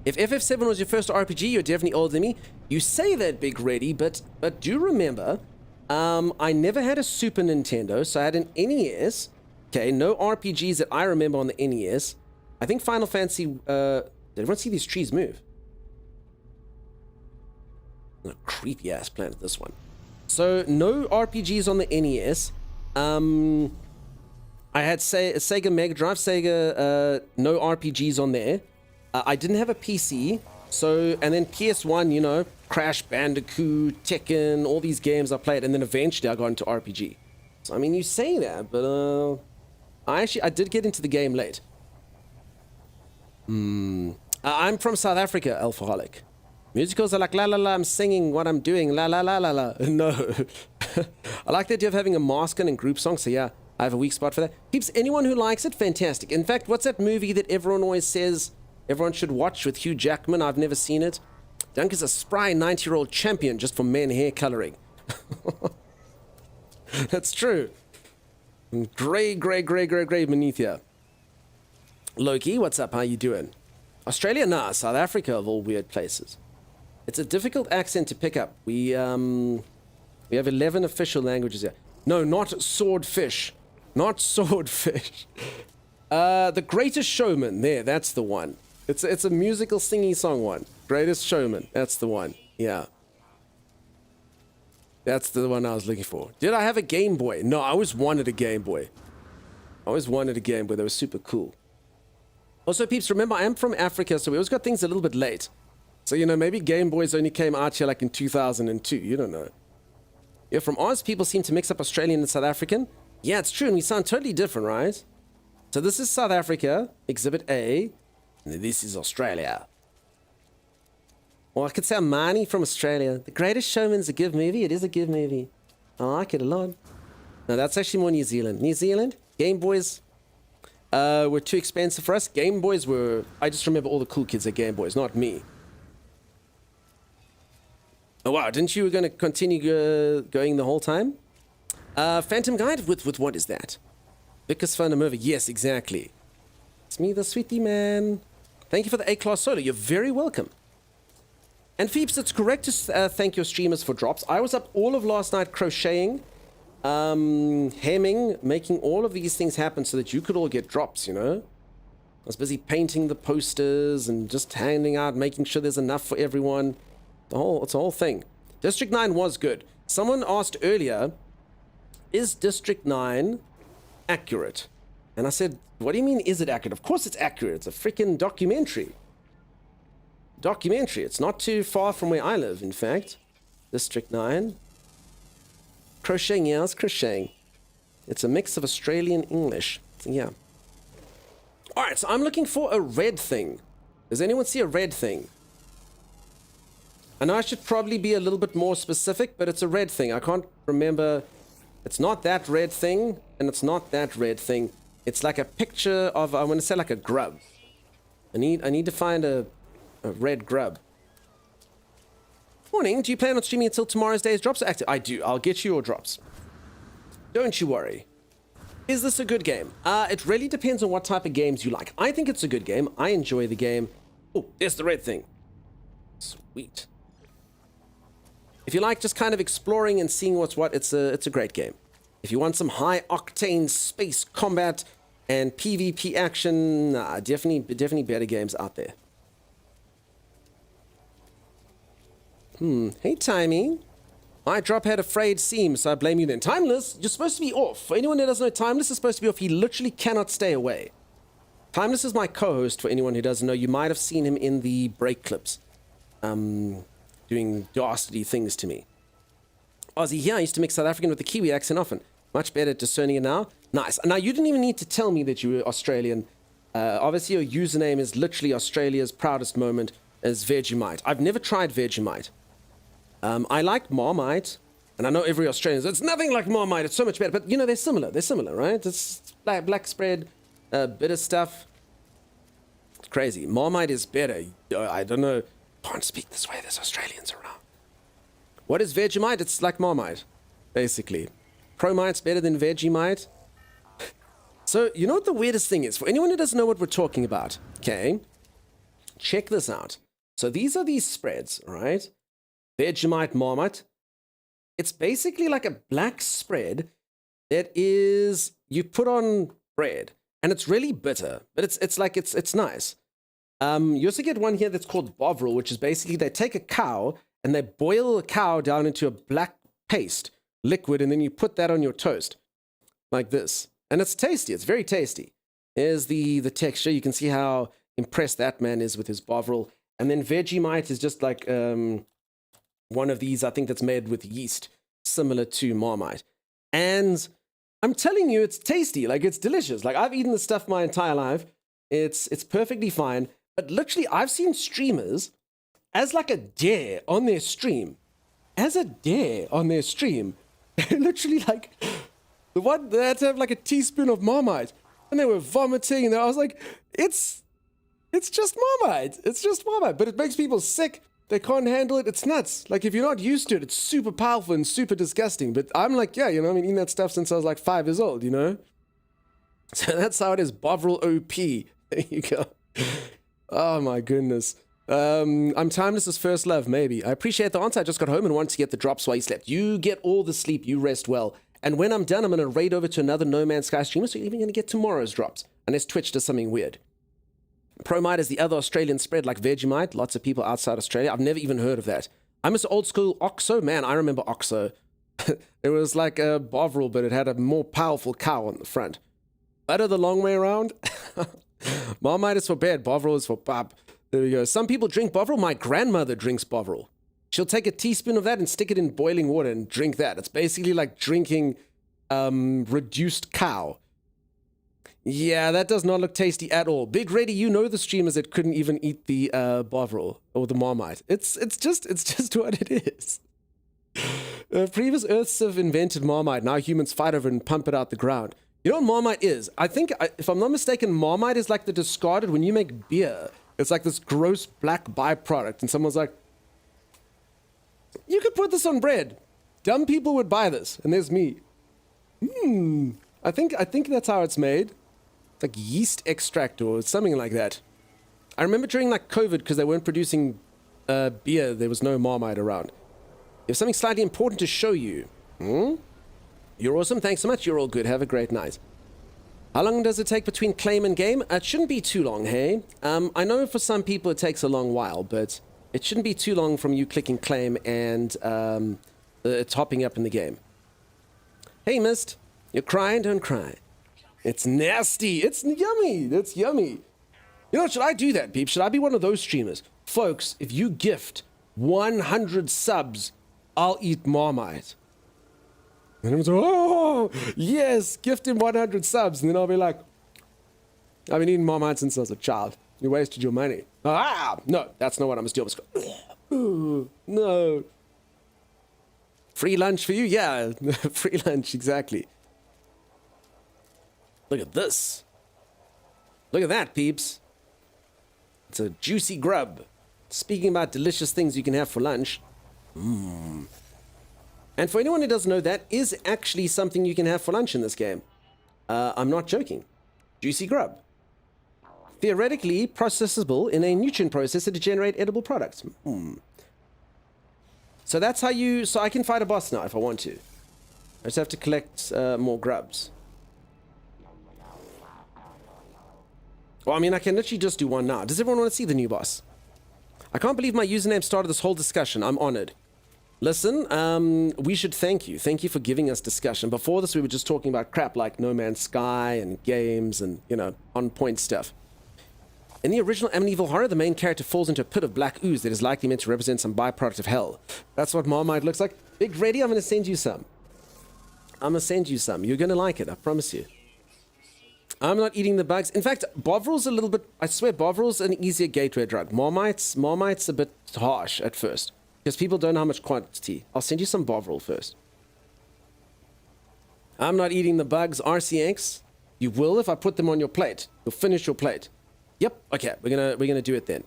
If FF7 was your first RPG, you're definitely older than me. You say that, Big Reddy, but do remember, I never had a Super Nintendo, so I had an NES. Okay, no RPGs that I remember on the NES. I think Final Fantasy, did everyone see these trees move? A creepy ass planet, this one. So no RPGs on the NES. I had Sega Mega Drive, no RPGs on there. I didn't have a PC, so, and then PS1, you know, Crash Bandicoot, Tekken, all these games I played, and then eventually I got into RPG. So I mean, you say that, but I did get into the game late. I'm from South Africa, Alphaholic. Musicals are like la la la, I'm singing what I'm doing, la la la la la. No. I like the idea of having a mask and group song, so yeah, I have a weak spot for that. Peeps, anyone who likes it, fantastic. In fact, what's that movie that everyone always says everyone should watch with Hugh Jackman? I've never seen it. Dunk is a spry 90-year-old champion just for men hair coloring. That's true. Grey beneath here. Loki, what's up? How you doing? Australia? Nah, South Africa of all weird places. It's a difficult accent to pick up. We have 11 official languages here. No, not swordfish. Not swordfish. The Greatest Showman. There, that's the one. It's a musical singy song one. Greatest Showman. That's the one. Yeah. That's the one I was looking for. Did I have a Game Boy? No, I always wanted a Game Boy. I always wanted a Game Boy. They were super cool. Also, peeps, remember, I am from Africa, so we always got things a little bit late. So, you know, maybe Game Boys only came out here like in 2002. You don't know. Yeah, from Oz, people seem to mix up Australian and South African. Yeah, it's true, and we sound totally different, right? So this is South Africa, Exhibit A, and this is Australia. Or I could say Mani from Australia. The Greatest Showman's a good movie. It is a good movie. I like it a lot. No, that's actually more New Zealand. New Zealand, Game Boys were too expensive for us. Game Boys were... I just remember all the cool kids at Game Boys, not me. Oh, wow, didn't you going to continue going the whole time? Phantom Guide? With what is that? Vickers phone him over. Yes, exactly. It's me, the sweetie man. Thank you for the A-class solo. You're very welcome. And Phoebs, it's correct to thank your streamers for drops. I was up all of last night crocheting, hemming, making all of these things happen so that you could all get drops, you know? I was busy painting the posters and just handing out, making sure there's enough for everyone. It's a whole thing. District 9 was good. Someone asked earlier, is District 9 accurate? And I said, what do you mean, is it accurate? Of course it's accurate. It's a freaking documentary. It's not too far from where I live, in fact. District 9. Crocheting, yeah, it's crocheting. It's a mix of Australian English. So, yeah. Alright, so I'm looking for a red thing. Does anyone see a red thing? I know I should probably be a little bit more specific, but it's a red thing. I can't remember. It's not that red thing, and it's not that red thing. It's like a picture of, I want to say like a grub. I need to find a red grub. Morning, do you plan on streaming until tomorrow's day's drops are active? I do. I'll get you your drops. Don't you worry. Is this a good game? It really depends on what type of games you like. I think it's a good game. I enjoy the game. Oh, there's the red thing. Sweet. If you like just kind of exploring and seeing what's what, it's a great game. If you want some high-octane space combat and PvP action, nah, definitely better games out there. Hey, Timey. My drop had a frayed seam, so I blame you then. Timeless, you're supposed to be off. For anyone who doesn't know, Timeless is supposed to be off. He literally cannot stay away. Timeless is my co-host, for anyone who doesn't know. You might have seen him in the break clips. Doing dastardly things to me. Aussie here, I used to mix South African with the Kiwi accent often. Much better at discerning it now. Nice. Now, you didn't even need to tell me that you were Australian. Obviously, your username is literally Australia's proudest moment as Vegemite. I've never tried Vegemite. I like Marmite, and I know every Australian says, it's nothing like Marmite, it's so much better. But, you know, they're similar, right? It's black spread, bitter stuff. It's crazy. Marmite is better. I don't know. can't speak this way. There's Australians around. What is Vegemite? It's like Marmite, basically. Promite's better than Vegemite. So, you know what the weirdest thing is? For anyone who doesn't know what we're talking about, okay, check this out. So these are these spreads, right? Vegemite, Marmite. It's basically like a black spread that is, you put on bread, and it's really bitter, but it's nice. You also get one here that's called Bovril, which is basically they take a cow and they boil a cow down into a black paste, liquid, and then you put that on your toast, like this. And it's tasty. It's very tasty. Here's the texture. You can see how impressed that man is with his Bovril. And then Vegemite is just like one of these, I think, that's made with yeast, similar to Marmite. And I'm telling you, it's tasty. Like, it's delicious. Like, I've eaten this stuff my entire life. It's perfectly fine. But literally, I've seen streamers as like a dare on their stream. As a dare on their stream. Literally, like, the one, they had to have like a teaspoon of Marmite. And they were vomiting. And I was like, it's just Marmite. It's just Marmite. But it makes people sick. They can't handle it. It's nuts. Like, if you're not used to it, it's super powerful and super disgusting. But I'm like, yeah, you know, I've been eating that stuff since I was like 5 years old, you know? So that's how it is. Bovril OP. There you go. Oh, my goodness. I'm timeless as first love, maybe. I appreciate the answer. I just got home and wanted to get the drops while you slept. You get all the sleep. You rest well. And when I'm done, I'm going to raid over to another No Man's Sky streamer, so you're even going to get tomorrow's drops. Unless Twitch does something weird. Promite is the other Australian spread like Vegemite. Lots of people outside Australia. I've never even heard of that. I miss old school Oxo. Man, I remember Oxo. It was like a Bovril, but it had a more powerful cow on the front. Butter the long way around. Marmite is for bed. Bovril is for pop. There we go. Some people drink Bovril. My grandmother drinks Bovril. She'll take a teaspoon of that and stick it in boiling water and drink that. It's basically like drinking reduced cow. Yeah, that does not look tasty at all. Big Ready, you know the streamers that couldn't even eat the Bovril or the Marmite. It's just what it is. Previous Earths have invented Marmite. Now humans fight over it and pump it out the ground. You know what Marmite is? I think, if I'm not mistaken, Marmite is like the discarded when you make beer. It's like this gross black byproduct. And someone's like, you could put this on bread. Dumb people would buy this. And there's me. I think that's how it's made. It's like yeast extract or something like that. I remember during like COVID, because they weren't producing beer, there was no Marmite around. You have something slightly important to show you. You're awesome. Thanks so much. You're all good. Have a great night. How long does it take between claim and game? It shouldn't be too long, hey? I know for some people it takes a long while, but it shouldn't be too long from you clicking claim and it's hopping up in the game. Hey, Mist. You're crying? Don't cry. It's nasty. It's yummy. It's yummy. You know, should I do that, peeps? Should I be one of those streamers? Folks, if you gift 100 subs, I'll eat Marmite. And everyone's like, oh, yes, gift him 100 subs. And then I'll be like, I've been eating Marmite since I was a child. You wasted your money. Ah, no, that's not what I'm doing. Ooh, no. Free lunch for you? Yeah, free lunch, exactly. Look at this. Look at that, peeps. It's a juicy grub. Speaking about delicious things you can have for lunch. And for anyone who doesn't know, that is actually something you can have for lunch in this game. I'm not joking. Juicy grub. Theoretically processable in a nutrient processor to generate edible products. So that's how you... So I can fight a boss now if I want to. I just have to collect more grubs. Well, I mean, I can literally just do one now. Does everyone want to see the new boss? I can't believe my username started this whole discussion. I'm honored. Listen, we should thank you. Thank you for giving us discussion. Before this, we were just talking about crap like No Man's Sky and games and, you know, on-point stuff. In the original Amityville Horror, the main character falls into a pit of black ooze that is likely meant to represent some byproduct of hell. That's what Marmite looks like. Big Ready, I'm going to send you some. I'm going to send you some. You're going to like it, I promise you. I'm not eating the bugs. In fact, Bovril's a little bit... I swear, Bovril's an easier gateway drug. Marmite's a bit harsh at first. Because people don't know how much quantity. I'll send you some Bovril first. I'm not eating the bugs. RCX. You will if I put them on your plate. You'll finish your plate. Yep. Okay, we're gonna do it then.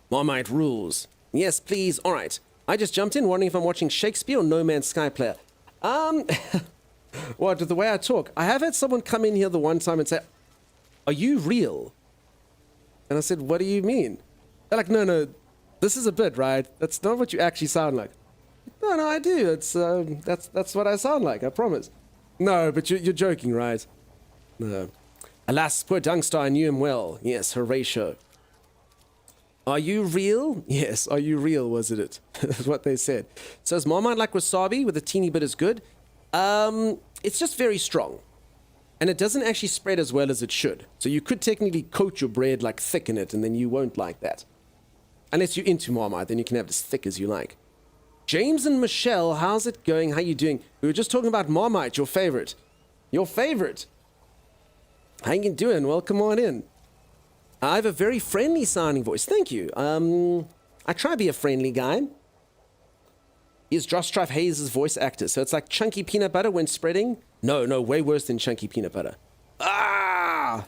Marmite rules. Yes, please. All right. I just jumped in wondering if I'm watching Shakespeare or No Man's Sky player. What, the way I talk? I have had someone come in here the one time and say, "Are you real?" And I said, "What do you mean?" They're like, no, this is a bit, right? That's not what you actually sound like. No, I do. It's that's what I sound like, I promise. No, but you're joking, right? No. Alas, poor Dungstar, I knew him well. Yes, Horatio. Are you real? Yes, are you real, wasn't it? That's what they said. So is Marmite like wasabi with a teeny bit as good? It's just very strong. And it doesn't actually spread as well as it should. So you could technically coat your bread, like thicken it, and then you won't like that. Unless you're into Marmite, then you can have it as thick as you like. James and Michelle, how's it going? How you doing? We were just talking about Marmite, your favorite. Your favorite. How you doing? Welcome on in. I have a very friendly sounding voice. Thank you. I try to be a friendly guy. Is Josh Strife Hayes' voice actor? So it's like chunky peanut butter when spreading? No, way worse than chunky peanut butter. Ah!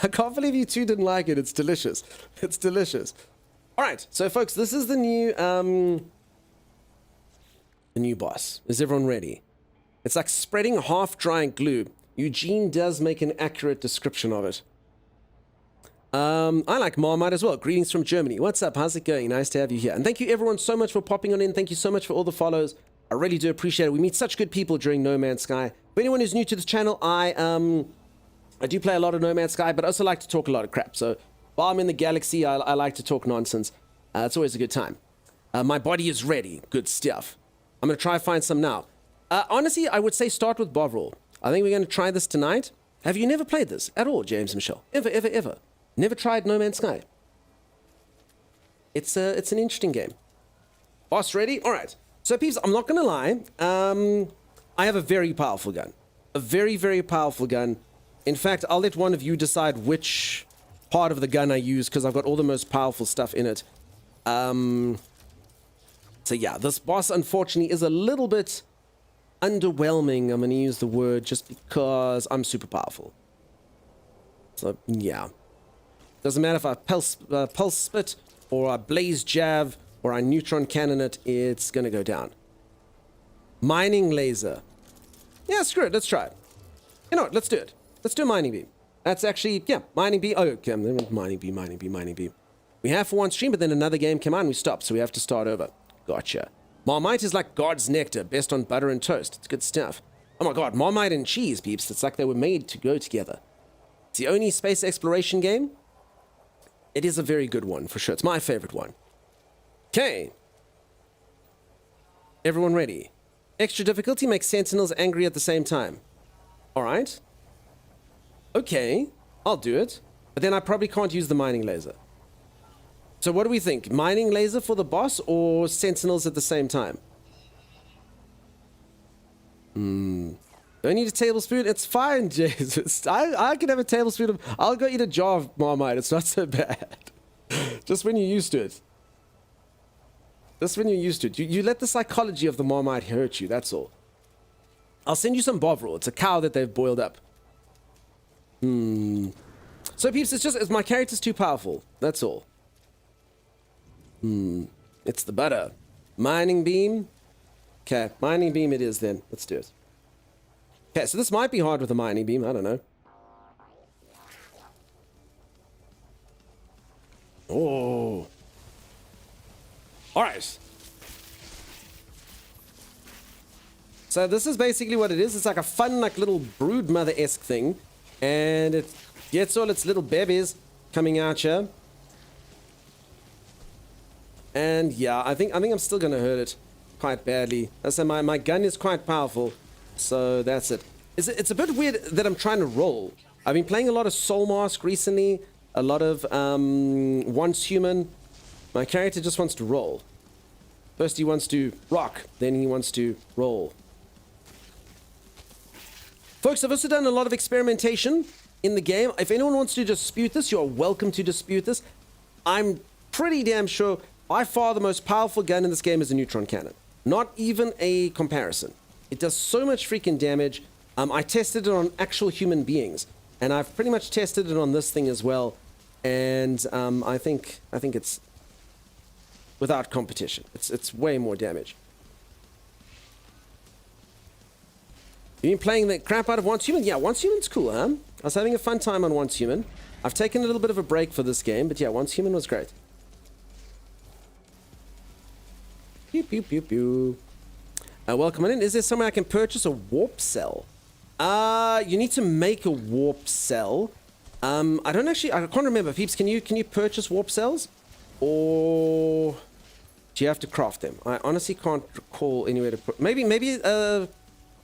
I can't believe you two didn't like it. It's delicious. It's delicious. All right, so folks, this is the new boss. Is everyone ready? It's like spreading half-dry glue. Eugene does make an accurate description of it. I like Marmite as well. Greetings from Germany. What's up? How's it going? Nice to have you here. And thank you everyone so much for popping on in. Thank you so much for all the follows. I really do appreciate it. We meet such good people during No Man's Sky. For anyone who's new to this channel, I do play a lot of No Man's Sky, but I also like to talk a lot of crap. So while I'm in the galaxy, I like to talk nonsense. It's always a good time. My body is ready. Good stuff. I'm going to try to find some now. Honestly, I would say start with Bovril. I think we're going to try this tonight. Have you never played this at all, James and Michelle? Ever? Never tried No Man's Sky? It's an interesting game. Boss ready? All right. So, peeps, I'm not going to lie. I have a very powerful gun. A very, very powerful gun. In fact, I'll let one of you decide which part of the gun I use because I've got all the most powerful stuff in it. So, yeah, this boss, unfortunately, is a little bit underwhelming. I'm going to use the word just because I'm super powerful. So, yeah. Doesn't matter if I pulse spit or I blaze jab or I neutron cannon it, it's going to go down. Mining laser. Yeah, screw it. Let's try it. You know what? Let's do it. Let's do mining beam. That's actually, yeah, mining beam. Oh, okay. Mining beam. We have for one stream, but then another game came on and we stopped, so we have to start over. Gotcha. Marmite is like God's nectar, best on butter and toast. It's good stuff. Oh my god, Marmite and cheese, peeps. It's like they were made to go together. It's the only space exploration game. It is a very good one, for sure. It's my favorite one. Okay. Everyone ready? Extra difficulty makes sentinels angry at the same time. Alright. Okay. I'll do it. But then I probably can't use the mining laser. So what do we think? Mining laser for the boss or sentinels at the same time? Don't need a tablespoon. It's fine, Jesus. I can have a tablespoon of... I'll go eat a jar of Marmite. It's not so bad. Just when you're used to it. Just when you're used to it. You let the psychology of the Marmite hurt you. That's all. I'll send you some Bovril. It's a cow that they've boiled up. So, peeps, it's my character's too powerful. That's all. It's the butter. Mining beam. Okay, mining beam it is then. Let's do it. Okay, so this might be hard with a mining beam. I don't know. Oh. All right. So this is basically what it is. It's like a fun, like little brood mother-esque thing. And it gets all its little babies coming out here. And yeah, I think I'm still going to hurt it quite badly. I say my gun is quite powerful. So that's it. It's a bit weird that I'm trying to roll. I've been playing a lot of Soul Mask recently. A lot of Once Human. My character just wants to roll. First he wants to rock. Then he wants to roll. Folks, I've also done a lot of experimentation in the game. If anyone wants to dispute this, you're welcome to dispute this. I'm pretty damn sure by far the most powerful gun in this game is a neutron cannon. Not even a comparison. It does so much freaking damage. I tested it on actual human beings, and I've pretty much tested it on this thing as well. And I think it's without competition. It's way more damage. You've been playing the crap out of Once Human? Yeah, Once Human's cool, huh? I was having a fun time on Once Human. I've taken a little bit of a break for this game, but yeah, Once Human was great. Pew, pew, pew, pew. Welcome in. Is there somewhere I can purchase a warp cell? You need to make a warp cell. I can't remember. Peeps, can you purchase warp cells? Or do you have to craft them? I honestly can't recall anywhere to put. Maybe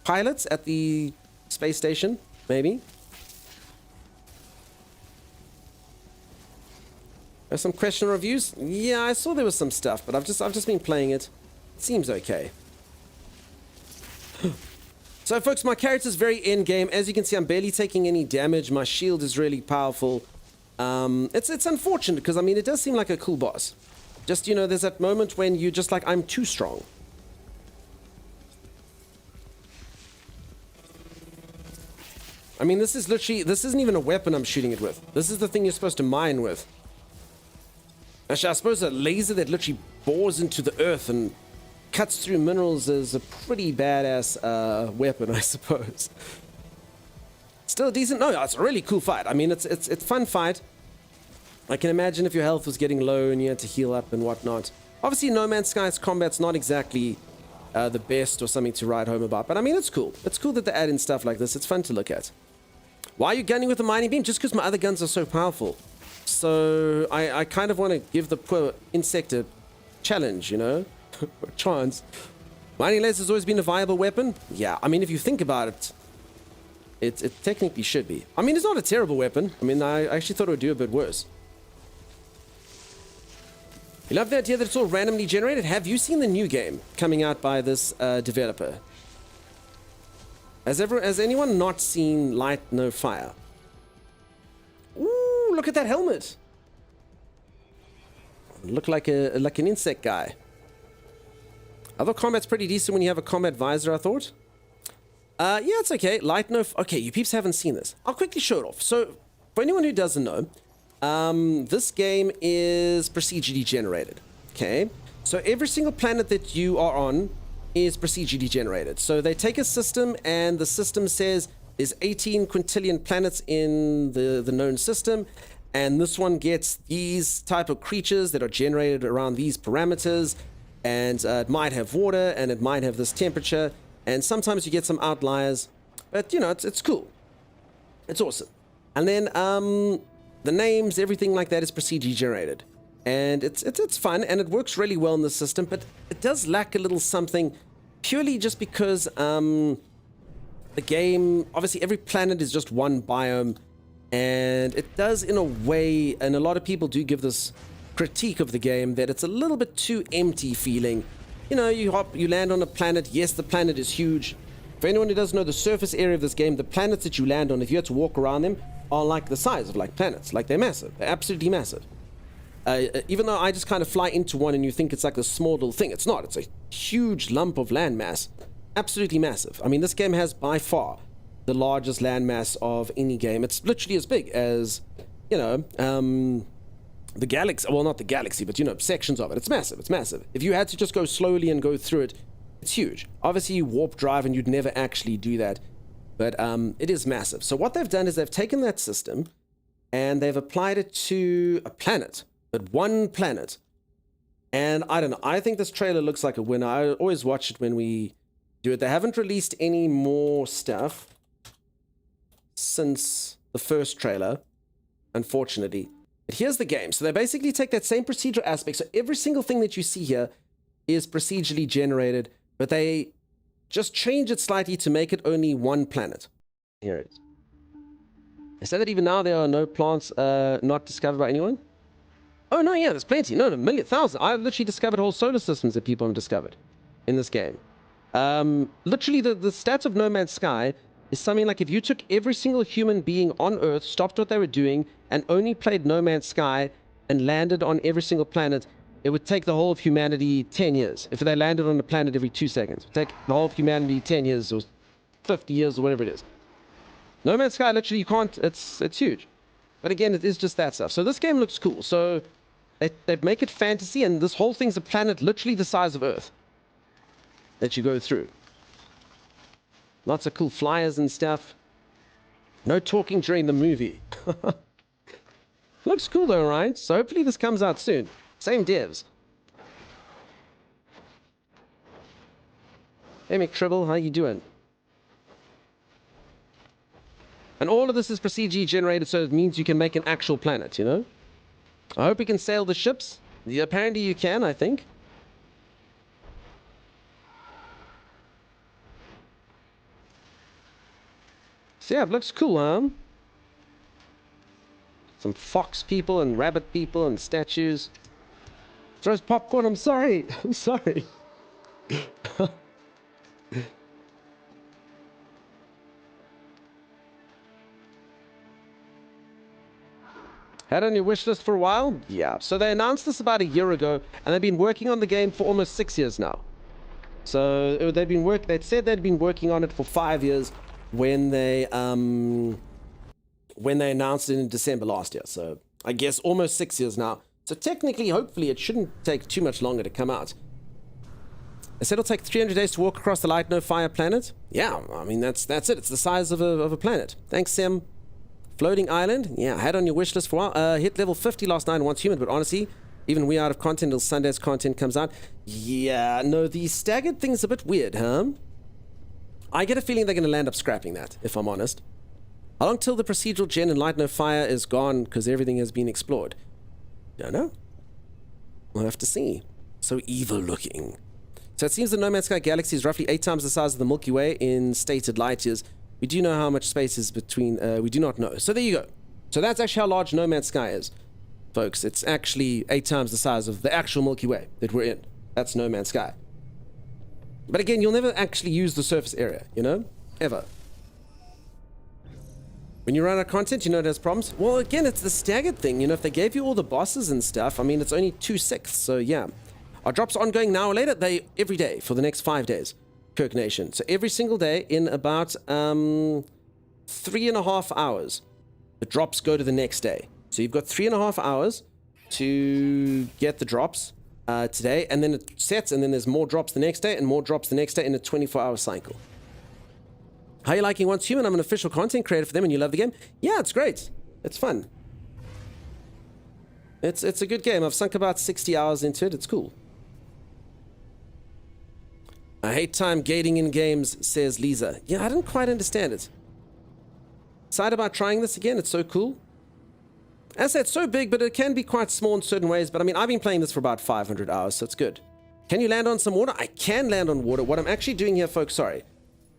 pilots at the space station, maybe. There's some question reviews. Yeah, I saw there was some stuff, but I've just been playing it. It seems okay. So, folks, my character's very end game. As you can see, I'm barely taking any damage. My shield is really powerful. It's unfortunate because I mean it does seem like a cool boss. Just, you know, there's that moment when you're just like, I'm too strong. I mean, this isn't even a weapon I'm shooting it with. This is the thing you're supposed to mine with. Actually, I suppose a laser that literally bores into the earth and cuts through minerals is a pretty badass weapon, I suppose. Still a decent... No, it's a really cool fight. I mean, it's a fun fight. I can imagine if your health was getting low and you had to heal up and whatnot. Obviously, No Man's Sky's combat's not exactly the best or something to write home about, but I mean, it's cool. It's cool that they add in stuff like this. It's fun to look at. Why are you gunning with a mining beam? Just because my other guns are so powerful. So I kind of want to give the poor insect a challenge, you know? A chance. Mining laser has always been a viable weapon. Yeah, I mean, if you think about it, it technically should be. I mean, it's not a terrible weapon. I mean, I actually thought it would do a bit worse. You love the idea that it's all randomly generated? Have you seen the new game coming out by this developer? Has anyone not seen Light No Fire? Ooh, look at that helmet. Look like an insect guy. I thought combat's pretty decent when you have a combat visor, I thought. Yeah, it's okay. Light No... Okay, you peeps haven't seen this. I'll quickly show it off. So, for anyone who doesn't know, this game is procedurally generated. Okay? So, every single planet that you are on is procedurally generated. So, they take a system, and the system says there's 18 quintillion planets in the known system, and this one gets these type of creatures that are generated around these parameters, and it might have water, and it might have this temperature, and sometimes you get some outliers, but you know, it's cool. It's awesome. And then the names, everything like that is procedurally generated, and it's fun, and it works really well in the system, but it does lack a little something, purely just because the game, obviously every planet is just one biome, and it does in a way, and a lot of people do give this critique of the game, that it's a little bit too empty feeling. You know, you land on a planet. Yes, the planet is huge. For anyone who doesn't know the surface area of this game, the planets that you land on, if you had to walk around them, are like the size of like planets. Like, they're massive. They're absolutely massive. Even though I just kind of fly into one and you think it's like a small little thing, it's not. It's a huge lump of landmass. Absolutely massive. I mean, this game has by far the largest landmass of any game. It's literally as big as, you know, the galaxy. Well, not the galaxy, but, you know, sections of it. It's massive. It's massive. If you had to just go slowly and go through it, it's huge. Obviously, you warp drive and you'd never actually do that. But it is massive. So what they've done is they've taken that system and they've applied it to a planet. But one planet. And I don't know. I think this trailer looks like a winner. I always watch it when we do it. They haven't released any more stuff since the first trailer, unfortunately. But here's the game. So they basically take that same procedural aspect. So every single thing that you see here is procedurally generated, but they just change it slightly to make it only one planet. Here it is. They say that even now there are no plants not discovered by anyone. Oh, no, yeah, there's plenty. No, 1,000,000. I literally discovered whole solar systems that people have discovered in this game. Literally, the stats of No Man's Sky is something like if you took every single human being on Earth, stopped what they were doing, and only played No Man's Sky and landed on every single planet, it would take the whole of humanity 10 years. If they landed on a planet every 2 seconds, it would take the whole of humanity 10 years or 50 years or whatever it is. No Man's Sky, literally, you can't, it's huge. But again, it is just that stuff. So this game looks cool. So They make it fantasy, and this whole thing's a planet literally the size of Earth that you go through. Lots of cool flyers and stuff. No talking during the movie. Looks cool though, right? So hopefully this comes out soon. Same devs. Hey McTribble, how you doing? And all of this is procedurally generated, so it means you can make an actual planet, you know? I hope you can sail the ships. Yeah, apparently you can, I think. So yeah, it looks cool, huh? Some fox people and rabbit people and statues. Throws popcorn, I'm sorry. I'm sorry. Had on your wish list for a while? Yeah. So they announced this about a year ago, and they've been working on the game for almost 6 years now. So they'd said they'd been working on it for 5 years when they announced it in December last year. So I guess almost 6 years now. So technically, hopefully, it shouldn't take too much longer to come out. They said it'll take 300 days to walk across the Light No Fire planet. Yeah, I mean that's it. It's the size of a planet. Thanks, Sam. Floating Island, yeah, I had on your wish list for a while. Hit level 50 last night and once human, but honestly, even we out of content until Sunday's content comes out. Yeah, no, the staggered thing's a bit weird, huh? I get a feeling they're going to land up scrapping that, if I'm honest. How long till the procedural gen and Light No Fire is gone because everything has been explored? Don't know. We'll have to see. So evil looking. So it seems the No Man's Sky galaxy is roughly 8 times the size of the Milky Way in stated light years. We do know how much space is between, we do not know. So there you go. So that's actually how large No Man's Sky is, folks. It's actually 8 times the size of the actual Milky Way that we're in. That's No Man's Sky. But again, you'll never actually use the surface area, you know? Ever. When you run out of content, you know it has problems. Well, again, it's the staggered thing. You know, if they gave you all the bosses and stuff, I mean, it's only 2/6. So yeah. Our drops ongoing now or later. They every day for the next 5 days. Kirk Nation. So every single day in about 3.5 hours, the drops go to the next day. So you've got 3.5 hours to get the drops today, and then it sets, and then there's more drops the next day, and more drops the next day in a 24-hour cycle. How are you liking Once Human? I'm an official content creator for them, and you love the game? Yeah, it's great. It's fun. It's a good game. I've sunk about 60 hours into it. It's cool. I hate time gating in games, says Lisa. Yeah, I didn't quite understand it. Excited about trying this again. It's so cool. As I said, it's so big, but it can be quite small in certain ways. But I mean, I've been playing this for about 500 hours, so it's good. Can you land on some water? I can land on water. What I'm actually doing here, folks, sorry.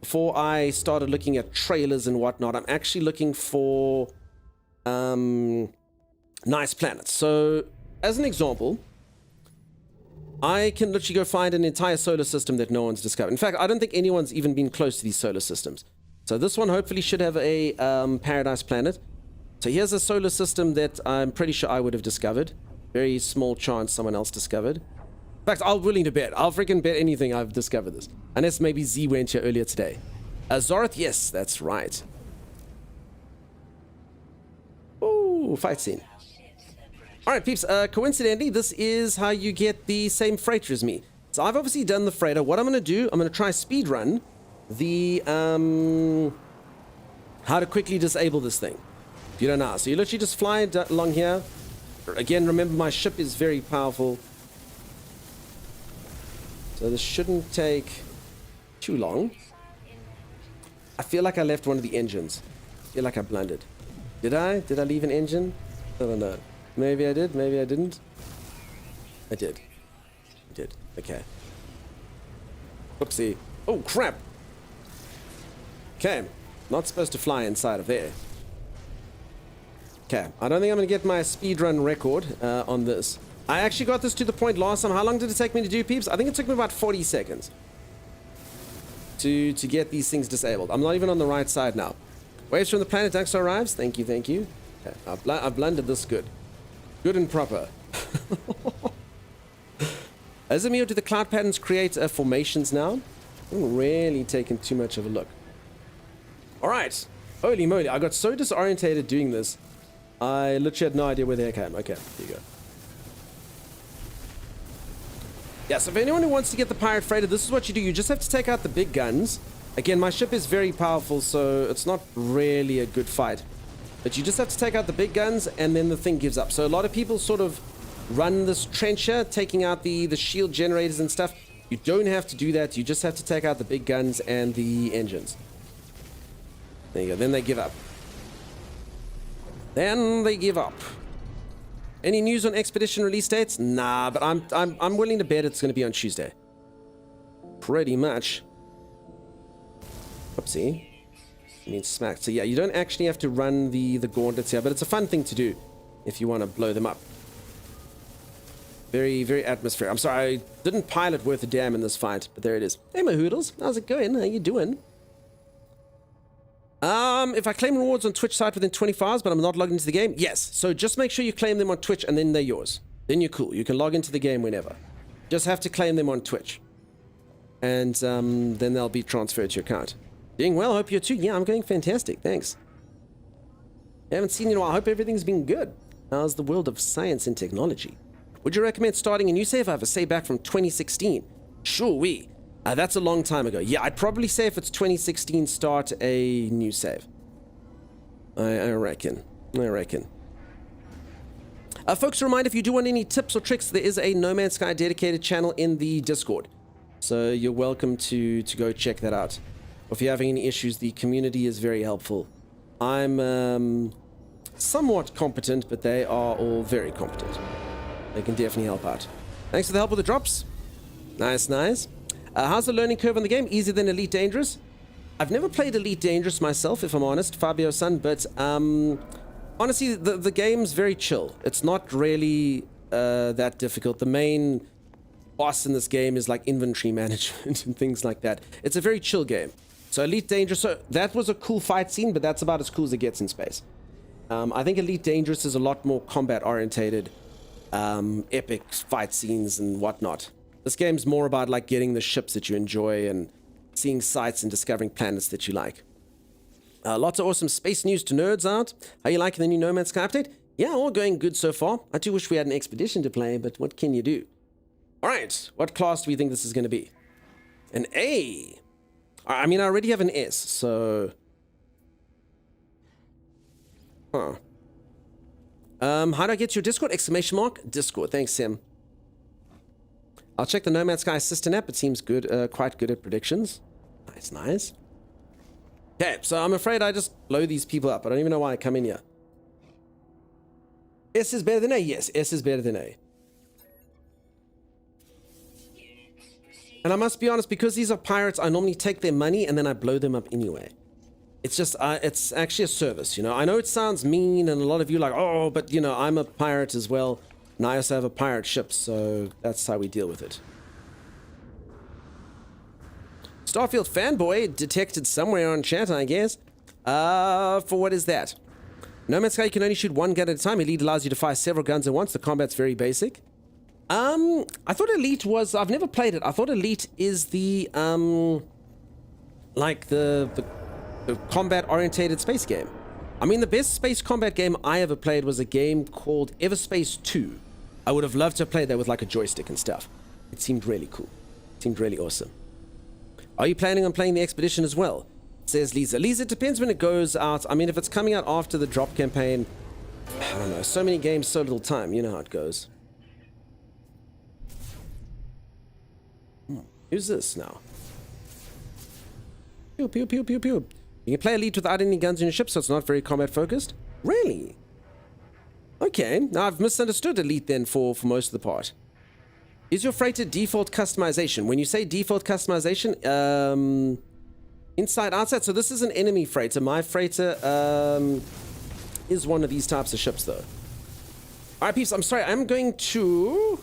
Before I started looking at trailers and whatnot, I'm actually looking for nice planets. So, as an example, I can literally go find an entire solar system that no one's discovered. In fact, I don't think anyone's even been close to these solar systems. So this one hopefully should have a paradise planet. So here's a solar system that I'm pretty sure I would have discovered. Very small chance someone else discovered. In fact, I'm willing to bet. I'll freaking bet anything I've discovered this. Unless maybe Z went here earlier today. Zorath, yes, that's right. Ooh, fight scene. Alright, peeps, coincidentally, this is how you get the same freighter as me. So I've obviously done the freighter. What I'm going to do, I'm going to try speed run the, how to quickly disable this thing. If you don't know. So you literally just fly along here. Again, remember my ship is very powerful. So this shouldn't take too long. I feel like I left one of the engines. I feel like I blundered. Did I? Did I leave an engine? I don't know. Maybe I did, maybe I didn't. I did. I did. Okay. Oopsie. Oh, crap! Okay. Not supposed to fly inside of there. Okay. I don't think I'm going to get my speedrun record on this. I actually got this to the point last time. How long did it take me to do, peeps? I think it took me about 40 seconds to get these things disabled. I'm not even on the right side now. Waves from the planet Daxter arrives. Thank you, thank you. Okay. I've blundered this good. Good and proper. Azimio, do the cloud patterns create formations now? I haven't really taken too much of a look. Alright. Holy moly, I got so disorientated doing this. I literally had no idea where the heck I am. Okay, here you go. Yeah, so if anyone who wants to get the pirate freighter, this is what you do. You just have to take out the big guns. Again, my ship is very powerful, so it's not really a good fight. But you just have to take out the big guns, and then the thing gives up. So a lot of people sort of run this trencher, taking out the shield generators and stuff. You don't have to do that. You just have to take out the big guns and the engines. There you go. Then they give up. Then they give up. Any news on Expedition release dates? Nah, but I'm willing to bet it's going to be on Tuesday. Pretty much. Oopsie. I mean smacked. So yeah, you don't actually have to run the gauntlets here, but it's a fun thing to do if you want to blow them up. Very, very atmospheric. I'm sorry, I didn't pilot worth a damn in this fight, but there it is. Hey, my hoodles. How's it going? How you doing? If I claim rewards on Twitch site within 24 hours, but I'm not logged into the game, yes. So just make sure you claim them on Twitch, and then they're yours. Then you're cool. You can log into the game whenever. Just have to claim them on Twitch, and then they'll be transferred to your account. Doing well. Hope you're too. Yeah, I'm going fantastic. Thanks. I haven't seen you in a while. I hope everything's been good. How's the world of science and technology? Would you recommend starting a new save? I have a save back from 2016. Sure, we. That's a long time ago. Yeah, I'd probably say if it's 2016, start a new save. I reckon. Folks, a reminder, if you do want any tips or tricks, there is a No Man's Sky dedicated channel in the Discord. So you're welcome to go check that out. If you're having any issues, the community is very helpful. I'm somewhat competent, but they are all very competent. They can definitely help out. Thanks for the help with the drops. Nice, nice. How's the learning curve on the game? Easier than Elite Dangerous? I've never played Elite Dangerous myself, if I'm honest, Fabio-san, but honestly, the game's very chill. It's not really that difficult. The main boss in this game is like inventory management and things like that. It's a very chill game. So Elite Dangerous, so that was a cool fight scene, but that's about as cool as it gets in space. I think Elite Dangerous is a lot more combat-orientated, epic fight scenes and whatnot. This game's more about like getting the ships that you enjoy and seeing sights and discovering planets that you like. Lots of awesome space news to nerds out. How you liking the new No Man's Sky update? Yeah, all going good so far. I do wish we had an expedition to play, but what can you do? Alright, what class do we think this is going to be? An A. I mean, I already have an S, so... Huh. How do I get to your Discord? Exclamation mark? Discord. Thanks, Sam. I'll check the No Man's Sky Assistant app. It seems good, quite good at predictions. Nice, nice. Okay, so I'm afraid I just blow these people up. I don't even know why I come in here. S is better than A? Yes, S is better than A. And I must be honest, because these are pirates, I normally take their money and then I blow them up anyway. It's just, it's actually a service, you know. I know it sounds mean and a lot of you are like, oh, but you know, I'm a pirate as well. And I also have a pirate ship, so that's how we deal with it. Starfield fanboy detected somewhere on chat, I guess. For what is that? No Man's Sky, you can only shoot one gun at a time. Elite allows you to fire several guns at once. The combat's very basic. I thought Elite was... I've never played it. I thought Elite is the, like the combat-orientated space game. I mean, the best space combat game I ever played was a game called Everspace 2. I would have loved to have played that with like a joystick and stuff. It seemed really cool. It seemed really awesome. Are you planning on playing the expedition as well? Says Lisa. Lisa, it depends when it goes out. I mean, if it's coming out after the drop campaign, I don't know. So many games, so little time. You know how it goes. Who's this now? Pew, pew, pew, pew, pew. You can play Elite without any guns in your ship, so it's not very combat focused. Really? Okay, now I've misunderstood Elite then for most of the part. Is your freighter default customization? When you say default customization, inside, outside, so this is an enemy freighter. My freighter is one of these types of ships though. Alright peeps, I'm sorry, I'm going to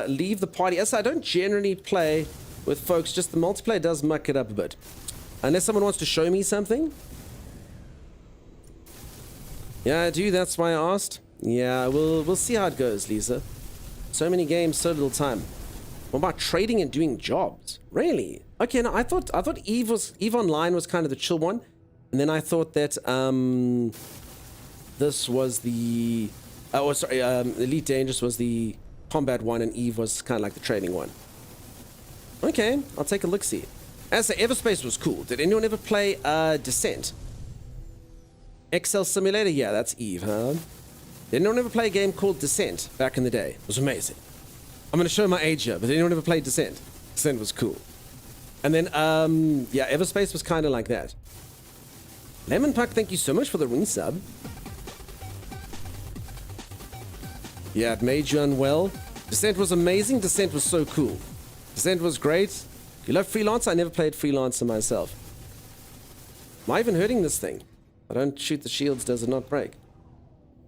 leave the party. As I don't generally play with folks, just the multiplayer does muck it up a bit. Unless someone wants to show me something. Yeah, I do, that's why I asked. Yeah, we'll see how it goes, Lisa. So many games, so little time. What about trading and doing jobs? Really? Okay, no, I thought EVE Online was kind of the chill one. And then I thought that this was the Elite Dangerous was the combat one, and Eve was kind of like the training one. Okay, I'll take a look-see. As the Everspace was cool. Did anyone ever play Descent? Excel Simulator? Yeah, that's Eve, huh? Did anyone ever play a game called Descent back in the day? It was amazing. I'm going to show my age here, but did anyone ever play Descent? Descent was cool. And then, yeah, Everspace was kind of like that. Lemon Puck, thank you so much for the ring sub. Yeah, it made you unwell. Descent was amazing. Descent was so cool. Descent was great. You love Freelancer? I never played Freelancer myself. Am I even hurting this thing? I don't shoot the shields, does it not break?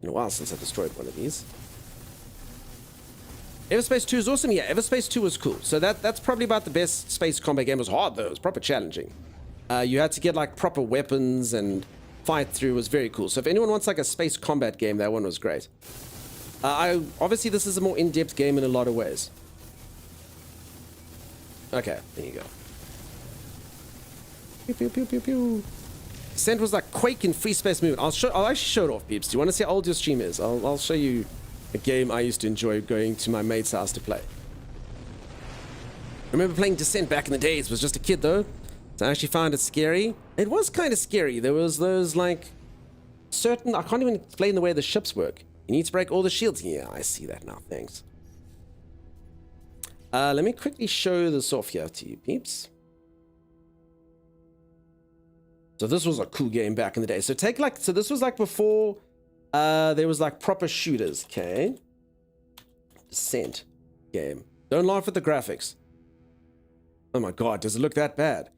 Been a while since I destroyed one of these. Everspace 2 is awesome. Yeah, Everspace 2 was cool. So that's probably about the best space combat game. It was hard though. It was proper challenging. You had to get like proper weapons and fight through. It was very cool. So if anyone wants like a space combat game, that one was great. Obviously this is a more in-depth game in a lot of ways. Okay, there you go. Pew, pew, pew, pew, pew. Descent was like Quake in free space movement. I'll actually show it off, peeps. Do you want to see how old your stream is? I'll show you a game I used to enjoy going to my mate's house to play. I remember playing Descent back in the days. Was just a kid though, so I actually found it scary. It was kind of scary. There was those like certain, I can't even explain the way the ships work. You need to break all the shields. Yeah, I see that now. Thanks. Let me quickly show this off here to you, peeps. So this was a cool game back in the day. So this was like before there was like proper shooters, okay? Descent game. Don't laugh at the graphics. Oh my god, does it look that bad?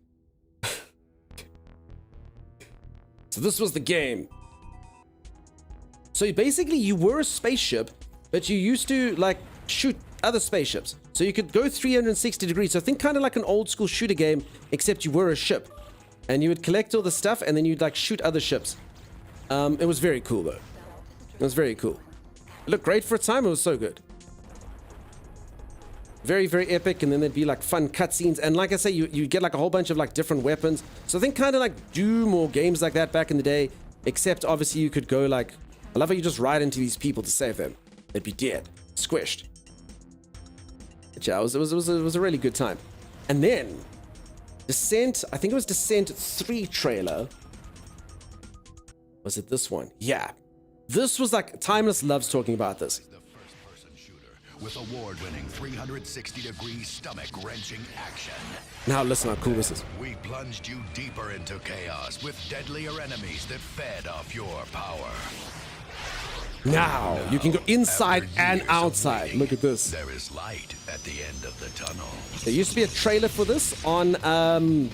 So this was the game. So basically you were a spaceship, but you used to like shoot other spaceships. So you could go 360 degrees. So think kind of like an old school shooter game, except you were a ship. And you would collect all the stuff and then you'd like shoot other ships. It was very cool though. It was very cool. It looked great for a time. It was so good. Very, very epic. And then there'd be like fun cutscenes. And like I say, you get like a whole bunch of like different weapons. So I think kind of like Doom or games like that back in the day. Except obviously you could go like, I love how you just ride into these people to save them. They'd be dead, squished. But yeah, it was a really good time. And then Descent, I think it was Descent 3 trailer. Was it this one? Yeah. This was like, Timeless loves talking about this. The first-person shooter with award-winning 360-degree stomach-wrenching action. Now listen how cool this is. We plunged you deeper into chaos with deadlier enemies that fed off your power. Now you can go inside and outside. Look at this. There is light at the end of the tunnel. There used to be a trailer for this on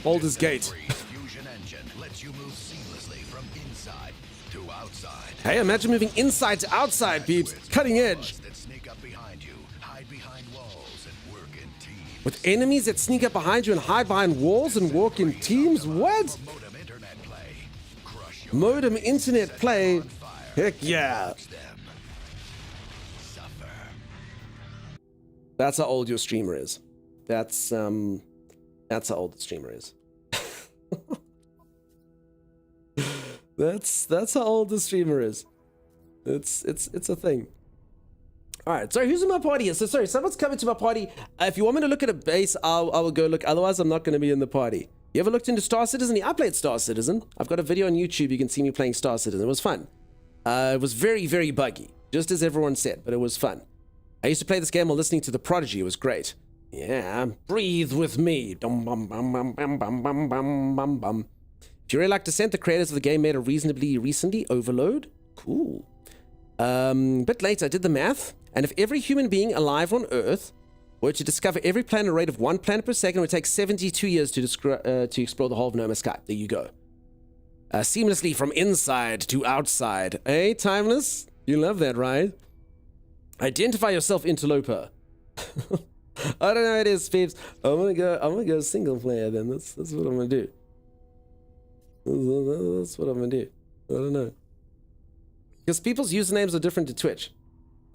Baldur's Gate. Fusion engine lets you move seamlessly from inside to outside. Hey, imagine moving inside to outside, peeps. Cutting edge. That sneak up behind you, hide behind walls, and work in teams. With enemies that sneak up behind you and hide behind walls and work in teams? What? Modem internet play. Crush your Modem internet play? Heck yeah. them. Suffer. That's how old your streamer is. That's how old the streamer is. That's how old the streamer is. It's a thing. All right, sorry, who's in my party? So sorry, someone's coming to my party. If you want me to look at a base, I will go look. Otherwise, I'm not going to be in the party. You ever looked into Star Citizen? Yeah, I played Star Citizen. I've got a video on YouTube. You can see me playing Star Citizen. It was fun. It was very, very buggy, just as everyone said, but it was fun. I used to play this game while listening to The Prodigy. It was great. Yeah, breathe with me. Dum bum bum bum bum bum bum bum bum bum. If you really like Descent, the creators of the game made a reasonably recently Overload. Cool. Bit later, I did the math, and if every human being alive on Earth were to discover every planet at a rate of 1 planet per second, it would take 72 years to explore the whole of No Man's Sky. There you go. Seamlessly from inside to outside. Hey, Timeless? You love that, right? Identify yourself, interloper. I don't know how it is, peeps. I'm gonna go single player then. That's what I'm gonna do. That's what I'm gonna do. I don't know. Because people's usernames are different to Twitch.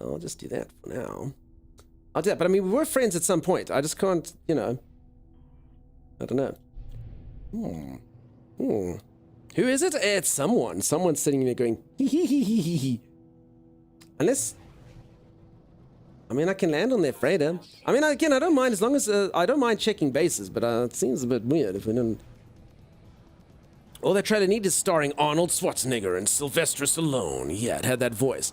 I'll just do that for now. I'll do that. But I mean, we were friends at some point. I just can't, you know. I don't know. Who is it? It's someone. Someone's sitting there going, hee hee hee hee hee hee. Unless... I mean, I can land on their freighter. I mean, again, I don't mind as long as I don't mind checking bases, but it seems a bit weird if we don't. All that trailer needed is starring Arnold Schwarzenegger and Sylvester Stallone. Yeah, it had that voice.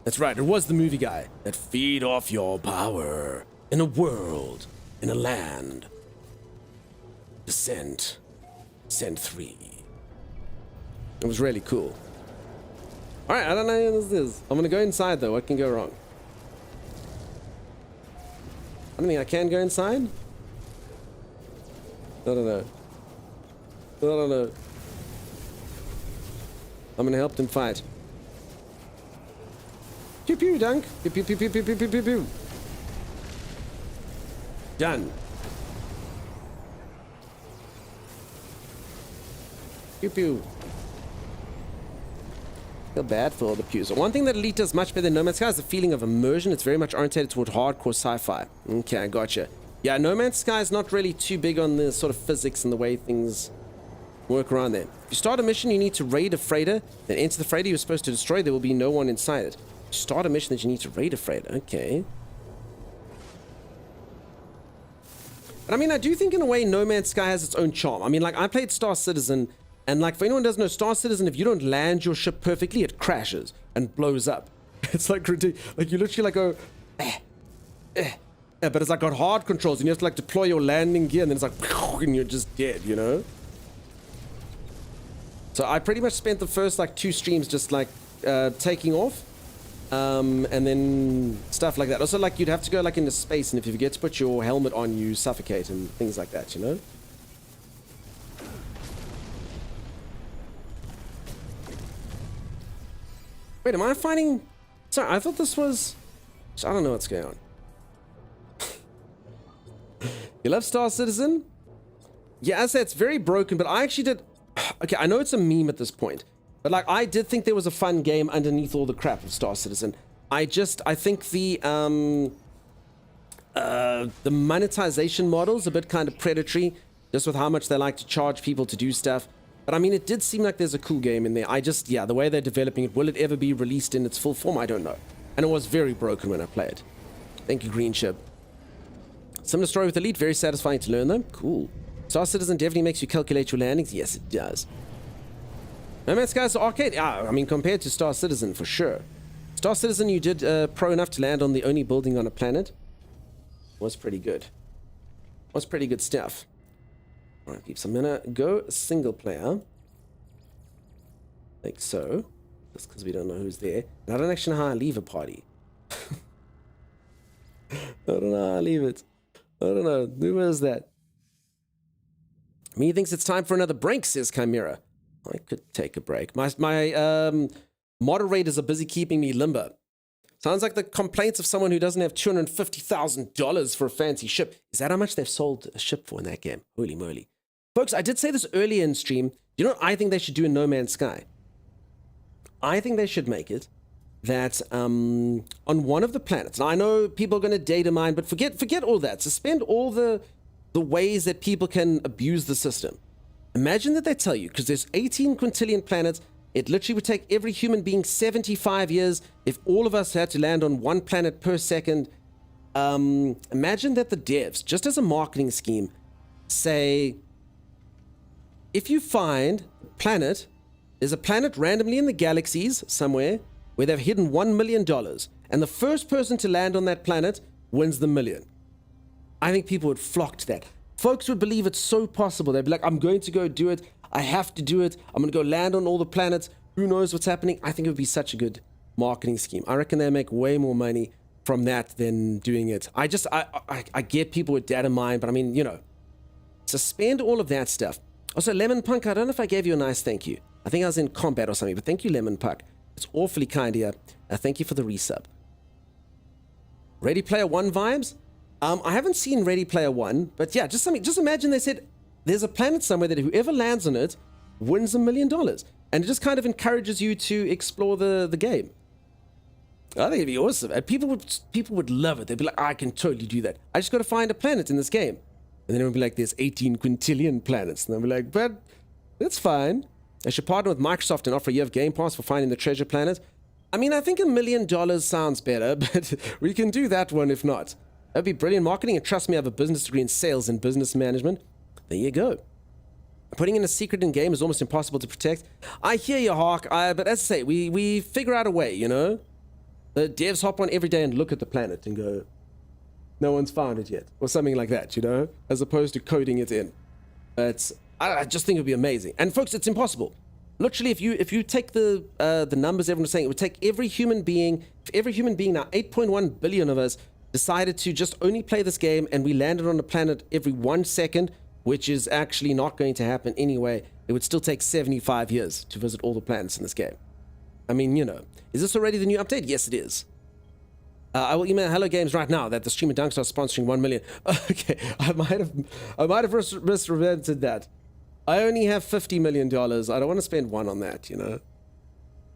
That's right, it was the movie guy that feed off your power in a world, in a land. Descent 3. It was really cool. All right, I don't know what this is. I'm gonna go inside though. What can go wrong? I don't think I can go inside. I don't know. I don't know. I'm gonna help them fight. Pew pew dunk. Pew pew pew pew pew pew pew pew pew. Done. Pew pew. Feel bad for all the pews. One thing that Elite does much better than No Man's Sky is the feeling of immersion. It's very much oriented toward hardcore sci-fi. Okay, I gotcha. Yeah, No Man's Sky is not really too big on the sort of physics and the way things work around there. If you start a mission, you need to raid a freighter, then enter the freighter you're supposed to destroy. There will be no one inside it. Start a mission that you need to raid a freighter. Okay. But I mean, I do think in a way No Man's Sky has its own charm. I mean, like, I played Star Citizen, and like, for anyone who doesn't know, Star Citizen, if you don't land your ship perfectly, it crashes and blows up. It's like ridiculous. Like, you literally like go, but it's like got hard controls, and you have to like deploy your landing gear, and then it's like, and you're just dead, you know? So I pretty much spent the first like 2 streams just like taking off, and then stuff like that. Also, like, you'd have to go like into space, and if you forget to put your helmet on, you suffocate and things like that, you know? Wait, am I finding... Sorry, I thought this was... I don't know what's going on. You love Star Citizen? Yeah, I say it's very broken, but I actually did... Okay, I know it's a meme at this point, but like, I did think there was a fun game underneath all the crap of Star Citizen. I think the monetization model's a bit kind of predatory, just with how much they like to charge people to do stuff. But I mean, it did seem like there's a cool game in there. Yeah, the way they're developing it, will it ever be released in its full form? I don't know. And it was very broken when I played. Thank you, Green Ship. Similar story with Elite, very satisfying to learn though. Cool. Star Citizen definitely makes you calculate your landings. Yes, it does. No Man's Sky's arcade. Yeah, I mean, compared to Star Citizen, for sure. Star Citizen, you did pro enough to land on the only building on a planet. Was pretty good. Was pretty good stuff. Alright, peeps, I'm gonna go single player. Like so. Just because we don't know who's there. And I don't actually know how I leave a party. I don't know how I leave it. I don't know. Who is that? Me thinks it's time for another break, says Chimera. I could take a break. My moderators are busy keeping me limber. Sounds like the complaints of someone who doesn't have $250,000 for a fancy ship. Is that how much they've sold a ship for in that game? Holy moly. Folks, I did say this earlier in stream. You know what I think they should do in No Man's Sky? I think they should make it that on one of the planets, and I know people are going to data mine, but forget all that. Suspend all the ways that people can abuse the system. Imagine that they tell you, because there's 18 quintillion planets, it literally would take every human being 75 years if all of us had to land on one planet per second. Imagine that the devs, just as a marketing scheme, say, if you find a planet, there's a planet randomly in the galaxies somewhere where they've hidden $1 million, and the first person to land on that planet wins the million. I think people would flock to that. Folks would believe it's so possible. They'd be like, I'm going to go do it. I have to do it. I'm going to go land on all the planets. Who knows what's happening? I think it would be such a good marketing scheme. I reckon they'll make way more money from that than doing it. I get people with data mine, but I mean, you know, suspend all of that stuff. Also, Lemon Punk, I don't know if I gave you a nice thank you. I think I was in combat or something, but thank you, Lemon Punk. It's awfully kind of you. Thank you for the resub. Ready Player One vibes? I haven't seen Ready Player One, but yeah, just imagine they said there's a planet somewhere that whoever lands on it wins $1 million. And it just kind of encourages you to explore the game. I think it'd be awesome. And people would love it. They'd be like, I can totally do that. I just got to find a planet in this game. And then it would be like, there's 18 quintillion planets. And I'll be like, but that's fine. I should partner with Microsoft and offer a year of Game Pass for finding the treasure planet. I mean, I think $1 million sounds better, but we can do that one if not. That'd be brilliant marketing, and trust me, I have a business degree in sales and business management. There you go. Putting in a secret in game is almost impossible to protect. I hear you, Hawk, but as I say, we figure out a way, you know? The devs hop on every day and look at the planet and go, no one's found it yet, or something like that, you know? As opposed to coding it in. I just think it would be amazing. And folks, it's impossible. Literally, if you take the numbers everyone was saying, it would take every human being, now 8.1 billion of us decided to just only play this game, and we landed on a planet every 1 second, which is actually not going to happen anyway. It would still take 75 years to visit all the planets in this game. I mean, you know. Is this already the new update? Yes, it is. I will email Hello Games right now that the stream of Dunkstar is sponsoring 1 million. Okay, I might have misrepresented that. I only have $50 million. I don't want to spend one on that, you know.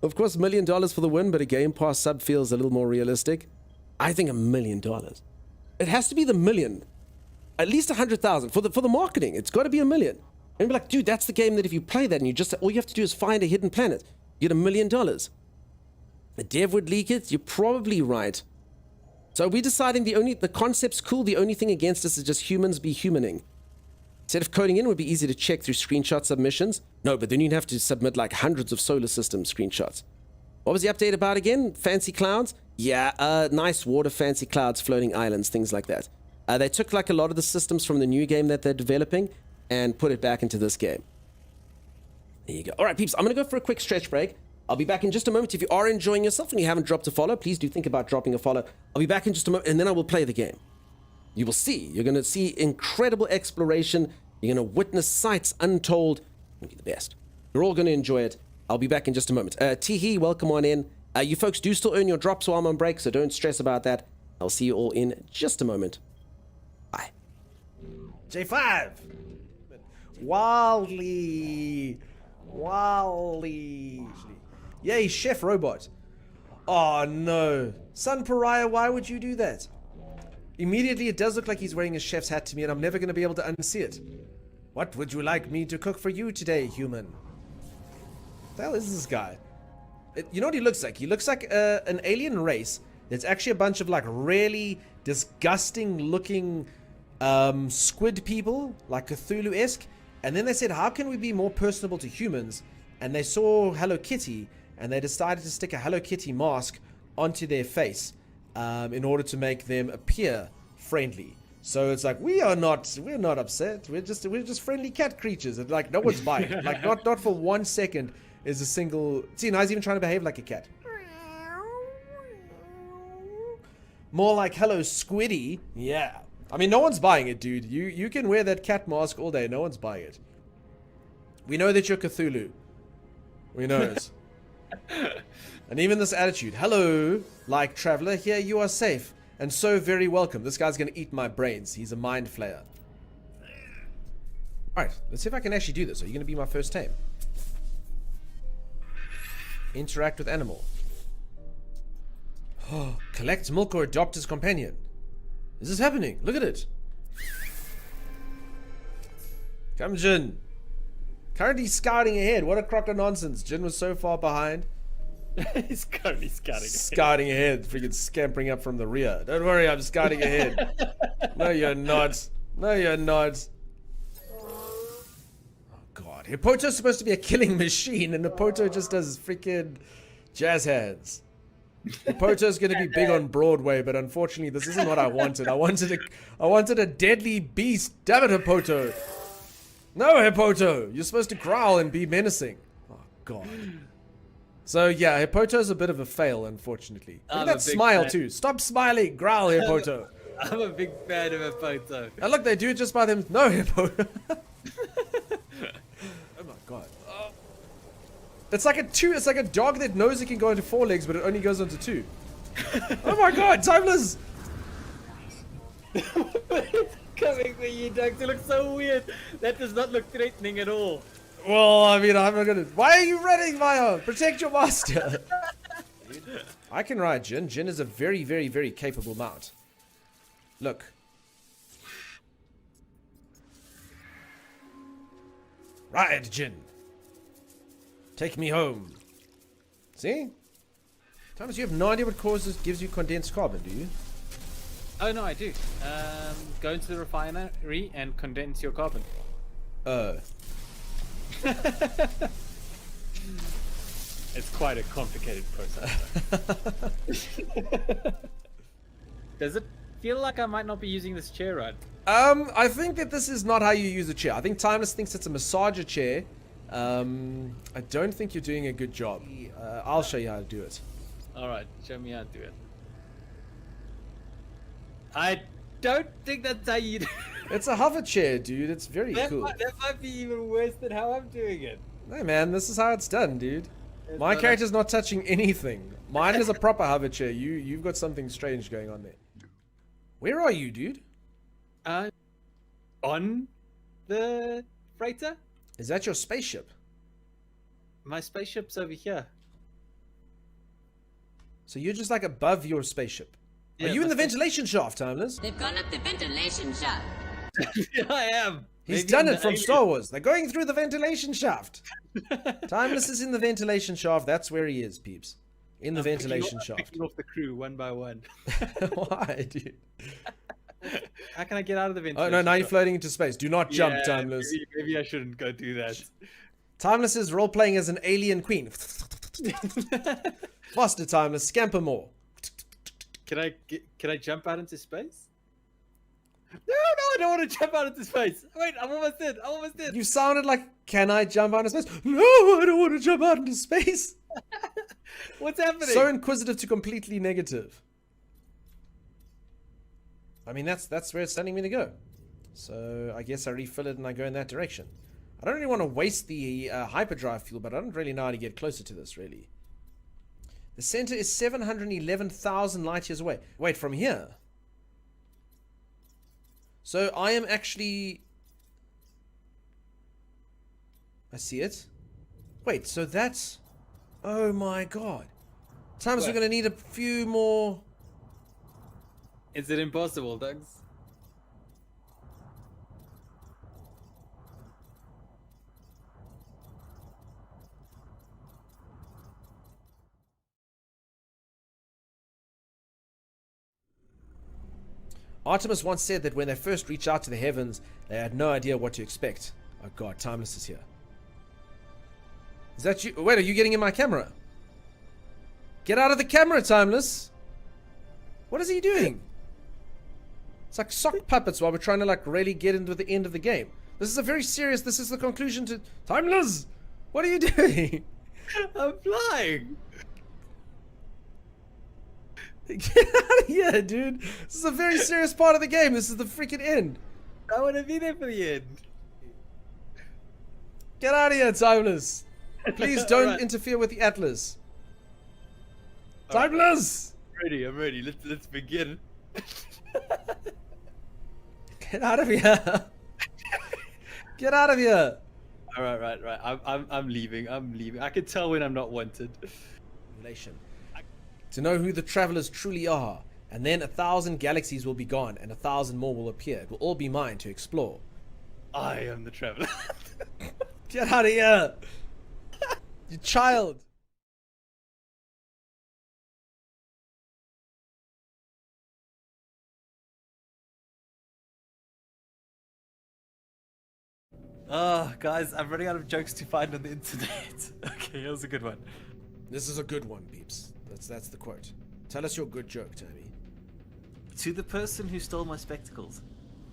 Of course, $1 million for the win, but a Game Pass sub feels a little more realistic. I think $1 million. It has to be the million. At least 100,000 for the marketing. It's got to be $1 million. And be like, dude, that's the game that if you play that and you just all you have to do is find a hidden planet, you get $1 million. The dev would leak it. You're probably right. So we're deciding the concept's cool. The only thing against us is just humans be humaning. Instead of coding in, it would be easy to check through screenshot submissions. No, but then you'd have to submit like hundreds of solar system screenshots. What was the update about again? Fancy clouds? Yeah, nice water, fancy clouds, floating islands, things like that. They took like a lot of the systems from the new game that they're developing and put it back into this game. There you go. All right, peeps, I'm going to go for a quick stretch break. I'll be back in just a moment. If you are enjoying yourself and you haven't dropped a follow, please do think about dropping a follow. I'll be back in just a moment, and then I will play the game. You will see. You're going to see incredible exploration. You're going to witness sights untold. It's going to be the best. You're all going to enjoy it. I'll be back in just a moment. Teehee, welcome on in. You folks do still earn your drops while I'm on break, so don't stress about that. I'll see you all in just a moment. Bye. J5! Wildly. Yay, Chef Robot. Oh no. Sun Pariah, why would you do that? Immediately it does look like he's wearing a chef's hat to me, and I'm never going to be able to unsee it. What would you like me to cook for you today, human? What the hell is this guy? You know what he looks like? He looks like an alien race. There's actually a bunch of like really disgusting looking squid people, like Cthulhu-esque. And then they said, how can we be more personable to humans? And they saw Hello Kitty, and they decided to stick a Hello Kitty mask onto their face in order to make them appear friendly. So it's like, we're not upset. We're just friendly cat creatures. And like, no one's biting. Like, not for 1 second is a single. See, now he's even trying to behave like a cat. More like Hello Squiddy. Yeah. I mean, no one's buying it, dude. You can wear that cat mask all day. No one's buying it. We know that you're Cthulhu. We know it. And even this attitude. Hello, like traveler. Here you are safe. And so very welcome. This guy's going to eat my brains. He's a mind flayer. Alright, let's see if I can actually do this. Are you going to be my first tame? Interact with animal. Oh, collect milk or adopt as companion. Is this happening? Look at it. Come, Jin. Currently scouting ahead. What a crock of nonsense. Jin was so far behind. He's currently scouting. Scouting ahead. Freaking scampering up from the rear. Don't worry, I'm scouting ahead. No, you're not. No, you're not. Oh, God. Hippoto's supposed to be a killing machine, and Hippoto just does freaking jazz hands. Hippoto's going to be big on Broadway, but unfortunately, this isn't what I wanted. I wanted a deadly beast. Damn it, Hippoto. No, Hippoto. You're supposed to growl and be menacing. Oh, God. So, yeah, Hippoto's a bit of a fail, unfortunately. Look at that smile, too. Stop smiling. Growl, Hippoto. I'm a big fan of Hippoto. And look, they do it just by them. No, Hippoto. Oh, my God. It's like a dog that knows it can go into 4 legs, but it only goes onto 2. Oh, my God. Timeless. Coming for you, Doug. It looks so weird. That does not look threatening at all. Well, I mean, I'm not gonna. Why are you running, Maya? Protect your master. I can ride Jin. Jin is a very, very, very capable mount. Look. Ride, Jin. Take me home. See? Thomas, you have no idea what gives you condensed carbon, do you? Oh no, I do. Go into the refinery and condense your carbon. It's quite a complicated process. Does it feel like I might not be using this chair right? I think that this is not how you use a chair. I think Timeless thinks it's a massager chair. I don't think you're doing a good job. I'll show you how to do it. Alright, show me how to do it. I don't think that's how you do it. It's a hover chair, dude. It's very cool. That might be even worse than how I'm doing it. Hey, man, this is how it's done, dude. My character's not touching anything. Mine is a proper hover chair. You've got something strange going on there. Where are you, dude? On the freighter? Is that your spaceship? My spaceship's over here. So you're just like above your spaceship. Yeah, are you in the my ventilation shaft, Timeless? They've gone up the ventilation shaft. Yeah, I am. He's Maybe done I'm it the from alien. Star Wars. They're going through the ventilation shaft. Timeless is in the ventilation shaft. That's where he is, peeps. In the I'm picking ventilation off- shaft. Picking off the crew one by one. Why, dude? How can I get out of the Oh, ventilation? no, now you're shaft? floating into space. Do not jump, Yeah, Timeless. Maybe I shouldn't go do that. Timeless is role-playing as an alien queen. Faster, Timeless. Scamper more. Can I jump out into space? No, I don't want to jump out into space. Wait, I'm almost in. You sounded like, can I jump out into space? No, I don't want to jump out into space. What's happening? So inquisitive to completely negative. I mean, that's where it's telling me to go. So I guess I refill it and I go in that direction. I don't really want to waste the hyperdrive fuel, but I don't really know how to get closer to this, really. The center is 711,000 light years away. Wait, from here? So I am actually... I see it. Wait, so that's... Oh my god. Times we're What? going to need a few more... Is it impossible, Doug's? Artemis once said that when they first reached out to the heavens, they had no idea what to expect. Oh god, Timeless is here. Is that you? Wait, are you getting in my camera? Get out of the camera, Timeless! What is he doing? It's like sock puppets while we're trying to like really get into the end of the game. This is a very serious, this is the conclusion to... Timeless! What are you doing? I'm flying. Get out of here, dude! This is a very serious part of the game. This is the freaking end. I want to be there for the end. Get out of here, Timeless! Please don't Alright. interfere with the Atlas. Timeless! I'm ready. Let's begin. Get out of here! Get out of here! All right. I'm leaving. I can tell when I'm not wanted. Relation. To know who the travelers truly are, and then 1,000 galaxies will be gone, and 1,000 more will appear. It will all be mine to explore. I am the traveler. Get out of here! You child! Oh, guys, I'm running out of jokes to find on the internet. Okay, here's a good one. This is a good one, peeps. That's the quote. Tell us your good joke, Toby. To the person who stole my spectacles,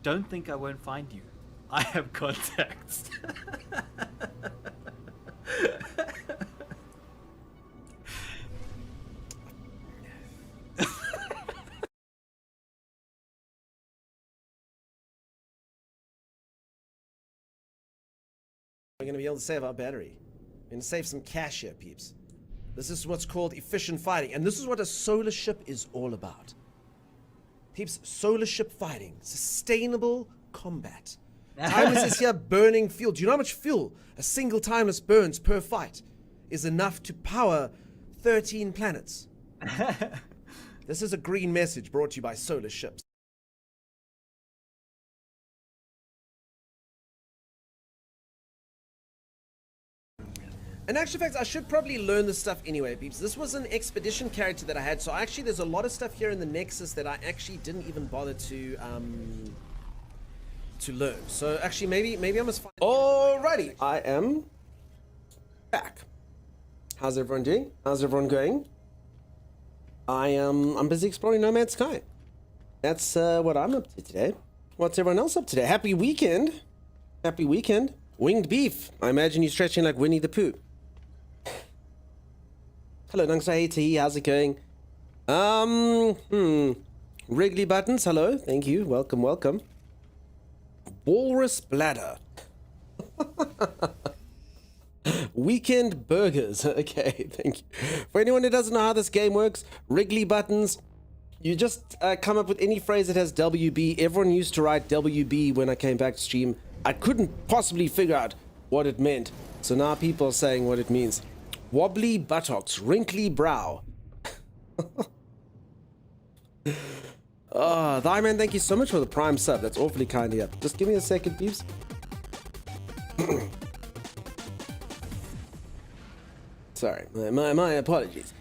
don't think I won't find you. I have contacts. We're going to be able to save our battery. We're going to save some cash here, peeps. This is what's called efficient fighting, and this is what a solar ship is all about. Peeps, solar ship fighting, sustainable combat. Timeless is here burning fuel. Do you know how much fuel a single Timeless burns per fight is enough to power 13 planets? This is a green message brought to you by solar ships. In actual fact, I should probably learn this stuff anyway, peeps. This was an expedition character that I had, so actually there's a lot of stuff here in the Nexus that I actually didn't even bother to learn. So actually, maybe I must find. Alrighty, I am back. How's everyone doing? How's everyone going? I'm busy exploring No Man's Sky. That's what I'm up to today. What's everyone else up to today? Happy weekend. Happy weekend. Winged beef. I imagine you're stretching like Winnie the Pooh. Hello, Nungsai. How's it going? Wrigley Buttons. Hello. Thank you. Welcome, welcome. Walrus Bladder. Weekend Burgers. Okay, thank you. For anyone who doesn't know how this game works, Wrigley Buttons, you just come up with any phrase that has WB. Everyone used to write WB when I came back to stream. I couldn't possibly figure out what it meant. So now people are saying what it means. Wobbly buttocks, wrinkly brow. Oh, Thyman, thank you so much for the Prime sub. That's awfully kind of you. Just give me a second, peeps. Sorry, my apologies.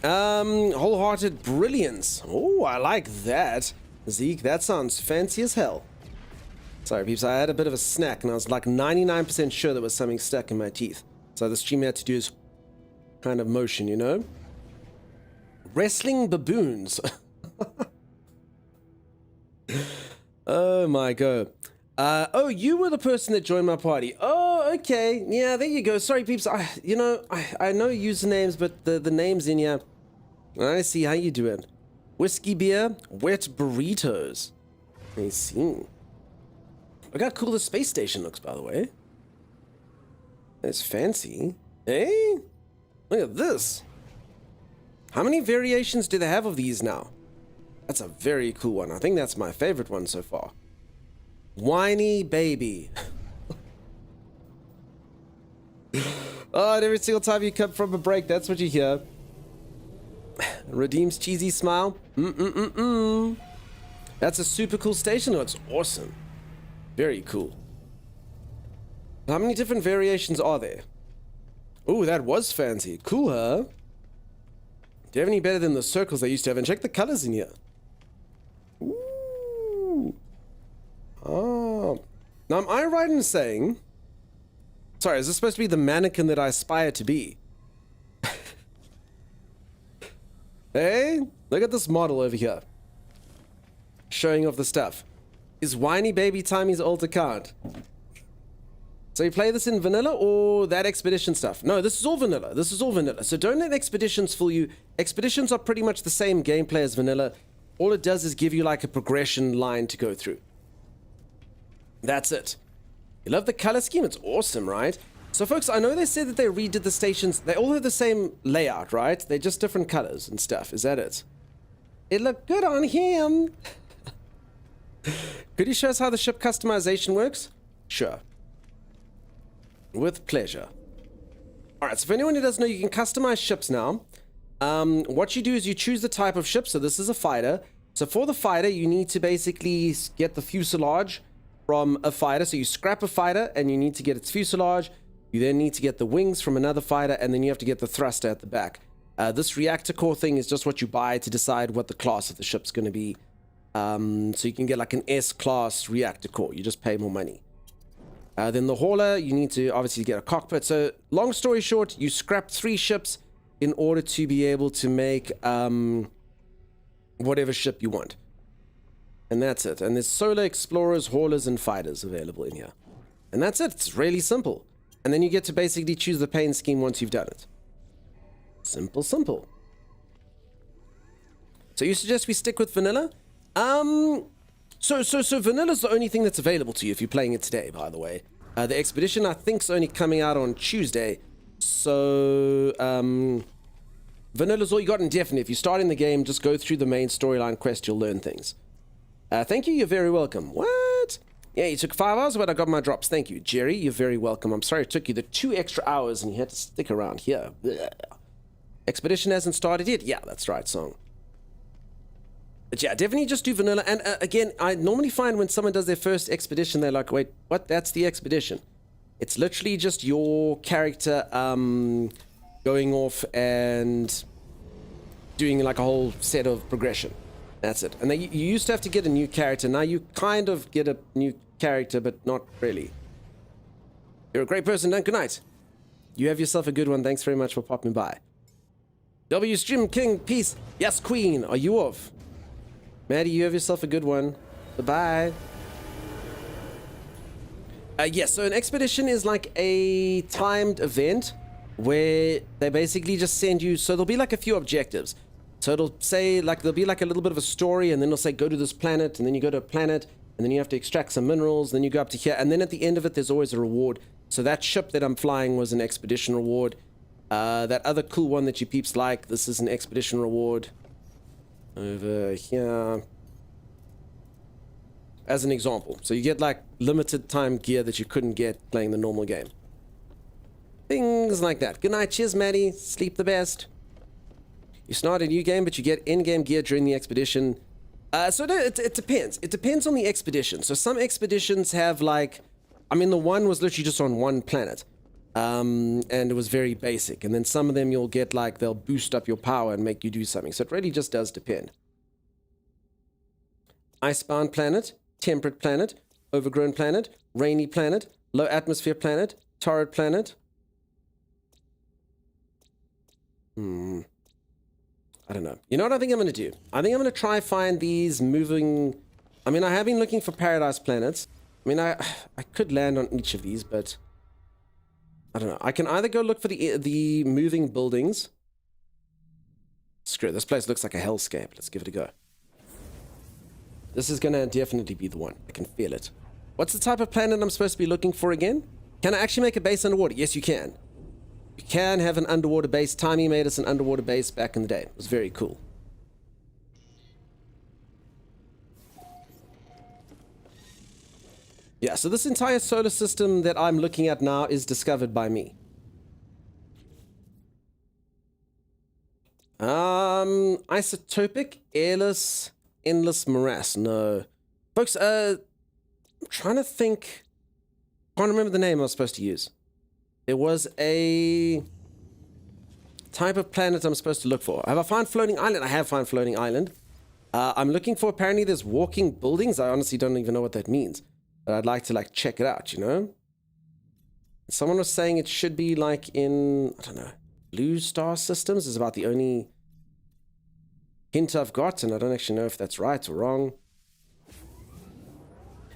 Wholehearted brilliance. Oh, I like that. Zeke, that sounds fancy as hell. Sorry, peeps, I had a bit of a snack and I was like 99% sure there was something stuck in my teeth. So the stream had to do is kind of motion, you know? Wrestling baboons. Oh my god. Oh, you were the person that joined my party. Oh, okay. Yeah, there you go. Sorry, peeps. I know usernames, but the names in here. I see. How you doing? Whiskey beer, wet burritos. I see. Look how cool the space station looks, by the way. It's fancy. Hey? Look at this. How many variations do they have of these now? That's a very cool one. I think that's my favorite one so far. Whiny baby. Oh, and every single time you come from a break, that's what you hear. Redeems cheesy smile. That's a super cool station. Looks awesome. Very cool. How many different variations are there? Ooh, that was fancy. Cool, huh? Do you have any better than the circles they used to have? And check the colors in here. Ooh. Oh. Now, am I right in saying... Sorry, is this supposed to be the mannequin that I aspire to be? Hey, look at this model over here. Showing off the stuff. Is Whiny Baby Timmy's alt account? So you play this in vanilla or that expedition stuff? No, this is all vanilla. This is all vanilla. So don't let expeditions fool you. Expeditions are pretty much the same gameplay as vanilla. All it does is give you like a progression line to go through. That's it. You love the color scheme? It's awesome, right? So folks, I know they said that they redid the stations. They all have the same layout, right? They're just different colors and stuff. Is that it? It looked good on him. Could you show us how the ship customization works? Sure. With pleasure. Alright, so for anyone who doesn't know, you can customize ships now. What you do is you choose the type of ship. So this is a fighter. So for the fighter, you need to basically get the fuselage from a fighter. So you scrap a fighter and you need to get its fuselage. You then need to get the wings from another fighter, and then you have to get the thruster at the back. This reactor core thing is just what you buy to decide what the class of the ship's going to be. So you can get like an S-class reactor core. You just pay more money. Then the hauler, you need to obviously get a cockpit. So long story short, you scrap 3 ships in order to be able to make whatever ship you want. And that's it. And there's solar explorers, haulers, and fighters available in here. And that's it. It's really simple. And then you get to basically choose the paint scheme once you've done it. Simple, simple. So you suggest we stick with vanilla? So vanilla's the only thing that's available to you if you're playing it today, by the way. The expedition, I think, is only coming out on Tuesday. So, vanilla's all you got indefinite. If you start in the game, just go through the main storyline quest, you'll learn things. Thank you, you're very welcome. What? Yeah, you took 5 hours, but I got my drops. Thank you, Jerry. You're very welcome. I'm sorry it took you the 2 extra hours and you had to stick around here. Blech. Expedition hasn't started yet? Yeah, that's right, song. But yeah, definitely just do vanilla. And again, I normally find when someone does their first expedition, they're like, wait, what? That's the expedition. It's literally just your character going off and doing like a whole set of progression. That's it. And then you used to have to get a new character. Now you kind of get a new character, but not really. You're a great person, Dan. Good night. You have yourself a good one. Thanks very much for popping by. W Stream King, peace. Yes, Queen. Are you off? Maddie, you have yourself a good one. Bye-bye. Yes, so an expedition is like a timed event where they basically just send you, so there'll be like a few objectives. So it'll say like, there'll be like a little bit of a story, and then it'll say go to this planet, and then you go to a planet, and then you have to extract some minerals, then you go up to here, and then at the end of it there's always a reward. So that ship that I'm flying was an expedition reward. That other cool one that you peeps like, this is an expedition reward. Over here. As an example. So you get like limited time gear that you couldn't get playing the normal game. Things like that. Good night, cheers Maddie, sleep the best. You start a new game, but you get in-game gear during the expedition. So no, it depends. It depends on the expedition. So some expeditions have like, I mean the one was literally just on one planet. And it was very basic. And then some of them you'll get like, they'll boost up your power and make you do something. So it really just does depend. Icebound planet. Temperate planet, overgrown planet, rainy planet, low atmosphere planet, torrid planet. I don't know. You know what I think I'm going to do? I think I'm going to try find these moving... I mean, I have been looking for paradise planets. I mean, I could land on each of these, but... I don't know. I can either go look for the moving buildings. Screw it. This place looks like a hellscape. Let's give it a go. This is going to definitely be the one. I can feel it. What's the type of planet I'm supposed to be looking for again? Can I actually make a base underwater? Yes, you can. You can have an underwater base. Timey made us an underwater base back in the day. It was very cool. Yeah, so this entire solar system that I'm looking at now is discovered by me. Isotopic, airless... Endless morass. No. Folks, I'm trying to think. Can't remember the name I was supposed to use. There was a type of planet I'm supposed to look for. Have I found Floating Island? I have found Floating Island. I'm looking for, apparently there's walking buildings. I honestly don't even know what that means. But I'd like to like check it out, you know? Someone was saying it should be like in, I don't know, Blue Star Systems is about the only hint I've got, and I don't actually know if that's right or wrong.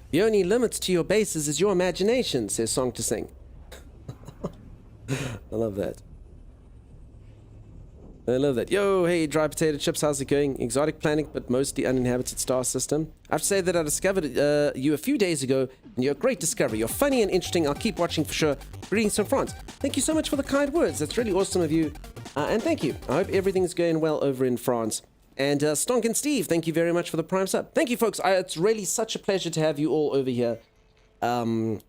The only limits to your bases is your imagination, says Song to Sing. I love that. I love that. Yo, hey, Dry Potato Chips, how's it going? Exotic planet, but mostly uninhabited star system. I have to say that I discovered you a few days ago, and you're a great discovery. You're funny and interesting. I'll keep watching for sure. Greetings from France. Thank you so much for the kind words. That's really awesome of you. And thank you. I hope everything's going well over in France. And Stonk and Steve, thank you very much for the Prime sub. Thank you, folks. It's really such a pleasure to have you all over here. Thank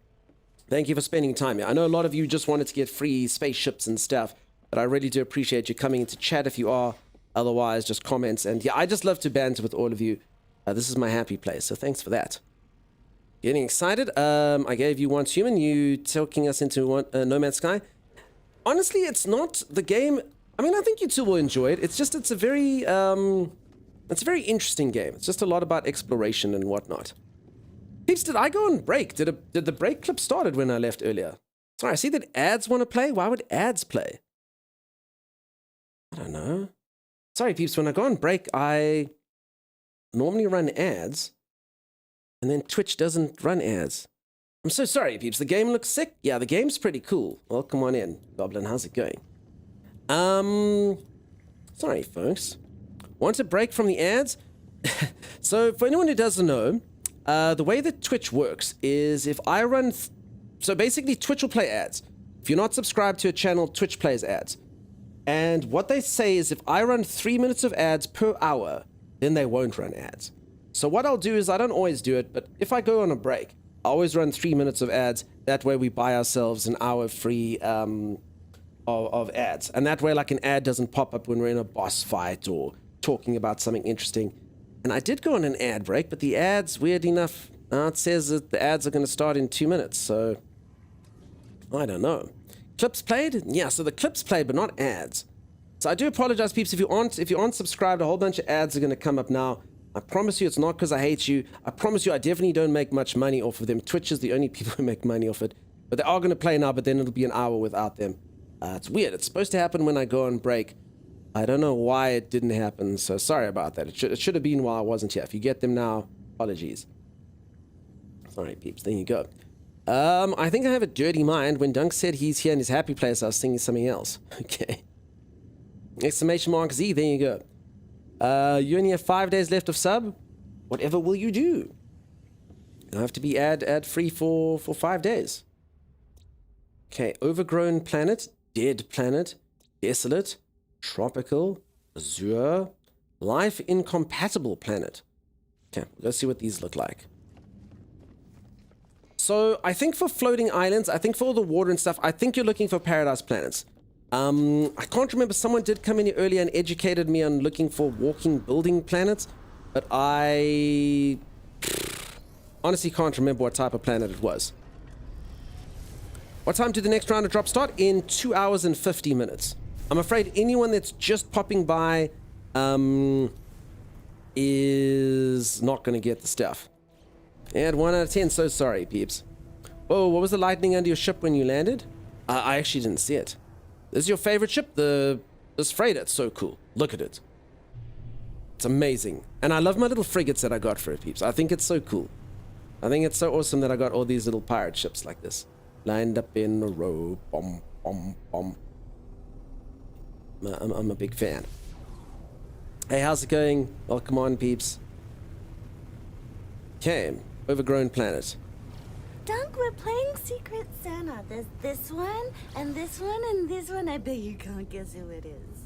you for spending time here. I know a lot of you just wanted to get free spaceships and stuff, but I really do appreciate you coming into chat if you are. Otherwise, just comments. And yeah, I just love to banter with all of you. This is my happy place, so thanks for that. Getting excited. I gave you Once Human. You talking us into No Man's Sky. Honestly, it's not the game... I mean, I think you two will enjoy it. It's just, it's a very interesting game. It's just a lot about exploration and whatnot. Peeps, did I go on break? Did the break clip started when I left earlier? Sorry, I see that ads want to play. Why would ads play? I don't know. Sorry, peeps, when I go on break, I normally run ads, and then Twitch doesn't run ads. I'm so sorry, peeps. The game looks sick. Yeah, the game's pretty cool. Welcome on in. Goblin, how's it going? Sorry, folks. Want a break from the ads? So, for anyone who doesn't know, the way that Twitch works is if I run... So basically, Twitch will play ads. If you're not subscribed to a channel, Twitch plays ads. And what they say is if I run 3 minutes of ads per hour, then they won't run ads. So what I'll do is, I don't always do it, but if I go on a break, I always run 3 minutes of ads. That way we buy ourselves an hour free of ads. And that way, like, an ad doesn't pop up when we're in a boss fight or talking about something interesting. And I did go on an ad break, but the ads, weird enough, it says that the ads are going to start in 2 minutes. So I don't know. Clips played? Yeah, so the clips played, but not ads. So I do apologize, peeps. If you aren't subscribed, a whole bunch of ads are going to come up now. I promise you it's not because I hate you. I promise you I definitely don't make much money off of them. Twitch is the only people who make money off it. But they are going to play now, but then it'll be an hour without them. It's weird. It's supposed to happen when I go on break. I don't know why it didn't happen, so sorry about that. It should have been while I wasn't here. If you get them now, apologies. Sorry, peeps. There you go. I think I have a dirty mind. When Dunk said he's here in his happy place, I was thinking something else. Okay. Exclamation mark Z, there you go. You only have 5 days left of sub. Whatever will you do? I have to be ad free for 5 days. Okay, overgrown planet, dead planet, desolate, tropical, azure, life incompatible planet. Okay, let's see what these look like. So I think for floating islands, I think for all the water and stuff, I think you're looking for paradise planets. I can't remember, someone did come in here earlier and educated me on looking for walking building planets, but I honestly can't remember what type of planet it was. What time do the next round of drops start? In 2 hours and 50 minutes. I'm afraid anyone that's just popping by is not going to get the stuff. And 1 out of 10, so sorry, peeps. Whoa, what was the lightning under your ship when you landed? I actually didn't see it. This is your favorite ship? This freighter. It's so cool. Look at it. It's amazing. And I love my little frigates that I got for it, peeps. I think it's so cool. I think it's so awesome that I got all these little pirate ships like this. Lined up in a row. Bom, bom, bom. I'm a big fan. Hey, how's it going? Welcome on, peeps. Okay. Overgrown planet. Dunk, we're playing Secret Santa. There's this one, and this one, and this one. I bet you can't guess who it is.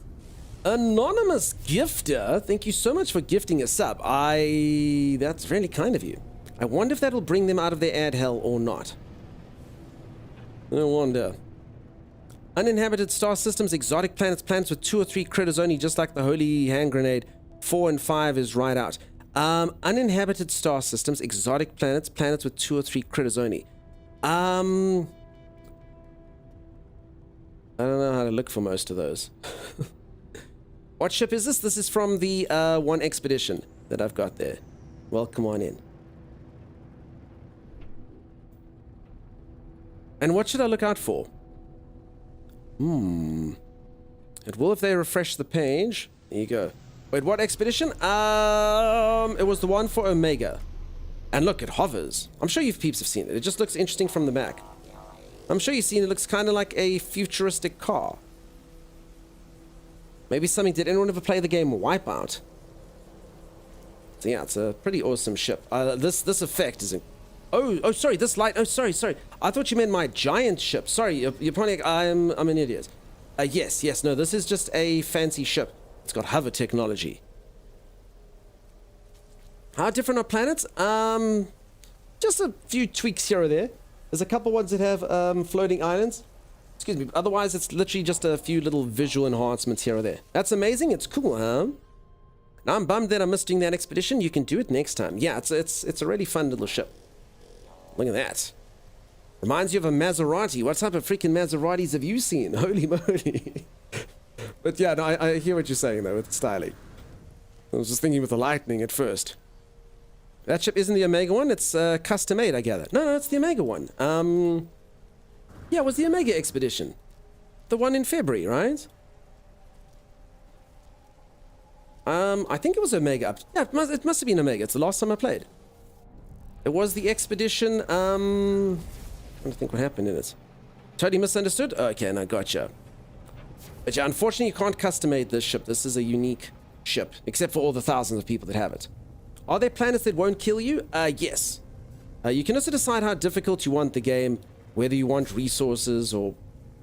Anonymous gifter, thank you so much for gifting a sub. That's really kind of you. I wonder if that'll bring them out of their ad hell or not. No wonder. Uninhabited star systems, exotic planets, planets with 2 or 3 critters only, just like the holy hand grenade. 4 and 5 is right out. Uninhabited star systems, exotic planets, planets with 2 or 3 critters only. I don't know how to look for most of those. What ship is this? This is from the one expedition that I've got there. Welcome on in. And what should I look out for? It will if they refresh the page. There you go. Wait, what expedition? It was the one for Omega. And look, it hovers. I'm sure you peeps have seen it. It just looks interesting from the back. I'm sure you've seen it. It looks kind of like a futuristic car. Maybe something. Did anyone ever play the game Wipeout? So yeah, it's a pretty awesome ship. This effect is... Oh, sorry, this light... Oh, sorry. I thought you meant my giant ship. Sorry, you're probably... I'm an idiot. Yes, no, this is just a fancy ship. It's got hover technology. How different are planets? Just a few tweaks here or there. There's a couple ones that have floating islands. Excuse me. Otherwise, it's literally just a few little visual enhancements here or there. That's amazing. It's cool, huh? Now I'm bummed that I'm missing that expedition. You can do it next time. Yeah, it's a really fun little ship. Look at that. Reminds you of a Maserati. What type of freaking Maseratis have you seen? Holy moly. But yeah, no, I hear what you're saying, though, with styling. I was just thinking with the lightning at first. That ship isn't the Omega one. It's custom made, I gather. No, it's the Omega one. Yeah, it was the Omega expedition. The one in February, right? I think it was Omega. Yeah, it must have been Omega. It's the last time I played. It was the expedition, I don't think what happened in it. Totally misunderstood? Okay, no, gotcha. But yeah, unfortunately, you can't custom-made this ship. This is a unique ship, except for all the thousands of people that have it. Are there planets that won't kill you? Yes. You can also decide how difficult you want the game, whether you want resources or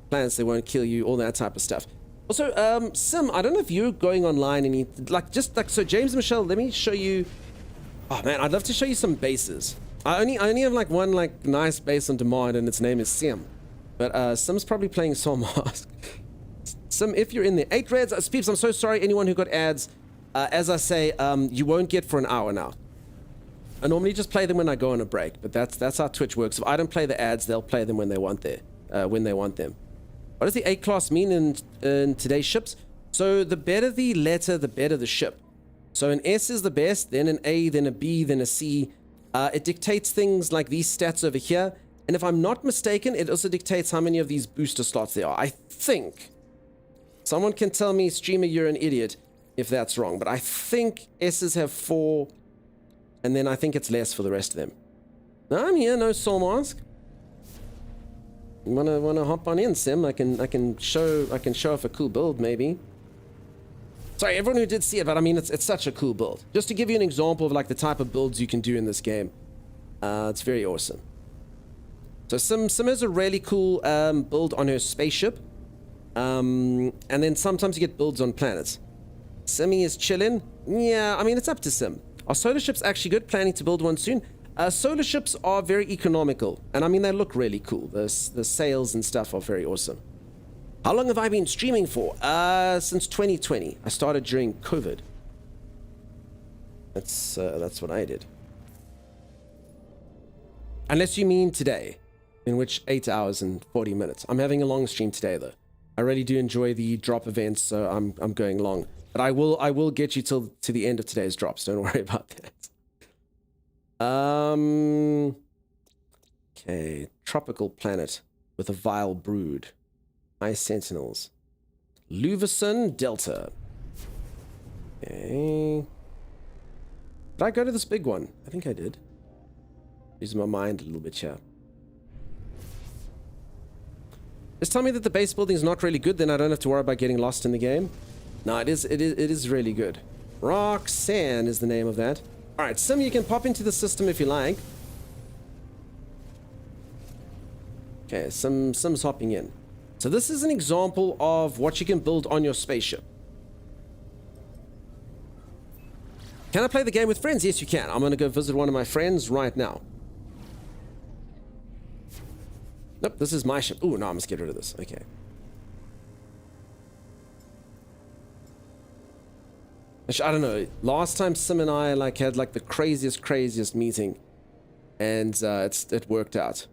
planets that won't kill you, all that type of stuff. Also, Sim, I don't know if you're going online and so James Michelle, let me show you. Oh man, I'd love to show you some bases. I only have like one nice base on demand, and its name is Sim. But Sim's probably playing Soul Mask. Sim, if you're in there, 8 reds. Peeps, I'm so sorry. Anyone who got ads, as I say, you won't get for an hour now. I normally just play them when I go on a break, but that's how Twitch works. If I don't play the ads, they'll play them when they want there. when they want them. What does the A class mean in today's ships? So the better the letter, the better the ship. So an S is the best, then an A, then a B, then a C. It dictates things like these stats over here. And if I'm not mistaken, it also dictates how many of these booster slots there are. I think. Someone can tell me, streamer, you're an idiot if that's wrong. But I think S's have 4. And then I think it's less for the rest of them. No, I'm here, no soul mask. You wanna hop on in, Sim? I can show off a cool build, maybe. Sorry, everyone who did see it, but I mean it's such a cool build. Just to give you an example of like the type of builds you can do in this game. It's very awesome. So Sim has a really cool build on her spaceship. And then sometimes you get builds on planets. Simmy is chilling. Yeah, I mean, it's up to Sim. Are solar ships actually good? Planning to build one soon. Solar ships are very economical. And I mean, they look really cool. The sails and stuff are very awesome. How long have I been streaming for? Since 2020. I started during COVID. That's what I did. Unless you mean today. In which 8 hours and 40 minutes. I'm having a long stream today though. I really do enjoy the drop events, so I'm going long. But I will get you to the end of today's drops. Don't worry about that. Okay, tropical planet with a vile brood. Ice sentinels. Luvison Delta. Okay. Did I go to this big one? I think I did. Using my mind a little bit here. Just tell me that the base building is not really good, then I don't have to worry about getting lost in the game. No, it is really good. Roxanne is the name of that. Alright, Sim, you can pop into the system if you like. Okay, Sim's hopping in. So this is an example of what you can build on your spaceship. Can I play the game with friends? Yes, you can. I'm going to go visit one of my friends right now. Nope, this is my ship. Ooh, no, I must get rid of this. Okay. Actually, I don't know. Last time Sim and I had the craziest meeting, and it worked out.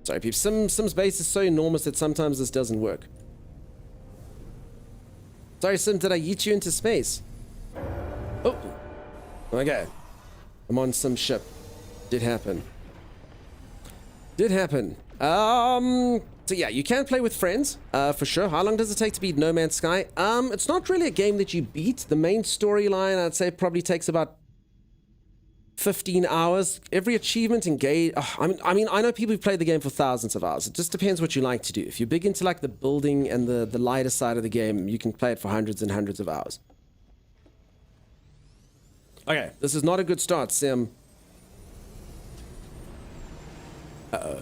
Sorry, peeps. Sim's base is so enormous that sometimes this doesn't work. Sorry, Sim. Did I yeet you into space? Oh. Okay. I'm on some ship. Did happen. Did happen. So yeah, you can play with friends, for sure. How long does it take to beat No Man's Sky? It's not really a game that you beat. The main storyline, I'd say, probably takes about 15 hours. Every achievement engage. I mean, I know people who play the game for thousands of hours. It just depends what you like to do. If you're big into like the building and the lighter side of the game, you can play it for hundreds and hundreds of hours. Okay, this is not a good start, Sim. Uh-oh.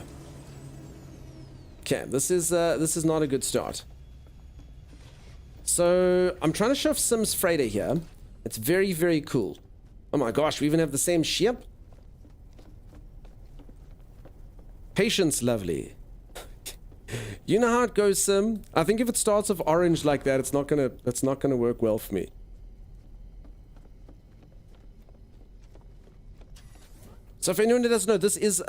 Okay, this is not a good start. So I'm trying to show off Sim's freighter here. It's very, very cool. Oh my gosh, we even have the same ship. Patience, lovely. You know how it goes, Sim. I think if it starts off orange like that, it's not gonna work well for me. So if anyone doesn't know, this is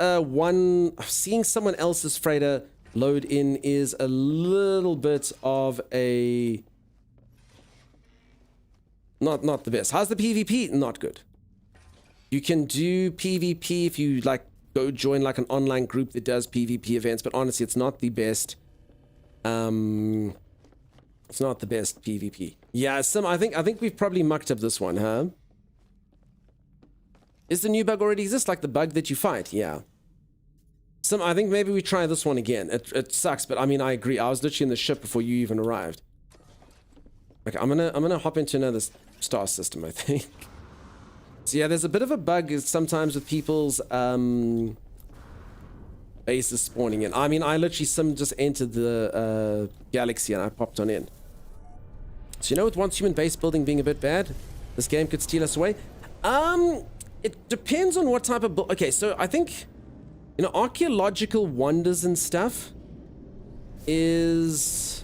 seeing someone else's freighter load in is a little bit of a not the best. How's the PvP? Not good. You can do PvP if you go join an online group that does PvP events, but honestly, it's not the best. It's not the best PvP. Yeah, Sim, I think we've probably mucked up this one, huh? Is the new bug already exist? Like the bug that you fight? Yeah. Sim, I think maybe we try this one again. It sucks, but I mean, I agree. I was literally in the ship before you even arrived. Okay, I'm gonna hop into another star system, I think. So yeah, there's a bit of a bug sometimes with people's bases spawning in. I mean, I literally just entered the galaxy and I popped on in. So you know, with once human base building being a bit bad, this game could steal us away. It depends on what type of build. Okay, so I think, you know, archaeological wonders and stuff is,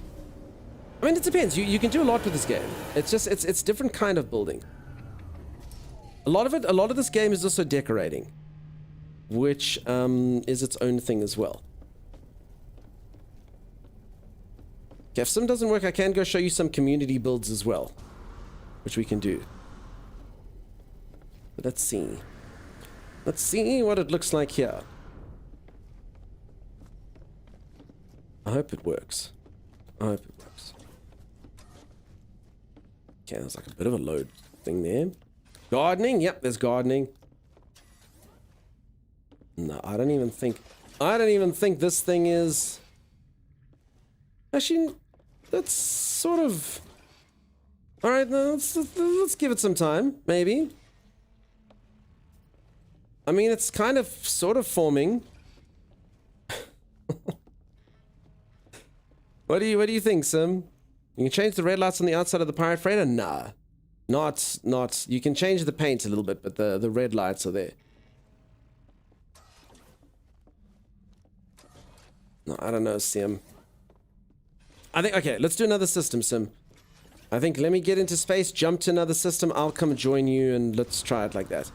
I mean, it depends. You can do a lot with this game. It's just it's different kind of building. A lot of this game is also decorating, which is its own thing as well. Okay, if some doesn't work, I can go show you some community builds as well, which we can do. But let's see. Let's see what it looks like here. I hope it works. I hope it works. Okay, there's like a bit of a load thing there. Gardening? Yep, there's gardening. No, I don't even think this thing is... Actually, that's sort of... Alright, let's give it some time, maybe. I mean, it's kind of, sort of forming. What do you think, Sim? You can change the red lights on the outside of the pirate freighter? Nah. Not. You can change the paint a little bit, but the red lights are there. No, I don't know, Sim. I think, okay, let's do another system, Sim. I think, let me get into space, jump to another system, I'll come join you, and let's try it like that.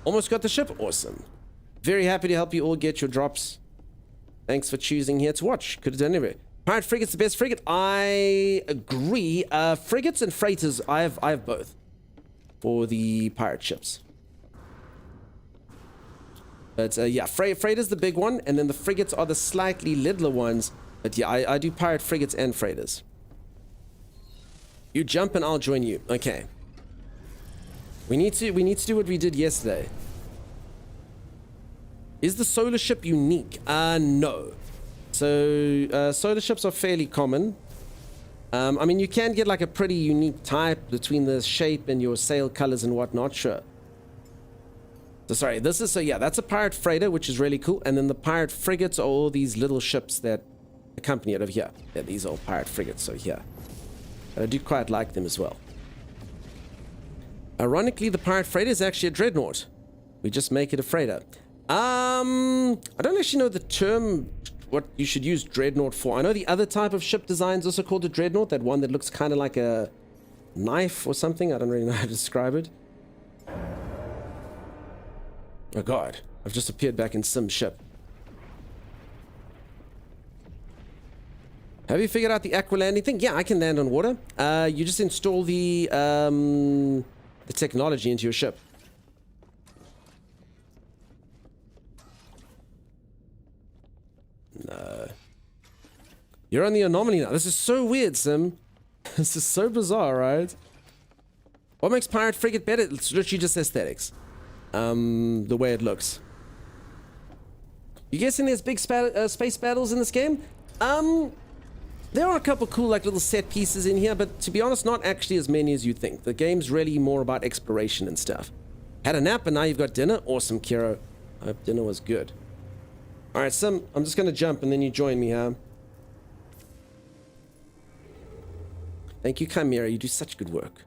Almost got the ship? Awesome. Very happy to help you all get your drops. Thanks for choosing here to watch. Could have done anyway. Pirate frigate's the best frigate. I agree. Frigates and freighters, I have both. For the pirate ships. But yeah, freighter's the big one, and then the frigates are the slightly littler ones. But yeah, I do pirate frigates and freighters. You jump and I'll join you. Okay. We need to do what we did yesterday. Is the solar ship unique? No. So solar ships are fairly common. I mean, you can get like a pretty unique type between the shape and your sail colors and whatnot, sure. So sorry, this is, so yeah, that's a pirate freighter, which is really cool. And then the pirate frigates are all these little ships that accompany it over here. Yeah, these are all pirate frigates, so yeah. But I do quite like them as well. Ironically, the pirate freighter is actually a dreadnought. We just make it a freighter. I don't actually know the term, what you should use dreadnought for. I know the other type of ship design is also called a dreadnought, that one that looks kind of like a knife or something. I don't really know how to describe it. Oh god, I've just appeared back in Sim ship. Have you figured out the aqua landing thing? Yeah, I can land on water. You just install the technology into your ship. No. You're on the anomaly now. This is so weird, Sim. This is so bizarre, right? What makes Pirate Frigate better? It's literally just aesthetics. The way it looks. You guessing there's big space battles in this game? There are a couple cool like little set pieces in here, but to be honest, not actually as many as you think. The game's really more about exploration and stuff. Had a nap and now you've got dinner? Awesome, Kiro. I hope dinner was good. Alright, Sim, I'm just gonna jump and then you join me, huh? Thank you, Chimera. You do such good work.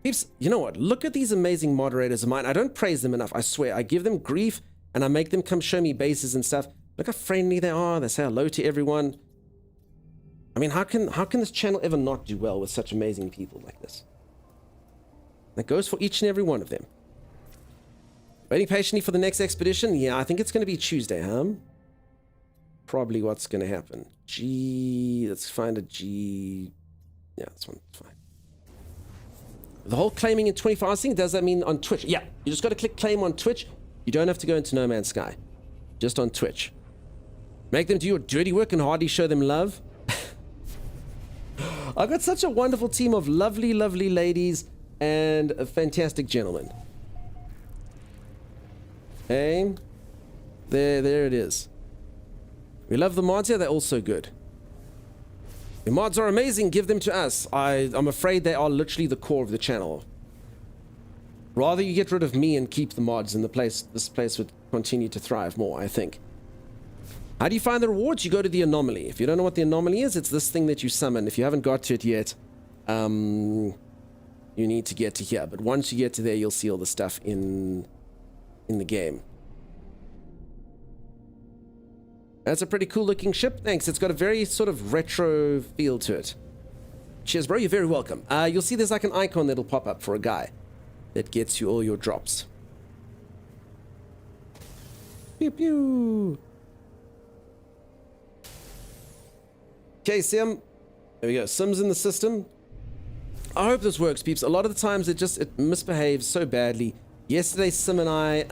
Peeps, you know what? Look at these amazing moderators of mine. I don't praise them enough, I swear. I give them grief and I make them come show me bases and stuff. Look how friendly they are. They say hello to everyone. I mean, how can this channel ever not do well with such amazing people like this? That goes for each and every one of them. Waiting patiently for the next expedition? Yeah, I think it's going to be Tuesday, huh? Probably what's going to happen. G... Let's find a G... Yeah, this one's fine. The whole claiming in 24 hours thing, does that mean on Twitch? Yeah, you just got to click claim on Twitch. You don't have to go into No Man's Sky. Just on Twitch. Make them do your dirty work and hardly show them love. I've got such a wonderful team of lovely, lovely ladies and fantastic gentlemen. Hey, there it is. We love the mods here, they're also good. The mods are amazing, give them to us. I'm afraid they are literally the core of the channel. Rather you get rid of me and keep the mods in the place, this place would continue to thrive more, I think. How do you find the rewards? You go to the anomaly. If you don't know what the anomaly is, it's this thing that you summon. If you haven't got to it yet, you need to get to here. But once you get to there, you'll see all the stuff in the game. That's a pretty cool looking ship. Thanks. It's got a very sort of retro feel to it. Cheers, bro. You're very welcome. You'll see there's like an icon that'll pop up for a guy that gets you all your drops. Pew pew. Okay, Sim. There we go. Sim's in the system. I hope this works, peeps. A lot of the times it misbehaves so badly. Yesterday, Sim and I,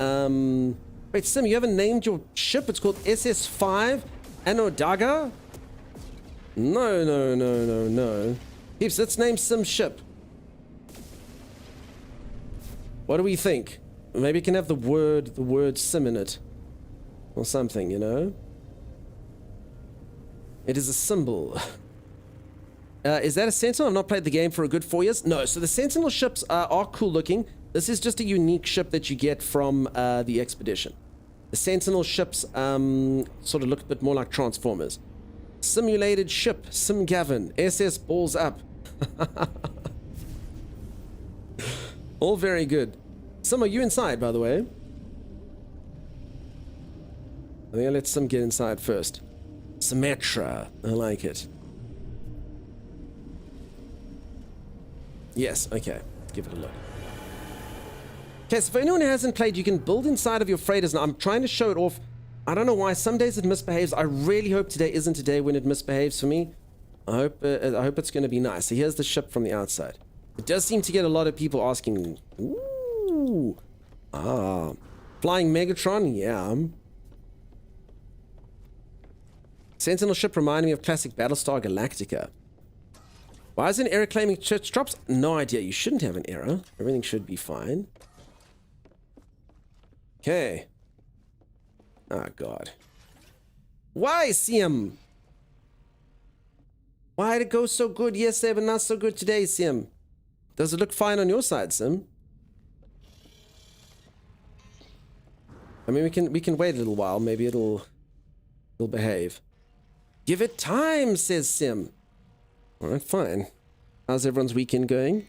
wait, Sim, you haven't named your ship? It's called SS5 Anodaga? No. Peeps, let's name Sim's ship. What do we think? Maybe it can have the word Sim in it. Or something, you know? It is a symbol. Is that a Sentinel? I've not played the game for a good 4 years. No, so the Sentinel ships are cool looking. This is just a unique ship that you get from the expedition. The Sentinel ships sort of look a bit more like Transformers. Simulated ship, Sim Gavin, SS balls up. All very good. Sim, are you inside, by the way? I think I'll let Sim get inside first. Symmetra, I like it. Yes, okay. Give it a look. Okay, so for anyone who hasn't played, you can build inside of your freighters. Now, I'm trying to show it off. I don't know why. Some days it misbehaves. I really hope today isn't a day when it misbehaves for me. I hope it's going to be nice. So here's the ship from the outside. It does seem to get a lot of people asking, ooh, flying Megatron, yeah. Sentinel ship reminding me of classic Battlestar Galactica. Why is an error claiming church drops? No idea. You shouldn't have an error. Everything should be fine. Okay. Oh, God. Why, Sim? Why did it go so good yesterday but not so good today, Sim? Does it look fine on your side, Sim? I mean, we can wait a little while. Maybe it'll behave. Give it time, says Sim. All right, fine. How's everyone's weekend going?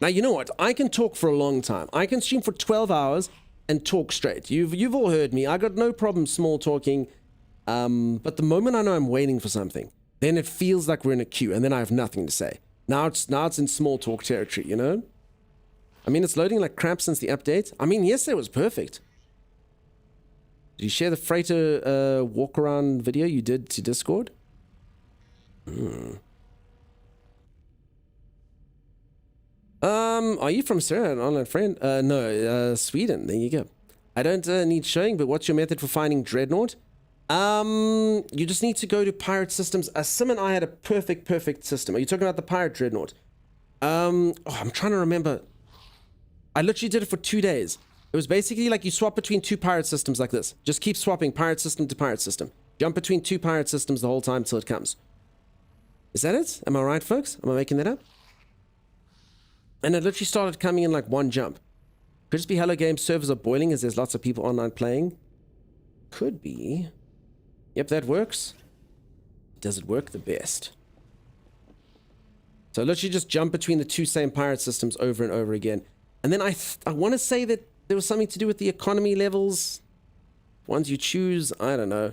Now, you know what? I can talk for a long time. I can stream for 12 hours and talk straight. You've all heard me. I got no problem small talking. But the moment I know I'm waiting for something, then it feels like we're in a queue, and then I have nothing to say. Now it's in small talk territory, you know? I mean, it's loading like crap since the update. I mean, yesterday was perfect. Did you share the freighter walk around video you did to Discord? Are you from Syria, an online friend? No, Sweden. There you go. I don't need showing, but what's your method for finding Dreadnought? You just need to go to Pirate Systems. Sim and I had a perfect system. Are you talking about the Pirate Dreadnought? I'm trying to remember. I literally did it for 2 days. It was basically like you swap between two pirate systems like this. Just keep swapping pirate system to pirate system. Jump between two pirate systems the whole time till it comes. Is that it? Am I right, folks? Am I making that up? And it literally started coming in like one jump. Could just be Hello Games servers are boiling as there's lots of people online playing. Could be. Yep, that works. Does it work the best? So literally just jump between the two same pirate systems over and over again. And then I want to say that there was something to do with the economy levels. Ones you choose, I don't know.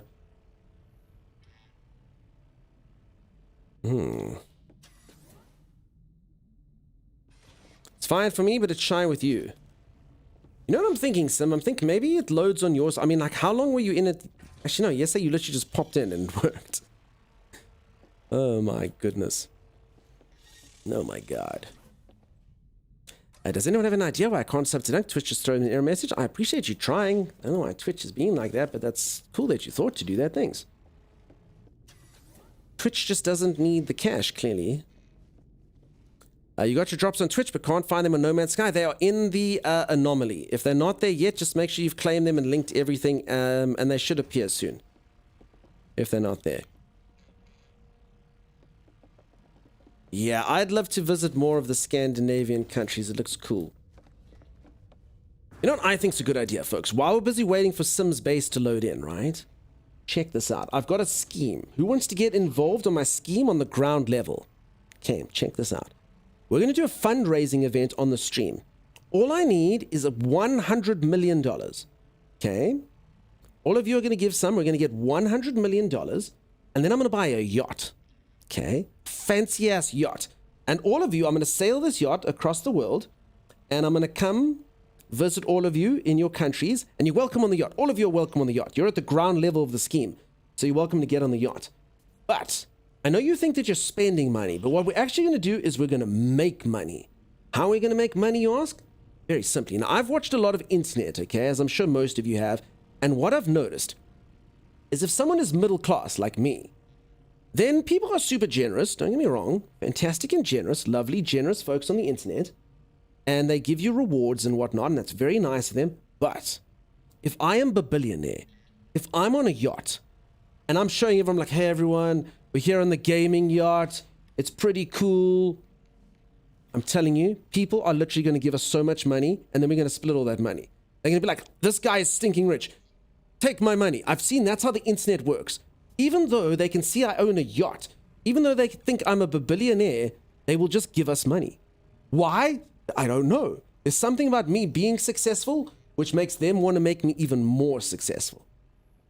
It's fine for me, but it's shy with you. You know what I'm thinking, Sim? I'm thinking maybe it loads on yours. I mean, like, how long were you in it? Actually, no, yesterday you literally just popped in and it worked. Oh my goodness. Oh my God. Does anyone have an idea why I can't sub tonight? Twitch just throwing an error message. I appreciate you trying. I don't know why Twitch is being like that, but that's cool that you thought to do that. Thanks. Twitch just doesn't need the cash, clearly. You got your drops on Twitch, but can't find them on No Man's Sky. They are in the anomaly. If they're not there yet, just make sure you've claimed them and linked everything, and they should appear soon. If they're not there. Yeah, I'd love to visit more of the Scandinavian countries. It looks cool. You know what I think's a good idea, folks? While we're busy waiting for Sim's base to load in, right? Check this out. I've got a scheme. Who wants to get involved on my scheme on the ground level? Okay, check this out. We're going to do a fundraising event on the stream. All I need is $100 million. Okay? All of you are going to give some. We're going to get $100 million. And then I'm going to buy a yacht. Okay? Fancy ass yacht. And all of you, I'm going to sail this yacht across the world. And I'm going to come visit all of you in your countries. And you're welcome on the yacht. All of you are welcome on the yacht. You're at the ground level of the scheme. So you're welcome to get on the yacht. But I know you think that you're spending money, but what we're actually going to do is we're going to make money. How are we going to make money, you ask? Very simply. Now, I've watched a lot of internet, okay, as I'm sure most of you have, and what I've noticed is if someone is middle class like me, then people are super generous, don't get me wrong, fantastic and generous, lovely, generous folks on the internet, and they give you rewards and whatnot, and that's very nice of them. But if I am a billionaire, if I'm on a yacht, and I'm showing everyone like, hey everyone, we're here on the gaming yacht, it's pretty cool, I'm telling you, people are literally going to give us so much money, and then we're going to split all that money. They're going to be like, this guy is stinking rich. Take my money. I've seen that's how the internet works. Even though they can see I own a yacht, even though they think I'm a billionaire, they will just give us money. Why? I don't know. There's something about me being successful which makes them want to make me even more successful.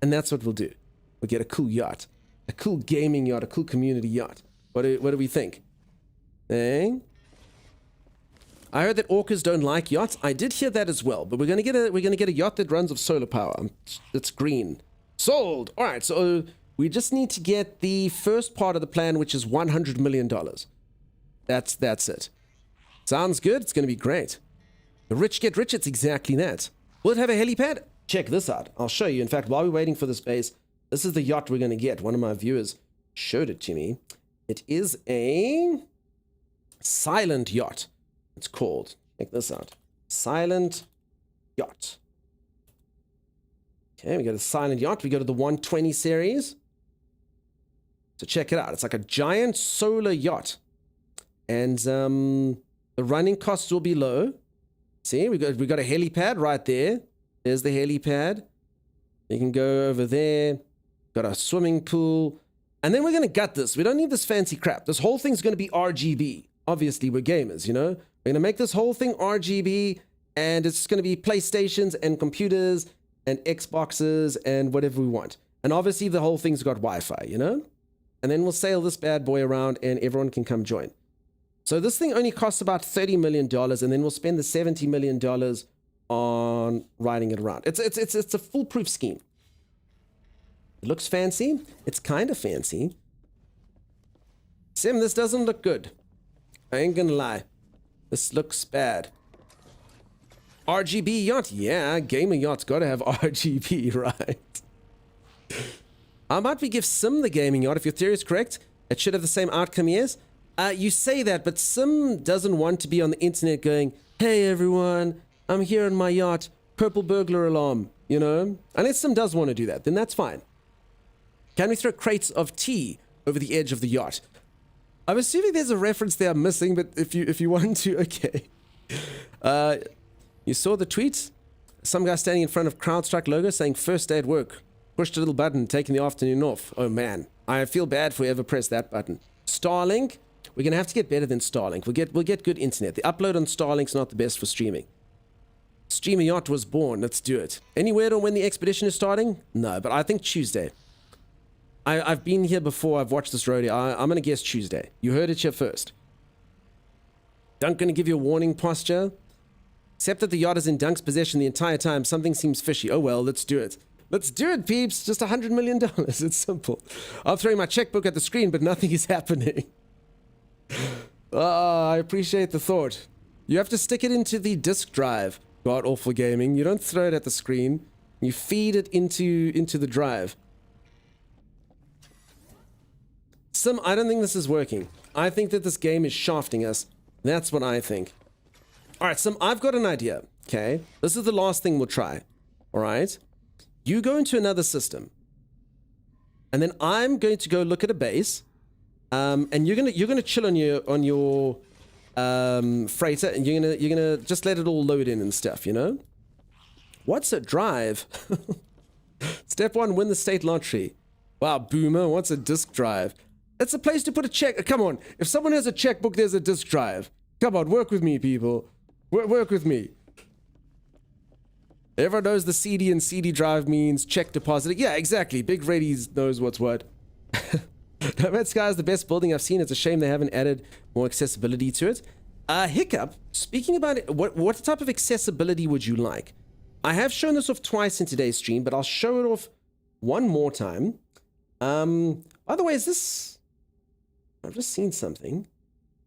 And that's what we'll do. We'll get a cool yacht, a cool gaming yacht, a cool community yacht. What do we think? Eh? I heard that orcas don't like yachts. I did hear that as well, but we're gonna get a yacht that runs of solar power. It's green. Sold. All right, so we just need to get the first part of the plan, which is $100 million. That's it. Sounds good. It's gonna be great. The rich get rich. It's exactly that. Will it have a helipad? Check this out. I'll show you. In fact, while we're waiting for this base, this is the yacht we're gonna get. One of my viewers showed it to me. It is a silent yacht. It's called. Check this out. Silent yacht. Okay, we got a silent yacht. We go to the 120 series. So check it out. It's like a giant solar yacht. And the running costs will be low. See, we got a helipad right there. There's the helipad. You can go over there. Got a swimming pool. And then we're going to gut this. We don't need this fancy crap. This whole thing's going to be RGB. Obviously, we're gamers, you know? We're going to make this whole thing RGB, and it's going to be PlayStations and computers and Xboxes and whatever we want. And obviously, the whole thing's got Wi-Fi, you know? And then we'll sail this bad boy around, and everyone can come join. So this thing only costs about $30 million, and then we'll spend the $70 million on riding it around. It's a foolproof scheme. It looks fancy. It's kind of fancy. Sim, this doesn't look good. I ain't gonna lie. This looks bad. RGB yacht? Yeah, gaming yacht's gotta have RGB, right? How about we give Sim the gaming yacht? If your theory is correct, it should have the same outcome, yes? You say that, but Sim doesn't want to be on the internet going, hey everyone, I'm here on my yacht, purple burglar alarm, you know? Unless Sim does want to do that, then that's fine. Can we throw crates of tea over the edge of the yacht? I'm assuming there's a reference there I'm missing, but if you want to, okay. You saw the tweet? Some guy standing in front of CrowdStrike logo saying first day at work. Pushed a little button, taking the afternoon off. Oh man, I feel bad for whoever pressed that button. Starlink, we're gonna have to get better than Starlink. We'll get good internet. The upload on Starlink's not the best for streaming. Streamer Yacht was born. Let's do it. Any word on when the expedition is starting? No, but I think Tuesday. I've been here before. I've watched this rodeo. I'm going to guess Tuesday. You heard it here first. Dunk going to give you a warning posture. Except that the yacht is in Dunk's possession the entire time. Something seems fishy. Oh, well, let's do it. Let's do it, peeps. Just $100 million. It's simple. I'm throwing my checkbook at the screen, but nothing is happening. I appreciate the thought. You have to stick it into the disk drive. God, awful gaming. You don't throw it at the screen. You feed it into the drive. Sim, I don't think this is working. I think that this game is shafting us. That's what I think. Alright, Sim, I've got an idea. Okay? This is the last thing we'll try. Alright? You go into another system. And then I'm going to go look at a base. And you're gonna chill on your freighter, and you're gonna just let it all load in and stuff, you know? What's a drive? Step 1, win the state lottery. Wow, boomer, what's a disk drive? It's a place to put a check. Come on. If someone has a checkbook, there's a disk drive. Come on, work with me, people. Work with me. Everyone knows the CD and CD drive means check deposit. Yeah, exactly. Big Reddy's knows what's what. Nomad Sky is the best building I've seen. It's a shame they haven't added more accessibility to it. Hiccup, speaking about it, what type of accessibility would you like? I have shown this off twice in today's stream, but I'll show it off one more time. By the way, is this... I've just seen something.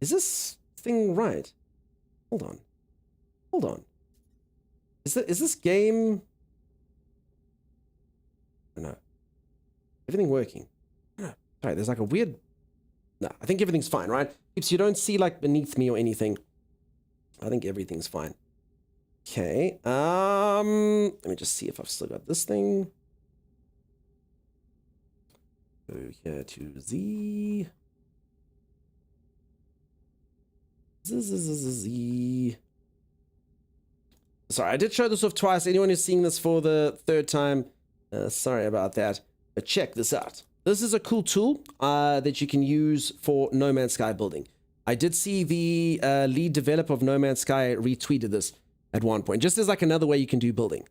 Is this thing right? Hold on. Hold on. Is this game... No. Everything working? No. Sorry, there's like a weird... No, I think everything's fine, right? If you don't see like beneath me or anything, I think everything's fine. Okay. Let me just see if I've still got this thing. Go here to Z. Z. Sorry, I did show this off twice. Anyone who's seeing this for the third time, sorry about that. But check this out. This is a cool tool that you can use for No Man's Sky building. I did see the lead developer of No Man's Sky retweeted this at one point, just as like another way you can do building.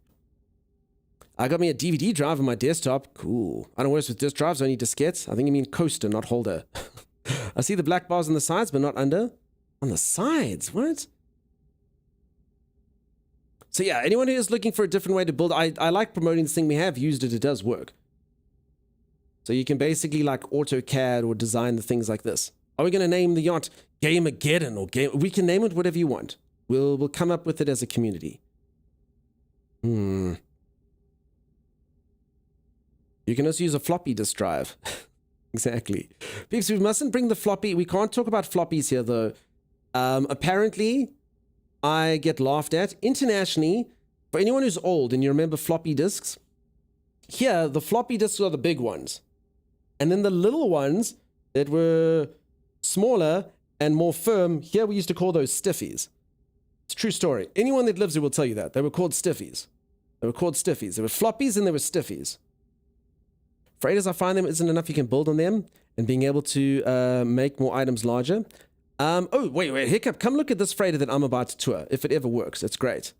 I got me a DVD drive on my desktop. Cool. I don't work with disk drives, only diskettes. I think you mean coaster, not holder. I see the black bars on the sides, but not under. On the sides? What? So yeah, anyone who is looking for a different way to build, I like promoting this thing. We have used it. It does work. So you can basically like AutoCAD or design the things like this. Are we going to name the yacht Gameageddon or Game? We can name it whatever you want. We'll come up with it as a community. You can also use a floppy disk drive. Exactly. Because we mustn't bring the floppy. We can't talk about floppies here though. Apparently, I get laughed at internationally. For anyone who's old and you remember floppy disks, here the floppy disks are the big ones. And then the little ones that were smaller and more firm, here we used to call those stiffies. It's a true story. Anyone that lives here will tell you that. They were called stiffies. They were called stiffies. There were floppies and there were stiffies. Afraid as I find them isn't enough you can build on them and being able to make more items larger. Oh, wait, Hiccup, come look at this freighter that I'm about to tour, if it ever works. It's great.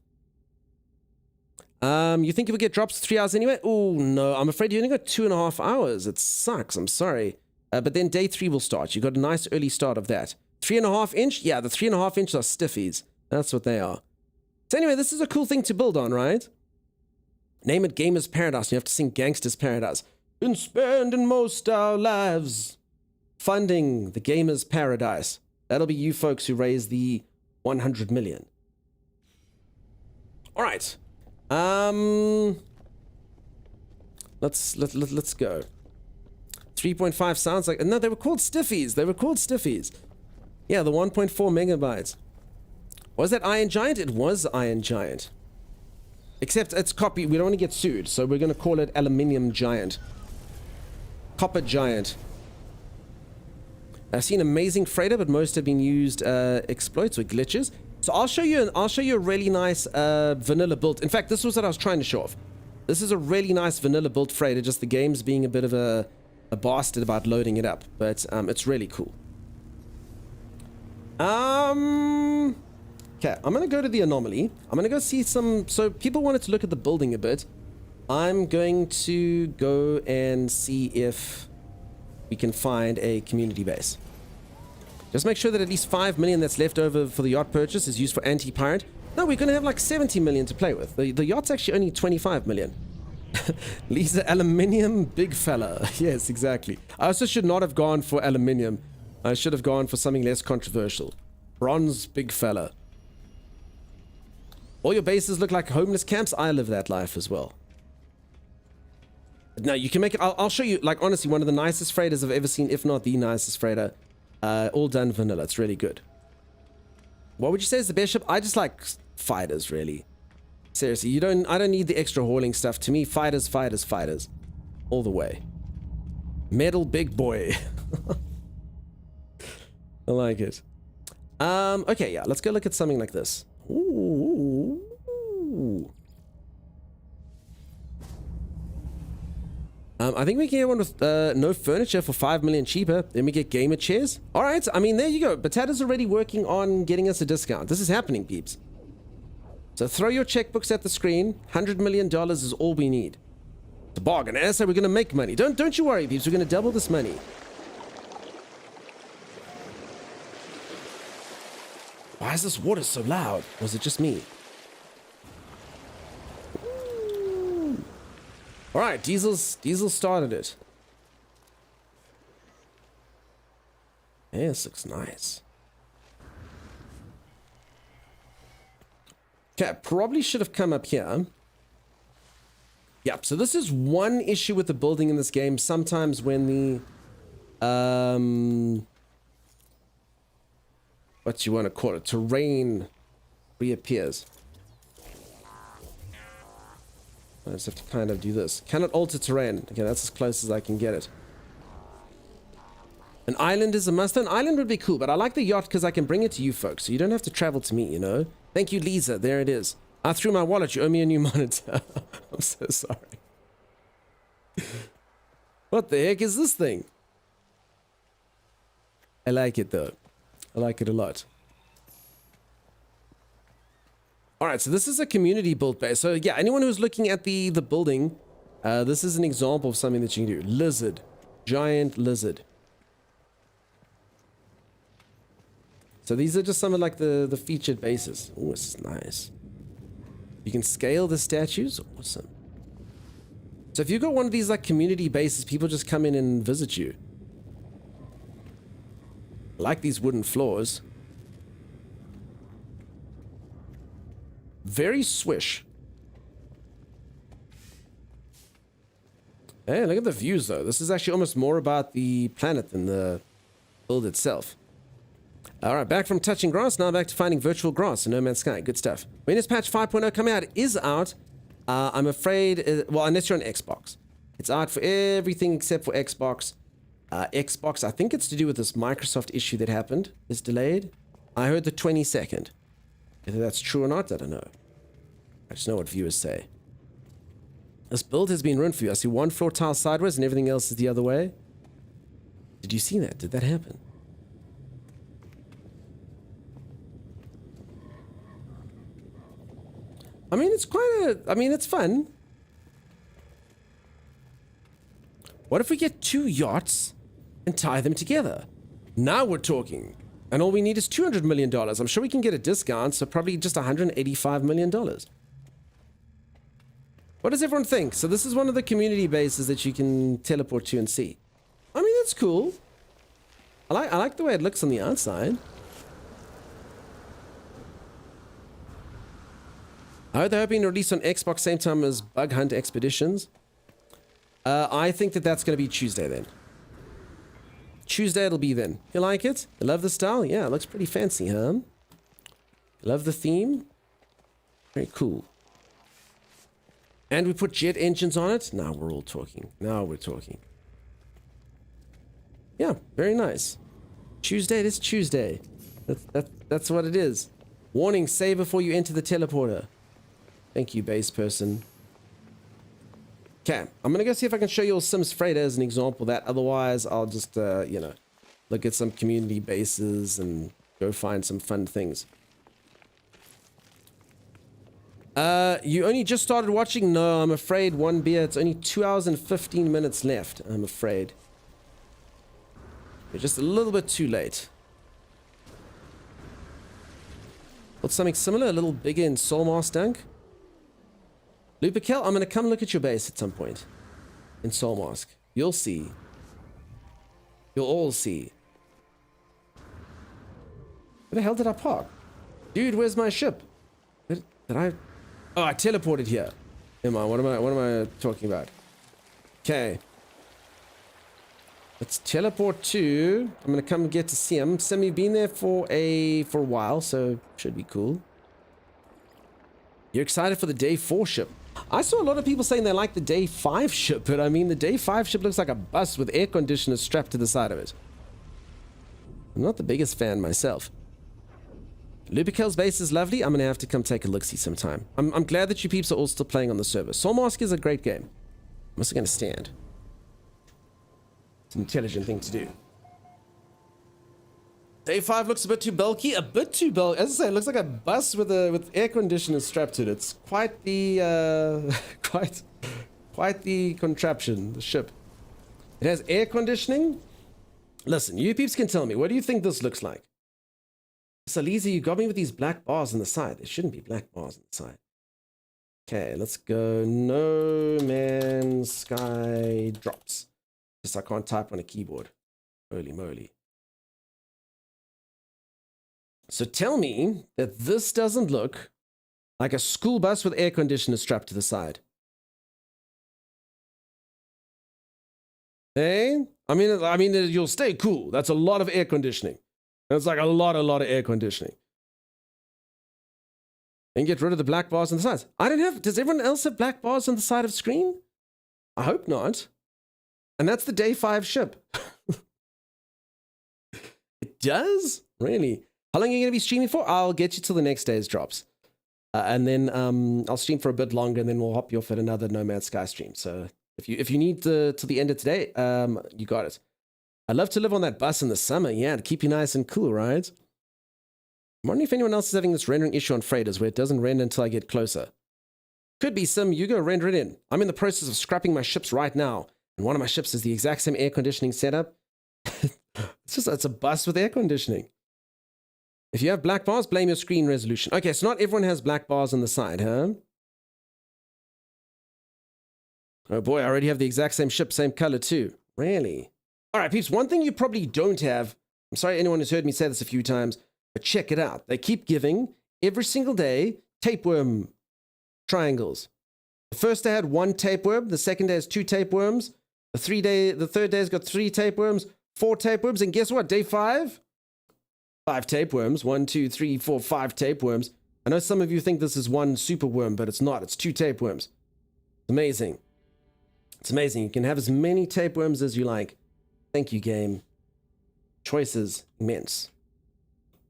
You think you will get drops 3 hours anyway? Oh, no, I'm afraid you only got 2.5 hours. It sucks, I'm sorry. But then day 3 will start. You got a nice early start of that. 3.5 inch? Yeah, the 3.5 inch are stiffies. That's what they are. So anyway, this is a cool thing to build on, right? Name it Gamer's Paradise. You have to sing Gangster's Paradise. Been spending most our lives funding the Gamer's Paradise. That'll be you folks who raise the 100 million. All right. Let's go. 3.5 sounds like... No, they were called stiffies. They were called stiffies. Yeah, the 1.4 megabytes. Was that Iron Giant? It was Iron Giant. Except it's copy. We don't want to get sued, so we're going to call it Aluminium Giant. Copper Giant. I've seen amazing freighter, but most have been used exploits or glitches. So I'll show you a really nice vanilla built. In fact, this was what I was trying to show off. This is a really nice vanilla built freighter, just the game's being a bit of a bastard about loading it up, but it's really cool. Okay, I'm gonna go to the anomaly. I'm gonna go see some. So people wanted to look at the building a bit. I'm going to go and see if we can find a community base. Just make sure that at least 5 million that's left over for the yacht purchase is used for anti-pirate. No, we're going to have like 70 million to play with. The yacht's actually only 25 million. Lisa, aluminium, big fella. Yes, exactly. I also should not have gone for aluminium. I should have gone for something less controversial. Bronze, big fella. All your bases look like homeless camps. I live that life as well. No, you can make it. I'll show you, like, honestly, one of the nicest freighters I've ever seen, if not the nicest freighter. All done vanilla. It's really good. What would you say is the best ship? I just like fighters, really. Seriously, I don't need the extra hauling stuff. To me, fighters. All the way. Metal big boy. I like it. Okay, yeah, let's go look at something like this. Ooh. I think we can get one with no furniture for 5 million cheaper. Then we get gamer chairs. All right, I mean, there you go. Batata's already working on getting us a discount. This is happening, peeps. So throw your checkbooks at the screen. $100 million is all we need. It's a bargain. And so we're going to make money. Don't you worry, peeps. We're going to double this money. Why is this water so loud? Was it just me? All right, Diesel started it. Hey, this looks nice. Okay, probably should have come up here. Yep, so this is one issue with the building in this game. Sometimes when the what you want to call it, terrain reappears. I just have to kind of do this. Cannot alter terrain. Okay, that's as close as I can get it. An island is a must. An island would be cool, but I like the yacht because I can bring it to you folks, so you don't have to travel to me, you know? Thank you, Lisa. There it is. I threw my wallet. You owe me a new monitor. I'm so sorry. What the heck is this thing? I like it, though. I like it a lot. All right, so this is a community built base. So, yeah, anyone who's looking at the building, this is an example of something that you can do. Lizard. Giant lizard. So these are just some of like the featured bases. Oh, this is nice. You can scale the statues. Awesome. So if you've got one of these like community bases, people just come in and visit you. I like these wooden floors. Very swish. Hey, look at the views though. This is actually almost more about the planet than the build itself. All right, back from touching grass, now back to finding virtual grass in No Man's Sky. Good stuff. When is patch 5.0 coming out? It is out. I'm afraid, well, unless you're on Xbox. It's out for everything except for Xbox. Xbox, I think it's to do with this Microsoft issue that happened. It's delayed. I heard the 22nd. Whether that's true or not, I don't know. I just know what viewers say. This build has been ruined for you. I see one floor tile sideways and everything else is the other way. Did you see that? Did that happen? I mean, it's it's fun. What if we get 2 yachts and tie them together? Now we're talking. And all we need is $200 million. I'm sure we can get a discount, so probably just $185 million. What does everyone think? So this is one of the community bases that you can teleport to and see. I mean, that's cool. I like the way it looks on the outside. I hope they're hoping to release on Xbox same time as Bug Hunt Expeditions. I think that's going to be Tuesday then. Tuesday it'll be then. You like it? You love the style? Yeah, it looks pretty fancy, huh? Love the theme? Very cool. And we put jet engines on it? Now we're all talking. Now we're talking. Yeah, very nice. Tuesday, it is Tuesday. That's what it is. Warning, save before you enter the teleporter. Thank you, base person. Okay, I'm gonna go see if I can show you all Sims Freighter as an example of that. Otherwise, I'll just, you know, look at some community bases and go find some fun things. You only just started watching? No, I'm afraid, one beer. It's only 2 hours and 15 minutes left, I'm afraid. You're just a little bit too late. What's something similar, a little bigger in Soulmask Dunk? Luperkel, I'm going to come look at your base at some point. In Soulmask. You'll see. You'll all see. Where the hell did I park? Dude, where's my ship? Did I... Oh, I teleported here. Never mind, what am I talking about? Okay. Let's teleport to... I'm going to come get to Sim. Sim, you've been there for a while, so should be cool. You're excited for the day 4 ship. I saw a lot of people saying they like the day 5 ship, but I mean, the day 5 ship looks like a bus with air conditioners strapped to the side of it. I'm not the biggest fan myself. Luperkel's base is lovely. I'm going to have to come take a look-see sometime. I'm glad that you peeps are all still playing on the server. Soulmask is a great game. I'm also going to stand. It's an intelligent thing to do. Day 5 looks a bit too bulky. A bit too bulky. As I say, it looks like a bus with air conditioners strapped to it. It's quite the quite the contraption. The ship. It has air conditioning. Listen, you peeps can tell me. What do you think this looks like? So Lisa, you got me with these black bars on the side. There shouldn't be black bars on the side. Okay, let's go. No Man's Sky drops. Just I can't type on a keyboard. Holy moly. So tell me that this doesn't look like a school bus with air conditioner strapped to the side. Hey? I mean, you'll stay cool. That's a lot of air conditioning. That's like a lot of air conditioning. And get rid of the black bars on the sides. I don't have, does everyone else have black bars on the side of screen? I hope not. And that's the day 5 ship. It does? Really? How long are you going to be streaming for? I'll get you till the next day's drops. And then I'll stream for a bit longer, and then we'll hop you off at another No Man's Sky stream. So if you need to the end of today, you got it. I'd love to live on that bus in the summer, yeah, to keep you nice and cool, right? I'm wondering if anyone else is having this rendering issue on freighters where it doesn't render until I get closer. Could be some, you go render it in. I'm in the process of scrapping my ships right now, and one of my ships is the exact same air conditioning setup. It's a bus with air conditioning. If you have black bars, blame your screen resolution. Okay, so not everyone has black bars on the side, huh? Oh boy, I already have the exact same ship, same color too. Really? All right, peeps, one thing you probably don't have, I'm sorry anyone who's heard me say this a few times, but check it out. They keep giving, every single day, tapeworm triangles. The first day had 1 tapeworm, the second day has 2 tapeworms, the third day's got 3 tapeworms, 4 tapeworms, and guess what? Day 5? 5 tapeworms. 1, 2, 3, 4, 5 tapeworms. I know some of you think this is 1 superworm, but it's not. It's 2 tapeworms. It's amazing. It's amazing. You can have as many tapeworms as you like. Thank you, game. Choices immense.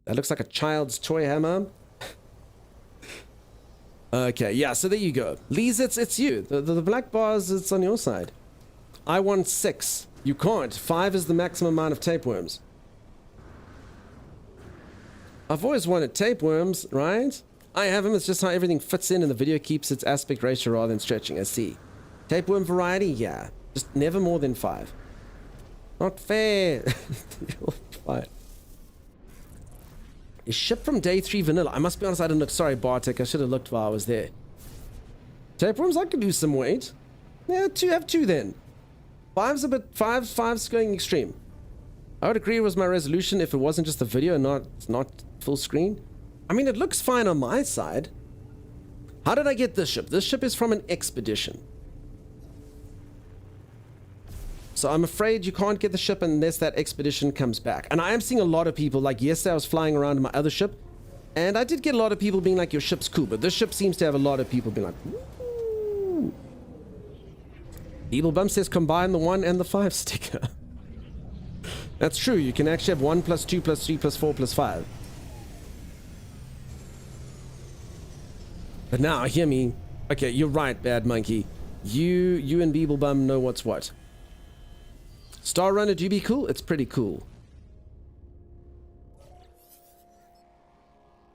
That looks like a child's toy hammer. Okay, yeah, so there you go. Lees, it's you. The black bars, it's on your side. I want 6. You can't. 5 is the maximum amount of tapeworms. I've always wanted tapeworms, right? I have them. It's just how everything fits in and the video keeps its aspect ratio rather than stretching. I see. Tapeworm variety? Yeah. Just never more than 5. Not fair. Fine. Is ship from day 3 vanilla? I must be honest, I didn't look. Sorry, Bartek. I should have looked while I was there. Tapeworms, I could lose some weight. Yeah, have 2 then. 5's a bit... 5's going extreme. I would agree it was my resolution if it wasn't just the video and not full screen. I mean, it looks fine on my side. How did I get this ship? This ship is from an expedition. So I'm afraid you can't get the ship unless that expedition comes back. And I am seeing a lot of people, like yesterday I was flying around in my other ship, and I did get a lot of people being like, your ship's cool, but this ship seems to have a lot of people being like, ooh. Evil Bum says combine the 1 and the 5 sticker. That's true, you can actually have 1 plus 2 plus 3 plus 4 plus 5. But now, hear me. Okay, you're right, Bad Monkey. You and Beeblebum know what's what. Star Runner, do you be cool? It's pretty cool.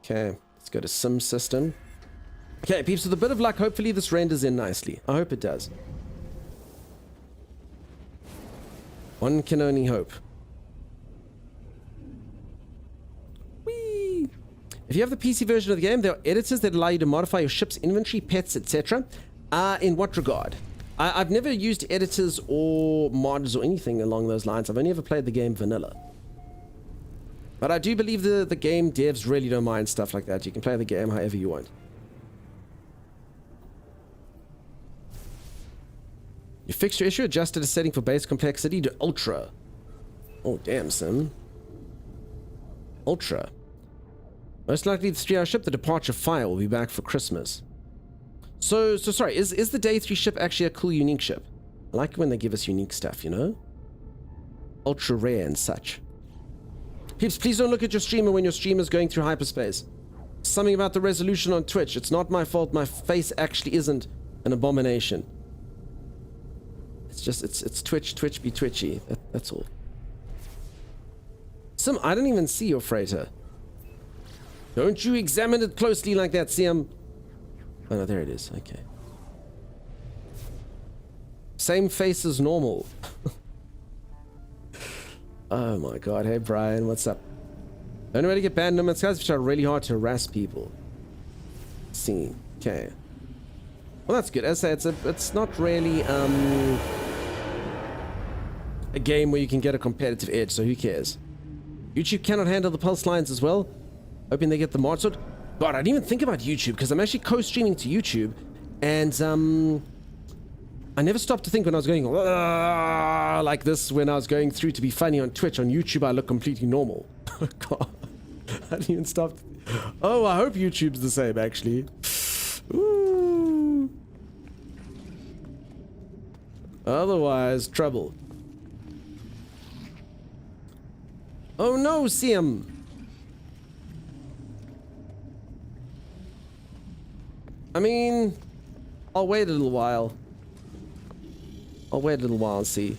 Okay, let's go to Sim System. Okay, peeps, with a bit of luck, hopefully this renders in nicely. I hope it does. One can only hope. Whee! If you have the PC version of the game, there are editors that allow you to modify your ship's inventory, pets, etc. In what regard? I've never used editors or mods or anything along those lines. I've only ever played the game vanilla. But I do believe the game devs really don't mind stuff like that. You can play the game however you want. You fixed your issue, adjusted a setting for base complexity to ultra. Oh, damn, Sim. Ultra. Most likely the 3-hour ship, the departure fire, will be back for Christmas. So sorry, is the day 3 ship actually a cool, unique ship? I like when they give us unique stuff, you know? Ultra rare and such. Peeps, please don't look at your streamer when your streamer's going through hyperspace. Something about the resolution on Twitch. It's not my fault. My face actually isn't an abomination. It's just, it's Twitch be twitchy. That's all. Sim, I didn't even see your freighter. Don't you examine it closely like that, Sim. Oh, no, there it is. Okay. Same face as normal. Oh my god. Hey, Brian. What's up? The only way to get banned in No Man's Sky is which are really hard to harass people. See. Okay. Well, that's good. As I say, it's not really a game where you can get a competitive edge, so who cares? YouTube cannot handle the pulse lines as well. Hoping they get the mod sort. God, I didn't even think about YouTube because I'm actually co-streaming to YouTube, and I never stopped to think when I was going like this when I was going through to be funny on Twitch. On YouTube, I look completely normal. God, I didn't even stop. Oh, I hope YouTube's the same, actually. Ooh. Otherwise, trouble. Oh no, Siam. I mean, I'll wait a little while. I'll wait a little while and see.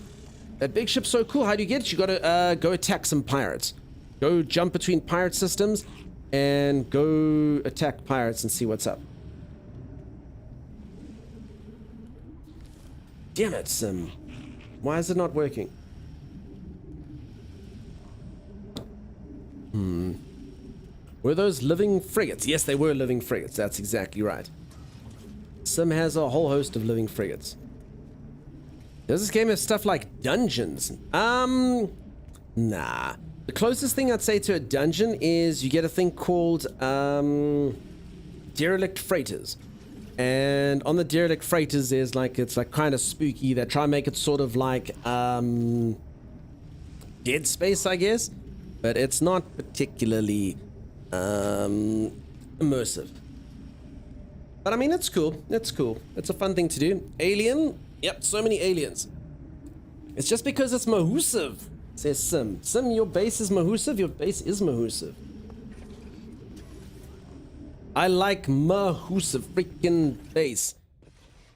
That big ship's so cool. How do you get it? You gotta go attack some pirates. Go jump between pirate systems and go attack pirates and see what's up. Damn it, Sim. Why is it not working? Were those living frigates? Yes, they were living frigates. That's exactly right. Sim has a whole host of living frigates. Does this game have stuff like dungeons? Nah. The closest thing I'd say to a dungeon is you get a thing called derelict freighters. And on the derelict freighters there's like, it's like kind of spooky. They try and make it sort of like Dead Space, I guess. But it's not particularly immersive. But I mean, it's cool. It's cool. It's a fun thing to do. Alien. Yep, so many aliens. It's just because it's Mahusiv, says Sim. Sim, your base is Mahusiv? Your base is Mahusiv. I like Mahusiv freaking base.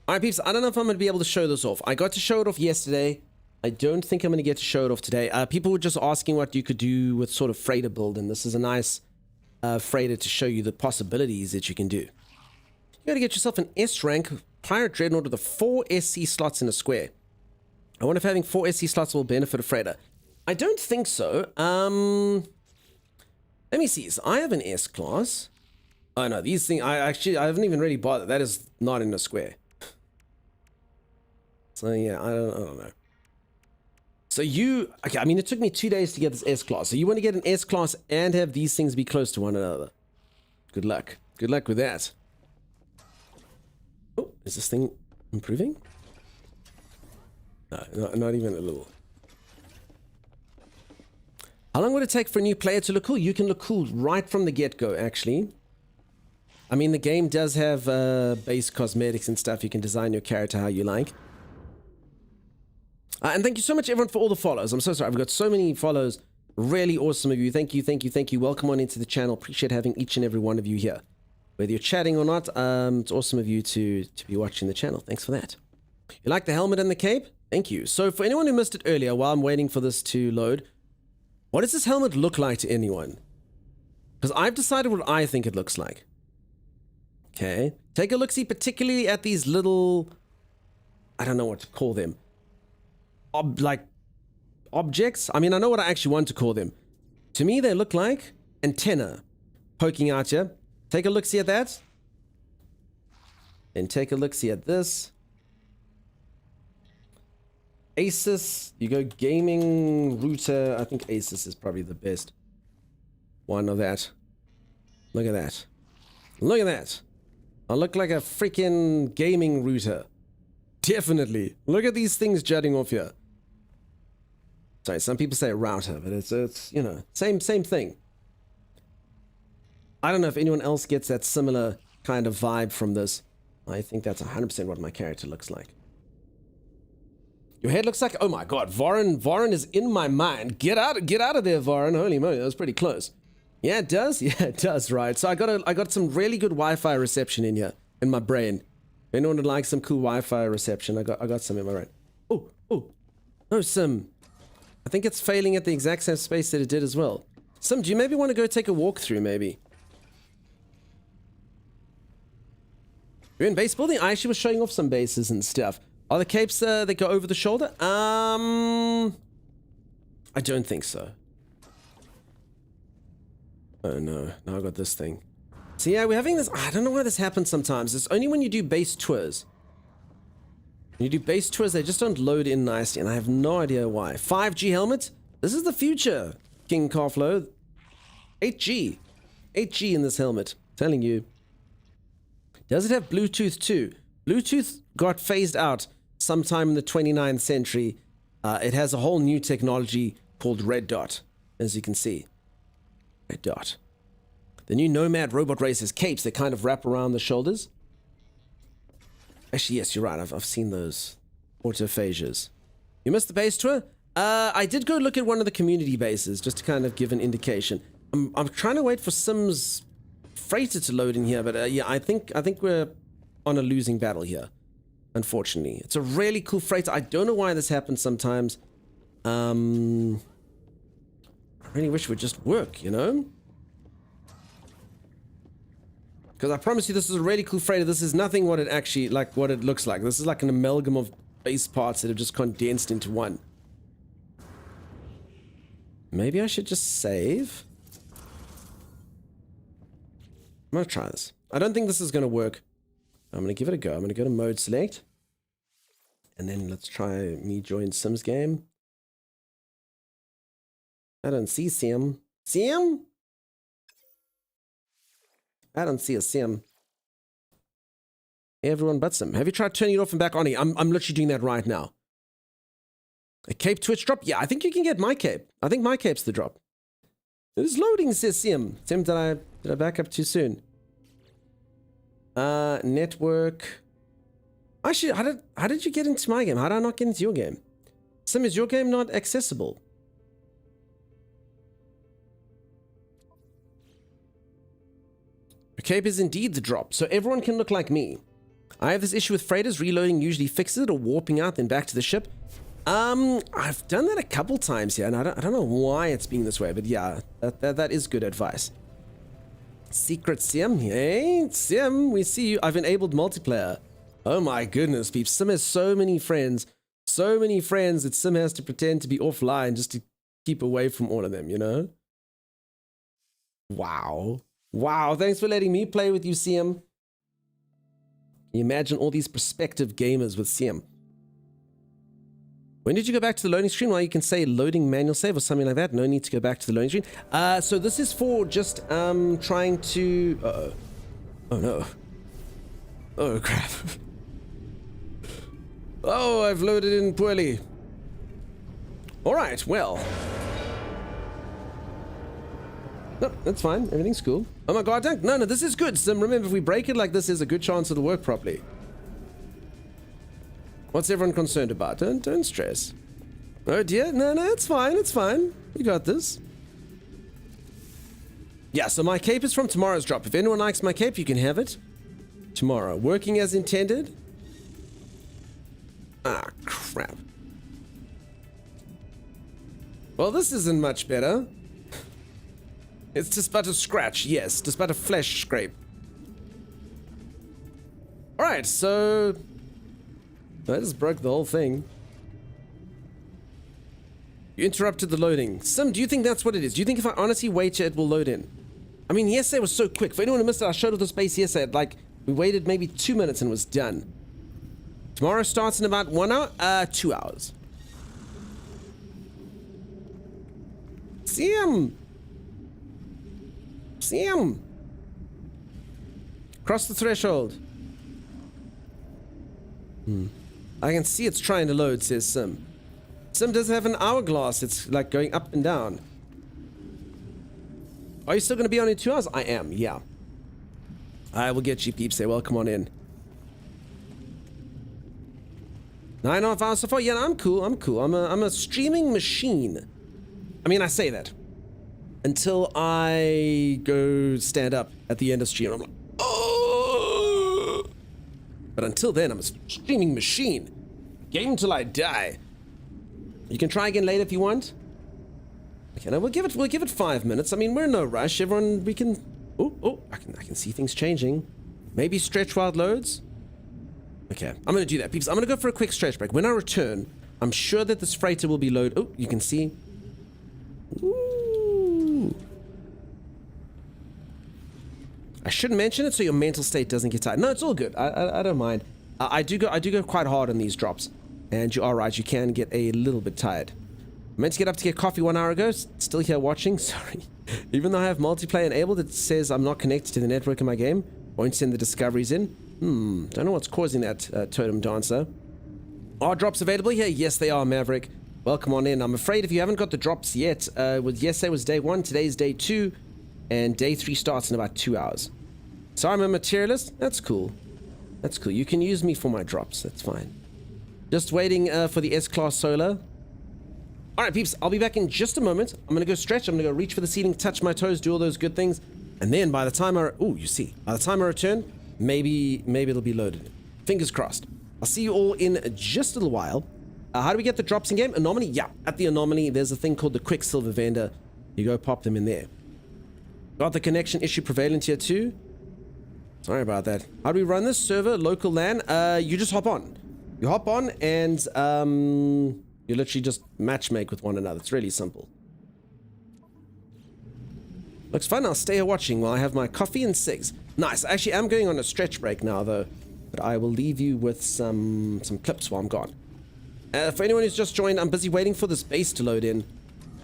Alright, peeps, I don't know if I'm going to be able to show this off. I got to show it off yesterday. I don't think I'm going to get to show it off today. People were just asking what you could do with sort of freighter build, and this is a nice freighter to show you the possibilities that you can do. You got to get yourself an S rank pirate dreadnought with 4 SC slots in a square. I wonder if having 4 SC slots will benefit a freighter. I don't think so. Let me see. So I have an S class. Oh no, these things, I haven't even really bothered. That is not in a square. So yeah, I don't know. So okay, I mean, it took me 2 days to get this S class. So you want to get an S class and have these things be close to one another. Good luck. Good luck with that. Oh, is this thing improving? No, not even a little. How long would it take for a new player to look cool? You can look cool right from the get-go, actually. I mean, the game does have base cosmetics and stuff. You can design your character how you like. And thank you so much, everyone, for all the follows. I'm so sorry. I've got so many follows. Really awesome of you. Thank you, thank you, thank you. Welcome on into the channel. Appreciate having each and every one of you here. Whether you're chatting or not, it's awesome of you to be watching the channel. Thanks for that. You like the helmet and the cape? Thank you. So for anyone who missed it earlier, while I'm waiting for this to load, what does this helmet look like to anyone? Because I've decided what I think it looks like. Okay. Take a look-see, particularly at these little, I don't know what to call them. Like objects. I mean, I know what I actually want to call them. To me, they look like antenna poking out here. Take a look-see at that. Then take a look-see at this. Asus, you go gaming router. I think Asus is probably the best one of that. Look at that. Look at that. I look like a freaking gaming router. Definitely. Look at these things jutting off here. Sorry, some people say router, but it's you know, same thing. I don't know if anyone else gets that similar kind of vibe from this. I think that's 100% what my character looks like. Your head looks like, oh my god, Voron is in my mind. Get out of there, Voron. Holy moly, that was pretty close. Yeah, it does. Yeah, it does, right. So I got some really good Wi-Fi reception in here, in my brain. If anyone would like some cool Wi-Fi reception, I got some in my brain. Oh. No, Sim. I think it's failing at the exact same space that it did as well. Sim, do you maybe want to go take a walk through, maybe? You're in base building? I actually was showing off some bases and stuff. Are the capes that go over the shoulder? I don't think so. Oh no, now I got this thing. So yeah, we're having this, I don't know why this happens sometimes. It's only when you do base tours. When you do base tours, they just don't load in nicely, and I have no idea why. 5G helmet? This is the future, King Carflow. 8G. 8G in this helmet. Telling you. Does it have Bluetooth too? Bluetooth got phased out sometime in the 29th century. It has a whole new technology called Red Dot, as you can see. Red Dot. The new Nomad robot race has capes that kind of wrap around the shoulders. Actually, yes, you're right. I've seen those autophages. You missed the base tour? I did go look at one of the community bases just to kind of give an indication. I'm trying to wait for Sim's freighter to load in here, but yeah, I think we're on a losing battle here. Unfortunately, it's a really cool freighter. I don't know why this happens sometimes. I really wish it would just work, you know? Because I promise you, this is a really cool freighter. This is nothing what it actually, like, what it looks like. This is like an amalgam of base parts that have just condensed into one. Maybe I should just save. I'm gonna try this. I don't think this is gonna work. I'm gonna give it a go. I'm gonna go to mode select. And then let's try me join Sim's game. I don't see Sim. Sim? I don't see a Sim. Everyone but Sim. Have you tried turning it off and back on? I'm literally doing that right now. A cape Twitch drop? Yeah, I think you can get my cape. I think my cape's the drop. It is loading, says Sim. Sim, did I back up too soon? Network. Actually, how did you get into my game? How did I not get into your game? Sim, is your game not accessible? A cape is indeed the drop, so everyone can look like me. I have this issue with freighters. Reloading usually fixes it, or warping out then back to the ship. I've done that a couple times here, and I don't know why it's being this way, but yeah, that is good advice. Secret Sim, hey Sim, we see you. I've enabled multiplayer. Oh my goodness, peeps. Sim has so many friends that Sim has to pretend to be offline just to keep away from all of them, you know? Wow. Wow, thanks for letting me play with you, Sim. Can you imagine all these prospective gamers with Sim? When did you go back to the loading screen? Well, you can say loading manual save or something like that. No need to go back to the loading screen. So this is for just trying to... Uh-oh. Oh no. Oh crap. Oh, I've loaded in poorly. Alright, well. No, that's fine. Everything's cool. Oh my god, no, this is good, Sim. Remember, if we break it like this, there's a good chance it'll work properly. What's everyone concerned about? Don't stress. Oh dear, no, it's fine, it's fine. You got this. Yeah, so my cape is from tomorrow's drop. If anyone likes my cape, you can have it tomorrow. Working as intended. Ah, crap. Well, this isn't much better. It's just but a scratch, yes, just but a flesh scrape. Alright, so... I just broke the whole thing. You interrupted the loading. Sim, do you think that's what it is? Do you think if I honestly wait here, it will load in? I mean, yesterday was so quick. For anyone who missed it, I showed off the space yesterday. Like, we waited maybe 2 minutes and it was done. Tomorrow starts in about 1 hour? 2 hours. Sim! Sim! Cross the threshold. I can see it's trying to load, says Sim. Sim doesn't have an hourglass. It's like going up and down. Are you still going to be on in 2 hours? I am, yeah. I will get you peeps there. Welcome on in. 9.5 hours so far? Yeah, I'm cool. I'm cool. I'm a streaming machine. I mean, I say that. Until I go stand up at the end of stream. I'm like, oh! But until then, I'm a streaming machine. Game till I die. You can try again later if you want. Okay, now we'll give it 5 minutes. I mean, we're in no rush. Everyone, we can... Oh, I can see things changing. Maybe stretch while it loads. Okay, I'm gonna do that, peeps. I'm gonna go for a quick stretch break. When I return, I'm sure that this freighter will be loaded. Oh, you can see. Ooh. I shouldn't mention it so your mental state doesn't get tired. No, it's all good. I don't mind. I do go quite hard on these drops, and you are right. You can get a little bit tired. I meant to get up to get coffee 1 hour ago. Still here watching. Sorry. Even though I have multiplayer enabled, it says I'm not connected to the network in my game. Won't send the discoveries in. Don't know what's causing that, Totem Dancer. Are drops available here? Yes, they are, Maverick. Welcome on in. I'm afraid if you haven't got the drops yet, yesterday was day 1, today's day 2, and day 3 starts in about 2 hours. So I'm a materialist? That's cool. That's cool. You can use me for my drops. That's fine. Just waiting for the S-Class Solar. Alright, peeps. I'll be back in just a moment. I'm going to go stretch. I'm going to go reach for the ceiling, touch my toes, do all those good things. And then by the time I... Oh, you see. By the time I return, maybe it'll be loaded. Fingers crossed. I'll see you all in just a little while. How do we get the drops in game? Anomaly? Yeah. At the Anomaly, there's a thing called the Quicksilver Vendor. You go pop them in there. Got the connection issue prevalent here too. Sorry about that. How do we run this server? Local LAN? You just hop on. You hop on and you literally just matchmake with one another. It's really simple. Looks fun. I'll stay here watching while I have my coffee and cigs. Nice. Actually, I'm going on a stretch break now though, but I will leave you with some clips while I'm gone. For anyone who's just joined, I'm busy waiting for this base to load in,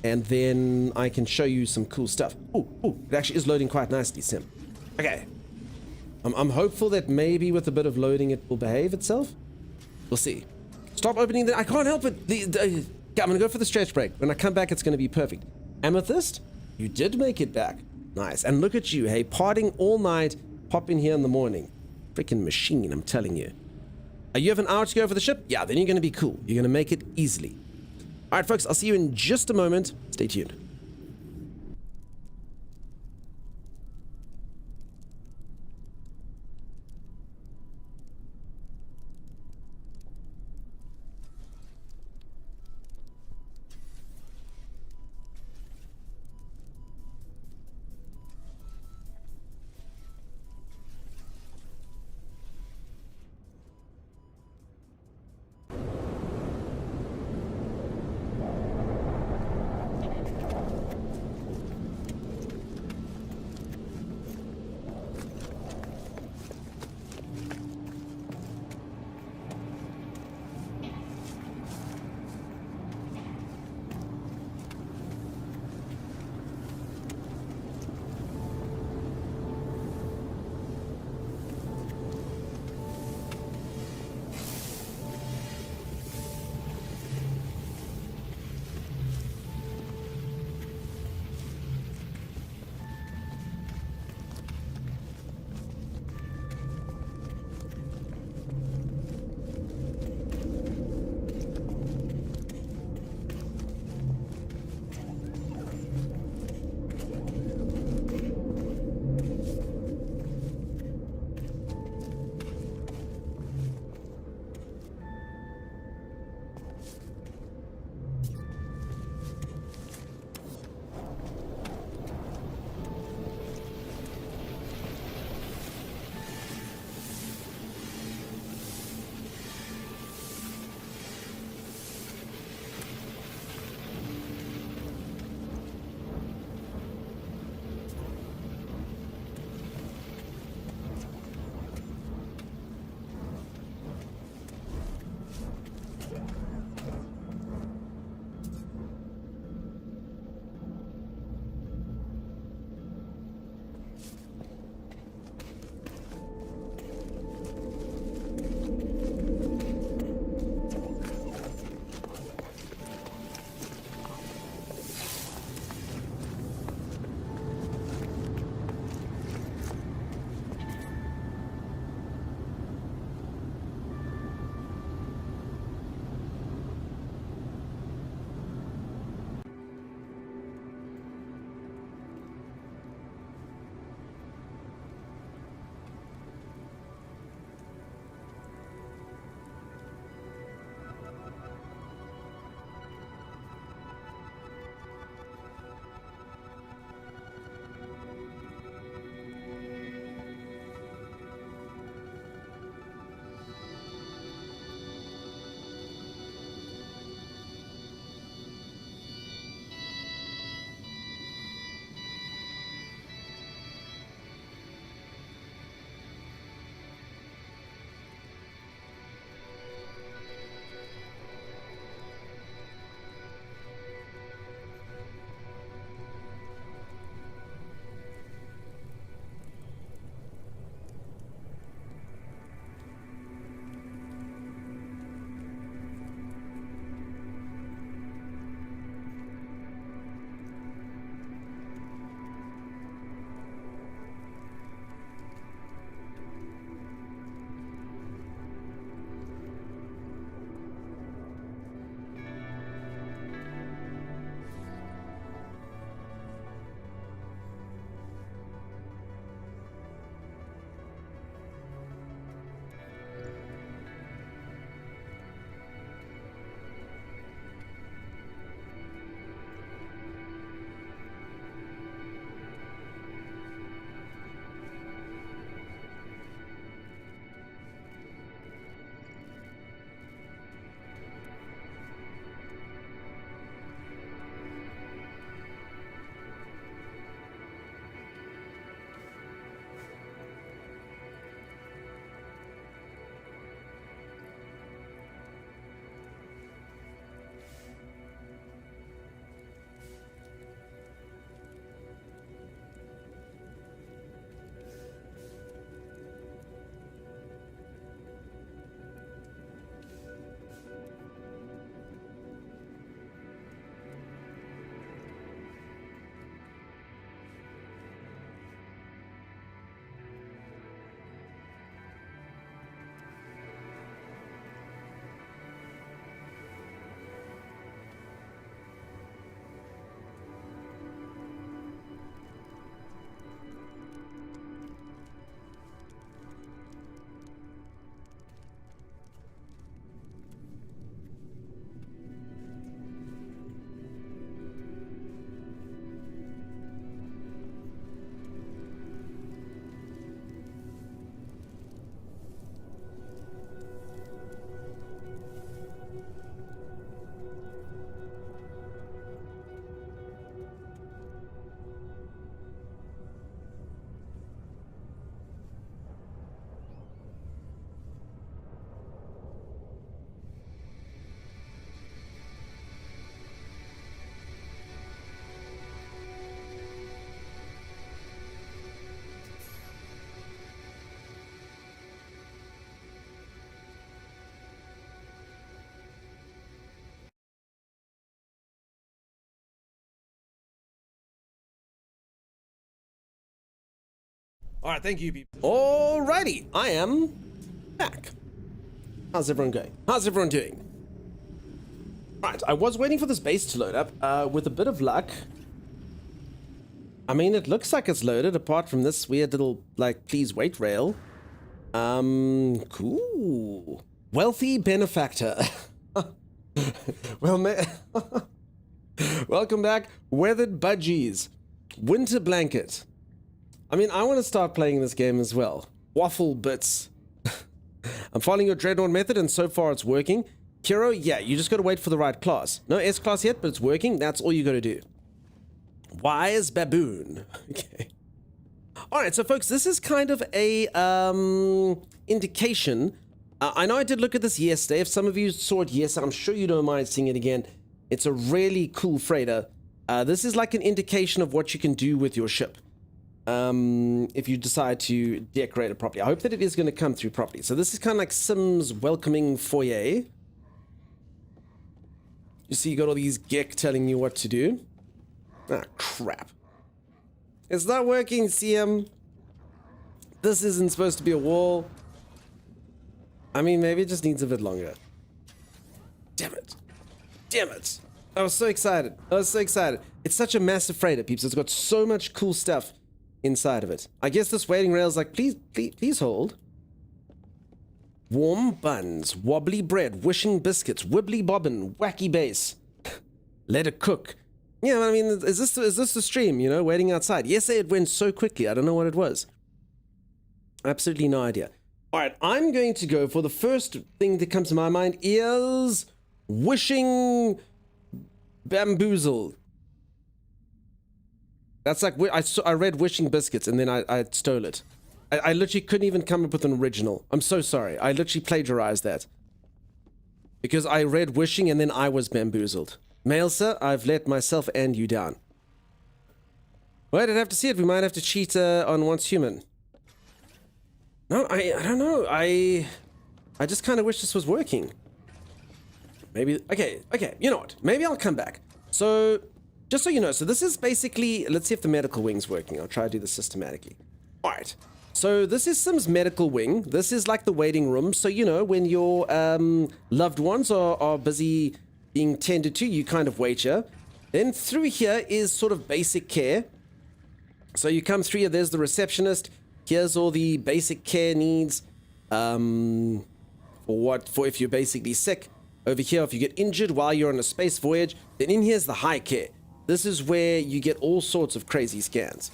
and then I can show you some cool stuff. Ooh, it actually is loading quite nicely, Sim. Okay. I'm hopeful that maybe with a bit of loading it will behave itself. We'll see. Stop opening the... I can't help it. I'm going to go for the stretch break. When I come back, it's going to be perfect. Amethyst, you did make it back. Nice. And look at you, hey, partying all night, pop in here in the morning. Freaking machine, I'm telling you. You have an hour to go for the ship? Yeah, then you're going to be cool. You're going to make it easily. All right, folks, I'll see you in just a moment. Stay tuned. All right, thank you, people. Alrighty, I am back. How's everyone going? How's everyone doing? Right, I was waiting for this base to load up. With a bit of luck, I mean, it looks like it's loaded, apart from this weird little, like, please wait rail. Cool. Wealthy benefactor. Well, welcome back. Weathered budgies. Winter blanket. I mean, I want to start playing this game as well. Waffle bits. I'm following your Dreadnought method, and so far it's working. Hero, yeah, you just got to wait for the right class. No S-class yet, but it's working. That's all you got to do. Wise baboon. Okay. All right, so folks, this is kind of a indication. I know I did look at this yesterday. If some of you saw it yesterday, I'm sure you don't mind seeing it again. It's a really cool freighter. This is like an indication of what you can do with your ship. If you decide to decorate it properly. I hope that it is going to come through properly. So this is kind of like Sims welcoming foyer. You see, you got all these geek telling you what to do. Ah, crap. It's not working, CM. This isn't supposed to be a wall. I mean, maybe it just needs a bit longer. Damn it. Damn it. I was so excited. I was so excited. It's such a massive freighter, peeps. It's got so much cool stuff inside of it. I guess this waiting rail is like, please hold. Warm buns, wobbly bread, wishing biscuits, wibbly bobbin, wacky base. Let it cook. Yeah, I mean, is this the stream, you know, waiting outside? Yesterday it went so quickly, I don't know what it was. Absolutely no idea. All right, I'm going to go for the first thing that comes to my mind is wishing bamboozle. That's like, I read wishing biscuits and then I stole it. I literally couldn't even come up with an original. I'm so sorry. I literally plagiarized that. Because I read wishing and then I was bamboozled. Mail, sir, I've let myself and you down. Well, I'd have to see it. We might have to cheat on Once Human. No, I don't know. I just kind of wish this was working. Maybe, okay, you know what? Maybe I'll come back. So, just so you know, so this is basically, let's see if the medical wing's working. I'll try to do this systematically. All right. So this is Sim's medical wing. This is like the waiting room. So, you know, when your loved ones are busy being tended to, you kind of wait here. Then through here is sort of basic care. So you come through here, there's the receptionist. Here's all the basic care needs. For if you're basically sick. Over here, if you get injured while you're on a space voyage. Then in here's the high care. This is where you get all sorts of crazy scans.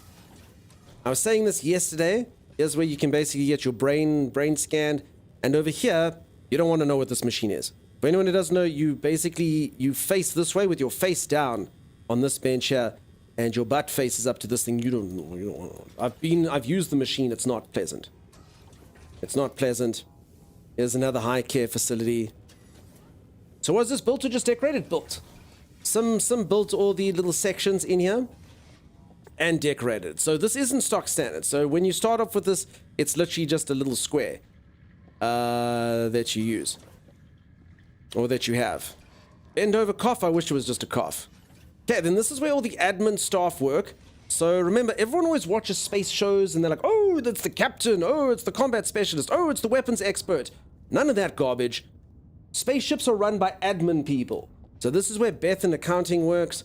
I was saying this yesterday. Here's where you can basically get your brain scanned. And over here, you don't want to know what this machine is. For anyone who doesn't know, you face this way with your face down on this bench here, and your butt faces up to this thing. You don't know. I've used the machine. It's not pleasant. It's not pleasant. Here's another high care facility. So was this built or just decorated? Built. Some built all the little sections in here and decorated. So this isn't stock standard. So when you start off with this, it's literally just a little square that you use. Or that you have. Bend over cough, I wish it was just a cough. Okay, then this is where all the admin staff work. So remember, everyone always watches space shows and they're like, oh, that's the captain. Oh, it's the combat specialist. Oh, it's the weapons expert. None of that garbage. Spaceships are run by admin people. So this is where Beth in accounting works.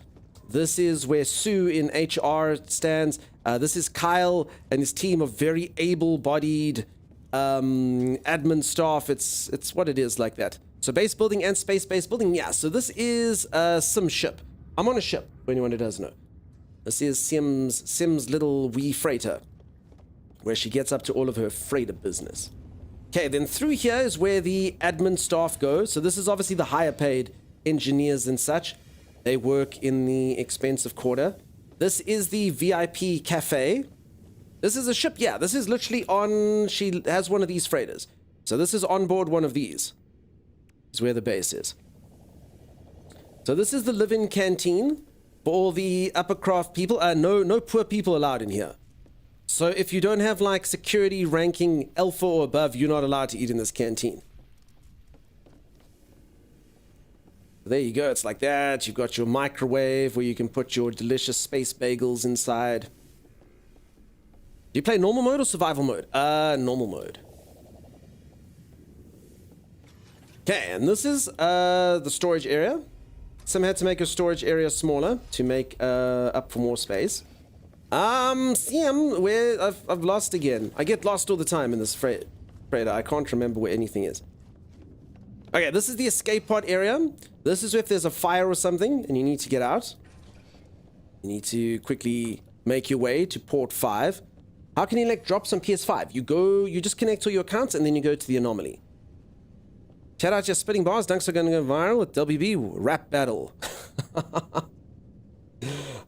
This is where Sue in HR stands. This is Kyle and his team of very able-bodied admin staff. It's what it is like that. So base building and space-based building. Yeah, so this is Sim ship. I'm on a ship, for anyone who doesn't know. This is Sim's little wee freighter, where she gets up to all of her freighter business. Okay, then through here is where the admin staff go. So this is obviously the higher paid engineers and such. They work in the expensive quarter. This is the VIP cafe. This is a ship. Yeah, this is literally on... She has one of these freighters. So this is on board one of these. This is where the base is. So this is the live-in canteen for all the upper craft people. No poor people allowed in here. So if you don't have like security ranking alpha or above, you're not allowed to eat in this canteen. There you go, it's like that. You've got your microwave where you can put your delicious space bagels inside. Do you play normal mode or survival mode? Normal mode. Okay, and this is the storage area. Some had to make a storage area smaller to make up for more space. CM, where I've lost again. I get lost all the time in this freighter. I can't remember where anything is. Okay, this is the escape pod area. This is if there's a fire or something and you need to get out. You need to quickly make your way to port 5. How can you elect drops on PS5? You just connect all your accounts and then you go to the anomaly. Shout out your spitting bars. Dunks are going to go viral with WB rap battle.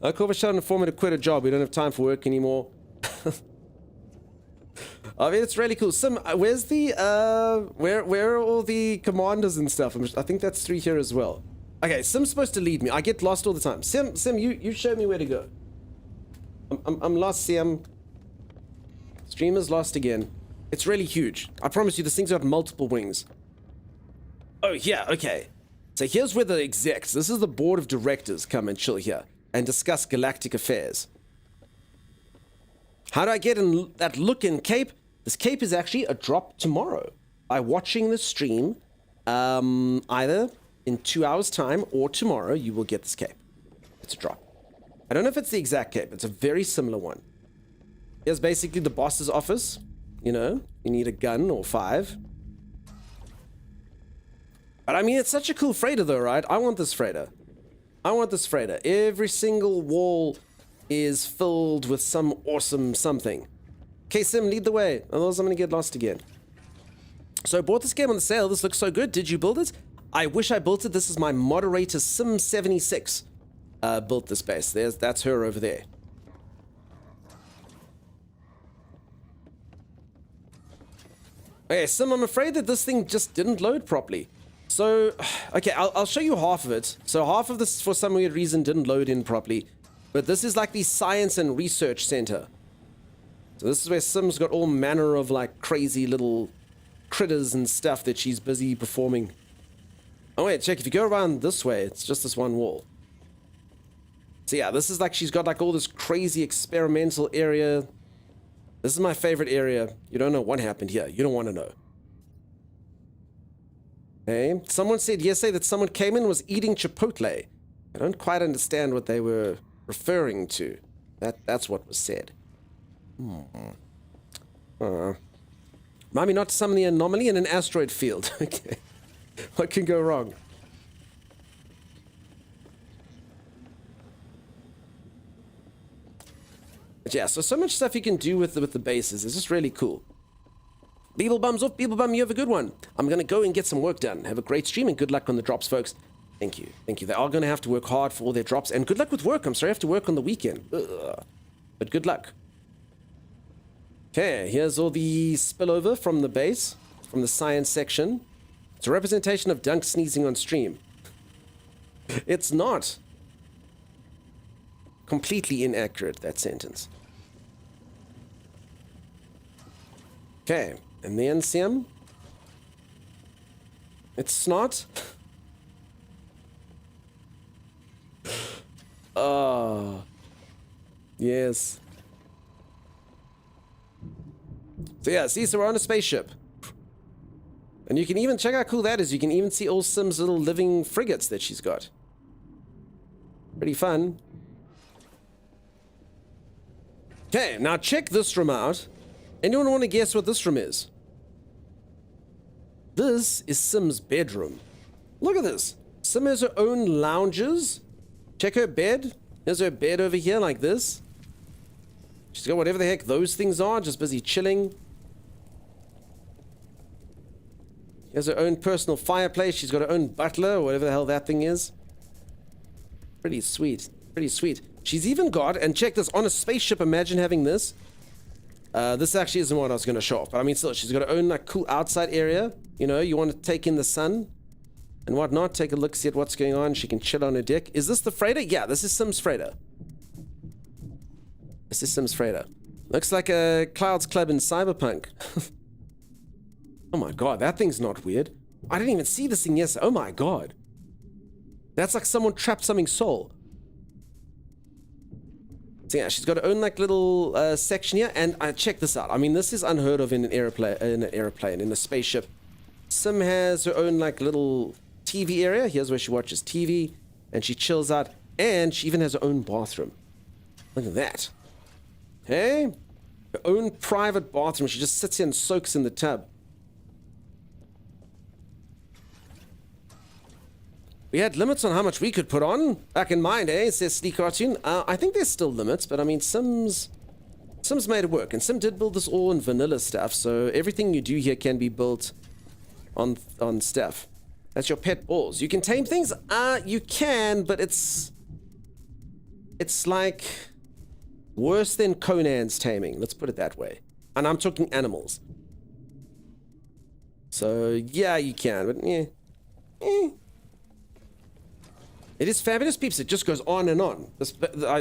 Corvus shot an informant to quit a job. We don't have time for work anymore. I mean, it's really cool. Sim, where's the where are all the commanders and stuff? I think that's 3 here as well. Okay, Sim's supposed to lead me. I get lost all the time. Sim, you show me where to go. I'm lost, Sim. Streamer's lost again. It's really huge. I promise you, this thing's got multiple wings. Oh, yeah, okay. So here's where the execs, this is the board of directors, come and chill here and discuss galactic affairs. How do I get in that look-in cape? This cape is actually a drop tomorrow. By watching the stream, either in 2 hours' time or tomorrow, you will get this cape. It's a drop. I don't know if it's the exact cape. It's a very similar one. Here's basically the boss's office. You know, you need a gun or 5. But I mean, it's such a cool freighter though, right? I want this freighter. I want this freighter. Every single wall is filled with some awesome something. Okay, Sim, lead the way. Otherwise, I'm going to get lost again. So I bought this game on the sale. This looks so good. Did you build it? I wish I built it. This is my moderator, Sim76. Built this base. That's her over there. Okay, Sim, I'm afraid that this thing just didn't load properly. So, okay, I'll show you half of it. So half of this, for some weird reason, didn't load in properly. But this is like the Science and Research Center. So this is where Sim's got all manner of like crazy little critters and stuff that she's busy performing. Oh wait, check, if you go around this way, it's just this one wall. So yeah, this is like, she's got like all this crazy experimental area. This is my favorite area. You don't know what happened here. You don't want to know. Okay, someone said yesterday that someone came in and was eating Chipotle. I don't quite understand what they were referring to. That's what was said. Remind me not to summon the anomaly in an asteroid field. Okay. What can go wrong? But yeah, so much stuff you can do with the bases. It's just really cool. Beeblebum's off. Beeblebum, you have a good one. I'm going to go and get some work done. Have a great stream and good luck on the drops, folks. Thank you. Thank you. They are going to have to work hard for all their drops. And good luck with work. I'm sorry I have to work on the weekend. Ugh. But good luck. Okay, here's all the spillover from the base, from the science section. It's a representation of Dunk sneezing on stream. It's not. Completely inaccurate, that sentence. Okay, and the NCM. It's snot. Oh. Yes. So yeah, see, so we're on a spaceship. And you can even, check out how cool that is, you can even see all Sim's little living frigates that she's got. Pretty fun. Okay, now check this room out. Anyone want to guess what this room is? This is Sim's bedroom. Look at this. Sim has her own lounges. Check her bed. There's her bed over here like this. She's got whatever the heck those things are, just busy chilling. She has her own personal fireplace. She's got her own butler, or whatever the hell that thing is. Pretty sweet. Pretty sweet. She's even got, and check this, on a spaceship, imagine having this. This actually isn't what I was going to show off, but I mean still, she's got her own like cool outside area. You know, you want to take in the sun and whatnot. Take a look, see at what's going on. She can chill on her deck. Is this the freighter? Yeah, this is Sim's freighter. This is Sim's freighter. Looks like a Clouds Club in Cyberpunk. Oh my god, that thing's not weird. I didn't even see this thing yesterday. Oh my god. That's like someone trapped something's soul. So yeah, she's got her own like little section here, and check this out. I mean, this is unheard of in an airplane, in a spaceship. Sim has her own like little TV area. Here's where she watches TV, and she chills out, and she even has her own bathroom. Look at that. Hey, her own private bathroom. She just sits here and soaks in the tub. We had limits on how much we could put on back in my day, says Sneak Cartoon. I think there's still limits, but I mean, Sims made it work. And Sim did build this all in vanilla stuff, so everything you do here can be built on stuff. That's your pet balls. You can tame things? You can, but it's like worse than Conan's taming. Let's put it that way. And I'm talking animals. So, yeah, you can, but yeah. It is fabulous, peeps. It just goes on and on.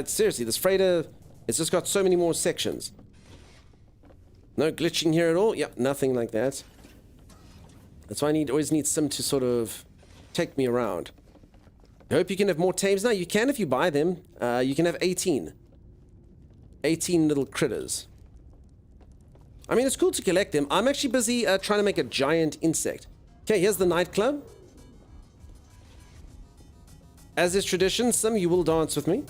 Seriously, this freighter, it's just got so many more sections. No glitching here at all. Yep, nothing like that. That's why I always need Sim to sort of take me around. I hope you can have more tames now. You can if you buy them. You can have 18. 18 little critters. I mean, it's cool to collect them. I'm actually busy trying to make a giant insect. Okay, here's the nightclub. As is tradition, Sim, you will dance with me.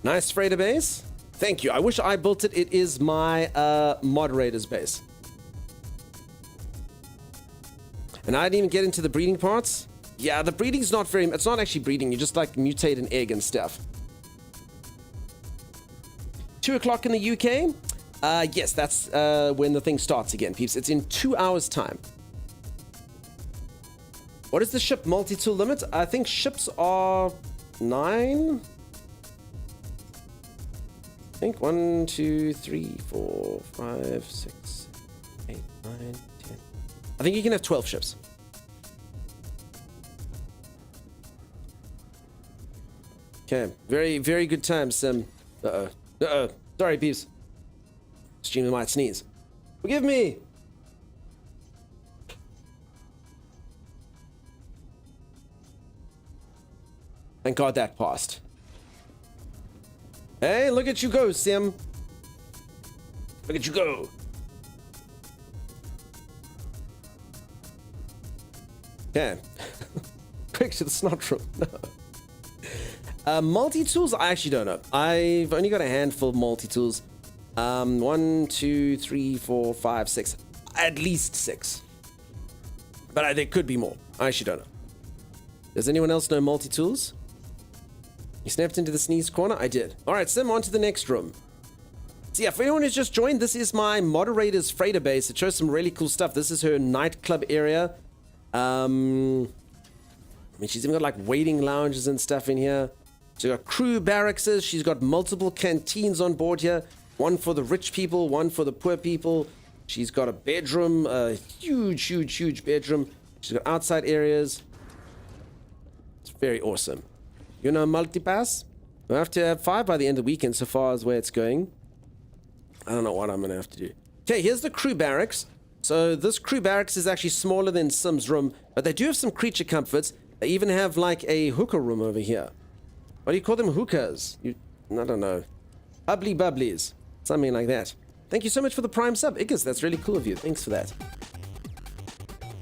Nice freighter base. Thank you. I wish I built it. It is my moderator's base. And I didn't even get into the breeding parts. Yeah, the breeding's not very... It's not actually breeding. You just like mutate an egg and stuff. 2 o'clock in the UK. Yes, that's when the thing starts again, peeps. It's in 2 hours' time. What is the ship multi-tool limit? I think ships are 9. I think 1, 2, 3, 4, 5, 6, 8, 9, 10. I think you can have 12 ships. Okay, very, very good time, Sim. Sorry, peeps. Streamer might sneeze. Forgive me! Thank God that passed. Hey, look at you go, Sim. Look at you go. Okay. Quick to the snot room. No. Multi-tools, I actually don't know. I've only got a handful of multi-tools. 1, 2, 3, 4, 5, 6. At least 6. But there could be more. I actually don't know. Does anyone else know multi-tools? You snapped into the sneeze corner? I did. Alright, Sim, on to the next room. So yeah, for anyone who's just joined, this is my moderator's freighter base. It shows some really cool stuff. This is her nightclub area. I mean, she's even got like waiting lounges and stuff in here. She's got crew barracks. She's got multiple canteens on board here. One for the rich people, one for the poor people. She's got a bedroom, a huge bedroom. She's got outside areas. It's very awesome. You know multipass? We'll have to have 5 by the end of the weekend so far as where it's going. I don't know what I'm going to have to do. Okay, here's the crew barracks. So this crew barracks is actually smaller than Sim's room, but they do have some creature comforts. They even have like a hooker room over here. What do you call them? Hookahs? I don't know. Hubbly bubblies. Something like that. Thank you so much for the prime sub. Iggers, that's really cool of you. Thanks for that.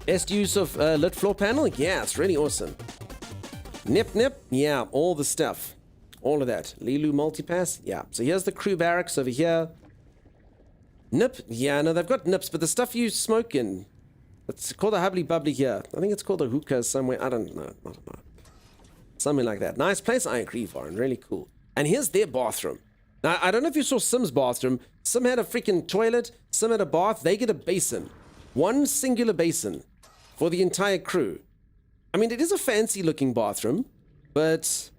Best use of lit floor panel? Yeah, it's really awesome. Nip. Yeah, all the stuff. All of that. Lilu multipass? Yeah. So here's the crew barracks over here. Nip? Yeah, no, they've got nips, but the stuff you smoke in, it's called a hubbly bubbly here. I think it's called a hookah somewhere. I don't know. Something like that. Nice place. I agree, Varn. Really cool. And here's their bathroom. Now, I don't know if you saw Sim's bathroom. Sim had a freaking toilet. Sim had a bath. They get a basin. One singular basin for the entire crew. I mean, it is a fancy looking bathroom, but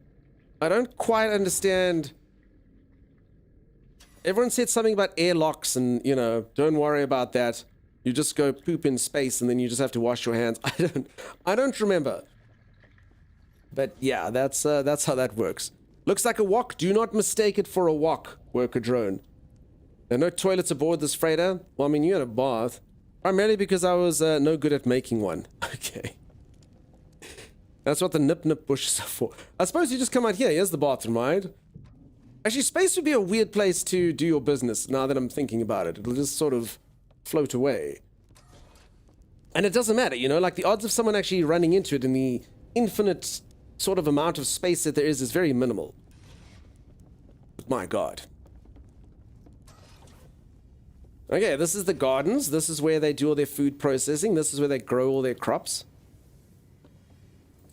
I don't quite understand. Everyone said something about airlocks and, you know, don't worry about that. You just go poop in space and then you just have to wash your hands. I don't remember. But yeah, that's how that works. Looks like a wok. Do not mistake it for a wok, worker drone. There are no toilets aboard this freighter. Well, I mean, you had a bath. Primarily because I was no good at making one. Okay. That's what the nip bushes are for. I suppose you just come out here. Here's the bathroom, right? Actually, space would be a weird place to do your business now that I'm thinking about it. It'll just sort of float away. And it doesn't matter, you know, like the odds of someone actually running into it in the infinite sort of amount of space that there is very minimal. But my God. Okay, this is the gardens. This is where they do all their food processing. This is where they grow all their crops.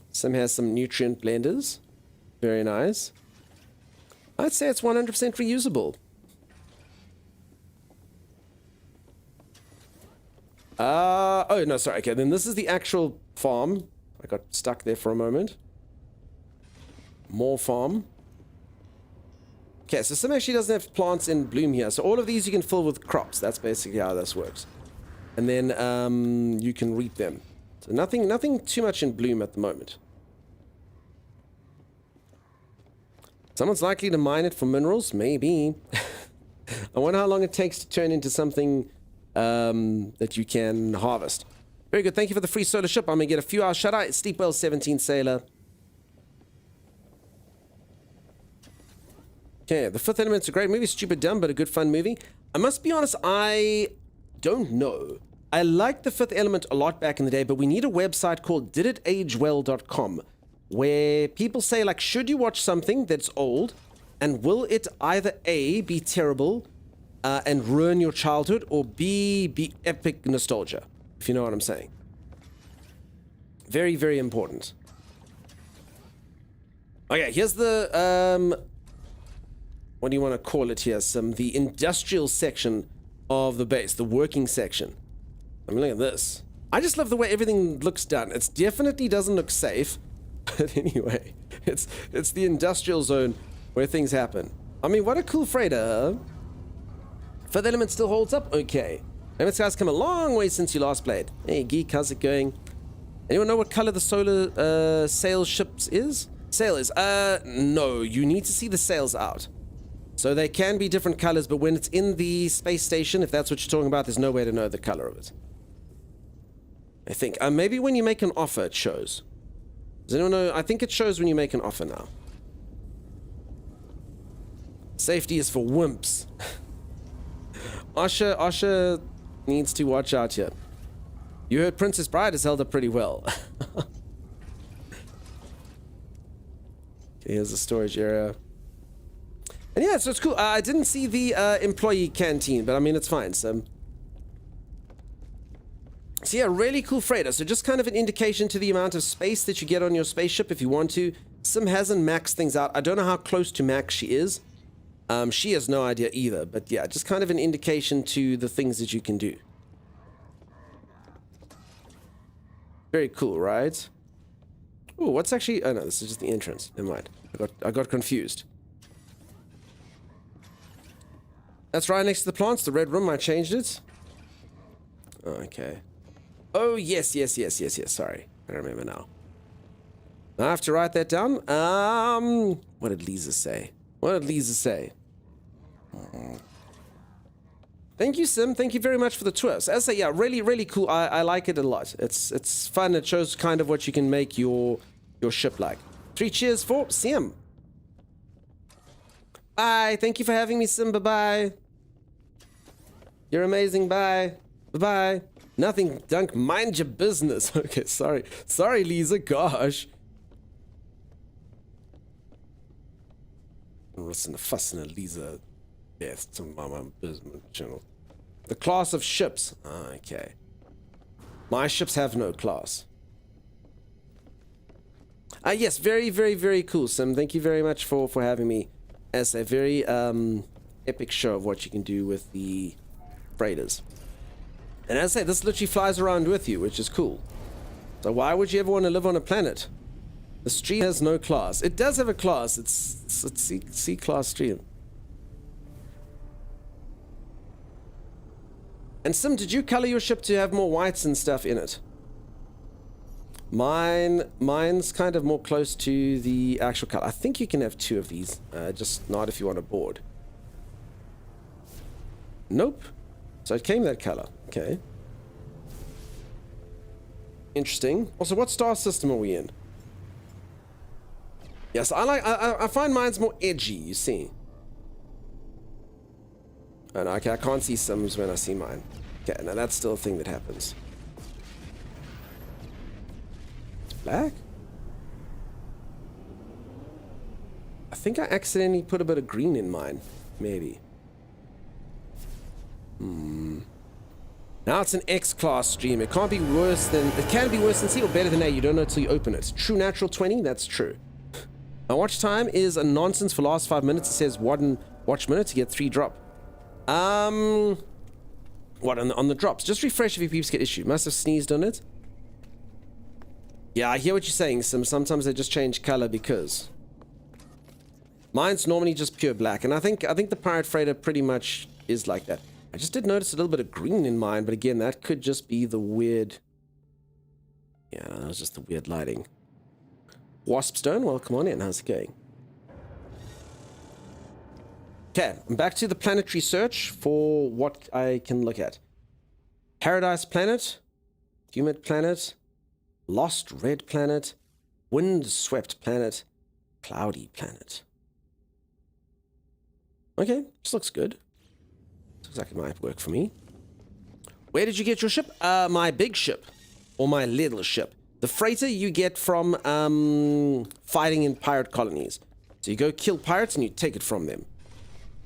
Sim has some nutrient blenders. Very nice. I'd say it's 100% reusable. Oh, no, sorry. Okay, then this is the actual farm. I got stuck there for a moment. More farm. Okay, so Sim actually doesn't have plants in bloom here. So all of these you can fill with crops. That's basically how this works. And then you can reap them. So nothing too much in bloom at the moment. Someone's likely to mine it for minerals? Maybe. I wonder how long it takes to turn into something that you can harvest. Very good. Thank you for the free solar ship. I'm going to get a few hours shut-eye. Sleepwell 17 Sailor. Okay, The Fifth Element's a great movie. Stupid dumb, but a good fun movie. I must be honest, I don't know. I liked The Fifth Element a lot back in the day, but we need a website called diditagewell.com where people say, like, should you watch something that's old, and will it either A, be terrible and ruin your childhood, or B, be epic nostalgia, if you know what I'm saying. Very, very important. Okay, here's the, what do you want to call it here? The industrial section of the base, the working section. I mean, look at this. I just love the way everything looks done. It definitely doesn't look safe. But anyway, it's the industrial zone where things happen. I mean, what a cool freighter, huh? Fifth Element still holds up? Okay. Limit Sky's come a long way since you last played. Hey, Geek, how's it going? Anyone know what color the solar sail ships is? Sail is? No. You need to see the sails out. So they can be different colors, but when it's in the space station, if that's what you're talking about, there's no way to know the color of it. I think. Maybe when you make an offer, it shows. Does anyone know? I think it shows when you make an offer now. Safety is for wimps. Asha needs to watch out here. You heard Princess Bride has held up pretty well. Okay, here's the storage area. And yeah, so it's cool. I didn't see the employee canteen, but I mean, it's fine. So yeah, really cool freighter. So just kind of an indication to the amount of space that you get on your spaceship if you want to. Sim hasn't maxed things out. I don't know how close to max she is. She has no idea either. But yeah, just kind of an indication to the things that you can do. Very cool, right? Oh, what's actually... Oh, no, this is just the entrance. Never mind. I got confused. That's right next to the plants. The red room, I changed it. Okay. Oh, yes. Sorry. I remember now. I have to write that down. What did Lisa say? Thank you, Sim. Thank you very much for the tour. So, as I say, yeah, really, really cool. I like it a lot. It's fun. It shows kind of what you can make your ship like. 3 cheers for Sim. Bye. Thank you for having me, Sim. Bye-bye. You're amazing. Bye. Bye-bye. Nothing, Dunk. Mind your business. Okay, sorry. Sorry, Lisa. Gosh. Listen to fussing at Lisa. Yeah, it's my business channel. The class of ships. Okay. My ships have no class. Yes, very, very, very cool, Sim. Thank you very much for having me. As a very epic show of what you can do with the freighters. And as I say, this literally flies around with you, which is cool. So why would you ever want to live on a planet? The stream has no class. It does have a class. It's C-class stream. And Sim, did you color your ship to have more whites and stuff in it? Mine's kind of more close to the actual color. I think you can have 2 of these, just not if you want a board. Nope. So it came that color. Okay. Interesting. Also, what star system are we in? Yes, I find mine's more edgy, you see. Oh, no, okay, I can't see Sims when I see mine. Okay, now that's still a thing that happens. It's black? I think I accidentally put a bit of green in mine. Maybe. Now it's an X-class stream. It can't be worse than... It can be worse than C or better than A. You don't know until you open it. True natural 20? That's true. My watch time is a nonsense for the last 5 minutes. It says 1 watch minute to get 3 drop. What, on the drops? Just refresh if your peeps get issue. Must have sneezed on it. Yeah, I hear what you're saying, Sim. Sometimes they just change color because... Mine's normally just pure black, and I think the Pirate Freighter pretty much is like that. I just did notice a little bit of green in mine, but again, that could just be the weird... Yeah, that was just the weird lighting. Waspstone, welcome on in. How's it going? Okay, I'm back to the planetary search for what I can look at. Paradise Planet, Humid Planet, Lost Red Planet, Wind-Swept Planet, Cloudy Planet. Okay, this looks good. Looks like it might work for me. Where did you get your ship? My big ship. Or my little ship. The freighter you get from fighting in pirate colonies. So you go kill pirates and you take it from them.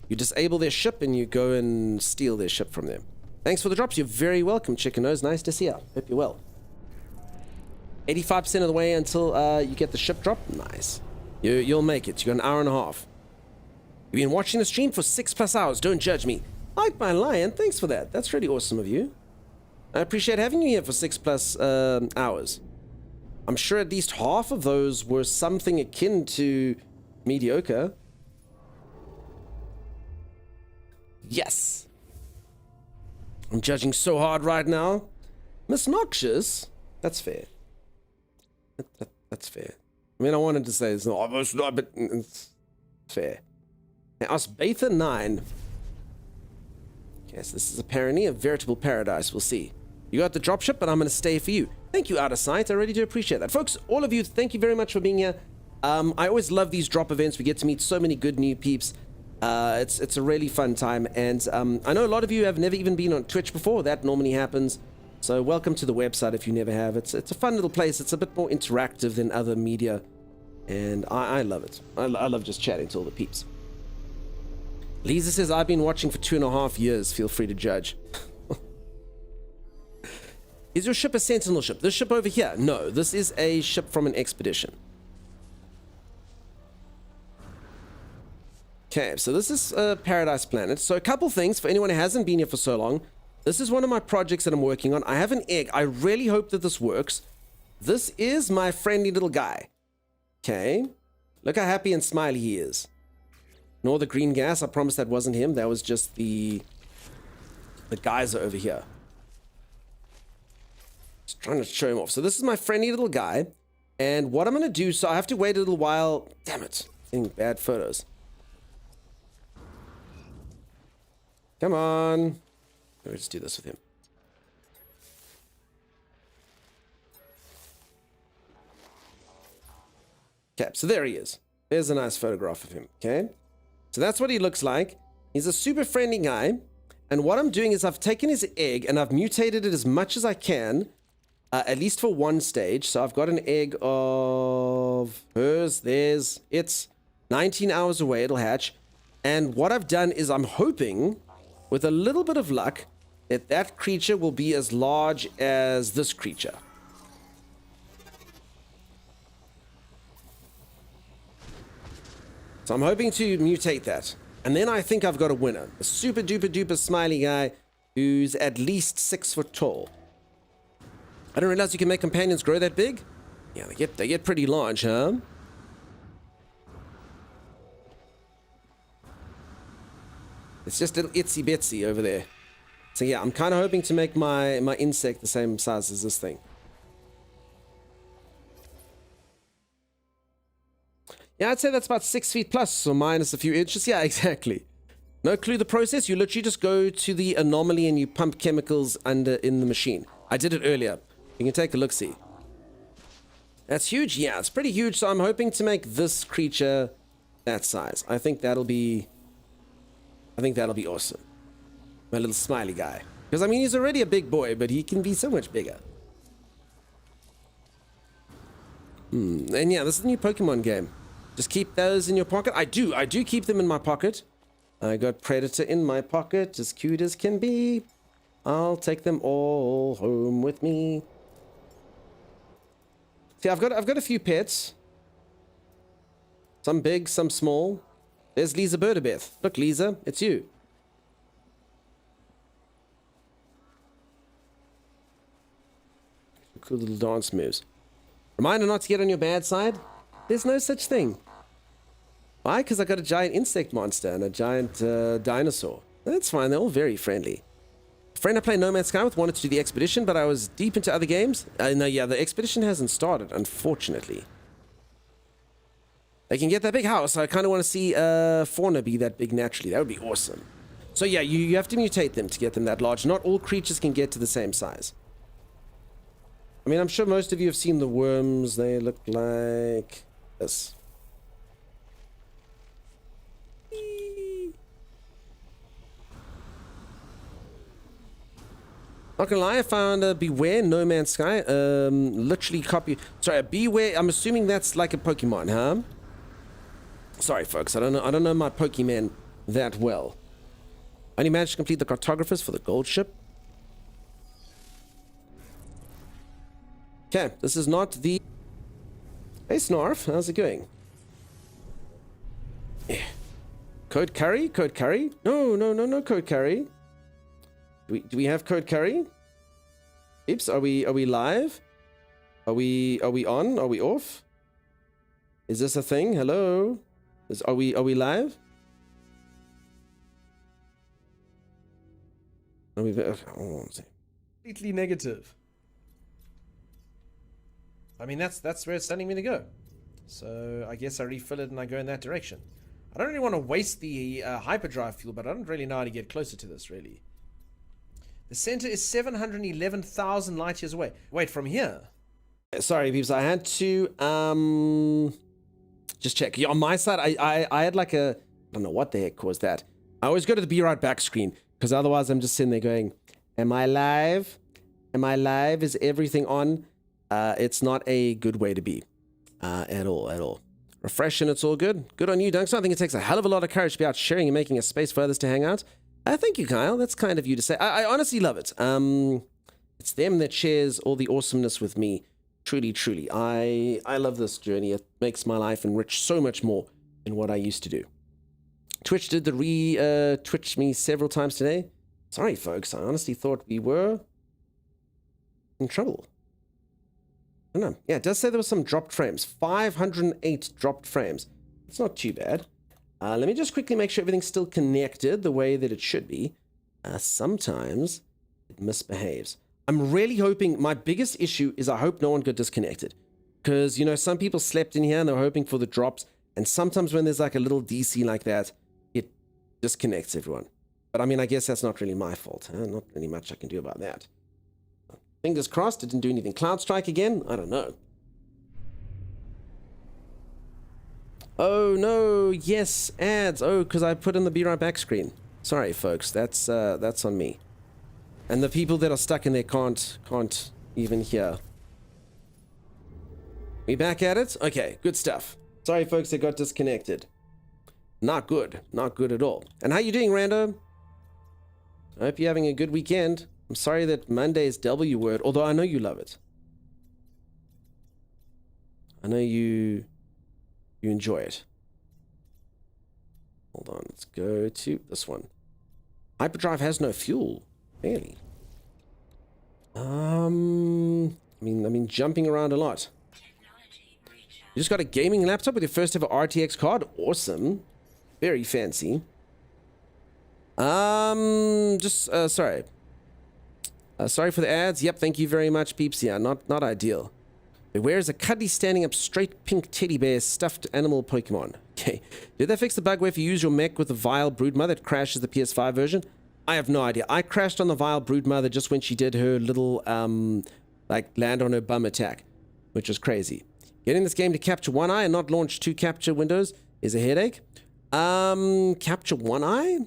You disable their ship and you go and steal their ship from them. Thanks for the drops. You're very welcome, Chicken Nose. Nice to see you. Hope you're well. 85% of the way until you get the ship drop. Nice. You'll make it. You got an hour and a half. You've been watching the stream for 6+ hours. Don't judge me. Like my lion. Thanks for that. That's really awesome of you. I appreciate having you here for 6+ hours. I'm sure at least half of those were something akin to mediocre. Yes. I'm judging so hard right now. Miss Noxious. That's fair. That's fair. I mean, I wanted to say it's not, but it's fair. Now, Osbatha 9. Yes, this is apparently a veritable paradise. We'll see. You got the dropship, but I'm going to stay for you. Thank you, Out of Sight. I really do appreciate that. Folks, all of you, thank you very much for being here. I always love these drop events. We get to meet so many good new peeps. It's a really fun time. And I know a lot of you have never even been on Twitch before. That normally happens. So welcome to the website if you never have. It's a fun little place. It's a bit more interactive than other media. And I love it. I love just chatting to all the peeps. Lisa says, I've been watching for 2.5 years. Feel free to judge. Is your ship a sentinel ship? This ship over here? No, this is a ship from an expedition. Okay, so this is Paradise Planet. So a couple things for anyone who hasn't been here for so long. This is one of my projects that I'm working on. I have an egg. I really hope that this works. This is my friendly little guy. Okay. Look how happy and smiley he is. Nor the green gas. I promise that wasn't him. That was just the geyser over here. Just trying to show him off. So this is my friendly little guy. And what I'm going to do, so I have to wait a little while. Damn it. Getting bad photos. Come on. Let's do this with him. Okay, so there he is. There's a nice photograph of him, okay? So that's what he looks like. He's a super friendly guy. And what I'm doing is I've taken his egg and I've mutated it as much as I can, at least for one stage. So I've got an egg of hers, theirs. It's 19 hours away, it'll hatch. And what I've done is I'm hoping, with a little bit of luck, that that creature will be as large as this creature. So I'm hoping to mutate that. And then I think I've got a winner. A super duper duper smiley guy who's at least 6 foot tall. I didn't realize you can make companions grow that big. Yeah, they get pretty large, huh? It's just a little itsy bitsy over there. So yeah, I'm kind of hoping to make my insect the same size as this thing. Yeah, I'd say that's about 6 feet plus or minus a few inches. Yeah, exactly. No clue the process. You literally just go to the anomaly and you pump chemicals in the machine. I did it earlier. You can take a look-see. That's huge. Yeah, it's pretty huge. So I'm hoping to make this creature that size. I think that'll be awesome. My little smiley guy. Because, I mean, he's already a big boy, but he can be so much bigger. And yeah, this is a new Pokemon game. Just keep those in your pocket. I do keep them in my pocket. I got Predator in my pocket, as cute as can be. I'll take them all home with me. See, I've got a few pets. Some big, some small. There's Lisa Birdabeth. Look, Lisa, it's you. Cool little dance moves. Reminder not to get on your bad side. There's no such thing. Why? Because I got a giant insect monster and a giant dinosaur. That's fine. They're all very friendly. A friend I play No Man's Sky with wanted to do the expedition, but I was deep into other games. No, yeah, the expedition hasn't started, unfortunately. They can get that big house. I kind of want to see fauna be that big naturally. That would be awesome. So yeah, you have to mutate them to get them that large. Not all creatures can get to the same size. I mean, I'm sure most of you have seen the worms. They look like this. Not gonna lie, I found a Beware No Man's Sky. Literally copy. Sorry, a Beware. I'm assuming that's like a Pokemon, huh? Sorry, folks. I don't know my Pokemon that well. I only managed to complete the cartographers for the gold ship. Okay, this is not the... Hey, Snarf, how's it going? Yeah. Code Curry? Code Curry? No, Code Curry. Do we have Code Curry? Oops, are we live? Are we on? Are we off? Is this a thing? Hello? Are we live? Are we... Completely negative. I mean, that's where it's sending me to go. So I guess I refill it and I go in that direction. I don't really want to waste the hyperdrive fuel, but I don't really know how to get closer to this, really. The center is 711,000 light years away. Wait, from here? Sorry, peeps. I had to just check. Yeah, on my side, I had like a... I don't know what the heck caused that. I always go to the Be Right Back screen, because otherwise I'm just sitting there going, am I live? Am I live? Is everything on? It's not a good way to be at all. Refresh and it's all good. Good on you, Dunks. I think it takes a hell of a lot of courage to be out sharing and making a space for others to hang out. Thank you, Kyle. That's kind of you to say. I honestly love it. It's them that shares all the awesomeness with me. Truly. I love this journey. It makes my life enrich so much more than what I used to do. Twitch did the Twitch me several times today. Sorry, folks. I honestly thought we were in trouble. I don't know. Yeah, it does say there was some dropped frames. 508 dropped frames. It's not too bad. Let me just quickly make sure everything's still connected the way that it should be. Sometimes it misbehaves. I'm really hoping... My biggest issue is I hope no one got disconnected. Because, you know, some people slept in here and they're hoping for the drops. And sometimes when there's like a little DC like that, it disconnects everyone. But I mean, I guess that's not really my fault. Huh? Not really much I can do about that. Fingers crossed, it didn't do anything. Cloud Strike again? I don't know. Oh no, yes, ads. Oh, because I put in the Be Right Back screen. Sorry, folks, that's on me. And the people that are stuck in there can't even hear. We back at it? Okay, good stuff. Sorry, folks, that got disconnected. Not good at all. And how you doing, Rando? I hope you're having a good weekend. I'm sorry that Monday's W word, although I know you love it. I know you enjoy it. Hold on, let's go to this one. Hyperdrive has no fuel, really. I mean, jumping around a lot. You just got a gaming laptop with your first ever RTX card? Awesome. Very fancy. Sorry. Sorry for the ads. Yep, thank you very much, peeps. Yeah, not ideal. Beware is a cuddly standing up straight pink teddy bear stuffed animal Pokemon. Okay. Did they fix the bug where if you use your mech with the Vile Broodmother, it crashes the PS5 version? I have no idea. I crashed on the Vile Broodmother just when she did her little like land on her bum attack, which is crazy. Getting this game to capture one eye and not launch 2 capture windows is a headache. Capture one eye?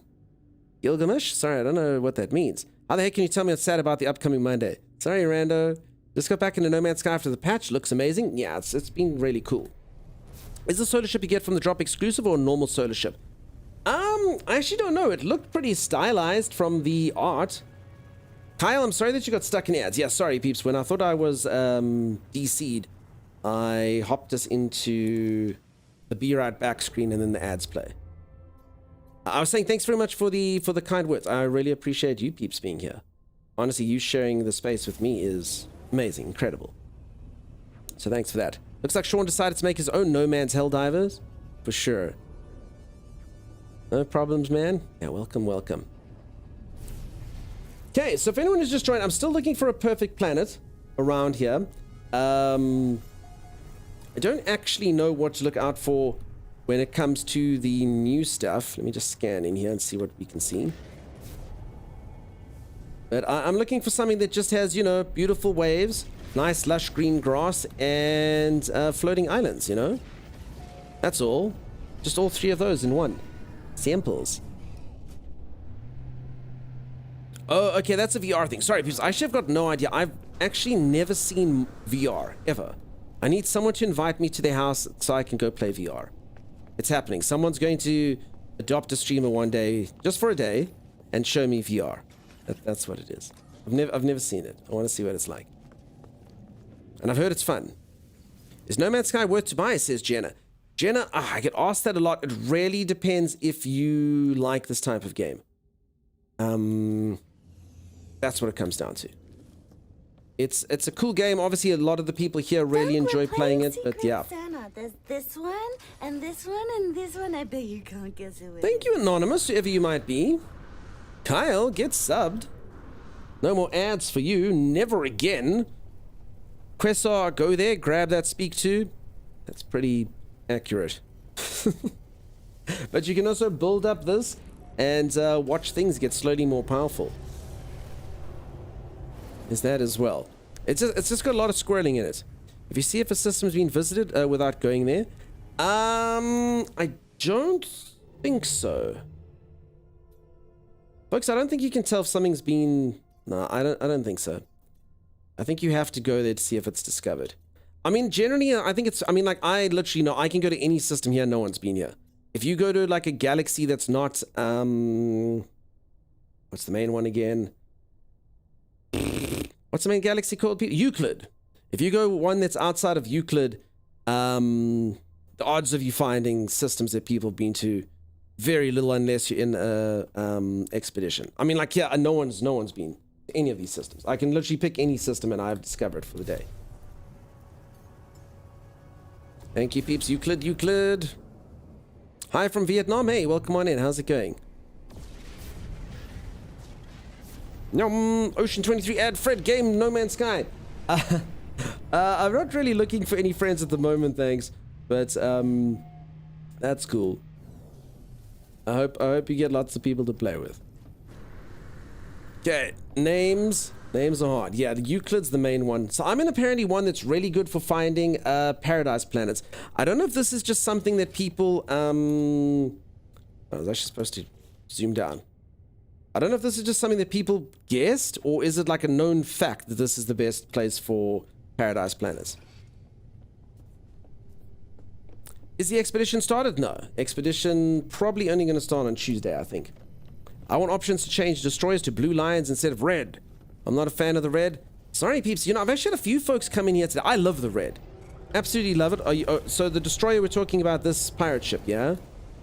Gilgamesh? Sorry, I don't know what that means. How the heck can you tell me what's sad about the upcoming Monday? Sorry, Rando. Just got back into No Man's Sky after the patch. Looks amazing. Yeah, it's been really cool. Is the solar ship you get from the drop exclusive or a normal solar ship? I actually don't know. It looked pretty stylized from the art. Kyle, I'm sorry that you got stuck in ads. Yeah, sorry, peeps. When I thought I was DC'd, I hopped us into the Be Right Back screen and then the ads play. I was saying thanks very much for the kind words. I really appreciate you peeps being here. Honestly, you sharing the space with me is amazing, incredible. So thanks for that. Looks like Sean decided to make his own No Man's Helldivers. For sure. No problems, man. Yeah, welcome, welcome. Okay, so if anyone has just joined, I'm still looking for a perfect planet around here. I don't actually know what to look out for when it comes to the new stuff. Let me just scan in here and see what we can see. But I'm looking for something that just has, you know, beautiful waves, nice lush green grass, and floating islands, you know? That's all. Just all 3 of those in one. Samples. Oh, okay, that's a VR thing. Sorry, because I actually have got no idea. I've actually never seen VR, ever. I need someone to invite me to their house so I can go play VR. It's happening. Someone's going to adopt a streamer one day, just for a day, and show me VR. That's what it is. I've never seen it. I want to see what it's like. And I've heard it's fun. Is No Man's Sky worth to buy, says Jenna. Jenna, I get asked that a lot. It really depends if you like this type of game. That's what it comes down to. It's a cool game. Obviously, a lot of the people here really enjoy playing it, but yeah. Santa. There's this one, and this one, and this one. I bet you can't guess who it Thank you, Anonymous, whoever you might be. Kyle, get subbed. No more ads for you. Never again. Quessar, go there. Grab that speak to. That's pretty accurate. But you can also build up this and watch things get slowly more powerful. Is that as well. It's just got a lot of squirreling in it. If you see if a system's been visited without going there. I don't think so. Folks, I don't think you can tell if something's been... No, I don't think so. I think you have to go there to see if it's discovered. I mean, generally, I think it's... I mean, like, I literally know I can go to any system here, no one's been here. If you go to, like, a galaxy that's not... what's the main one again? What's the main galaxy called? Euclid. If you go one that's outside of Euclid, the odds of you finding systems that people have been to, very little unless you're in a expedition. I mean, like, yeah, no one's been to any of these systems. I can literally pick any system and I've discovered for the day. Thank you, peeps. Euclid. Hi from Vietnam. Hey, welcome on in. How's it going? Ocean 23 ad Fred game No Man's Sky. I'm not really looking for any friends at the moment, thanks. But that's cool. I hope you get lots of people to play with. Okay, names are hard. Yeah, the Euclid's the main one. So I'm in apparently one that's really good for finding paradise planets. I don't know if this is just something that people I was actually supposed to zoom down. I don't know if this is just something that people guessed, or is it like a known fact that this is the best place for paradise planets? Is the expedition started? No. Expedition probably only going to start on Tuesday, I think. I want options to change destroyers to blue lions instead of red. I'm not a fan of the red. Sorry, peeps. You know, I've actually had a few folks come in here today. I love the red. Absolutely love it. Are you, so the destroyer we're talking about, this pirate ship, yeah?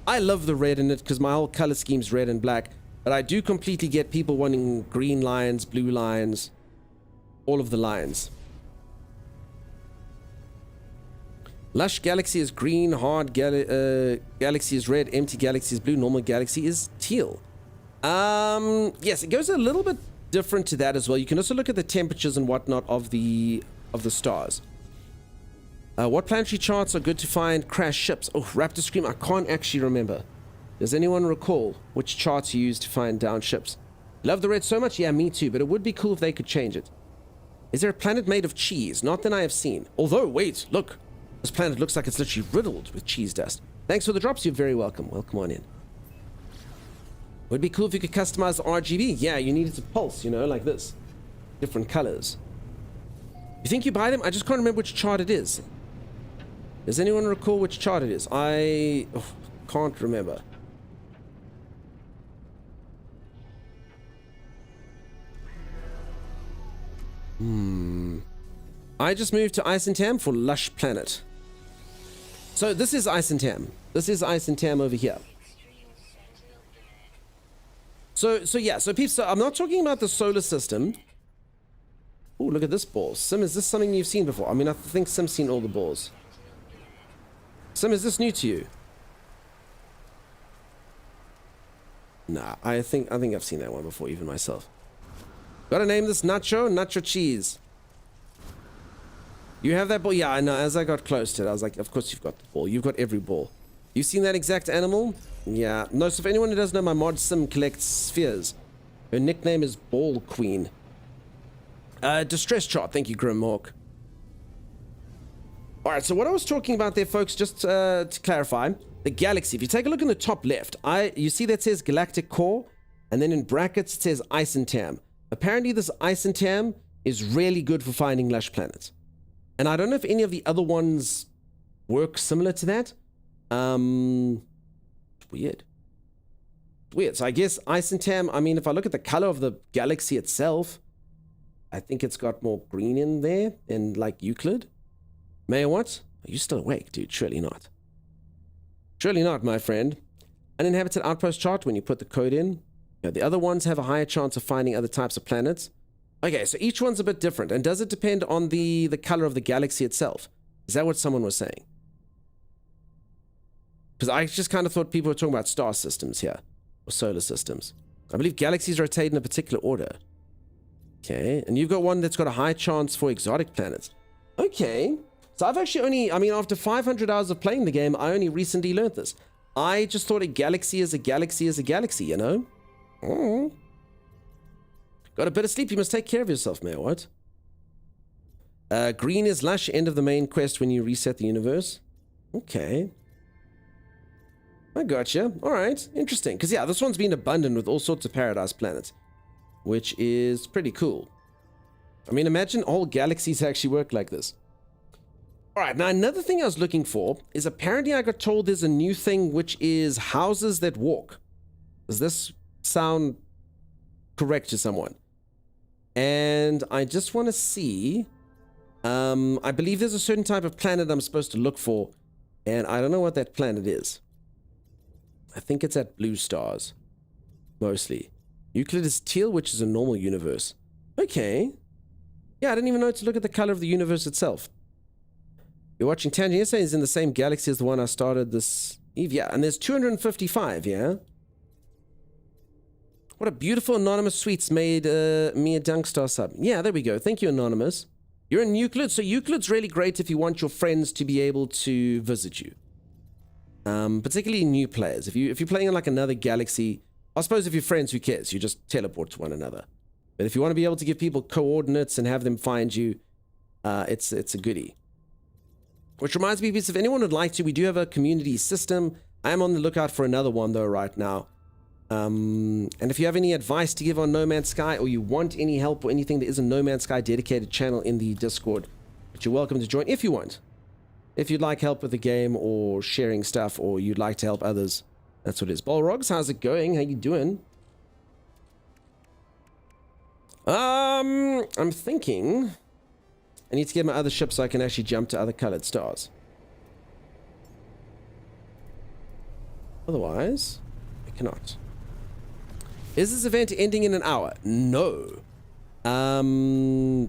I love the red in it because my whole color scheme's red and black. But I do completely get people wanting green lions, blue lions, all of the lions. Lush Galaxy is green, hard Galaxy is red, empty Galaxy is blue, normal Galaxy is teal. Yes, it goes a little bit different to that as well. You can also look at the temperatures and whatnot of the stars. What planetary charts are good to find crash ships? Oh, Raptor Scream, I can't actually remember. Does anyone recall which charts you use to find down ships? Love the red so much? Yeah, me too, but it would be cool if they could change it. Is there a planet made of cheese? Not that I have seen. Although, wait, look. This planet looks like it's literally riddled with cheese dust. Thanks for the drops. You're very welcome. Welcome on in. Would be cool if you could customize the RGB. Yeah, you need it to pulse, you know, like this. Different colors. You think you buy them? I just can't remember which chart it is. Does anyone recall which chart it is? I can't remember. I just moved to Ice and Tam for Lush Planet. So this is Ice and Tam. This is Ice and Tam over here. So yeah, so peeps, so I'm not talking about the solar system. Oh, look at this ball. Sim, is this something you've seen before? I mean, I think Sim's seen all the balls. Sim, is this new to you? Nah, I think I've seen that one before, even myself. Gotta name this Nacho Cheese. You have that ball? Yeah, I know. As I got close to it, I was like, of course you've got the ball. You've got every ball. You've seen that exact animal? Yeah. No, so if anyone who doesn't know, my mod Sim collects spheres. Her nickname is Ball Queen. Distress chart. Thank you, Grimhawk. Alright, so what I was talking about there, folks, just to clarify, the galaxy. If you take a look in the top left, you see that says Galactic Core, and then in brackets it says Ice and Tam. Apparently this Ice and Tam is really good for finding lush planets. And I don't know if any of the other ones work similar to that. Weird. So I guess Ice and Tam, I mean, if I look at the color of the galaxy itself, I think it's got more green in there than like Euclid. Mayor, what? Are you still awake, dude? Surely not. Surely not, my friend. Uninhabited outpost chart, when you put the code in. You know, the other ones have a higher chance of finding other types of planets. Okay, so each one's a bit different. And does it depend on the color of the galaxy itself? Is that what someone was saying? Because I just kind of thought people were talking about star systems here. Or solar systems. I believe galaxies rotate in a particular order. Okay, and you've got one that's got a high chance for exotic planets. Okay, so I've actually only, I mean, after 500 hours of playing the game, I only recently learned this. I just thought a galaxy is a galaxy is a galaxy, you know? Oh. Got a bit of sleep, you must take care of yourself, Mayor, what? Green is lush, end of the main quest when you reset the universe. Okay. I gotcha. Alright, interesting. Because yeah, this one's been abundant with all sorts of paradise planets. Which is pretty cool. I mean, imagine all galaxies actually work like this. Alright, now another thing I was looking for is apparently I got told there's a new thing which is houses that walk. Does this sound correct to someone? And I just want to see... I believe there's a certain type of planet I'm supposed to look for, and I don't know what that planet is. I think it's at blue stars. Mostly. Euclid is teal, which is a normal universe. Okay. Yeah, I didn't even know to look at the color of the universe itself. You're watching Tangent. Yesterday is in the same galaxy as the one I started this eve. Yeah, and there's 255, yeah? What a beautiful anonymous sweets made me a Dunkstar sub. Yeah, there we go. Thank you, anonymous. You're in Euclid, so Euclid's really great if you want your friends to be able to visit you. Particularly new players. If you're playing in like another galaxy, I suppose if you're friends, who cares? You just teleport to one another. But if you want to be able to give people coordinates and have them find you, it's a goodie. Which reminds me, if anyone would like to, we do have a community system. I am on the lookout for another one though right now. And if you have any advice to give on No Man's Sky, or you want any help or anything, there is a No Man's Sky dedicated channel in the Discord, which you're welcome to join if you want. If you'd like help with the game or sharing stuff, or you'd like to help others, that's what it is. Balrogs, how's it going? How you doing? I'm thinking I need to get my other ship so I can actually jump to other colored stars. Otherwise, I cannot. Is this event ending in an hour? No.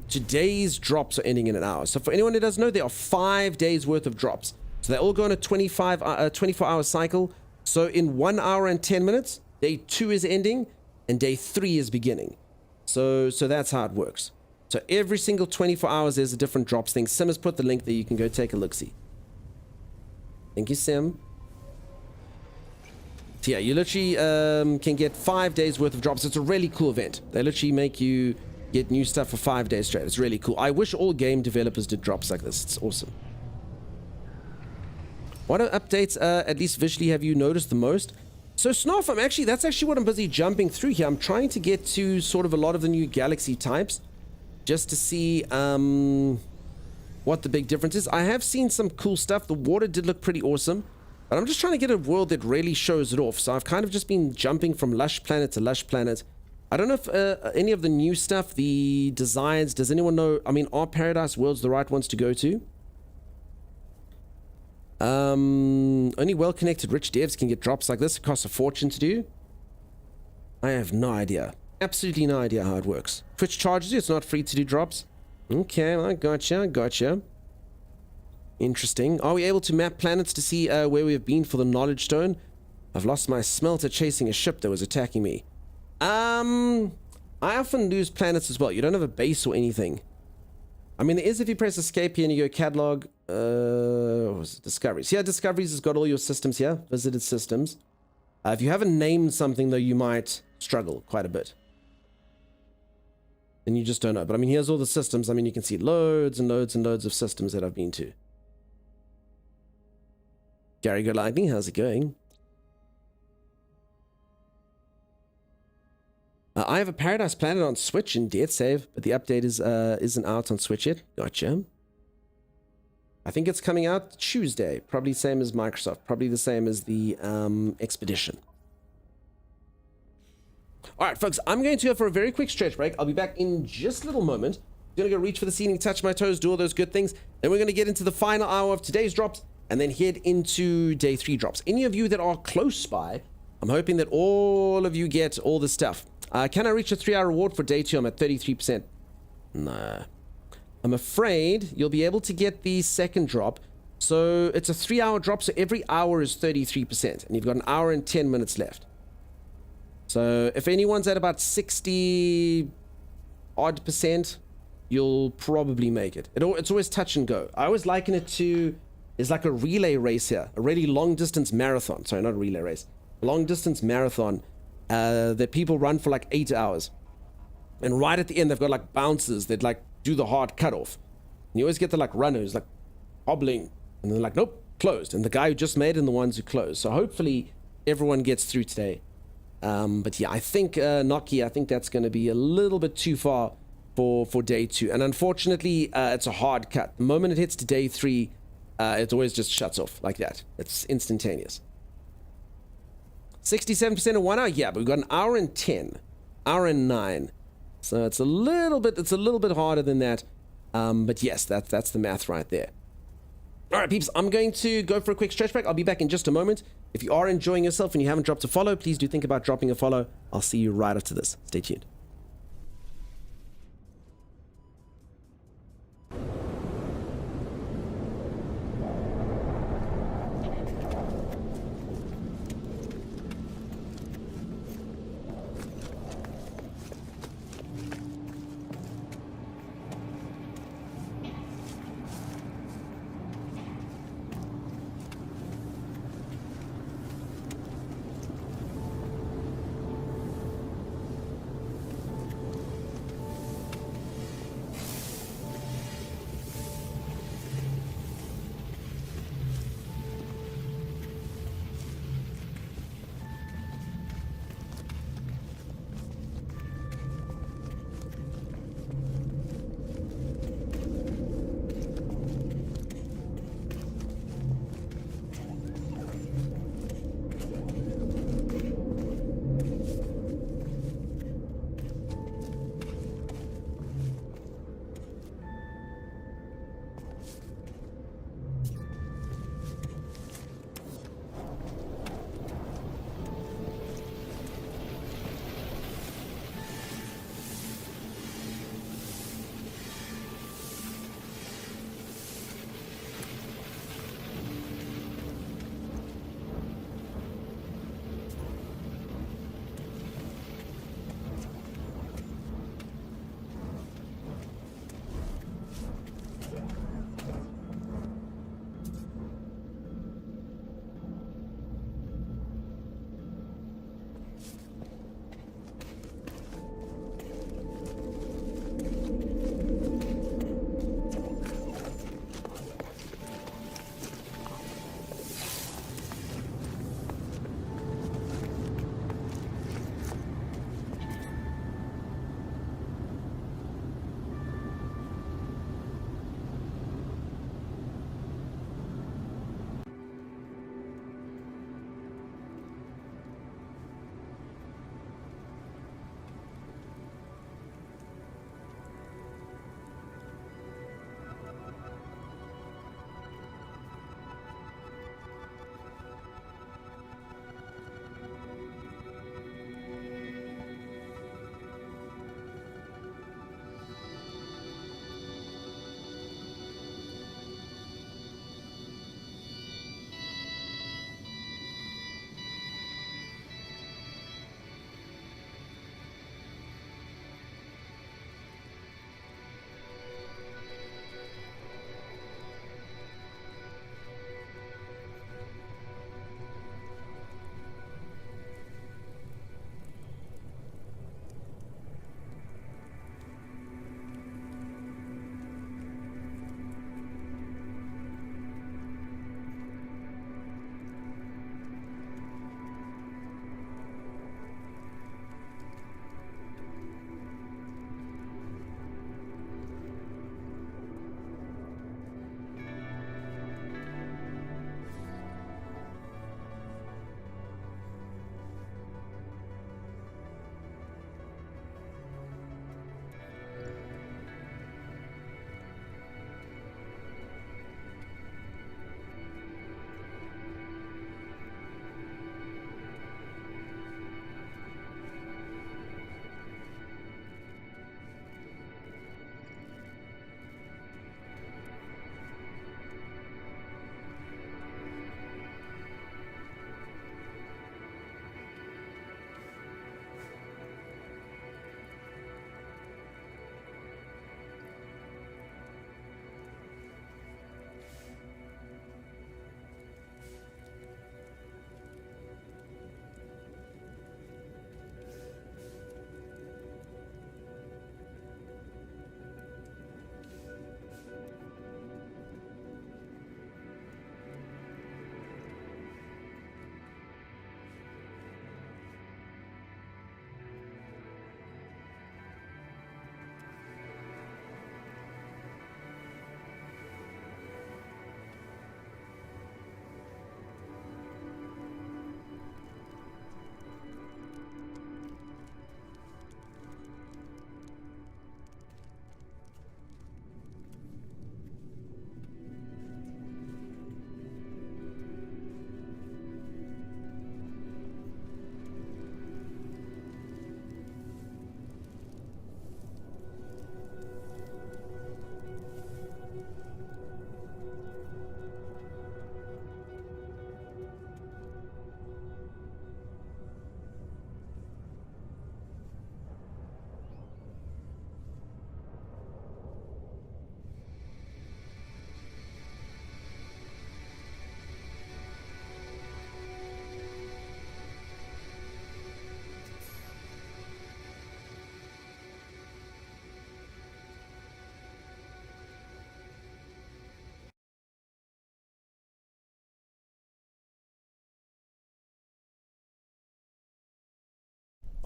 Today's drops are ending in an hour. So for anyone who doesn't know, there are 5 days worth of drops. So they all go on a 24-hour cycle. So in 1 hour and 10 minutes, day 2 is ending and day 3 is beginning. So that's how it works. So every single 24 hours, there's a different drops thing. Sim has put the link there. You can go take a look-see. Thank you, Sim. So yeah, you literally can get 5 days worth of drops. It's a really cool event. They literally make you get new stuff for 5 days straight. It's really cool. I wish all game developers did drops like this. It's awesome. What updates, at least visually, have you noticed the most? So Snarf, that's actually what I'm busy jumping through here. I'm trying to get to sort of a lot of the new galaxy types just to see what the big difference is. I have seen some cool stuff. The water did look pretty awesome, but I'm just trying to get a world that really shows it off. So I've kind of just been jumping from lush planet to lush planet. I don't know if any of the new stuff, the designs, does anyone know? I mean, are Paradise Worlds the right ones to go to? Only well-connected rich devs can get drops like this. It costs a fortune to do. I have no idea. Absolutely no idea how it works. Twitch charges you. It's not free to do drops. Okay, I gotcha. Interesting. Are we able to map planets to see where we've been for the knowledge stone? I've lost my smelter chasing a ship that was attacking me. I often lose planets as well. You don't have a base or anything. I mean, there is if you press escape here and you go catalog, what was it? Discoveries. Yeah, Discoveries has got all your systems here, visited systems. If you haven't named something, though, you might struggle quite a bit. And you just don't know. But I mean, here's all the systems. I mean, you can see loads and loads and loads of systems that I've been to. Gary Good Lightning, how's it going? I have a Paradise Planet on Switch in Death Save, but the update isn't out on Switch yet. Gotcha. I think it's coming out Tuesday. Probably same as Microsoft. Probably the same as the Expedition. All right, folks, I'm going to go for a very quick stretch break. I'll be back in just a little moment. I'm going to go reach for the ceiling, touch my toes, do all those good things. Then we're going to get into the final hour of today's drops and then head into day 3 drops. Any of you that are close by, I'm hoping that all of you get all the stuff. Can I reach a 3-hour reward for day 2? I'm at 33%. Nah. I'm afraid you'll be able to get the second drop. So it's a 3-hour drop, so every hour is 33%. And you've got an hour and 10 minutes left. So if anyone's at about 60 odd %, you'll probably make it. It's always touch and go. I always liken it to, it's like a relay race here. A really long distance marathon. Sorry, not a relay race. A long distance marathon. That people run for like 8 hours. And right at the end, they've got like bouncers that like do the hard cutoff. And you always get the like runners like hobbling. And they're like, nope, closed. And the guy who just made it and the ones who closed. So hopefully everyone gets through today. But yeah, I think Nokia, I think that's going to be a little bit too far for day 2. And unfortunately, it's a hard cut. The moment it hits to day 3, it always just shuts off like that. It's instantaneous. 67% in 1 hour, yeah, but we've got an hour and 10, hour and 9, so it's a little bit harder than that. But yes, that's the math right there. All right, peeps, I'm going to go for a quick stretch break. I'll be back in just a moment. If you are enjoying yourself and you haven't dropped a follow, please do think about dropping a follow. I'll see you right after this. Stay tuned.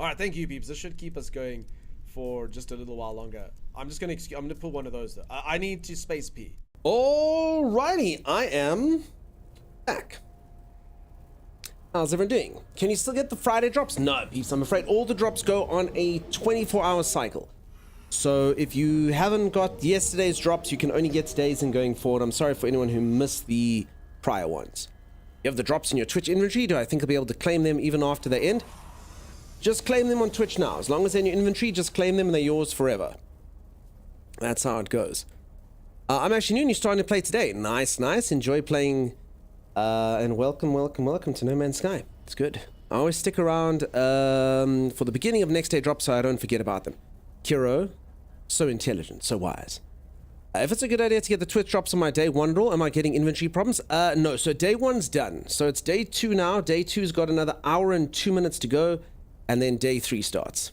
All right, thank you, peeps. This should keep us going for just a little while longer. I'm gonna pull one of those though. I need to space pee. Alrighty, I am back. How's everyone doing? Can you still get the Friday drops? No, peeps. I'm afraid all the drops go on a 24-hour cycle. So if you haven't got yesterday's drops, you can only get today's and going forward. I'm sorry for anyone who missed the prior ones. You have the drops in your Twitch inventory. Do I think I'll be able to claim them even after they end? Just claim them on Twitch now. As long as they're in your inventory, just claim them and they're yours forever. That's how it goes. I'm actually new and you're starting to play today. Nice, nice. Enjoy playing. And welcome to No Man's Sky. It's good. I always stick around for the beginning of next day drops so I don't forget about them. Kiro, so intelligent, so wise. If it's a good idea to get the Twitch drops on my day one roll, am I getting inventory problems? No, so day one's done. So it's day 2 now. Day 2's got another hour and 2 minutes to go. And then day 3 starts.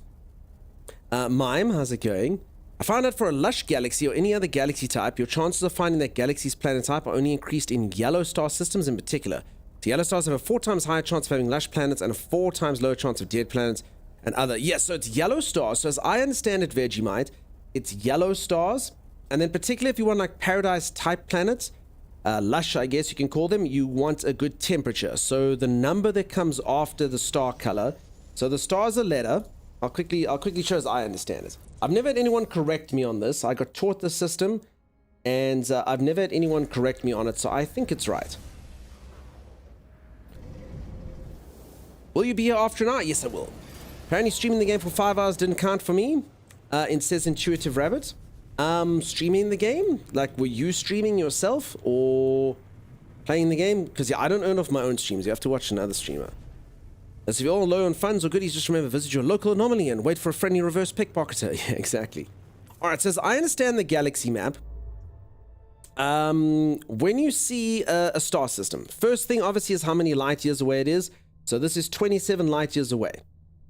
Mime, how's it going? I found out for a Lush galaxy or any other galaxy type, your chances of finding that galaxy's planet type are only increased in yellow star systems in particular. So yellow stars have a 4 times higher chance of having lush planets and a 4 times lower chance of dead planets and other. Yes, so it's yellow stars. So as I understand it, Vegemite, it's yellow stars. And then particularly if you want like paradise type planets, lush, I guess you can call them, you want a good temperature. So the number that comes after the star color. So the star is a letter. I'll quickly show as I understand it. I've never had anyone correct me on this. I got taught the system, and I've never had anyone correct me on it, so I think it's right. Will you be here after an hour? Yes, I will. Apparently streaming the game for 5 hours didn't count for me. It says Intuitive Rabbit. Streaming the game? Like, were you streaming yourself, or playing the game? Because yeah, I don't earn off my own streams. You have to watch another streamer. As if you're all low on funds or goodies, just remember, visit your local anomaly and wait for a friendly reverse pickpocketer. Yeah, exactly. Alright, it says, I understand the galaxy map. When you see a star system, first thing obviously is how many light years away it is. So this is 27 light years away.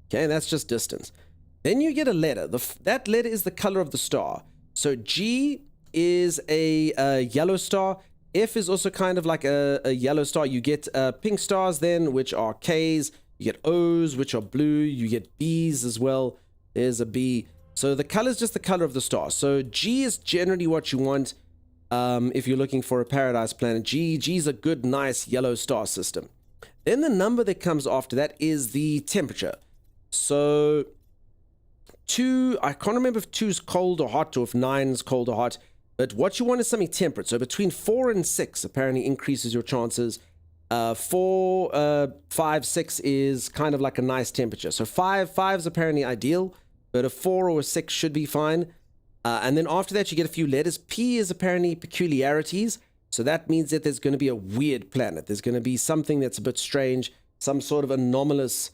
Okay, that's just distance. Then you get a letter. That letter is the color of the star. So G is a yellow star. F is also kind of like a yellow star. You get pink stars then, which are Ks. You get O's, which are blue. You get B's as well. There's a B. So the color is just the color of the star. So G is generally what you want if you're looking for a paradise planet. G's a good, nice yellow star system. Then the number that comes after that is the temperature. So 2, I can't remember if 2's cold or hot or if 9's cold or hot. But what you want is something temperate. So between 4 and 6 apparently increases your chances. 4, 5, 6 is kind of like a nice temperature. So 5's apparently ideal, but a 4 or a 6 should be fine. And then after that, you get a few letters. P is apparently peculiarities. So that means that there's going to be a weird planet. There's going to be something that's a bit strange, some sort of anomalous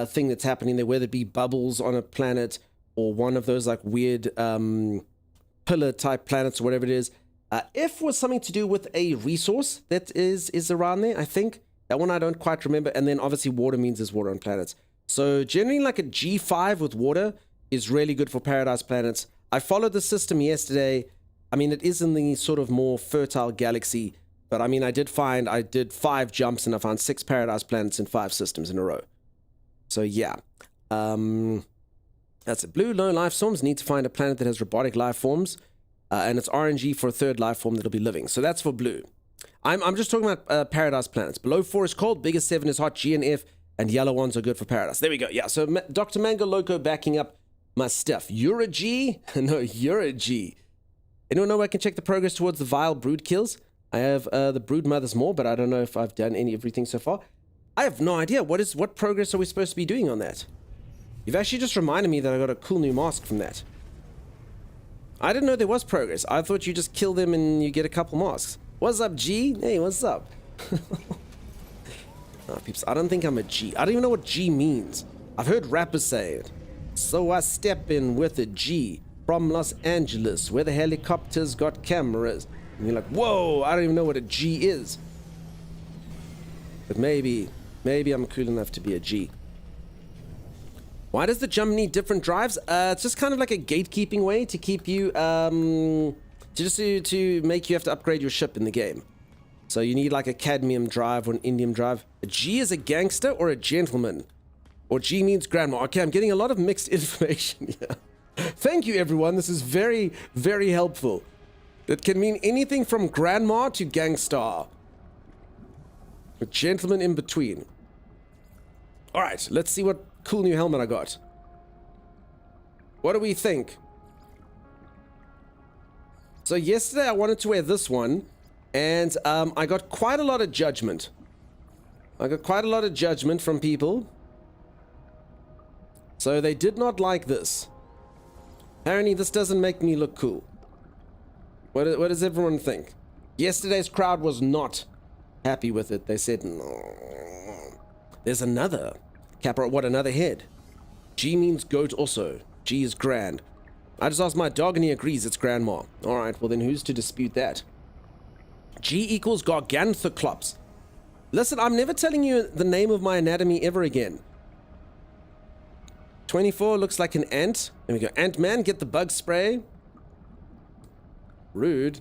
thing that's happening there, whether it be bubbles on a planet or one of those like weird pillar type planets or whatever it is. F was something to do with a resource that is around there, I think. That one I don't quite remember. And then obviously water means there's water on planets. So generally like a G5 with water is really good for paradise planets. I followed the system yesterday. I mean, it is in the sort of more fertile galaxy. But I mean, I did 5 jumps and I found 6 paradise planets in 5 systems in a row. So yeah. That's it. Blue low life forms need to find a planet that has robotic life forms. And it's RNG for a 3rd life form that'll be living. So that's for blue. I'm just talking about paradise planets. Below 4 is cold, bigger 7 is hot, G and F, and yellow ones are good for paradise. There we go. Yeah, so Dr. Mango Loco backing up my stuff. You're a G? No, you're a G. Anyone know where I can check the progress towards the vile brood kills? I have the brood mothers more, but I don't know if I've done everything so far. I have no idea. What progress are we supposed to be doing on that? You've actually just reminded me that I got a cool new mask from that. I didn't know there was progress. I thought you just kill them and you get a couple masks. What's up, G? Hey, what's up? Oh, peeps, I don't think I'm a G. I don't even know what G means. I've heard rappers say it. So I step in with a G from Los Angeles, where the helicopters got cameras. And you're like, whoa, I don't even know what a G is. But maybe I'm cool enough to be a G. Why does the jump need different drives? It's just kind of like a gatekeeping way to keep you, to make you have to upgrade your ship in the game. So you need like a cadmium drive or an indium drive. A G is a gangster or a gentleman? Or G means grandma. Okay, I'm getting a lot of mixed information here. Thank you, everyone. This is very, very helpful. It can mean anything from grandma to gangstar. A gentleman in between. All right, let's see what cool new helmet I got. What do we think? So yesterday I wanted to wear this one, and I got quite a lot of judgment. I got quite a lot of judgment from people. So they did not like this. Apparently this doesn't make me look cool. What does everyone think? Yesterday's crowd was not happy with it. They said, no. There's another. Capra, what, another head? G means goat also. G is grand. I just asked my dog and he agrees it's grandma. Alright, well then who's to dispute that? G equals Garganthoclops. Listen, I'm never telling you the name of my anatomy ever again. 24 looks like an ant. There we go. Ant-Man, get the bug spray. Rude.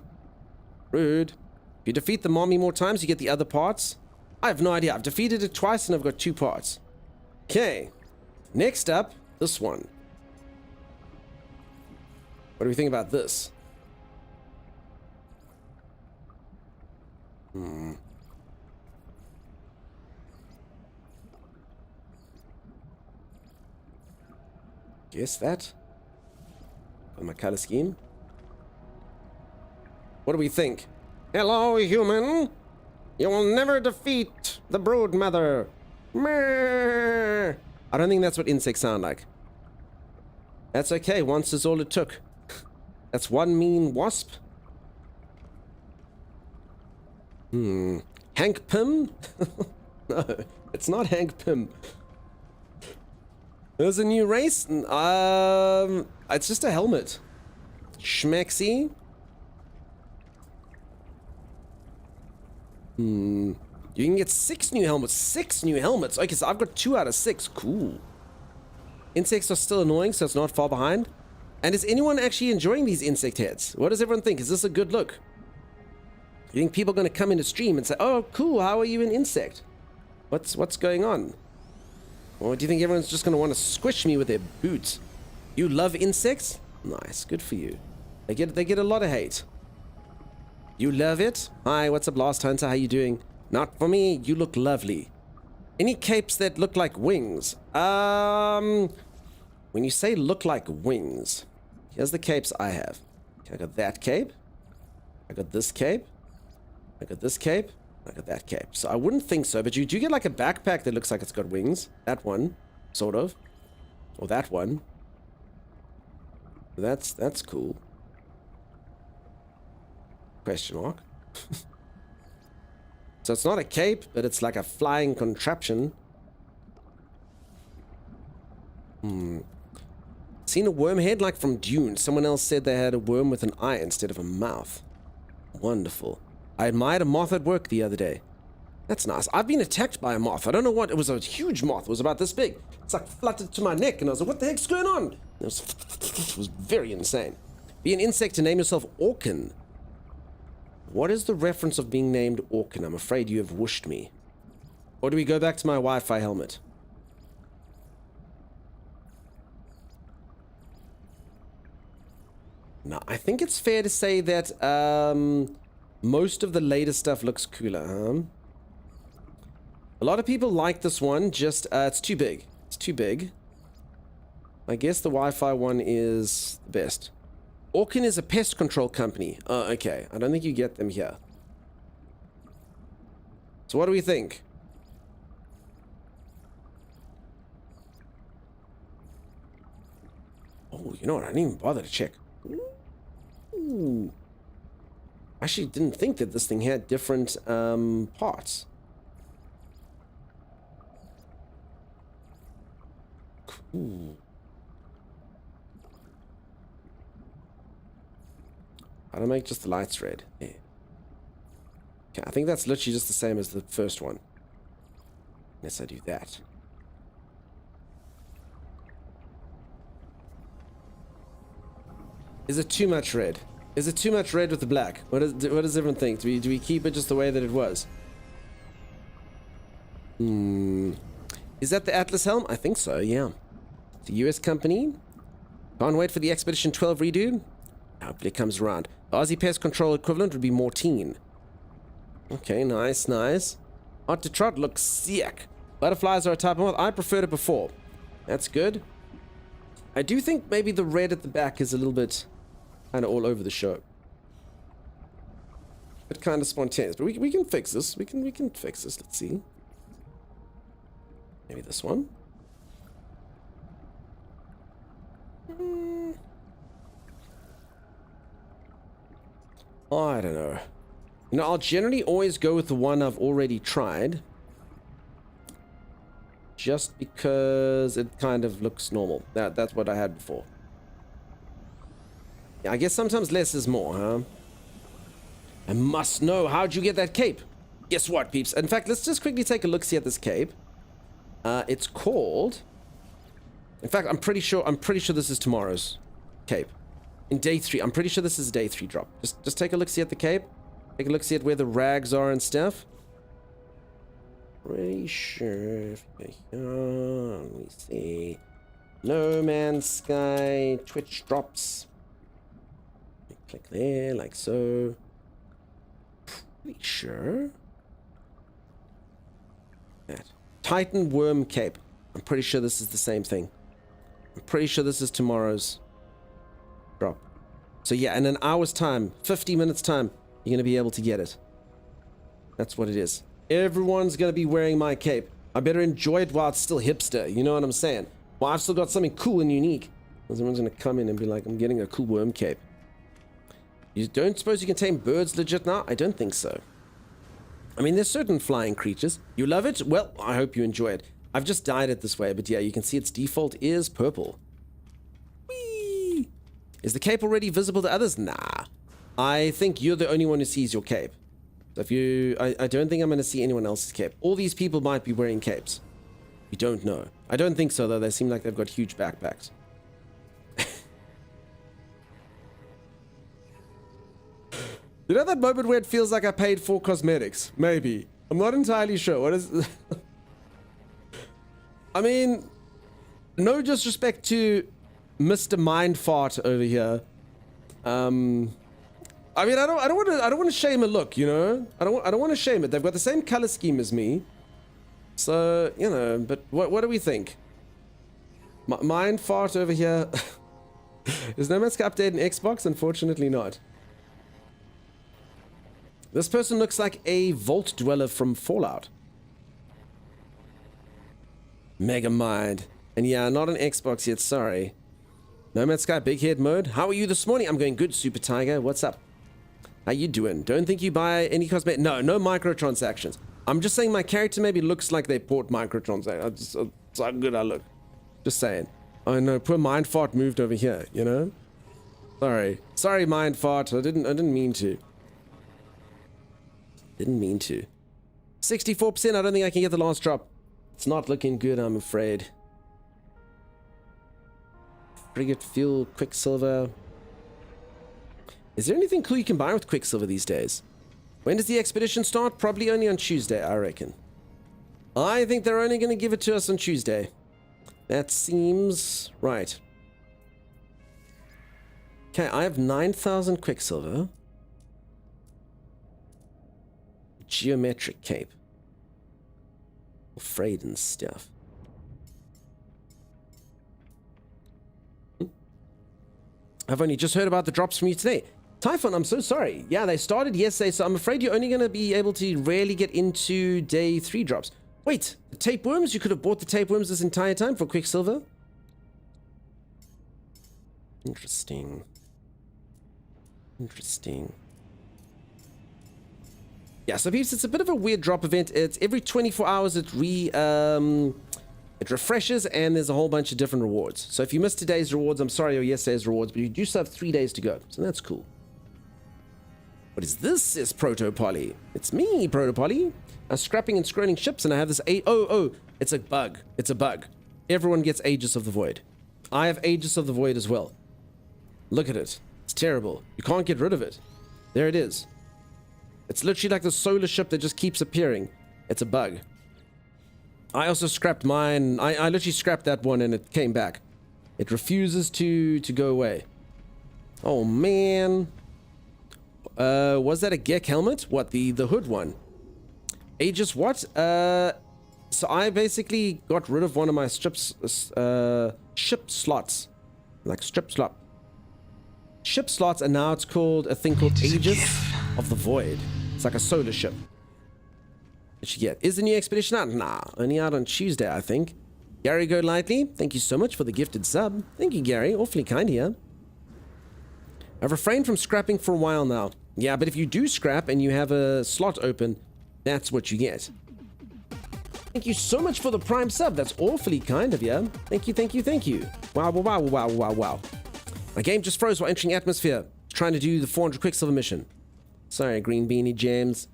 Rude. If you defeat the mommy more times, you get the other parts. I have no idea. I've defeated it twice and I've got 2 parts. Okay. Next up, this one. What do we think about this? Guess that? On my color scheme. What do we think? Hello, human. You will never defeat the brood mother. Meh. I don't think that's what insects sound like. That's okay. Once is all it took. That's one mean wasp. Hank Pym? No, it's not Hank Pym. There's a new race. It's just a helmet. Schmexy. You can get 6 new helmets. 6 new helmets. Okay, so I've got 2 out of 6. Cool. Insects are still annoying, so it's not far behind. And is anyone actually enjoying these insect heads? What does everyone think? Is this a good look? You think people are going to come into stream and say, oh, cool, how are you an insect? What's going on? Or do you think everyone's just going to want to squish me with their boots? You love insects? Nice, good for you. They get a lot of hate. You love it? Hi, what's up, Last Hunter? How you doing? Not for me. You look lovely. Any capes that look like wings? When you say look like wings, here's the capes I have. Okay, I got that cape. I got this cape. I got this cape. I got that cape. So I wouldn't think so, but you do get like a backpack that looks like it's got wings. That one, sort of. Or that one. That's cool. Question mark. So it's not a cape, but it's like a flying contraption. Seen a worm head like from Dune. Someone else said they had a worm with an eye instead of a mouth. Wonderful. I admired a moth at work the other day. That's nice. I've been attacked by a moth. I don't know what. It was a huge moth. It was about this big. It's like fluttered to my neck, and I was like, what the heck's going on? It was very insane. Be an insect and name yourself Orkin. What is the reference of being named Orkin? I'm afraid you have whooshed me. Or do we go back to my Wi-Fi helmet? No, I think it's fair to say that most of the later stuff looks cooler. A lot of people like this one, just it's too big. It's too big. I guess the Wi-Fi one is the best. Orkin is a pest control company. Oh, okay. I don't think you get them here. So what do we think? Oh, you know what? I didn't even bother to check. Ooh. I actually didn't think that this thing had different parts. Cool. How do I make just the lights red? Yeah. Okay, I think that's literally just the same as the first one. Unless I do that. Is it too much red? Is it too much red with the black? What does everyone think? Do we keep it just the way that it was? Is that the Atlas helm? I think so, yeah. It's a US company. Can't wait for the Expedition 12 redo. Hopefully it comes around. The Aussie Pest Control equivalent would be Mortine. Okay, nice, nice. Hot to Trot looks sick. Butterflies are a type of moth. I preferred it before. That's good. I do think maybe the red at the back is a little bit kind of all over the show. But kind of spontaneous. But we can fix this. We can fix this. Let's see. Maybe this one. I don't know. You know, I'll generally always go with the one I've already tried. Just because it kind of looks normal. That's what I had before. Yeah, I guess sometimes less is more, huh? I must know, how'd you get that cape? Guess what, peeps? In fact, let's just quickly take a look-see at this cape. It's called... In fact, I'm pretty sure this is tomorrow's cape. In day 3. I'm pretty sure this is a day 3 drop. Just take a look-see at the cape. Take a look-see at where the rags are and stuff. Pretty sure. Let me see. No Man's Sky. Twitch drops. Click there, like so. Pretty sure. That. Titan Worm Cape. I'm pretty sure this is the same thing. I'm pretty sure this is tomorrow's drop. So yeah, in an hour's time, 50 minutes time, you're going to be able to get it. That's what it is. Everyone's going to be wearing my cape. I better enjoy it while it's still hipster. You know what I'm saying? Well, I've still got something cool and unique. Everyone's going to come in and be like, I'm getting a cool worm cape. You don't suppose you can tame birds legit now? I don't think so. I mean, there's certain flying creatures. You love it? Well, I hope you enjoy it. I've just dyed it this way, but yeah, you can see its default is purple. Whee! Is the cape already visible to others? Nah. I think you're the only one who sees your cape. So if you... I don't think I'm going to see anyone else's cape. All these people might be wearing capes. We don't know. I don't think so, though. They seem like they've got huge backpacks. You know that moment where it feels like I paid for cosmetics? Maybe. I'm not entirely sure. What is... I mean, no disrespect to Mr. Mindfart over here. I mean, I don't want to shame a look, you know. I don't want to shame it. They've got the same color scheme as me, so you know. But what do we think? Mindfart over here. Is No Man's Sky updated in Xbox? Unfortunately, not. This person looks like a Vault Dweller from Fallout. Megamind. And yeah, not an Xbox yet, sorry. No Man's Sky Big Head mode. How are you this morning? I'm going good, Super Tiger. What's up? How you doing? Don't think you buy any cosmetic. No microtransactions. I'm just saying my character maybe looks like they bought microtransactions. It's how good I look. Just saying. Oh no, poor Mindfart moved over here, you know? Sorry Mindfart. I didn't mean to. Didn't mean to. 64%. I don't think I can get the last drop. It's not looking good, I'm afraid. Frigate fuel, Quicksilver. Is there anything cool you can buy with Quicksilver these days? When does the expedition start? Probably only on Tuesday, I reckon. I think they're only going to give it to us on Tuesday. That seems right. Okay, I have 9,000 Quicksilver. Geometric cape. Afraid and stuff. I've only just heard about the drops from you today. Typhon, I'm so sorry. Yeah, they started yesterday, so I'm afraid you're only going to be able to rarely get into day 3 drops. Wait, the tapeworms? You could have bought the tapeworms this entire time for Quicksilver? Interesting. Interesting. Yeah, so peeps, it's a bit of a weird drop event. It's every 24 hours it refreshes, and there's a whole bunch of different rewards. So if you missed today's rewards, I'm sorry, or yesterday's rewards, but you do still have 3 days to go. So that's cool. What is this? Says Protopolly. It's me, Protopolly. I'm scrapping and scrolling ships, and I have this oh, it's a bug. It's a bug. Everyone gets Aegis of the Void. I have Aegis of the Void as well. Look at it. It's terrible. You can't get rid of it. There it is. It's literally like the solar ship that just keeps appearing. It's a bug. I also scrapped mine. I literally scrapped that one and it came back. It refuses to go away. Oh, man. Was that a Gek helmet? What, the hood one? Aegis what? So I basically got rid of one of my ship slots. Like strip slot. Ship slots, and now it's called a thing called Aegis of the Void. It's like a solar ship. What you get? Is the new expedition out? Nah, only out on Tuesday, I think. Gary Go Lightly, thank you so much for the gifted sub. Thank you, Gary. Awfully kind here. I've refrained from scrapping for a while now. Yeah, but if you do scrap and you have a slot open, that's what you get. Thank you so much for the prime sub. That's awfully kind of you. Thank you, thank you, thank you. Wow, wow, wow, wow, wow. My game just froze while entering atmosphere. Trying to do the 400 Quicksilver mission. Sorry, Green Beanie James.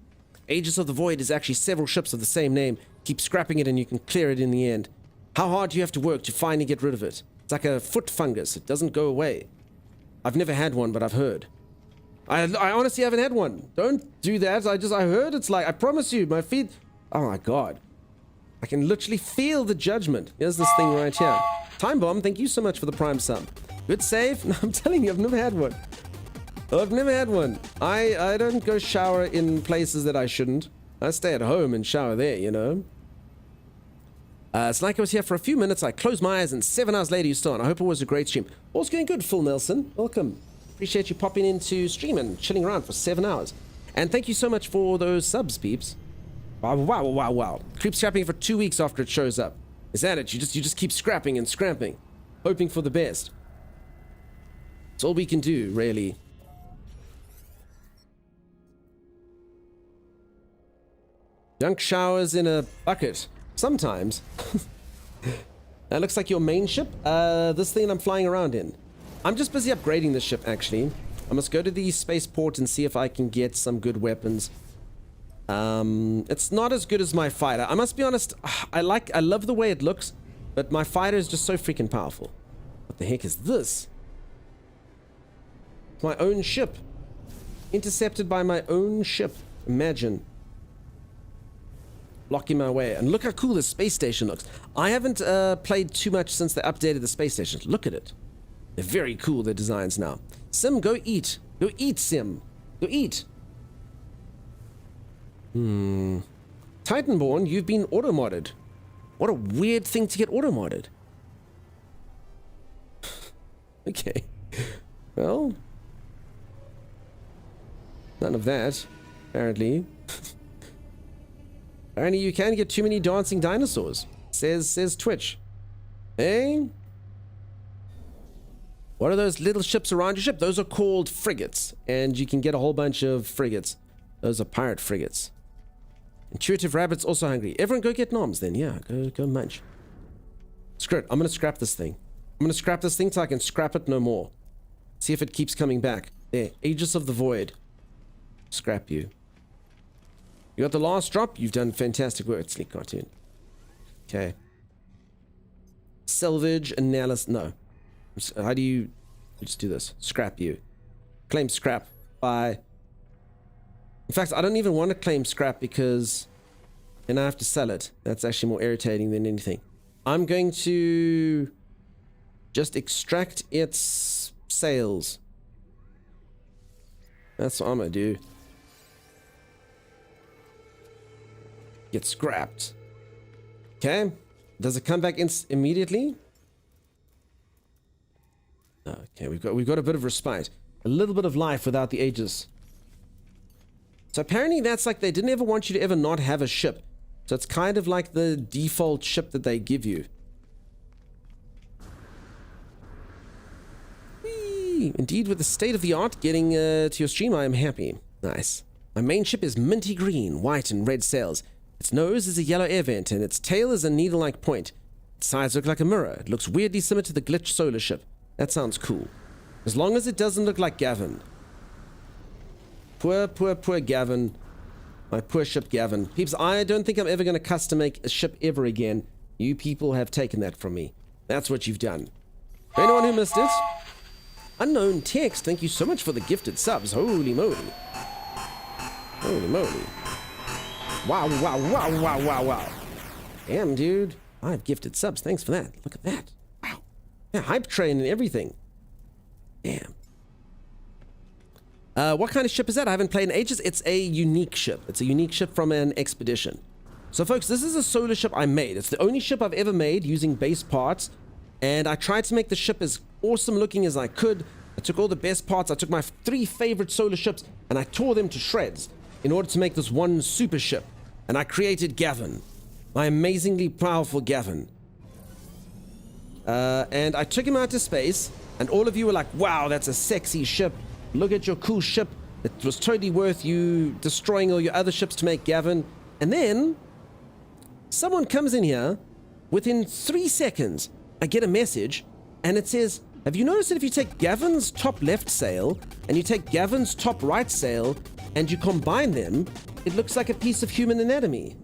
Aegis of the Void is actually several ships of the same name. Keep scrapping it and you can clear it in the end. How hard do you have to work to finally get rid of it? It's like a foot fungus. It doesn't go away. I've never had one, but I've heard. I honestly haven't had one. Don't do that. I heard it's like, I promise you, my feet... Oh my god. I can literally feel the judgment. Here's this thing right here. Time Bomb, thank you so much for the prime sub. Good save? No, I'm telling you, I've never had one. I've never had one. I don't go shower in places that I shouldn't. I stay at home and shower there, you know. It's like I was here for a few minutes. I closed my eyes and 7 hours later you still on. I hope it was a great stream. All's going good, Phil Nelson. Welcome. Appreciate you popping into stream and chilling around for 7 hours. And thank you so much for those subs, peeps. Wow, wow, wow, wow. Keep scrapping for 2 weeks after it shows up. Is that it? You just keep scrapping and scrapping, hoping for the best. It's all we can do, really. Dunk showers in a bucket. Sometimes. That looks like your main ship. This thing I'm flying around in. I'm just busy upgrading this ship, actually. I must go to the spaceport and see if I can get some good weapons. It's not as good as my fighter. I must be honest, I love the way it looks, but my fighter is just so freaking powerful. What the heck is this? My own ship. Intercepted by my own ship. Imagine. Blocking my way. And look how cool this space station looks. I haven't played too much since they updated the space stations. Look at it. They're very cool, their designs now. Sim, go eat. Go eat, Sim. Go eat. Titanborn, you've been auto-modded. What a weird thing to get auto-modded. Okay. Well. None of that, apparently. Apparently you can get too many dancing dinosaurs, says Twitch. Hey? What are those little ships around your ship? Those are called frigates, and you can get a whole bunch of frigates. Those are pirate frigates. Intuitive Rabbit's also hungry. Everyone go get noms then. Yeah, go munch. Screw it. I'm going to scrap this thing. I'm going to scrap this thing so I can scrap it no more. See if it keeps coming back. There. Aegis of the Void. Scrap you. You got the last drop? You've done fantastic work, Sleek Cartoon. Okay. Salvage analysis. No. How do you... Just do this. Scrap you. Claim scrap. Bye. In fact, I don't even want to claim scrap because then I have to sell it. That's actually more irritating than anything. I'm going to just extract its sales. That's what I'm going to do. Get scrapped. Okay. Does it come back immediately? Okay, we've got a bit of respite. A little bit of life without the Aegis. So apparently that's like they didn't ever want you to ever not have a ship. So it's kind of like the default ship that they give you. Whee! Indeed, with the state of the art getting to your stream, I am happy. Nice. My main ship is minty green, white and red sails. Its nose is a yellow air vent and its tail is a needle-like point. Its sides look like a mirror. It looks weirdly similar to the Glitch solar ship. That sounds cool. As long as it doesn't look like Gavin. Poor Gavin. My poor ship Gavin. Peeps, I don't think I'm ever going to custom make a ship ever again. You people have taken that from me. That's what you've done. For anyone who missed it, Unknown Text, thank you so much for the gifted subs. Holy moly. Holy moly. Wow, wow, wow, wow, wow, wow. Damn, dude. 5 gifted subs. Thanks for that. Look at that. Wow. Yeah, hype train and everything. Damn. What kind of ship is that? I haven't played in ages. It's a unique ship. It's a unique ship from an expedition. So, folks, this is a solar ship I made. It's the only ship I've ever made using base parts. And I tried to make the ship as awesome looking as I could. I took all the best parts. I took my 3 favorite solar ships and I tore them to shreds in order to make this one super ship. And I created Gavin. My amazingly powerful Gavin. And I took him out to space. And all of you were like, wow, that's a sexy ship. Look at your cool ship. It was totally worth you destroying all your other ships to make Gavin. And then someone comes in here. Within 3 seconds, I get a message. And it says, have you noticed that if you take Gavin's top left sail and you take Gavin's top right sail and you combine them, it looks like a piece of human anatomy.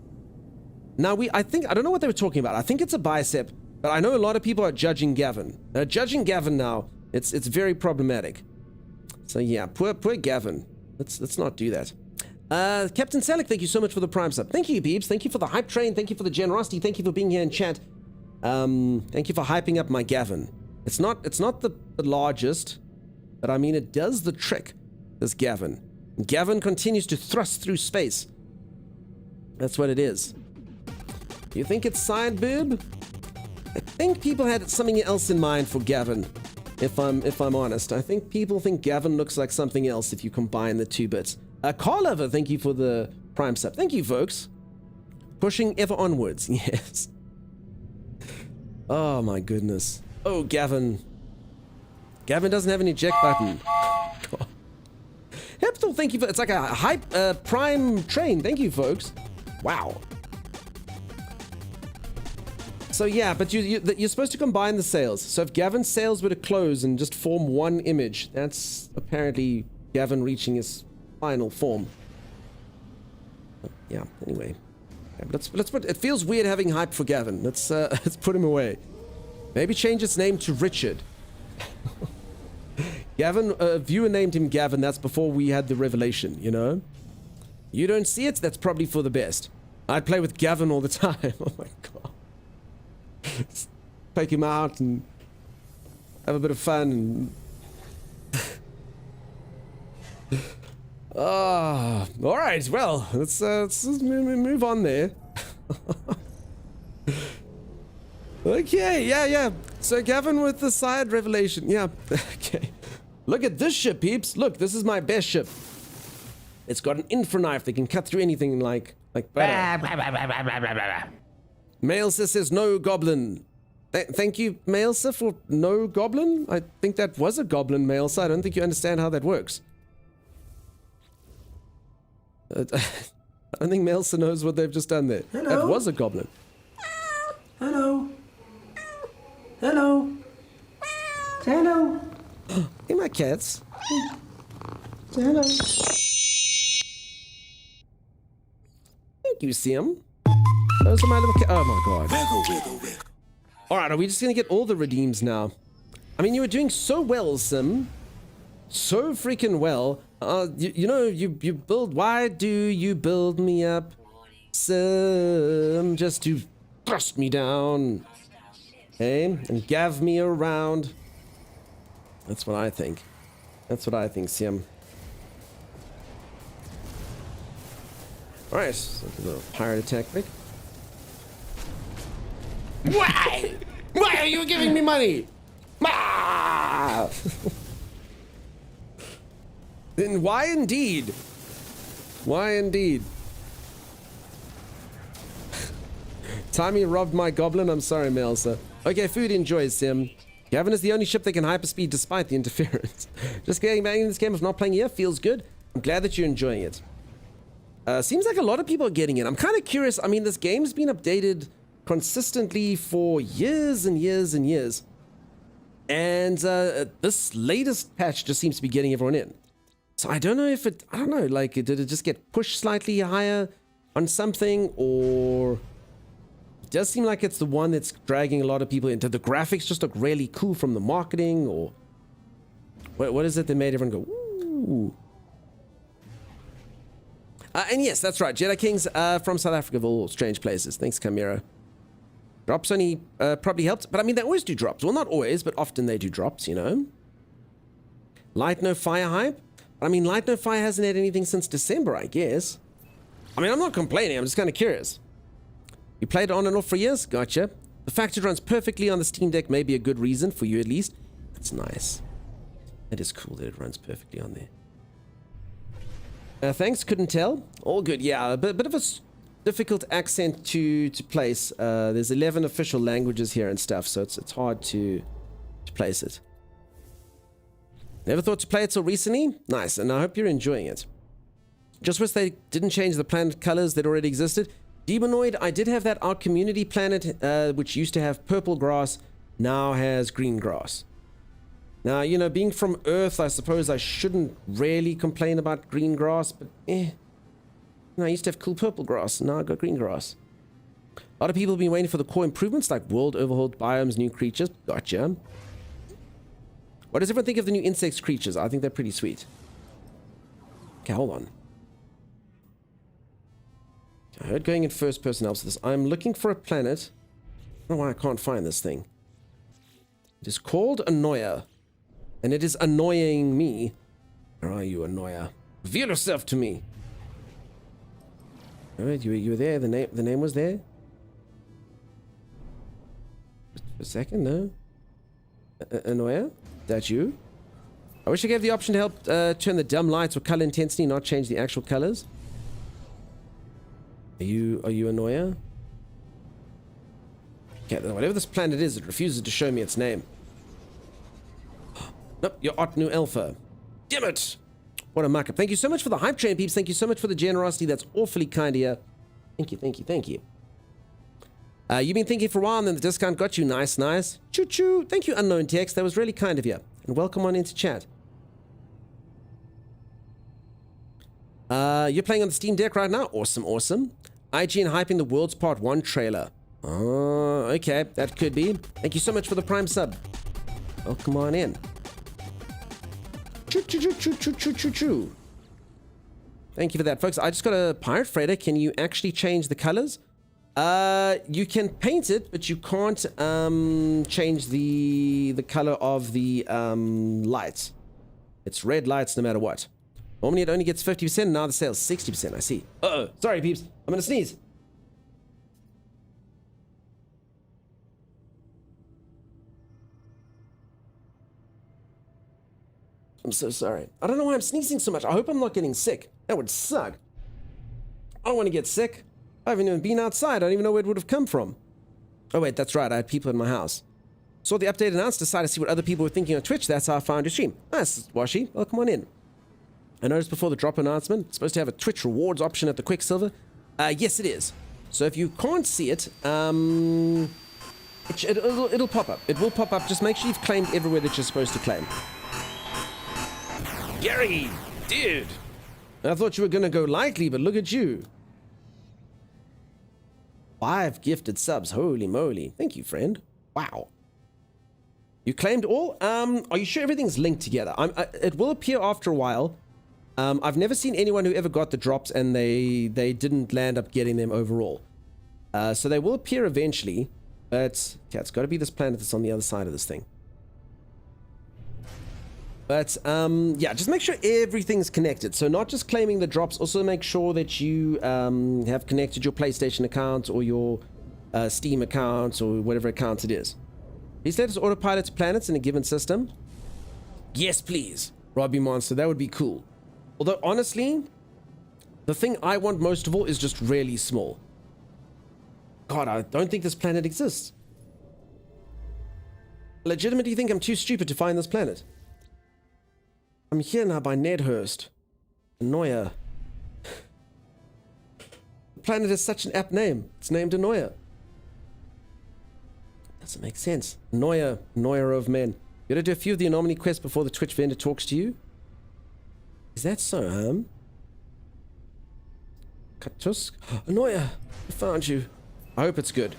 Now, I don't know what they were talking about. I think it's a bicep, but I know a lot of people are judging Gavin. Judging Gavin now, it's very problematic. So yeah, poor Gavin. Let's not do that. Captain Salik, thank you so much for the Prime sub. Thank you, Beebs. Thank you for the hype train. Thank you for the generosity. Thank you for being here in chat. Thank you for hyping up my Gavin. It's not the largest, but I mean it does the trick. This Gavin. Gavin continues to thrust through space. That's what it is. You think it's side boob? I think people had something else in mind for Gavin. If I'm honest, I think people think Gavin looks like something else if you combine the 2 bits. Carlover, thank you for the Prime sub. Thank you, folks. Pushing ever onwards. Yes. Oh my goodness. Oh, Gavin. Gavin doesn't have an eject button. Hepthal, thank you for... It's like a hype Prime train. Thank you, folks. Wow. So yeah, but you're supposed to combine the sails. So if Gavin's sails were to close and just form one image, that's apparently Gavin reaching his final form. Yeah, anyway. Yeah, but let's put... It feels weird having hype for Gavin. Let's put him away. Maybe change its name to Richard. Gavin, viewer named him Gavin. That's before we had the revelation, you know? You don't see it? That's probably for the best. I'd play with Gavin all the time. Oh my god. Take him out and have a bit of fun. And all right. Well, let's move on there. Okay. Yeah. So Gavin with the side revelation. Yeah. Okay. Look at this ship, peeps. Look, this is my best ship. It's got an infra knife that can cut through anything like butter. Maelsa says no goblin. Thank you, Maelsa, for no goblin. I think that was a goblin, Maelsa. I don't think you understand how that works. I don't think Maelsa knows what they've just done there. Hello? That was a goblin. Hello. Hello. Hello. Hey, my cats. Hello. Thank you, Sim. Those are my little oh my god. Alright, are we just gonna get all the redeems now? I mean, you were doing so well, Sim. So freaking well. You know, you build... Why do you build me up, Sim? Just to thrust me down. Okay? And gav me around. That's what I think. That's what I think, Sim. Alright, so a little pirate attack, Vic. Why? Why are you giving me money? Then why indeed? Why indeed? Tommy robbed my goblin. I'm sorry, Melsa. Okay, food enjoys, Sim. Gavin is the only ship that can hyperspeed despite the interference. Just getting back in this game of not playing here feels good. I'm glad that you're enjoying it. Seems like a lot of people are getting it. I'm kind of curious. I mean, this game's been updated consistently for years and years and years. And this latest patch just seems to be getting everyone in. So I don't know if it... I don't know, like, did it just get pushed slightly higher on something? Or... It does seem like it's the one that's dragging a lot of people into. The graphics just look really cool from the marketing, or... What is it that made everyone go, ooh? And yes, that's right. Jedi Kings from South Africa of all strange places. Thanks, Camira. Drops only probably helped, but I mean, they always do drops. Well, not always, but often they do drops, you know. Light No Fire hype. I mean, Light No Fire hasn't had anything since December, I guess. I mean, I'm not complaining. I'm just kind of curious. You played it on and off for years? Gotcha. The fact it runs perfectly on the Steam Deck may be a good reason for you, at least. That's nice. That is cool that it runs perfectly on there. Thanks, couldn't tell. All good, yeah. A bit of a difficult accent to place. There's 11 official languages here and stuff, so it's hard to place it. Never thought to play it till recently? Nice, and I hope you're enjoying it. Just wish they didn't change the planet colors that already existed. Demonoid, I did have that our community planet, which used to have purple grass, now has green grass. Now, you know, being from Earth, I suppose I shouldn't really complain about green grass, but eh. You know, I used to have cool purple grass, and now I've got green grass. A lot of people have been waiting for the core improvements, like world overhauled biomes, new creatures. Gotcha. What does everyone think of the new insects creatures? I think they're pretty sweet. Okay, hold on. I heard going in first person helps with this. I'm looking for a planet. I don't know why I can't find this thing. It is called Annoya. And it is annoying me. Where are you, Annoya? Reveal yourself to me. Alright, you were there. The name was there. Just for a second, no. Annoya? That you? I wish I gave the option to help turn the dumb lights or color intensity, not change the actual colors. Are you Annoya? Okay, whatever this planet is, it refuses to show me its name. Nope, you're Otnu Alpha. Damn it! What a muck up. Thank you so much for the hype train, peeps. Thank you so much for the generosity. That's awfully kind of you. Thank you, thank you, thank you. You've been thinking for a while, and then the discount got you. Nice, nice. Choo-choo. Thank you, Unknown Text. That was really kind of you. And welcome on into chat. You're playing on the Steam Deck right now? Awesome, awesome. IGN hyping the Worlds Part 1 trailer. Oh, okay. That could be. Thank you so much for the Prime sub. Welcome on in. Choo-choo-choo-choo-choo-choo-choo. Thank you for that, folks. I just got a Pirate Freighter. Can you actually change the colors? You can paint it, but you can't change the color of the lights. It's red lights no matter what. Normally it only gets 50%, now the sale's 60%, I see. Uh-oh, sorry peeps, I'm gonna sneeze. I'm so sorry. I don't know why I'm sneezing so much. I hope I'm not getting sick. That would suck. I don't want to get sick. I haven't even been outside. I don't even know where it would have come from. Oh wait, that's right. I had people in my house. Saw the update announced, decided to see what other people were thinking on Twitch. That's how I found your stream. Nice, Washi. Welcome on in. I noticed before the drop announcement, it's supposed to have a Twitch rewards option at the Quicksilver. Yes, it is. So if you can't see it, it'll pop up. It will pop up. Just make sure you've claimed everywhere that you're supposed to claim. Gary, dude. I thought you were going to go lightly, but look at you. 5 gifted subs. Holy moly. Thank you, friend. Wow. You claimed all? Are you sure everything's linked together? It will appear after a while. I've never seen anyone who ever got the drops and they didn't land up getting them overall. So they will appear eventually. But yeah, it's got to be this planet that's on the other side of this thing. But yeah, just make sure everything's connected. So not just claiming the drops, also make sure that you have connected your PlayStation account or your Steam account or whatever account it is. Please let us autopilot to planets in a given system. Yes, please, Robbie Monster. That would be cool. Although, honestly, the thing I want most of all is just really small. God, I don't think this planet exists. I legitimately think I'm too stupid to find this planet. I'm here now by Nedhurst. Annoya. The planet is such an apt name. It's named Annoya. Doesn't make sense. Annoya. Annoyer of men. You gotta do a few of the anomaly quests before the Twitch vendor talks to you? Is that so, Katusk? Annoya. I found you. I hope it's good.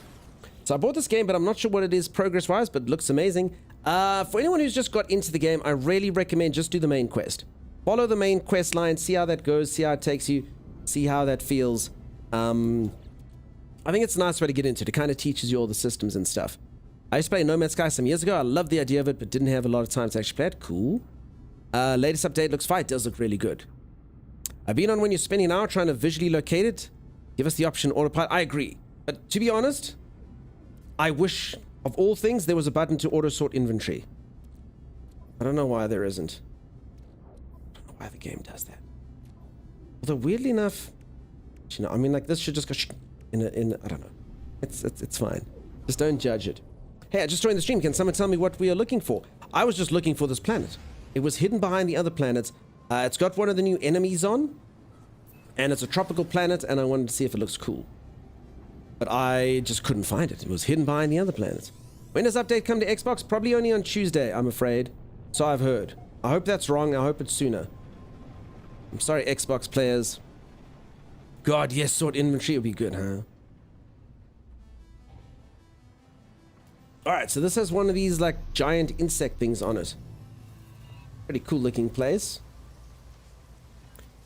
So I bought this game, but I'm not sure what it is progress-wise, but it looks amazing. For anyone who's just got into the game, I really recommend just do the main quest. Follow the main quest line, see how that goes, see how it takes you, see how that feels. I think it's a nice way to get into it. It kind of teaches you all the systems and stuff. I used to play No Man's Sky some years ago. I loved the idea of it, but didn't have a lot of time to actually play it. Cool. Latest update looks fine. It does look really good. I've been on when you're spending an hour trying to visually locate it. Give us the option autopilot. I agree. But to be honest, I wish of all things there was a button to auto sort inventory. I don't know why there isn't. I don't know why the game does that. Although weirdly enough, you know, I mean, like this should just go in I don't know. It's fine. Just don't judge it. Hey, I just joined the stream. Can someone tell me what we are looking for? I was just looking for this planet. It was hidden behind the other planets. It's got one of the new enemies on, and it's a tropical planet, and I wanted to see if it looks cool. But I just couldn't find it. It was hidden behind the other planets. When does update come to Xbox? Probably only on Tuesday, I'm afraid. So I've heard. I hope that's wrong. I hope it's sooner. I'm sorry, Xbox players. God, yes, sort inventory would be good, huh? Alright, so this has one of these, like, giant insect things on it. Pretty cool looking place.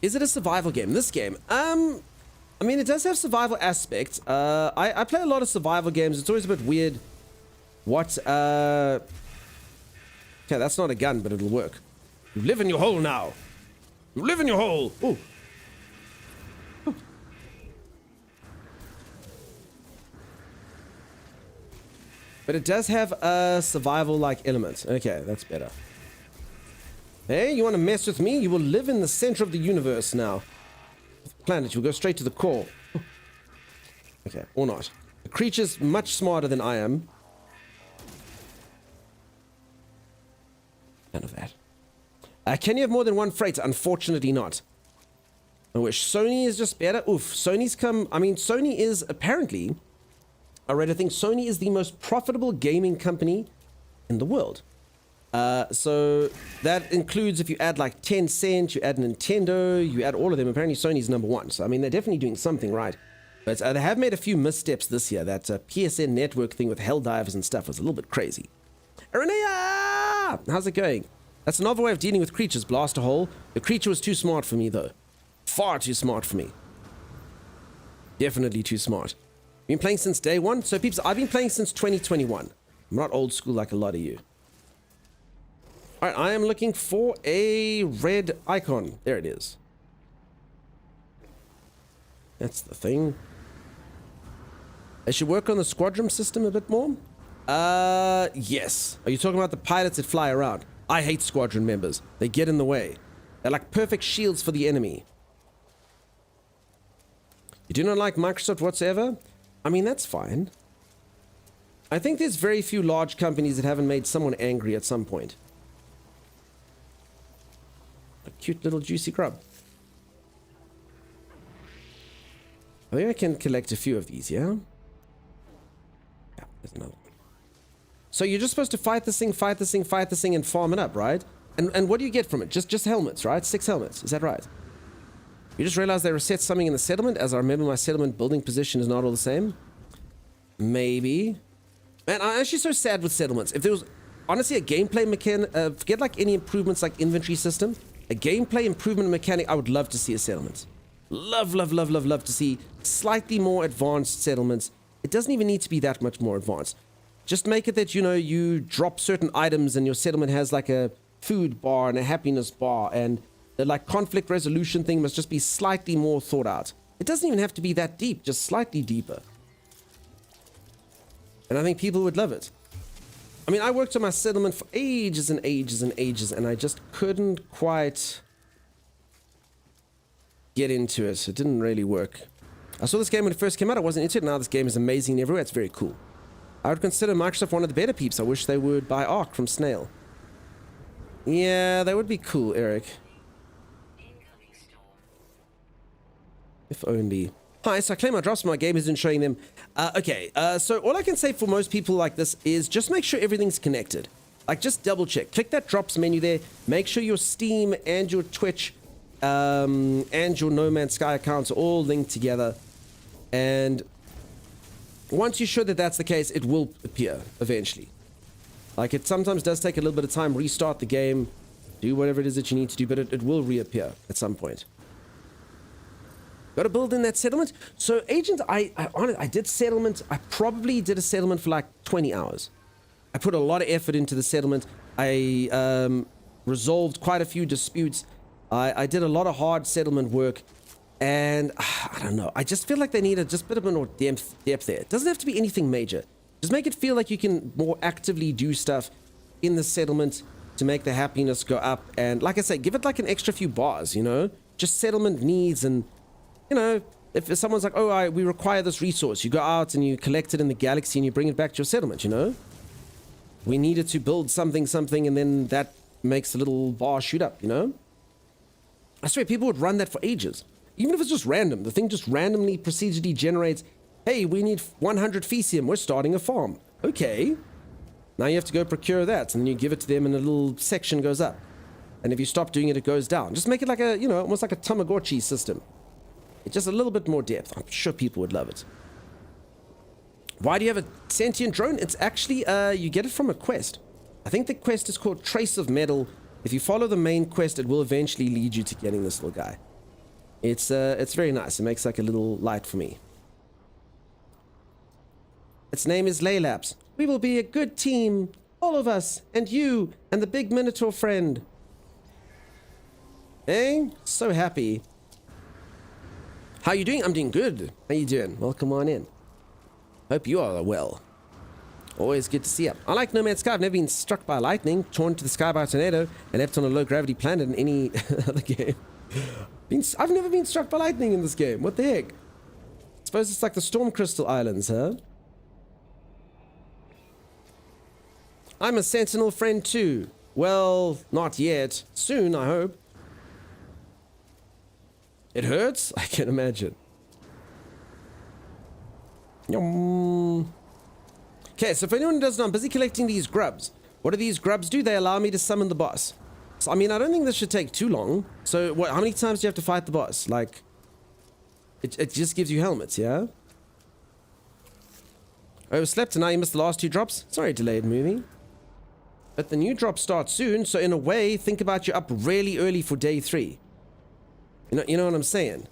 Is it a survival game? This game? I mean, it does have survival aspects. I play a lot of survival games. It's always a bit weird. What, okay, that's not a gun, but it'll work. You live in your hole now. You live in your hole. Ooh. Ooh. But it does have a survival-like element. Okay, that's better. Hey, you want to mess with me? You will live in the center of the universe now. Planet, you'll go straight to the core. Okay, or not. The creature's much smarter than I am. None of that. Can you have more than one freighter? Unfortunately not. I wish. Sony is just better. Oof. Sony's come... I mean, Sony is apparently... I read a thing. Sony is the most profitable gaming company in the world. So that includes if you add like Tencent, you add Nintendo, you add all of them. Apparently Sony's number one. So, I mean, they're definitely doing something right. But they have made a few missteps this year. That PSN network thing with Helldivers and stuff was a little bit crazy. Aranea! How's it going? That's a novel way of dealing with creatures. Blast a hole. The creature was too smart for me, though. Far too smart for me. Definitely too smart. Been playing since day one. So, peeps, I've been playing since 2021. I'm not old school like a lot of you. Alright, I am looking for a red icon. There it is. That's the thing. They should work on the squadron system a bit more. Yes. Are you talking about the pilots that fly around? I hate squadron members. They get in the way. They're like perfect shields for the enemy. You do not like Microsoft whatsoever? I mean, that's fine. I think there's very few large companies that haven't made someone angry at some point. A cute little juicy grub. I think I can collect a few of these, yeah? Yeah, there's another one. So you're just supposed to fight this thing, fight this thing, fight this thing, and farm it up, right? And what do you get from it? Just helmets, right? 6 helmets, is that right? You just realized they reset something in the settlement, as I remember my settlement building position is not all the same? Maybe. Man, I'm actually so sad with settlements. If there was, honestly, a gameplay mechanic, forget like any improvements like inventory system, a gameplay improvement mechanic, I would love to see a settlement. Love to see slightly more advanced settlements. It doesn't even need to be that much more advanced. Just make it that, you know, you drop certain items and your settlement has like a food bar and a happiness bar, and the like conflict resolution thing must just be slightly more thought out. It doesn't even have to be that deep, just slightly deeper. And I think people would love it. I mean, I worked on my settlement for ages and ages and ages, and I just couldn't quite get into it. It didn't really work. I saw this game when it first came out. I wasn't into it. Now this game is amazing everywhere. It's very cool. I would consider Microsoft one of the better peeps. I wish they would buy Ark from Snail. Yeah, that would be cool, Eric. If only. Hi, so I claim my drops, but my game isn't showing them. So all I can say for most people like this is just make sure everything's connected. Like, just double check. Click that drops menu there. Make sure your Steam and your Twitch and your No Man's Sky accounts are all linked together. And once you're sure that that's the case, it will appear eventually. Like, it sometimes does take a little bit of time. Restart the game. Do whatever it is that you need to do, but it will reappear at some point. Got to build in that settlement. So agent, I did settlement. I probably did a settlement for like 20 hours. I put a lot of effort into the settlement. I resolved quite a few disputes. I did a lot of hard settlement work. And I don't know. I just feel like they need a just bit of more depth there. It doesn't have to be anything major. Just make it feel like you can more actively do stuff in the settlement to make the happiness go up. And like I say, give it like an extra few bars, you know? Just settlement needs and, you know, if someone's like, oh, we require this resource, you go out and you collect it in the galaxy and you bring it back to your settlement, you know? We needed to build something, and then that makes a little bar shoot up, you know? I swear, people would run that for ages. Even if it's just random, the thing just randomly procedurally generates, hey, we need 100 Fecium, we're starting a farm. Okay. Now you have to go procure that, and then you give it to them and a little section goes up. And if you stop doing it, it goes down. Just make it like a, you know, almost like a Tamagotchi system. It's just a little bit more depth. I'm sure people would love it. Why do you have a sentient drone? It's actually, you get it from a quest. I think the quest is called Trace of Metal. If you follow the main quest, it will eventually lead you to getting this little guy. It's very nice. It makes like a little light for me. Its name is Laylaps. We will be a good team. All of us. And you. And the big Minotaur friend. Eh? So happy. How you doing? I'm doing good. How you doing? Welcome on in. Hope you are well. Always good to see you. I like No Man's Sky. I've never been struck by lightning, torn to the sky by a tornado, and left on a low-gravity planet in any other game. I've never been struck by lightning in this game. What the heck? Suppose it's like the Storm Crystal Islands, huh? I'm a Sentinel friend too. Well, not yet. Soon, I hope. It hurts? I can imagine. Yum. Okay, so if anyone doesn't know, I'm busy collecting these grubs. What do these grubs do? They allow me to summon the boss. So, I mean, I don't think this should take too long. So, what? How many times do you have to fight the boss? Like, it just gives you helmets, yeah? Overslept and now you missed the last 2 drops? Sorry, delayed movie. But the new drop starts soon, so in a way, think about you up really early for day 3. You know what I'm saying?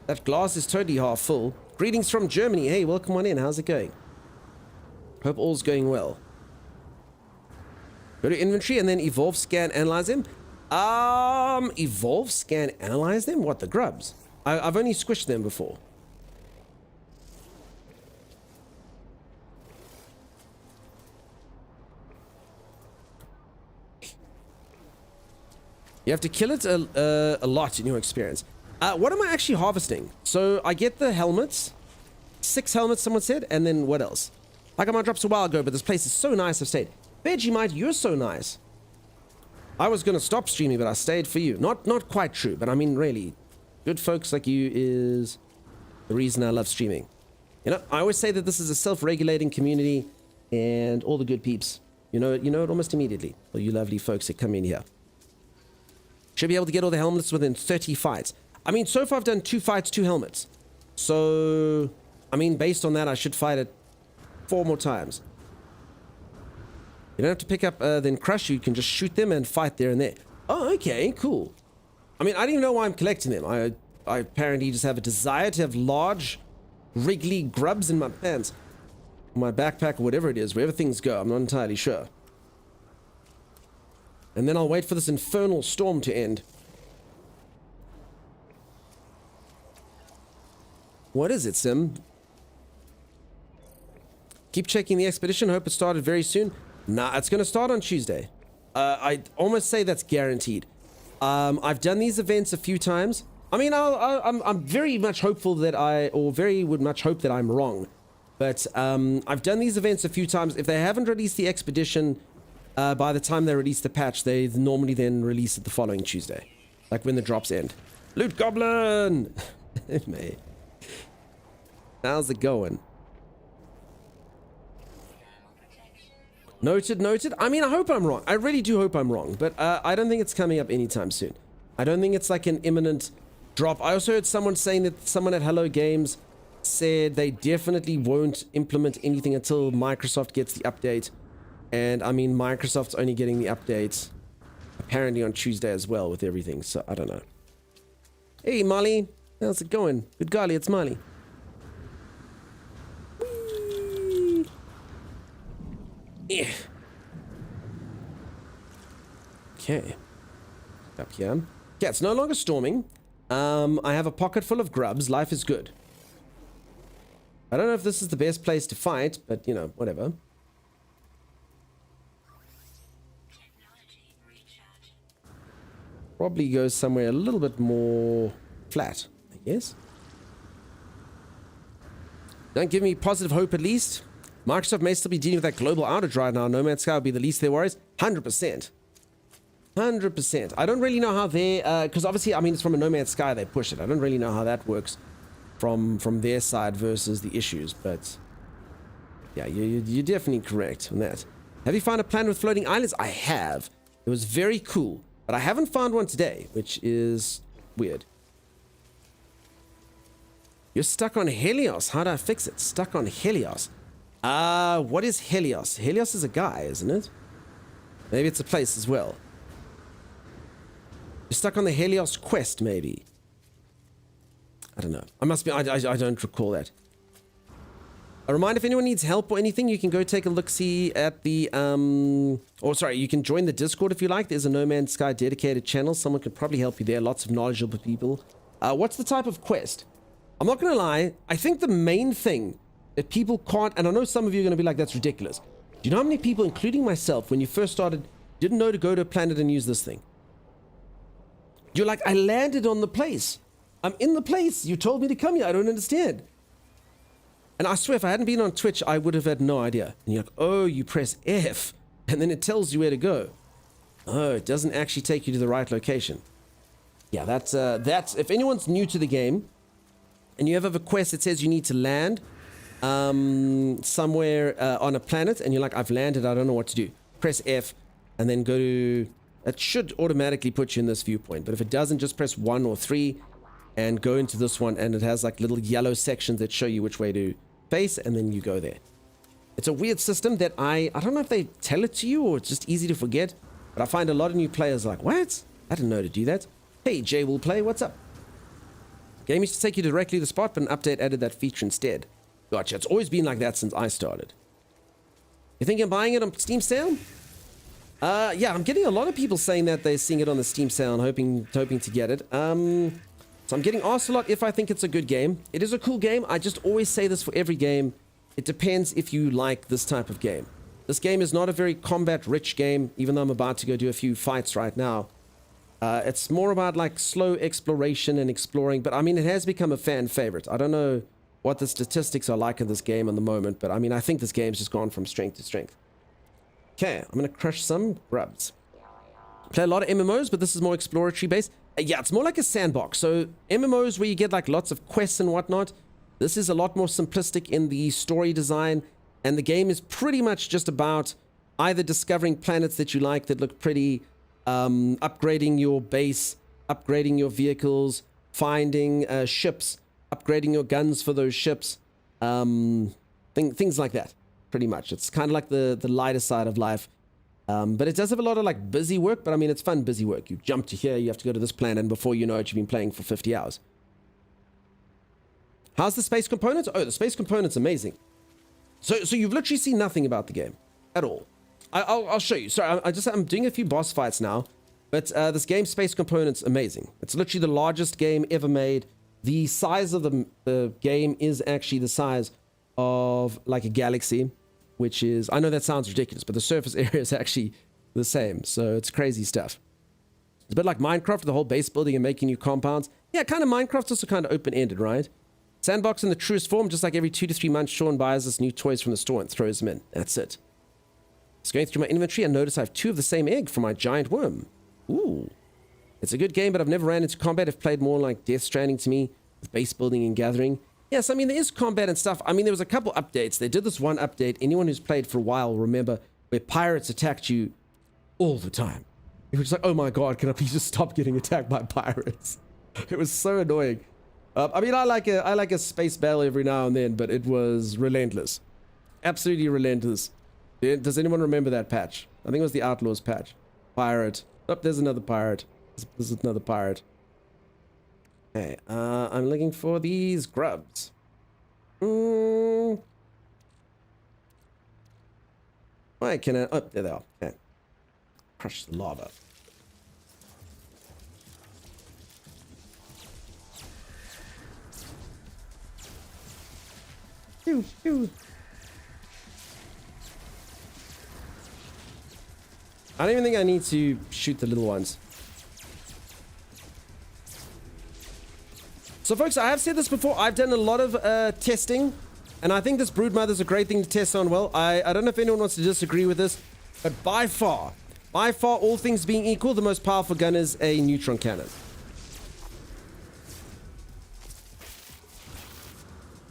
That glass is totally half full. Greetings from Germany. Hey, welcome on in. How's it going? Hope all's going well. Go to inventory and then evolve, scan, analyze them. Evolve, scan, analyze them? What, the grubs? I've only squished them before. You have to kill it a lot in your experience. What am I actually harvesting? So I get the helmets. 6 helmets, someone said. And then what else? I got my drops a while ago, but this place is so nice, I've stayed. Vegemite, you're so nice. I was going to stop streaming, but I stayed for you. Not quite true, but I mean, really. Good folks like you is the reason I love streaming. You know, I always say that this is a self-regulating community and all the good peeps. You know it almost immediately. All you lovely folks that come in here. Should be able to get all the helmets within 30 fights. I mean, so far I've done 2 fights, 2 helmets. So, I mean, based on that, I should fight it 4 more times. You don't have to pick up, then crush. You can just shoot them and fight there and there. Oh, okay, cool. I mean, I don't even know why I'm collecting them. I apparently just have a desire to have large, wriggly grubs in my pants. My backpack or whatever it is, wherever things go. I'm not entirely sure. And then I'll wait for this infernal storm to end. What is it, Sim? Keep checking the expedition. Hope it started very soon. Nah, it's going to start on Tuesday. I'd almost say that's guaranteed. I've done these events a few times. I mean, I'm very much hopeful that would much hope that I'm wrong. But I've done these events a few times. If they haven't released the expedition by the time they release the patch, they normally then release it the following Tuesday. Like when the drops end. Loot Goblin! Mate. How's it going? Noted. I mean, I hope I'm wrong. I really do hope I'm wrong. But I don't think it's coming up anytime soon. I don't think it's like an imminent drop. I also heard someone saying that someone at Hello Games said they definitely won't implement anything until Microsoft gets the update. And I mean, Microsoft's only getting the updates apparently on Tuesday as well with everything. So I don't know. Hey, Molly. How's it going? Good golly, it's Molly. Whee! Yeah. Okay. Up here. Yeah, it's no longer storming. I have a pocket full of grubs. Life is good. I don't know if this is the best place to fight, but, you know, whatever. Probably go somewhere a little bit more flat, I guess. Don't give me positive hope, at least. Microsoft may still be dealing with that global outage right now. No Man's Sky will be the least of their worries. 100%. 100%. I don't really know how they... because obviously, I mean, it's from a No Man's Sky they push it. I don't really know how that works from their side versus the issues, but... yeah, you're definitely correct on that. Have you found a planet with floating islands? I have. It was very cool. But I haven't found one today, which is weird. You're stuck on Helios. How do I fix it? Stuck on Helios. What is Helios? Helios is a guy, isn't it? Maybe it's a place as well. You're stuck on the Helios quest, maybe. I don't know. I must be... I don't recall that. A reminder, if anyone needs help or anything, you can go take a look-see at the, or sorry, you can join the Discord if you like. There's a No Man's Sky dedicated channel. Someone could probably help you there. Lots of knowledgeable people. What's the type of quest? I'm not going to lie. I think the main thing that people can't, and I know some of you are going to be like, that's ridiculous. Do you know how many people, including myself, when you first started, didn't know to go to a planet and use this thing? You're like, I landed on the place. I'm in the place. You told me to come here. I don't understand. And I swear, if I hadn't been on Twitch, I would have had no idea. And you're like, oh, you press F, and then it tells you where to go. Oh, it doesn't actually take you to the right location. Yeah, that's if anyone's new to the game, and you ever have a quest that says you need to land somewhere on a planet, and you're like, I've landed, I don't know what to do. Press F, and then go to... it should automatically put you in this viewpoint, but if it doesn't, just press 1 or 3, and go into this one, and it has like little yellow sections that show you which way to face, and then you go there. It's a weird system that I don't know if they tell it to you or it's just easy to forget, but I find a lot of new players like, what? I didn't know to do that. Hey, Jay will play, what's up? Game used to take you directly to the spot, but an update added that feature instead. Gotcha, it's always been like that since I started. You think I'm buying it on Steam sale? Yeah, I'm getting a lot of people saying that they're seeing it on the Steam sale and hoping to get it. So I'm getting asked a lot if I think it's a good game. It is a cool game. I just always say this for every game. It depends if you like this type of game. This game is not a very combat-rich game, even though I'm about to go do a few fights right now. It's more about like slow exploration and exploring, but I mean, it has become a fan favorite. I don't know what the statistics are like in this game at the moment, but I mean, I think this game's just gone from strength to strength. Okay, I'm going to crush some grubs. Play a lot of MMOs, but this is more exploratory based. Yeah, it's more like a sandbox. So MMOs where you get like lots of quests and whatnot, this is a lot more simplistic in the story design, and the game is pretty much just about either discovering planets that you like that look pretty, upgrading your base, upgrading your vehicles, finding ships, upgrading your guns for those ships, things like that, pretty much. It's kind of like the lighter side of life. But it does have a lot of like busy work, but I mean, it's fun busy work. You jump to here, you have to go to this planet, and before you know it, you've been playing for 50 hours. How's the space components? Oh, the space component's amazing. So you've literally seen nothing about the game at all. I'll show you. Sorry, I'm doing a few boss fights now, but this game, space component's amazing. It's literally the largest game ever made. The size of the game is actually the size of like a galaxy, which is, I know that sounds ridiculous, but the surface area is actually the same. So it's crazy stuff. It's a bit like Minecraft, the whole base building and making new compounds. Yeah, kind of Minecraft's also kind of open-ended, right? Sandbox in the truest form, just like every 2 to 3 months, Sean buys us new toys from the store and throws them in. That's it. Just going through my inventory and notice I have 2 of the same egg for my giant worm. Ooh. It's a good game, but I've never ran into combat. I've played more like Death Stranding to me, with base building and gathering. Yes, I mean, there is combat and stuff. I mean, there was a couple updates. They did this one update. Anyone who's played for a while will remember, where pirates attacked you all the time. It was like, oh my god, can I please just stop getting attacked by pirates? It was so annoying. I mean, I like a space battle every now and then, but it was relentless. Absolutely relentless. Does anyone remember that patch? I think it was the Outlaws patch. Pirate. Oh, there's another pirate. There's another pirate. Okay, I'm looking for these grubs. Why can I? Oh, there they are. Okay. Crush the lava. Pew, pew. I don't even think I need to shoot the little ones. So folks, I have said this before, I've done a lot of testing, and I think this Broodmother is a great thing to test on well. I don't know if anyone wants to disagree with this, but by far, all things being equal, the most powerful gun is a neutron cannon.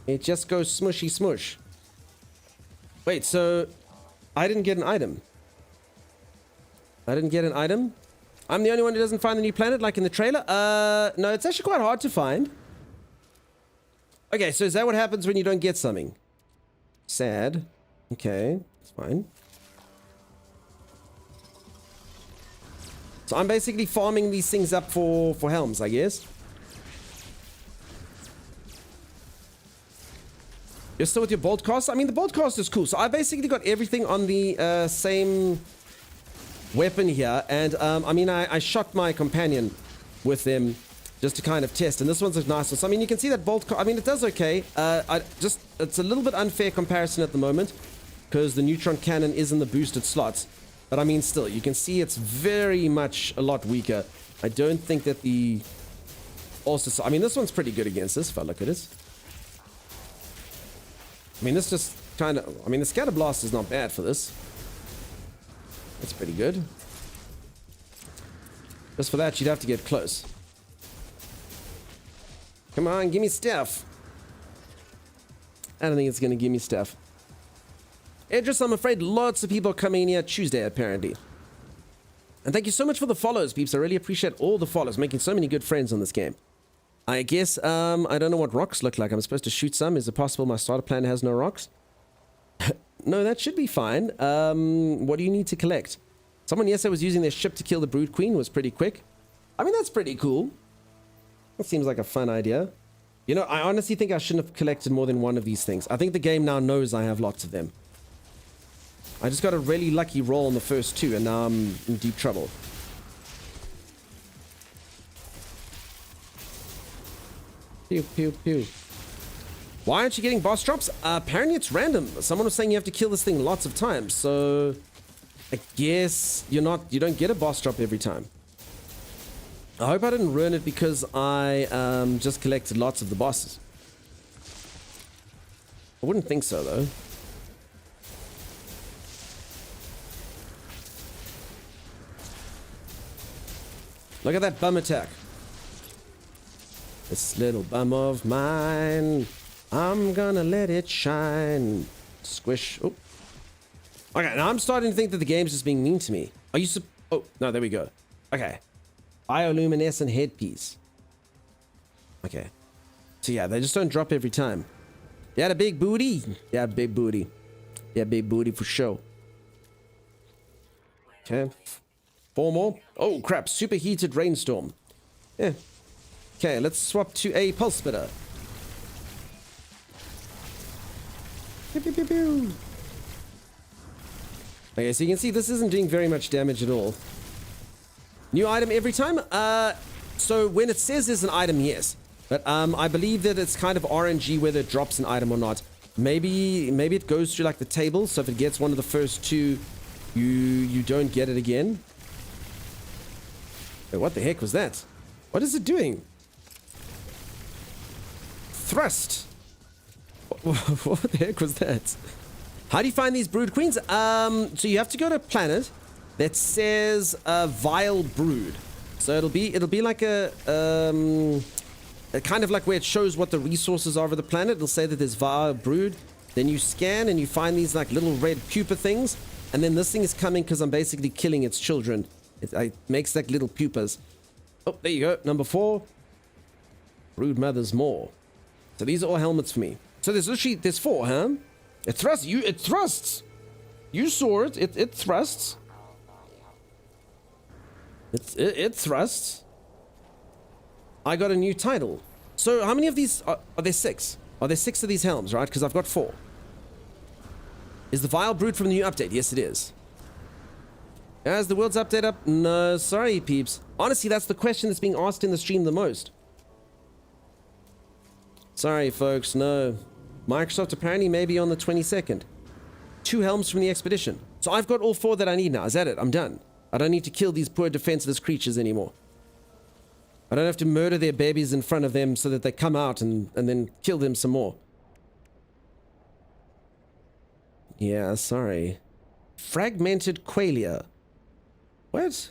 It just goes smushy smush. Wait, so I didn't get an item. I'm the only one who doesn't find the new planet like in the trailer? No, it's actually quite hard to find. Okay, so is that what happens when you don't get something? Sad. Okay, it's fine. So I'm basically farming these things up for helms, I guess. You're still with your bolt cast? I mean, the bolt cast is cool. So I basically got everything on the same weapon here. And I mean, I shot my companion with them just to kind of test. And this one's a nice one. So I mean, you can see that bolt cast. I mean, it does okay. It's a little bit unfair comparison at the moment because the neutron cannon is in the boosted slots. But I mean, still, you can see it's very much a lot weaker. I don't think that the... Also, I mean, this one's pretty good against this if I look at it. I mean, this just kind of... I mean, the scatter blast is not bad for this. That's pretty good. Just for that, you'd have to get close. Come on, give me stuff. I don't think it's going to give me stuff. Idris, I'm afraid lots of people are coming in here Tuesday, apparently. And thank you so much for the follows, peeps. I really appreciate all the follows, making so many good friends on this game. I guess, I don't know what rocks look like. I'm supposed to shoot some. Is it possible my starter planet has no rocks? No, that should be fine. What do you need to collect? Someone yesterday was using their ship to kill the Brood Queen. Was pretty quick. I mean, that's pretty cool. That seems like a fun idea. You know, I honestly think I shouldn't have collected more than one of these things. I think the game now knows I have lots of them. I just got a really lucky roll on the first two, and now I'm in deep trouble. Pew, pew, pew. Why aren't you getting boss drops? Apparently it's random. Someone was saying you have to kill this thing lots of times, so I guess you don't get a boss drop every time. I hope I didn't ruin it because I just collected lots of the bosses. I wouldn't think so though. Look at that bum attack. This little bum of mine, I'm gonna let it shine. Squish. Oh. Okay, now I'm starting to think that the game's just being mean to me. Are you oh, no, there we go. Okay. Bioluminescent headpiece. Okay. So yeah, they just don't drop every time. You had a big booty? Yeah, big booty. Yeah, big booty for sure. Okay. 4 more. Oh, crap. Superheated rainstorm. Yeah. Okay, let's swap to a pulse spitter. Pew, pew, pew, pew. Okay, so you can see this isn't doing very much damage at all. New item every time? So when it says there's an item, yes. But I believe that it's kind of RNG whether it drops an item or not. Maybe it goes through like the table, so if it gets one of the first two, you don't get it again. Wait, what the heck was that? What is it doing? Thrust. What the heck was that? How do you find these brood queens? So you have to go to a planet that says Vile Brood. So it'll be like a kind of like where it shows what the resources are of the planet. It'll say that there's Vile Brood. Then you scan and you find these like little red pupa things. And then this thing is coming because I'm basically killing its children. It makes like little pupas. Oh, there you go. Number 4. Brood Mother's More. So these are all helmets for me. So there's 4, huh? It thrusts. It thrusts. You saw it. It thrusts. It thrusts. I got a new title. So how many of these are there? 6? Are there 6 of these helms, right? Because I've got 4. Is the Vile Brood from the new update? Yes, it is. Has the world's update up? No, sorry, peeps. Honestly, that's the question that's being asked in the stream the most. Sorry, folks, no. Microsoft apparently may be on the 22nd. 2 helms from the expedition. So I've got all 4 that I need now. Is that it? I'm done. I don't need to kill these poor defenseless creatures anymore. I don't have to murder their babies in front of them so that they come out and then kill them some more. Yeah, sorry. Fragmented Qualia. What?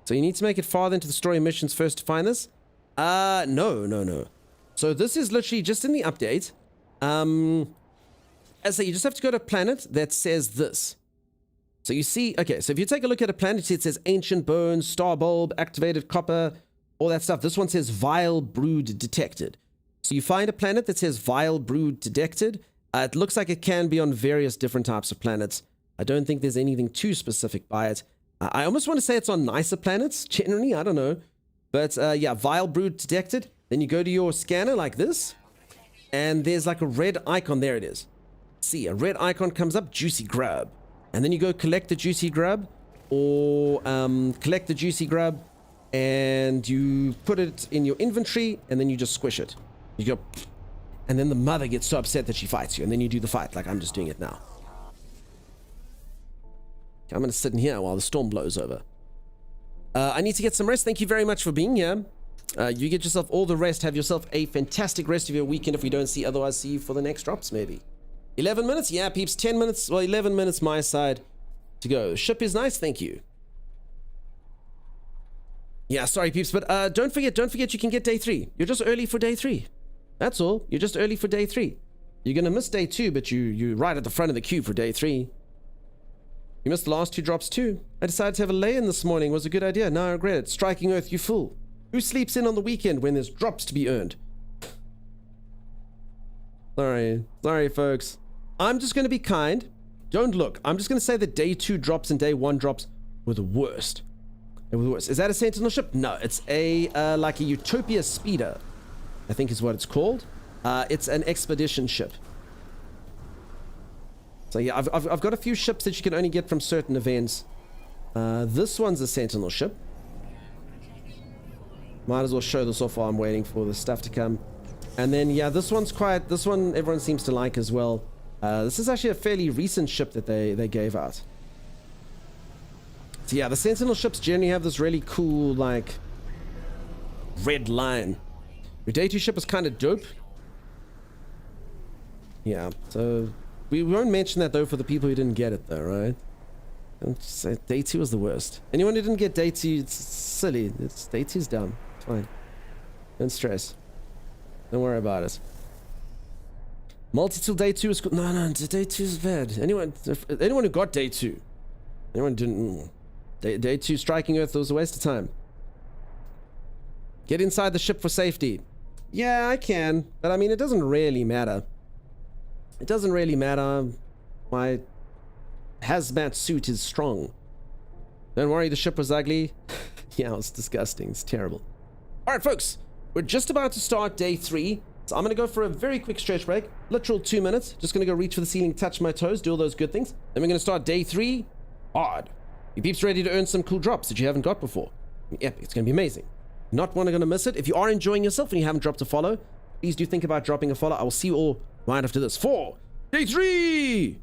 So you need to make it farther into the story missions first to find this? No. So this is literally just in the update. As I say, you just have to go to a planet that says this. So you see, okay, so if you take a look at a planet, it says Ancient Bones, Star Bulb, Activated Copper, all that stuff. This one says Vile Brood Detected. So you find a planet that says Vile Brood Detected. It looks like it can be on various different types of planets. I don't think there's anything too specific by it. I almost want to say it's on nicer planets, generally, I don't know. But yeah, Vile Brood Detected. Then you go to your scanner like this, and there's like a red icon. There it is. See, a red icon comes up, Juicy Grub. And then you go collect the Juicy Grub, or collect the Juicy Grub, and you put it in your inventory, and then you just squish it. You go, and then the mother gets so upset that she fights you, and then you do the fight, like I'm just doing it now. I'm going to sit in here while the storm blows over. I need to get some rest. Thank you very much for being here. You get yourself all the rest. Have yourself a fantastic rest of your weekend if we don't see. Otherwise, see you for the next drops, maybe. 11 minutes? Yeah, peeps. 10 minutes. Well, 11 minutes my side to go. Ship is nice. Thank you. Yeah, sorry, peeps. But don't forget you can get day 3. You're just early for day 3. That's all. You're just early for day 3. You're going to miss day 2, but you're right at the front of the queue for day 3. You missed the last 2 drops too. I decided to have a lay-in this morning. It was a good idea. Now I regret it. Striking Earth, you fool. Who sleeps in on the weekend when there's drops to be earned? Sorry, folks. I'm just going to be kind. Don't look. I'm just going to say that day 2 drops and day 1 drops were the worst. They were the worst. Is that a Sentinel ship? No, it's a like a Utopia Speeder, I think is what it's called. It's an expedition ship. So yeah, I've got a few ships that you can only get from certain events. This one's a Sentinel ship. Might as well show this off while I'm waiting for the stuff to come. And then yeah, this one everyone seems to like as well. This is actually a fairly recent ship that they gave out. So yeah, the Sentinel ships generally have this really cool like red line. Your day 2 ship is kind of dope. Yeah, so we won't mention that though for the people who didn't get it though, right? Don't just say day 2 was the worst. Anyone who didn't get day 2, it's silly. Day 2's dumb. It's fine. Don't stress. Don't worry about it. Multi-tool day 2 is good. No, day 2 is bad. Anyone who got day 2, anyone didn't. Day 2 Striking Earth was a waste of time. Get inside the ship for safety. Yeah, I can, but I mean it doesn't really matter. It doesn't really matter. My hazmat suit is strong. Don't worry, the ship was ugly. Yeah, it's disgusting. It's terrible. All right, folks. We're just about to start day 3. So I'm going to go for a very quick stretch break. Literal 2 minutes. Just going to go reach for the ceiling, touch my toes, do all those good things. Then we're going to start day 3 hard. You peeps ready to earn some cool drops that you haven't got before? Yep, it's going to be amazing. Not one are going to miss it. If you are enjoying yourself and you haven't dropped a follow, please do think about dropping a follow. I will see you all right after this. 4, day 3.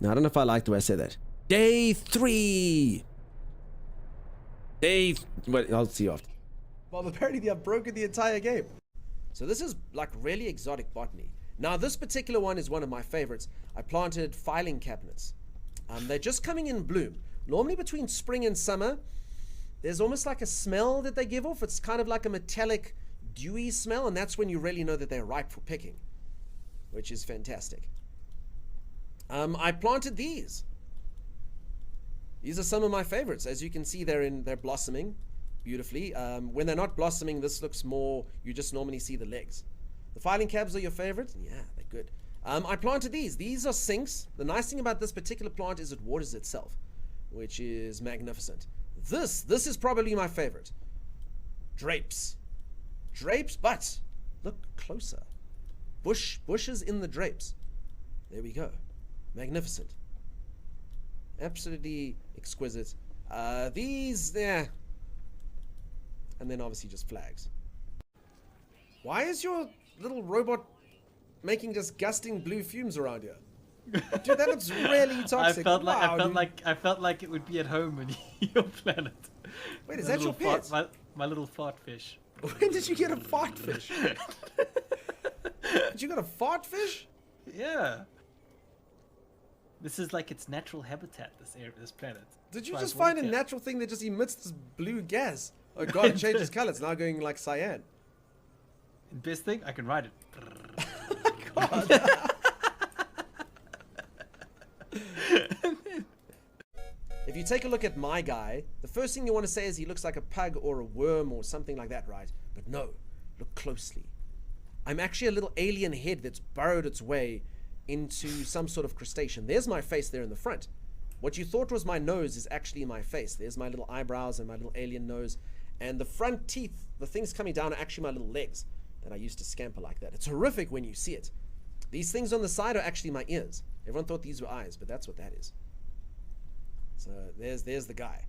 Now, I don't know if I like the way I say that. Day 3. Wait, I'll see you after. Well, apparently they have broken the entire game. So this is like really exotic botany. Now, this particular one is one of my favorites. I planted filing cabinets. They're just coming in bloom. Normally between spring and summer, there's almost like a smell that they give off. It's kind of like a metallic, dewy smell, and that's when you really know that they're ripe for picking, which is fantastic. I planted these. These are some of my favorites. As you can see, they're blossoming beautifully. When they're not blossoming, this looks more, you just normally see the legs. The filing cabs are your favorite? Yeah, they're good. I planted these. These are sinks. The nice thing about this particular plant is it waters itself, which is magnificent. This is probably my favorite. Drapes. Drapes, but look closer. Bushes in the drapes. There we go. Magnificent. Absolutely exquisite. These there. And then obviously just flags. Why is your little robot making disgusting blue fumes around here? Dude, that looks really toxic. I felt like it would be at home on your planet. Wait, is that your pet? My little fart fish. When did you get a fart fish? Did you get a fart fish? Yeah. This is like its natural habitat. This planet. Did you just find a natural thing that just emits this blue gas? Oh god, it changes color. It's now going like cyan. And best thing, I can ride it. If you take a look at my guy, the first thing you want to say is he looks like a pug or a worm or something like that, right? But no, look closely. I'm actually a little alien head that's burrowed its way into some sort of crustacean. There's my face there in the front. What you thought was my nose is actually my face. There's my little eyebrows and my little alien nose. And the front teeth, the things coming down, are actually my little legs that I used to scamper like that. It's horrific when you see it. These things on the side are actually my ears. Everyone thought these were eyes, but that's what that is. So there's the guy.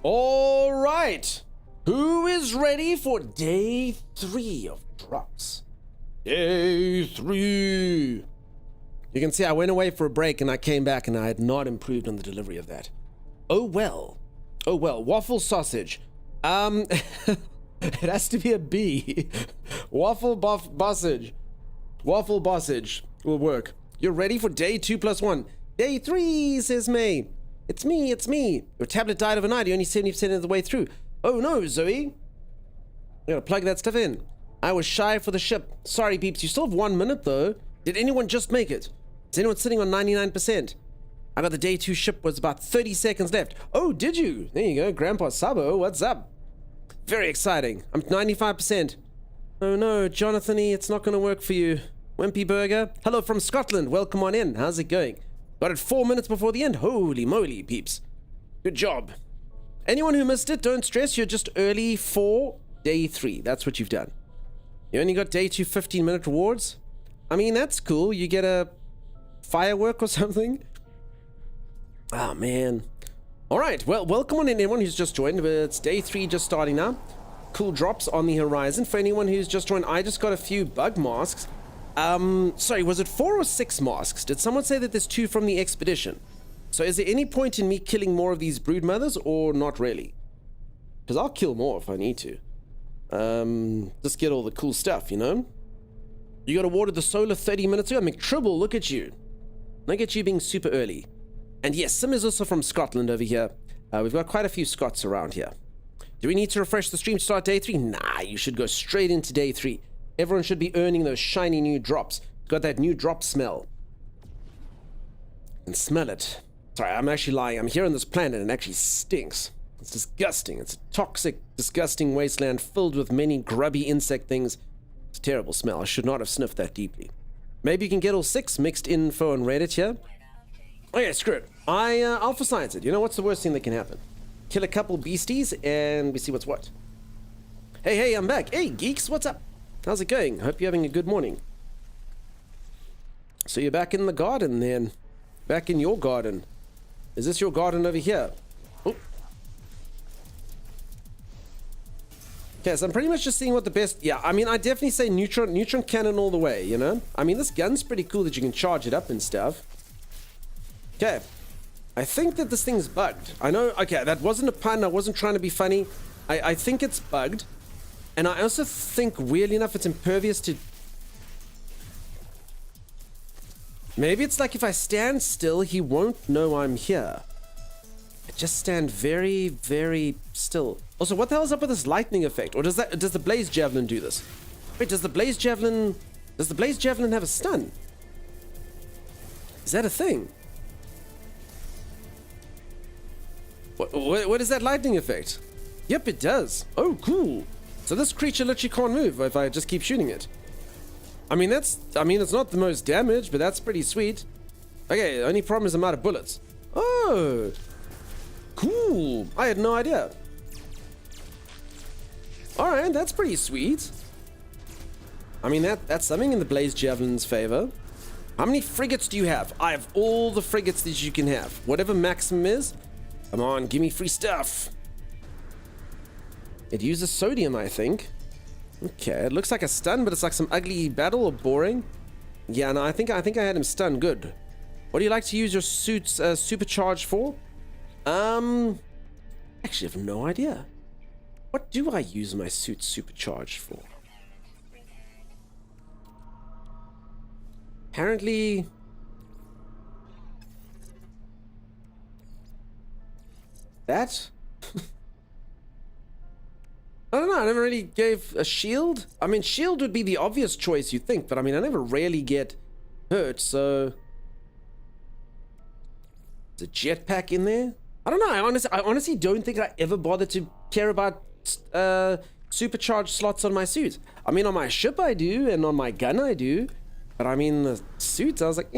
All right. Who is ready for day 3 of drops? Day 3. You can see I went away for a break and I came back and I had not improved on the delivery of that. Oh well. Oh well. Waffle sausage. It has to be a B. Waffle bossage. Waffle bossage will work. You're ready for day 2 plus 1. Day 3, says May. It's me, it's me. Your tablet died overnight. You're only 70% of the way through. Oh no, Zoe. You gotta plug that stuff in. I was shy for the ship. Sorry, peeps. You still have 1 minute, though. Did anyone just make it? Is anyone sitting on 99%? I got the day 2 ship was about 30 seconds left. Oh, did you? There you go. Grandpa Sabo, what's up? Very exciting. I'm 95%. Oh no, Jonathan-y, it's not gonna work for you. Wimpy Burger. Hello from Scotland. Welcome on in. How's it going? Got it 4 minutes before the end. Holy moly, peeps. Good job. Anyone who missed it, don't stress. You're just early for day 3. That's what you've done. You only got day 2 15-minute rewards. I mean, that's cool. You get a firework or something. Oh, man. All right. Well, welcome on in, anyone who's just joined. It's day 3 just starting now. Cool drops on the horizon. For anyone who's just joined, I just got a few bug masks. Sorry, was it 4 or 6 masks? Did someone say that there's 2 from the expedition? So is there any point in me killing more of these brood mothers or not really? Because I'll kill more if I need to. Just get all the cool stuff, you know? You got awarded the solar 30 minutes ago. McTribble, look at you. Look at you being super early. And yes, Sim is also from Scotland over here. We've got quite a few Scots around here. Do we need to refresh the stream to start day 3? Nah, you should go straight into day 3. Everyone should be earning those shiny new drops. Got that new drop smell. And smell it. Sorry, I'm actually lying. I'm here on this planet and it actually stinks. It's disgusting. It's a toxic, disgusting wasteland filled with many grubby insect things. It's a terrible smell. I should not have sniffed that deeply. Maybe you can get all 6 mixed info on Reddit here. Okay, screw it. Alpha Science it. You know what's the worst thing that can happen? Kill a couple beasties and we see what's what. Hey, I'm back. Hey, geeks, what's up? How's it going? Hope you're having a good morning. So you're back in the garden then. Back in your garden. Is this your garden over here? Oh. Okay, so I'm pretty much just seeing what the best... Yeah, I mean, I definitely say neutron cannon all the way, you know? I mean, this gun's pretty cool that you can charge it up and stuff. Okay. I think that this thing's bugged. I know... Okay, that wasn't a pun. I wasn't trying to be funny. I think it's bugged. And I also think, weirdly enough, it's impervious to... Maybe it's like if I stand still, he won't know I'm here. I just stand very, very still. Also, what the hell is up with this lightning effect? Or does the Blaze Javelin do this? Wait, does the Blaze Javelin have a stun? Is that a thing? What is that lightning effect? Yep, it does. Oh, cool. So this creature literally can't move if I just keep shooting it. I mean, it's not the most damage, but that's pretty sweet. Okay, the only problem is I'm out of bullets. Oh, cool. I had no idea. All right, that's pretty sweet. I mean, that's something in the Blaze Javelin's favor. How many frigates do you have? I have all the frigates that you can have. Whatever maximum is. Come on, give me free stuff. It uses sodium, I think. Okay, it looks like a stun, but it's like some ugly battle or boring. Yeah, no, I think I had him stunned. Good. What do you like to use your suits supercharged for? Actually, I have no idea. What do I use my suit supercharged for? Apparently... that? I don't know, I never really gave a shield. I mean, shield would be the obvious choice, you think, but I mean, I never really get hurt, so... Is a jetpack in there? I don't know, I honestly don't think I ever bothered to care about supercharged slots on my suit. I mean, on my ship I do, and on my gun I do, but I mean, the suits, I was like,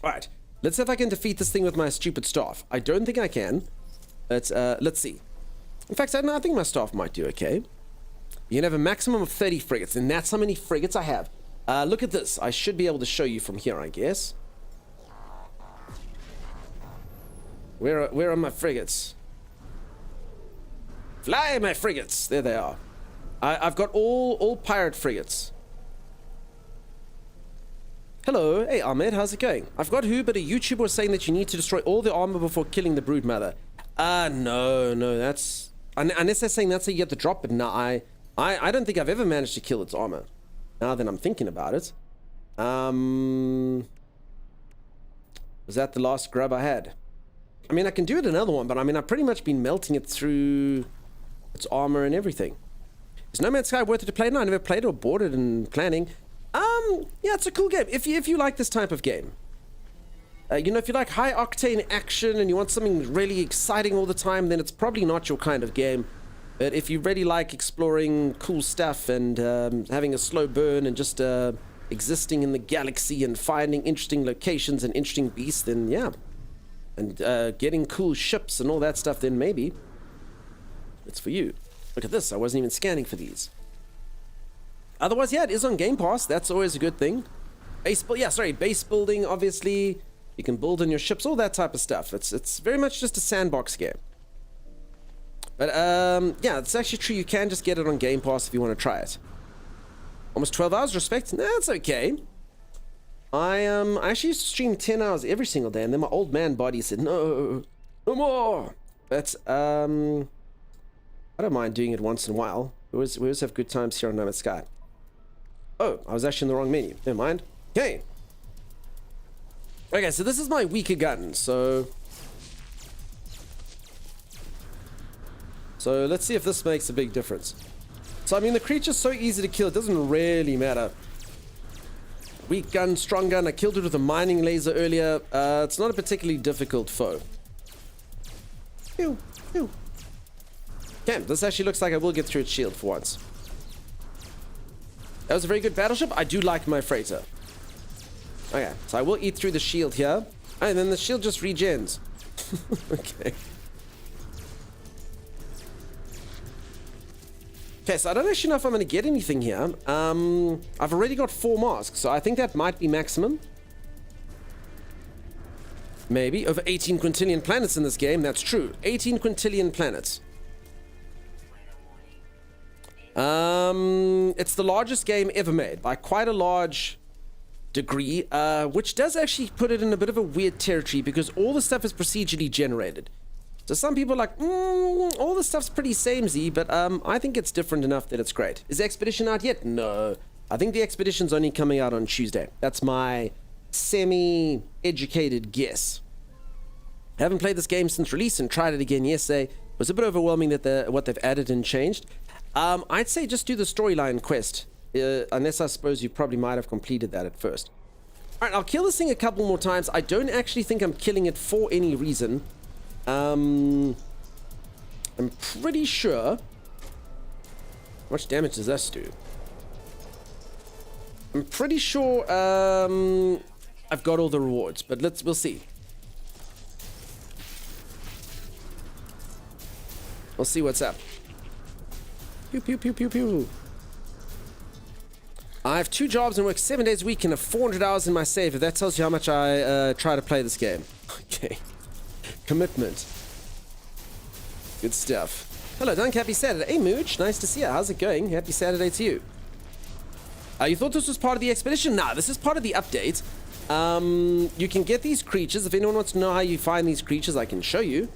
Alright, let's see if I can defeat this thing with my stupid staff. I don't think I can, but let's see. In fact, I think my staff might do okay. You can have a maximum of 30 frigates, and that's how many frigates I have. Look at this. I should be able to show you from here, I guess. Where are my frigates? Fly, my frigates! There they are. I've got all pirate frigates. Hello, hey Ahmed, how's it going? I've got who, but a YouTuber was saying that you need to destroy all the armor before killing the Broodmother. No, that's... Unless they're saying that's how you get the drop, but no, I don't think I've ever managed to kill its armor. Now that I'm thinking about it. Was that the last grub I had? I mean, I can do it another one, but I mean, I've pretty much been melting it through its armor and everything. Is No Man's Sky worth it to play? No, I never played or bought it and planning. Yeah, it's a cool game. If you like this type of game. You know, if you like high octane action and you want something really exciting all the time, then it's probably not your kind of game. But if you really like exploring cool stuff and having a slow burn and just existing in the galaxy and finding interesting locations and interesting beasts, then yeah. And getting cool ships and all that stuff, then maybe it's for you. Look at this, I wasn't even scanning for these. Otherwise, yeah, it is on Game Pass. That's always a good thing. Base building, obviously. You can build on your ships, all that type of stuff. It's very much just a sandbox game. But yeah, it's actually true. You can just get it on Game Pass if you want to try it. Almost 12 hours, respect? Nah, that's okay. I actually used to stream 10 hours every single day, and then my old man body said, no more. But I don't mind doing it once in a while. We always have good times here on No Man's Sky. Oh, I was actually in the wrong menu. Never mind. Okay. Okay, so this is my weaker gun, so let's see if this makes a big difference. So, I mean, the creature's so easy to kill, it doesn't really matter. Weak gun, strong gun, I killed it with a mining laser earlier. It's not a particularly difficult foe. Pew, pew. Okay, this actually looks like I will get through its shield for once. That was a very good battleship. I do like my freighter. Okay, so I will eat through the shield here. And then the shield just regens. Okay. Okay, so I don't actually know if I'm going to get anything here. I've already got 4 masks, so I think that might be maximum. Maybe. Over 18 quintillion planets in this game. That's true. 18 quintillion planets. It's the largest game ever made by quite a large degree, which does actually put it in a bit of a weird territory because all the stuff is procedurally generated. So some people are like, all the stuff's pretty samey, but I think it's different enough that it's great. Is the Expedition out yet? No. I think the Expedition's only coming out on Tuesday. That's my semi-educated guess. I haven't played this game since release and tried it again yesterday. It was a bit overwhelming that what they've added and changed. I'd say just do the storyline quest, unless I suppose you probably might have completed that at first. Alright, I'll kill this thing a couple more times. I don't actually think I'm killing it for any reason. I'm pretty sure... How much damage does this do? I'm pretty sure I've got all the rewards, but we'll see. We'll see what's up. Pew, pew, pew, pew, pew. I have 2 jobs and work 7 days a week and have 400 hours in my save. If that tells you how much I try to play this game. Okay. Commitment. Good stuff. Hello, Dunk. Happy Saturday. Hey, Mooch. Nice to see you. How's it going? Happy Saturday to you. You thought this was part of the expedition? Nah, this is part of the update. You can get these creatures. If anyone wants to know how you find these creatures, I can show you.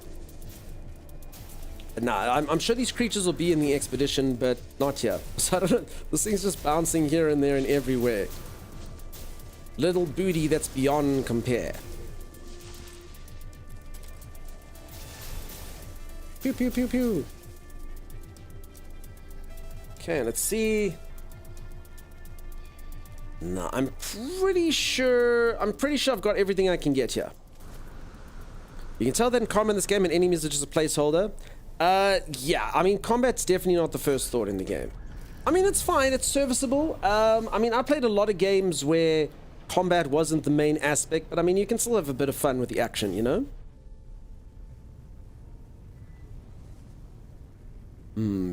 Nah, I'm sure these creatures will be in the expedition, but not here. So I don't know. This thing's just bouncing here and there and everywhere. Little booty that's beyond compare. Pew, pew, pew, pew. Okay, let's see. No, I'm pretty sure I've got everything I can get here. You can tell that in combat in this game and enemies are just a placeholder. Yeah, I mean, combat's definitely not the first thought in the game. I mean, it's fine, it's serviceable. I mean, I played a lot of games where combat wasn't the main aspect, but I mean, you can still have a bit of fun with the action, you know?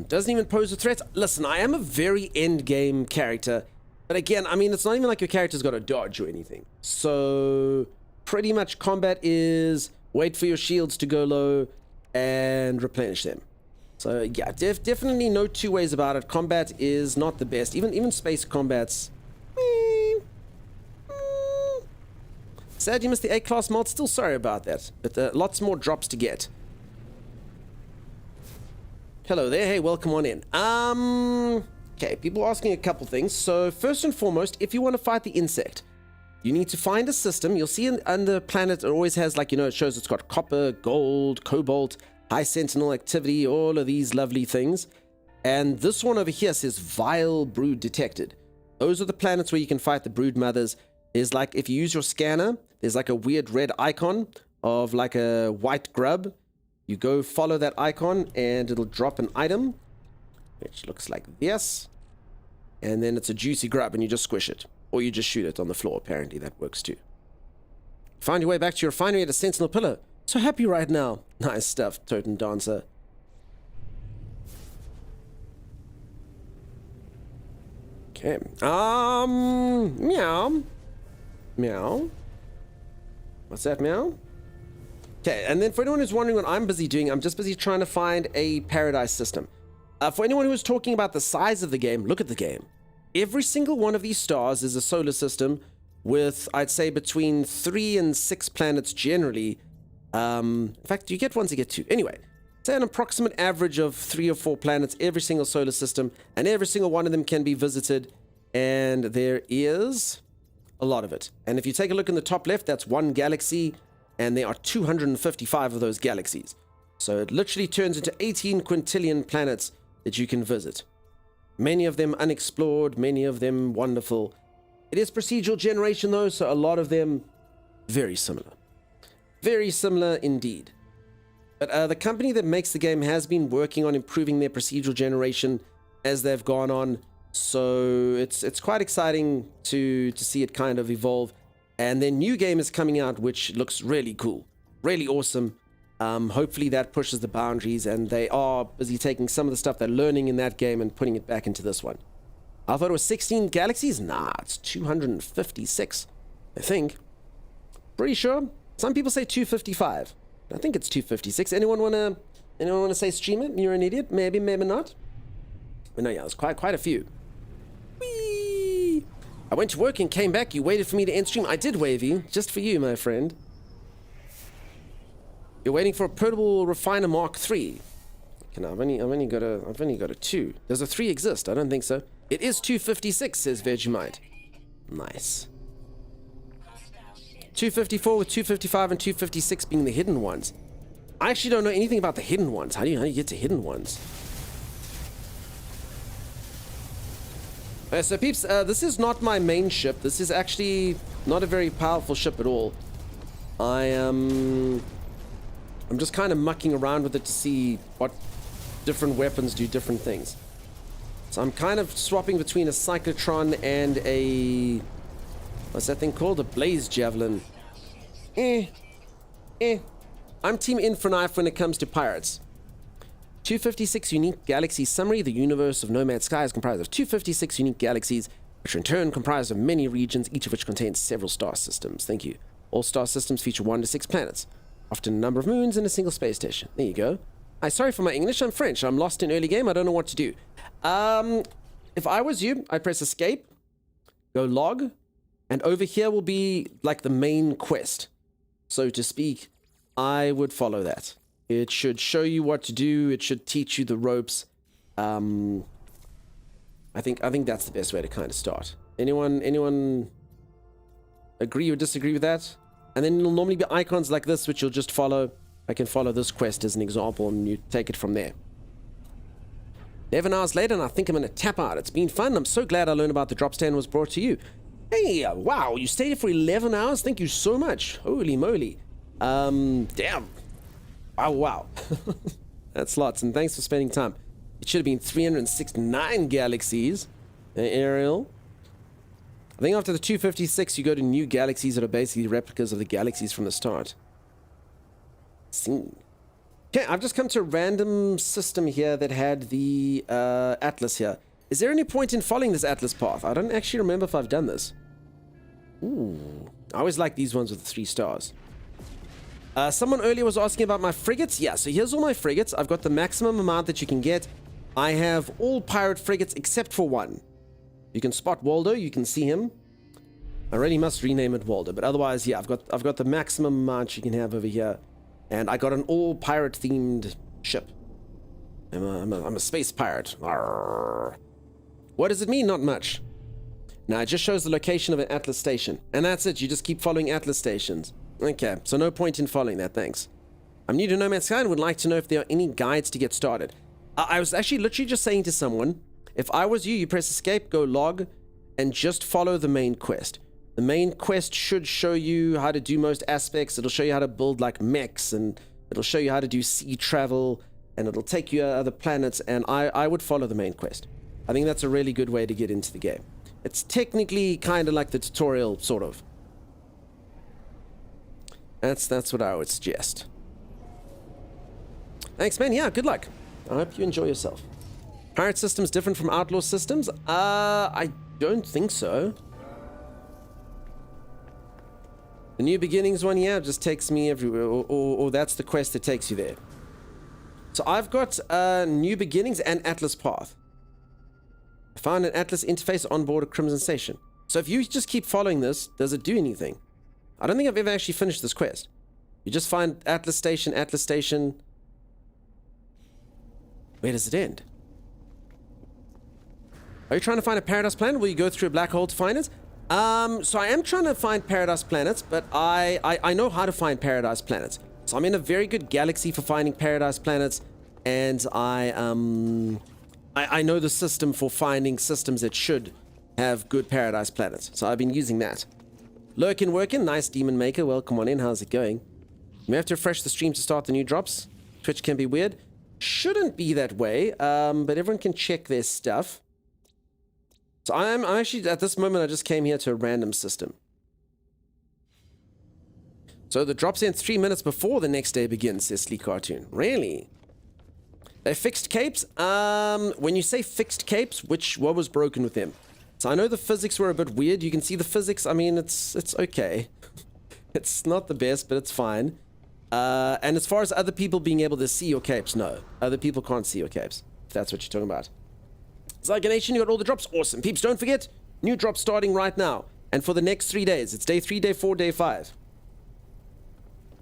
Doesn't even pose a threat. Listen, I am a very end-game character, but again, I mean, it's not even like your character's got to dodge or anything. So, pretty much combat is wait for your shields to go low, and replenish them. So yeah, definitely no two ways about it. Combat is not the best. Even space combat's... Sad you missed the A-class mod. Still sorry about that. But lots more drops to get. Hello there. Hey, welcome on in. Okay, people are asking a couple things. So first and foremost, if you want to fight the insect, you need to find a system. You'll see on the planet, it always has, like, it shows it's got copper, gold, cobalt, high sentinel activity, all of these lovely things. And this one over here says vile brood detected. Those are the planets where you can fight the brood mothers. There's like, if you use your scanner, there's like a weird red icon of like a white grub. You go follow that icon and it'll drop an item, which looks like this. And then it's a juicy grub and you just squish it. Or you just shoot it on the floor. Apparently that works too. Find your way back to your refinery at a sentinel pillar. So happy right now. Nice stuff, Totem Dancer. Okay. Meow. Meow. What's that, meow? Okay, and then for anyone who's wondering what I'm busy doing, I'm just busy trying to find a paradise system. For anyone who was talking about the size of the game, look at the game. Every single one of these stars is a solar system with, I'd say, between 3 and 6 planets generally. In fact, you get ones, you get 2. Anyway, say an approximate average of 3 or 4 planets, every single solar system, and every single one of them can be visited, and there is a lot of it. And if you take a look in the top left, that's one galaxy, and there are 255 of those galaxies. So it literally turns into 18 quintillion planets that you can visit. Many of them unexplored, many of them wonderful. It is procedural generation though, so a lot of them very similar. Very similar indeed. But the company that makes the game has been working on improving their procedural generation as they've gone on. So it's quite exciting to see it kind of evolve. And their new game is coming out, which looks really cool, really awesome. Hopefully that pushes the boundaries, and they are busy taking some of the stuff they're learning in that game and putting it back into this one. I thought it was 16 galaxies. Nah, it's 256, I think. Pretty sure. Some people say 255. I think it's 256. Anyone wanna say stream it? You're an idiot. Maybe, maybe not. But no, yeah, there's quite a few. Whee! I went to work and came back. You waited for me to end stream. I did, Wavy, just for you, my friend. You're waiting for a portable refiner Mark III. Okay, no, I've only got a 2. Does a 3 exist? I don't think so. It is 256, says Vegemite. Nice. 254 with 255 and 256 being the hidden ones. I actually don't know anything about the hidden ones. How do you get to hidden ones? So peeps, this is not my main ship. This is actually not a very powerful ship at all. I'm just kind of mucking around with it to see what different weapons do different things. So I'm kind of swapping between a cyclotron and a... what's that thing called? A blaze javelin. I'm Team Inferknife when it comes to pirates. 256 unique galaxy summary. The universe of Nomad Sky is comprised of 256 unique galaxies, which are in turn comprised of many regions, each of which contains several star systems. Thank you. All star systems feature 1 to 6 planets, often a number of moons and a single space station. There you go. Sorry for my English. I'm French. I'm lost in early game. I don't know what to do. If I was you, I'd press escape, go log, and over here will be like the main quest, so to speak. I would follow that. It should show you what to do. It should teach you the ropes. I think that's the best way to kind of start. Anyone agree or disagree with that? And then it'll normally be icons like this, which you'll just follow. I can follow this quest as an example, and you take it from there. 11 hours later, and I think I'm going to tap out. It's been fun. I'm so glad I learned about the drop stand was brought to you. Hey, wow, you stayed here for 11 hours? Thank you so much. Holy moly. Damn. Oh, wow. That's lots, and thanks for spending time. It should have been 369 galaxies. Ariel. I think after the 256, you go to new galaxies that are basically replicas of the galaxies from the start. Okay, I've just come to a random system here that had the Atlas here. Is there any point in following this Atlas path? I don't actually remember if I've done this. Ooh. I always like these ones with the 3 stars. Someone earlier was asking about my frigates. Yeah, so here's all my frigates. I've got the maximum amount that you can get. I have all pirate frigates except for one. You can spot Waldo. You can see him. I really must rename it Waldo, but otherwise, yeah, I've got the maximum amount you can have over here, and I got an all pirate themed ship. I'm a space pirate. Arrgh. What does it mean? Not much. Now, it just shows the location of an Atlas station. And that's it. You just keep following Atlas stations. Okay, so no point in following that, thanks. I'm new to No Man's Sky and would like to know if there are any guides to get started. I was actually literally just saying to someone, if I was you, you press escape, go log, and just follow the main quest. The main quest should show you how to do most aspects. It'll show you how to build like mechs, and it'll show you how to do sea travel, and it'll take you to other planets, and I would follow the main quest. I think that's a really good way to get into the game. It's technically kind of like the tutorial, sort of. That's what I would suggest. Thanks, man. Yeah, good luck. I hope you enjoy yourself. Pirate systems different from outlaw systems? I don't think so. The New Beginnings one, yeah, just takes me everywhere, or that's the quest that takes you there. So I've got New Beginnings and Atlas Path. I found an Atlas interface on board a Crimson Station. So if you just keep following this, does it do anything? I don't think I've ever actually finished this quest. You just find Atlas Station, Atlas Station. Where does it end? Are you trying to find a Paradise Planet? Will you go through a black hole to find it? So I am trying to find Paradise Planets, but I know how to find Paradise Planets. So I'm in a very good galaxy for finding Paradise Planets, and I know the system for finding systems that should have good Paradise Planets. So I've been using that. Lurkin Workin, nice Demon Maker, welcome on in, how's it going? You may have to refresh the stream to start the new drops. Twitch can be weird. Shouldn't be that way, but everyone can check their stuff. So I'm actually, at this moment, I just came here to a random system. So the drops end 3 minutes before the next day begins, says Sleek Cartoon. Really? They fixed capes? When you say fixed capes, what was broken with them? So I know the physics were a bit weird. You can see the physics. I mean, it's okay. It's not the best, but it's fine. And as far as other people being able to see your capes, no. Other people can't see your capes, if that's what you're talking about. Zyga Nation, you got all the drops. Awesome. Peeps, don't forget, new drops starting right now. And for the next 3 days. It's day 3, day 4, day 5.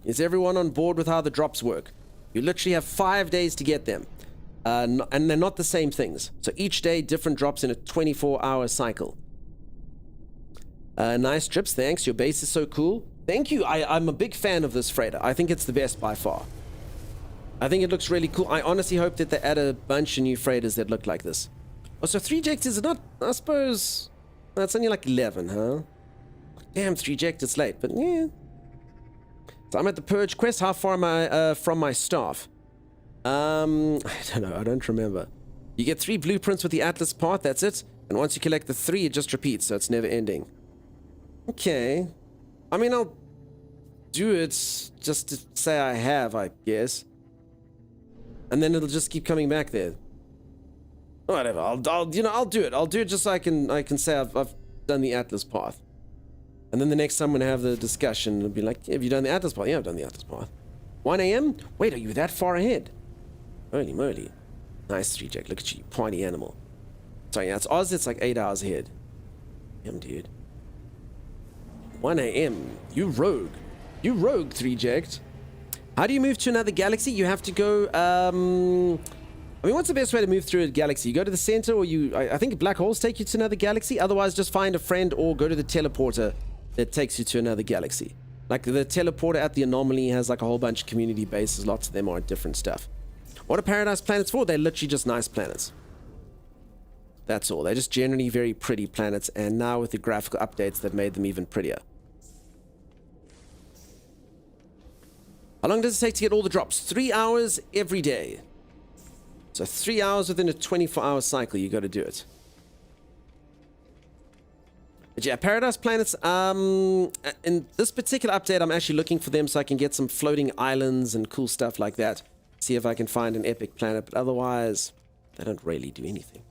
Is everyone on board with how the drops work? You literally have 5 days to get them. And they're not the same things. So each day, different drops in a 24-hour cycle. Nice trips, thanks. Your base is so cool. Thank you. I'm a big fan of this freighter. I think it's the best by far. I think it looks really cool. I honestly hope that they add a bunch of new freighters that look like this. Oh, so 3 ject is not, I suppose, that's only like 11, huh? Damn, 3 ject, it's late, but yeah. So I'm at the Purge quest. How far am I from my staff? I don't know, I don't remember. You get 3 blueprints with the Atlas Path, that's it. And once you collect the 3, it just repeats, so it's never ending. Okay. I mean, I'll do it just to say I have, I guess. And then it'll just keep coming back there. Whatever, I'll do it. I'll do it just so I can say I've done the Atlas Path. And then the next time when I have the discussion, it'll be like, have you done the Atlas Path? Yeah, I've done the Atlas Path. 1 a.m.? Wait, are you that far ahead? Holy moly. Nice 3 Jack, look at you, party animal. Sorry, yeah, it's Oz, it's like 8 hours ahead. Damn, dude. 1 a.m. You rogue. You rogue, 3 Jacked. How do you move to another galaxy? You have to go, I mean, what's the best way to move through a galaxy? You go to the center, or I think black holes take you to another galaxy. Otherwise, just find a friend or go to the teleporter that takes you to another galaxy. Like the teleporter at the Anomaly has like a whole bunch of community bases. Lots of them are different stuff. What are Paradise planets for? They're literally just nice planets. That's all. They're just generally very pretty planets. And now with the graphical updates, they've made them even prettier. How long does it take to get all the drops? 3 hours every day. So 3 hours within a 24-hour cycle, you got to do it. But yeah, Paradise Planets, in this particular update, I'm actually looking for them so I can get some floating islands and cool stuff like that. See if I can find an epic planet, but otherwise, they don't really do anything.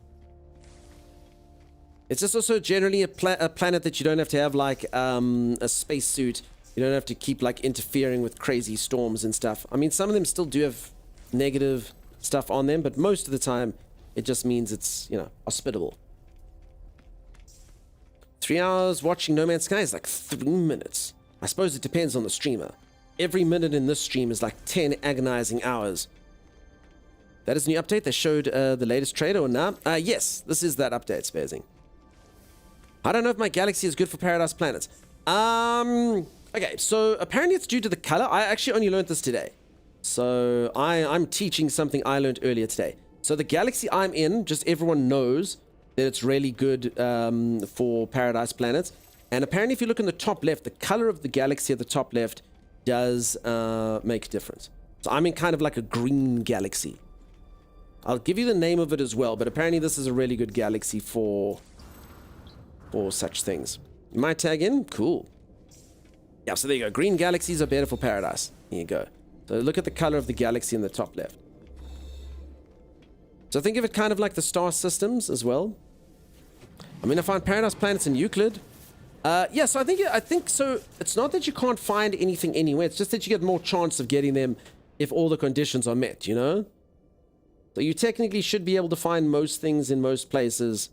It's just also generally a planet that you don't have to have like a spacesuit You don't have to keep like interfering with crazy storms and stuff. I mean, some of them still do have negative stuff on them, but most of the time it just means it's, you know, hospitable. 3 hours watching No Man's Sky is like 3 minutes. I suppose it depends on the streamer. Every minute in this stream is like 10 agonizing hours. That is a new update. They showed the latest trailer or not? Yes, this is that update, Spazing. I don't know if my galaxy is good for Paradise Planets. Okay, so apparently it's due to the color. I actually only learned this today. So I'm teaching something I learned earlier today. So the galaxy I'm in, just everyone knows that it's really good for Paradise Planets. And apparently if you look in the top left, the color of the galaxy at the top left does make a difference. So I'm in kind of like a green galaxy. I'll give you the name of it as well, but apparently this is a really good galaxy for such things. You might tag in? Cool. Yeah, so there you go. Green galaxies are better for Paradise. Here you go. So look at the color of the galaxy in the top left. So think of it kind of like the star systems as well. I mean, I find Paradise Planets in Euclid. Yeah, so I think so. It's not that you can't find anything anywhere. It's just that you get more chance of getting them if all the conditions are met, you know? So you technically should be able to find most things in most places.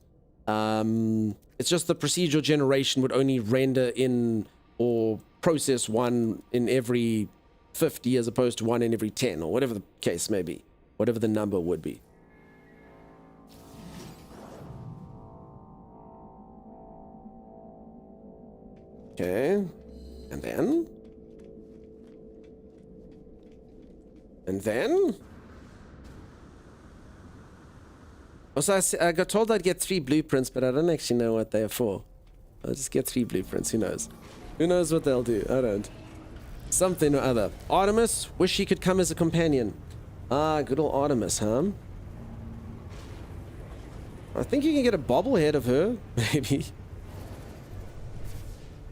It's just the procedural generation would only render in or process one in every 50 as opposed to one in every 10 or whatever the case may be. Whatever the number would be. Okay. And then? Also, I got told I'd get 3 blueprints, but I don't actually know what they're for. I'll just get 3 blueprints, who knows? Who knows what they'll do? I don't. Something or other. Artemis, wish he could come as a companion. Ah, good old Artemis, huh? I think you can get a bobblehead of her, maybe.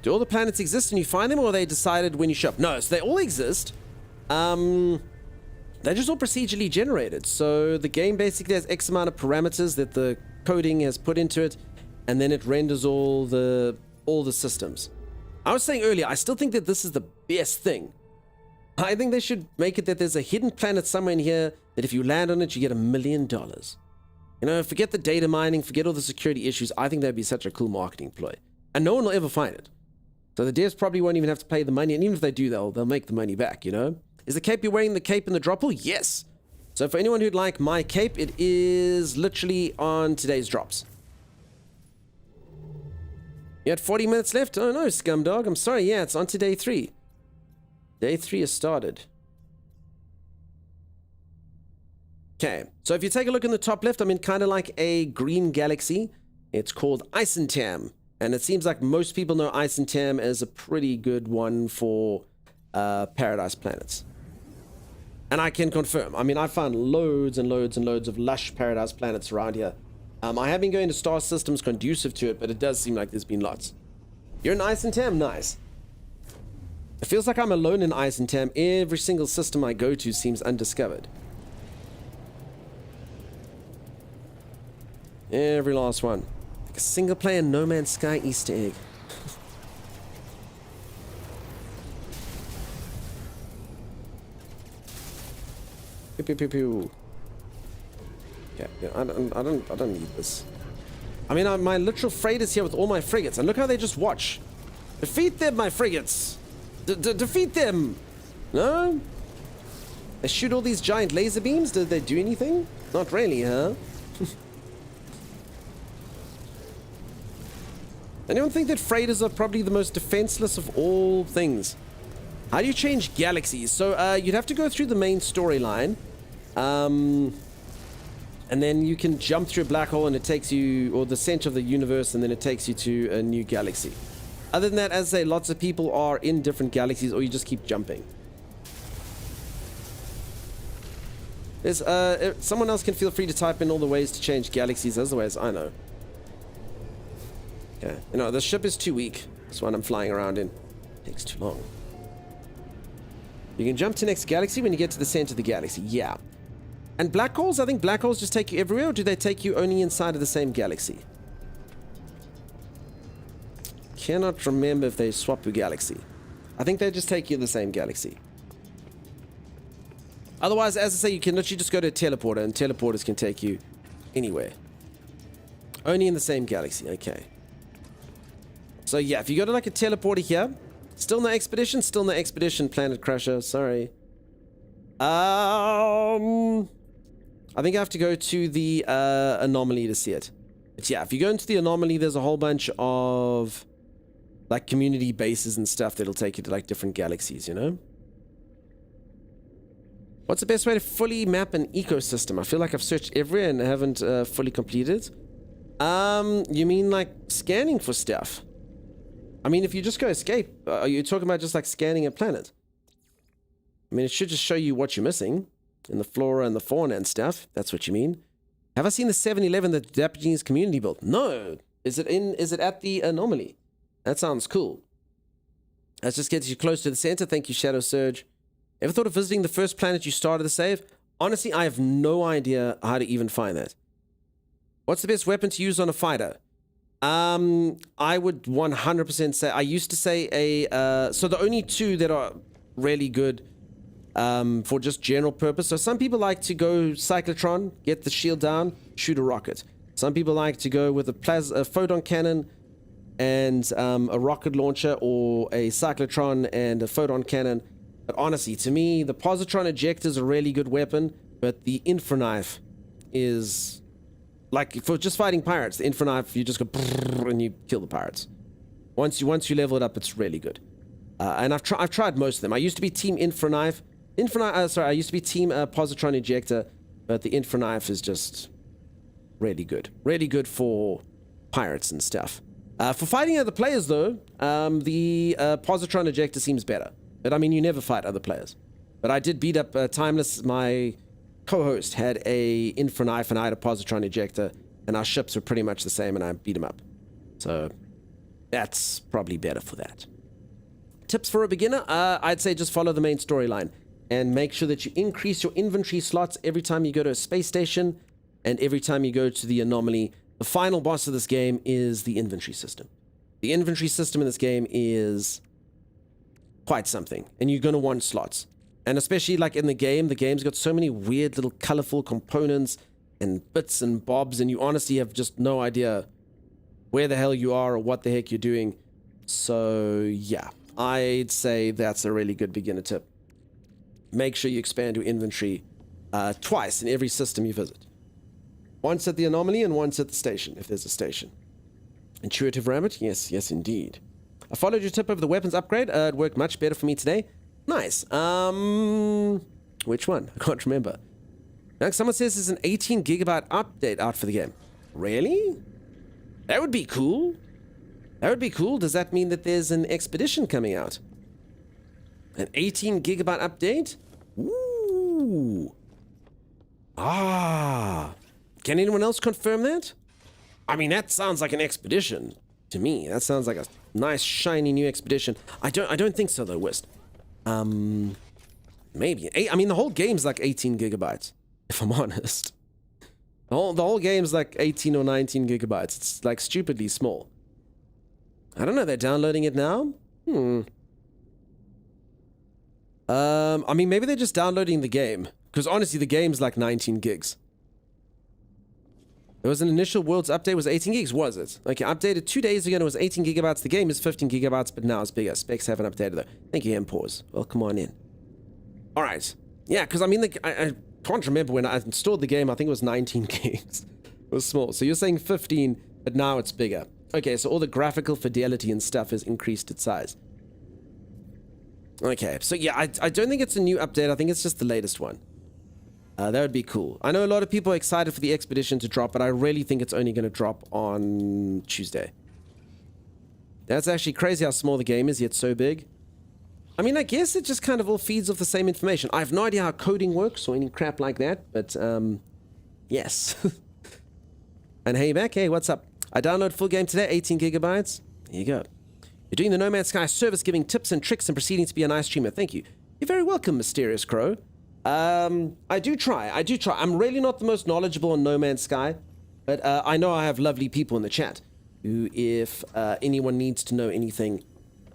Do all the planets exist and you find them, or are they decided when you show up? No, so they all exist. They're just all procedurally generated. So the game basically has X amount of parameters that the coding has put into it, and then it renders all the systems. I was saying earlier, I still think that this is the best thing. I think they should make it that there's a hidden planet somewhere in here that if you land on it, you get $1 million. You know, forget the data mining, forget all the security issues. I think that'd be such a cool marketing ploy. And no one will ever find it. So the devs probably won't even have to pay the money, and even if they do, they'll make the money back, you know? Is the cape you're wearing the cape in the drop pool? Yes. So for anyone who'd like my cape, it is literally on today's drops. You had 40 minutes left? Oh no, Scumdog. I'm sorry. Yeah, it's on to day 3. Day 3 has started. Okay, so if you take a look in the top left, I'm in kind of like a green galaxy. It's called Isentam. And it seems like most people know Isentam as a pretty good one for Paradise Planets. And I can confirm. I mean, I found loads and loads and loads of lush Paradise Planets around here. I have been going to star systems conducive to it, but it does seem like there's been lots. You're in Isentam? Nice. It feels like I'm alone in Isentam. Every single system I go to seems undiscovered. Every last one. Like a single player No Man's Sky Easter egg. Pew, pew, pew, pew. Yeah, I don't need this. I mean, my literal freight is here with all my frigates, and look how they just watch. Defeat them, my frigates. Defeat them. No? They shoot all these giant laser beams. Did they do anything? Not really, huh? Anyone think that freighters are probably the most defenseless of all things? How do you change galaxies? So you'd have to go through the main storyline. And then you can jump through a black hole and it takes you, or the center of the universe, and then it takes you to a new galaxy. Other than that, as I say, lots of people are in different galaxies, or you just keep jumping. There's, someone else can feel free to type in all the ways to change galaxies, otherwise I know. Okay, you know, the ship is too weak. This one I'm flying around in. It takes too long. You can jump to next galaxy when you get to the center of the galaxy. Yeah. And black holes, I think black holes just take you everywhere, or do they take you only inside of the same galaxy? Cannot remember if they swap your galaxy. I think they just take you in the same galaxy. Otherwise, as I say, you can literally just go to a teleporter, and teleporters can take you anywhere. Only in the same galaxy, okay. So yeah, if you go to like a teleporter here, still no expedition, Planet Crusher, sorry. I think I have to go to the anomaly to see it. But yeah, if you go into the anomaly, there's a whole bunch of like community bases and stuff that'll take you to like different galaxies, you know? What's the best way to fully map an ecosystem? I feel like I've searched everywhere and haven't fully completed. You mean like scanning for stuff? I mean, if you just go escape, are you talking about just like scanning a planet? I mean, it should just show you what you're missing in the flora and the fauna and stuff. That's what you mean. Have I seen the 7-Eleven that the Japanese community built? No. Is it at the anomaly? That sounds cool. That just gets you close to the center. Thank you, Shadow Surge. Ever thought of visiting the first planet you started the save? Honestly, I have no idea how to even find that. What's the best weapon to use on a fighter? I would 100% say, I used to say so the only two that are really good for just general purpose. So some people like to go cyclotron, get the shield down, shoot a rocket. Some people like to go with a photon cannon and a rocket launcher, or a cyclotron and a photon cannon. But honestly, to me, the positron ejector is a really good weapon, but the infraknife is like for just fighting pirates. The infraknife, you just go and you kill the pirates. Once you level it up, it's really good. And I've tried most of them. I used to be team infraknife. I used to be team positron ejector, but the infraknife is just really good. Really good for pirates and stuff. For fighting other players, though, the positron ejector seems better. But I mean, you never fight other players. But I did beat up Timeless. My co-host had a infraknife and I had a positron ejector, and our ships were pretty much the same, and I beat him up. So that's probably better for that. Tips for a beginner? I'd say just follow the main storyline and make sure that you increase your inventory slots every time you go to a space station and every time you go to the anomaly. The final boss of this game is the inventory system. The inventory system in this game is quite something, and you're going to want slots. And especially like in the game's got so many weird little colorful components and bits and bobs, and you honestly have just no idea where the hell you are or what the heck you're doing. So yeah, I'd say that's a really good beginner tip. Make sure you expand your inventory twice in every system you visit. Once at the anomaly and once at the station, if there's a station. Intuitive Rabbit? Yes, indeed. I followed your tip over the weapons upgrade. It worked much better for me today. Nice. Which one? I can't remember. Now, someone says there's an 18 gigabyte update out for the game. Really? That would be cool. That would be cool. Does that mean that there's an expedition coming out? An 18 gigabyte update? Ooh. Ah. Can anyone else confirm that? I mean, that sounds like an expedition to me. That sounds like a nice, shiny new expedition. I don't think so, though, Wist. Maybe. I mean, the whole game's like 18 gigabytes, if I'm honest. The whole game's like 18 or 19 gigabytes. It's like stupidly small. I don't know. They're downloading it now? I mean, maybe they're just downloading the game. Because honestly, the game's like 19 gigs. There was an initial Worlds update, was 18 gigs, was it? Okay, updated 2 days ago and it was 18 gigabytes. The game is 15 gigabytes, but now it's bigger. Specs haven't updated though. Thank you, Pause. Well, come on in. Alright. Yeah, because I mean, I can't remember when I installed the game. I think it was 19 gigs. It was small. So you're saying 15, but now it's bigger. Okay, so all the graphical fidelity and stuff has increased its size. Okay, so yeah, I don't think it's a new update. I think it's just the latest one. That would be cool. I know a lot of people are excited for the expedition to drop, but I really think it's only going to drop on Tuesday. That's actually crazy how small the game is, yet so big. I mean, I guess it just kind of all feeds off the same information. I have no idea how coding works or any crap like that, but yes. And hey, back. Hey, what's up? I downloaded full game today, 18 gigabytes. There you go. You're doing the No Man's Sky service, giving tips and tricks and proceeding to be a nice streamer. Thank you. You're very welcome, Mysterious Crow. I do try. I'm really not the most knowledgeable on No Man's Sky, but I know I have lovely people in the chat who, if anyone needs to know anything,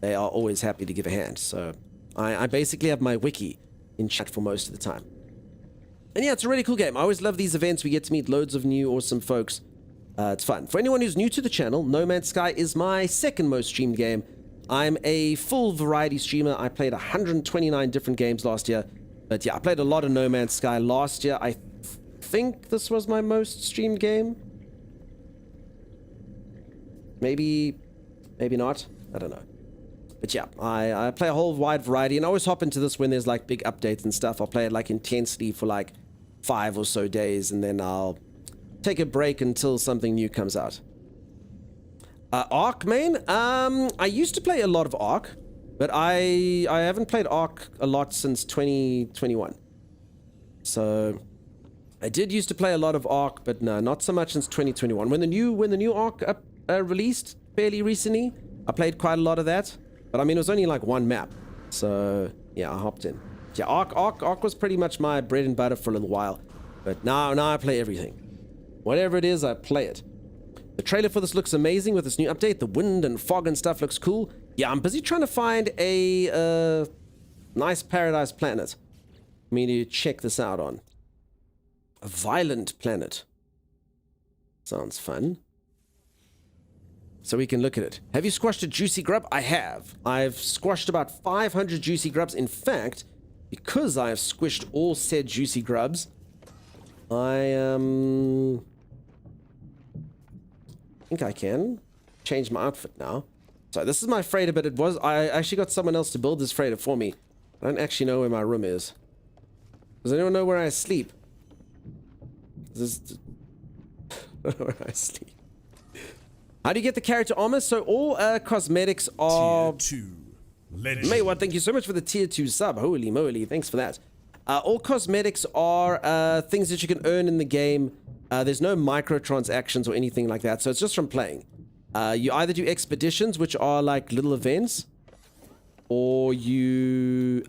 they are always happy to give a hand. So I basically have my wiki in chat for most of the time. And yeah, it's a really cool game. I always love these events. We get to meet loads of new awesome folks. It's fun. For anyone who's new to the channel, No Man's Sky is my second most streamed game. I'm a full variety streamer. I played 129 different games last year. But yeah, I played a lot of No Man's Sky last year. I think this was my most streamed game. Maybe not. I don't know. But yeah, I play a whole wide variety, and I always hop into this when there's like big updates and stuff. I'll play it like intensely for like 5 or so days, and then I'll take a break until something new comes out. Ark main? I used to play a lot of Ark, but I haven't played Ark a lot since 2021. So I did used to play a lot of Ark, but no, not so much since 2021. When the new Ark released fairly recently, I played quite a lot of that. But I mean, it was only like one map. So yeah, I hopped in. Yeah, Ark was pretty much my bread and butter for a little while. But now I play everything. Whatever it is, I play it. The trailer for this looks amazing with this new update. The wind and fog and stuff looks cool. Yeah, I'm busy trying to find a nice paradise planet for me to check this out on. A violent planet. Sounds fun. So we can look at it. Have you squashed a juicy grub? I have. I've squashed about 500 juicy grubs. In fact, because I have squished all said juicy grubs, I think I can change my outfit now. So this is my freighter, but I actually got someone else to build this freighter for me. I don't actually know where my room is. Does anyone know where I sleep? Where I sleep. How do you get the character armor? So all cosmetics are... Tier 2. Maywa, thank you so much for the tier 2 sub. Holy moly, thanks for that. All cosmetics are things that you can earn in the game. There's no microtransactions or anything like that, so it's just from playing. You either do expeditions, which are like little events, or you